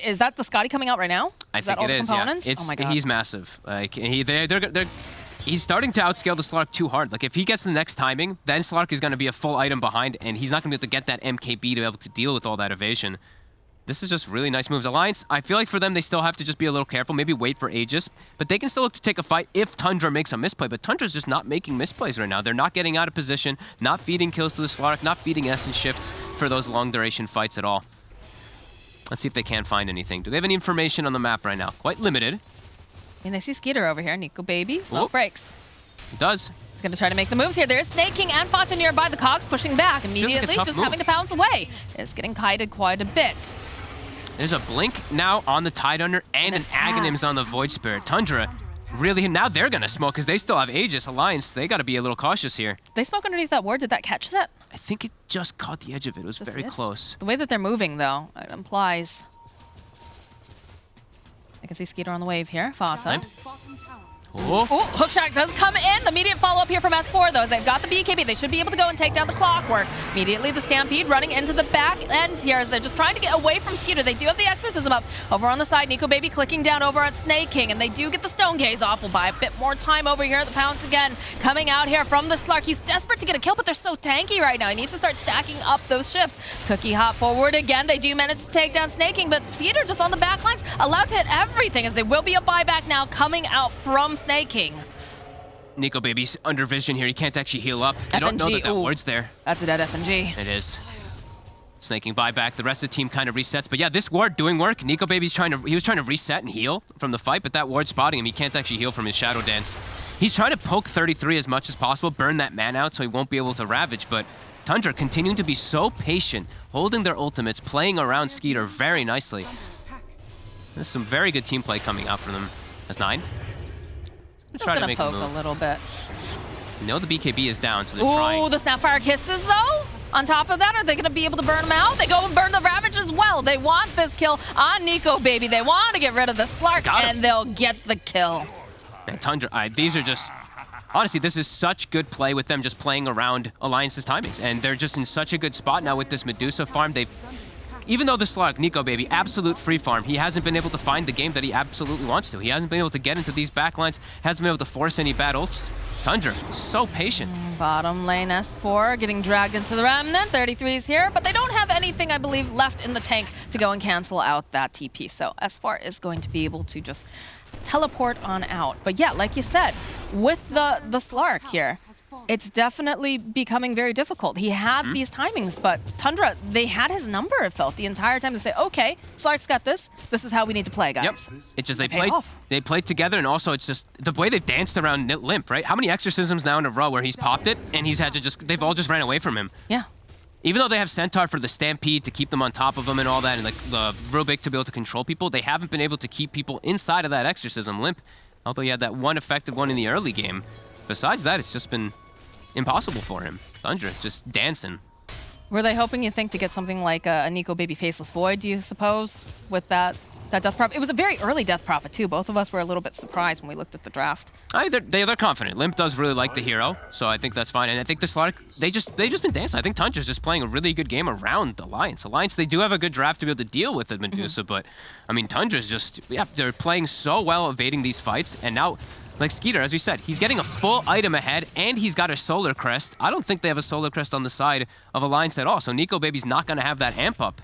Is that the Scotty coming out right now?
I think it is, yeah.
Oh my God.
He's massive. Like, he's starting to outscale the Slark too hard. Like, if he gets the next timing, then Slark is going to be a full item behind, and he's not going to be able to get that MKB to be able to deal with all that evasion. This is just really nice moves. Alliance, I feel like for them, they still have to just be a little careful, maybe wait for Aegis, but they can still look to take a fight if Tundra makes a misplay, but Tundra's just not making misplays right now. They're not getting out of position, not feeding kills to the Slark, not feeding Essence shifts for those long-duration fights at all. Let's see if they can find anything. Do they have any information on the map right now? Quite limited.
And they see Skeeter over here. Nico Baby. Smoke breaks.
He does.
He's going to try to make the moves here. There's Snake King and Fata nearby. The cogs pushing back immediately, just having to pounce away. It's getting kited quite a bit.
There's a blink now on the Tidehunter and an Aghanims on the Void Spirit. Tundra, really, now they're going to smoke because they still have Aegis. Alliance, they got to be a little cautious here.
They smoke underneath that ward. Did that catch that?
I think it just caught the edge of it. It was very close.
The way that they're moving, though, it implies... I can see Skeeter on the wave here. Fata. Ooh, Hookshot does come in. The immediate follow-up here from S4, though, as they've got the BKB. They should be able to go and take down the Clockwork. Immediately, the Stampede running into the back end here as they're just trying to get away from Skeeter. They do have the Exorcism up. Over on the side, Nico Baby clicking down over at Snake King, and they do get the Stone Gaze off. We'll buy a bit more time over here. The Pounce again coming out here from the Slark. He's desperate to get a kill, but they're so tanky right now. He needs to start stacking up those shifts. Cookie hop forward again. They do manage to take down Snake King, but Skeeter just on the back lines, allowed to hit everything, as there will be a buyback now coming out from Snake King.
Nico Baby's under vision here. He can't actually heal up. They don't know that that ward's there.
That's a dead FNG.
It is. Snaking buyback. The rest of the team kind of resets. But yeah, this ward doing work. Nico Baby's trying to reset and heal from the fight, but that ward's spotting him. He can't actually heal from his Shadow Dance. He's trying to poke 33 as much as possible, burn that man out so he won't be able to Ravage, but Tundra continuing to be so patient, holding their ultimates, playing around Skeeter very nicely. There's some very good team play coming out from them. That's 9.
Just gonna poke a little bit.
You know the BKB is down, so they're trying.
Ooh, the Snapfire Kisses, though? On top of that, are they gonna be able to burn them out? They go and burn the Ravage as well. They want this kill on Nico Baby. They want to get rid of the Slark, and they'll get the kill.
Man, Tundra, these are just... Honestly, this is such good play with them just playing around Alliance's timings, and they're just in such a good spot now with this Medusa farm. Even though the Slark, Nico Baby, absolute free farm, he hasn't been able to find the game that he absolutely wants to. He hasn't been able to get into these backlines, hasn't been able to force any bad ults. Tundra, so patient.
Bottom lane S4 getting dragged into the Remnant. 33's here, but they don't have anything, I believe, left in the tank to go and cancel out that TP. So S4 is going to be able to just teleport on out. But yeah, like you said, with the Slark here, it's definitely becoming very difficult. He had these timings, but Tundra, they had his number, it felt, the entire time to say, okay, Slark's got this. This is how we need to play, guys.
Yep. It's just they played together, and also it's just the way they've danced around Limp, right? How many exorcisms now in a row where he's popped it, and he's had to they've all just ran away from him.
Yeah.
Even though they have Centaur for the Stampede to keep them on top of them and all that, and like the Rubik to be able to control people, they haven't been able to keep people inside of that exorcism. Limp, although he had that one effective one in the early game, besides that, it's just been impossible for him. Tundra just dancing.
Were they hoping, you think, to get something like a Nico Baby Faceless Void, do you suppose, with that Death Prophet? It was a very early Death Prophet, too. Both of us were a little bit surprised when we looked at the draft.
They're confident. Limp does really like the hero, so I think that's fine. And I think the Slark, they just been dancing. I think Tundra's just playing a really good game around Alliance. Alliance, they do have a good draft to be able to deal with the Medusa, but, I mean, Tundra's just, yeah, they're playing so well evading these fights, and now... Like Skeeter, as we said, he's getting a full item ahead, and he's got a Solar Crest. I don't think they have a Solar Crest on the side of Alliance at all, so Nico Baby's not going to have that amp up.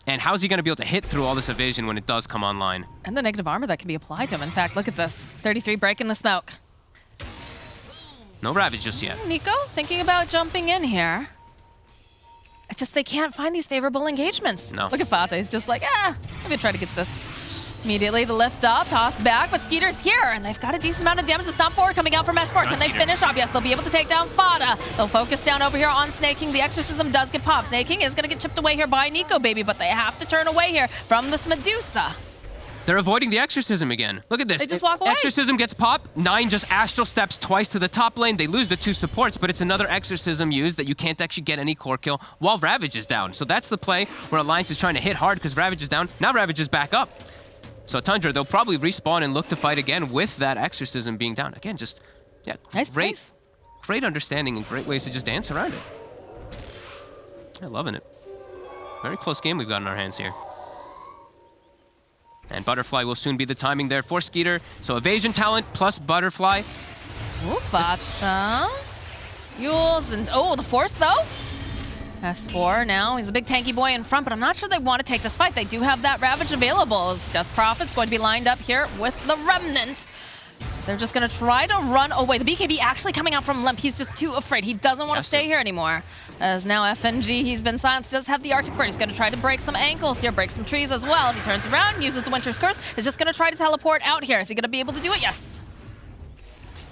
And how's he going to be able to hit through all this evasion when it does come online?
And the negative armor that can be applied to him. In fact, look at this. 33 breaking the smoke.
No Ravage just yet.
Nico, thinking about jumping in here. It's just they can't find these favorable engagements.
No.
Look at Fata, he's just like, I'm going to try to get this. Immediately, the lift up, toss back, but Skeeter's here, and they've got a decent amount of damage to stomp forward coming out from S4. Can they finish off? Yes, they'll be able to take down Fada. They'll focus down over here on Snake King. The Exorcism does get popped. Snake King is going to get chipped away here by Nico Baby, but they have to turn away here from this Medusa.
They're avoiding the Exorcism again. Look at this.
They just walk away.
Exorcism gets popped. 9 just Astral Steps twice to the top lane. They lose the 2 supports, but it's another Exorcism used that you can't actually get any core kill while Ravage is down. So that's the play where Alliance is trying to hit hard because Ravage is down. Now Ravage is back up. So Tundra, they'll probably respawn and look to fight again with that Exorcism being down. Again, just, yeah,
nice
great understanding and great ways to just dance around it. I'm loving it. Very close game we've got in our hands here. And Butterfly will soon be the timing there for Skeeter. So Evasion Talent plus Butterfly.
Ooh, Fata. Yules and, the Force, though. S4 now, he's a big tanky boy in front, but I'm not sure they want to take this fight. They do have that Ravage available. As Death Prophet's going to be lined up here with the Remnant. So they're just going to try to run away. The BKB actually coming out from Limp. He's just too afraid. He doesn't want to stay here anymore. As now FNG, he's been silenced. He does have the Arctic Bird. He's going to try to break some ankles here, break some trees as well. As he turns around, uses the Winter's Curse. He's just going to try to teleport out here. Is he going to be able to do it? Yes.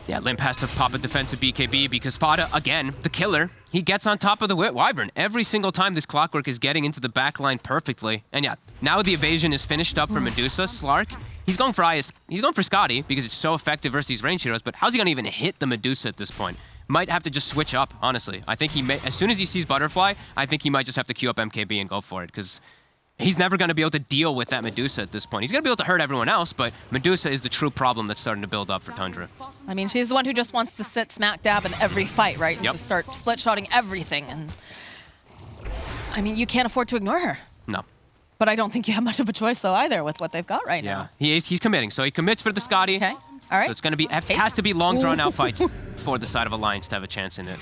Yeah, Limp has to pop a defensive BKB because Fada, again, the killer, he gets on top of the Wyvern. Every single time this Clockwork is getting into the backline perfectly. And yeah, now the evasion is finished up for Medusa. Slark, he's going for Scotty because it's so effective versus these range heroes, but how's he going to even hit the Medusa at this point? Might have to just switch up, honestly. I think he may, as soon as he sees Butterfly, I think he might just have to queue up MKB and go for it because he's never going to be able to deal with that Medusa at this point. He's going to be able to hurt everyone else, but Medusa is the true problem that's starting to build up for Tundra.
I mean, she's the one who just wants to sit smack dab in every fight, right? And just start split-shotting everything. And I mean, you can't afford to ignore her.
No.
But I don't think you have much of a choice, though, either, with what they've got right now.
He's committing. So he commits for the Scotty.
Okay. All right.
So it's going to be has to be long, drawn-out fights for the side of Alliance to have a chance in it.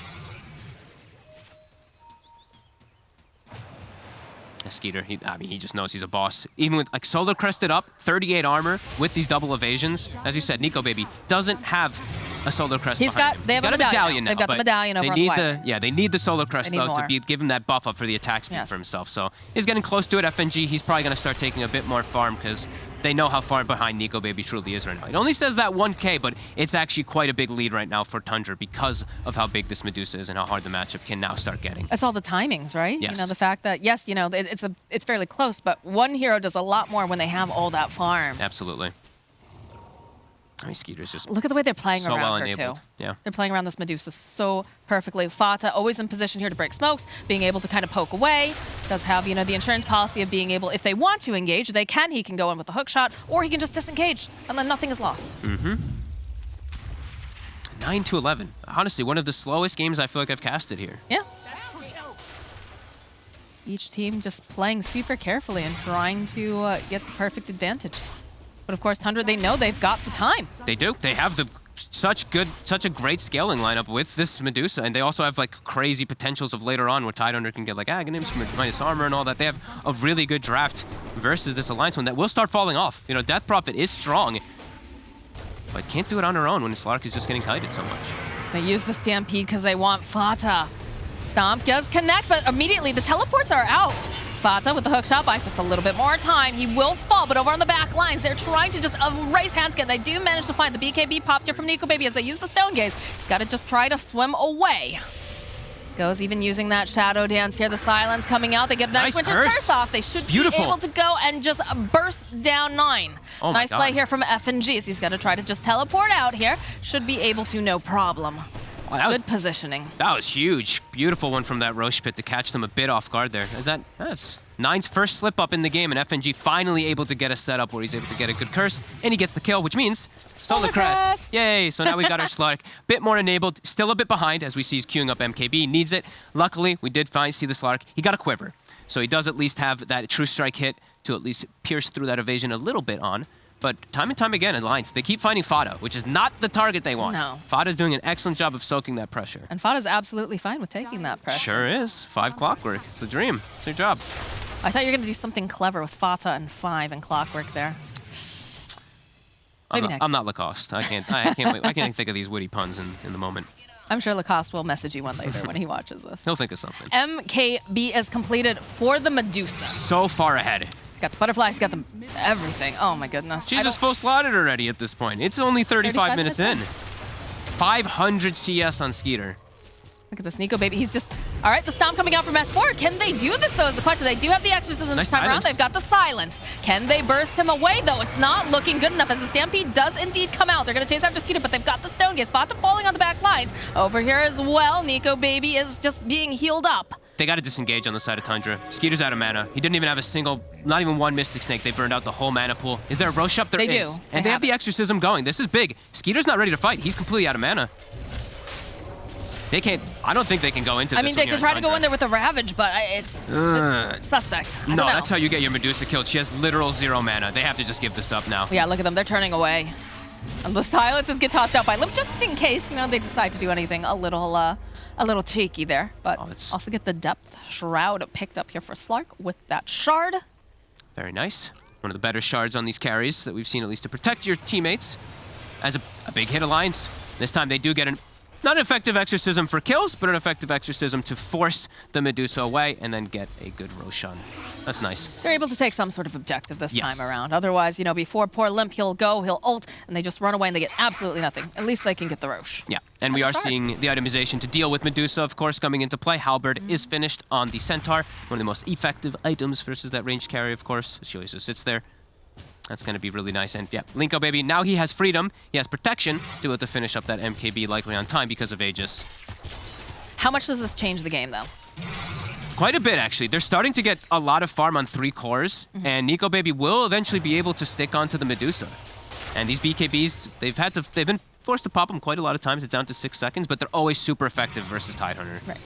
Skeeter, I mean, he just knows he's a boss. Even with like Solar Crested up, 38 armor with these double evasions. As you said, Nico Baby doesn't have a Solar Crest.
They have a medallion now. They've got the medallion over on the wire.
They need the Solar Crest though to give him that buff up for the attack speed for himself. So he's getting close to it. FNG, he's probably going to start taking a bit more farm because they know how far behind Nico Baby truly is right now. It only says that 1K, but it's actually quite a big lead right now for Tundra because of how big this Medusa is and how hard the matchup can now start getting.
It's all the timings, right?
Yes.
You know, the fact that, yes, you know, it's fairly close, but one hero does a lot more when they have all that farm.
Absolutely. I mean, Skeeter's just
look at the way they're playing
so
around
well
her,
enabled.
too.
Yeah.
They're playing around this Medusa so perfectly. Fata always in position here to break smokes, being able to kind of poke away. Does have, you know, the insurance policy of being able, if they want to engage, they can. He can go in with a hook shot, or he can just disengage, and then nothing is lost.
9-11. Honestly, one of the slowest games I feel like I've casted here.
Yeah. Each team just playing super carefully and trying to get the perfect advantage. But of course, Tundra, they know they've got the time.
They do. They have such a great scaling lineup with this Medusa, and they also have like crazy potentials of later on where Tidehunter can get like Aghanims from minus armor and all that. They have a really good draft versus this Alliance one that will start falling off. You know, Death Prophet is strong, but can't do it on her own when Slark is just getting kited so much.
They use the Stampede because they want Fata. Stomp does connect, but immediately the teleports are out. Fata with the hook shot buys just a little bit more time. He will fall, but over on the back lines, they're trying to just erase Handskin. They do manage to find the BKB popped here from Nico Baby as they use the Stone Gaze. He's got to just try to swim away. Goes even using that Shadow Dance here. The silence coming out. They get a nice Winter's Curse off. They should be able to go and just burst down 9.
Oh
nice play here from FNG. So he's got to try to just teleport out here. Should be able to, no problem. Good positioning.
That was huge. Beautiful one from that Roche Pit to catch them a bit off guard there. That's Nine's first slip up in the game, and FNG finally able to get a setup where he's able to get a good curse, and he gets the kill, which means Solar Crest. Yay! So now we got our Slark. Bit more enabled, still a bit behind as we see he's queuing up MKB. Needs it. Luckily, we did see the Slark. He got a quiver, so he does at least have that True Strike hit to at least pierce through that evasion a little bit on. But time and time again in Alliance, they keep finding Fata, which is not the target they want.
No.
Fata's doing an excellent job of soaking that pressure.
And Fata's absolutely fine with taking that pressure.
Sure is. 5 Clockwork. It's a dream. It's their job.
I thought you were going to do something clever with Fata and 5 and Clockwork there.
I'm not Lacoste. I can't wait. I can't think of these witty puns in the moment.
I'm sure Lacoste will message you one later when he watches this.
He'll think of something.
MKB is completed for the Medusa.
So far ahead.
He's got the butterfly, he's got everything. Oh my goodness.
She's just full slotted already at this point. It's only 35 minutes in. 500 CS on Skeeter.
Look at this Nico Baby. He's just, all right, the stomp coming out from S4. Can they do this though is the question. They do have the exorcism this time around. They've got the silence. Can they burst him away though? It's not looking good enough as the Stampede does indeed come out. They're gonna chase after Skeeter, but they've got the Stone Gaze. Spots falling on the back lines. Over here as well, Nico Baby is just being healed up.
They got to disengage on the side of Tundra. Skeeter's out of mana. He didn't even have a single, not even one Mystic Snake. They burned out the whole mana pool. Is there a Roche up? There is.
They do.
And they have the Exorcism going. This is big. Skeeter's not ready to fight. He's completely out of mana. They can't, I don't think they can go into this.
I mean, they could try to go in there with a Ravage, but it's suspect. I don't know.
That's how you get your Medusa killed. She has literal 0 mana. They have to just give this up now.
Yeah, look at them. They're turning away. And the silences get tossed out by Limp just in case, you know, they decide to do anything a little cheeky there. But also get the Depth Shroud picked up here for Slark with that Shard.
Very nice. One of the better shards on these carries that we've seen, at least to protect your teammates. As a big hit Alliance. This time they do get not an effective exorcism for kills, but an effective exorcism to force the Medusa away and then get a good Roshan. That's nice.
They're able to take some sort of objective this time around. Otherwise, you know, before poor Limp, he'll ult, and they just run away and they get absolutely nothing. At least they can get the Roche.
Yeah, and we are seeing the itemization to deal with Medusa, of course, coming into play. Halberd is finished on the Centaur, one of the most effective items versus that ranged carry, of course. She always just sits there. That's going to be really nice. And yeah, Linko Baby, now he has freedom. He has protection to be able to finish up that MKB likely on time because of Aegis.
How much does this change the game, though?
Quite a bit, actually. They're starting to get a lot of farm on 3 cores, and Nico Baby will eventually be able to stick onto the Medusa. And these BKBs, they've been forced to pop them quite a lot of times. It's down to 6 seconds, but they're always super effective versus Tidehunter.
Right.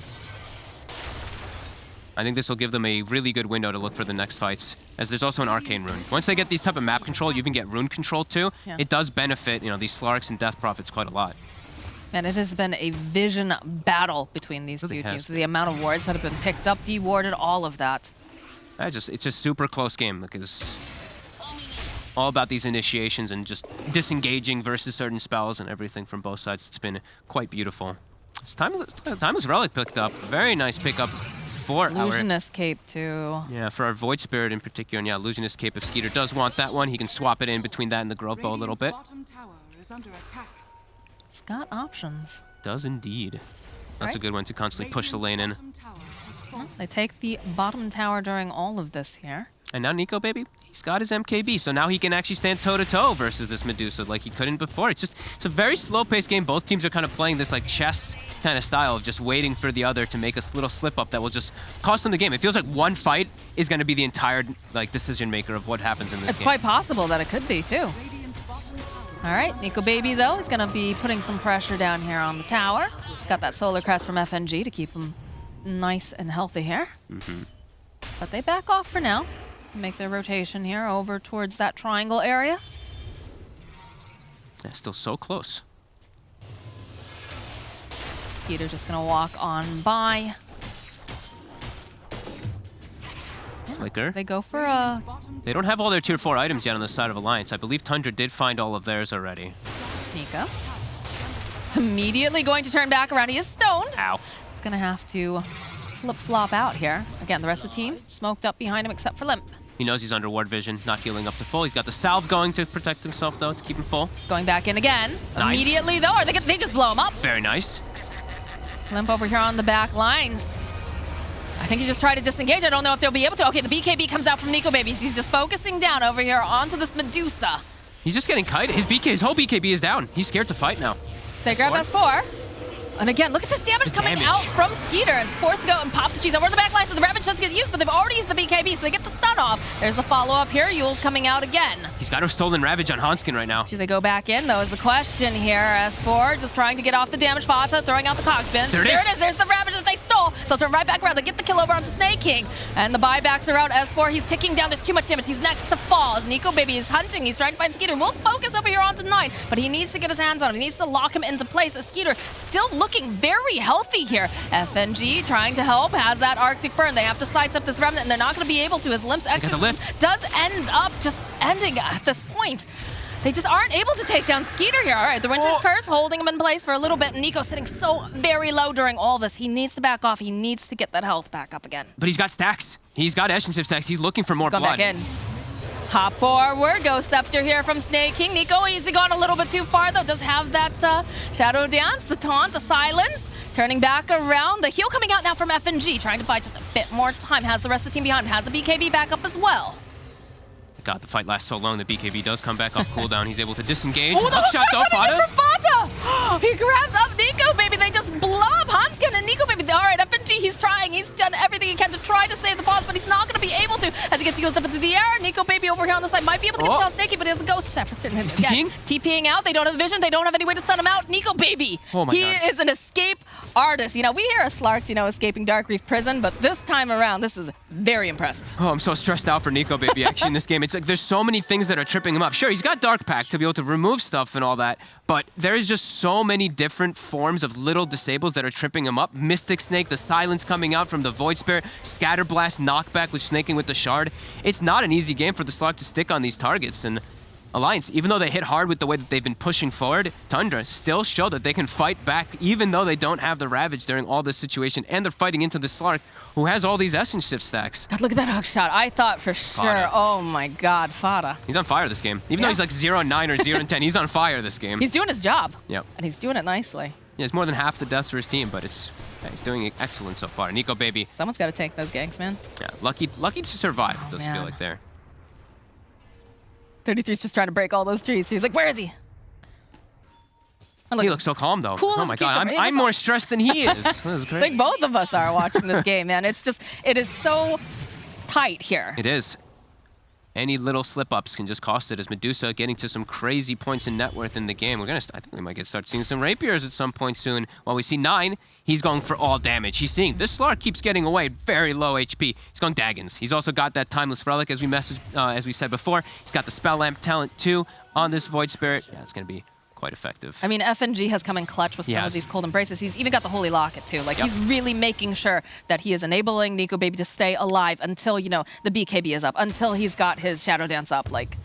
I think this will give them a really good window to look for the next fights, as there's also an Arcane Rune. Once they get these type of map control, you even get Rune control too.
Yeah.
It does benefit, you know, these Slarks and Death Prophets quite a lot.
And it has been a vision battle between these two teams. The amount of wards that have been picked up, dewarded, all of that.
It's a super close game. Like, it's all about these initiations and just disengaging versus certain spells and everything from both sides. It's been quite beautiful. It's Timeless Relic picked up. Very nice pickup for
Illusionist Cape too.
Yeah, for our Void Spirit in particular. And yeah, Illusionist Cape, if Skeeter does want that one, he can swap it in between that and the Growth Bow a little bit.
It's got options.
Does indeed. That's
Right.
a good one to constantly push the lane in.
Well, they take the bottom tower during all of this here.
And now Nico Baby, he's got his MKB, so now he can actually stand toe-to-toe versus this Medusa like he couldn't before. It's a very slow-paced game. Both teams are kind of playing this like chess kind of style of just waiting for the other to make a little slip-up that will just cost them the game. It feels like one fight is going to be the entire like decision maker of what happens in this game.
It's quite possible that it could be too. All right, Nico Baby though is going to be putting some pressure down here on the tower. He's got that Solar Crest from FNG to keep him nice and healthy here. But they back off for now. Make their rotation here over towards that triangle area.
Yeah, still so close.
Skeeter just gonna walk on by.
Flicker.
They go for a...
They don't have all their tier 4 items yet on the side of Alliance. I believe Tundra did find all of theirs already.
Nico. It's immediately going to turn back around. He is stoned.
Ow.
It's gonna have to flip-flop out here. Again, the rest of the team smoked up behind him except for Limp.
He knows he's under ward vision, not healing up to full. He's got the salve going to protect himself, though, to keep him full.
He's going back in again.
Nice.
Immediately, though, or they just blow him up.
Very nice.
Limp over here on the back lines. I think he just tried to disengage. I don't know if they'll be able to. Okay, the BKB comes out from Nico Babies. He's just focusing down over here onto this Medusa.
He's just getting kited. His whole BKB is down. He's scared to fight now.
They grab S4. And again, look at this damage coming out from Skeeter. It's forced to go and pop the cheese over the back line, so the Ravage doesn't get used, but they've already used the BKB, so they get the stun off. There's a follow-up here. Yule's coming out again.
He's got a stolen Ravage on Hanskin right now.
Do they go back in, though, is the question here. S4 just trying to get off the damage. Fata throwing out the cog spin. There it is. There's the Ravage that they stole. So they'll turn right back around. They get the kill over onto Snake King. And the buybacks are out. S4, he's ticking down. There's too much damage. He's next to fall. As Nico Baby is hunting, he's trying to find Skeeter. We'll focus over here onto 9, but he needs to get his hands on him. He needs to lock him into place. As Skeeter still looking very healthy here. FNG trying to help, has that Arctic Burn. They have to sidestep this Remnant, and they're not going to be able to, as Limp's exit does end up just ending at this point. They just aren't able to take down Skeeter here. All right, the Winter's Curse holding him in place for a little bit. Nico sitting so very low during all this. He needs to back off. He needs to get that health back up again.
But he's got stacks. He's got Essence stacks. He's looking for more blood.
Back in. Hop forward, go Scepter here from Snake King. Nico easy gone a little bit too far though. Does have that Shadow Dance, the taunt, the silence. Turning back around, the heal coming out now from FNG, trying to buy just a bit more time. Has the rest of the team behind him, has the BKB back up as well.
God, the fight lasts so long, the BKB does come back off cooldown. He's able to disengage.
Oh, the
Hookshot though, Fata.
Fata! He grabs up Nico Baby. They just blow up Hanskin and Nico Baby. All right, FNG, he's trying. He's done everything he can to try to save the boss, but he's not going to be able to as he gets used up into the air. Nico Baby over here on the side might be able to get down Snakey, but he has a Ghost Step. He's TPing out. They don't have the vision. They don't have any way to stun him out. Nico Baby.
Oh my
God.
He
is an escape artist. You know, we hear a Slarks, you know, escaping Dark Reef Prison, but this time around, this is very impressive.
Oh, I'm so stressed out for Nico Baby actually in this game. It's like there's so many things that are tripping him up. Sure, he's got Dark Pact to be able to remove stuff and all that, but there is just so many different forms of little disables that are tripping him up. Mystic Snake, the silence coming out from the Void Spirit, Scatter Blast, knockback with Snaking with the Shard. It's not an easy game for the Slark to stick on these targets, and Alliance, even though they hit hard with the way that they've been pushing forward, Tundra still show that they can fight back even though they don't have the Ravage during all this situation, and they're fighting into the Slark, who has all these Essence Shift stacks.
God, look at that hook shot. I thought for sure,
Fata.
Oh my God, Fata.
He's on fire this game. Even though he's like 0-9 or 0-10, he's on fire this game.
He's doing his job.
Yep.
And he's doing it nicely.
Yeah, it's more than half the deaths for his team, but he's doing excellent so far. Nico Baby.
Someone's got to take those ganks, man.
Yeah, lucky to survive, it does feel like there.
33's just trying to break all those trees. He's like, where is he?
He looks so calm, though.
Cool
Oh
as
my
a
God,
cucumber.
I'm more stressed than he is. This is
I
great.
think both of us are watching this game, man. It's just, it is so tight here.
It is. Any little slip-ups can just cost it, as Medusa getting to some crazy points in net worth in the game. I think we might start seeing some rapiers at some point soon. While we see 9, he's going for all damage. He's seeing this Slark keeps getting away, very low HP. He's going Daggons. He's also got that Timeless Relic, as we said before. He's got the Spell Lamp talent too on this Void Spirit. Yeah, it's going to be quite effective.
I mean, FNG has come in clutch with some of these Cold Embraces. He's even got the Holy Locket, too. Like, he's really making sure that he is enabling Nico Baby to stay alive until, you know, the BKB is up, until he's got his Shadow Dance up. Like,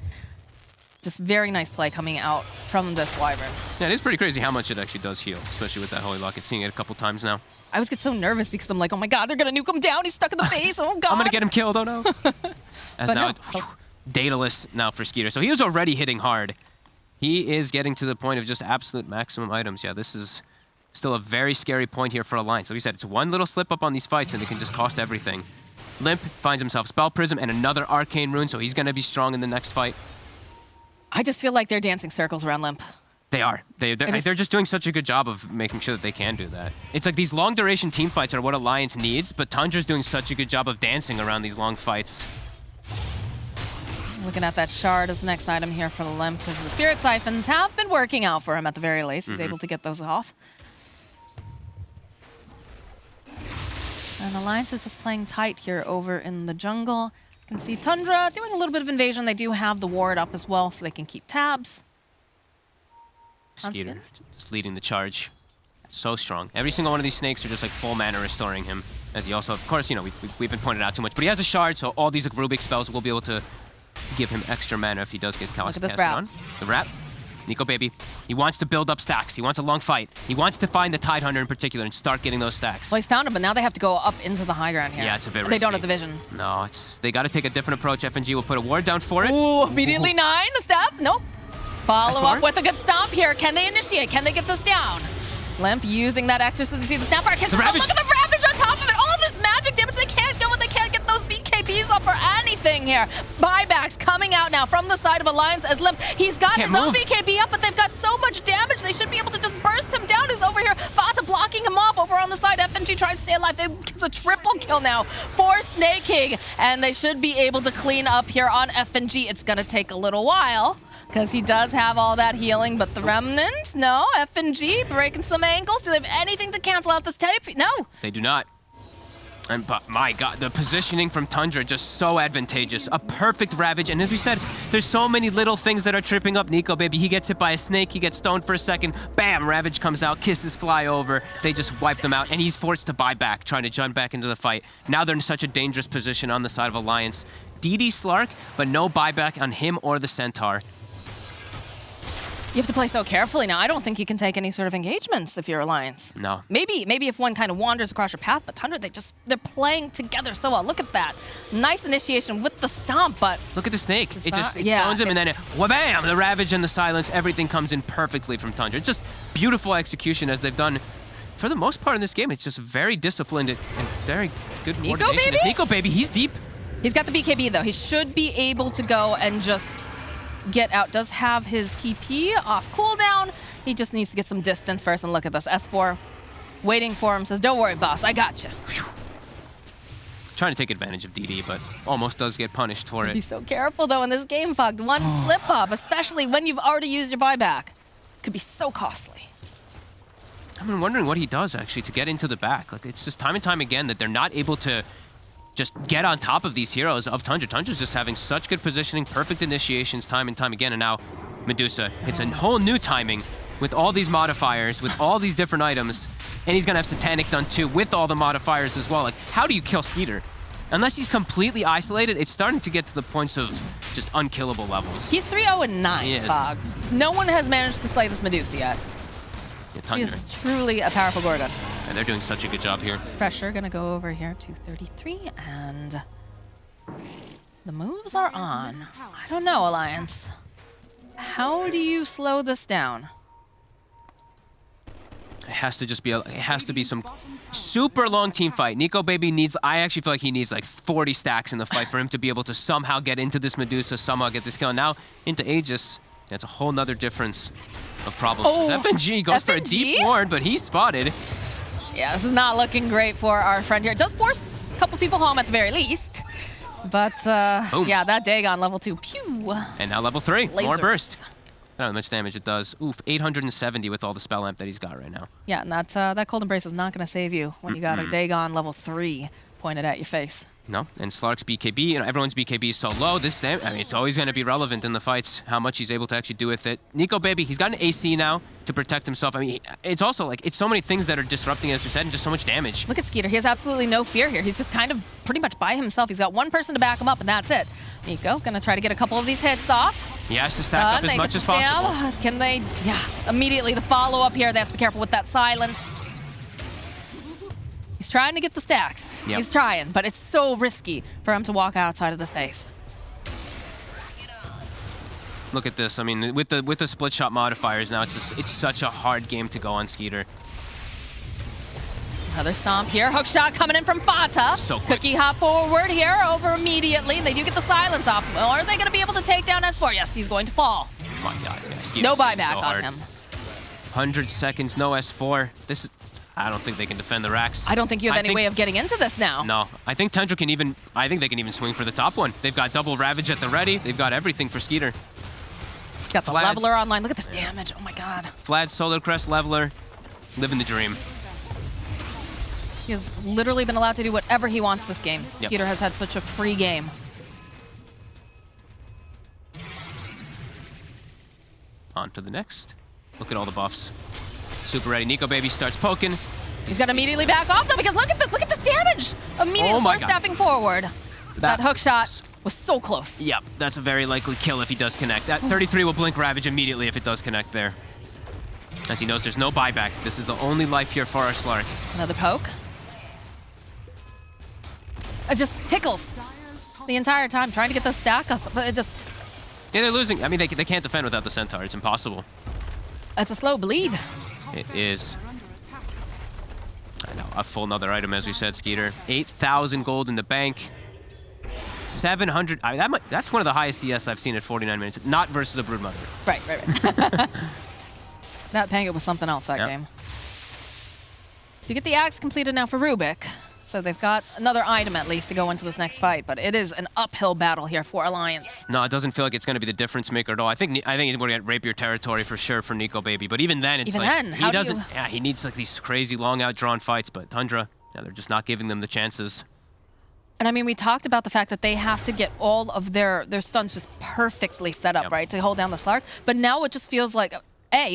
just very nice play coming out from this Wyvern.
Yeah, it is pretty crazy how much it actually does heal, especially with that Holy Locket. Seeing it a couple times now.
I always get so nervous because I'm like, oh my God, they're going to nuke him down. He's stuck in the base. Oh, God.
I'm going to get him killed. Oh, no. As
But
now,
no.
Daedalus now for Skeeter. So he was already hitting hard. He is getting to the point of just absolute maximum items. Yeah, this is still a very scary point here for Alliance. Like we said, it's one little slip up on these fights and it can just cost everything. Limp finds himself Spell Prism and another Arcane Rune, so he's going to be strong in the next fight.
I just feel like they're dancing circles around Limp.
They are. They're just doing such a good job of making sure that they can do that. It's like these long duration team fights are what Alliance needs, but Tundra's doing such a good job of dancing around these long fights.
Looking at that shard as the next item here for the Limp, because the Spirit Siphons have been working out for him at the very least. He's able to get those off. And Alliance is just playing tight here over in the jungle. You can see Tundra doing a little bit of invasion. They do have the ward up as well, so they can keep tabs.
Skeeter just leading the charge. So strong. Every single one of these snakes are just like full mana restoring him. As he also, of course, you know, we've been pointed out too much, but he has a shard, so all these like, Rubik spells will be able to give him extra mana if he does get Callous casted on. The Wrap. Nico Baby. He wants to build up stacks. He wants a long fight. He wants to find the Tidehunter in particular and start getting those stacks.
Well, he's found him, but now they have to go up into the high ground here.
Yeah, it's a bit risky.
They don't have the vision.
No, they got to take a different approach. FNG will put a ward down for it.
Ooh, immediately 9, the step. Nope. Follow up with a good stomp here. Can they initiate? Can they get this down? Limp using that Exorcism. You see the Snapfire. Look at the Ravage on top of it. All this magic damage. They can't go and they can't get those BKBs up for anything here. Buybacks coming out now from the side of Alliance as Limp. He's got his own BKB up, but they've got so much damage. They should be able to just burst him down. He's over here. Fata blocking him off over on the side. FNG trying to stay alive. It's a triple kill now for Snake King. And they should be able to clean up here on FNG. It's going to take a little while, because he does have all that healing, but the Remnant, no. FNG breaking some ankles. Do they have anything to cancel out this tape? No.
They do not. And but my God, the positioning from Tundra just so advantageous. A perfect Ravage, and as we said, there's so many little things that are tripping up Nico Baby. He gets hit by a snake, he gets stoned for a second, bam, Ravage comes out, kisses fly over. They just wipe them out, and he's forced to buy back, trying to jump back into the fight. Now they're in such a dangerous position on the side of Alliance. DD Slark, but no buyback on him or the Centaur.
You have to play so carefully now. I don't think you can take any sort of engagements if you're Alliance.
No.
Maybe if one kind of wanders across your path, but Tundra, they're playing together so well. Look at that. Nice initiation with the stomp, but...
Look at the snake. It stones him, and then wha-bam! The Ravage and the silence, everything comes in perfectly from Tundra. It's just beautiful execution as they've done, for the most part in this game. It's just very disciplined and very good coordination.
Nico Baby?
Nico Baby, he's deep.
He's got the BKB, though. He should be able to go and just get out. Does have his TP off cooldown. He just needs to get some distance first. And look at this. S4 waiting for him. Says, don't worry, boss. I got you.
Trying to take advantage of DD, but almost does get punished for it.
Be so careful, though, in this game, Fogged. One slip up, especially when you've already used your buyback, could be so costly.
I've been wondering what he does, actually, to get into the back. Like, it's just time and time again that they're not able to just get on top of these heroes of Tundra. Tundra's just having such good positioning, perfect initiations time and time again, and now Medusa. It's a whole new timing with all these modifiers, with all these different items, and he's gonna have Satanic done too with all the modifiers as well. Like, how do you kill Skeeter? Unless he's completely isolated, it's starting to get to the points of just unkillable levels.
He's 3-0-9, Fog. No one has managed to slay this Medusa yet.
Yeah,
She is truly a powerful Gorgon.
And they're doing such a good job here.
Pressure gonna go over here to 33, and the moves are on. I don't know, Alliance. How do you slow this down?
It has to just be it has to be some super long team fight. Nico Baby needs, I actually feel like he needs like 40 stacks in the fight for him to be able to somehow get into this Medusa, somehow get this kill. Now into Aegis. That's a whole nother difference of problems.
Oh,
FNG goes for a deep ward, but he's spotted.
Yeah, this is not looking great for our friend here. It does force a couple people home at the very least. But, yeah, that Dagon level 2. Pew!
And now level 3. More
Lasers.
burst. I don't know how much damage it does. Oof, 870 with all the spell amp that he's got right now.
Yeah, and that Cold Embrace is not going to save you when you got a Dagon level 3 pointed at your face.
No, and Slark's BKB, you know, everyone's BKB is so low. This, I mean, it's always going to be relevant in the fights, how much he's able to actually do with it. Nico Baby, he's got an AC now to protect himself. I mean, it's also like, it's so many things that are disrupting, as we said, and just so much damage.
Look at Skeeter. He has absolutely no fear here. He's just kind of pretty much by himself. He's got one person to back him up, and that's it. Nico going to try to get a couple of these hits off.
He has to stack up as much as possible.
Can they? Yeah, immediately the follow-up here. They have to be careful with that silence. He's trying to get the stacks.
Yep.
He's trying, but it's so risky for him to walk outside of the space.
Look at this. I mean, with the split shot modifiers now, it's such a hard game to go on Skeeter.
Another stomp here. Hook shot coming in from Fata.
So quick.
Cookie hop forward here, over immediately. And they do get the silence off. Well, are they going to be able to take down S4? Yes, he's going to fall.
Oh my God. Yeah, Skeeter's
No buyback
so
on
hard.
him.
100 seconds, no S4. This is... I don't think they can defend the racks.
I don't think you have any way of getting into this now.
No, I think Tundra can even... I think they can even swing for the top one. They've got double Ravage at the ready. They've got everything for Skeeter.
He's got the leveler online. Look at this damage. Oh my God.
Vlad's Solar Crest leveler, living the dream.
He has literally been allowed to do whatever he wants this game.
Yep.
Skeeter has had such a free game.
On to the next. Look at all the buffs. Super ready. Nico Baby starts poking.
He's got to immediately back off though, because look at this damage. Immediately
Oh my
force
God.
staffing forward. That hook shot was so close.
Yep, that's a very likely kill if he does connect. That 33 will blink Ravage immediately if it does connect there. As he knows there's no buyback. This is the only life here for our Slark.
Another poke. It just tickles the entire time trying to get those stack ups, but it just...
Yeah, they're losing. I mean, they can't defend without the Centaur. It's impossible.
It's a slow bleed.
It is. I know, a full another item, as we said, Skeeter. 8,000 gold in the bank. 700. I mean, that's one of the highest CS I've seen at 49 minutes. Not versus a Broodmother.
Right. That Pango was something else that game. You get the axe completed now for Rubik. So they've got another item at least to go into this next fight, but it is an uphill battle here for Alliance.
No, it doesn't feel like it's going to be the difference maker at all. I think he's going to get rapier territory for sure for Nico Baby, but even then, it's he doesn't. Yeah, he needs like these crazy long outdrawn fights, but Tundra, yeah, they're just not giving them the chances.
And I mean, we talked about the fact that they have to get all of their stuns just perfectly set up, right, to hold down the Slark. But now it just feels like,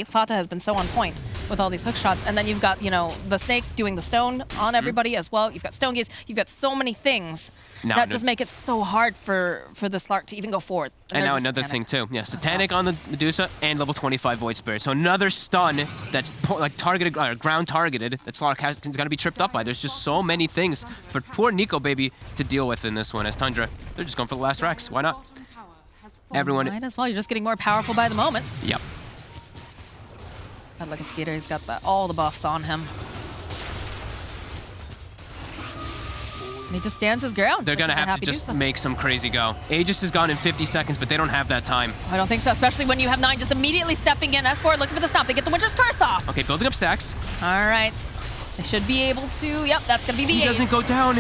Fata has been so on point with all these hook shots, and then you've got, the Snake doing the stone on everybody as well. You've got Stone Gaze. You've got so many things that just make it so hard for the Slark to even go forward.
And now another thing too. Yeah, Satanic on the Medusa and level 25 Void Spirit. So another stun that's like targeted, ground targeted that Slark is going to be tripped up by. There's just so many things for poor Nico Baby to deal with in this one. As Tundra, they're just going for the last racks. Why not? Everyone.
Might as well. You're just getting more powerful by the moment.
Yep.
God, look at Skeeter. He's got all the buffs on him. And he just stands his ground.
They're going to have to just make some crazy go. Aegis is gone in 50 seconds, but they don't have that time.
I don't think so, especially when you have 9 just immediately stepping in. S4 looking for the stop. They get the Winter's Curse off.
Okay, building up stacks.
All right. They should be able to. Yep, that's going to be the
He doesn't go down.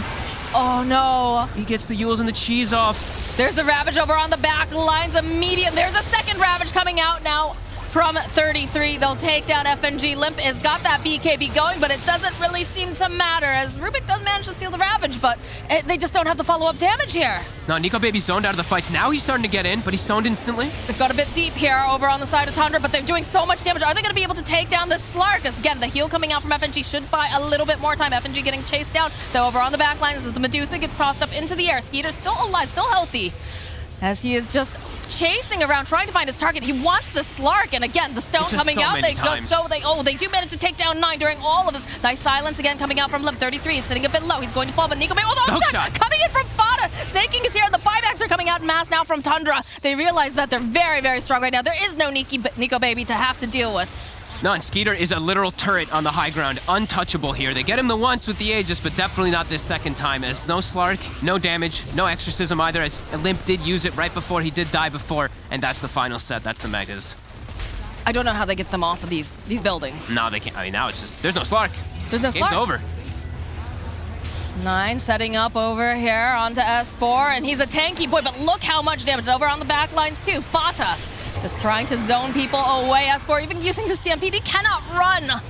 Oh, no.
He gets the Yules and the cheese off.
There's the Ravage over on the back lines immediate. There's a second Ravage coming out now. From 33, they'll take down FNG. Limp has got that BKB going, but it doesn't really seem to matter as Rubik does manage to steal the Ravage, but they just don't have the follow-up damage here.
No, Nico Baby's zoned out of the fights. Now he's starting to get in, but he's stoned instantly.
They've got a bit deep here over on the side of Tundra, but they're doing so much damage. Are they going to be able to take down this Slark? Again, the heal coming out from FNG should buy a little bit more time. FNG getting chased down. Though over on the back line, this is the Medusa gets tossed up into the air. Skeeter's still alive, still healthy, as he is just chasing around, trying to find his target. He wants the Slark, and again, the stone coming out. They do manage to take down 9 during all of this. Nice silence again coming out from Limp. 33 is sitting a bit low. He's going to fall, but Nico Baby, the hook shot coming in from Fata. Snaking is here, and the buybacks are coming out in mass now from Tundra. They realize that they're very, very strong right now. There is no Nico Baby to have to deal with.
No, and Skeeter is a literal turret on the high ground. Untouchable here. They get him the once with the Aegis, but definitely not this second time, as no Slark, no damage, no exorcism either, as Limp did use it right before he did die before, and that's the final set. That's the Megas.
I don't know how they get them off of these buildings.
No, they can't. I mean, now it's just, there's no Slark.
There's no Slark.
Game's over.
9 setting up over here onto S4, and he's a tanky boy, but look how much damage over on the back lines too. Fata just trying to zone people away. S4 even using the Stampede. He cannot run.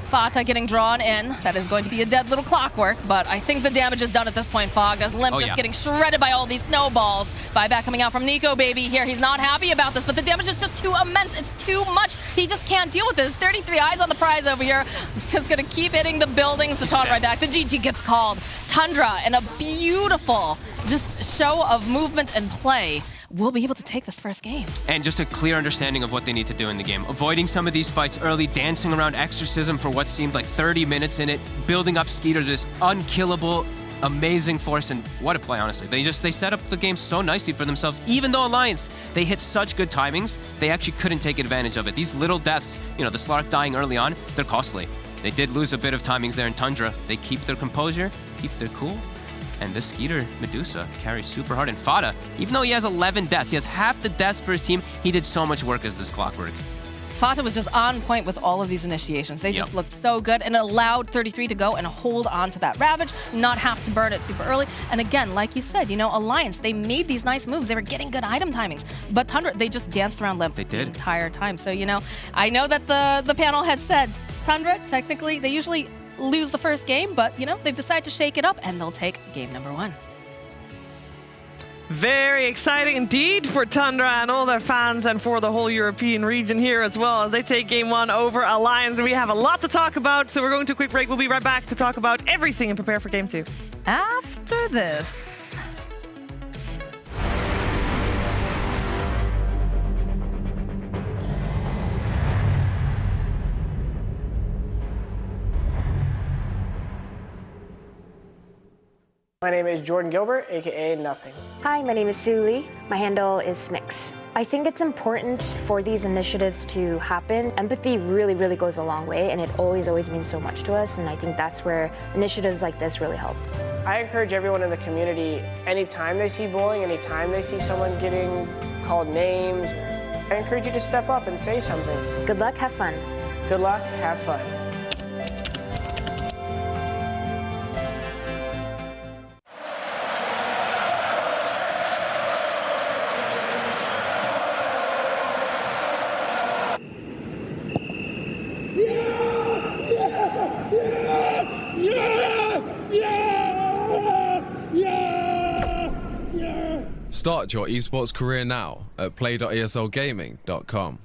Fata getting drawn in. That is going to be a dead little clockwork, but I think the damage is done at this point, Fog, as Limp just getting shredded by all these snowballs. Buyback coming out from Nico Baby here. He's not happy about this, but the damage is just too immense. It's too much. He just can't deal with this. 33 eyes on the prize over here. He's just going to keep hitting the buildings. The taunt right back. The GG gets called. Tundra in a beautiful just show of movement and play will be able to take this first game.
And just a clear understanding of what they need to do in the game. Avoiding some of these fights early, dancing around Exorcism for what seemed like 30 minutes in it, building up Skeeter to this unkillable, amazing force, and what a play, honestly. They set up the game so nicely for themselves. Even though Alliance, they hit such good timings, they actually couldn't take advantage of it. These little deaths, you know, the Slark dying early on, they're costly. They did lose a bit of timings there in Tundra. They keep their composure, keep their cool, and this Skeeter Medusa carries super hard. And Fata, even though he has 11 deaths, he has half the deaths for his team, he did so much work as this clockwork.
Fata was just on point with all of these initiations. They just looked so good and allowed 33 to go and hold on to that Ravage, not have to burn it super early. And again, like you said, you know, Alliance, they made these nice moves. They were getting good item timings. But Tundra, they just danced around Limp the entire time. So, you know, I know that the panel had said, Tundra, technically, they usually lose the first game, but, you know, they've decided to shake it up, and they'll take game number 1.
Very exciting indeed for Tundra and all their fans, and for the whole European region here as well, as they take game 1 over Alliance. We have a lot to talk about, so we're going to a quick break. We'll be right back to talk about everything and prepare for game 2.
After this.
My name is Jordan Gilbert, aka Nothing.
Hi, my name is Sue Lee. My handle is Smix. I think it's important for these initiatives to happen. Empathy really, really goes a long way, and it always means so much to us, and I think that's where initiatives like this really help.
I encourage everyone in the community, anytime they see bullying, anytime they see someone getting called names, I encourage you to step up and say something.
Good luck, have fun.
Good luck, have fun.
Start your esports career now at play.eslgaming.com.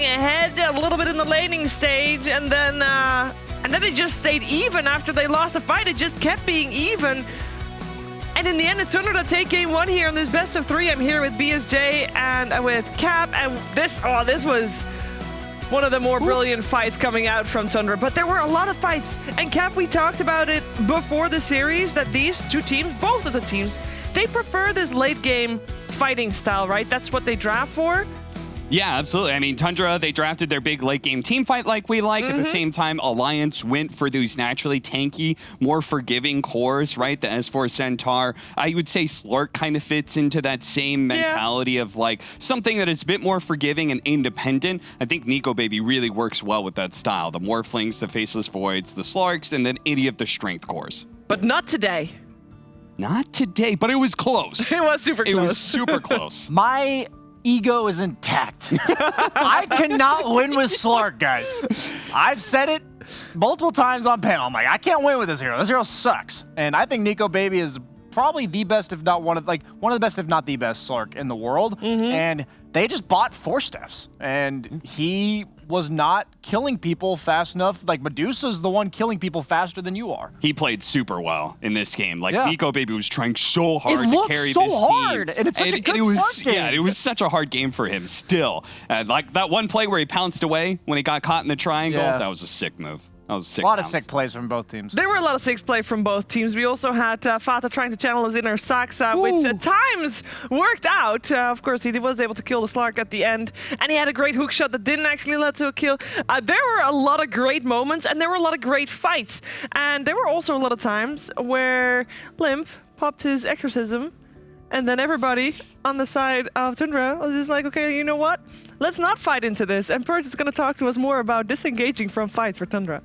ahead a little bit in the laning stage, and then they just stayed even after they lost the fight. It just kept being even. And in the end, it's Tundra to take game 1 here in this best of 3. I'm here with BSJ and with Cap, and this was one of the more brilliant fights coming out from Tundra. But there were a lot of fights. And Cap, we talked about it before the series, that these two teams, both of the teams, they prefer this late game fighting style, right? That's what they draft for.
Yeah, absolutely. I mean, Tundra, they drafted their big late game team fight like we like. At the same time, Alliance went for those naturally tanky, more forgiving cores, right? The S4 Centaur. I would say Slurk kind of fits into that same mentality of like something that is a bit more forgiving and independent. I think Nico Baby really works well with that style. The Morphlings, the Faceless Voids, the Slarks, and then any of the strength cores.
But not today.
Not today, but it was close.
It was super close.
It was super close.
My ego is intact. I cannot win with Slark, guys. I've said it multiple times on panel. I'm like, I can't win with this hero. This hero sucks. And I think Nico Baby is probably the best, if not one of the best, if not the best Slark in the world. And they just bought Force Staffs, and he was not killing people fast enough. Like, Medusa's the one killing people faster than you are.
He played super well in this game. Like, Nico Baby was trying so hard to carry
so
this
hard,
team.
and it's such a good Slark game.
Yeah, it was such a hard game for him still. Like, that one play where he pounced away when he got caught in the triangle, that was a sick move. That was a sick
lot of sick plays from both teams.
There were a lot of sick play from both teams. We also had Fata trying to channel his inner Saxa, which at times worked out. Of course, he was able to kill the Slark at the end, and he had a great hook shot that didn't actually lead to a kill. There were a lot of great moments, and there were a lot of great fights. And there were also a lot of times where Limp popped his exorcism, and then everybody on the side of Tundra was just like, okay, you know what? Let's not fight into this. And Purge is going to talk to us more about disengaging from fights for Tundra.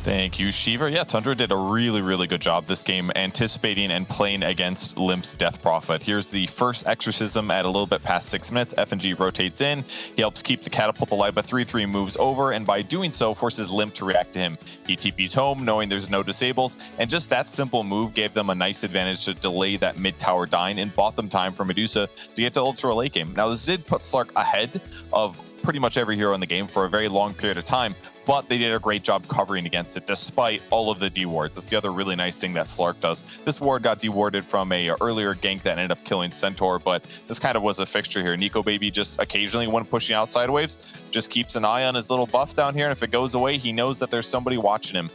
Thank you, Shiva. Yeah, Tundra did a really, really good job this game anticipating and playing against Limp's Death Prophet. Here's the first exorcism at a little bit past 6 minutes. FNG rotates in. He helps keep the catapult alive, but 3-3 moves over, and by doing so, forces Limp to react to him. He TPs home, knowing there's no disables, and just that simple move gave them a nice advantage to delay that mid-tower dying and bought them time for Medusa to get to Ultra late game. Now, this did put Slark ahead of pretty much every hero in the game for a very long period of time, but they did a great job covering against it despite all of the D-wards. That's the other really nice thing that Slark does. This ward got D-warded from a earlier gank that ended up killing Centaur, but this kind of was a fixture here. Nico Baby just occasionally, when pushing outside waves, just keeps an eye on his little buff down here, and if it goes away, he knows that there's somebody watching him.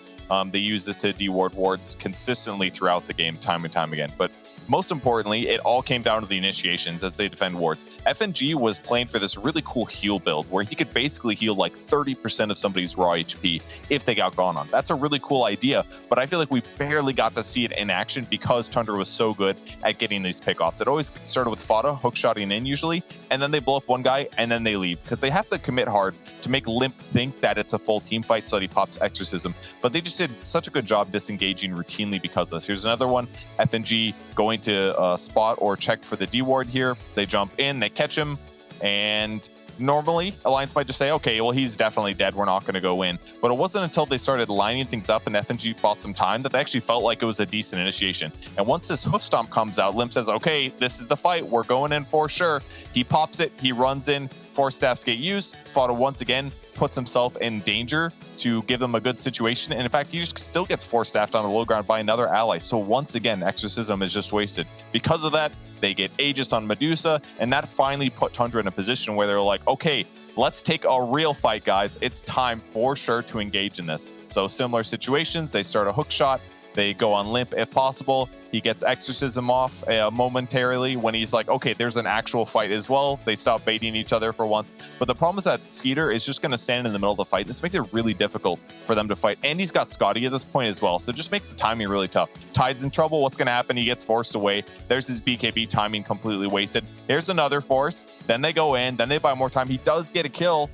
They use this to D-ward wards consistently throughout the game, time and time again. But most importantly, it all came down to the initiations as they defend wards. FNG was playing for this really cool heal build where he could basically heal like 30% of somebody's raw HP if they got gone on. That's a really cool idea, but I feel like we barely got to see it in action because Tundra was so good at getting these pickoffs. It always started with Fata hookshotting in usually, and then they blow up one guy and then they leave because they have to commit hard to make Limp think that it's a full team fight so that he pops Exorcism. But they just did such a good job disengaging routinely because of this. Here's another one. FNG going to spot or check for the D ward here. They jump in, they catch him, and normally Alliance might just say, okay, well, he's definitely dead, we're not going to go in. But it wasn't until they started lining things up and FNG bought some time that they actually felt like it was a decent initiation. And once this hoof stomp comes out, Limp says, okay, this is the fight, we're going in for sure. He pops it, he runs in, Force Staffs get used. Fata once again puts himself in danger to give them a good situation. And in fact, he just still gets Force Staffed on the low ground by another ally. So once again, Exorcism is just wasted. Because of that, they get Aegis on Medusa, and that finally put Tundra in a position where they're like, okay, let's take a real fight, guys. It's time for sure to engage in this. So similar situations, they start a hook shot, they go on Limp if possible. He gets Exorcism off momentarily when he's like, okay, there's an actual fight as well. They stop baiting each other for once. But the problem is that Skeeter is just going to stand in the middle of the fight. This makes it really difficult for them to fight. And he's got Scotty at this point as well. So it just makes the timing really tough. Tide's in trouble. What's going to happen? He gets forced away. There's his BKB timing completely wasted. Here's another force. Then they go in. Then they buy more time. He does get a kill.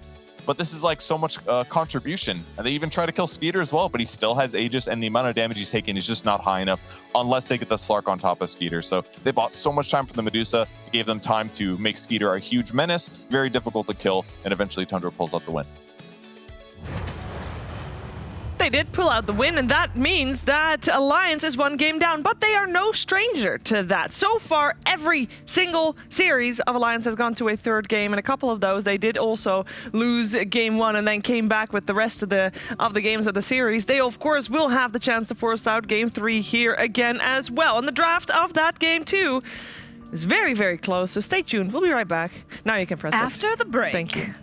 But this is like so much contribution. And they even try to kill Skeeter as well, but he still has Aegis, and the amount of damage he's taking is just not high enough unless they get the Slark on top of Skeeter. So they bought so much time from the Medusa. It gave them time to make Skeeter a huge menace, very difficult to kill, and eventually Tundra pulls out the win.
they did pull out the win, and that means that Alliance is 1 game down, but they are no stranger to that. So far, every single series of Alliance has gone to a 3rd game, and a couple of those they did also lose game 1 and then came back with the rest of the games of the series. They, of course, will have the chance to force out game 3 here again as well. And the draft of that game 2 is very, very close, so stay tuned. We'll be right back. Now you can press it.
After the break.
Thank you.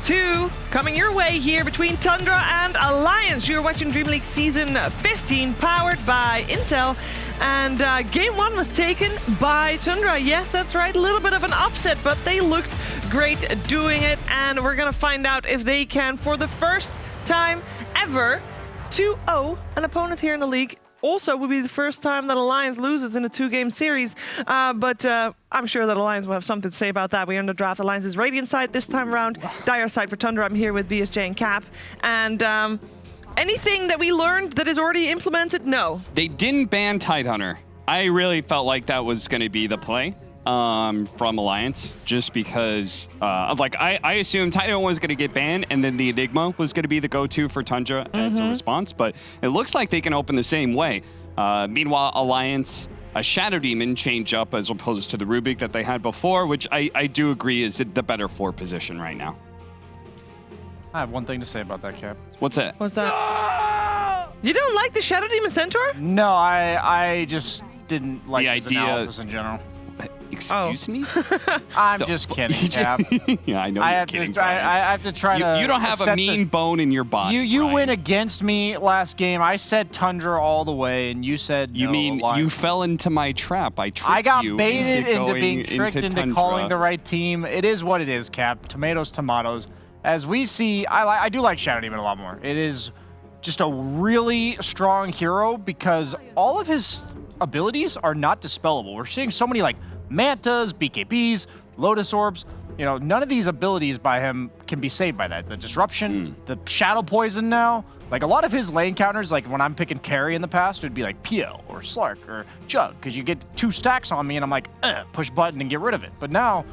Two coming your way here between Tundra and Alliance. You're watching DreamLeague Season 15, powered by Intel. And Game 1 was taken by Tundra. Yes, that's right, a little bit of an upset, but they looked great doing it. And we're going to find out if they can, for the first time ever, 2-0 an opponent here in the league. Also would be the first time that Alliance loses in a 2-game series, but I'm sure that Alliance will have something to say about that. We're in the draft. Alliance's Radiant side this time around, Dire side for Tundra. I'm here with BSJ and Cap. And anything that we learned that is already implemented? No.
They didn't ban Tidehunter. I really felt like that was going to be the play from Alliance, just because of like, I assumed Tidehunter was going to get banned, and then the Enigma was going to be the go-to for Tundra as a response, but it looks like they can open the same way. Meanwhile, Alliance, a Shadow Demon change up as opposed to the Rubik that they had before, which I do agree is the better 4 position right now.
I have one thing to say about that, Cap.
What's that?
What's that? You don't like the Shadow Demon Centaur?
No, I just didn't like
The
his
idea-
analysis in general.
Excuse me?
I'm just kidding, Cap.
Yeah, I know
I
you're
have
kidding,
to. I have to try to.
You don't have a
set
mean bone in your body.
You win against me last game. I said Tundra all the way, and you said
You
no,
mean
Alliance.
you fell into my trap? I tricked
I got
you
baited into
going
being tricked into
Tundra.
calling the right team. It is what it is, Cap. Tomatoes, tomatoes. As we see, I do like Shadow Demon a lot more. It is just a really strong hero because all of his abilities are not dispellable. We're seeing so many like Mantas, BKBs, Lotus Orbs. You know, none of these abilities by him can be saved by that. The Disruption, the Shadow Poison now. Like, a lot of his lane counters, like when I'm picking carry in the past, it would be like PL or Slark or Jug, because you get 2 stacks on me and I'm like, push button and get rid of it. But now,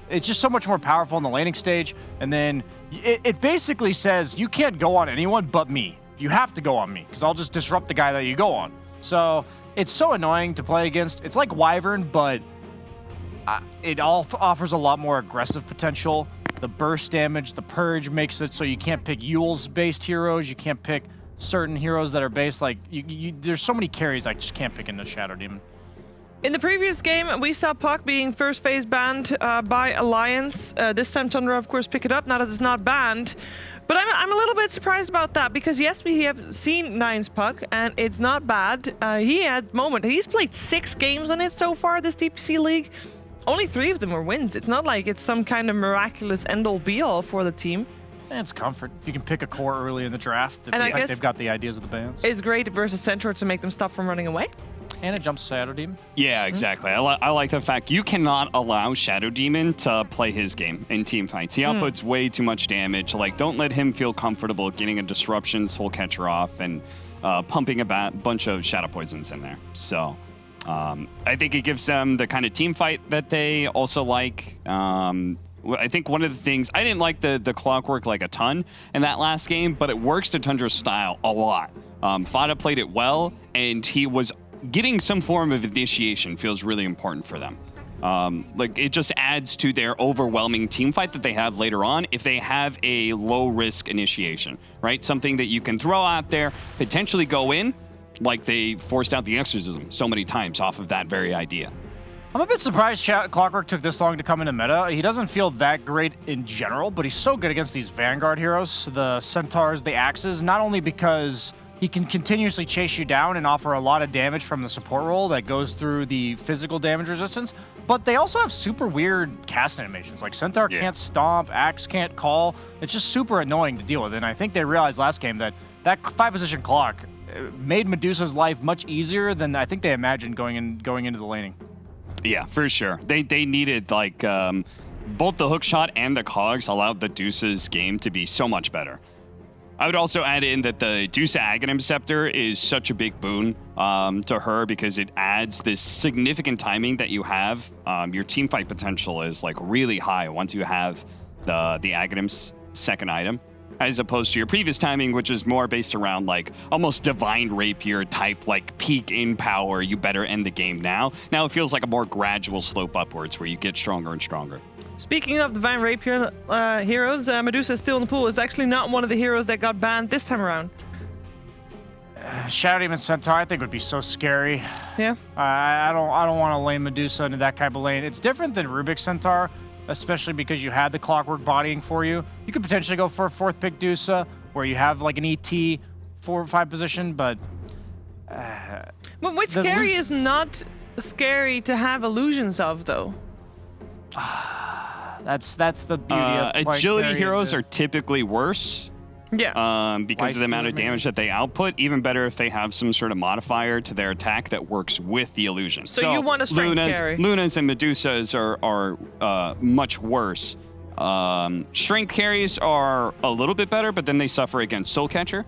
it's just so much more powerful in the laning stage. And then it basically says, you can't go on anyone but me. You have to go on me, because I'll just disrupt the guy that you go on. So, it's so annoying to play against. It's like Wyvern, but it offers a lot more aggressive potential. The burst damage, the purge makes it so you can't pick Yule's-based heroes. You can't pick certain heroes that are based like there's so many carries I just can't pick into Shadow Demon.
In the previous game, we saw Puck being first phase banned by Alliance. This time, Tundra, of course, pick it up now that it's not banned. But I'm a little bit surprised about that because, yes, we have seen Nine's Puck, and it's not bad. He had moment. He's played 6 games on it so far, this DPC League. Only 3 of them were wins. It's not like it's some kind of miraculous end-all be-all for the team.
And it's comfort. If you can pick a core early in the draft,
And I guess
they've got the ideas of the bands.
It's great versus Centaur to make them stop from running away.
And it jumps Shadow Demon.
Yeah, exactly. I like the fact you cannot allow Shadow Demon to play his game in team fights. He outputs way too much damage. Like, don't let him feel comfortable getting a Disruption, Soul Catcher off, and pumping a bunch of Shadow Poisons in there. So, I think it gives them the kind of team fight that they also like. I think one of the things, I didn't like the clockwork like a ton in that last game, but it works to Tundra's style a lot. Fata played it well, and he was getting some form of initiation feels really important for them. Like, it just adds to their overwhelming team fight that they have later on if they have a low-risk initiation, right? Something that you can throw out there, potentially go in, like they forced out the Exorcism so many times off of that very idea.
I'm a bit surprised Clockwork took this long to come into meta. He doesn't feel that great in general, but he's so good against these Vanguard heroes, the Centaurs, the Axes, not only because he can continuously chase you down and offer a lot of damage from the support role that goes through the physical damage resistance, but they also have super weird cast animations. Like, Centaur can't stomp, Axe can't call. It's just super annoying to deal with, and I think they realized last game that 5-position clock made Medusa's life much easier than I think they imagined going into the laning.
Yeah, for sure. They needed, like, both the hookshot and the cogs allowed the Deuce's game to be so much better. I would also add in that the Deuce Aghanim Scepter is such a big boon to her because it adds this significant timing that you have. Your team fight potential is like really high once you have the Aghanim's second item, as opposed to your previous timing, which is more based around like almost Divine Rapier type, like peak in power, you better end the game now. Now it feels like a more gradual slope upwards where you get stronger and stronger.
Speaking of Divine Rapier heroes, Medusa is still in the pool. Is actually not one of the heroes that got banned this time around.
Shadow Demon Centaur, I think, would be so scary.
Yeah.
I don't want to lane Medusa into that type of lane. It's different than Rubik Centaur, especially because you had the Clockwork bodying for you. You could potentially go for a 4th pick Dusa, where you have like an ET 4 or 5 position, but...
But which carry is not scary to have illusions of, though?
That's the beauty of
agility heroes are typically worse.
Yeah.
Because of the amount of damage that they output. Even better if they have some sort of modifier to their attack that works with the illusion.
So you want a strength carry.
Lunas and Medusas are much worse. Strength carries are a little bit better, but then they suffer against Soul Catcher.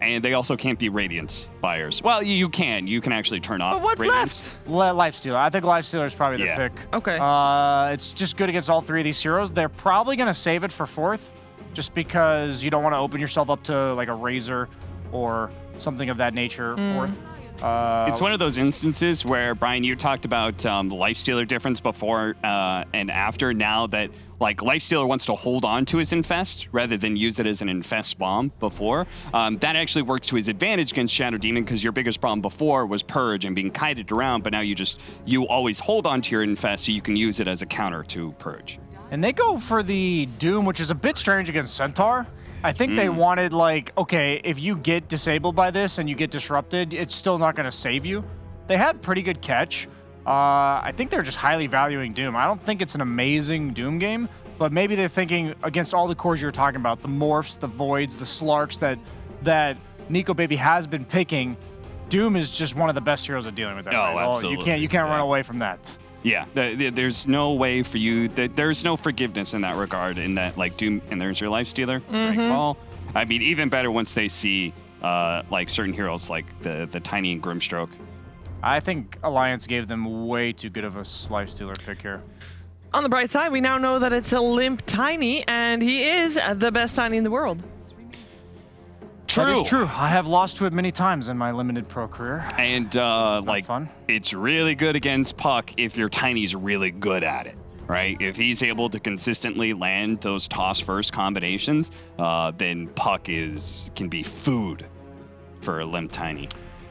And they also can't be Radiance buyers. Well, you can. You can actually turn off Radiance.
Lifestealer. I think Lifestealer is probably the pick.
Okay.
It's just good against all 3 of these heroes. They're probably going to save it for 4th, just because you don't want to open yourself up to like a Razor or something of that nature 4th.
It's one of those instances where, Brian, you talked about the Lifestealer difference before and after. Now that like Lifestealer wants to hold on to his Infest rather than use it as an Infest bomb before. That actually works to his advantage against Shadow Demon because your biggest problem before was Purge and being kited around, but now you always hold on to your Infest so you can use it as a counter to Purge.
And they go for the Doom, which is a bit strange against Centaur. I think they wanted, like, okay, if you get disabled by this and you get disrupted, it's still not going to save you. They had pretty good catch. I think they're just highly valuing Doom. I don't think it's an amazing Doom game, but maybe they're thinking against all the cores you were talking about, the Morphs, the Voids, the Slarks that Nico Baby has been picking, Doom is just one of the best heroes at dealing with that.
Oh, absolutely.
You can't run away from that.
Yeah, there's no way for you. There's no forgiveness in that regard. In that, like Doom, and there's your Lifestealer. Great call. I mean, even better once they see like certain heroes like the Tiny and Grimstroke.
I think Alliance gave them way too good of a Lifestealer pick here.
On the bright side, we now know that it's a limp Tiny, and he is the best Tiny in the world.
True. That is true. I have lost to it many times in my limited pro career.
And like, it's really good against Puck if your Tiny's really good at it, right? If he's able to consistently land those toss first combinations, then Puck can be food for a limp Tiny.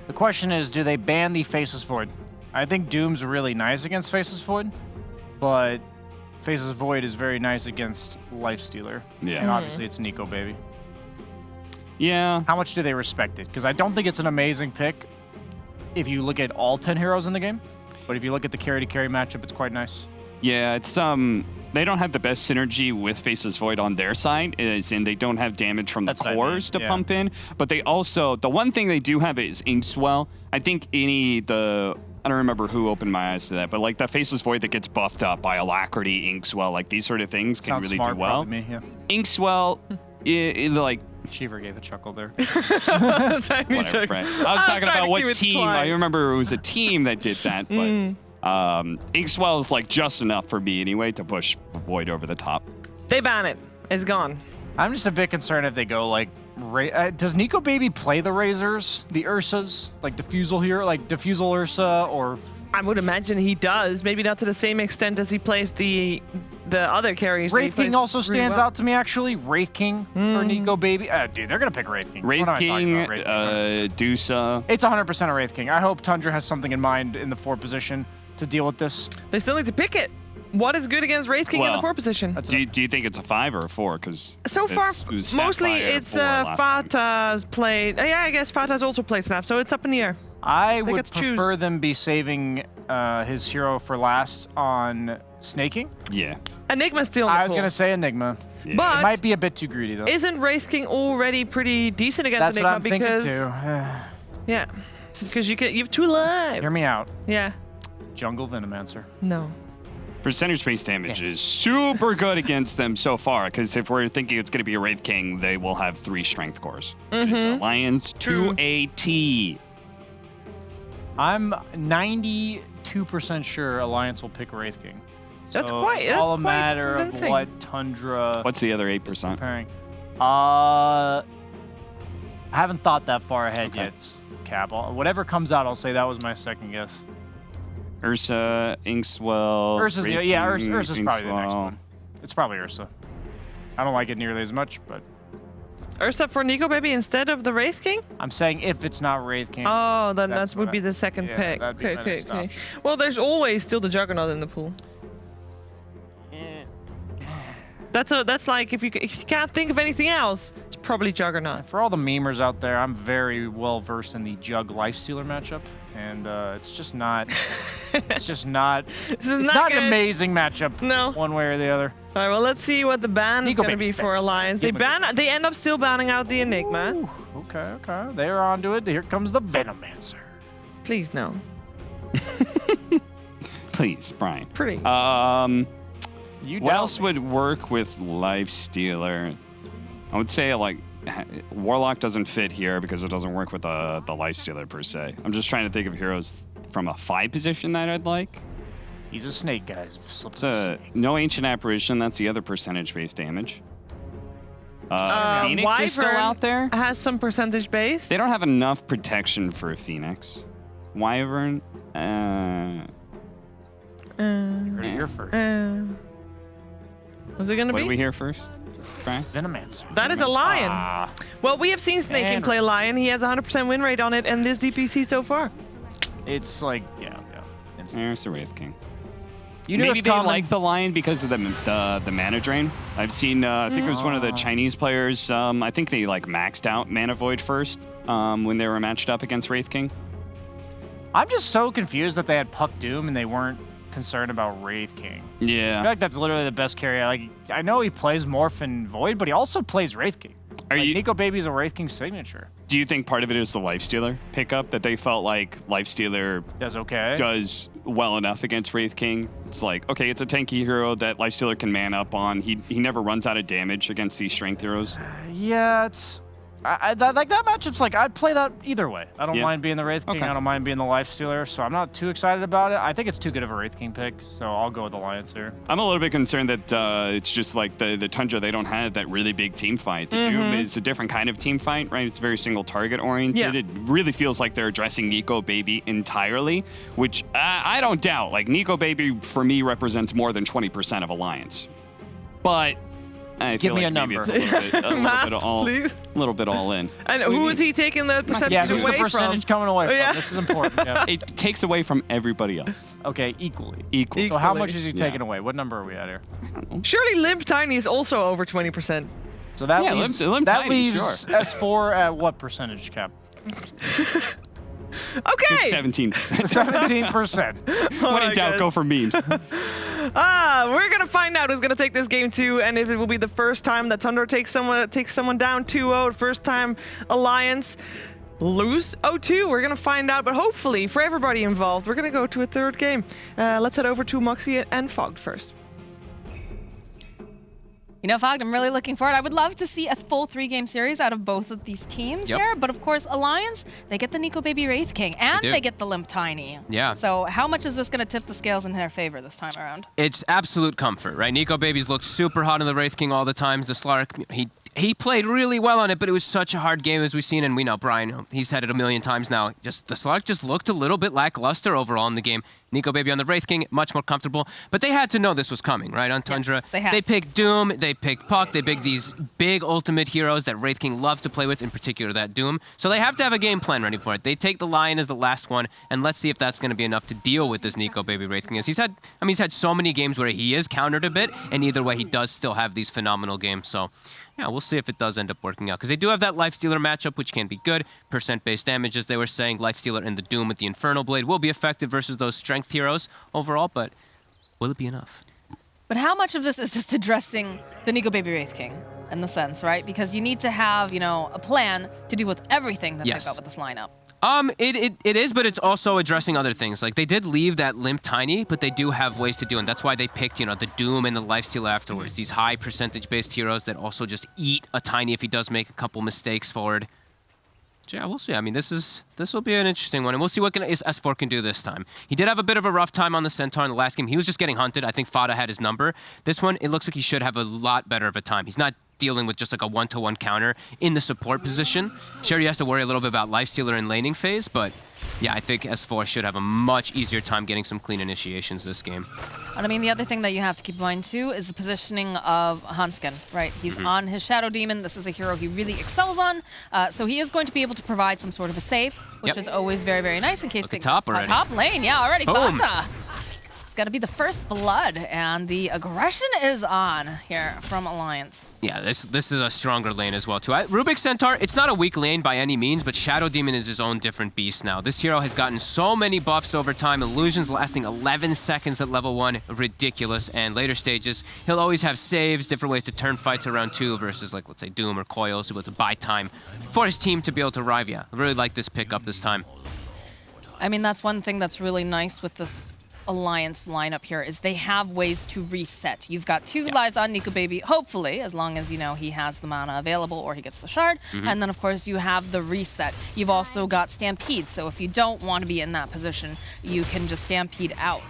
The question is, do they ban the Faceless Void? I think Doom's really nice against Faceless Void, but Faceless Void is very nice against Lifestealer.
Yeah.
And obviously it's Nico Baby.
Yeah.
How much do they respect it? Because I don't think it's an amazing pick if you look at all 10 heroes in the game, but if you look at the carry-to-carry matchup, it's quite nice.
Yeah, it's they don't have the best synergy with Faceless Void on their side, as in they don't have damage from the cores to pump in, but they also, the one thing they do have is Inkswell. I think I don't remember who opened my eyes to that, but like the Faceless Void that gets buffed up by Alacrity, Inkswell, like these sort of things can really do well.
Me, yeah.
Inkswell, like...
Cheever gave a chuckle there.
Whatever, right. I was talking about what team. I remember it was a team that did that, but Inkswell is like just enough for me anyway to push Void over the top.
They ban it. It's gone.
I'm just a bit concerned if they go like... does Nico Baby play the Razors, the Ursas, like Diffusal here, like Diffusal Ursa, or...
I would imagine he does. Maybe not to the same extent as he plays the other carries.
Wraith King also stands out to me, actually. Wraith King for Nico Baby. Dude, they're going to pick Wraith King.
Wraith King, Dusa.
It's 100% a Wraith King. I hope Tundra has something in mind in the 4 position to deal with this.
They still need to pick it. What is good against Wraith King in the 4 position?
Do you think it's a 5 or a 4? Because
so far, mostly it's Fata's played. Yeah, I guess Fata's also played Snap, so it's up in the air.
I would prefer them be saving his hero for last on Snaking.
Yeah.
Enigma's still in the
I was going to say Enigma.
Yeah. But
it might be a bit too greedy, though.
Isn't Wraith King already pretty decent against Enigma?
That's what I'm
because
thinking, too.
Yeah. Because you have 2 lives.
Hear me out.
Yeah.
Jungle Venomancer.
No.
Percentage-based damage is super good against them so far, because if we're thinking it's going to be a Wraith King, they will have 3 strength cores. It's Alliance 2AT.
I'm 92% sure Alliance will pick Wraith King.
That's
so
quite.
It's
all
a matter
convincing.
of what Tundra.
What's the other 8%?
Preparing. I haven't thought that far ahead yet. Cap. Whatever comes out, I'll say that was my second guess.
Ursa, Inkswell.
Ursa's Ursa's probably the next one. It's probably Ursa. I don't like it nearly as much, but.
Ursa for Nico Baby instead of the Wraith King?
I'm saying if it's not Wraith King.
Oh, then that would be the second pick. Okay. Well, there's always still the Juggernaut in the pool. That's like if you can't think of anything else, it's probably Juggernaut.
For all the memers out there, I'm very well versed in the Jug Lifestealer matchup, and it's just not. It's not an amazing matchup.
No.
One way or the other.
All right. Well, let's see what the ban is going to be for Alliance. They end up still banning out the Enigma.
Ooh, okay. They're onto it. Here comes the Venomancer.
Please no.
Please, Brian.
Pretty.
What else would work with Lifestealer? I would say like Warlock doesn't fit here because it doesn't work with the Lifestealer per se. I'm just trying to think of heroes from a 5 position that I'd like.
He's a snake, guys.
No Ancient Apparition. That's the other percentage-based damage. Phoenix
Wyvern
is still out there.
Has some percentage base.
They don't have enough protection for a Phoenix. Wyvern.
You heard it here first.
Was it gonna
What
be?
did we hear first? Brian?
Venomancer.
That is a lion. Well, we have seen Snake King play lion. He has a 100% win rate on it, and this DPC so far.
It's like, yeah.
There's the Wraith King.
You knew
Maybe
it's
they
coming.
like the lion because of the mana drain. I've seen, I think it was one of the Chinese players, I think they like maxed out Mana Void first when they were matched up against Wraith King.
I'm just so confused that they had Puck Doom and they weren't concerned about Wraith King. I
Yeah.
feel like that's literally the best carry. Like, I know he plays Morph and Void, but he also plays Wraith King. Nico Baby's a Wraith King signature.
Do you think part of it is the Lifestealer pickup, that they felt like Lifestealer does well enough against Wraith King? It's like, okay, it's a tanky hero that Lifestealer can man up on. He never runs out of damage against these strength heroes.
Yeah, it's... like that matchup's like, I'd play that either way. I don't mind being the Wraith King.
Okay.
I don't mind being the Lifestealer, so I'm not too excited about it. I think it's too good of a Wraith King pick, so I'll go with Alliance here.
I'm a little bit concerned that it's just like the Tundra, they don't have that really big team fight. The Doom is a different kind of team fight, right? It's very single target oriented.
Yeah.
It really feels like they're addressing Nico Baby entirely, which I don't doubt. Like, Nico Baby, for me, represents more than 20% of Alliance. But I
Give
feel
me
like
a
maybe
number.
it's a little bit all in.
And who is he taking the percentage
Yeah, who's
away
the percentage coming away from?
Yeah.
This is important. Yeah.
It takes away from everybody else.
Okay, equally.
Equal.
So how much is he
Yeah.
taking away? What number are we at here?
Surely Limp Tiny is also over 20%.
So that
Yeah,
leaves,
Limp
that
Tiny,
leaves
sure.
S4 at what percentage, Cap?
Okay.
17%.
17%.
When in doubt, go for memes.
We're gonna find out who's gonna take this game too, and if it will be the first time that Tundra takes someone down 2-0, first time Alliance lose 0-2. We're gonna find out, but hopefully for everybody involved, we're gonna go to a third game. Let's head over to Moxie and Fogged first.
You know, Fogged, I'm really looking forward. I would love to see a full 3-game series out of both of these teams here. But of course, Alliance, they get the Nico Baby Wraith King, and they get the Limp Tiny.
Yeah.
So how much is this going to tip the scales in their favor this time around?
It's absolute comfort, right? Nico Baby's looked super hot on the Wraith King all the times. The Slark, he played really well on it, but it was such a hard game as we've seen, and we know Brian, he's said it a million times now. Just the Slark just looked a little bit lackluster overall in the game. Nico Baby on the Wraith King, much more comfortable. But they had to know this was coming, right? On Tundra,
Yes, they had to.
picked Doom, they picked Puck, they picked these big ultimate heroes that Wraith King loves to play with, in particular that Doom. So they have to have a game plan ready for it. They take the Lion as the last one, and let's see if that's going to be enough to deal with this Nico Baby Wraith King. As he's had so many games where he is countered a bit, and either way, he does still have these phenomenal games. So yeah, we'll see if it does end up working out. Because they do have that Lifestealer matchup, which can be good. Percent-based damage, as they were saying. Lifestealer and the Doom with the Infernal Blade will be effective versus those strength heroes overall, but will it be enough?
But how much of this is just addressing the Nico Baby Wraith King in the sense, right? Because you need to have, a plan to deal with everything that they've got with this lineup.
It is, but it's also addressing other things. Like, they did leave that Limp Tiny, but they do have ways to do it. And that's why they picked, the Doom and the Lifesteal afterwards. These high percentage-based heroes that also just eat a Tiny if he does make a couple mistakes forward. So yeah, we'll see. I mean, this will be an interesting one, and we'll see what S4 can do this time. He did have a bit of a rough time on the Centaur in the last game. He was just getting hunted. I think Fada had his number. This one, it looks like he should have a lot better of a time. He's not dealing with just like a one-to-one counter in the support position. Sure, he has to worry a little bit about Lifestealer in laning phase, but yeah, I think S4 should have a much easier time getting some clean initiations this game.
And I mean, the other thing that you have to keep in mind too is the positioning of Hanskin, right? He's on his Shadow Demon. This is a hero he really excels on. So he is going to be able to provide some sort of a save, which is always very, very nice in case things...
top already.
Top lane, yeah, already.
Boom.
Fata. It's got to be the first blood, and the aggression is on here from Alliance.
Yeah, this is a stronger lane as well, too. Rubik Centaur, it's not a weak lane by any means, but Shadow Demon is his own different beast now. This hero has gotten so many buffs over time. Illusions lasting 11 seconds at level 1, ridiculous. And later stages, he'll always have saves, different ways to turn fights around 2 versus, like, let's say, Doom or Coils, able to buy time for his team to be able to arrive. Yeah, I really like this pickup this time.
I mean, that's one thing that's really nice with this Alliance lineup here is they have ways to reset. You've got 2 lives on Nico Baby, hopefully, as long as, he has the mana available or he gets the shard. And then, of course, you have the reset. You've also got Stampede, so if you don't want to be in that position, you can just Stampede out.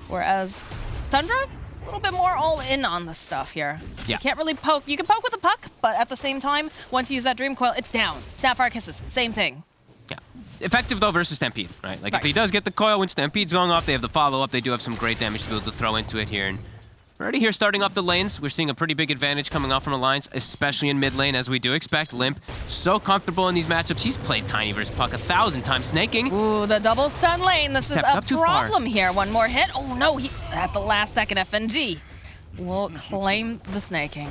Whereas Tundra, a little bit more all in on this stuff here.
Yeah.
You can't really poke. You can poke with a puck, but at the same time, once you use that Dream Coil, it's down. Snapfire Kisses, same thing.
Yeah. Effective, though, versus Stampede, right? Like, if he does get the coil when Stampede's going off, they have the follow-up. They do have some great damage to be able to throw into it here. And Already here starting off the lanes, we're seeing a pretty big advantage coming off from Alliance, especially in mid lane, as we do expect. Limp, so comfortable in these matchups. He's played Tiny versus Puck 1,000 times, snaking.
Ooh, the double stun lane. This is a problem here. One more hit. Oh no, at the last second, FNG will claim the snaking.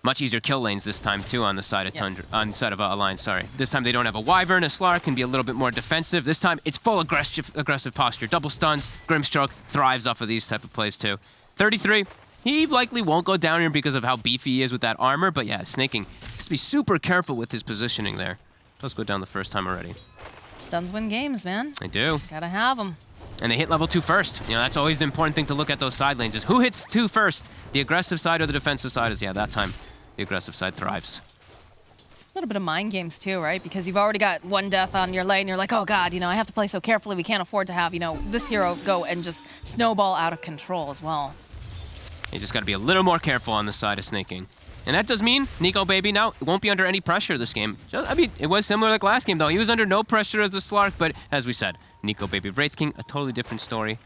Much easier kill lanes this time too on the side of Tundra, on the side of Alliance. Sorry, this time they don't have a Wyvern. A Slark can be a little bit more defensive. This time it's full aggressive posture. Double stuns. Grimstroke thrives off of these type of plays too. 33. He likely won't go down here because of how beefy he is with that armor, but yeah, snaking. Has to be super careful with his positioning there. Does go down the first time already.
Stuns win games, man.
They do.
Gotta have them.
And they hit level 2 first. You know, that's always the important thing to look at those side lanes is who hits 2 first? The aggressive side or the defensive side is, yeah, that time the aggressive side thrives.
A little bit of mind games too, right? Because you've already got one death on your lane. You're like, oh God, you know, I have to play so carefully. We can't afford to have, you know, this hero go and just snowball out of control as well.
You just got to be a little more careful on the side of snaking. And that does mean Nico Baby now won't be under any pressure this game. I mean, it was similar like last game, though. He was under no pressure as the Slark, but as we said, Nico Baby Wraith King, a totally different story.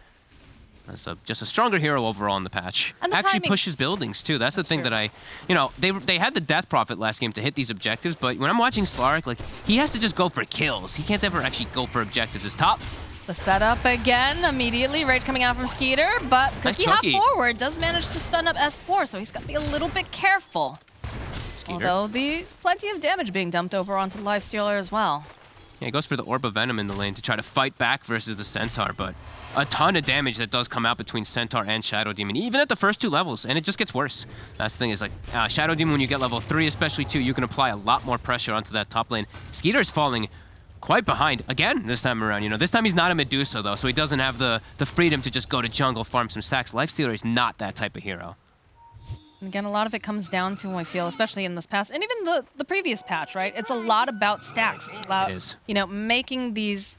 That's just a stronger hero overall in the patch.
And the
actually
timings.
pushes buildings, too. That's the thing that you know, they had the Death Prophet last game to hit these objectives, but when I'm watching Slark, like, he has to just go for kills. He can't ever actually go for objectives. His top.
The setup again, immediately. Rage coming out from Skeeter, but Cookie hop forward does manage to stun up S4, so he's got to be a little bit careful.
Skeeter.
Although there's plenty of damage being dumped over onto the Lifestealer as well.
Yeah, he goes for the Orb of Venom in the lane to try to fight back versus the Centaur, but a ton of damage that does come out between Centaur and Shadow Demon, even at the first 2 levels, and it just gets worse. That's the thing is, like, Shadow Demon, when you get level 3, especially 2, you can apply a lot more pressure onto that top lane. Skeeter's falling quite behind again this time around. You know, this time he's not a Medusa though, so he doesn't have the freedom to just go to jungle, farm some stacks. Lifestealer is not that type of hero.
And again, a lot of it comes down to, I feel, especially in this past, and even the previous patch, right? It's a lot about stacks. It's about, you know, making these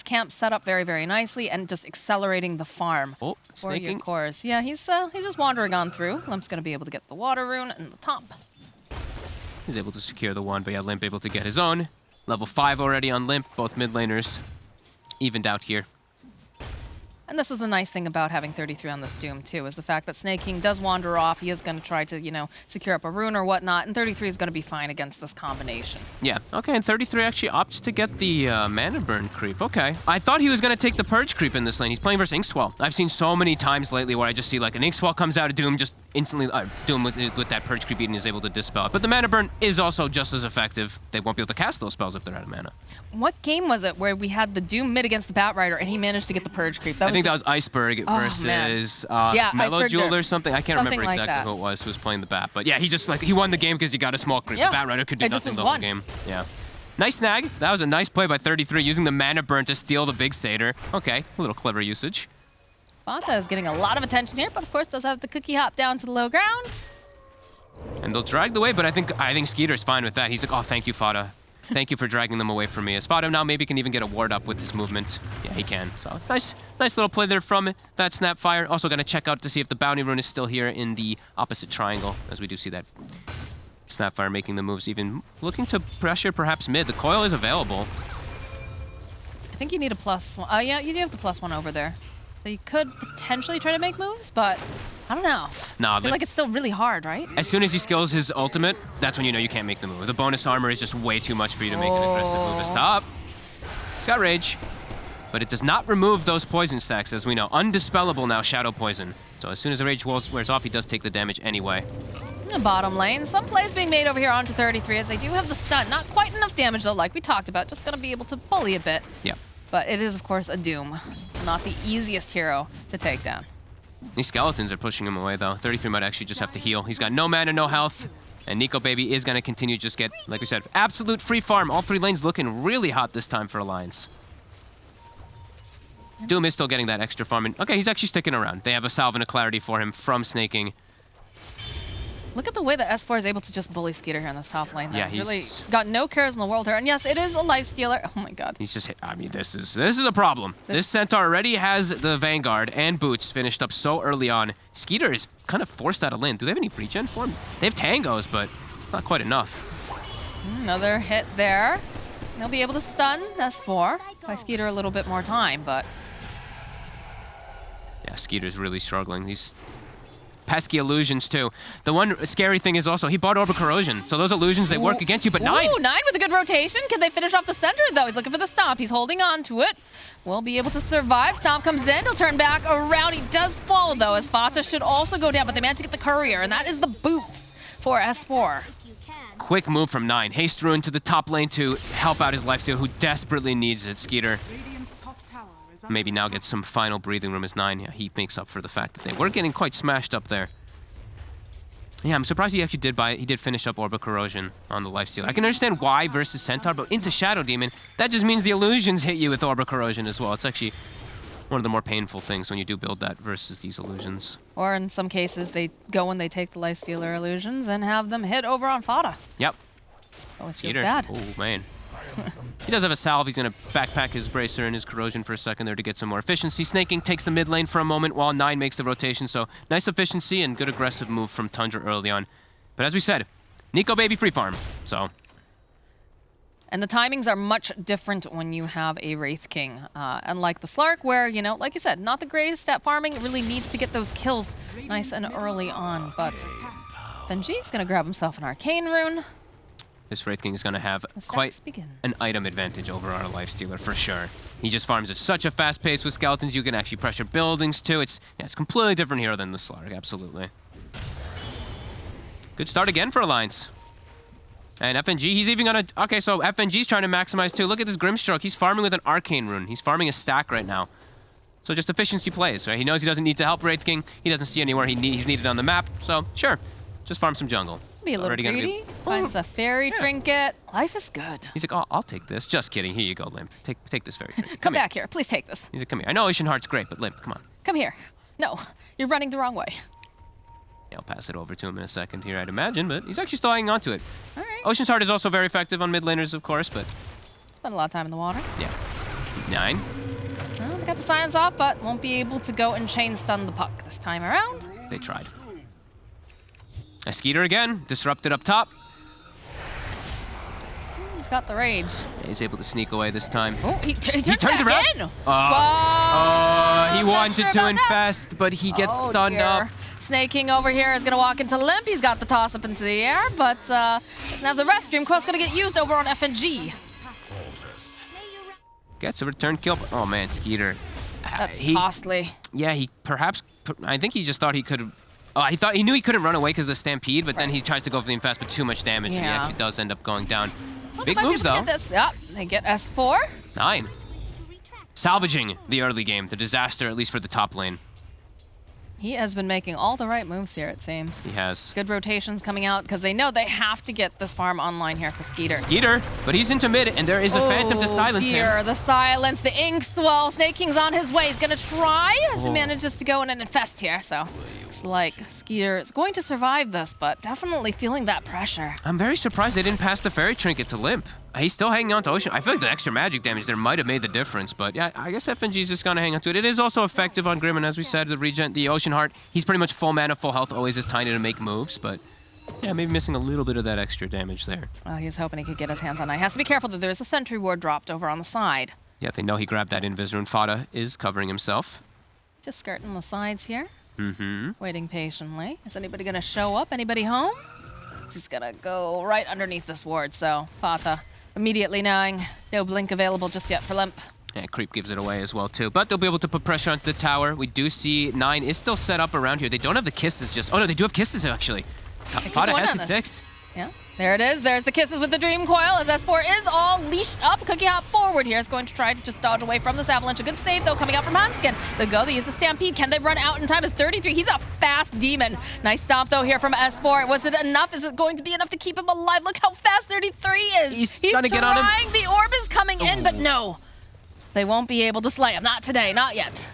camps set up very, very nicely and just accelerating the farm for your cores. Yeah, he's just wandering on through. Limp's going to be able to get the water rune and the top.
He's able to secure the one, but yeah, Limp able to get his own. Level 5 already on Limp, both mid laners evened out here.
And this is the nice thing about having 33 on this Doom, too, is the fact that Snake King does wander off. He is going to try to, you know, secure up a rune or whatnot, and 33 is going to be fine against this combination.
Yeah, okay, and 33 actually opts to get the mana burn creep. Okay. I thought he was going to take the Purge creep in this lane. He's playing versus Inkswell. I've seen so many times lately where I just see, like, an Inkswell comes out of Doom, just instantly, Doom with that Purge creep and is able to dispel it. But the mana burn is also just as effective. They won't be able to cast those spells if they're out of mana.
What game was it where we had the Doom mid against the Batrider and he managed to get the Purge creep?
I think that was Iceberg versus Mellow Jewel or something. I can't remember exactly who it was who was playing the Bat. But yeah, he won the game because he got a small creep.
Yeah.
The Batrider could do nothing the whole game. Yeah. Nice snag. That was a nice play by 33 using the mana burn to steal the big Satyr. Okay, a little clever usage.
Fata is getting a lot of attention here, but of course does have the cookie hop down to the low ground.
And they'll drag the way, but I think Skeeter's fine with that. He's like, oh, thank you, Fata. Thank you for dragging them away from me. As Fata now maybe can even get a ward up with his movement. Yeah, he can. So nice little play there from that Snapfire. Also going to check out to see if the bounty rune is still here in the opposite triangle, as we do see that Snapfire making the moves, even looking to pressure perhaps mid. The coil is available.
I think you need a +1. Oh yeah, you do have the +1 over there. So you could potentially try to make moves, but I don't know.
Nah,
I feel like it's still really hard, right?
As soon as he skills his ultimate, that's when you know you can't make the move. The bonus armor is just way too much for you to make an aggressive move. Stop. He's got rage, but it does not remove those poison stacks, as we know. Undispellable now, Shadow Poison. So as soon as the rage wears off, he does take the damage anyway.
Bottom lane, some plays being made over here onto 33 as they do have the stun. Not quite enough damage though, like we talked about. Just gonna be able to bully a bit.
Yeah.
But it is, of course, a Doom. Not the easiest hero to take down.
These skeletons are pushing him away, though. 33 might actually just have to heal. He's got no mana, no health. And Nico Baby is going to continue to just get, like we said, absolute free farm. All 3 lanes looking really hot this time for Alliance. Doom is still getting that extra farm. And, okay, he's actually sticking around. They have a Salve and a Clarity for him from Snaking.
Look at the way that S4 is able to just bully Skeeter here in this top lane.
Yeah,
he's really got no cares in the world here. And yes, it is a Lifestealer. Oh my god.
He's just, I mean, this is a problem. This Centaur already has the Vanguard and Boots finished up so early on. Skeeter is kind of forced out of lane. Do they have any regen for him? They have Tangos, but not quite enough.
Another hit there. They'll be able to stun S4 by Skeeter a little bit more time, but...
Yeah, Skeeter's really struggling. He's pesky illusions too. The one scary thing is also he bought Orb of Corrosion, so those illusions, they work against you, but 9.
Ooh, 9 with a good rotation. Can they finish off the center, though? He's looking for the stomp. He's holding on to it. Will be able to survive. Stomp comes in. He'll turn back around. He does fall, though, as Fata should also go down, but they managed to get the courier, and that is the boots for S4.
Quick move from 9. Haste Ruin to the top lane to help out his lifesteal, who desperately needs it. Skeeter maybe now gets some final breathing room as 9. Yeah, he makes up for the fact that they were getting quite smashed up there. Yeah, I'm surprised he actually did buy it. He did finish up Orb of Corrosion on the lifesteal. I can understand why versus Centaur, but into Shadow Demon, that just means the illusions hit you with Orb of Corrosion as well. It's actually one of the more painful things when you do build that versus these illusions.
Or in some cases, they go and they take the Lifestealer illusions and have them hit over on Fata.
Yep.
Oh, it feels bad.
Oh, man. He does have a salve. He's going to backpack his Bracer and his Corrosion for a second there to get some more efficiency. Snaking takes the mid lane for a moment while 9 makes the rotation. So nice efficiency and good aggressive move from Tundra early on. But as we said, Nico Baby free farm. So.
And the timings are much different when you have a Wraith King. Unlike the Slark, where, you know, like you said, not the greatest at farming. It really needs to get those kills nice and early on. But FNG's going to grab himself an Arcane Rune.
This Wraith King is going to have quite an item advantage over our Lifestealer for sure. He just farms at such a fast pace with skeletons. You can actually pressure buildings too. It's a completely different hero than the Slark, absolutely. Good start again for Alliance. And FNG, he's even gonna... Okay, so FNG's trying to maximize too. Look at this Grimstroke. He's farming with an Arcane Rune. He's farming a stack right now. So just efficiency plays, right? He knows he doesn't need to help Wraith King. He doesn't see anywhere he's needed on the map. So, sure, just farm some jungle.
Be a little greedy. Finds a fairy trinket. Life is good.
He's like, oh, I'll take this. Just kidding. Here you go, Limp. Take this fairy trinket.
Come back here. Please take this.
He's like, come here. I know Ocean Heart's great, but Limp, come on.
Come here. No, you're running the wrong way.
Yeah, I'll pass it over to him in a second here, I'd imagine, but he's actually still hanging on to it.
All right.
Ocean's Heart is also very effective on mid laners, of course, but...
Spend a lot of time in the water.
Yeah. 9.
Well, they got the silence off, but won't be able to go and chain stun the puck this time around.
They tried. A Skeeter again, disrupted up top.
He's got the rage.
Yeah, he's able to sneak away this time.
Oh, he turns
around.
In.
He wanted to infest, but he gets stunned up.
Snaking over here is going to walk into Limp. He's got the toss up into the air, but now the restroom quest's going to get used over on FNG.
Gets a return kill. Oh man, Skeeter.
That's costly.
Yeah, he perhaps. I think he just thought he could. He knew he couldn't run away because of the stampede, but then he tries to go for the infest with too much damage, and he actually does end up going down. Big moves though.
Yep, they get S4.
9. Salvaging the early game, the disaster at least for the top lane.
He has been making all the right moves here, it seems.
He has.
Good rotations coming out because they know they have to get this farm online here for Skeeter.
Skeeter, but he's into mid, and there is a Phantom to silence him.
The silence, the ink swell. Snake King's on his way. He's going to try as he manages to go in and infest here. So looks like Skeeter is going to survive this, but definitely feeling that pressure.
I'm very surprised they didn't pass the Fairy Trinket to Limp. He's still hanging on to Ocean. I feel like the extra magic damage there might have made the difference, but yeah, I guess FNG's just gonna hang on to it. It is also effective on Grim, and as we said, the Ocean Heart, he's pretty much full mana, full health, always is tiny to make moves, but yeah, maybe missing a little bit of that extra damage there.
Well, he's hoping he could get his hands on it. He has to be careful that there is a Sentry Ward dropped over on the side.
Yeah, they know he grabbed that Invis Rune. Fata is covering himself.
Just skirting the sides here.
Mm-hmm.
Waiting patiently. Is anybody gonna show up? Anybody home? He's gonna go right underneath this ward, so Fata immediately knowing no blink available just yet for Limp.
Yeah, Creep gives it away as well too, but they'll be able to put pressure onto the tower. We do see 9 is still set up around here. They don't have the kisses just... Oh no, they do have kisses actually. Fata has the 6.
Yeah, there it is. There's the kisses with the Dream Coil as S4 is all leashed up. Cookie Hop forward here is going to try to just dodge away from this avalanche. A good save though coming out from Hanskin. They use the Stampede. Can they run out in time? Is 33. He's a fast demon. Nice stomp though here from S4. Was it enough? Is it going to be enough to keep him alive? Look how fast 33 is.
He's trying to get on him.
The orb is coming in, but no. They won't be able to slay him. Not today, not yet.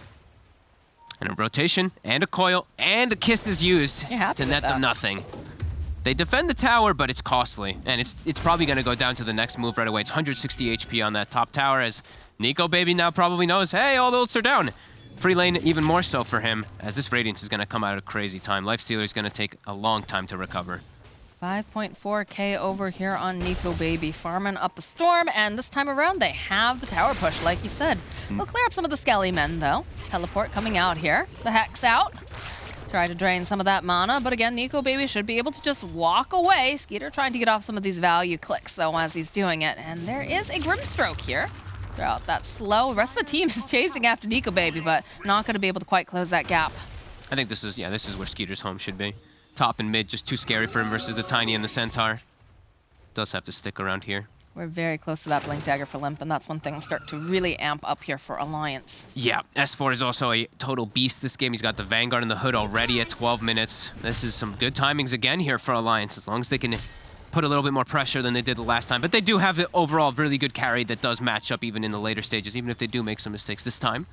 And a rotation, and a coil, and a kiss is used to net them nothing. They defend the tower, but it's costly, and it's probably going to go down to the next move right away. It's 160 HP on that top tower, as Nico Baby now probably knows, hey, all the ults are down. Free lane even more so for him, as this Radiance is going to come out at a crazy time. Lifestealer is going to take a long time to recover.
5.4k over here on Nico Baby, farming up a storm, and this time around they have the tower push, like you said. They'll clear up some of the Skelly men, though. Teleport coming out here. The Hex out. Try to drain some of that mana, but again, Nico Baby should be able to just walk away. Skeeter trying to get off some of these value clicks, though, as he's doing it. And there is a Grimstroke here. Throughout that slow. The rest of the team is chasing after Nico Baby, but not going to be able to quite close that gap.
I think this is where Skeeter's home should be. Top and mid, just too scary for him versus the Tiny and the Centaur. Does have to stick around here.
We're very close to that Blink Dagger for Limp, and that's when things start to really amp up here for Alliance.
Yeah, S4 is also a total beast this game. He's got the Vanguard in the hood already at 12 minutes. This is some good timings again here for Alliance, as long as they can put a little bit more pressure than they did the last time. But they do have the overall really good carry that does match up even in the later stages, even if they do make some mistakes this time.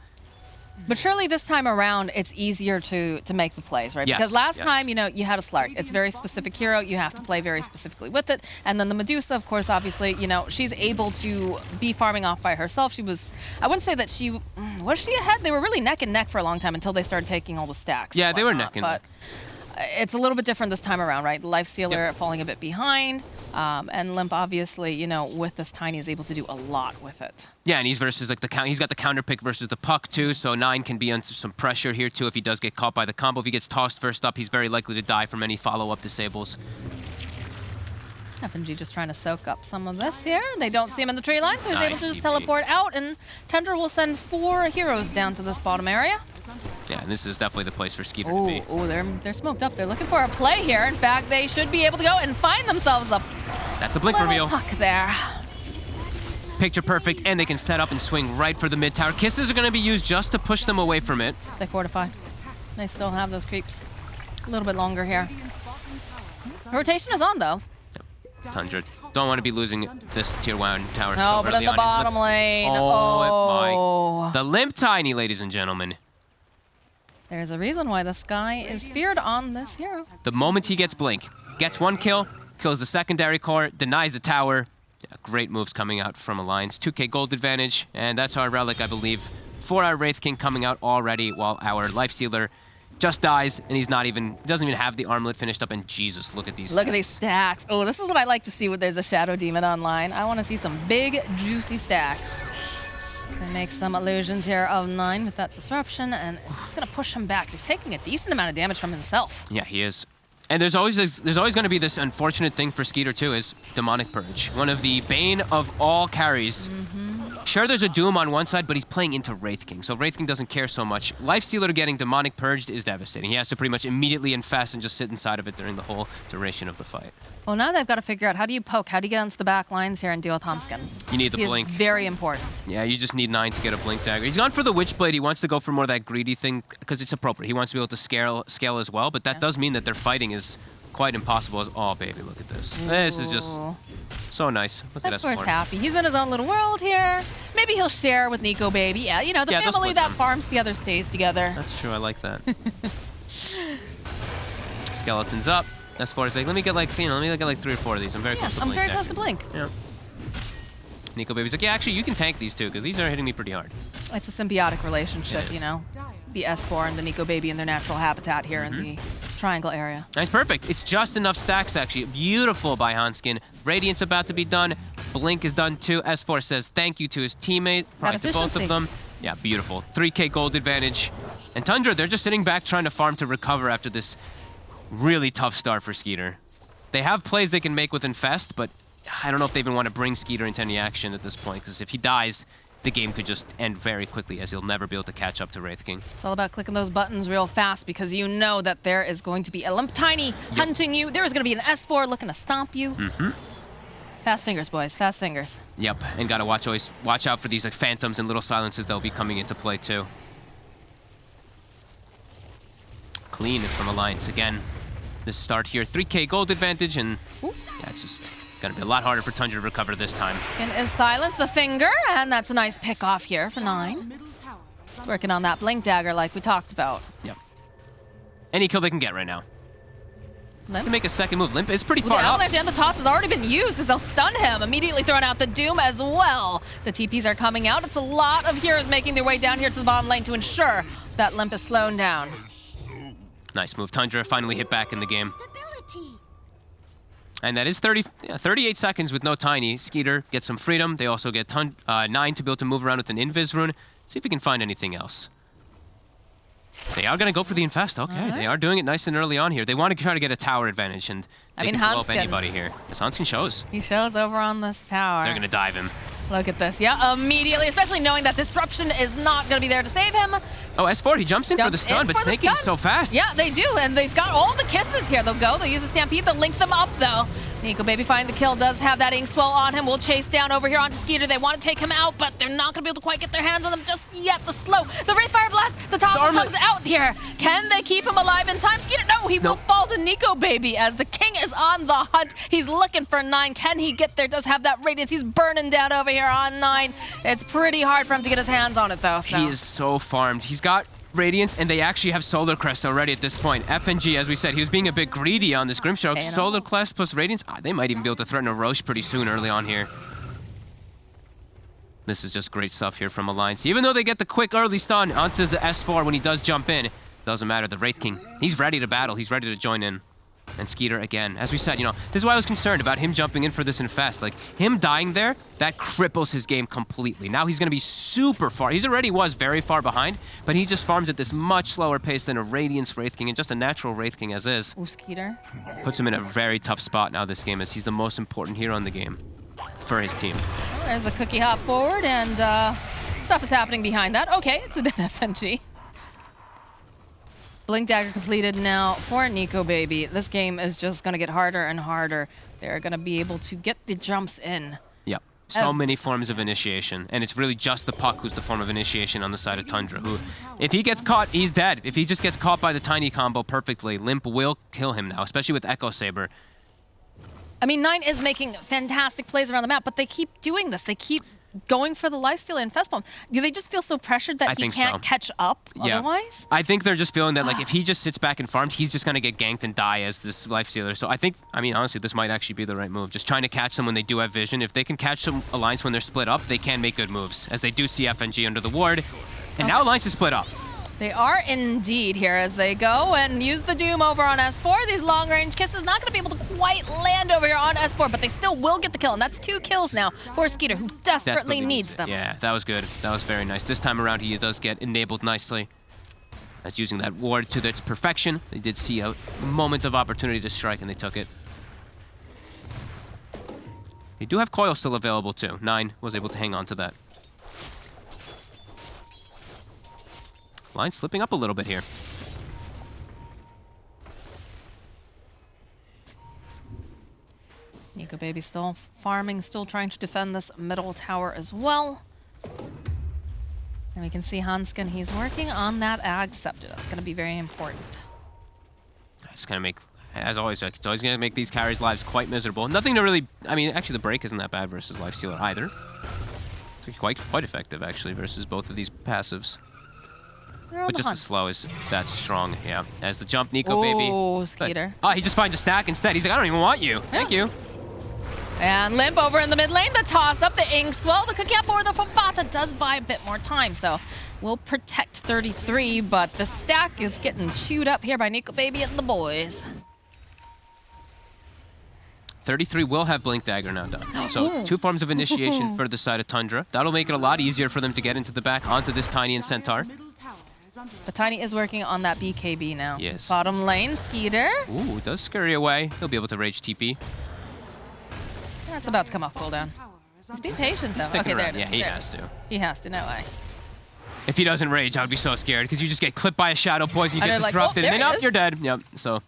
But surely this time around, it's easier to make the plays, right?
Yes,
Because last time, you know, you had a Slark. It's a very specific hero. You have to play very specifically with it. And then the Medusa, of course, obviously, you know, she's able to be farming off by herself. She was, I wouldn't say that she, was she ahead? They were really neck and neck for a long time until they started taking all the stacks.
Yeah, they were neck and neck.
It's a little bit different this time around, right? The Lifestealer falling a bit behind, and Limp obviously, you know, with this Tiny is able to do a lot with it.
Yeah, and he's versus like he's got the counter pick versus the puck too, so 9 can be under some pressure here too if he does get caught by the combo. If he gets tossed first up, he's very likely to die from any follow-up disables.
FNG just trying to soak up some of this here. They don't see him in the tree line, so he's able to just teleport out, and Tundra will send 4 heroes down to this bottom area.
Yeah, and this is definitely the place for Skeeter to be.
Oh, they're smoked up. They're looking for a play here. In fact, they should be able to go and find themselves a
That's the blink reveal.
puck there.
Picture perfect, and they can set up and swing right for the mid tower. Kisses are going to be used just to push them away from it.
They fortify. They still have those creeps. A little bit longer here. Rotation is on, though.
Tundra. Don't want to be losing this tier 1 tower.
No, but in the bottom lane.
Oh, my. The Limp Tiny, ladies and gentlemen.
There's a reason why the sky is feared on this hero.
The moment he gets blink, gets 1 kill, kills the secondary core, denies the tower. Yeah, great moves coming out from Alliance. 2k gold advantage, and that's our relic, I believe. For our Wraith King coming out already, while our Lifestealer just dies, and he doesn't even have the armlet finished up, and Jesus, look at these
Look at these stacks. Oh, this is what I like to see when there's a Shadow Demon online. I want to see some big, juicy stacks. Gonna make some illusions here of 9 with that disruption, and it's just gonna push him back. He's taking a decent amount of damage from himself.
Yeah, he is. And there's always going to be this unfortunate thing for Skeeter too, is Demonic Purge. One of the bane of all carries. Sure, there's a Doom on one side, but he's playing into Wraith King, so Wraith King doesn't care so much. Lifestealer getting Demonic Purged is devastating. He has to pretty much immediately infest and just sit inside of it during the whole duration of the fight.
Well, now they've got to figure out how do you poke, how do you get onto the back lines here and deal with Humskin.
You need the blink.
Very important.
Yeah, you just need 9 to get a blink dagger. He's gone for the Witchblade. He wants to go for more of that greedy thing because it's appropriate. He wants to be able to scale as well, but that does mean that their fighting is quite impossible. Oh, baby, look at this. Ooh. This is just so nice. Look at
S4's happy. He's in his own little world here. Maybe he'll share with Nico Baby. Yeah, you know, the family that farms together stays together.
That's true. I like that. Skeletons up. S4 is like, let me get like 3 or 4 of these. I'm very close to blink.
I'm very close to blink.
Yeah. Nico Baby's like, yeah, actually, you can tank these two because these are hitting me pretty hard.
It's a symbiotic relationship, you know. The S4 and the Nico Baby in their natural habitat here in the triangle area.
Nice, perfect. It's just enough stacks, actually. Beautiful by Hanskin. Radiant's about to be done. Blink is done too. S4 says thank you to his teammate. Probably to both of them. Yeah, beautiful. 3k gold advantage. And Tundra, they're just sitting back trying to farm to recover after this really tough start for Skeeter. They have plays they can make with Infest, but I don't know if they even want to bring Skeeter into any action at this point, because if he dies, the game could just end very quickly, as he'll never be able to catch up to Wraith King.
It's all about clicking those buttons real fast, because you know that there is going to be a Limp Tiny hunting you. There is going to be an S4 looking to stomp you. Fast fingers, boys. Fast fingers.
Yep, and gotta always watch out for these like phantoms and little silences that'll be coming into play too. Clean from Alliance again. This start here, 3k gold advantage, and yeah, it's just gonna be a lot harder for Tundra to recover this time.
Skin is silenced, the finger, and that's a nice pick off here for 9. Working on that blink dagger like we talked about.
Yep. Any kill they can get right now.
Limp
can make a second move. Limp is pretty
the
far up.
avalanche and the toss has already been used as they'll stun him. Immediately throwing out the Doom as well. The TPs are coming out. It's a lot of heroes making their way down here to the bottom lane to ensure that Limp is slowed down.
Nice move. Tundra finally hit back in the game. And that is 38 seconds with no Tiny. Skeeter gets some freedom. They also get 9 to be able to move around with an Invis rune. See if we can find anything else. They are going to go for the infest. Okay, they are doing it nice and early on here. They want to try to get a tower advantage, and they can blow up anybody here. As Hanskin shows.
He shows over on this tower.
They're going to dive him.
Look at this. Yeah, immediately, especially knowing that Disruption is not going to be there to save him.
Oh, S4, he jumps in for the stun, but taking so fast.
Yeah, they do, and they've got all the kisses here. They'll go, they'll use a Stampede, they'll link them up, though. Nico Baby finding the kill, does have that ink swell on him. Will chase down over here onto Skeeter. They want to take him out, but they're not going to be able to quite get their hands on them just yet. The slow, the Wraith Fire Blast, the toggle comes out here. Can they keep him alive in time? Skeeter, no, he will fall to Nico Baby as the king is on the hunt. He's looking for 9. Can he get there? Does have that radiance. He's burning down over here on 9. It's pretty hard for him to get his hands on it, though. So.
He is so farmed. He's got Radiance, and they actually have Solar Crest already at this point. FNG, as we said, he was being a bit greedy on this Grimstroke. Solar Crest plus Radiance, they might even be able to threaten a Roche pretty soon early on here. This is just great stuff here from Alliance. Even though they get the quick early stun onto the S4 when he does jump in, doesn't matter. The Wraith King, he's ready to battle. He's ready to join in. And Skeeter, again, as we said, you know, this is why I was concerned about him jumping in for this infest. Like, him dying there, that cripples his game completely. Now he's going to be super far. He already was very far behind, but he just farms at this much slower pace than a Radiance Wraith King and just a natural Wraith King as is.
Ooh, Skeeter.
Puts him in a very tough spot now this game, as he's the most important hero in the game for his team.
Well, there's a cookie hop forward, and stuff is happening behind that. Okay, it's a dead FNG. Blink Dagger completed now for Nico Baby. This game is just going to get harder and harder. They're going to be able to get the jumps in.
Yep. So many forms of initiation. And it's really just the Puck who's the form of initiation on the side of Tundra, who, if he gets caught, he's dead. If he just gets caught by the tiny combo perfectly, Limp will kill him now, especially with Echo Saber.
I mean, 9 is making fantastic plays around the map, but they keep doing this. They keep going for the lifesteal and Infest Bomb. Do they just feel so pressured that he can't catch up otherwise?
I think they're just feeling that, like, if he just sits back and farms, he's just going to get ganked and die as this lifestealer. So I think, I mean, honestly, this might actually be the right move. Just trying to catch them when they do have vision. If they can catch some Alliance when they're split up, they can make good moves, as they do see FNG under the ward. And now Alliance is split up.
They are indeed here as they go and use the Doom over on S4. These long-range kisses not going to be able to quite land over here on S4, but they still will get the kill, and that's 2 kills now for Skeeter, who desperately needs them.
Yeah, that was good. That was very nice. This time around, he does get enabled nicely. That's using that ward to its perfection. They did see a moment of opportunity to strike, and they took it. They do have Coil still available, too. 9 was able to hang on to that. Line slipping up a little bit here.
Nico Baby still farming, still trying to defend this middle tower as well. And we can see Hanskin, he's working on that Ag Scepter. That's going to be very important.
It's going to make, as always, it's always going to make these carries' lives quite miserable. Nothing to really, I mean, actually the break isn't that bad versus Lifestealer either. It's quite effective, actually, versus both of these passives. But just the slow is that strong, yeah. As the jump, Nico Baby.
Oh, Skeeter.
Oh, he just finds a stack instead. He's like, I don't even want you. Thank you.
And Limp over in the mid lane, the toss up, the ink swell, the cookie up for the Fata does buy a bit more time, so we'll protect 33, but the stack is getting chewed up here by Nico Baby and the boys.
33 will have Blink Dagger now done. So 2 forms of initiation for the side of Tundra. That'll make it a lot easier for them to get into the back onto this Tiny and Centaur.
But Tiny is working on that BKB now.
Yes.
Bottom lane, Skeeter.
Ooh, does scurry away. He'll be able to rage TP.
That's about to come off cooldown. He's being patient though. Okay, there it is.
Yeah, he has to.
He has to, no way.
If he doesn't rage, I would be so scared because you just get clipped by a shadow poison, you get disrupted, and then you're dead. Yep, so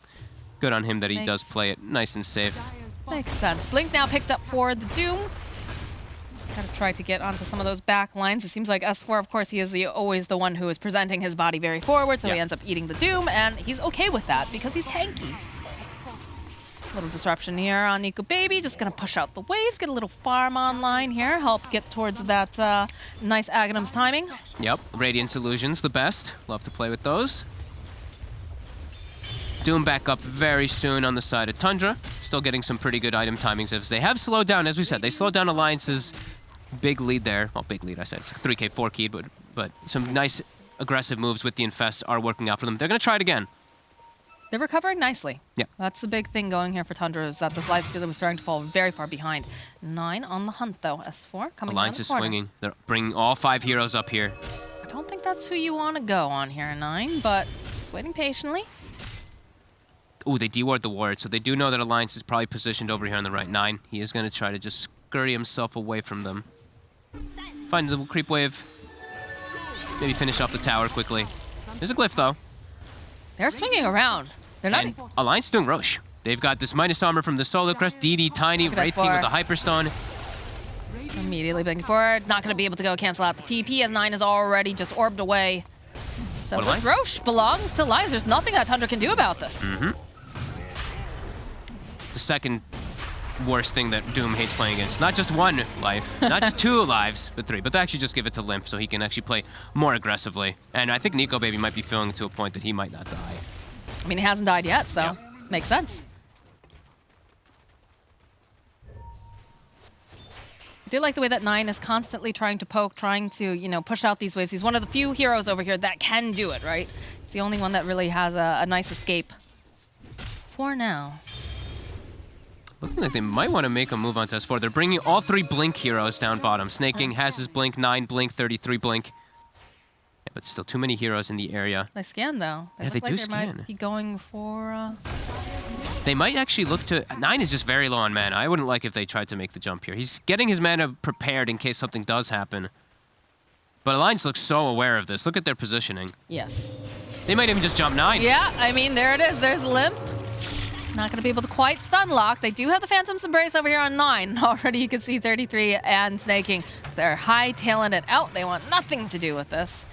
good on him that he does play it nice and safe.
Makes sense. Blink now picked up for the Doom. Gotta try to get onto some of those back lines. It seems like S4, of course, he is always the one who is presenting his body very forward, so he ends up eating the Doom, and he's okay with that because he's tanky. Little disruption here on Nico Baby, just gonna push out the waves, get a little farm online here, help get towards that nice Aghanim's timing.
Yep, Radiance Illusion's the best. Love to play with those. Doom back up very soon on the side of Tundra. Still getting some pretty good item timings as they have slowed down, as we said. They slowed down Alliance's big lead there. Well, big lead, I said. It's like 3K, 4K, but some nice aggressive moves with the Infest are working out for them. They're going to try it again.
They're recovering nicely.
Yeah.
That's the big thing going here for Tundra, is that this lifestealer was starting to fall very far behind. 9 on the hunt, though. S4 coming
Alliance
down the
is
corner.
swinging. They're bringing all 5 heroes up here.
don't think that's who you want to go on here, 9, but it's waiting patiently.
Ooh, they deward the ward, so they do know that Alliance is probably positioned over here on the right. 9, he is going to try to just scurry himself away from them. Find the creep wave. Maybe finish off the tower quickly. There's a glyph, though.
They're swinging around. They're not...
And Alliance is doing Roche. They've got this minus armor from the Solar Crest, DD, Tiny, Wraith King with the Hyperstone.
Immediately blinking forward. Not going to be able to go cancel out the TP as 9 is already just orbed away. So
What,
this
Alliance?
Roche belongs to Alliance. There's nothing that Tundra can do about this.
The second worst thing that Doom hates playing against. Not just 1 life, not just 2 lives, but 3. But they actually just give it to Limp so he can actually play more aggressively. And I think Nico Baby might be feeling to a point that he might not die.
I mean, he hasn't died yet, so makes sense. I do like the way that 9 is constantly trying to poke, trying to, you know, push out these waves. He's one of the few heroes over here that can do it, right? It's the only one that really has a nice escape. For now.
Looking like they might want to make a move onto S4. They're bringing all 3 Blink heroes down bottom. Snake King has his Blink, 9 Blink, 33 Blink. Yeah, but still too many heroes in the area.
They scan, though.
Yeah,
look
they
like
do
they
scan.
might be going for...
They might actually look to... 9 is just very low on mana. I wouldn't like if they tried to make the jump here. He's getting his mana prepared in case something does happen. But Alliance looks so aware of this. Look at their positioning.
Yes.
They might even just jump 9.
Yeah, I mean, there it is. There's Limp. Not going to be able to quite stun lock. They do have the Phantom's Embrace over here on 9. Already you can see 33 and Snaking. They're high-tailing it out. They want nothing to do with this.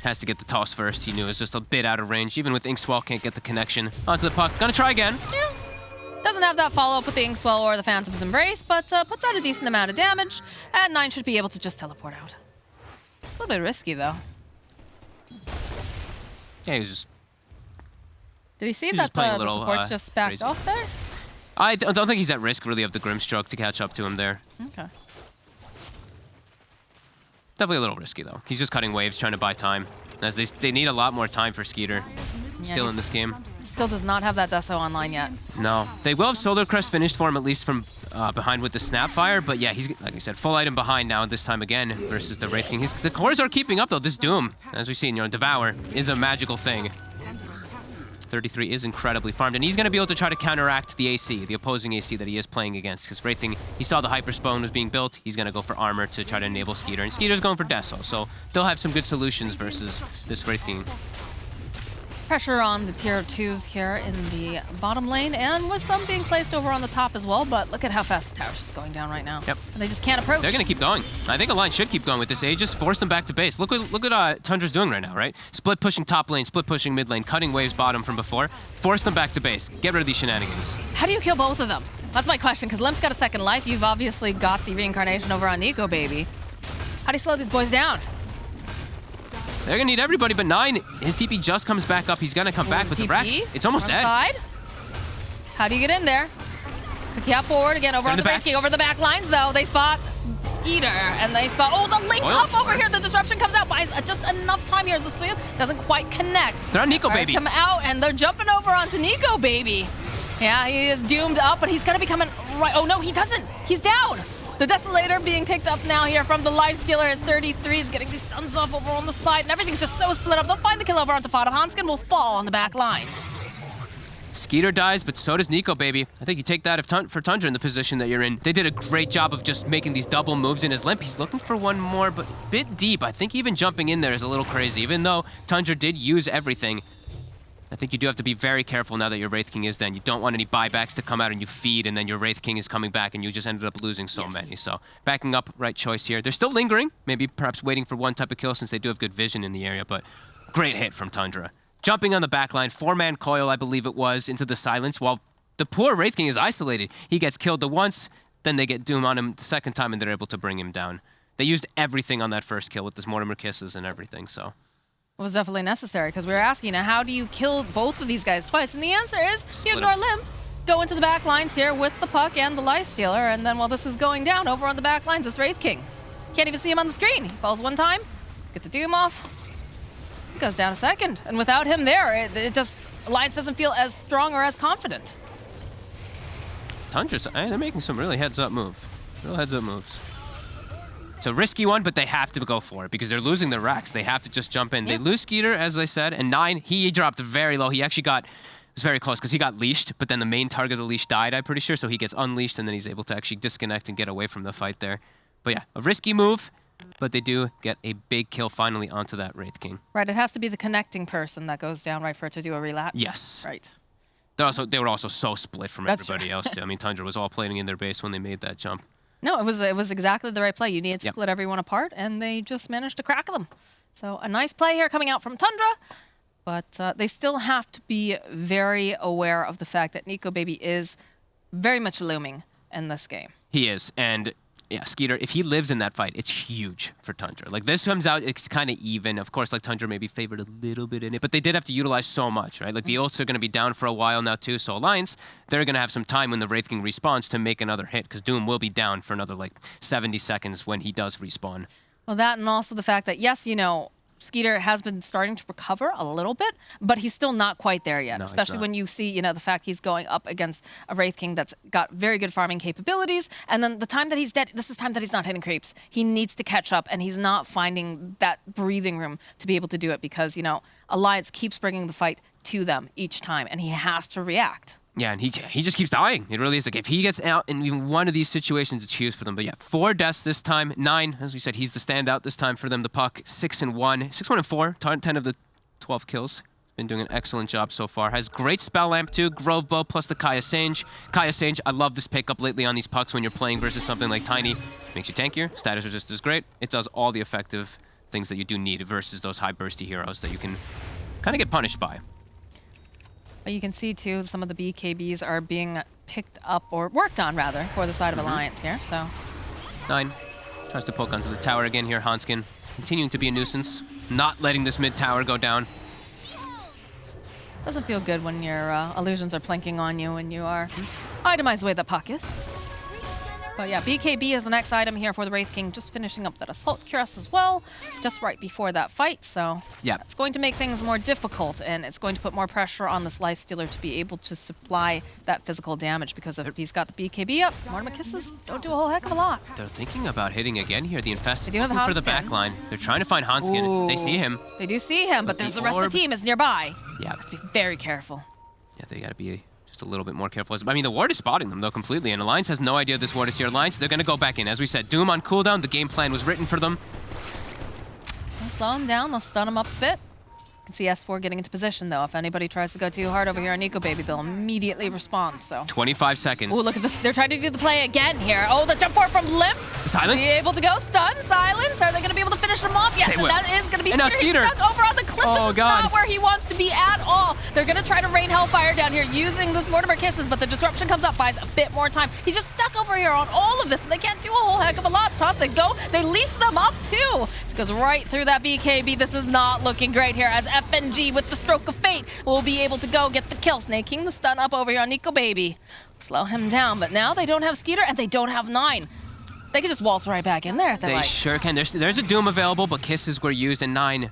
Has to get the toss first. He knew it was just a bit out of range. Even with Inkswell, can't get the connection. Onto the puck. Gonna try again.
Yeah. Doesn't have that follow-up with the Inkswell or the Phantom's Embrace, but puts out a decent amount of damage. And 9 should be able to just teleport out. A little bit risky, though.
Yeah, he was just...
Did he see
He's
that
just playing a
the
little,
support's just backed
crazy.
off there?
I don't think he's at risk, really, of the Grimstroke to catch up to him there.
Okay.
Definitely a little risky, though. He's just cutting waves, trying to buy time. As they need a lot more time for Skeeter. Still in this game.
Still does not have that Deso online yet.
No. They will have Solar Crest finished for him, at least from behind with the Snapfire. But yeah, he's, like I said, full item behind now, this time again, versus the Wraith King. The cores are keeping up, though. This Doom, as we've seen, you know, Devour is a magical thing. 33 is incredibly farmed, and he's going to be able to try to counteract the AC, the opposing AC that he is playing against, because Wraith King, he saw the Hyperspawn was being built, he's going to go for armor to try to enable Skeeter, and Skeeter's going for Deso, so they'll have some good solutions versus this Wraith King.
Pressure on the tier 2s here in the bottom lane, and with some being placed over on the top as well, but look at how fast the tower's just going down right now.
Yep.
And they just can't approach.
They're going to keep going. I think Alliance should keep going with this. Aegis force them back to base. Look what Tundra's doing right now, right? Split pushing top lane, split pushing mid lane, cutting waves bottom from before. Force them back to base. Get rid of these shenanigans.
How do you kill both of them? That's my question, because Limp's got a second life. You've obviously got the reincarnation over on Nico Baby. How do you slow these boys down?
They're going to need everybody, but 9, his TP just comes back up. He's going to come back with the Rack. It's almost dead.
Side. How do you get in there? Cookie out forward again over on the Wraith King. Over the back lines, though. They spot Skeeter, and they spot... Oh, the link up over here. The disruption comes out. Buys just enough time here as the Smooth doesn't quite connect.
They're on Nico Baby.
Come out, and they're jumping over onto Nico Baby. Yeah, he is doomed up, but he's going to be coming right... Oh, no, he doesn't. He's down. The Desolator being picked up now here from the Lifestealer as 33 is getting these stuns off over on the side, and everything's just so split up. They'll find the kill over onto Fata. Hanskin will fall on the back lines.
Skeeter dies, but so does Nico Baby. I think you take that for Tundra in the position that you're in. They did a great job of just making these double moves in his Limp. He's looking for one more, but a bit deep. I think even jumping in there is a little crazy. Even though Tundra did use everything, I think you do have to be very careful now that your Wraith King is then. You don't want any buybacks to come out and you feed, and then your Wraith King is coming back and you just ended up losing so many. So backing up, right choice here. They're still lingering, maybe perhaps waiting for one type of kill since they do have good vision in the area, but great hit from Tundra. Jumping on the backline, 4-man coil, I believe it was, into the silence, while the poor Wraith King is isolated. He gets killed the once, then they get Doom on him the second time, and they're able to bring him down. They used everything on that first kill with this Mortimer Kisses and everything, so... It
was definitely necessary, because we were asking, how do you kill both of these guys twice? And the answer is, you ignore Limp, go into the back lines here with the Puck and the Lifestealer, and then while this is going down, over on the back lines, it's Wraith King. Can't even see him on the screen. He falls one time, get the Doom off, goes down a second. And without him there, it just, Alliance doesn't feel as strong or as confident.
Tundra's, they're making some really heads-up moves. Real heads-up moves. It's a risky one, but they have to go for it because they're losing their racks. They have to just jump in. They lose Skeeter, as I said, and 9, he dropped very low. He actually it was very close because he got leashed, but then the main target of the leash died, I'm pretty sure, so he gets unleashed, and then he's able to actually disconnect and get away from the fight there. But yeah, a risky move, but they do get a big kill finally onto that Wraith King.
Right, it has to be the connecting person that goes down, right, for it to do a relapse?
Yes.
Right.
They were also so split from everybody else, too. I mean, Tundra was all playing in their base when they made that jump.
No, it was exactly the right play. You needed to split everyone apart, and they just managed to crack them. So a nice play here coming out from Tundra, but they still have to be very aware of the fact that Nico Baby is very much looming in this game.
He is, and yeah, Skeeter, if he lives in that fight, it's huge for Tundra. Like, this comes out, it's kind of even. Of course, like, Tundra maybe favored a little bit in it, but they did have to utilize so much, right? Like, the ults are going to be down for a while now, too, so Alliance, they're going to have some time when the Wraith King respawns to make another hit, because Doom will be down for another, like, 70 seconds when he does respawn.
Well, that and also the fact that, yes, you know, Skeeter has been starting to recover a little bit, but he's still not quite there yet, especially when you see, you know, the fact he's going up against a Wraith King that's got very good farming capabilities, and then the time that he's dead, this is time that he's not hitting creeps. He needs to catch up, and he's not finding that breathing room to be able to do it because, you know, Alliance keeps bringing the fight to them each time, and he has to react.
Yeah, and he just keeps dying. It really is like if he gets out in even one of these situations, it's huge for them. But yeah, 4 deaths this time. 9, as we said, he's the standout this time for them. The Puck, 6-1. 6-1-4. 10 of the 12 kills. Been doing an excellent job so far. Has great spell lamp too. Grove Bow plus the Kaya Sage. Kaya Sage, I love this pickup lately on these Pucks when you're playing versus something like Tiny. Makes you tankier. Status are just as great. It does all the effective things that you do need versus those high bursty heroes that you can kind of get punished by.
But you can see, too, some of the BKBs are being picked up, or worked on, rather, for the side of Alliance here, so.
9 tries to poke onto the tower again here. Hanskin continuing to be a nuisance, not letting this mid tower go down.
Doesn't feel good when your illusions are plinking on you and you are itemized the way the Puck is. But yeah, BKB is the next item here for the Wraith King, just finishing up that Assault Cuirass as well, just right before that fight, so
yeah,
it's going to make things more difficult, and it's going to put more pressure on this Lifestealer to be able to supply that physical damage, because if he's got the BKB up, Mortimer Kisses don't do a whole heck of a lot.
They're thinking about hitting again here. The Infested
looking for the
back line. They're trying to find Hanskin.
Ooh.
They see him.
They do see him, but there's the rest of the team is nearby.
Yeah.
Let's be very careful.
Yeah, they gotta be a little bit more careful. I mean, the ward is spotting them, though, completely, and Alliance has no idea this ward is here. Alliance, they're going to go back in. As we said, Doom on cooldown. The game plan was written for them.
They'll slow him down. They'll stun him up a bit. You can see S4 getting into position, though. If anybody tries to go too hard over here on Nico Baby, they'll immediately respond, so.
25 seconds.
Ooh, look at this. They're trying to do the play again here. Oh, the jump forward from Limp.
Silence.
Be able to go stun. Silence. Are they going to be able to finish him off? Yes,
They
and
will.
that is going to be
And now
Skeeter. He's
Skeeter.
stuck over on the cliff.
Oh,
This is
God.
not where he wants to be at all. They're going to try to rain Hellfire down here using this Mortimer Kisses, but the disruption comes up, buys a bit more time. He's just stuck over here on all of this, and they can't do a whole heck of a lot. Toss they go. They leash them up, too. It goes right through that BKB. This is not looking great here, as FNG with the Stroke of Fate will be able to go get the kill. Snake King the stun up over here on Nico Baby. Slow him down, but now they don't have Skeeter and they don't have 9. They can just waltz right back in there if they like.
Sure can. There's a Doom available, but Kisses were used, and 9,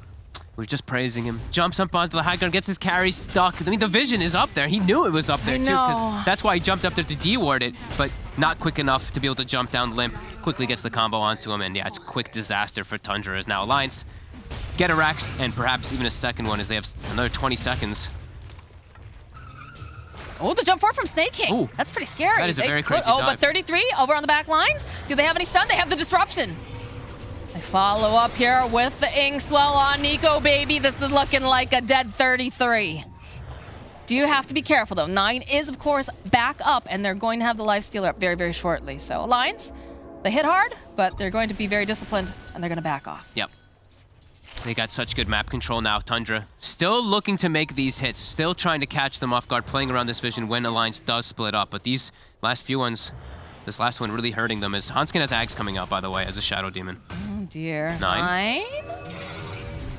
we're just praising him. Jumps up onto the high ground, gets his carry stuck. I mean, the vision is up there. He knew it was up there, too, because that's why he jumped up there to de-ward it, but not quick enough to be able to jump down Limp. Quickly gets the combo onto him, and yeah, it's quick disaster for Tundra as now Alliance get a Rex, and perhaps even a second one as they have another 20 seconds.
Oh, the jump forward from Snake King.
Ooh.
That's pretty scary.
That is a very crazy
Oh,
dive.
but 33 over on the back lines. Do they have any stun? They have the disruption. They follow up here with the Inkswell on Nico Baby. This is looking like a dead 33. Do you have to be careful, though? 9 is, of course, back up, and they're going to have the Lifestealer up very, very shortly. So, Alliance, they hit hard, but they're going to be very disciplined, and they're going to back off.
Yep. They got such good map control now. Tundra still looking to make these hits, still trying to catch them off guard, playing around this vision when Alliance does split up. But these last few ones, this last one really hurting them, as Hanskin has Ags coming out, by the way, as a Shadow Demon.
Oh, dear.
9.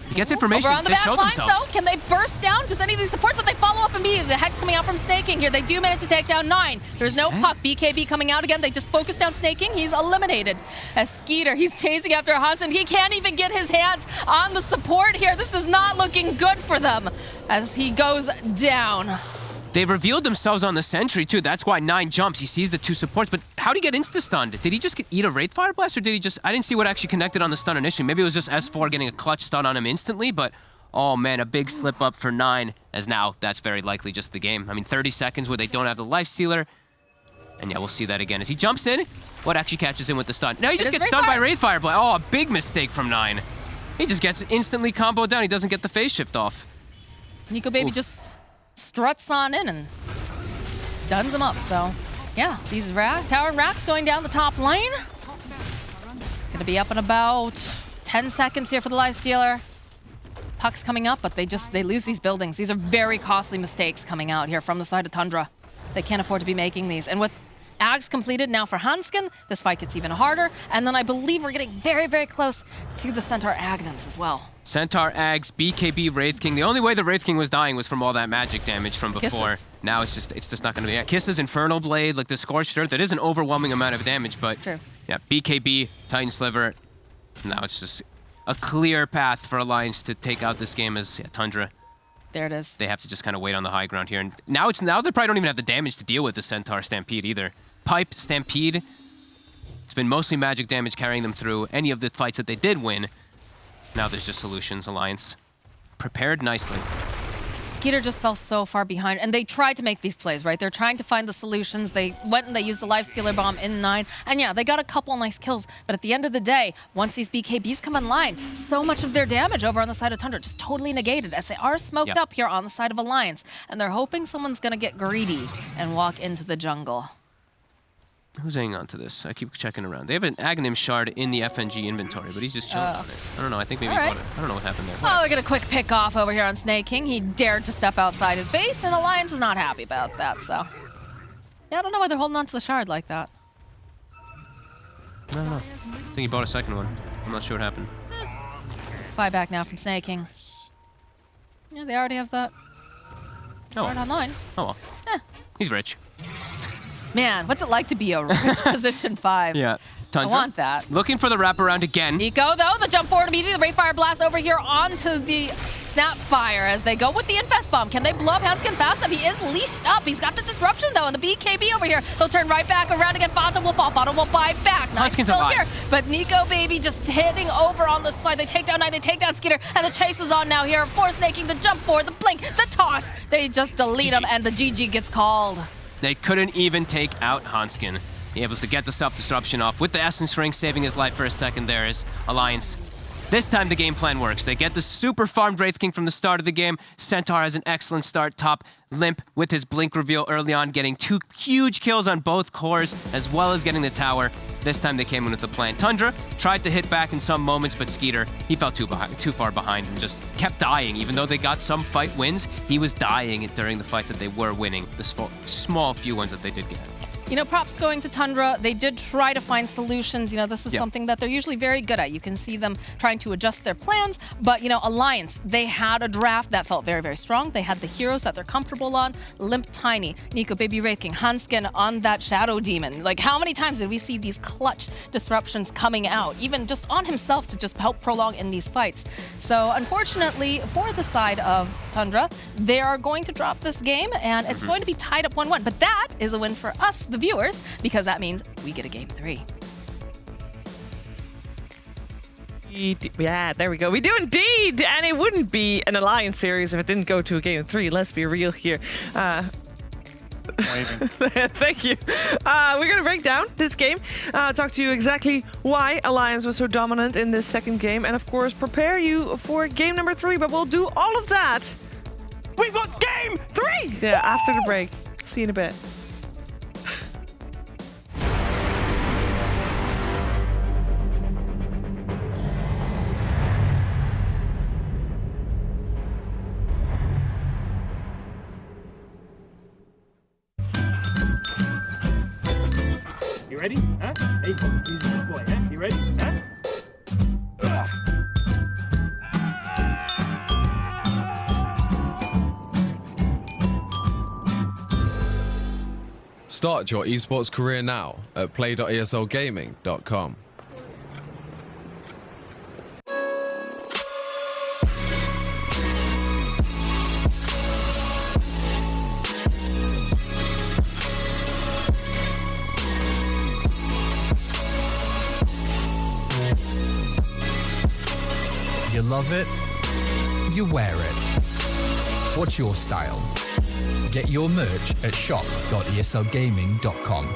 He gets information.
Over on the
They
back
show
lines,
themselves.
though, can they burst down to any of these supports? But they follow up immediately. The Hex coming out from Snake King here. They do manage to take down 9. There's no Puck. BKB coming out again. They just focus down Snake King. He's eliminated. As Skeeter, he's chasing after Hansen. He can't even get his hands on the support here. This is not looking good for them as he goes down.
They revealed themselves on the sentry, too. That's why 9 jumps. He sees the 2 supports, but how did he get insta-stunned? Did he just eat a Wraith Fire Blast, or did he just... I didn't see what actually connected on the stun initially. Maybe it was just S4 getting a clutch stun on him instantly, but... Oh, man, a big slip-up for 9, as now that's very likely just the game. I mean, 30 seconds where they don't have the Lifestealer. And yeah, we'll see that again. As he jumps in, what actually catches him with the stun? No, he just gets stunned by Wraith Fire Blast. Oh, a big mistake from 9. He just gets instantly comboed down. He doesn't get the phase shift off.
Nico Baby just struts on in and stuns him up. So, yeah, these Tower and Racks going down the top lane. It's going to be up in about 10 seconds here for the Lifestealer. Puck's coming up, but they lose these buildings. These are very costly mistakes coming out here from the side of Tundra. They can't afford to be making these. And with Ags completed now for Hanskin, this fight gets even harder. And then I believe we're getting very, very close to the Centaur Agnans as well.
Centaur, Ags, BKB, Wraith King. The only way the Wraith King was dying was from all that magic damage from before. Kisses. Now it's just not going to be... Yeah, Kisses, Infernal Blade, like the Scorched Earth. That is an overwhelming amount of damage, but...
True.
Yeah, BKB, Titan Sliver. Now it's just a clear path for Alliance to take out this game as Tundra.
There it is.
They have to just kind of wait on the high ground here. And now they probably don't even have the damage to deal with the Centaur Stampede either. Pipe, Stampede. It's been mostly magic damage carrying them through any of the fights that they did win. Now there's just solutions. Alliance prepared nicely.
Skeeter just fell so far behind, and they tried to make these plays, right? They're trying to find the solutions. They went and they used the Lifestealer Bomb in 9, and yeah, they got a couple nice kills, but at the end of the day, once these BKBs come online, so much of their damage over on the side of Tundra just totally negated, as they are smoked up here on the side of Alliance, and they're hoping someone's gonna get greedy and walk into the jungle.
Who's hanging on to this? I keep checking around. They have an Aghanim Shard in the FNG inventory, but he's just chilling on it. I don't know. I think maybe he bought it. I don't know what happened there.
Oh, look at a quick pick off over here on Snake King. He dared to step outside his base, and Alliance is not happy about that, so... Yeah, I don't know why they're holding on to the shard like that.
I don't know. I think he bought a second one. I'm not sure what happened.
Buyback now from Snake King. Yeah, they already have that shard online.
Oh well. He's rich.
Man, what's it like to be a rich position 5?
Yeah. Tundra.
I want that.
Looking for the wraparound again.
Nico, though, the jump forward immediately. The Ray Fire Blast over here onto the Snapfire as they go with the Infest Bomb. Can they blow up Hanskin fast enough? He is leashed up. He's got the Disruption, though, and the BKB over here. They'll turn right back around again. Fata will fall. Fata will buy back. Nice still here. But Nico Baby just hitting over on the side. They take down 9, they take down Skeeter, and the chase is on now here. Force making the jump forward, the blink, the toss. They just delete him, and the GG gets called.
They couldn't even take out Hanskin. He able to get the self-disruption off with the Essence Ring, saving his life for a second there as Alliance. This time the game plan works. They get the super farmed Wraith King from the start of the game. Centaur has an excellent start top. Limp with his blink reveal early on, getting 2 huge kills on both cores, as well as getting the tower. This time they came in with a plan. Tundra tried to hit back in some moments, but Skeeter, he fell too far behind and just kept dying. Even though they got some fight wins, he was dying during the fights that they were winning, the small few ones that they did get.
You know, props going to Tundra. They did try to find solutions. You know, this is something that they're usually very good at. You can see them trying to adjust their plans. But, you know, Alliance, they had a draft that felt very, very strong. They had the heroes that they're comfortable on. Limp Tiny, Nico Baby Wraith King, Hanskin on that Shadow Demon. Like, how many times did we see these clutch disruptions coming out, even just on himself to just help prolong in these fights? So, unfortunately, for the side of Tundra, they are going to drop this game, and it's going to be tied up 1-1. But that is a win for us, the viewers, because that means we get a game 3.
Yeah, there we go. We do indeed, and it wouldn't be an Alliance series if it didn't go to a game 3. Let's be real here. Thank you. We're going to break down this game, talk to you exactly why Alliance was so dominant in this second game, and of course prepare you for game number 3, but we'll do all of that. We've got game 3! Yeah, after the break. See you in a bit.
You ready? Huh? Hey, he's a good boy, huh? You ready? Huh?
Start your esports career now at play.eslgaming.com.
love it, you wear it. What's your style? Get your merch at shop.eslgaming.com.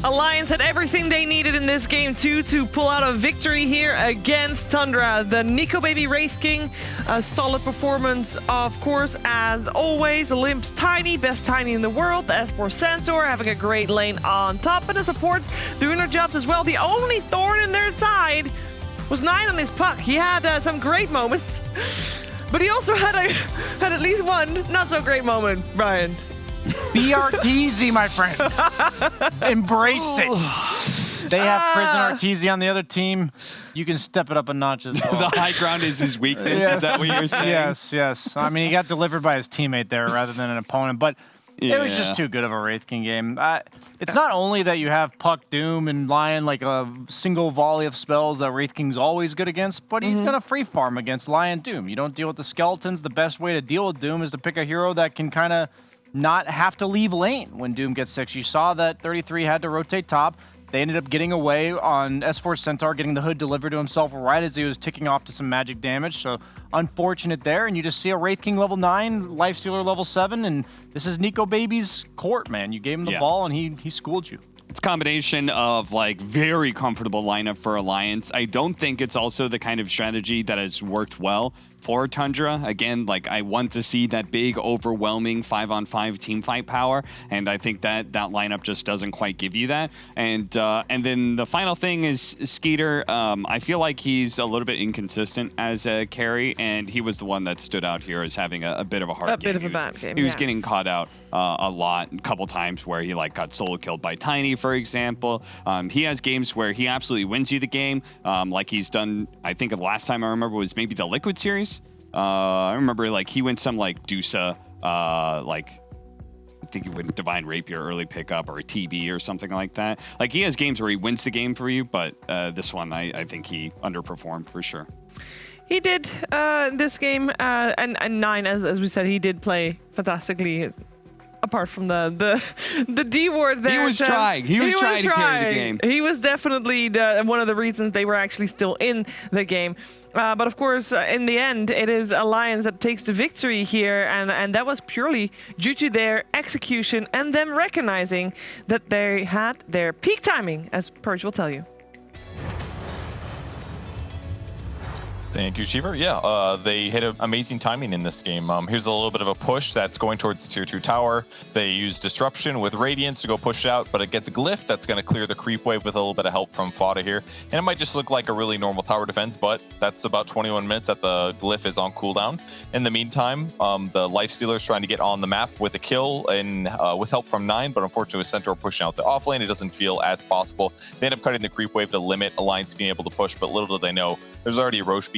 Alliance had everything they needed in this game too to pull out a victory here against Tundra. The Nico Baby Wraith King, a solid performance, of course, as always. Limp's Tiny, best Tiny in the world. The S4 Centaur having a great lane on top, and the supports doing their jobs as well. The only thorn in their side was 9 on his puck. He had some great moments, but he also had at least one not so great moment, Brian.
BRTZ, my friend. Embrace it. They have Prison Arteezy on the other team. You can step it up a notch as well.
The high ground is his weakness.
Yes.
Is that what you're saying?
Yes. I mean, he got delivered by his teammate there rather than an opponent, but it was just too good of a Wraith King game. It's not only that you have Puck, Doom, and Lion, like a single volley of spells that Wraith King's always good against, but he's going to free farm against Lion Doom. You don't deal with the skeletons. The best way to deal with Doom is to pick a hero that can kind of not have to leave lane when Doom gets 6. You saw that 33 had to rotate top. They ended up getting away on S4 Centaur, getting the hood delivered to himself right as he was ticking off to some magic damage. So unfortunate there. And you just see a Wraith King level 9, Lifestealer level 7, and this is Nico Baby's court, man. You gave him the ball and he schooled you.
It's a combination of like very comfortable lineup for Alliance. I don't think it's also the kind of strategy that has worked well for Tundra. Again, like I want to see that big, overwhelming 5-on-5 team fight power, and I think that lineup just doesn't quite give you that. And then the final thing is Skeeter. I feel like he's a little bit inconsistent as a carry, and he was the one that stood out here as having a bit of a hard game.
A bit of a bad game.
He was getting caught out a lot, a couple times where he like got solo killed by Tiny, for example. He has games where he absolutely wins you the game, like he's done. I think the last time I remember was maybe the Liquid series. I remember like he went some like Dusa, like I think he went Divine Rapier early pickup or a TB or something like that. Like he has games where he wins the game for you, but this one I think he underperformed for sure.
He did this game, and 9, as we said, he did play fantastically. Apart from the D word there.
He was trying. He was trying to carry the game.
He was definitely one of the reasons they were actually still in the game. But of course, in the end, it is Alliance that takes the victory here. And that was purely due to their execution and them recognizing that they had their peak timing, as Purge will tell you.
Thank you, Shiver. Yeah, they hit amazing timing in this game. Here's a little bit of a push that's going towards the tier 2 tower. They use Disruption with Radiance to go push out, but it gets a glyph that's going to clear the creep wave with a little bit of help from Fada here. And it might just look like a really normal tower defense, but that's about 21 minutes that the glyph is on cooldown. In the meantime, the Lifestealer is trying to get on the map with a kill and with help from 9, but unfortunately with Centaur pushing out the offlane, it doesn't feel as possible. They end up cutting the creep wave to limit Alliance being able to push, but little do they know, there's already a Roche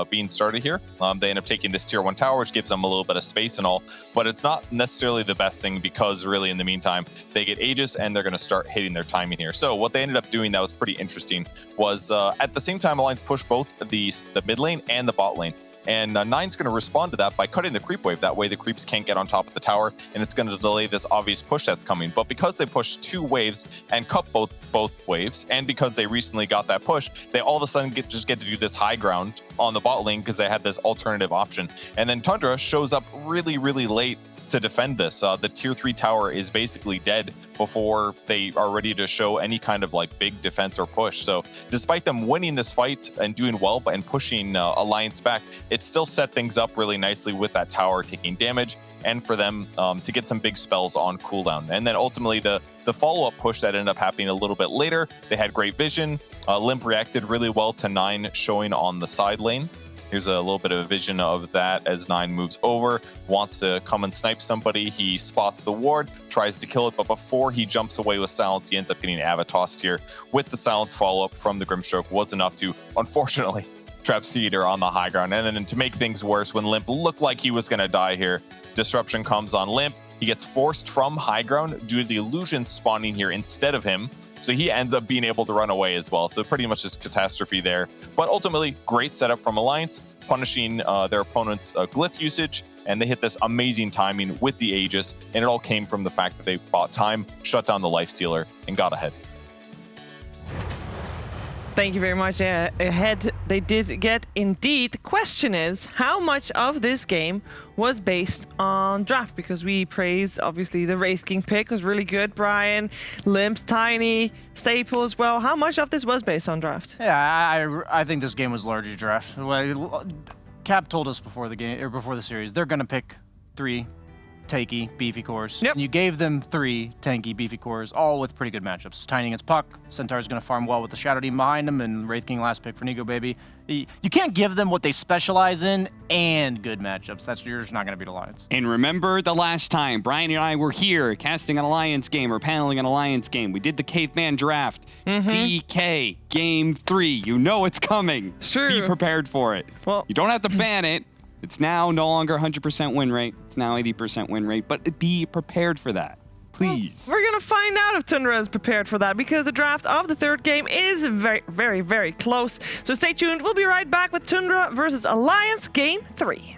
being started here. They end up taking this tier 1 tower, which gives them a little bit of space and all, but it's not necessarily the best thing because really in the meantime, they get Aegis and they're going to start hitting their timing here. So what they ended up doing that was pretty interesting was at the same time, Alliance pushed both the mid lane and the bot lane. And 9's going to respond to that by cutting the creep wave. That way the creeps can't get on top of the tower, and it's going to delay this obvious push that's coming. But because they pushed 2 waves and cut both waves, and because they recently got that push, they all of a sudden just get to do this high ground on the bot lane because they had this alternative option. And then Tundra shows up really, really late to defend this. The tier 3 tower is basically dead before they are ready to show any kind of like big defense or push. So despite them winning this fight and doing well and pushing Alliance back, it still set things up really nicely with that tower taking damage and for them to get some big spells on cooldown. And then ultimately the follow-up push that ended up happening a little bit later, they had great vision. Limp reacted really well to 9 showing on the side lane. Here's a little bit of a vision of that as 9 moves over, wants to come and snipe somebody. He spots the ward, tries to kill it, but before he jumps away with silence, he ends up getting Avatossed here. With the silence follow-up from the Grimstroke was enough to, unfortunately, trap Skeeter on the high ground. And then to make things worse, when Limp looked like he was going to die here, Disruption comes on Limp. He gets forced from high ground due to the illusion spawning here instead of him. So he ends up being able to run away as well. So pretty much just catastrophe there. But ultimately, great setup from Alliance, punishing their opponent's glyph usage. And they hit this amazing timing with the Aegis. And it all came from the fact that they bought time, shut down the Lifestealer, and got ahead.
Thank you very much. Ahead they did get indeed. The question is, how much of this game was based on draft? Because we praised, obviously, the Wraith King pick was really good. Brian, Limps, Tiny, Staple as well. How much of this was based on draft?
Yeah, I think this game was largely draft. Well, Cap told us before the game or before the series they're gonna pick 3 tanky, beefy cores.
Yep.
And you gave them 3 tanky, beefy cores, all with pretty good matchups. Tiny against Puck, Centaur's going to farm well with the Shadow Team behind him, and Wraith King last pick for Nigo Baby. You can't give them what they specialize in and good matchups. You're just not going to beat Alliance.
And remember the last time Brian and I were here casting an Alliance game or paneling an Alliance game. We did the Caveman draft. DK, game 3. You know it's coming.
Sure.
Be prepared for it.
Well,
you don't have to ban it. It's now no longer 100% win rate. It's now 80% win rate, but be prepared for that. Please.
We're going to find out if Tundra is prepared for that because the draft of the 3rd game is very, very, very close. So stay tuned. We'll be right back with Tundra versus Alliance Game 3.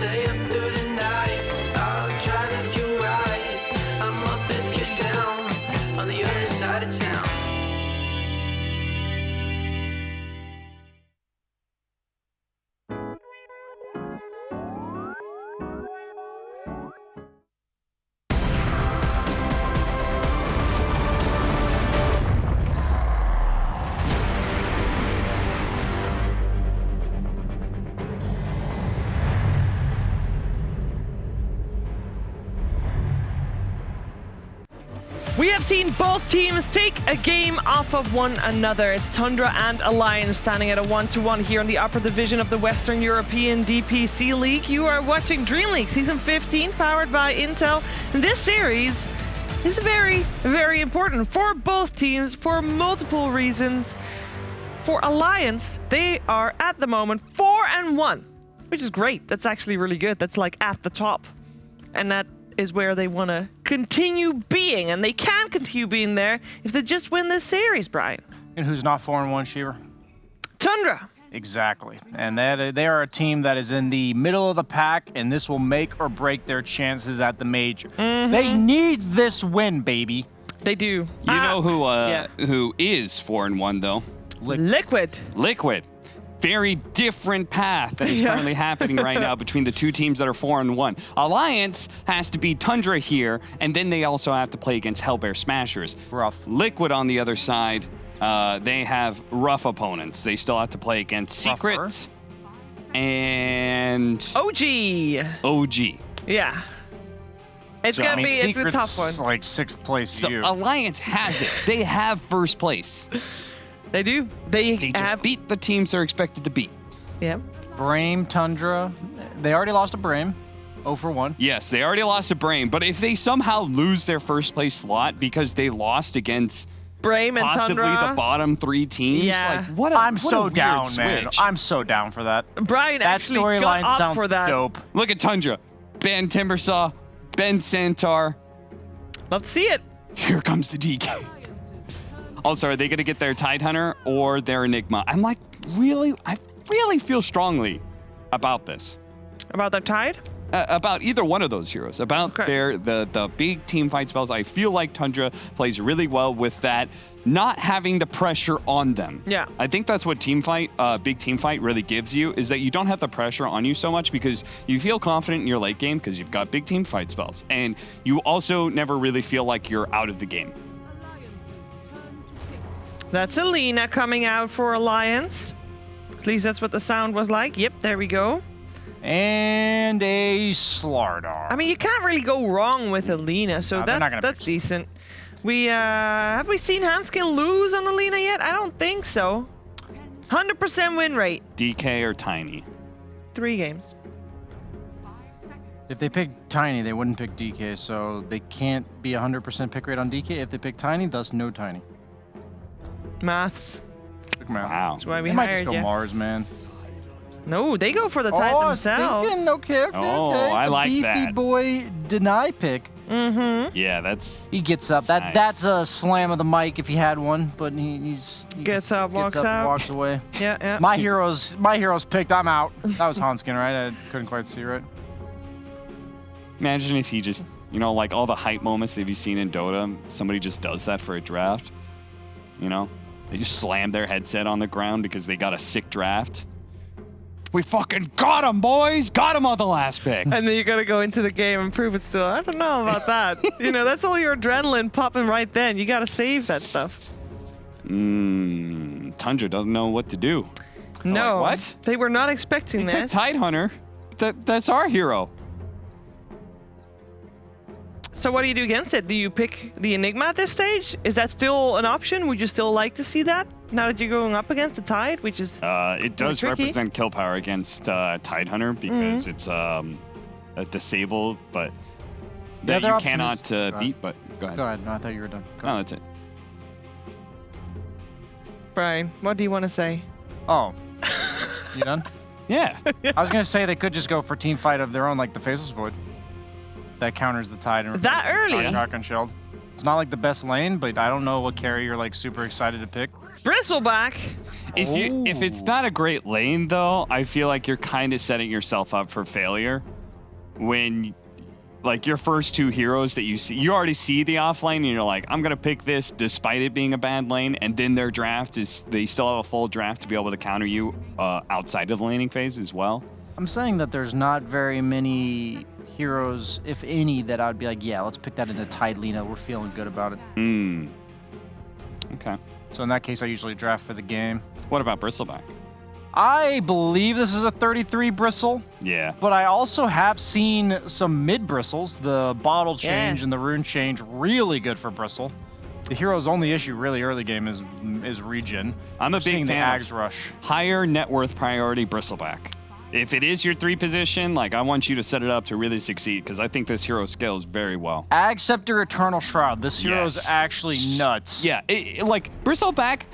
stay up through the night. I'll drive if you're right. I'm up if you're down. On the other side of town.
We have seen both teams take a game off of one another. It's Tundra and Alliance standing at a 1-1 here in the upper division of the Western European DPC League. You are watching DreamLeague Season 15, powered by Intel. And this series is very, very important for both teams for multiple reasons. For Alliance, they are at the moment 4-1, which is great. That's actually really good. That's like at the top. And that is where they want to continue being, and they can continue being there if they just win this series, Brian.
And who's not 4-1, Sheaver?
Tundra.
Exactly. And they are a team that is in the middle of the pack, and this will make or break their chances at the major. They need this win, baby.
They do.
You know who is 4-1 though?
Liquid.
Liquid. Very different path that is currently happening right now between the two teams that are 4-1. Alliance has to beat Tundra here, and then they also have to play against Hellbear Smashers.
Rough.
Liquid on the other side, they have rough opponents. They still have to play against Secret and
OG. Yeah. It's
So,
gonna be. It's a tough one.
Like 6th place.
So
you.
Alliance has it. They have first place.
They do. They
just beat the teams they're expected to beat.
Yeah.
Brame, Tundra. They already lost to Brame. 0-1.
Yes, they already lost to Brame, but if they somehow lose their first place slot because they lost against
Brame and
possibly
Tundra,
the bottom 3 teams,
Yeah.
like what a,
I'm
what
so
a weird
down,
switch.
man. I'm so down for that.
Brian
that
actually got
storyline
up
sounds
for that.
dope.
Look at Tundra. Ben Timbersaw, Ben Santar.
Love to see it.
Here comes the DK. Also, are they going to get their Tidehunter or their Enigma? I'm like, really? I really feel strongly about this.
About their Tide?
About either one of those heroes. About the big team fight spells. I feel like Tundra plays really well with that, not having the pressure on them.
Yeah.
I think that's what big team fight really gives you, is that you don't have the pressure on you so much because you feel confident in your late game because you've got big team fight spells. And you also never really feel like you're out of the game.
That's Alina coming out for Alliance. At least that's what the sound was like. Yep, there we go.
And a Slardar.
I mean, you can't really go wrong with Alina, so
No, they're not
that's
gonna
decent. We have we seen Hanskin lose on Alina yet? I don't think so. 100% win rate.
DK or Tiny?
3 games.
If they pick Tiny, they wouldn't pick DK, so they can't be 100% pick rate on DK. If they pick Tiny, thus no Tiny.
Maths.
Wow.
That's why we
They might
hired
just go
you.
Mars, man.
No, they go for the Tide themselves.
Okay.
I
the
like
beefy
that.
boy deny pick.
Mm-hmm.
Yeah, that's...
He gets up.
Nice.
That's a slam of the mic if he had one, but he
Gets up, walks
and
out.
walks away.
Yeah.
My hero's picked. I'm out. That was Hanskin, right? I couldn't quite see right.
Imagine if he just, like all the hype moments that you've seen in Dota, somebody just does that for a draft. They just slam their headset on the ground because they got a sick draft. We fucking got him, boys! Got him on the last pick.
And then you gotta go into the game and prove it still. I don't know about that. That's all your adrenaline popping right then. You gotta save that stuff.
Tundra doesn't know what to do.
No.
Like, what?
They were not expecting
He took
this.
Tidehunter. That's our hero.
So what do you do against it? Do you pick the Enigma at this stage? Is that still an option? Would you still like to see that? Now that you're going up against the Tide, which is
It does
tricky.
represent kill power against Tidehunter because it's a disable, but
The
that
other
you
option
cannot
is-
beat. But go ahead.
Go ahead. No, I thought you were done. Go
No, that's it.
Brian, what do you want to say?
Oh. You done?
Yeah.
I was going to say they could just go for team fight of their own, like the Faceless Void. That counters the Tide. And
That early?
Shotgun Shield. It's not like the best lane, but I don't know what carry you're like super excited to pick.
Bristleback.
If it's not a great lane though, I feel like you're kind of setting yourself up for failure when like your first two heroes that you already see the offlane and you're like, I'm gonna pick this despite it being a bad lane, and then their draft is they still have a full draft to be able to counter you outside of the laning phase as well.
I'm saying that there's not very many heroes, if any, that I'd be like, yeah, let's pick that into tight Lena. We're feeling good about it.
Okay.
So in that case, I usually draft for the game.
What about Bristleback?
I believe this is a 33 bristle.
Yeah.
But I also have seen some mid bristles. The bottle change and the rune change, really good for bristle. The hero's only issue really early game is regen.
I'm a big fan
of the Ags rush.
Higher net worth priority Bristleback. If it is your 3 position, like I want you to set it up to really succeed because I think this hero scales very well.
Ag Scepter Eternal Shroud. This hero is actually nuts.
Yeah, like Bristleback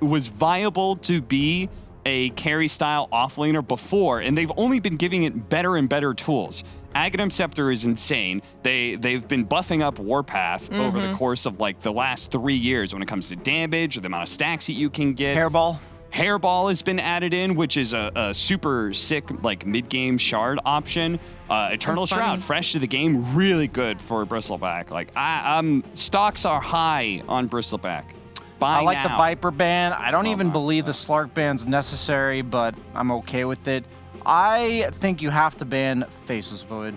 was viable to be a carry style offlaner before, and they've only been giving it better and better tools. Aghanim Scepter is insane. They've been buffing up Warpath over the course of like the last 3 years when it comes to damage or the amount of stacks that you can get.
Hairball.
Hairball has been added in, which is a super sick like mid-game shard option. Eternal Shroud, fresh to the game, really good for Bristleback. Like stocks are high on Bristleback.
I like the Viper ban. I don't even believe the Slark ban's necessary, but I'm okay with it. I think you have to ban Faceless Void.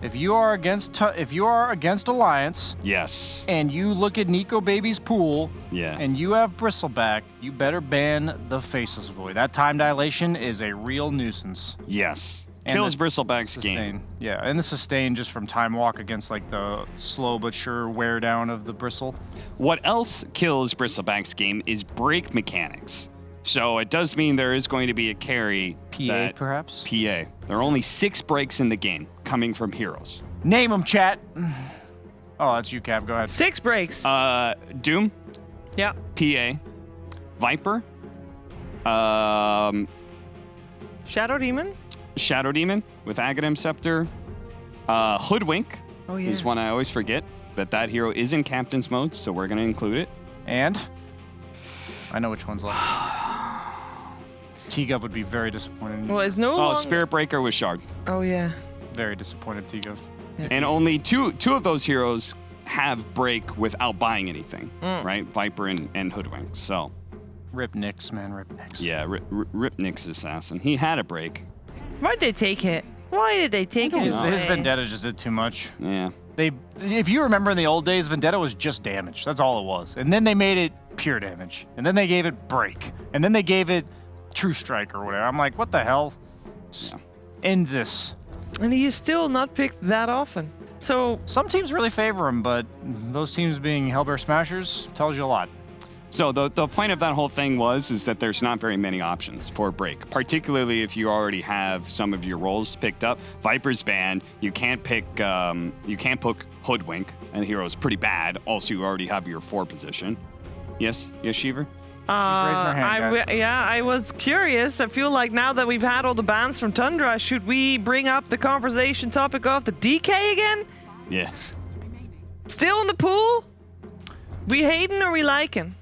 If you are against Alliance,
yes,
and you look at Nico Baby's pool,
yes,
and you have Bristleback, you better ban the Faceless Void. That time dilation is a real nuisance.
Yes.
And
Kills Bristleback's game.
Yeah, and the sustain just from time walk against like the slow but sure wear down of the bristle.
What else kills Bristleback's game is break mechanics. So it does mean there is going to be a carry.
PA, perhaps?
PA. There are only 6 breaks in the game coming from heroes.
Name them, chat. Oh, that's you, Cap. Go ahead.
6 breaks.
Doom.
Yeah.
PA. Viper.
Shadow Demon.
Shadow Demon with Aghanim Scepter. Hoodwink is one I always forget, but that hero is in Captain's mode, so we're going to include it.
And? I know which one's left. T-Gov would be very disappointed.
Well, it's no
Oh,
longer...
Spirit Breaker with Shard.
Oh, yeah.
Very disappointed, T-Gov.
And only two of those heroes have break without buying anything, right? Viper and Hoodwink, so.
Rip Nyx, man, Rip Nyx.
Yeah, Rip Nyx Assassin. He had a break.
Why'd they take it? Why did they take it?
His Vendetta just did too much.
Yeah.
If you remember in the old days, Vendetta was just damage. That's all it was. And then they made it pure damage. And then they gave it break. And then they gave it True Strike or whatever. I'm like, what the hell? Just end this.
And he is still not picked that often. So
some teams really favor him, but those teams being Hellbear Smashers tells you a lot.
So the point of that whole thing is that there's not very many options for break, particularly if you already have some of your roles picked up. Viper's banned. You can't pick Hoodwink, and the hero is pretty bad. Also, you already have your 4 position. Yes, Shiver?
I was curious. I feel like now that we've had all the bans from Tundra, should we bring up the conversation topic of the DK again?
Yeah.
Still in the pool? We hating or we liking?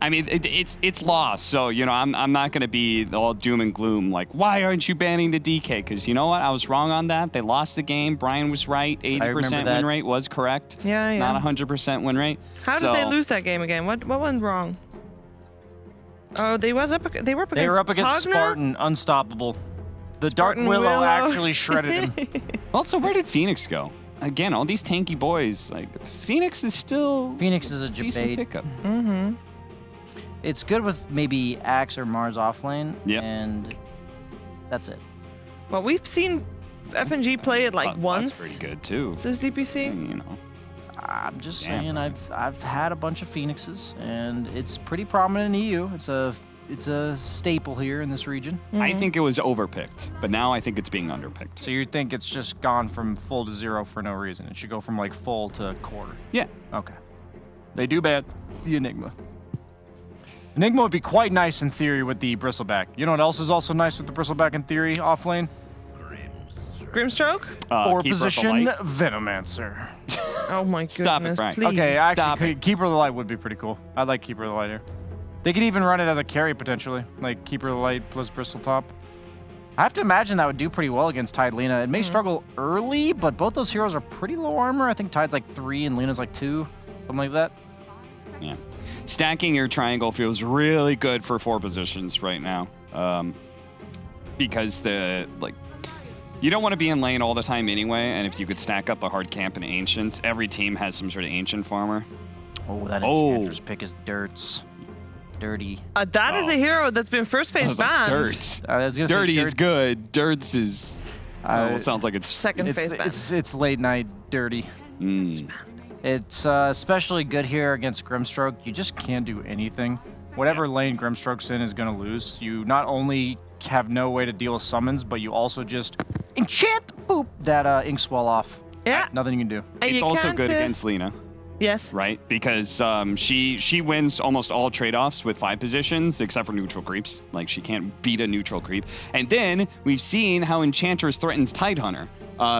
I mean, it's lost, so you know I'm not gonna be all doom and gloom like why aren't you banning the DK? Because you know what, I was wrong on that. They lost the game. Brian was right. 80% win rate was correct.
Yeah.
Not 100% win rate.
How did they lose that game again? What went wrong? Oh, they were up against Hogner?
Spartan, unstoppable. The
Spartan
Dark Willow
Willow.
actually shredded him.
Also, where did Phoenix go? Again, all these tanky boys. Like Phoenix is a
decent
decent pickup.
Mm-hmm.
It's good with maybe Axe or Mars offlane,
Yep.
and that's it.
Well, we've seen FNG play it like once.
That's pretty good too.
This DPC.
You know.
I'm just saying, I've had a bunch of Phoenixes, and it's pretty prominent in EU. It's a staple here in this region.
I think it was overpicked, but now I think it's being underpicked.
So you think it's just gone from full to 0 for no reason? It should go from like full to quarter.
Yeah.
Okay. They do bad. The Enigma. Enigma would be quite nice in theory with the Bristleback. You know what else is also nice with the Bristleback in theory off lane?
Grimstroke?
4 position Venomancer.
Oh my goodness.
Stop it, Brian.
Please.
Okay,
Stop
actually, Keeper of the Light would be pretty cool. I'd like Keeper of the Light here.
They could even run it as a carry potentially, like Keeper Light plus Bristle Top. I have to imagine that would do pretty well against Tide Lina. It may struggle early, but both those heroes are pretty low armor. I think Tide's like 3 and Lina's like 2, something like that.
Yeah. Stacking your triangle feels really good for 4 positions right now. Because you don't want to be in lane all the time anyway, and if you could stack up a hard camp in Ancients, every team has some sort of Ancient farmer.
Oh, that Enchantress pick is dirty.
That is a hero that's been first phase banned.
Dirty is good. Dirts is... sounds like it's...
Second phase banned.
It's late night dirty. It's especially good here against Grimstroke. You just can't do anything. Whatever lane Grimstroke's in is going to lose. You not only have no way to deal with summons, but you also just enchant that Inkswell off.
Yeah.
Nothing you can do.
It's also good against Lina.
Yes.
Right? Because she wins almost all trade-offs with 5 positions, except for neutral creeps. Like, she can't beat a neutral creep. And then we've seen how Enchantress threatens Tidehunter.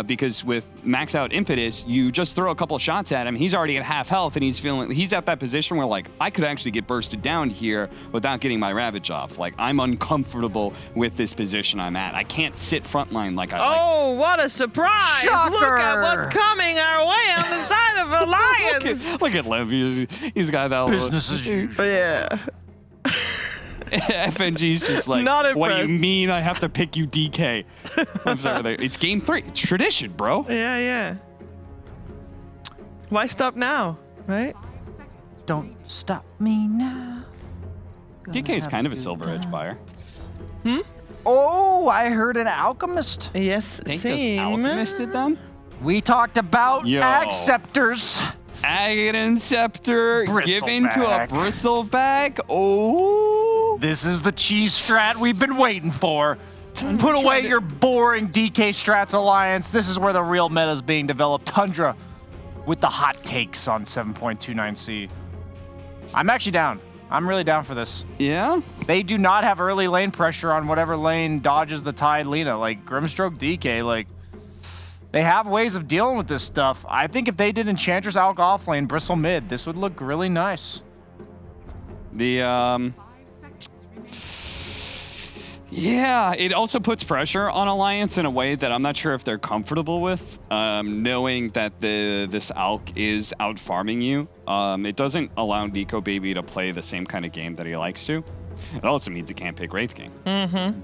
Because with max out impetus, you just throw a couple of shots at him. He's already at half health, and he's at that position where, like, I could actually get bursted down here without getting my Ravage off. Like, I'm uncomfortable with this position I'm at. I can't sit frontline like I like.
Oh, what a surprise!
Shocker!
Look at what's coming our way on the side of Alliance.
Look at Lev. He's got that
business as usual.
Yeah.
FNG's just like,
Not
what do you
impressed.
mean I have to pick you, DK? I'm sorry, it's game 3. It's tradition, bro.
Yeah. Why stop now, right?
Don't stop me now.
DK is kind of a Silver Edge buyer.
Oh, I heard an Alchemist.
Yes,
Think just Alchemisted them?
We talked about Acceptors.
Aghaton Scepter given to a Bristleback. Oh.
This is the cheese strat we've been waiting for. Put away your boring DK strats, Alliance. This is where the real meta is being developed. Tundra with the hot takes on 7.29C. I'm actually down. I'm really down for this.
Yeah?
They do not have early lane pressure on whatever lane dodges the Tide Lina. Like, Grimstroke DK, like, they have ways of dealing with this stuff. I think if they did Enchantress Alk off lane, Bristle mid, this would look really nice.
Yeah, it also puts pressure on Alliance in a way that I'm not sure if they're comfortable with, knowing that this Alk is out farming you. It doesn't allow Nico Baby to play the same kind of game that he likes to. It also means he can't pick Wraith King.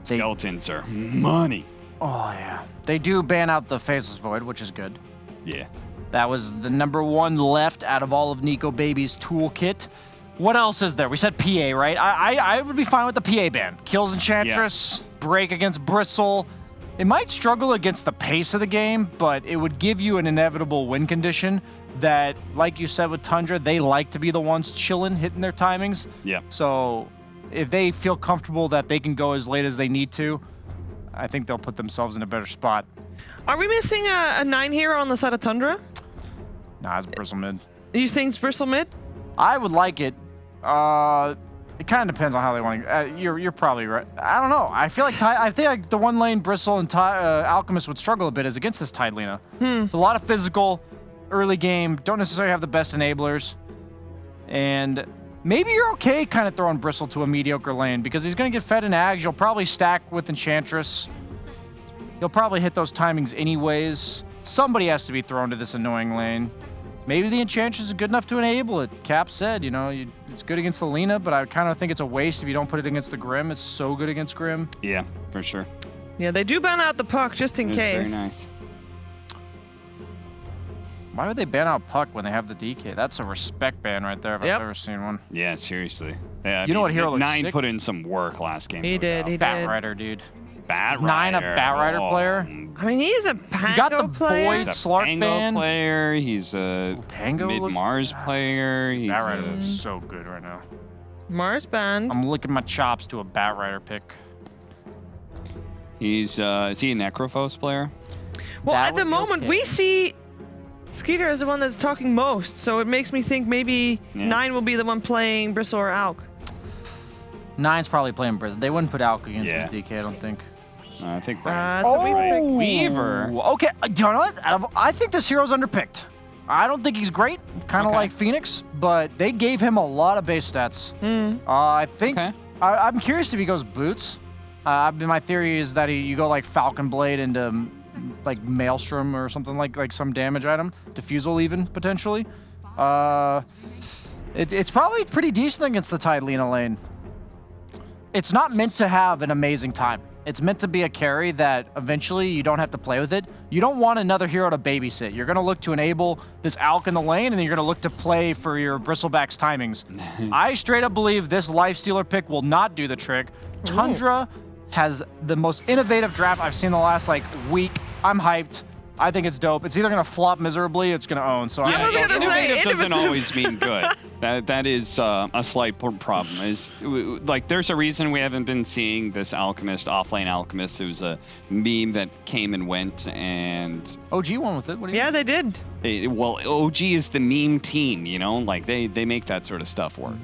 Skeletons are money.
Oh, yeah. They do ban out the Faceless Void, which is good.
Yeah.
That was the #1 left out of all of Nico Baby's toolkit. What else is there? We said PA, right? I would be fine with the PA ban. Kills Enchantress, break against Bristle. It might struggle against the pace of the game, but it would give you an inevitable win condition that, like you said with Tundra, they like to be the ones chilling, hitting their timings.
Yeah.
So if they feel comfortable that they can go as late as they need to, I think they'll put themselves in a better spot.
Are we missing a 9 hero on the side of Tundra?
Nah, it's Bristle mid.
You think it's Bristle mid?
I would like it. It kind of depends on how they want to. You're probably right. I don't know. I feel like the one lane Bristle and Alchemist would struggle a bit is against this Tide Lina. It's a lot of physical, early game. Don't necessarily have the best enablers, and maybe you're okay kind of throwing Bristle to a mediocre lane because he's going to get fed in Ags. You'll probably stack with Enchantress. He'll probably hit those timings anyways. Somebody has to be thrown to this annoying lane. Maybe the Enchantress is good enough to enable it. Cap said, you know, it's good against the Lina, but I kind of think it's a waste if you don't put it against the Grim. It's so good against Grim.
Yeah, for sure.
Yeah, they do ban out the Puck just in case.
Very nice.
Why would they ban out Puck when they have the DK? That's a respect ban right there if I've ever seen one.
Yeah, seriously. Yeah,
You know what hero looks
9
sick?
put in some work last game.
He did.
Batrider, dude.
Batrider.
Is 9 a Batrider player?
I mean, he's a Pango
You got the
player.
Void
He's a
Slark
Pango
ban.
player. He's a
Pango
mid-Mars player. He's
Batrider looks so good right now.
Mars band.
I'm licking my chops to a Batrider pick.
Is he a Necrophos player?
Well,
That
at the
would be
moment,
okay.
we see Skeeter as the one that's talking most, so it makes me think maybe 9 will be the one playing Bristle or Alk.
9's probably playing Bristle. They wouldn't put Alk against
Yeah.
the DK, I don't think.
I think Brian's
That's a Weaver pick.
Weaver.
Okay, do you know what? I think this hero's underpicked. I don't think he's great, kind of like Phoenix, but they gave him a lot of base stats. I think, I'm curious if he goes boots. My theory is that you go like Falcon Blade into like Maelstrom or something like some damage item, Diffusal even, potentially. It's probably pretty decent against the Tide Lina lane. It's not meant to have an amazing time. It's meant to be a carry that eventually you don't have to play with it. You don't want another hero to babysit. You're going to look to enable this Alk in the lane, and then you're going to look to play for your Bristleback's timings. I straight up believe this Lifestealer pick will not do the trick. Tundra has the most innovative draft I've seen in the last week. I'm hyped. I think it's dope. It's either going to flop miserably or it's going to own. So
yeah, innovative doesn't always mean good. That is a slight problem. There's a reason we haven't been seeing this Alchemist, offlane Alchemist. It was a meme that came and went, and
OG won with it. What do you
Yeah, they did.
Well, OG is the meme team, you know? Like, they make that sort of stuff work.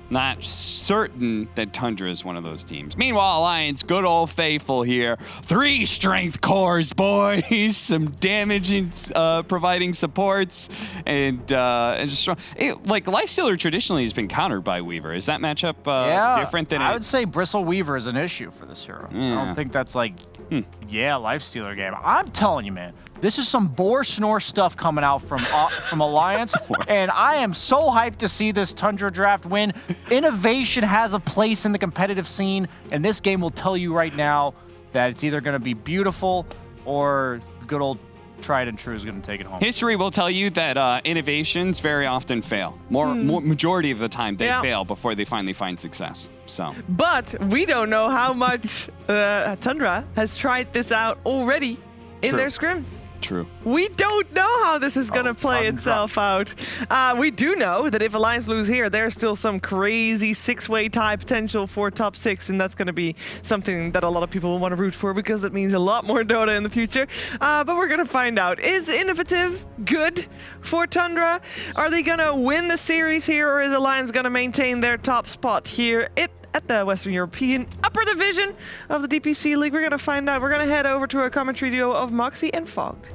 Not certain that Tundra is one of those teams. Meanwhile, Alliance, good old faithful here. 3 strength cores, boys. Some damage and providing supports, and just strong. Lifestealer traditionally has been countered by Weaver. Is that matchup different than
I would say Bristle Weaver is an issue for this hero. I don't think that's Lifestealer game. I'm telling you, man. This is some Boar Snore stuff coming out from Alliance, and I am so hyped to see this Tundra draft win. Innovation has a place in the competitive scene, and this game will tell you right now that it's either going to be beautiful or good old tried and true is going to take it home.
History will tell you that innovations very often fail. More majority of the time, they fail before they finally find success. So,
but we don't know how much Tundra has tried this out already in their scrims.
True.
We don't know how this is going to play itself out. We do know that if Alliance lose here, there's still some crazy 6-way tie potential for top 6, and that's going to be something that a lot of people will want to root for because it means a lot more Dota in the future. But we're going to find out. Is Innovative good for Tundra? Are they going to win the series here, or is Alliance going to maintain their top spot here at the Western European upper division of the DPC League? We're going to find out. We're going to head over to a commentary duo of Moxie and Fogged.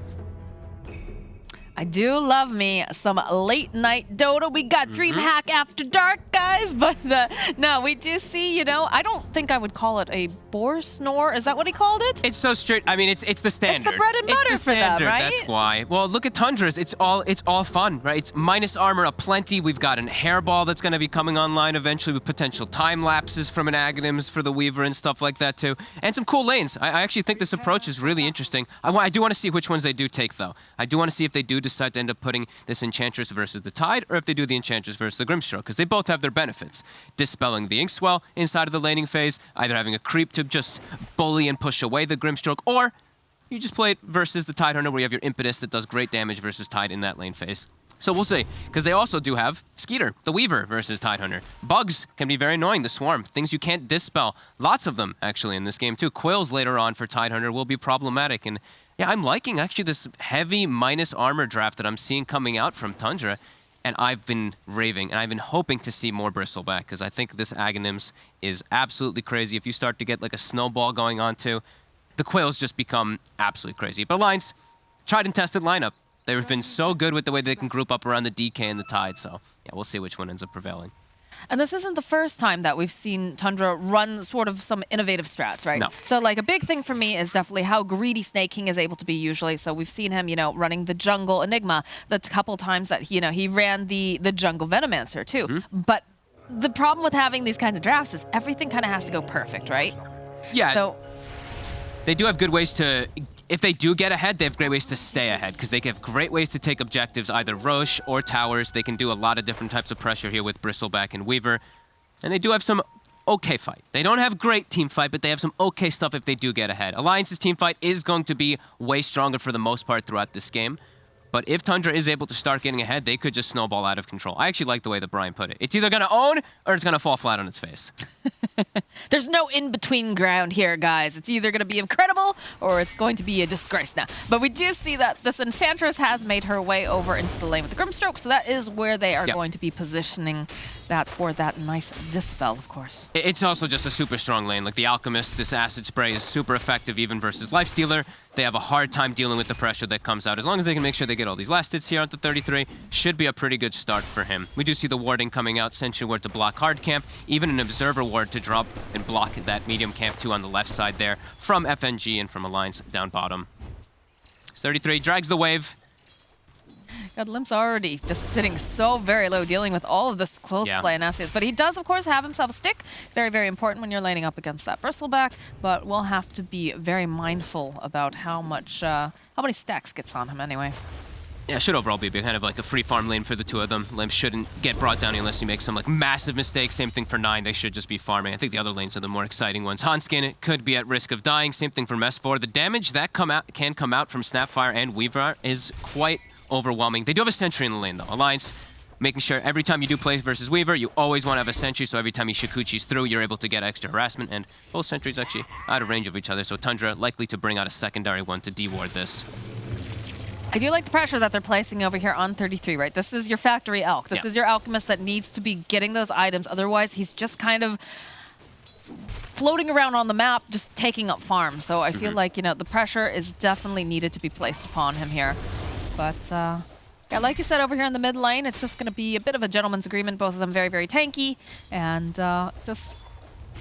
I do love me some late night Dota. We got DreamHack After Dark, guys, but no, we do see, I don't think I would call it a Boar Snore. Is that what he called it?
It's so straight. I mean, it's the standard.
It's the bread and butter for them, right?
That's why. Well, look at Tundra's. It's all fun, right? It's minus armor aplenty. We've got an hairball that's going to be coming online eventually with potential time lapses from an Aghanims for the Weaver and stuff like that too, and some cool lanes. I actually think this approach is really interesting. I do want to see which ones they do take though. I do want to see if they do decide to end up putting this Enchantress versus the Tide, or if they do the Enchantress versus the Grimstroke, because they both have their benefits. Dispelling the Inkswell inside of the laning phase, either having a creep to just bully and push away the Grimstroke, or you just play it versus the Tidehunter where you have your Impetus that does great damage versus Tide in that lane phase. So we'll see, because they also do have Skeeter, the Weaver versus Tidehunter. Bugs can be very annoying, the Swarm, things you can't dispel. Lots of them, actually, in this game, too. Quills later on for Tidehunter will be problematic, and yeah, I'm liking actually this heavy minus armor draft that I'm seeing coming out from Tundra, and I've been raving, and I've been hoping to see more Bristleback, because I think this Aghanims is absolutely crazy. If you start to get like a snowball going on too, the Quails just become absolutely crazy. But Alliance, tried and tested lineup. They've been so good with the way they can group up around the DK and the Tide, so yeah, we'll see which one ends up prevailing.
And this isn't the first time that we've seen Tundra run sort of some innovative strats, right?
No.
So like a big thing for me is definitely how greedy Snake King is able to be usually. So we've seen him, running the jungle Enigma. That's a couple times that, he ran the jungle Venomancer too. But the problem with having these kinds of drafts is everything kind of has to go perfect, right?
Yeah.
So
they do have good ways to, if they do get ahead, they have great ways to stay ahead, because they have great ways to take objectives, either Roche or towers. They can do a lot of different types of pressure here with Bristleback and Weaver. And they do have some okay fight. They don't have great team fight, but they have some okay stuff if they do get ahead. Alliance's team fight is going to be way stronger for the most part throughout this game. But if Tundra is able to start getting ahead, they could just snowball out of control. I actually like the way that Brian put it. It's either going to own or it's going to fall flat on its face.
there's no in-between ground here, guys. It's either going to be incredible or it's going to be a disgrace now. But we do see that this Enchantress has made her way over into the lane with the Grimstroke, so that is where they are going to be positioning that for that nice dispel, of course.
It's also just a super strong lane. Like the Alchemist, this Acid Spray is super effective even versus Lifestealer. they have a hard time dealing with the pressure that comes out. As long as they can make sure they get all these last hits here onto 33, should be a pretty good start for him. We do see the warding coming out, Sentry Ward to block hard camp, even an Observer Ward to drop and block that medium camp too on the left side there from FNG and from Alliance down bottom. 33 drags the wave.
God, Limp's already just sitting so very low, dealing with all of this close play and SCs. But he does, of course, have himself a stick. Very, very important when you're laning up against that Bristleback. But we'll have to be very mindful about how many stacks gets on him anyways.
Yeah, it should overall be kind of like a free farm lane for the two of them. Limp shouldn't get brought down unless he makes some like massive mistakes. Same thing for 9. They should just be farming. I think the other lanes are the more exciting ones. Hanskin could be at risk of dying. Same thing for S4. The damage that can come out from Snapfire and Weaver is quite overwhelming. They do have a sentry in the lane though. Alliance making sure every time you do play versus Weaver, you always want to have a sentry, so every time he Shikuchi's through, you're able to get extra harassment, and both sentries actually out of range of each other, so Tundra likely to bring out a secondary one to deward this.
I do like the pressure that they're placing over here on 33, right? This is your factory elk. This is your alchemist that needs to be getting those items, otherwise he's just kind of floating around on the map, just taking up farm. So I feel like, you know, the pressure is definitely needed to be placed upon him here. But, yeah, like you said, over here in the mid lane, it's just going to be a bit of a gentleman's agreement. Both of them very, very tanky. And just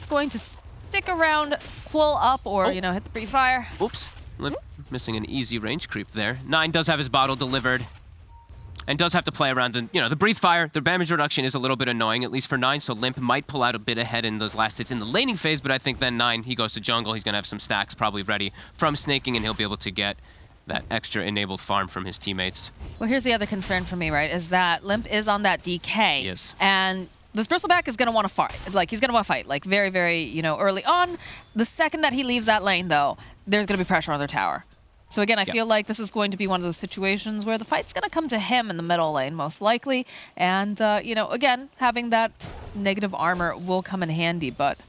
going to stick around, pull up, or, you know, hit the pre-fire.
Oops. Limp missing an easy range creep there. 9 does have his bottle delivered. And does have to play around the, you know, the breathe fire. The damage reduction is a little bit annoying, at least for 9, so Limp might pull out a bit ahead in those last hits in the laning phase, but I think then 9, he goes to jungle. He's going to have some stacks probably ready from snaking, and he'll be able to get that extra enabled farm from his teammates.
Well, here's the other concern for me, right, is that Limp is on that DK.
Yes.
And this Bristleback is going to want to fight. Like, he's going to want to fight, like, very, very, you know, early on. The second that he leaves that lane, though, there's going to be pressure on their tower. So again, I feel like this is going to be one of those situations where the fight's going to come to him in the middle lane, most likely. And, you know, again, having that negative armor will come in handy, but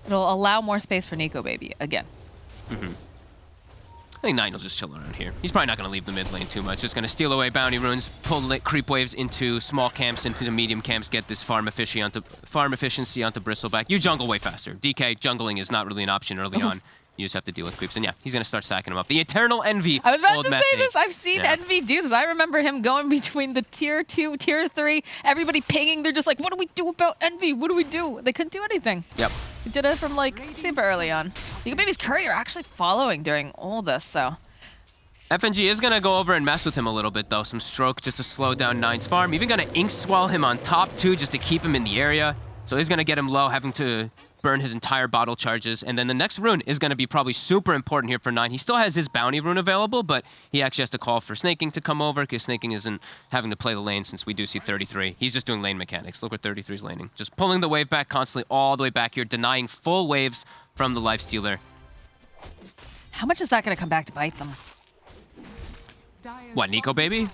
it'll allow more space for Nico Baby again.
I think 9 will just chill around here. He's probably not going to leave the mid lane too much. Just going to steal away bounty runes, pull creep waves into small camps, into the medium camps, get this farm efficiency onto Bristleback. You jungle way faster. DK, jungling is not really an option early on. You just have to deal with creeps. And yeah, he's going to start stacking them up. The Eternal Envy.
I was about to say this. I've seen Envy do this. I remember him going between the tier 2, tier 3, everybody pinging. They're just like, what do we do about Envy? What do we do? They couldn't do anything.
Yep.
He did it from like super early on. So Baby's courier actually following during all this, so.
FNG is going to go over and mess with him a little bit, though. Some stroke just to slow down 9's farm. Even going to ink swell him on top, too, just to keep him in the area. So he's going to get him low, having to burn his entire bottle charges. And then the next rune is going to be probably super important here for 9. He still has his bounty rune available, but he actually has to call for snaking to come over, because snaking isn't having to play the lane, since we do see 33. He's just doing lane mechanics. Look where 33's laning. Just pulling the wave back constantly all the way back here, denying full waves from the lifestealer.
How much is that going to come back to bite them?
What, Nico Baby?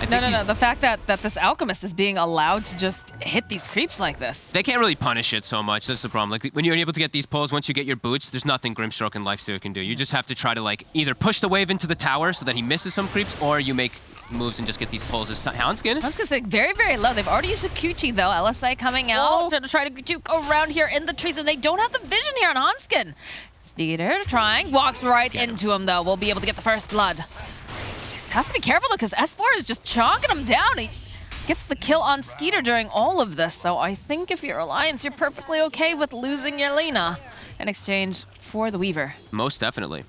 No. The fact that this Alchemist is being allowed to just hit these creeps like this.
They can't really punish it so much. That's the problem. Like, when you're able to get these pulls, once you get your boots, there's nothing Grimstroke and Lifestealer can do. You just have to try to, like, either push the wave into the tower so that he misses some creeps, or you make moves and just get these pulls. Hanskin?
Hanskin's like very, very low. They've already used a Kuchi, though. LSI coming out, trying to juke around here in the trees, and they don't have the vision here on Hanskin. Skeeter trying, walks right into him, though. We'll be able to get the first blood. Has to be careful, though, because S4 is just chonking him down. He gets the kill on Skeeter during all of this, so I think if you're Alliance, you're perfectly okay with losing your Lena in exchange for the Weaver.
Most definitely.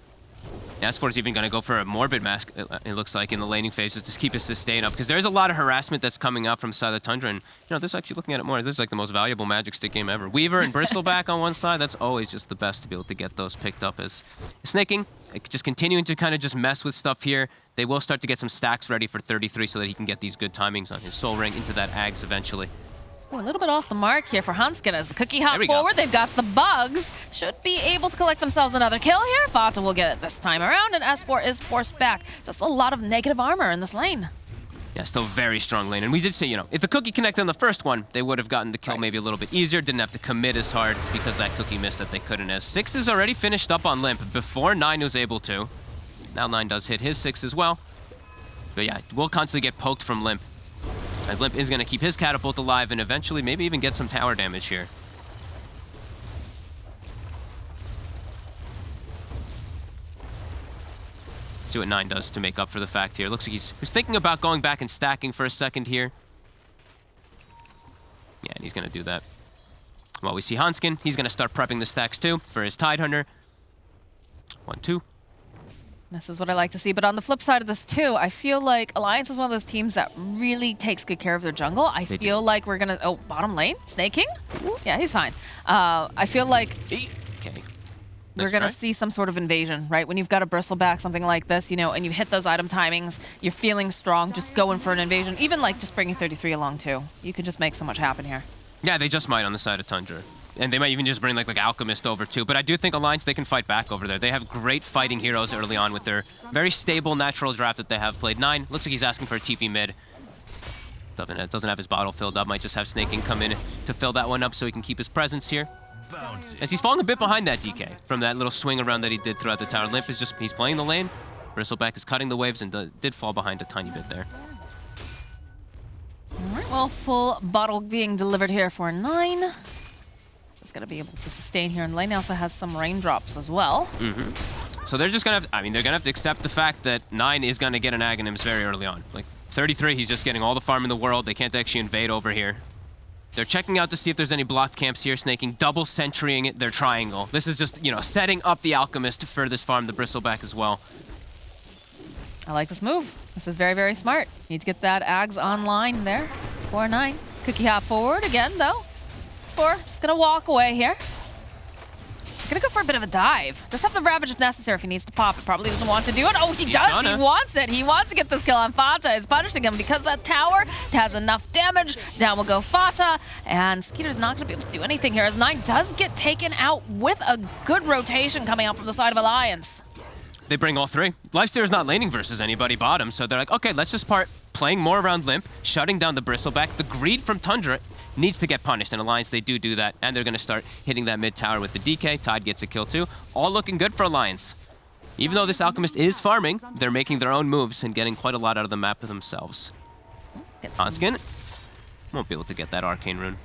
S4 is even going to go for a Morbid Mask, it looks like, in the laning phases to keep his sustain up, because there's a lot of harassment that's coming out from side of the Tundra, and, you know, this actually, looking at it more, this is like the most valuable Magic Stick game ever. Weaver and Bristleback on one side, that's always just the best to be able to get those picked up as snaking. Just continuing to kind of just mess with stuff here. They will start to get some stacks ready for 33 so that he can get these good timings on his Soul Ring into that Ags eventually.
Ooh, a little bit off the mark here for Hanskin as the cookie hop forward. They've got the bugs. Should be able to collect themselves another kill here. Fata will get it this time around, and S4 is forced back. Just a lot of negative armor in this lane.
Yeah, still very strong lane. And we did say, you know, if the cookie connected on the first one, they would have gotten the kill maybe a little bit easier. Didn't have to commit as hard. It's because that cookie missed that they couldn't. As 6 is already finished up on Limp before 9 was able to. Now 9 does hit his 6 as well. But yeah, we'll constantly get poked from Limp, as Limp is going to keep his catapult alive and eventually maybe even get some tower damage here. See what 9 does to make up for the fact here. Looks like he's thinking about going back and stacking for a second here. Yeah, and he's going to do that. Well, we see Hanskin. He's going to start prepping the stacks too for his Tidehunter. 1, 2.
This is what I like to see. But on the flip side of this too, I feel like Alliance is one of those teams that really takes good care of their jungle. I feel like we're going to... Oh, bottom lane? Snake King? Yeah, he's fine. I feel like...
Okay.
We're going to see some sort of invasion, right? When you've got a bristleback, something like this, you know, and you hit those item timings, you're feeling strong, just going for an invasion. Even like just bringing 33 along too. You could just make so much happen here.
Yeah, they just might on the side of Tundra. And they might even just bring like Alchemist over too. But I do think Alliance, they can fight back over there. They have great fighting heroes early on with their very stable natural draft that they have played. 9, looks like he's asking for a TP mid. Doesn't have his bottle filled up. Might just have Snake King come in to fill that one up so he can keep his presence here. As he's falling a bit behind that DK from that little swing around that he did throughout the tower. Limp is just, he's playing the lane. Bristleback is cutting the waves and did fall behind a tiny bit there.
All right, well, full bottle being delivered here for 9. He's going to be able to sustain here in lane. He also has some raindrops as well.
So they're just going to have, they're going to have to accept the fact that 9 is going to get an Aghanims very early on. Like 33, he's just getting all the farm in the world. They can't actually invade over here. They're checking out to see if there's any blocked camps here. Snaking, double sentrying their triangle. This is just, you know, setting up the Alchemist for this farm, the Bristleback as well.
I like this move. This is very, very smart. Need to get that Ags online there for 9. Cookie hop forward again, though. It's 4. Just going to walk away here. Gonna go for a bit of a dive. Just have the Ravage if necessary if he needs to pop it. Probably doesn't want to do it. Oh, he does. He wants it. He wants to get this kill on Fata. Is punishing him because that tower has enough damage. Down will go Fata. And Skeeter's not going to be able to do anything here as 9 does get taken out with a good rotation coming out from the side of Alliance.
They bring all 3. Lifesteal's not laning versus anybody bottom, so they're like, okay, let's just start playing more around Limp, shutting down the Bristleback. The greed from Tundra needs to get punished, and Alliance, they do that, and they're going to start hitting that mid tower with the DK. Tide gets a kill too. All looking good for Alliance. Even though this Alchemist is farming, they're making their own moves and getting quite a lot out of the map themselves. Hanskin won't be able to get that Arcane Rune.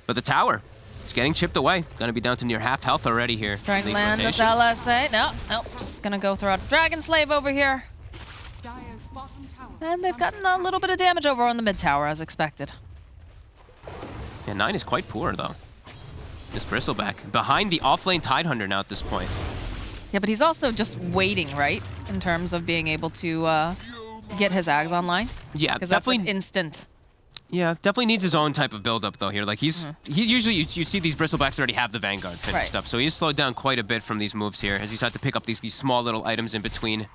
But the tower, it's getting chipped away. Gonna be down to near half health already here.
Trying to land this LSA. No, just gonna go throw out Dragon Slave over here. And they've gotten a little bit of damage over on the mid tower as expected.
Yeah, 9 is quite poor though. This Bristleback behind the offlane Tidehunter now at this point.
Yeah, but he's also just waiting, right? In terms of being able to get his Ags online.
Yeah,
because that's an instant.
Yeah, definitely needs his own type of build-up though here. Like he usually, you see these Bristlebacks already have the Vanguard finished up. So he's slowed down quite a bit from these moves here as he's had to pick up these small little items in between.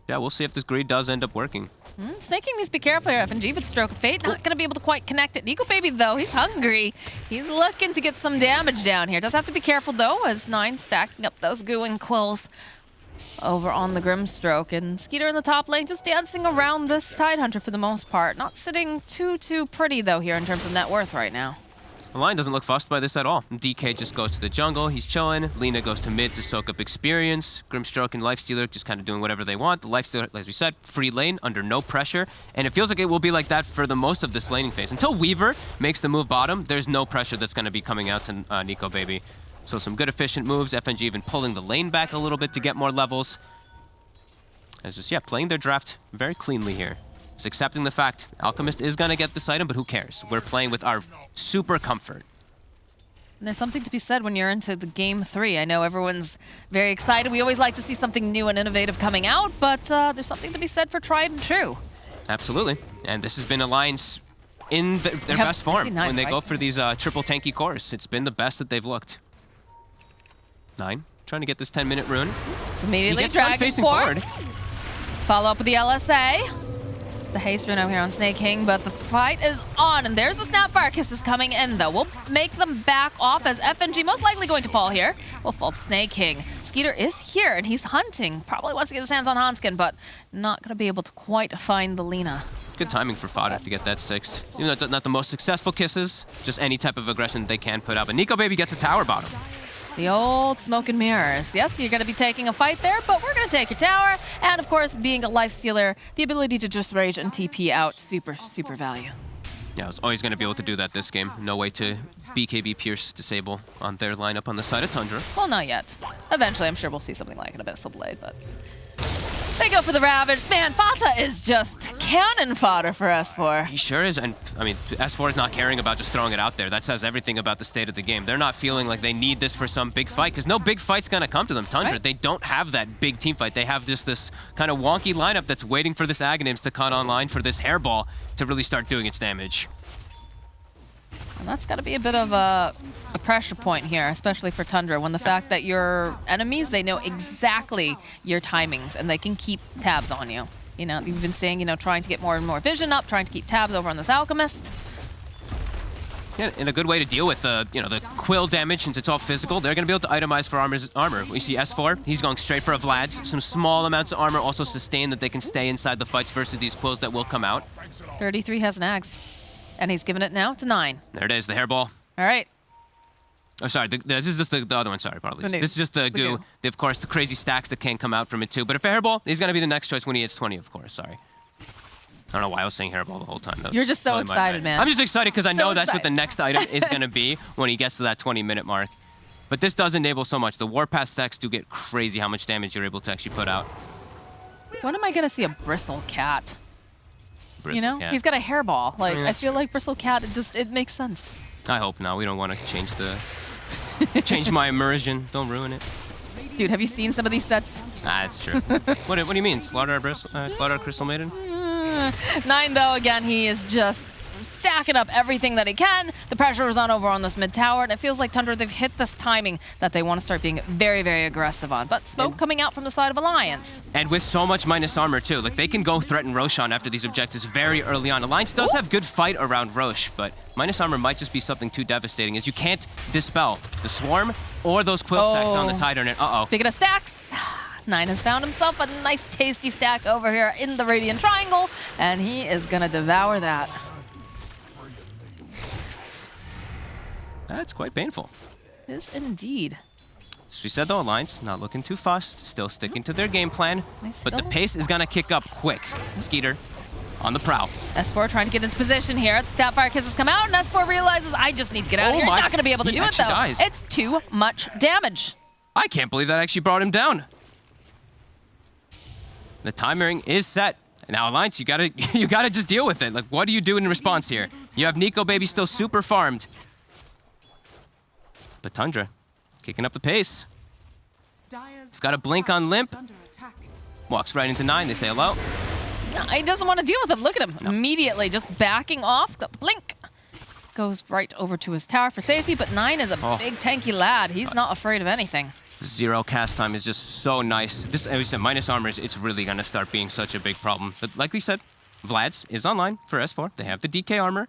Yeah, we'll see if this greed does end up working.
Snake King needs to be careful here. FNG with Stroke of Fate, not going to be able to quite connect it. Nico Baby, though, he's hungry. He's looking to get some damage down here. Does have to be careful, though, as 9 stacking up those goo and quills over on the Grimstroke. And Skeeter in the top lane just dancing around this Tidehunter for the most part. Not sitting too pretty, though, here in terms of net worth right now.
The line doesn't look fussed by this at all. DK just goes to the jungle, he's chilling. Lina goes to mid to soak up experience. Grimstroke and Lifestealer just kind of doing whatever they want. The Lifestealer, as we said, free lane, under no pressure. And it feels like it will be like that for the most of this laning phase. Until Weaver makes the move bottom, there's no pressure that's going to be coming out to Nico Baby. So some good efficient moves. FNG even pulling the lane back a little bit to get more levels. It's just, yeah, playing their draft very cleanly here. It's accepting the fact Alchemist is going to get this item, but who cares? We're playing with our super comfort.
And there's something to be said when you're into the game 3. I know everyone's very excited. We always like to see something new and innovative coming out, but there's something to be said for tried and true.
Absolutely. And this has been Alliance in their best form when they go for these triple tanky cores. It's been the best that they've looked. 9, trying to get this 10-minute rune.
Immediately Dragon forward. Follow up with the LSA. The haste rune over here on Snake King, but the fight is on, and there's the Snapfire Kisses coming in, though. We'll make them back off as FNG most likely going to fall here. We'll fall to Snake King. Skeeter is here, and he's hunting. Probably wants to get his hands on Hanskin, but not going to be able to quite find the Lina.
Good timing for Fodder to get that 6. Even though it's not the most successful kisses, just any type of aggression they can put out. But Nico Baby gets a tower bottom.
The old smoke and mirrors. Yes, you're going to be taking a fight there, but we're going to take your tower. And of course, being a life stealer, the ability to just rage and TP out, super value.
Yeah, I was always going to be able to do that this game. No way to BKB Pierce disable on their lineup on the side of Tundra.
Well, not yet. Eventually, I'm sure we'll see something like an Abyssal Blade, but... They go for the Ravage. Man, Fata is just cannon fodder for S4.
He sure is, and I mean, S4 is not caring about just throwing it out there. That says everything about the state of the game. They're not feeling like they need this for some big fight, because no big fight's gonna come to them. Tundra, right. They don't have that big team fight. They have just this kind of wonky lineup that's waiting for this Aghanims to cut online for this hairball to really start doing its damage.
And that's got to be a bit of a pressure point here, especially for Tundra, when the fact that your enemies, they know exactly your timings and they can keep tabs on you. You know, you've been saying, you know, trying to get more and more vision up, trying to keep tabs over on this Alchemist.
Yeah, and a good way to deal with you know, the quill damage, since it's all physical, they're going to be able to itemize for armor. We see S4, he's going straight for a Vlad's. Some small amounts of armor also sustain that they can stay inside the fights versus these quills that will come out.
33 has nags. And he's giving it now to 9.
There it is, the hairball.
All right.
Oh, sorry, this is just the other one, sorry, probably. This is just the goo. Of course, the crazy stacks that can come out from it too. But if a hairball, he's going to be the next choice when he hits 20, of course, sorry. I don't know why I was saying hairball the whole time, though.
You're just so excited, man.
I'm just excited because I know that's what the next item is going to be when he gets to that 20-minute mark. But this does enable so much. The Warpath stacks do get crazy how much damage you're able to actually put out.
When am I going to see a Bristle Cat? You know,
Cat.
He's got a hairball. Like,
Yeah.
I feel like Bristle Cat, it makes sense.
I hope not. We don't want to change change my immersion. Don't ruin it.
Dude, have you seen some of these sets?
Ah, that's true. what do you mean? Slaughter Crystal Maiden?
9, though, again, he is just stacking up everything that he can. The pressure is on over on this mid tower, and it feels like Tundra, they've hit this timing that they want to start being very, very aggressive on. But smoke coming out from the side of Alliance.
And with so much minus armor, too. Like, they can go threaten Roshan after these objectives very early on. Alliance does have good fight around Rosh, but minus armor might just be something too devastating, as you can't dispel the Swarm or those quill stacks on the Titan. And
Speaking of stacks, 9 has found himself a nice tasty stack over here in the Radiant Triangle, and he is going to devour that.
That's quite painful.
It is indeed.
As we said, though, Alliance not looking too fussed, still sticking to their game plan,
Nice
but the
kill.
pace is going to kick up quick. Skeeter on the prowl.
S4 trying to get into position here. Snapfire Kisses come out, and S4 realizes, I just need to get out of here. He's not going to be able to do it, though.
Dies.
It's too much damage.
I can't believe that actually brought him down. The timing is set. Now, Alliance, you gotta just deal with it. Like, what do you do in response here? You have Nico Baby still super farmed. But Tundra, kicking up the pace. Got a blink on Limp. Walks right into 9. They say hello.
He doesn't want to deal with him. Look at him. Immediately just backing off. The blink goes right over to his tower for safety, but 9 is a big tanky lad. He's not afraid of anything.
Zero cast time is just so nice. This, as we said, minus armors, it's really going to start being such a big problem. But like we said, Vlad's is online for S4. They have the DK armor.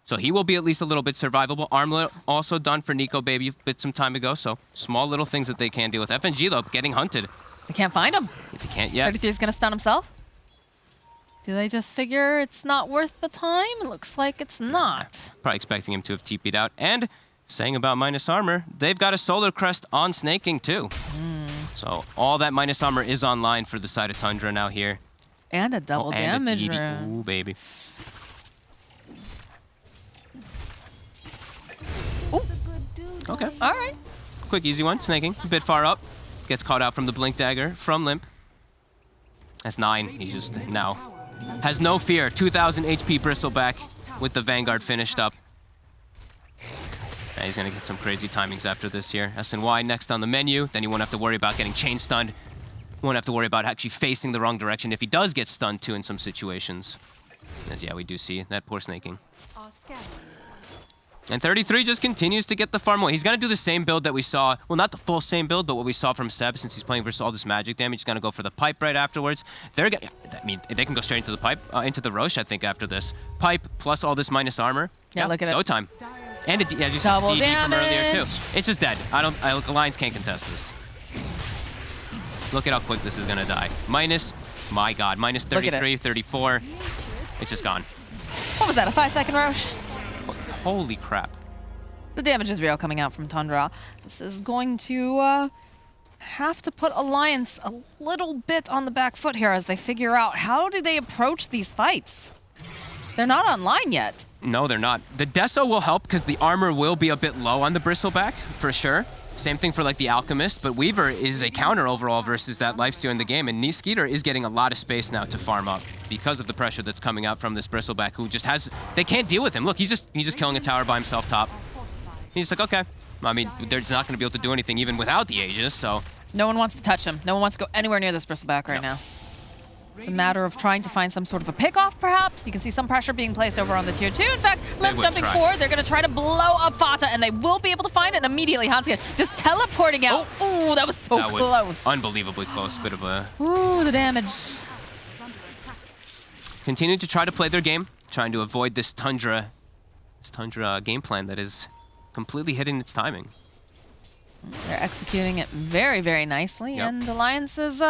So he will be at least a little bit survivable. Armlet also done for Nico Baby a bit some time ago. So small little things that they can deal with. FNG, though, getting hunted.
They can't find him.
If he can't yet.
33 is going to stun himself. Do they just figure it's not worth the time? It looks like it's not.
Probably expecting him to have TP'd out. And saying about minus armor, they've got a Solar Crest on Snaking too. So all that minus armor is online for the side of Tundra now here.
And a double damage rune.
Ooh, baby.
Ooh.
Okay.
All right.
Quick, easy one. Snaking. A bit far up. Gets caught out from the Blink Dagger from Limp. That's 9. He just now has no fear. 2,000 HP Bristleback with the Vanguard finished up. And he's going to get some crazy timings after this here. SNY next on the menu. Then he won't have to worry about getting chain stunned. Won't have to worry about actually facing the wrong direction if he does get stunned too in some situations. As yeah, we do see that poor Snaking. And 33 just continues to get the farm away. He's going to do the same build that we saw. Well, not the full same build, but what we saw from Seb since he's playing versus all this magic damage. He's going to go for the pipe right afterwards. They're gonna, I mean, they can go straight into the pipe, into the Rosh, I think, after this. Pipe plus all this minus armor.
Yeah, look at
it's
it.
go time. And as you saw,
Double
DD from earlier,
damage.
too. It's just dead. Alliance can't contest this. Look at how quick this is going to die. Minus, my God, minus 33, 34. It's just gone.
What was that, a 5-second Rosh?
Holy crap.
The damage is real coming out from Tundra. This is going to have to put Alliance a little bit on the back foot here as they figure out how do they approach these fights. They're not online yet.
No, they're not. The Deso will help because the armor will be a bit low on the Bristleback, for sure. Same thing for like the Alchemist, but Weaver is a counter overall versus that lifesteal in the game, and Skeeter is getting a lot of space now to farm up because of the pressure that's coming out from this Bristleback, who just has, they can't deal with him. Look, he's just killing a tower by himself top. He's like, okay. I mean, they're not going to be able to do anything even without the Aegis, so.
No one wants to touch him. No one wants to go anywhere near this Bristleback right now. It's a matter of trying to find some sort of a pick-off, perhaps. You can see some pressure being placed over on the tier 2. In fact, Limp jumping forward. They're going to try to blow up Fata, and they will be able to find it immediately. Hanskin just teleporting out. Ooh, that was so close.
That was unbelievably close. Bit of a...
Ooh, the damage.
Continue to try to play their game, trying to avoid this Tundra game plan that is completely hitting its timing.
They're executing it very, very nicely, and Alliance is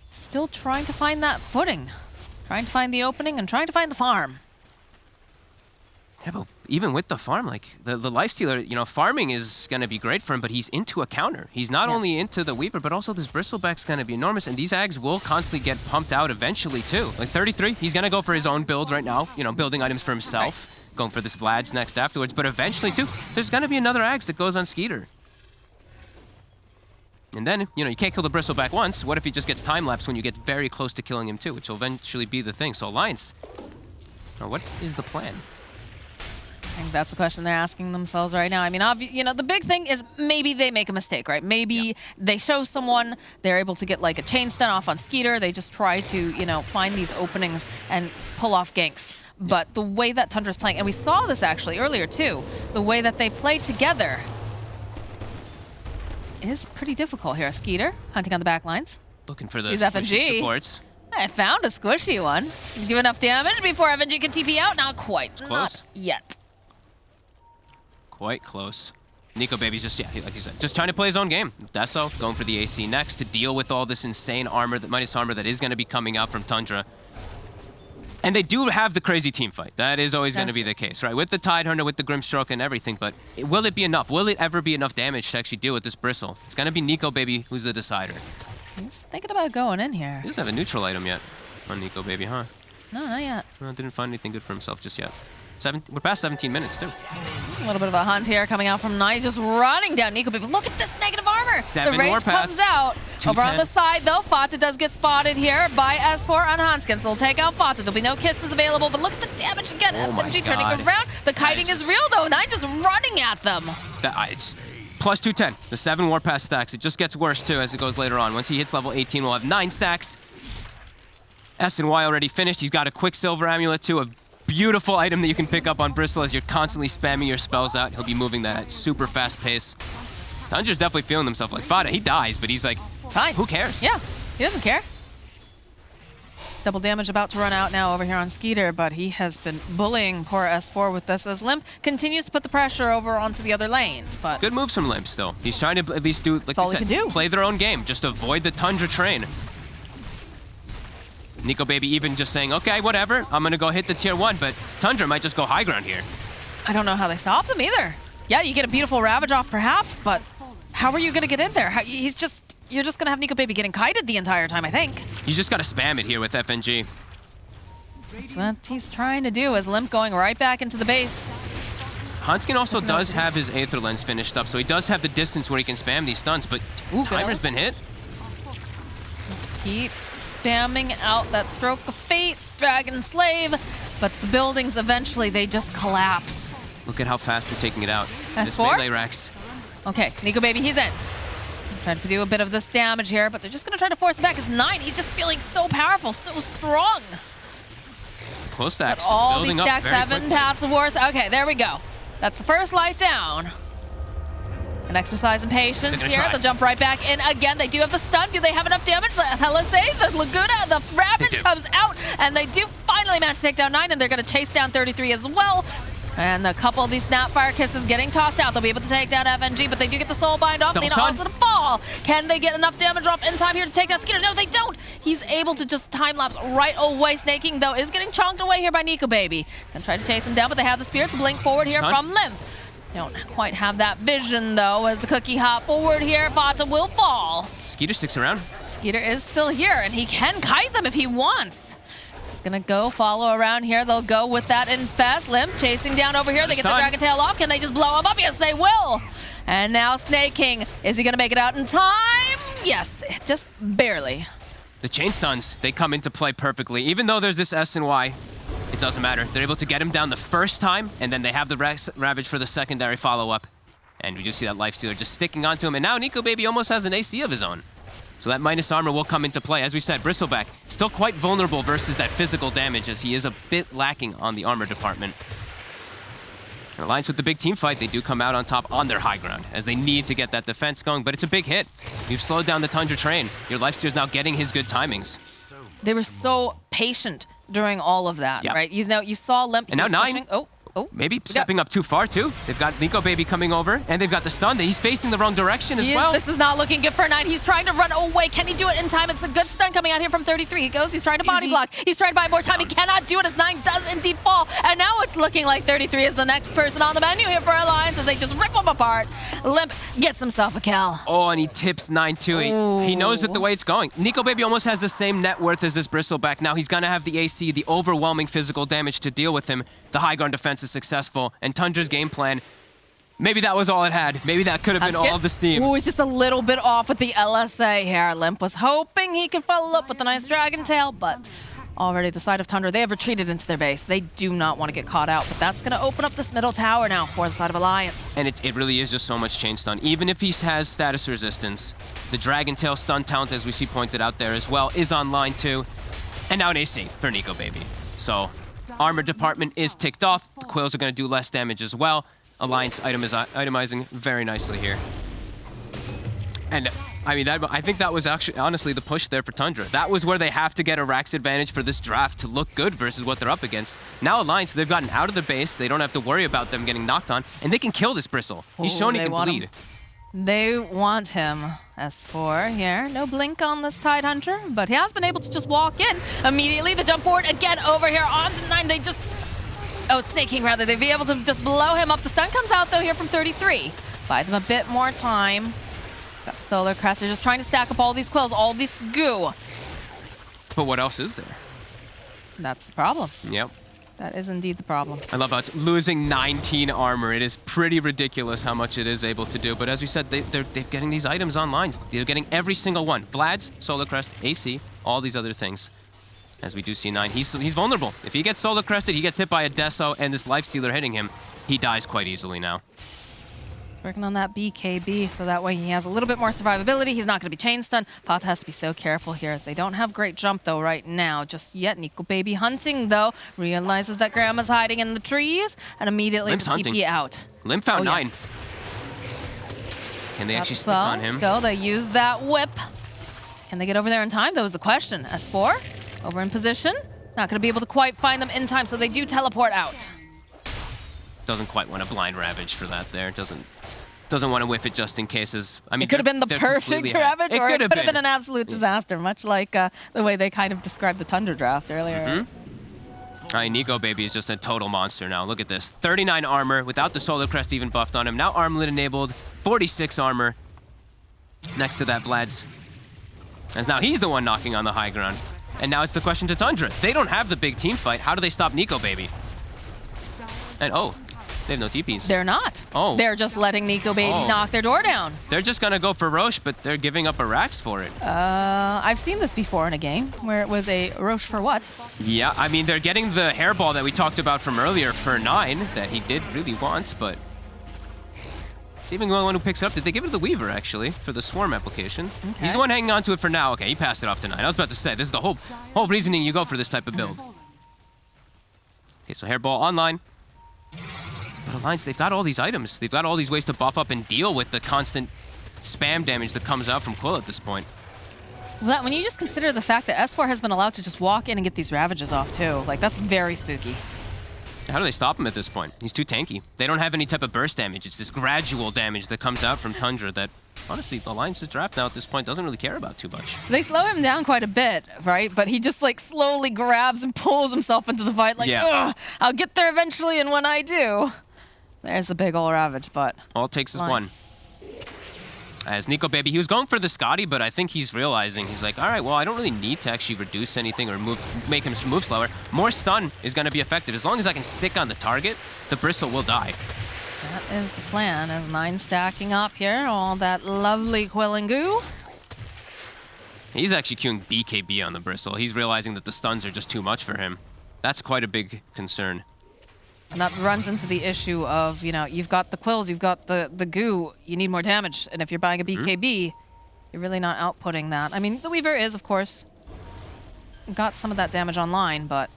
still trying to find that footing. Trying to find the opening and trying to find the farm.
Yeah, but even with the farm, like, the Lifestealer, you know, farming is going to be great for him, but he's into a counter. He's not only into the Weaver, but also this Bristleback's going to be enormous, and these Ags will constantly get pumped out eventually, too. Like, 33, he's going to go for his own build right now, you know, building items for himself, going for this Vlad's next afterwards, but eventually, too, there's going to be another Ags that goes on Skeeter. And then, you know, you can't kill the Bristleback once. What if he just gets time-lapse when you get very close to killing him, too, which will eventually be the thing. So, Alliance, what is the plan?
I think that's the question they're asking themselves right now. I mean, you know, the big thing is maybe they make a mistake, right? Maybe they show someone, they're able to get like a chain stun off on Skeeter. They just try to, you know, find these openings and pull off ganks. But the way that Tundra's playing, and we saw this actually earlier too, the way that they play together is pretty difficult here. Skeeter hunting on the back lines.
Looking for
He's
those
FNG.
supports.
I found a squishy one. Can you do enough damage before FNG can TP out? Not quite.
Close.
Not yet.
quite close. Nico Baby's just, yeah, like you said, just trying to play his own game. Deso going for the AC next to deal with all this insane armor, that minus armor that is going to be coming out from Tundra. And they do have the crazy team fight. That is always going to be the case, right? With the Tidehunter, with the Grimstroke and everything, but will it be enough? Will it ever be enough damage to actually deal with this Bristle? It's going to be Nico Baby who's the decider.
He's thinking about going in here.
He doesn't have a neutral item yet on Nico Baby, huh?
No, not yet.
No, didn't find anything good for himself just yet. We're past 17 minutes, too.
A little bit of a hunt here coming out from Knight, just running down Nico Baby. Look at this negative armor.
7
the rage
warpath.
comes out. Over on the side, though, Fata does get spotted here by S4 on Hanskin, so they'll take out Fata. There'll be no kisses available, but look at the damage again.
Oh my
FNG
God.
turning around. The kiting is real, though. Knight just running at them.
It's plus 210. The 7 warpath stacks. It just gets worse, too, as it goes later on. Once he hits level 18, we'll have 9 stacks. S and Y already finished. He's got a Quicksilver Amulet, too, a beautiful item that you can pick up on Bristle as you're constantly spamming your spells out. He'll be moving that at super fast pace. Tundra's definitely feeling himself like Fada. He dies, but he's like,
fine.
Who cares?
Yeah, he doesn't care. Double damage about to run out now over here on Skeeter, but he has been bullying poor S4 with this as Limp continues to put the pressure over onto the other lanes. But
good moves from Limp still. He's trying to at least do, like
all
you
he
said,
can do.
Play their own game. Just avoid the Tundra train. Nico Baby even just saying, okay, whatever, I'm gonna go hit the tier 1, but Tundra might just go high ground here.
I don't know how they stop them either. Yeah, you get a beautiful Ravage off perhaps, but how are you gonna get in there? You're just gonna have Nico Baby getting kited the entire time, I think.
You just gotta spam it here with FNG.
That's what he's trying to do, as Limp going right back into the base.
Hanskin also does have his Aether Lens finished up, so he does have the distance where he can spam these stuns, but timer's been hit.
Let's keep spamming out that Stroke of Fate, Dragon Slave, but the buildings eventually, they just collapse.
Look at how fast they're taking it out.
S4?
This melee Rex.
Okay, Nico Baby, he's in. Trying to do a bit of this damage here, but they're just gonna try to force it back. His 9, he's just feeling so powerful, so strong.
Close stacks.
All these
building up
stacks,
very
7
quickly.
Paths of Wars. Okay, there we go. That's the first light down. An exercise in patience
They're gonna
here.
try.
They'll jump right back in again. They do have the stun. Do they have enough damage? The LSA, the Laguna, the Ravage comes out, and they do finally manage to take down 9, and they're going to chase down 33 as well. And a couple of these Snapfire Kisses getting tossed out. They'll be able to take down FNG, but they do get the Soul Bind off. They
Double
also
stun.
to fall. Can they get enough damage off in time here to take down Skeeter? No, they don't. He's able to just time-lapse right away. Snaking, though, is getting chonked away here by Nico Baby. Gonna try to chase him down, but they have the Spirits blink forward here
Stun.
from Limp. Don't quite have that vision, though, as the cookie hop forward here. Fata will fall.
Skeeter sticks around.
Skeeter is still here, and he can kite them if he wants. This is gonna go follow around here. They'll go with that Infest. Limp chasing down over here. They get the Dragon Tail off. Can they just blow him up? Yes, they will. And now Snake King. Is he gonna make it out in time? Yes, just barely.
The chain stuns, they come into play perfectly. Even though there's this S and Y, it doesn't matter. They're able to get him down the first time, and then they have the Ravage for the secondary follow-up. And we just see that Lifestealer just sticking onto him. And now Nico Baby almost has an AC of his own. So that minus armor will come into play. As we said, Bristleback still quite vulnerable versus that physical damage, as he is a bit lacking on the armor department. Alliance with the big team fight, they do come out on top on their high ground, as they need to get that defense going, but it's a big hit. You've slowed down the Tundra train. Your Lifestealer's now getting his good timings.
They were so patient during all of that, right? You saw Limp.
And now 9. Maybe stepping up too far, too. They've got Nico Baby coming over, and they've got the stun. He's facing the wrong direction as well.
This is not looking good for 9. He's trying to run away. Can he do it in time? It's a good stun coming out here from 33. He goes. He's trying to body block. He's trying to buy more time. He cannot do it as 9 does indeed fall. And now it's looking like 33 is the next person on the menu here for Alliance as they just rip him apart. Limp gets himself a kill.
Oh, and he tips 9 too. He knows it the way it's going. Nico Baby almost has the same net worth as this Bristleback. Now he's going to have the AC, the overwhelming physical damage to deal with him. The high ground defense is successful. And Tundra's game plan, maybe that was all it had. Maybe that could have been all of the steam.
Ooh, it's just a little bit off with the LSA here. Limp was hoping he could follow up with a nice Dragon Tail, but already the side of Tundra, they have retreated into their base. They do not want to get caught out, but that's going to open up this middle tower now for the side of Alliance.
And it really is just so much chain stun. Even if he has status resistance, the Dragon Tail stun talent, as we see pointed out there as well, is online too. And now an AC for Nico Baby. So armor department is ticked off. The Quills are going to do less damage as well. Alliance itemizing very nicely here. And I mean, I think that was actually, honestly, the push there for Tundra. That was where they have to get a Rax advantage for this draft to look good versus what they're up against. Now Alliance, they've gotten out of the base. They don't have to worry about them getting knocked on, and they can kill this Bristle. He's shown he can bleed.
They want him. S4 here. No blink on this Tide Hunter, but he has been able to just walk in immediately. The jump forward again over here onto 9. They just... Oh, Snake King rather. They'd be able to just blow him up. The stun comes out though here from 33. Buy them a bit more time. Got Solar Crest. They're just trying to stack up all these quills, all this goo.
But what else is there?
That's the problem.
Yep.
That is indeed the problem.
I love how it's losing 19 armor. It is pretty ridiculous how much it is able to do. But as we said, they're getting these items online. They're getting every single one. Vlad's, Solar Crest, AC, all these other things. As we do see 9, he's vulnerable. If he gets Solar Crested, he gets hit by a Deso and this Lifestealer hitting him, he dies quite easily now.
Working on that BKB so that way he has a little bit more survivability. He's not going to be chain stunned. Fata has to be so careful here. They don't have great jump though right now just yet. Nico Baby hunting though. Realizes that Grandma's hiding in the trees and immediately
Limp's
TP out.
Limp found 9. Can they actually stick on him?
Go. They use that whip. Can they get over there in time? That was the question. S4 over in position. Not going to be able to quite find them in time, so they do teleport out.
Doesn't quite want a blind Ravage for that there. Doesn't want to whiff it just in cases. I mean,
it could have been the perfect Ravage, or it could have been an absolute disaster, much like the way they kind of described the Tundra draft earlier.
All right, Nico Baby is just a total monster now. Look at this. 39 armor without the Solar Crest even buffed on him. Now Armlet enabled. 46 armor. Next to that, Vlad's. As now he's the one knocking on the high ground. And now it's the question to Tundra. They don't have the big team fight. How do they stop Nico Baby? And they have no TPs.
They're not.
Oh.
They're just letting Nico Baby knock their door down.
They're just going to go for Roche, but they're giving up a Rax for it.
I've seen this before in a game where it was a Roche for what?
Yeah, I mean, they're getting the hairball that we talked about from earlier for 9 that he did really want, but it's even the only one who picks it up. Did they give it to the Weaver, actually, for the Swarm application? Okay. He's the one hanging on to it for now. Okay, he passed it off to 9. I was about to say, this is the whole reasoning you go for this type of build. Okay, so hairball online. But Alliance, they've got all these items. They've got all these ways to buff up and deal with the constant spam damage that comes out from Quill at this point.
Well, when you just consider the fact that S4 has been allowed to just walk in and get these Ravages off too, like that's very spooky.
How do they stop him at this point? He's too tanky. They don't have any type of burst damage. It's this gradual damage that comes out from Tundra that, honestly, Alliance's draft now at this point doesn't really care about too much.
They slow him down quite a bit, right? But he just like slowly grabs and pulls himself into the fight like, ugh, I'll get there eventually, and when I do, there's the big ol' Ravage, but...
All it takes is one. As Nico Baby, he was going for the Scotty, but I think he's realizing, he's like, all right, well, I don't really need to actually reduce anything or make him move slower. More stun is going to be effective. As long as I can stick on the target, the Bristle will die.
That is the plan, as 9 stacking up here. All that lovely quill and goo.
He's actually queuing BKB on the Bristle. He's realizing that the stuns are just too much for him. That's quite a big concern.
And that runs into the issue of, you know, you've got the quills, you've got the goo, you need more damage. And if you're buying a BKB, you're really not outputting that. I mean, the Weaver is, of course, got some of that damage online, but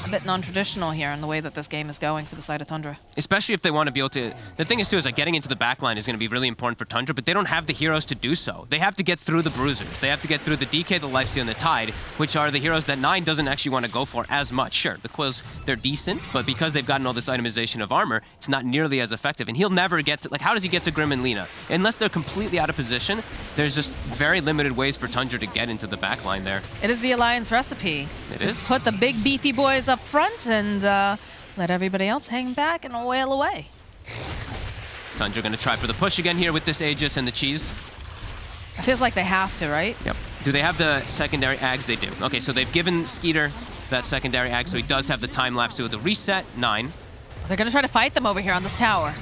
a bit non-traditional here in the way that this game is going for the side of Tundra.
Especially if they want to be able to... The thing is, too, is like getting into the backline is going to be really important for Tundra, but they don't have the heroes to do so. They have to get through the Bruisers. They have to get through the DK, the Lifesteal, and the Tide, which are the heroes that 9 doesn't actually want to go for as much. Sure, the Quills, they're decent, but because they've gotten all this itemization of armor, it's not nearly as effective. And he'll never get to... Like, how does he get to Grim and Lina? Unless they're completely out of position, there's just very limited ways for Tundra to get into the backline there.
It is the Alliance recipe.
It
Just
is.
put the big beefy boys up front and let everybody else hang back and wail away.
Tundra going to try for the push again here with this Aegis and the cheese.
It feels like they have to, right?
Yep. Do they have the secondary Ags? They do. Okay, so they've given Skeeter that secondary Ag, so he does have the time lapse to the reset. 9.
They're going to try to fight them over here on this tower.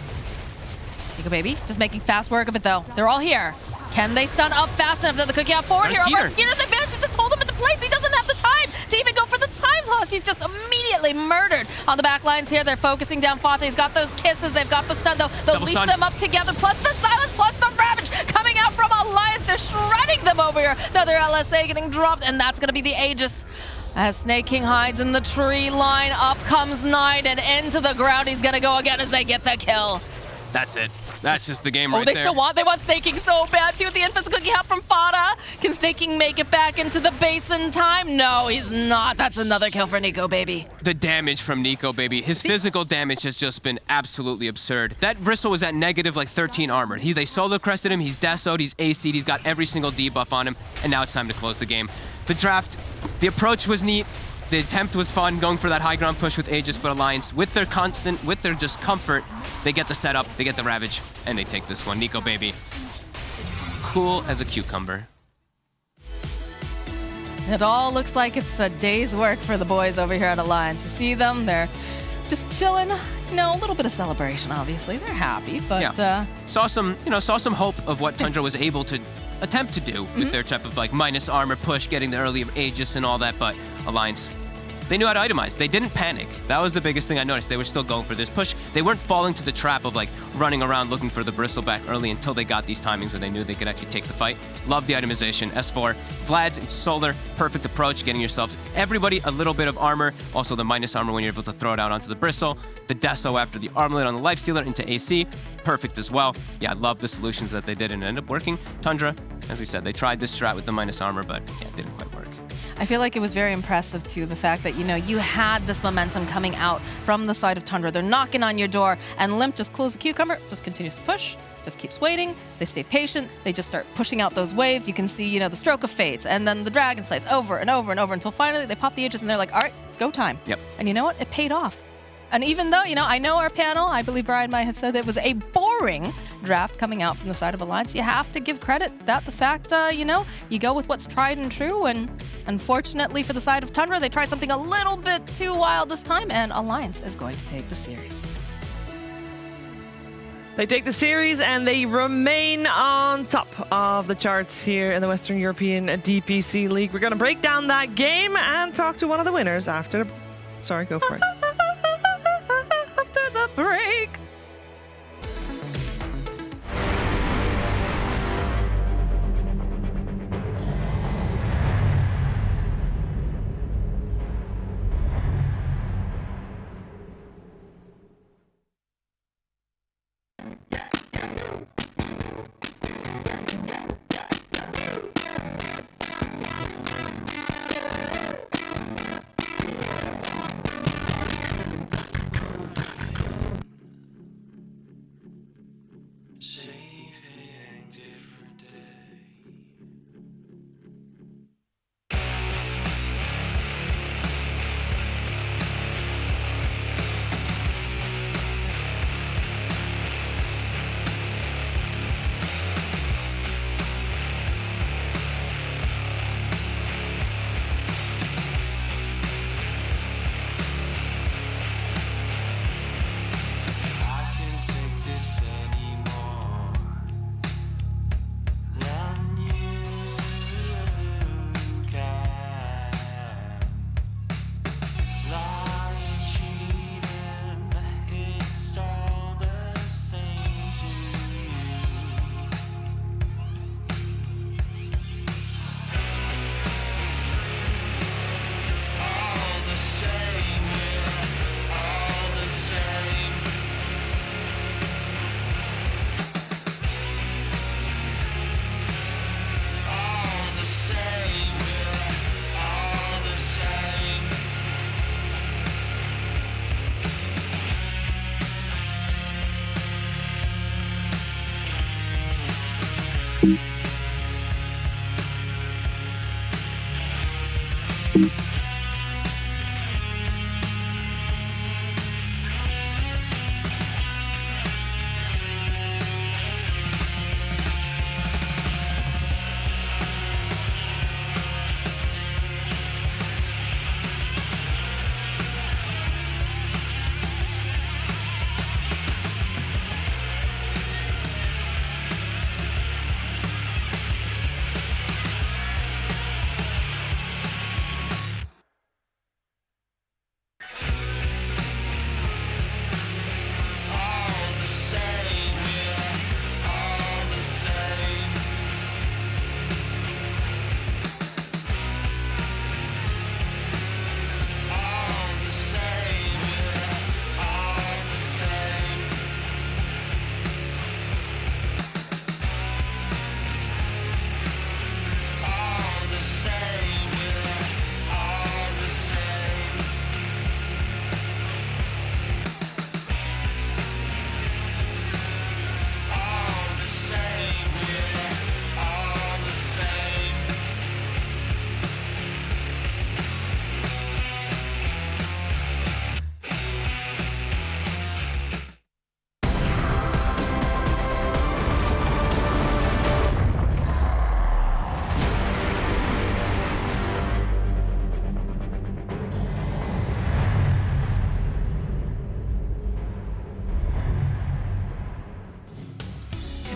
Nico Baby, just making fast work of it, though. They're all here. Can they stun up fast enough? They're the cookie out forward here. Over Skeeter, they managed to just hold him into place. He doesn't have the time to even go for the time loss. He's just immediately murdered on the back lines here. They're focusing down Fata. He's got those kisses. They've got the stun, though. They'll leash them up together. Plus the silence, plus the ravage coming out from Alliance. They're shredding them over here. Another LSA getting dropped, and that's going to be the Aegis. As Snake King hides in the tree line, up comes 9, and into the ground he's going to go again as they get the kill.
That's it. That's just the game right
there.
there.
They want Snake King so bad, too. The infamous cookie hop from Fata. Can Snake King make it back into the base in time? No, he's not. That's another kill for Nico Baby.
The damage from Nico Baby. His physical damage has just been absolutely absurd. That Bristle was at negative like 13 armor. They solo crested him, he's Deso'd, he's AC'd, he's got every single debuff on him, and now it's time to close the game. The draft, the approach was neat. The attempt was fun, going for that high ground push with Aegis, but Alliance, with their just comfort, they get the setup, they get the Ravage, and they take this one. Nico Baby, cool as a cucumber.
It all looks like it's a day's work for the boys over here at Alliance. You see them, they're just chilling. You know, a little bit of celebration, obviously. They're happy, but...
Yeah. Saw some hope of what Tundra was able to attempt to do with their type of like minus armor push, getting the early Aegis and all that, but Alliance, they knew how to itemize. They didn't panic. That was the biggest thing I noticed. They were still going for this push. They weren't falling to the trap of like running around looking for the Bristle back early until they got these timings where they knew they could actually take the fight. Love the itemization. S4, Vlad's into Solar, perfect approach, getting yourselves, everybody, a little bit of armor. Also the minus armor when you're able to throw it out onto the Bristle. The Deso after the armlet on the Lifestealer into AC, perfect as well. Yeah, I love the solutions that they did and it ended up working. Tundra, as we said, they tried this strat with the minus armor, but yeah, it didn't quite work.
I feel like it was very impressive, too, the fact that, you know, you had this momentum coming out from the side of Tundra. They're knocking on your door, and Limp just cools the cucumber, just continues to push, just keeps waiting. They stay patient. They just start pushing out those waves. You can see, you know, the stroke of fates, and then the Dragon Slaves over and over and over until finally they pop the Aegis, and they're like, all right, it's go time.
Yep.
And you know what? It paid off. And even though, you know, I know our panel, I believe Brian might have said it was a boring draft coming out from the side of Alliance, you have to give credit that the fact, you know, you go with what's tried and true, and unfortunately for the side of Tundra, they tried something a little bit too wild this time, and Alliance is going to take the series.
They take the series and they remain on top of the charts here in the Western European DPC League. We're going to break down that game and talk to one of the winners after the... Sorry, go for it.
After the break.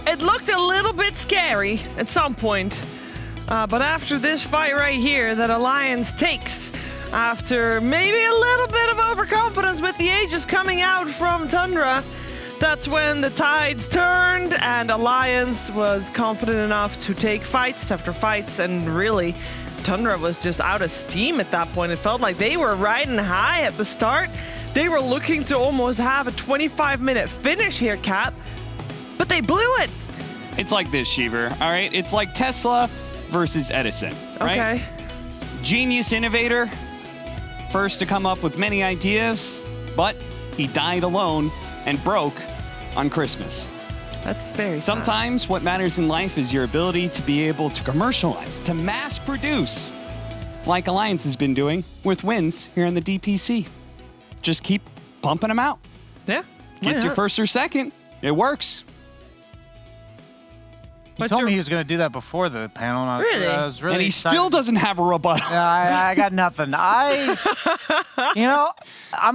It looked a little bit scary at some point, but after this fight right here that Alliance takes, after maybe a little bit of overconfidence with the Aegis coming out from Tundra, that's when the tides turned and Alliance was confident enough to take fights after fights, and really, Tundra was just out of steam at that point. It felt like they were riding high at the start. They were looking to almost have a 25-minute finish here, Cap, but they blew it.
It's like this, Sheever, all right? It's like Tesla versus Edison, right?
Okay.
Genius innovator, first to come up with many ideas, but he died alone and broke on Christmas.
That's very sad.
Sometimes what matters in life is your ability to be able to commercialize, to mass produce, like Alliance has been doing with wins here in the DPC. Just keep pumping them out.
Yeah.
Gets your first or second. It works.
He told me he was going to do that before the panel. And
Really?
I was really
And he
excited.
still doesn't have a rebuttal.
I got nothing. I'm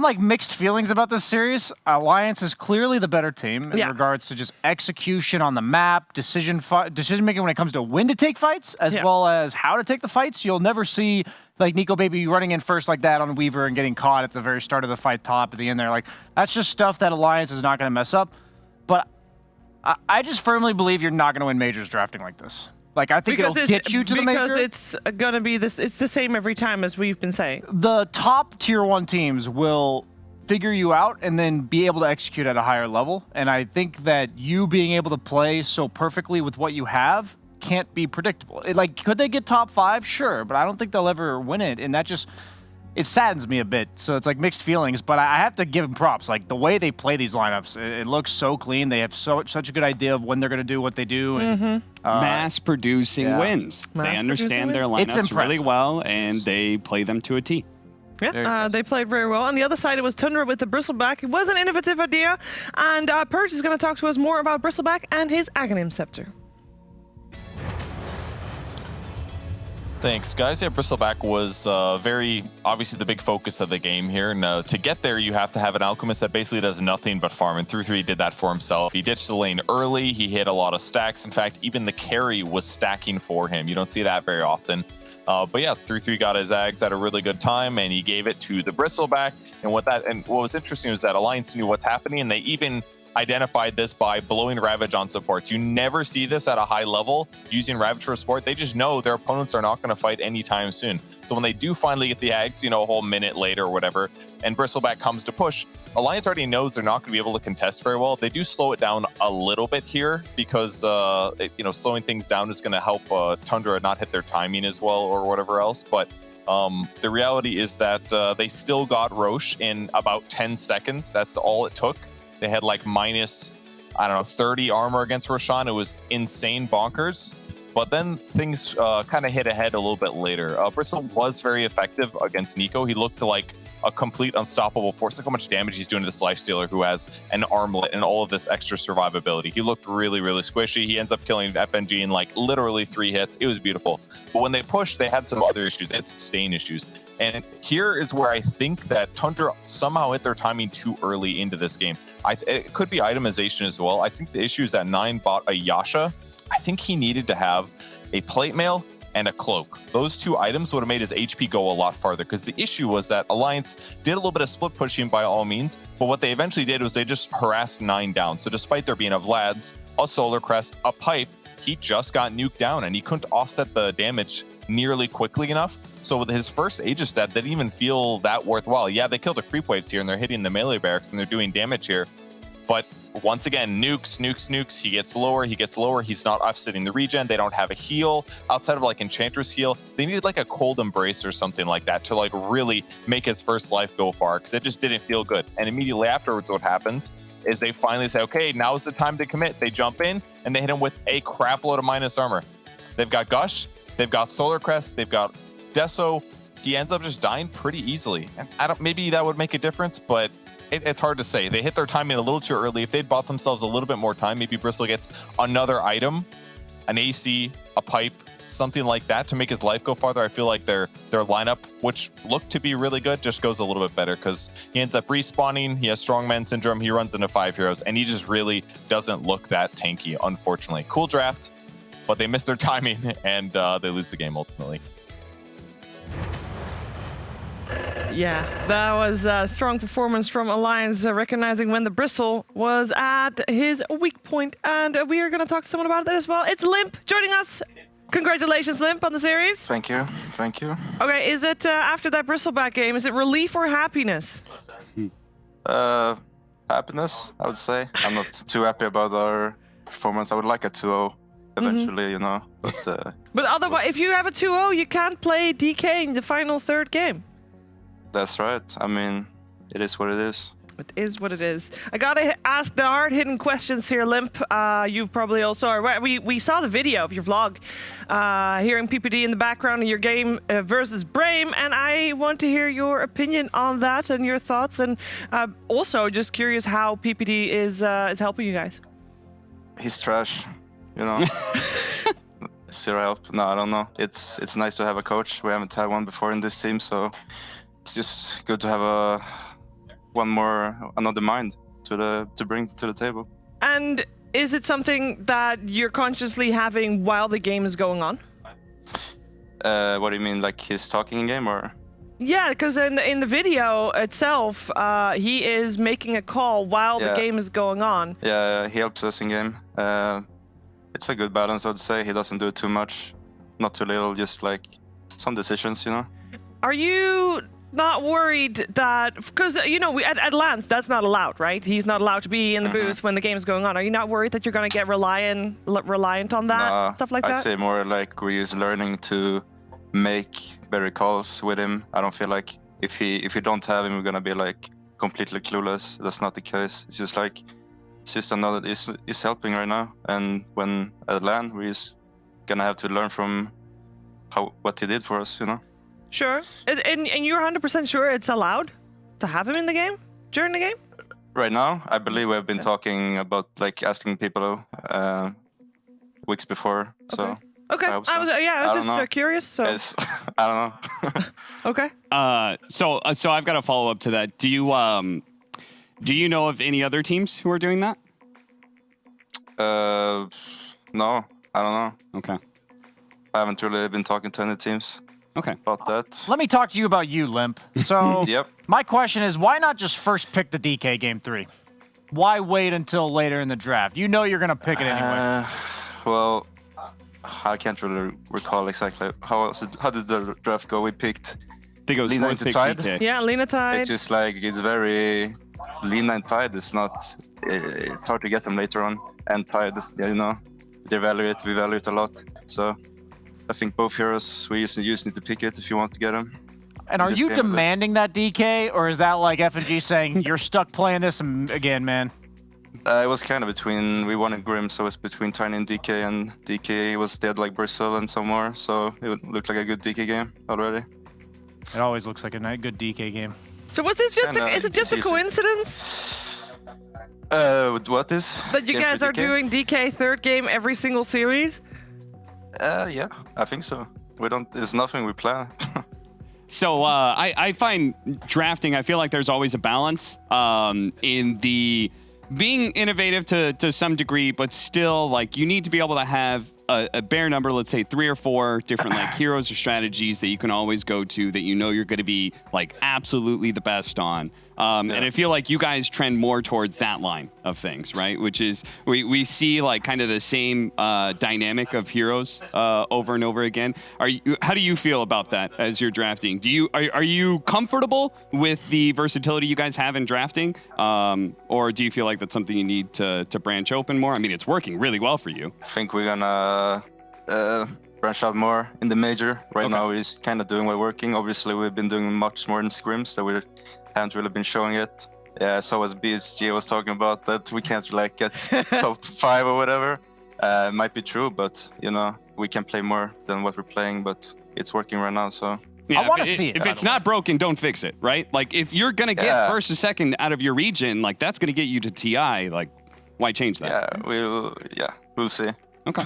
like mixed feelings about this series. Alliance is clearly the better team in regards to just execution on the map, decision making when it comes to when to take fights, as well as how to take the fights. You'll never see like Nico Baby running in first like that on Weaver and getting caught at the very start of the fight top at the end there. Like that's just stuff that Alliance is not going to mess up. But I just firmly believe you're not going to win majors drafting like this. Like, I think it'll get you to the major.
Because it's going to be this. It's the same every time, as we've been saying.
The top tier 1 teams will figure you out and then be able to execute at a higher level. And I think that you being able to play so perfectly with what you have can't be predictable. Could they get top 5? Sure, but I don't think they'll ever win it. And that just... it saddens me a bit, so it's like mixed feelings, but I have to give them props. Like the way they play these lineups, it looks so clean. They have such a good idea of when they're going to do what they do. And,
Mass producing wins. They understand their lineups really well, and they play them to a T.
Yeah, they played very well. On the other side, it was Tundra with the Bristleback. It was an innovative idea, and Purge is going to talk to us more about Bristleback and his Aghanim Scepter.
Thanks, guys. Yeah, Bristleback was very obviously the big focus of the game here. And to get there, you have to have an Alchemist that basically does nothing but farm. And 3-3 did that for himself. He ditched the lane early. He hit a lot of stacks. In fact, even the carry was stacking for him. You don't see that very often. But yeah, 3-3 got his Ags at a really good time, and he gave it to the Bristleback. And what was interesting was that Alliance knew what's happening, and they even identified this by blowing Ravage on supports. You never see this at a high level using Ravage for support. They just know their opponents are not going to fight anytime soon. So when they do finally get the Ags, a whole minute later or whatever, and Bristleback comes to push, Alliance already knows they're not going to be able to contest very well. They do slow it down a little bit here because, slowing things down is going to help Tundra not hit their timing as well or whatever else. But the reality is that they still got Roche in about 10 seconds. That's all it took. They had like minus I don't know, 30 armor against Roshan. It was insane bonkers. But then things kind of hit ahead a little bit later. Bristle was very effective against Nico. He looked like a complete unstoppable force. Look how much damage he's doing to this Lifestealer who has an armlet and all of this extra survivability. He looked really, really squishy. He ends up killing FNG in like literally 3 hits. It was beautiful. But when they pushed, they had some other issues and sustain issues. And here is where I think that Tundra somehow hit their timing too early into this game. It could be itemization as well. I think the issue is that 9 bought a Yasha. I think he needed to have a plate mail and a cloak. Those 2 items would have made his HP go a lot farther, because the issue was that Alliance did a little bit of split pushing by all means, but what they eventually did was they just harassed 9 down. So despite there being a Vlad's, a Solar Crest, a pipe, he just got nuked down and he couldn't offset the damage nearly quickly enough. So with his first Aegis death, they didn't even feel that worthwhile. Yeah, they killed the creep waves here and they're hitting the melee barracks and they're doing damage here, but once again, nukes. He gets lower. He's not offsetting the regen. They don't have a heal outside of like Enchantress heal. They needed like a cold embrace or something like that to like really make his first life go far, because it just didn't feel good. And immediately afterwards, what happens is they finally say, okay, now is the time to commit. They jump in and they hit him with a crap load of minus armor. They've got Gush, they've got Solar Crest, they've got Deso. He ends up just dying pretty easily. And maybe that would make a difference, but it's hard to say. They hit their timing a little too early. If they'd bought themselves a little bit more time, maybe Bristle gets another item, an AC, a pipe, something like that to make his life go farther. I feel like their lineup, which looked to be really good, just goes a little bit better, because he ends up respawning. He has strongman syndrome. He runs into 5 heroes, and he just really doesn't look that tanky, unfortunately. Cool draft, but they miss their timing, and they lose the game ultimately.
Yeah, that was a strong performance from Alliance, recognizing when the Bristle was at his weak point. And we are going to talk to someone about that as well. It's Limp joining us. Congratulations, Limp, on the series.
Thank you.
Okay, is it after that Bristleback game, is it relief or happiness?
Happiness, I would say. I'm not too happy about our performance. I would like a 2-0 eventually, you know.
But otherwise, if you have a 2-0, you can't play DK in the final 3rd game.
That's right. I mean, it is what it is.
It is what it is. I gotta ask the hard-hitting questions here, Limp. You've probably also... We saw the video of your vlog, hearing PPD in the background of your game versus Brame, and I want to hear your opinion on that and your thoughts, and also just curious how PPD is helping you guys.
He's trash, you know. Zero help. No, I don't know. It's nice to have a coach. We haven't had one before in this team, so it's just good to have another mind to bring to the table.
And is it something that you're consciously having while the game is going on?
What do you mean, like he's talking in game, or?
Yeah, because in the video itself, he is making a call while the game is going on.
Yeah, he helps us in game. It's a good balance, I would say. He doesn't do too much, not too little, just like some decisions, you know.
Are you not worried that, because, you know, at Lance, that's not allowed, right? He's not allowed to be in the booth when the game is going on. Are you not worried that you're going to get reliant on that, stuff like that?
I'd say more like we're just learning to make better calls with him. I don't feel like if we don't have him, we're going to be like completely clueless. That's not the case. It's just like, it's helping right now. And when at LAN, we're just going to have to learn from what he did for us, you know?
Sure. And you're 100% sure it's allowed to have him in the game, during the game?
Right now, I believe we've been talking about like asking people weeks before. So
okay. I was just curious. So
I don't know.
Okay.
So I've got a follow up to that. Do you know of any other teams who are doing that?
No, I don't know.
Okay.
I haven't really been talking to any teams.
Okay.
About that.
Let me talk to you about you, Limp. So, my question is, why not just first pick the DK Game 3? Why wait until later in the draft? You know you're going to pick it anyway.
Well, I can't really recall exactly. How did the draft go? We picked Lina into Tide.
Yeah, Lina Tide.
It's just like, it's very... Lina and Tide is not... It's hard to get them later on. And Tide, you know, we value it a lot. So... I think both heroes, we just need to pick it if you want to get them.
And are you demanding that DK, or is that like FNG saying, you're stuck playing this again, man?
It was kind of between, we won in Grim, so it's between Tiny and DK, and DK was dead like Brazil and some more, so it looked like a good DK game already.
It always looks like a good DK game.
So was this just is it just a coincidence?
What is?
That you guys are doing DK third game every single series?
Yeah, I think so. It's nothing we plan.
So I find drafting, I feel like there's always a balance in the being innovative to some degree, but still, like, you need to be able to have a bare number, let's say 3 or 4 different like heroes or strategies that you can always go to that you know you're going to be like absolutely the best on. And I feel like you guys trend more towards that line of things, right? Which is we see like kind of the same dynamic of heroes over and over again. How do you feel about that as you're drafting? Are you comfortable with the versatility you guys have in drafting, or do you feel like that's something you need to branch open more? I mean, it's working really well for you.
I think we're gonna branch out more in the major. Right now, we're just kind of doing what's working. Obviously, we've been doing much more in scrims that we haven't really been showing it. Yeah, so as BSG was talking about that we can't like get top 5 or whatever. Might be true, but you know, we can play more than what we're playing, but it's working right now, so.
Yeah, I want to see it. If it's not broken, don't fix it, right? Like, if you're going to get first or second out of your region, like, that's going to get you to TI. Like, why change that?
We'll see.
Okay.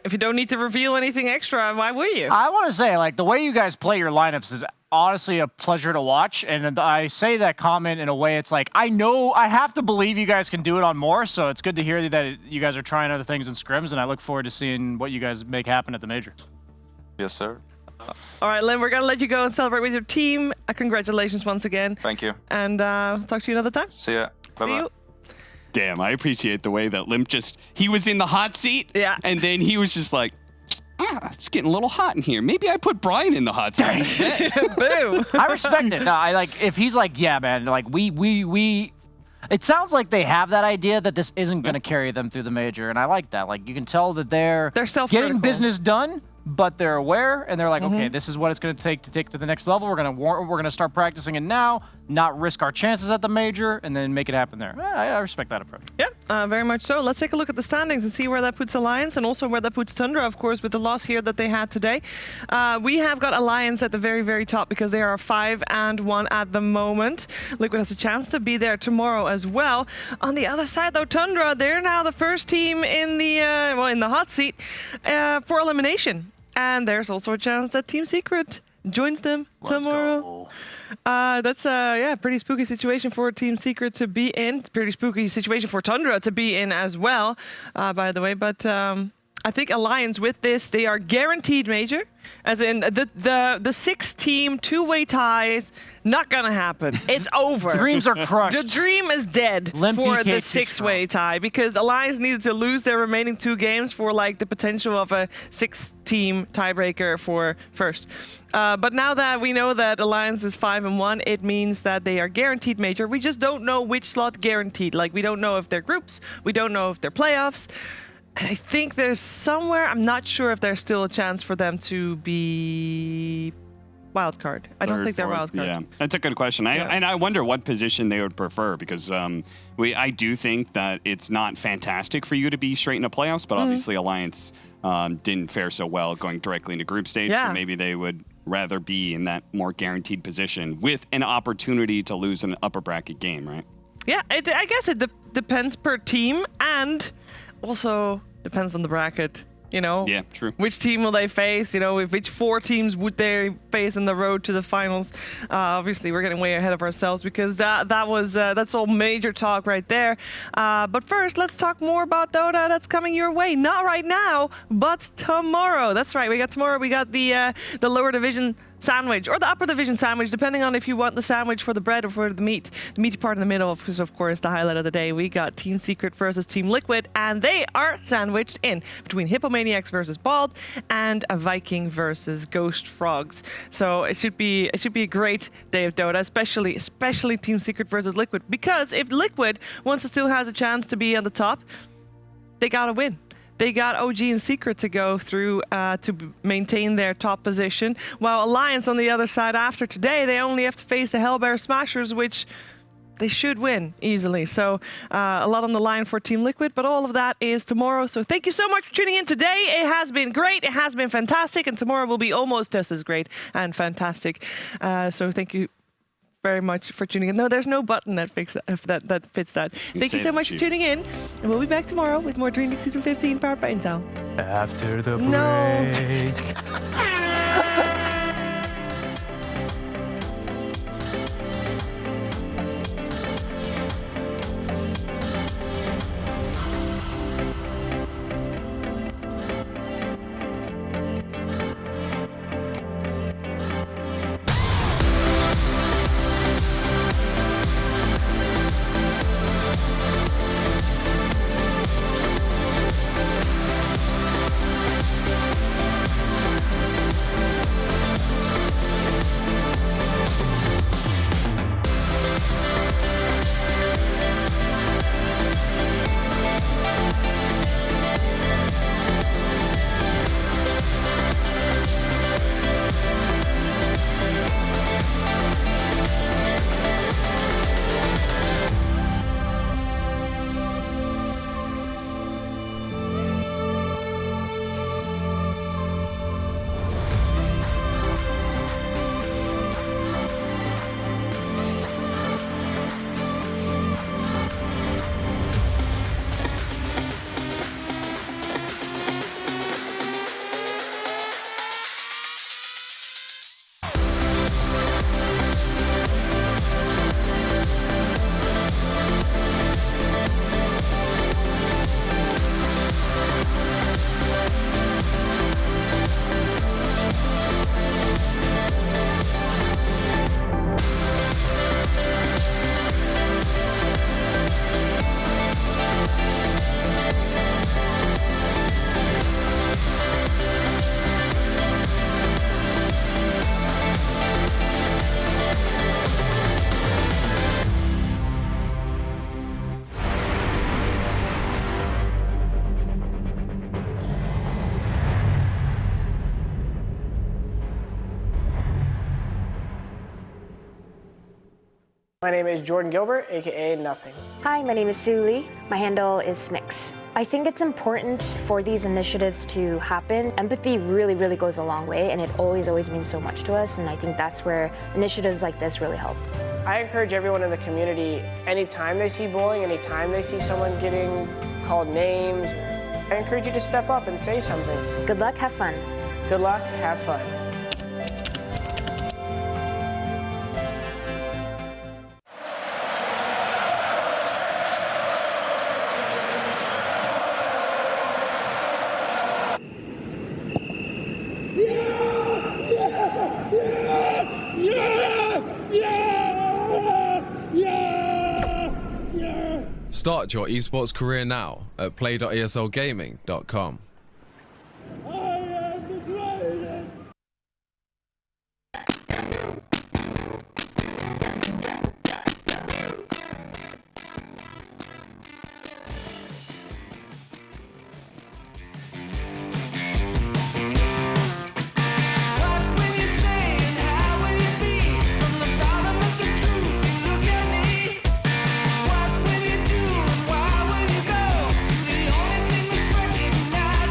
If you don't need to reveal anything extra, why would you?
I want to say, like, the way you guys play your lineups is honestly a pleasure to watch. And I say that comment in a way, it's like, I know I have to believe you guys can do it on more. So it's good to hear that you guys are trying other things in scrims. And I look forward to seeing what you guys make happen at the major.
Yes, sir.
All right, Lynn, we're going to let you go and celebrate with your team. Congratulations once again.
Thank you.
And talk to you another time.
See ya. Bye-bye.
Damn, I appreciate the way that Limp he was in the hot seat.
Yeah.
And then he was just like, it's getting a little hot in here. Maybe I put Brian in the hot seat instead.
Boom.
I respect it. No, I like, if he's like, yeah, man, like we it sounds like they have that idea that this isn't going to carry them through the major. And I like that. Like, you can tell that they're getting business done, but they're aware and they're like, okay, this is what it's going to take to the next level. We're going to start practicing it now, not risk our chances at the major, and then make it happen there. I respect that approach.
Yeah, very much so. Let's take a look at the standings and see where that puts Alliance and also where that puts Tundra, of course, with the loss here that they had today. We have got Alliance at the very, very top because they are 5-1 at the moment. Liquid has a chance to be there tomorrow as well. On the other side, though, Tundra, they're now the first team in the in the hot seat for elimination. And there's also a chance that Team Secret joins them tomorrow. That's a pretty spooky situation for Team Secret to be in. Pretty spooky situation for Tundra to be in as well, by the way. But I think Alliance with this, they are guaranteed major. As in the 6-team two-way ties, not gonna happen. It's over.
Dreams are crushed.
The dream is dead for the 6-way tie because Alliance needed to lose their remaining 2 games for like the potential of a 6-team tiebreaker for first. But now that we know that Alliance is 5-1, it means that they are guaranteed major. We just don't know which slot guaranteed. Like, we don't know if they're groups, we don't know if they're playoffs. I think there's somewhere, I'm not sure if there's still a chance for them to be wildcard. I don't think they're wildcard.
Yeah, that's a good question. And I wonder what position they would prefer because I do think that it's not fantastic for you to be straight into playoffs, but obviously Alliance didn't fare so well going directly into group stage. So maybe they would rather be in that more guaranteed position with an opportunity to lose an upper bracket game, right?
Yeah, I guess it depends per team and also depends on the bracket, you know?
Yeah, true.
Which team will they face? You know, which 4 teams would they face in the road to the finals? Obviously, we're getting way ahead of ourselves because that's all major talk right there. But first, let's talk more about Dota that's coming your way. Not right now, but tomorrow. That's right. We got the lower division sandwich or the upper division sandwich, depending on if you want the sandwich for the bread or for the meat. The meaty part in the middle, of course, the highlight of the day. We got Team Secret versus Team Liquid, and they are sandwiched in between Hippomaniacs versus Bald and a Viking versus Ghost Frogs. So it should be a great day of Dota, especially Team Secret versus Liquid, because if Liquid wants to still has a chance to be on the top, they gotta win. They got OG and Secret to go through to maintain their top position, while Alliance on the other side after today, they only have to face the Hellbear Smashers, which they should win easily. So a lot on the line for Team Liquid, but all of that is tomorrow. So thank you so much for tuning in today. It has been great. It has been fantastic. And tomorrow will be almost just as great and fantastic. So thank you very much for tuning in. No, there's no button that fits that. Thank you so much for tuning in. And we'll be back tomorrow with more DreamLeague Season 15 powered by Intel.
After the break.
No.
My name is Jordan Gilbert, aka Nothing.
Hi, my name is Sue Lee. My handle is Smix. I think it's important for these initiatives to happen. Empathy really, really goes a long way, and it always means so much to us, and I think that's where initiatives like this really help.
I encourage everyone in the community, anytime they see bullying, anytime they see someone getting called names, I encourage you to step up and say something.
Good luck, have fun.
Good luck, have fun.
Start your esports career now at play.eslgaming.com.
Why would you go to the only thing that's recognized?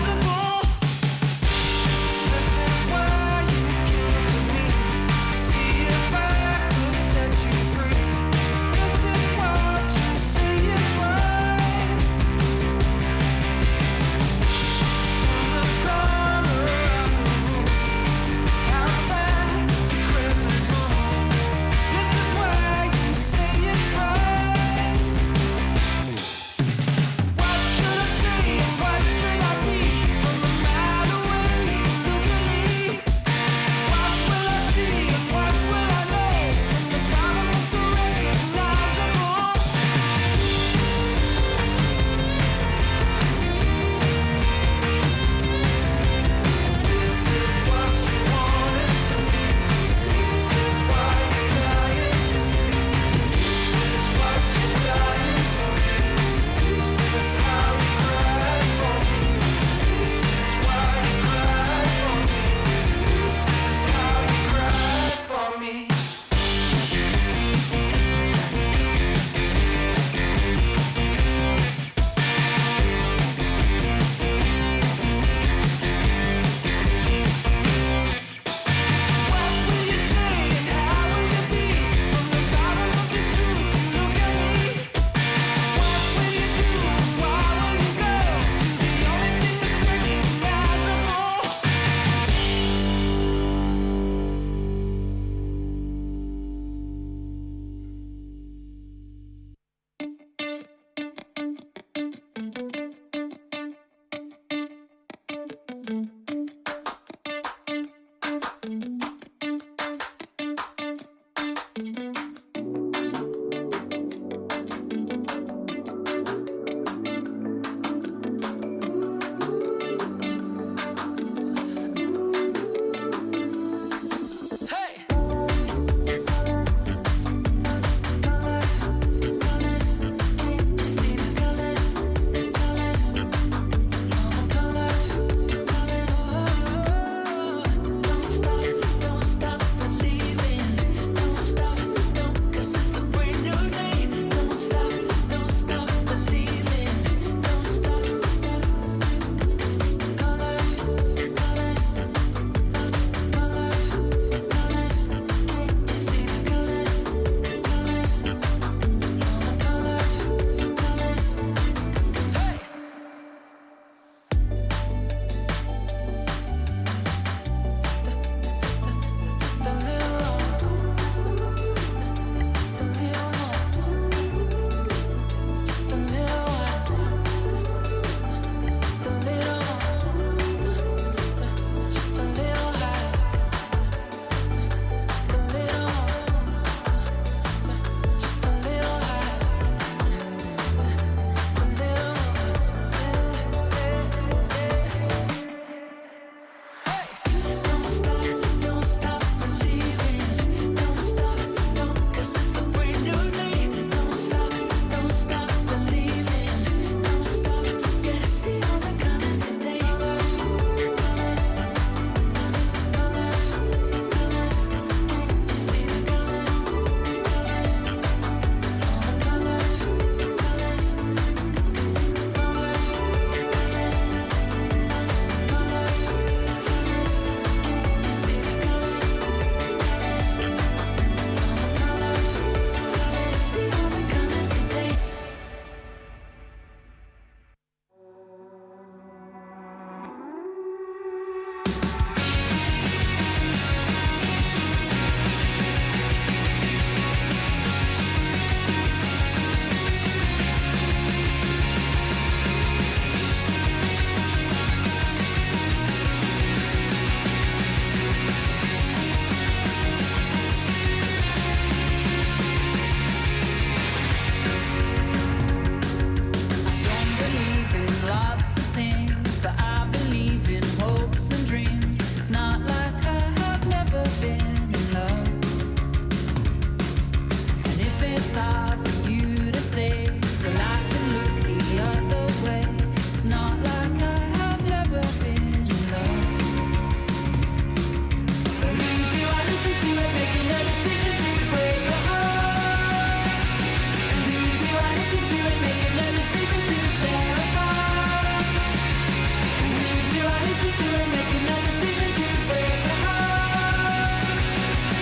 to and making the decision to break the heart?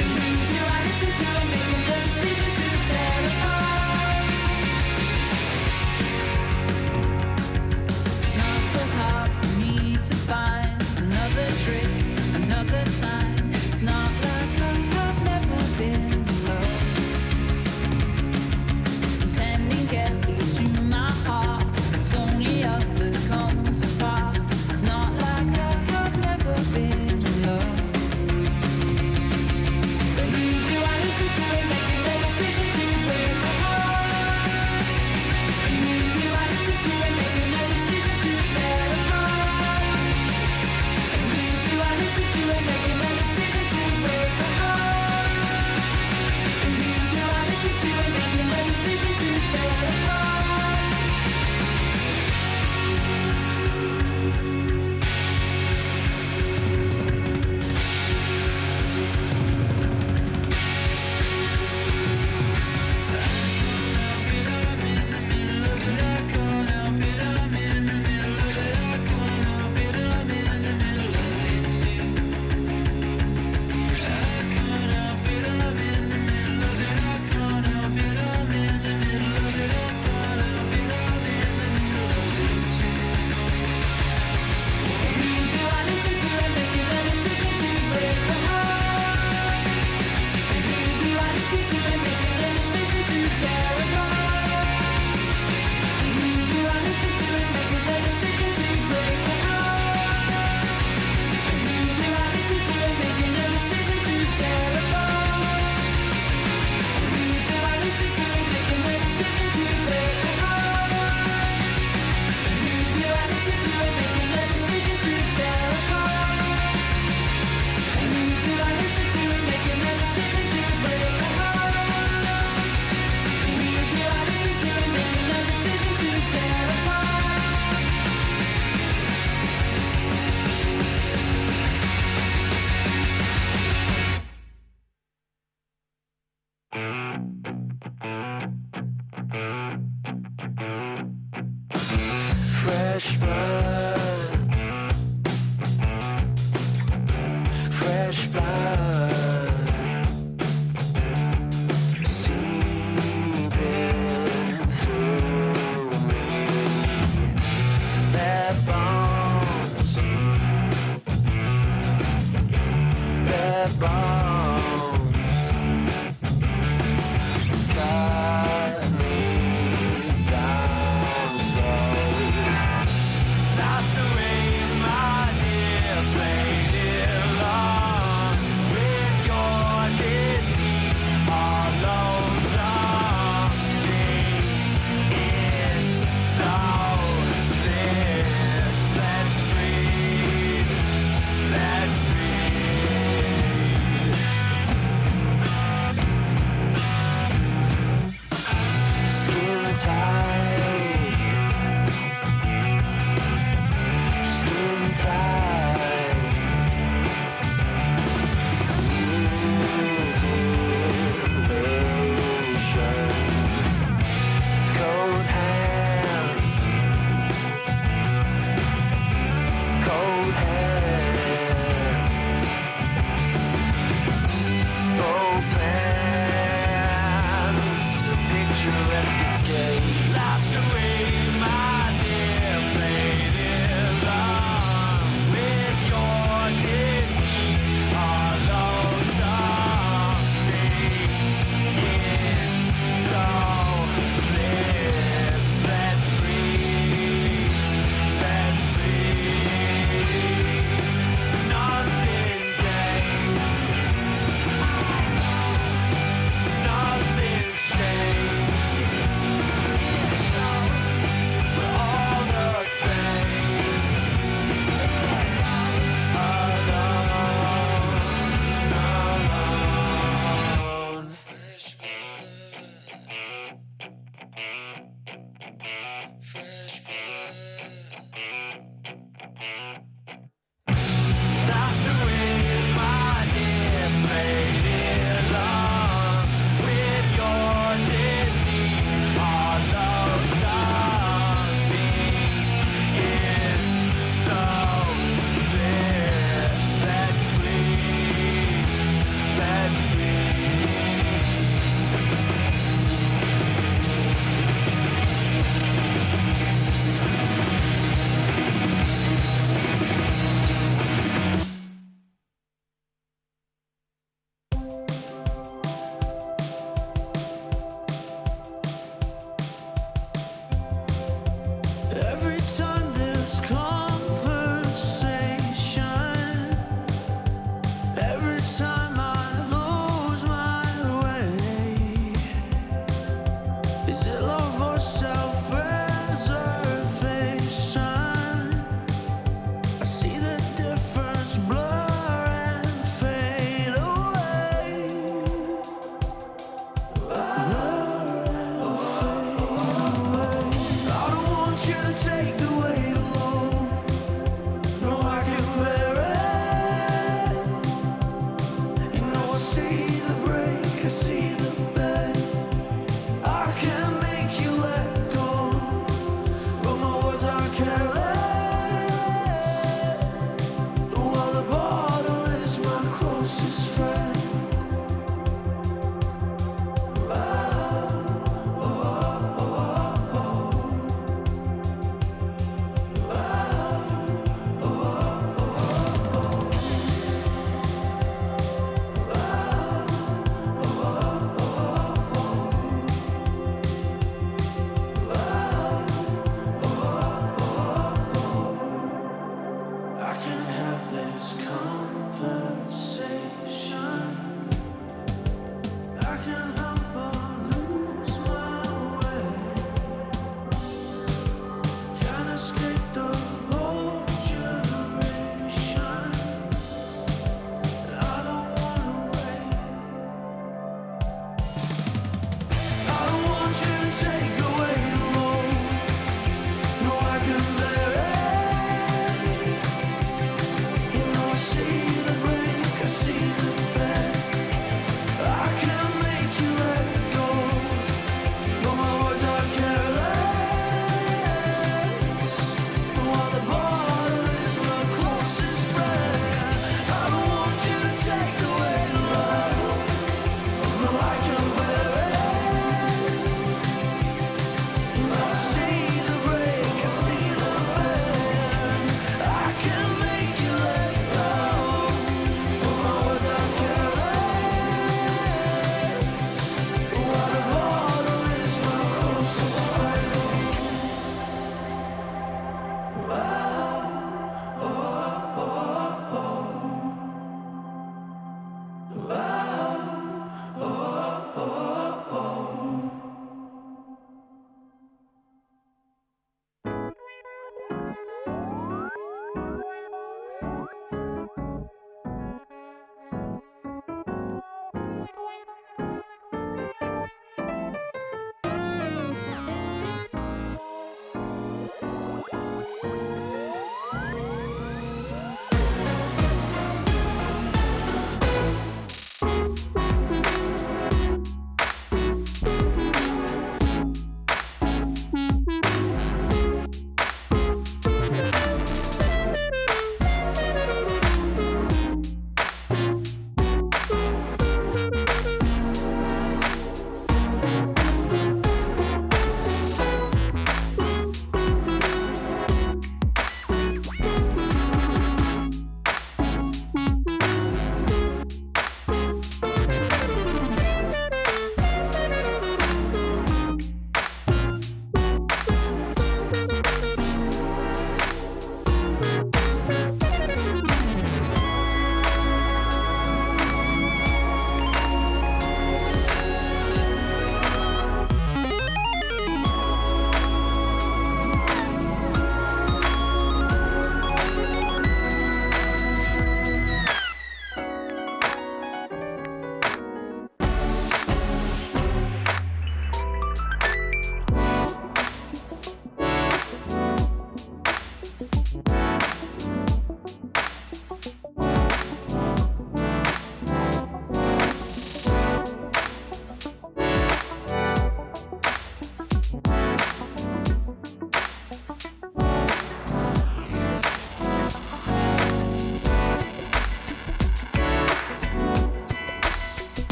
And who do I listen to and making the decision to tear apart?
It's not so hard for me to find another trick, another time. It's not like I have never been in love. Intending carefully to my heart, it's only us that comes apart. It's not like I have never been in love.
But who do I listen to and making the decision to break the heart? And who do I listen to and making the decision to tear apart? And who do I listen to and making the decision to break the heart? And who do I listen to and making the decision to tear apart? Fresh blood, fresh blood, seeping through me. Bare bones, bare bones, cut me down slow. That's the way my dear played it along with your disease. All those things is so this. Let's breathe, let's breathe.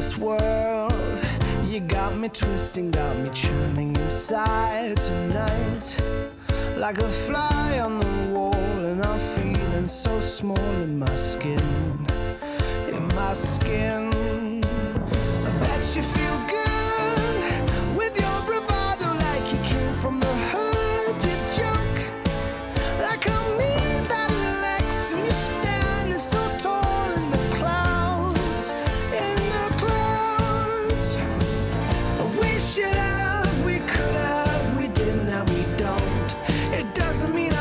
this world. You got me twisting, got me churning inside tonight. Like a fly on the wall, and I'm feeling so small in my skin. In my skin. I bet you feel good with your bravado, like you came from the herd. You joke like a mean battle axe, and you're standing so tall in the clouds. In the clouds. We should have, we could have, we didn't, now we don't. It doesn't mean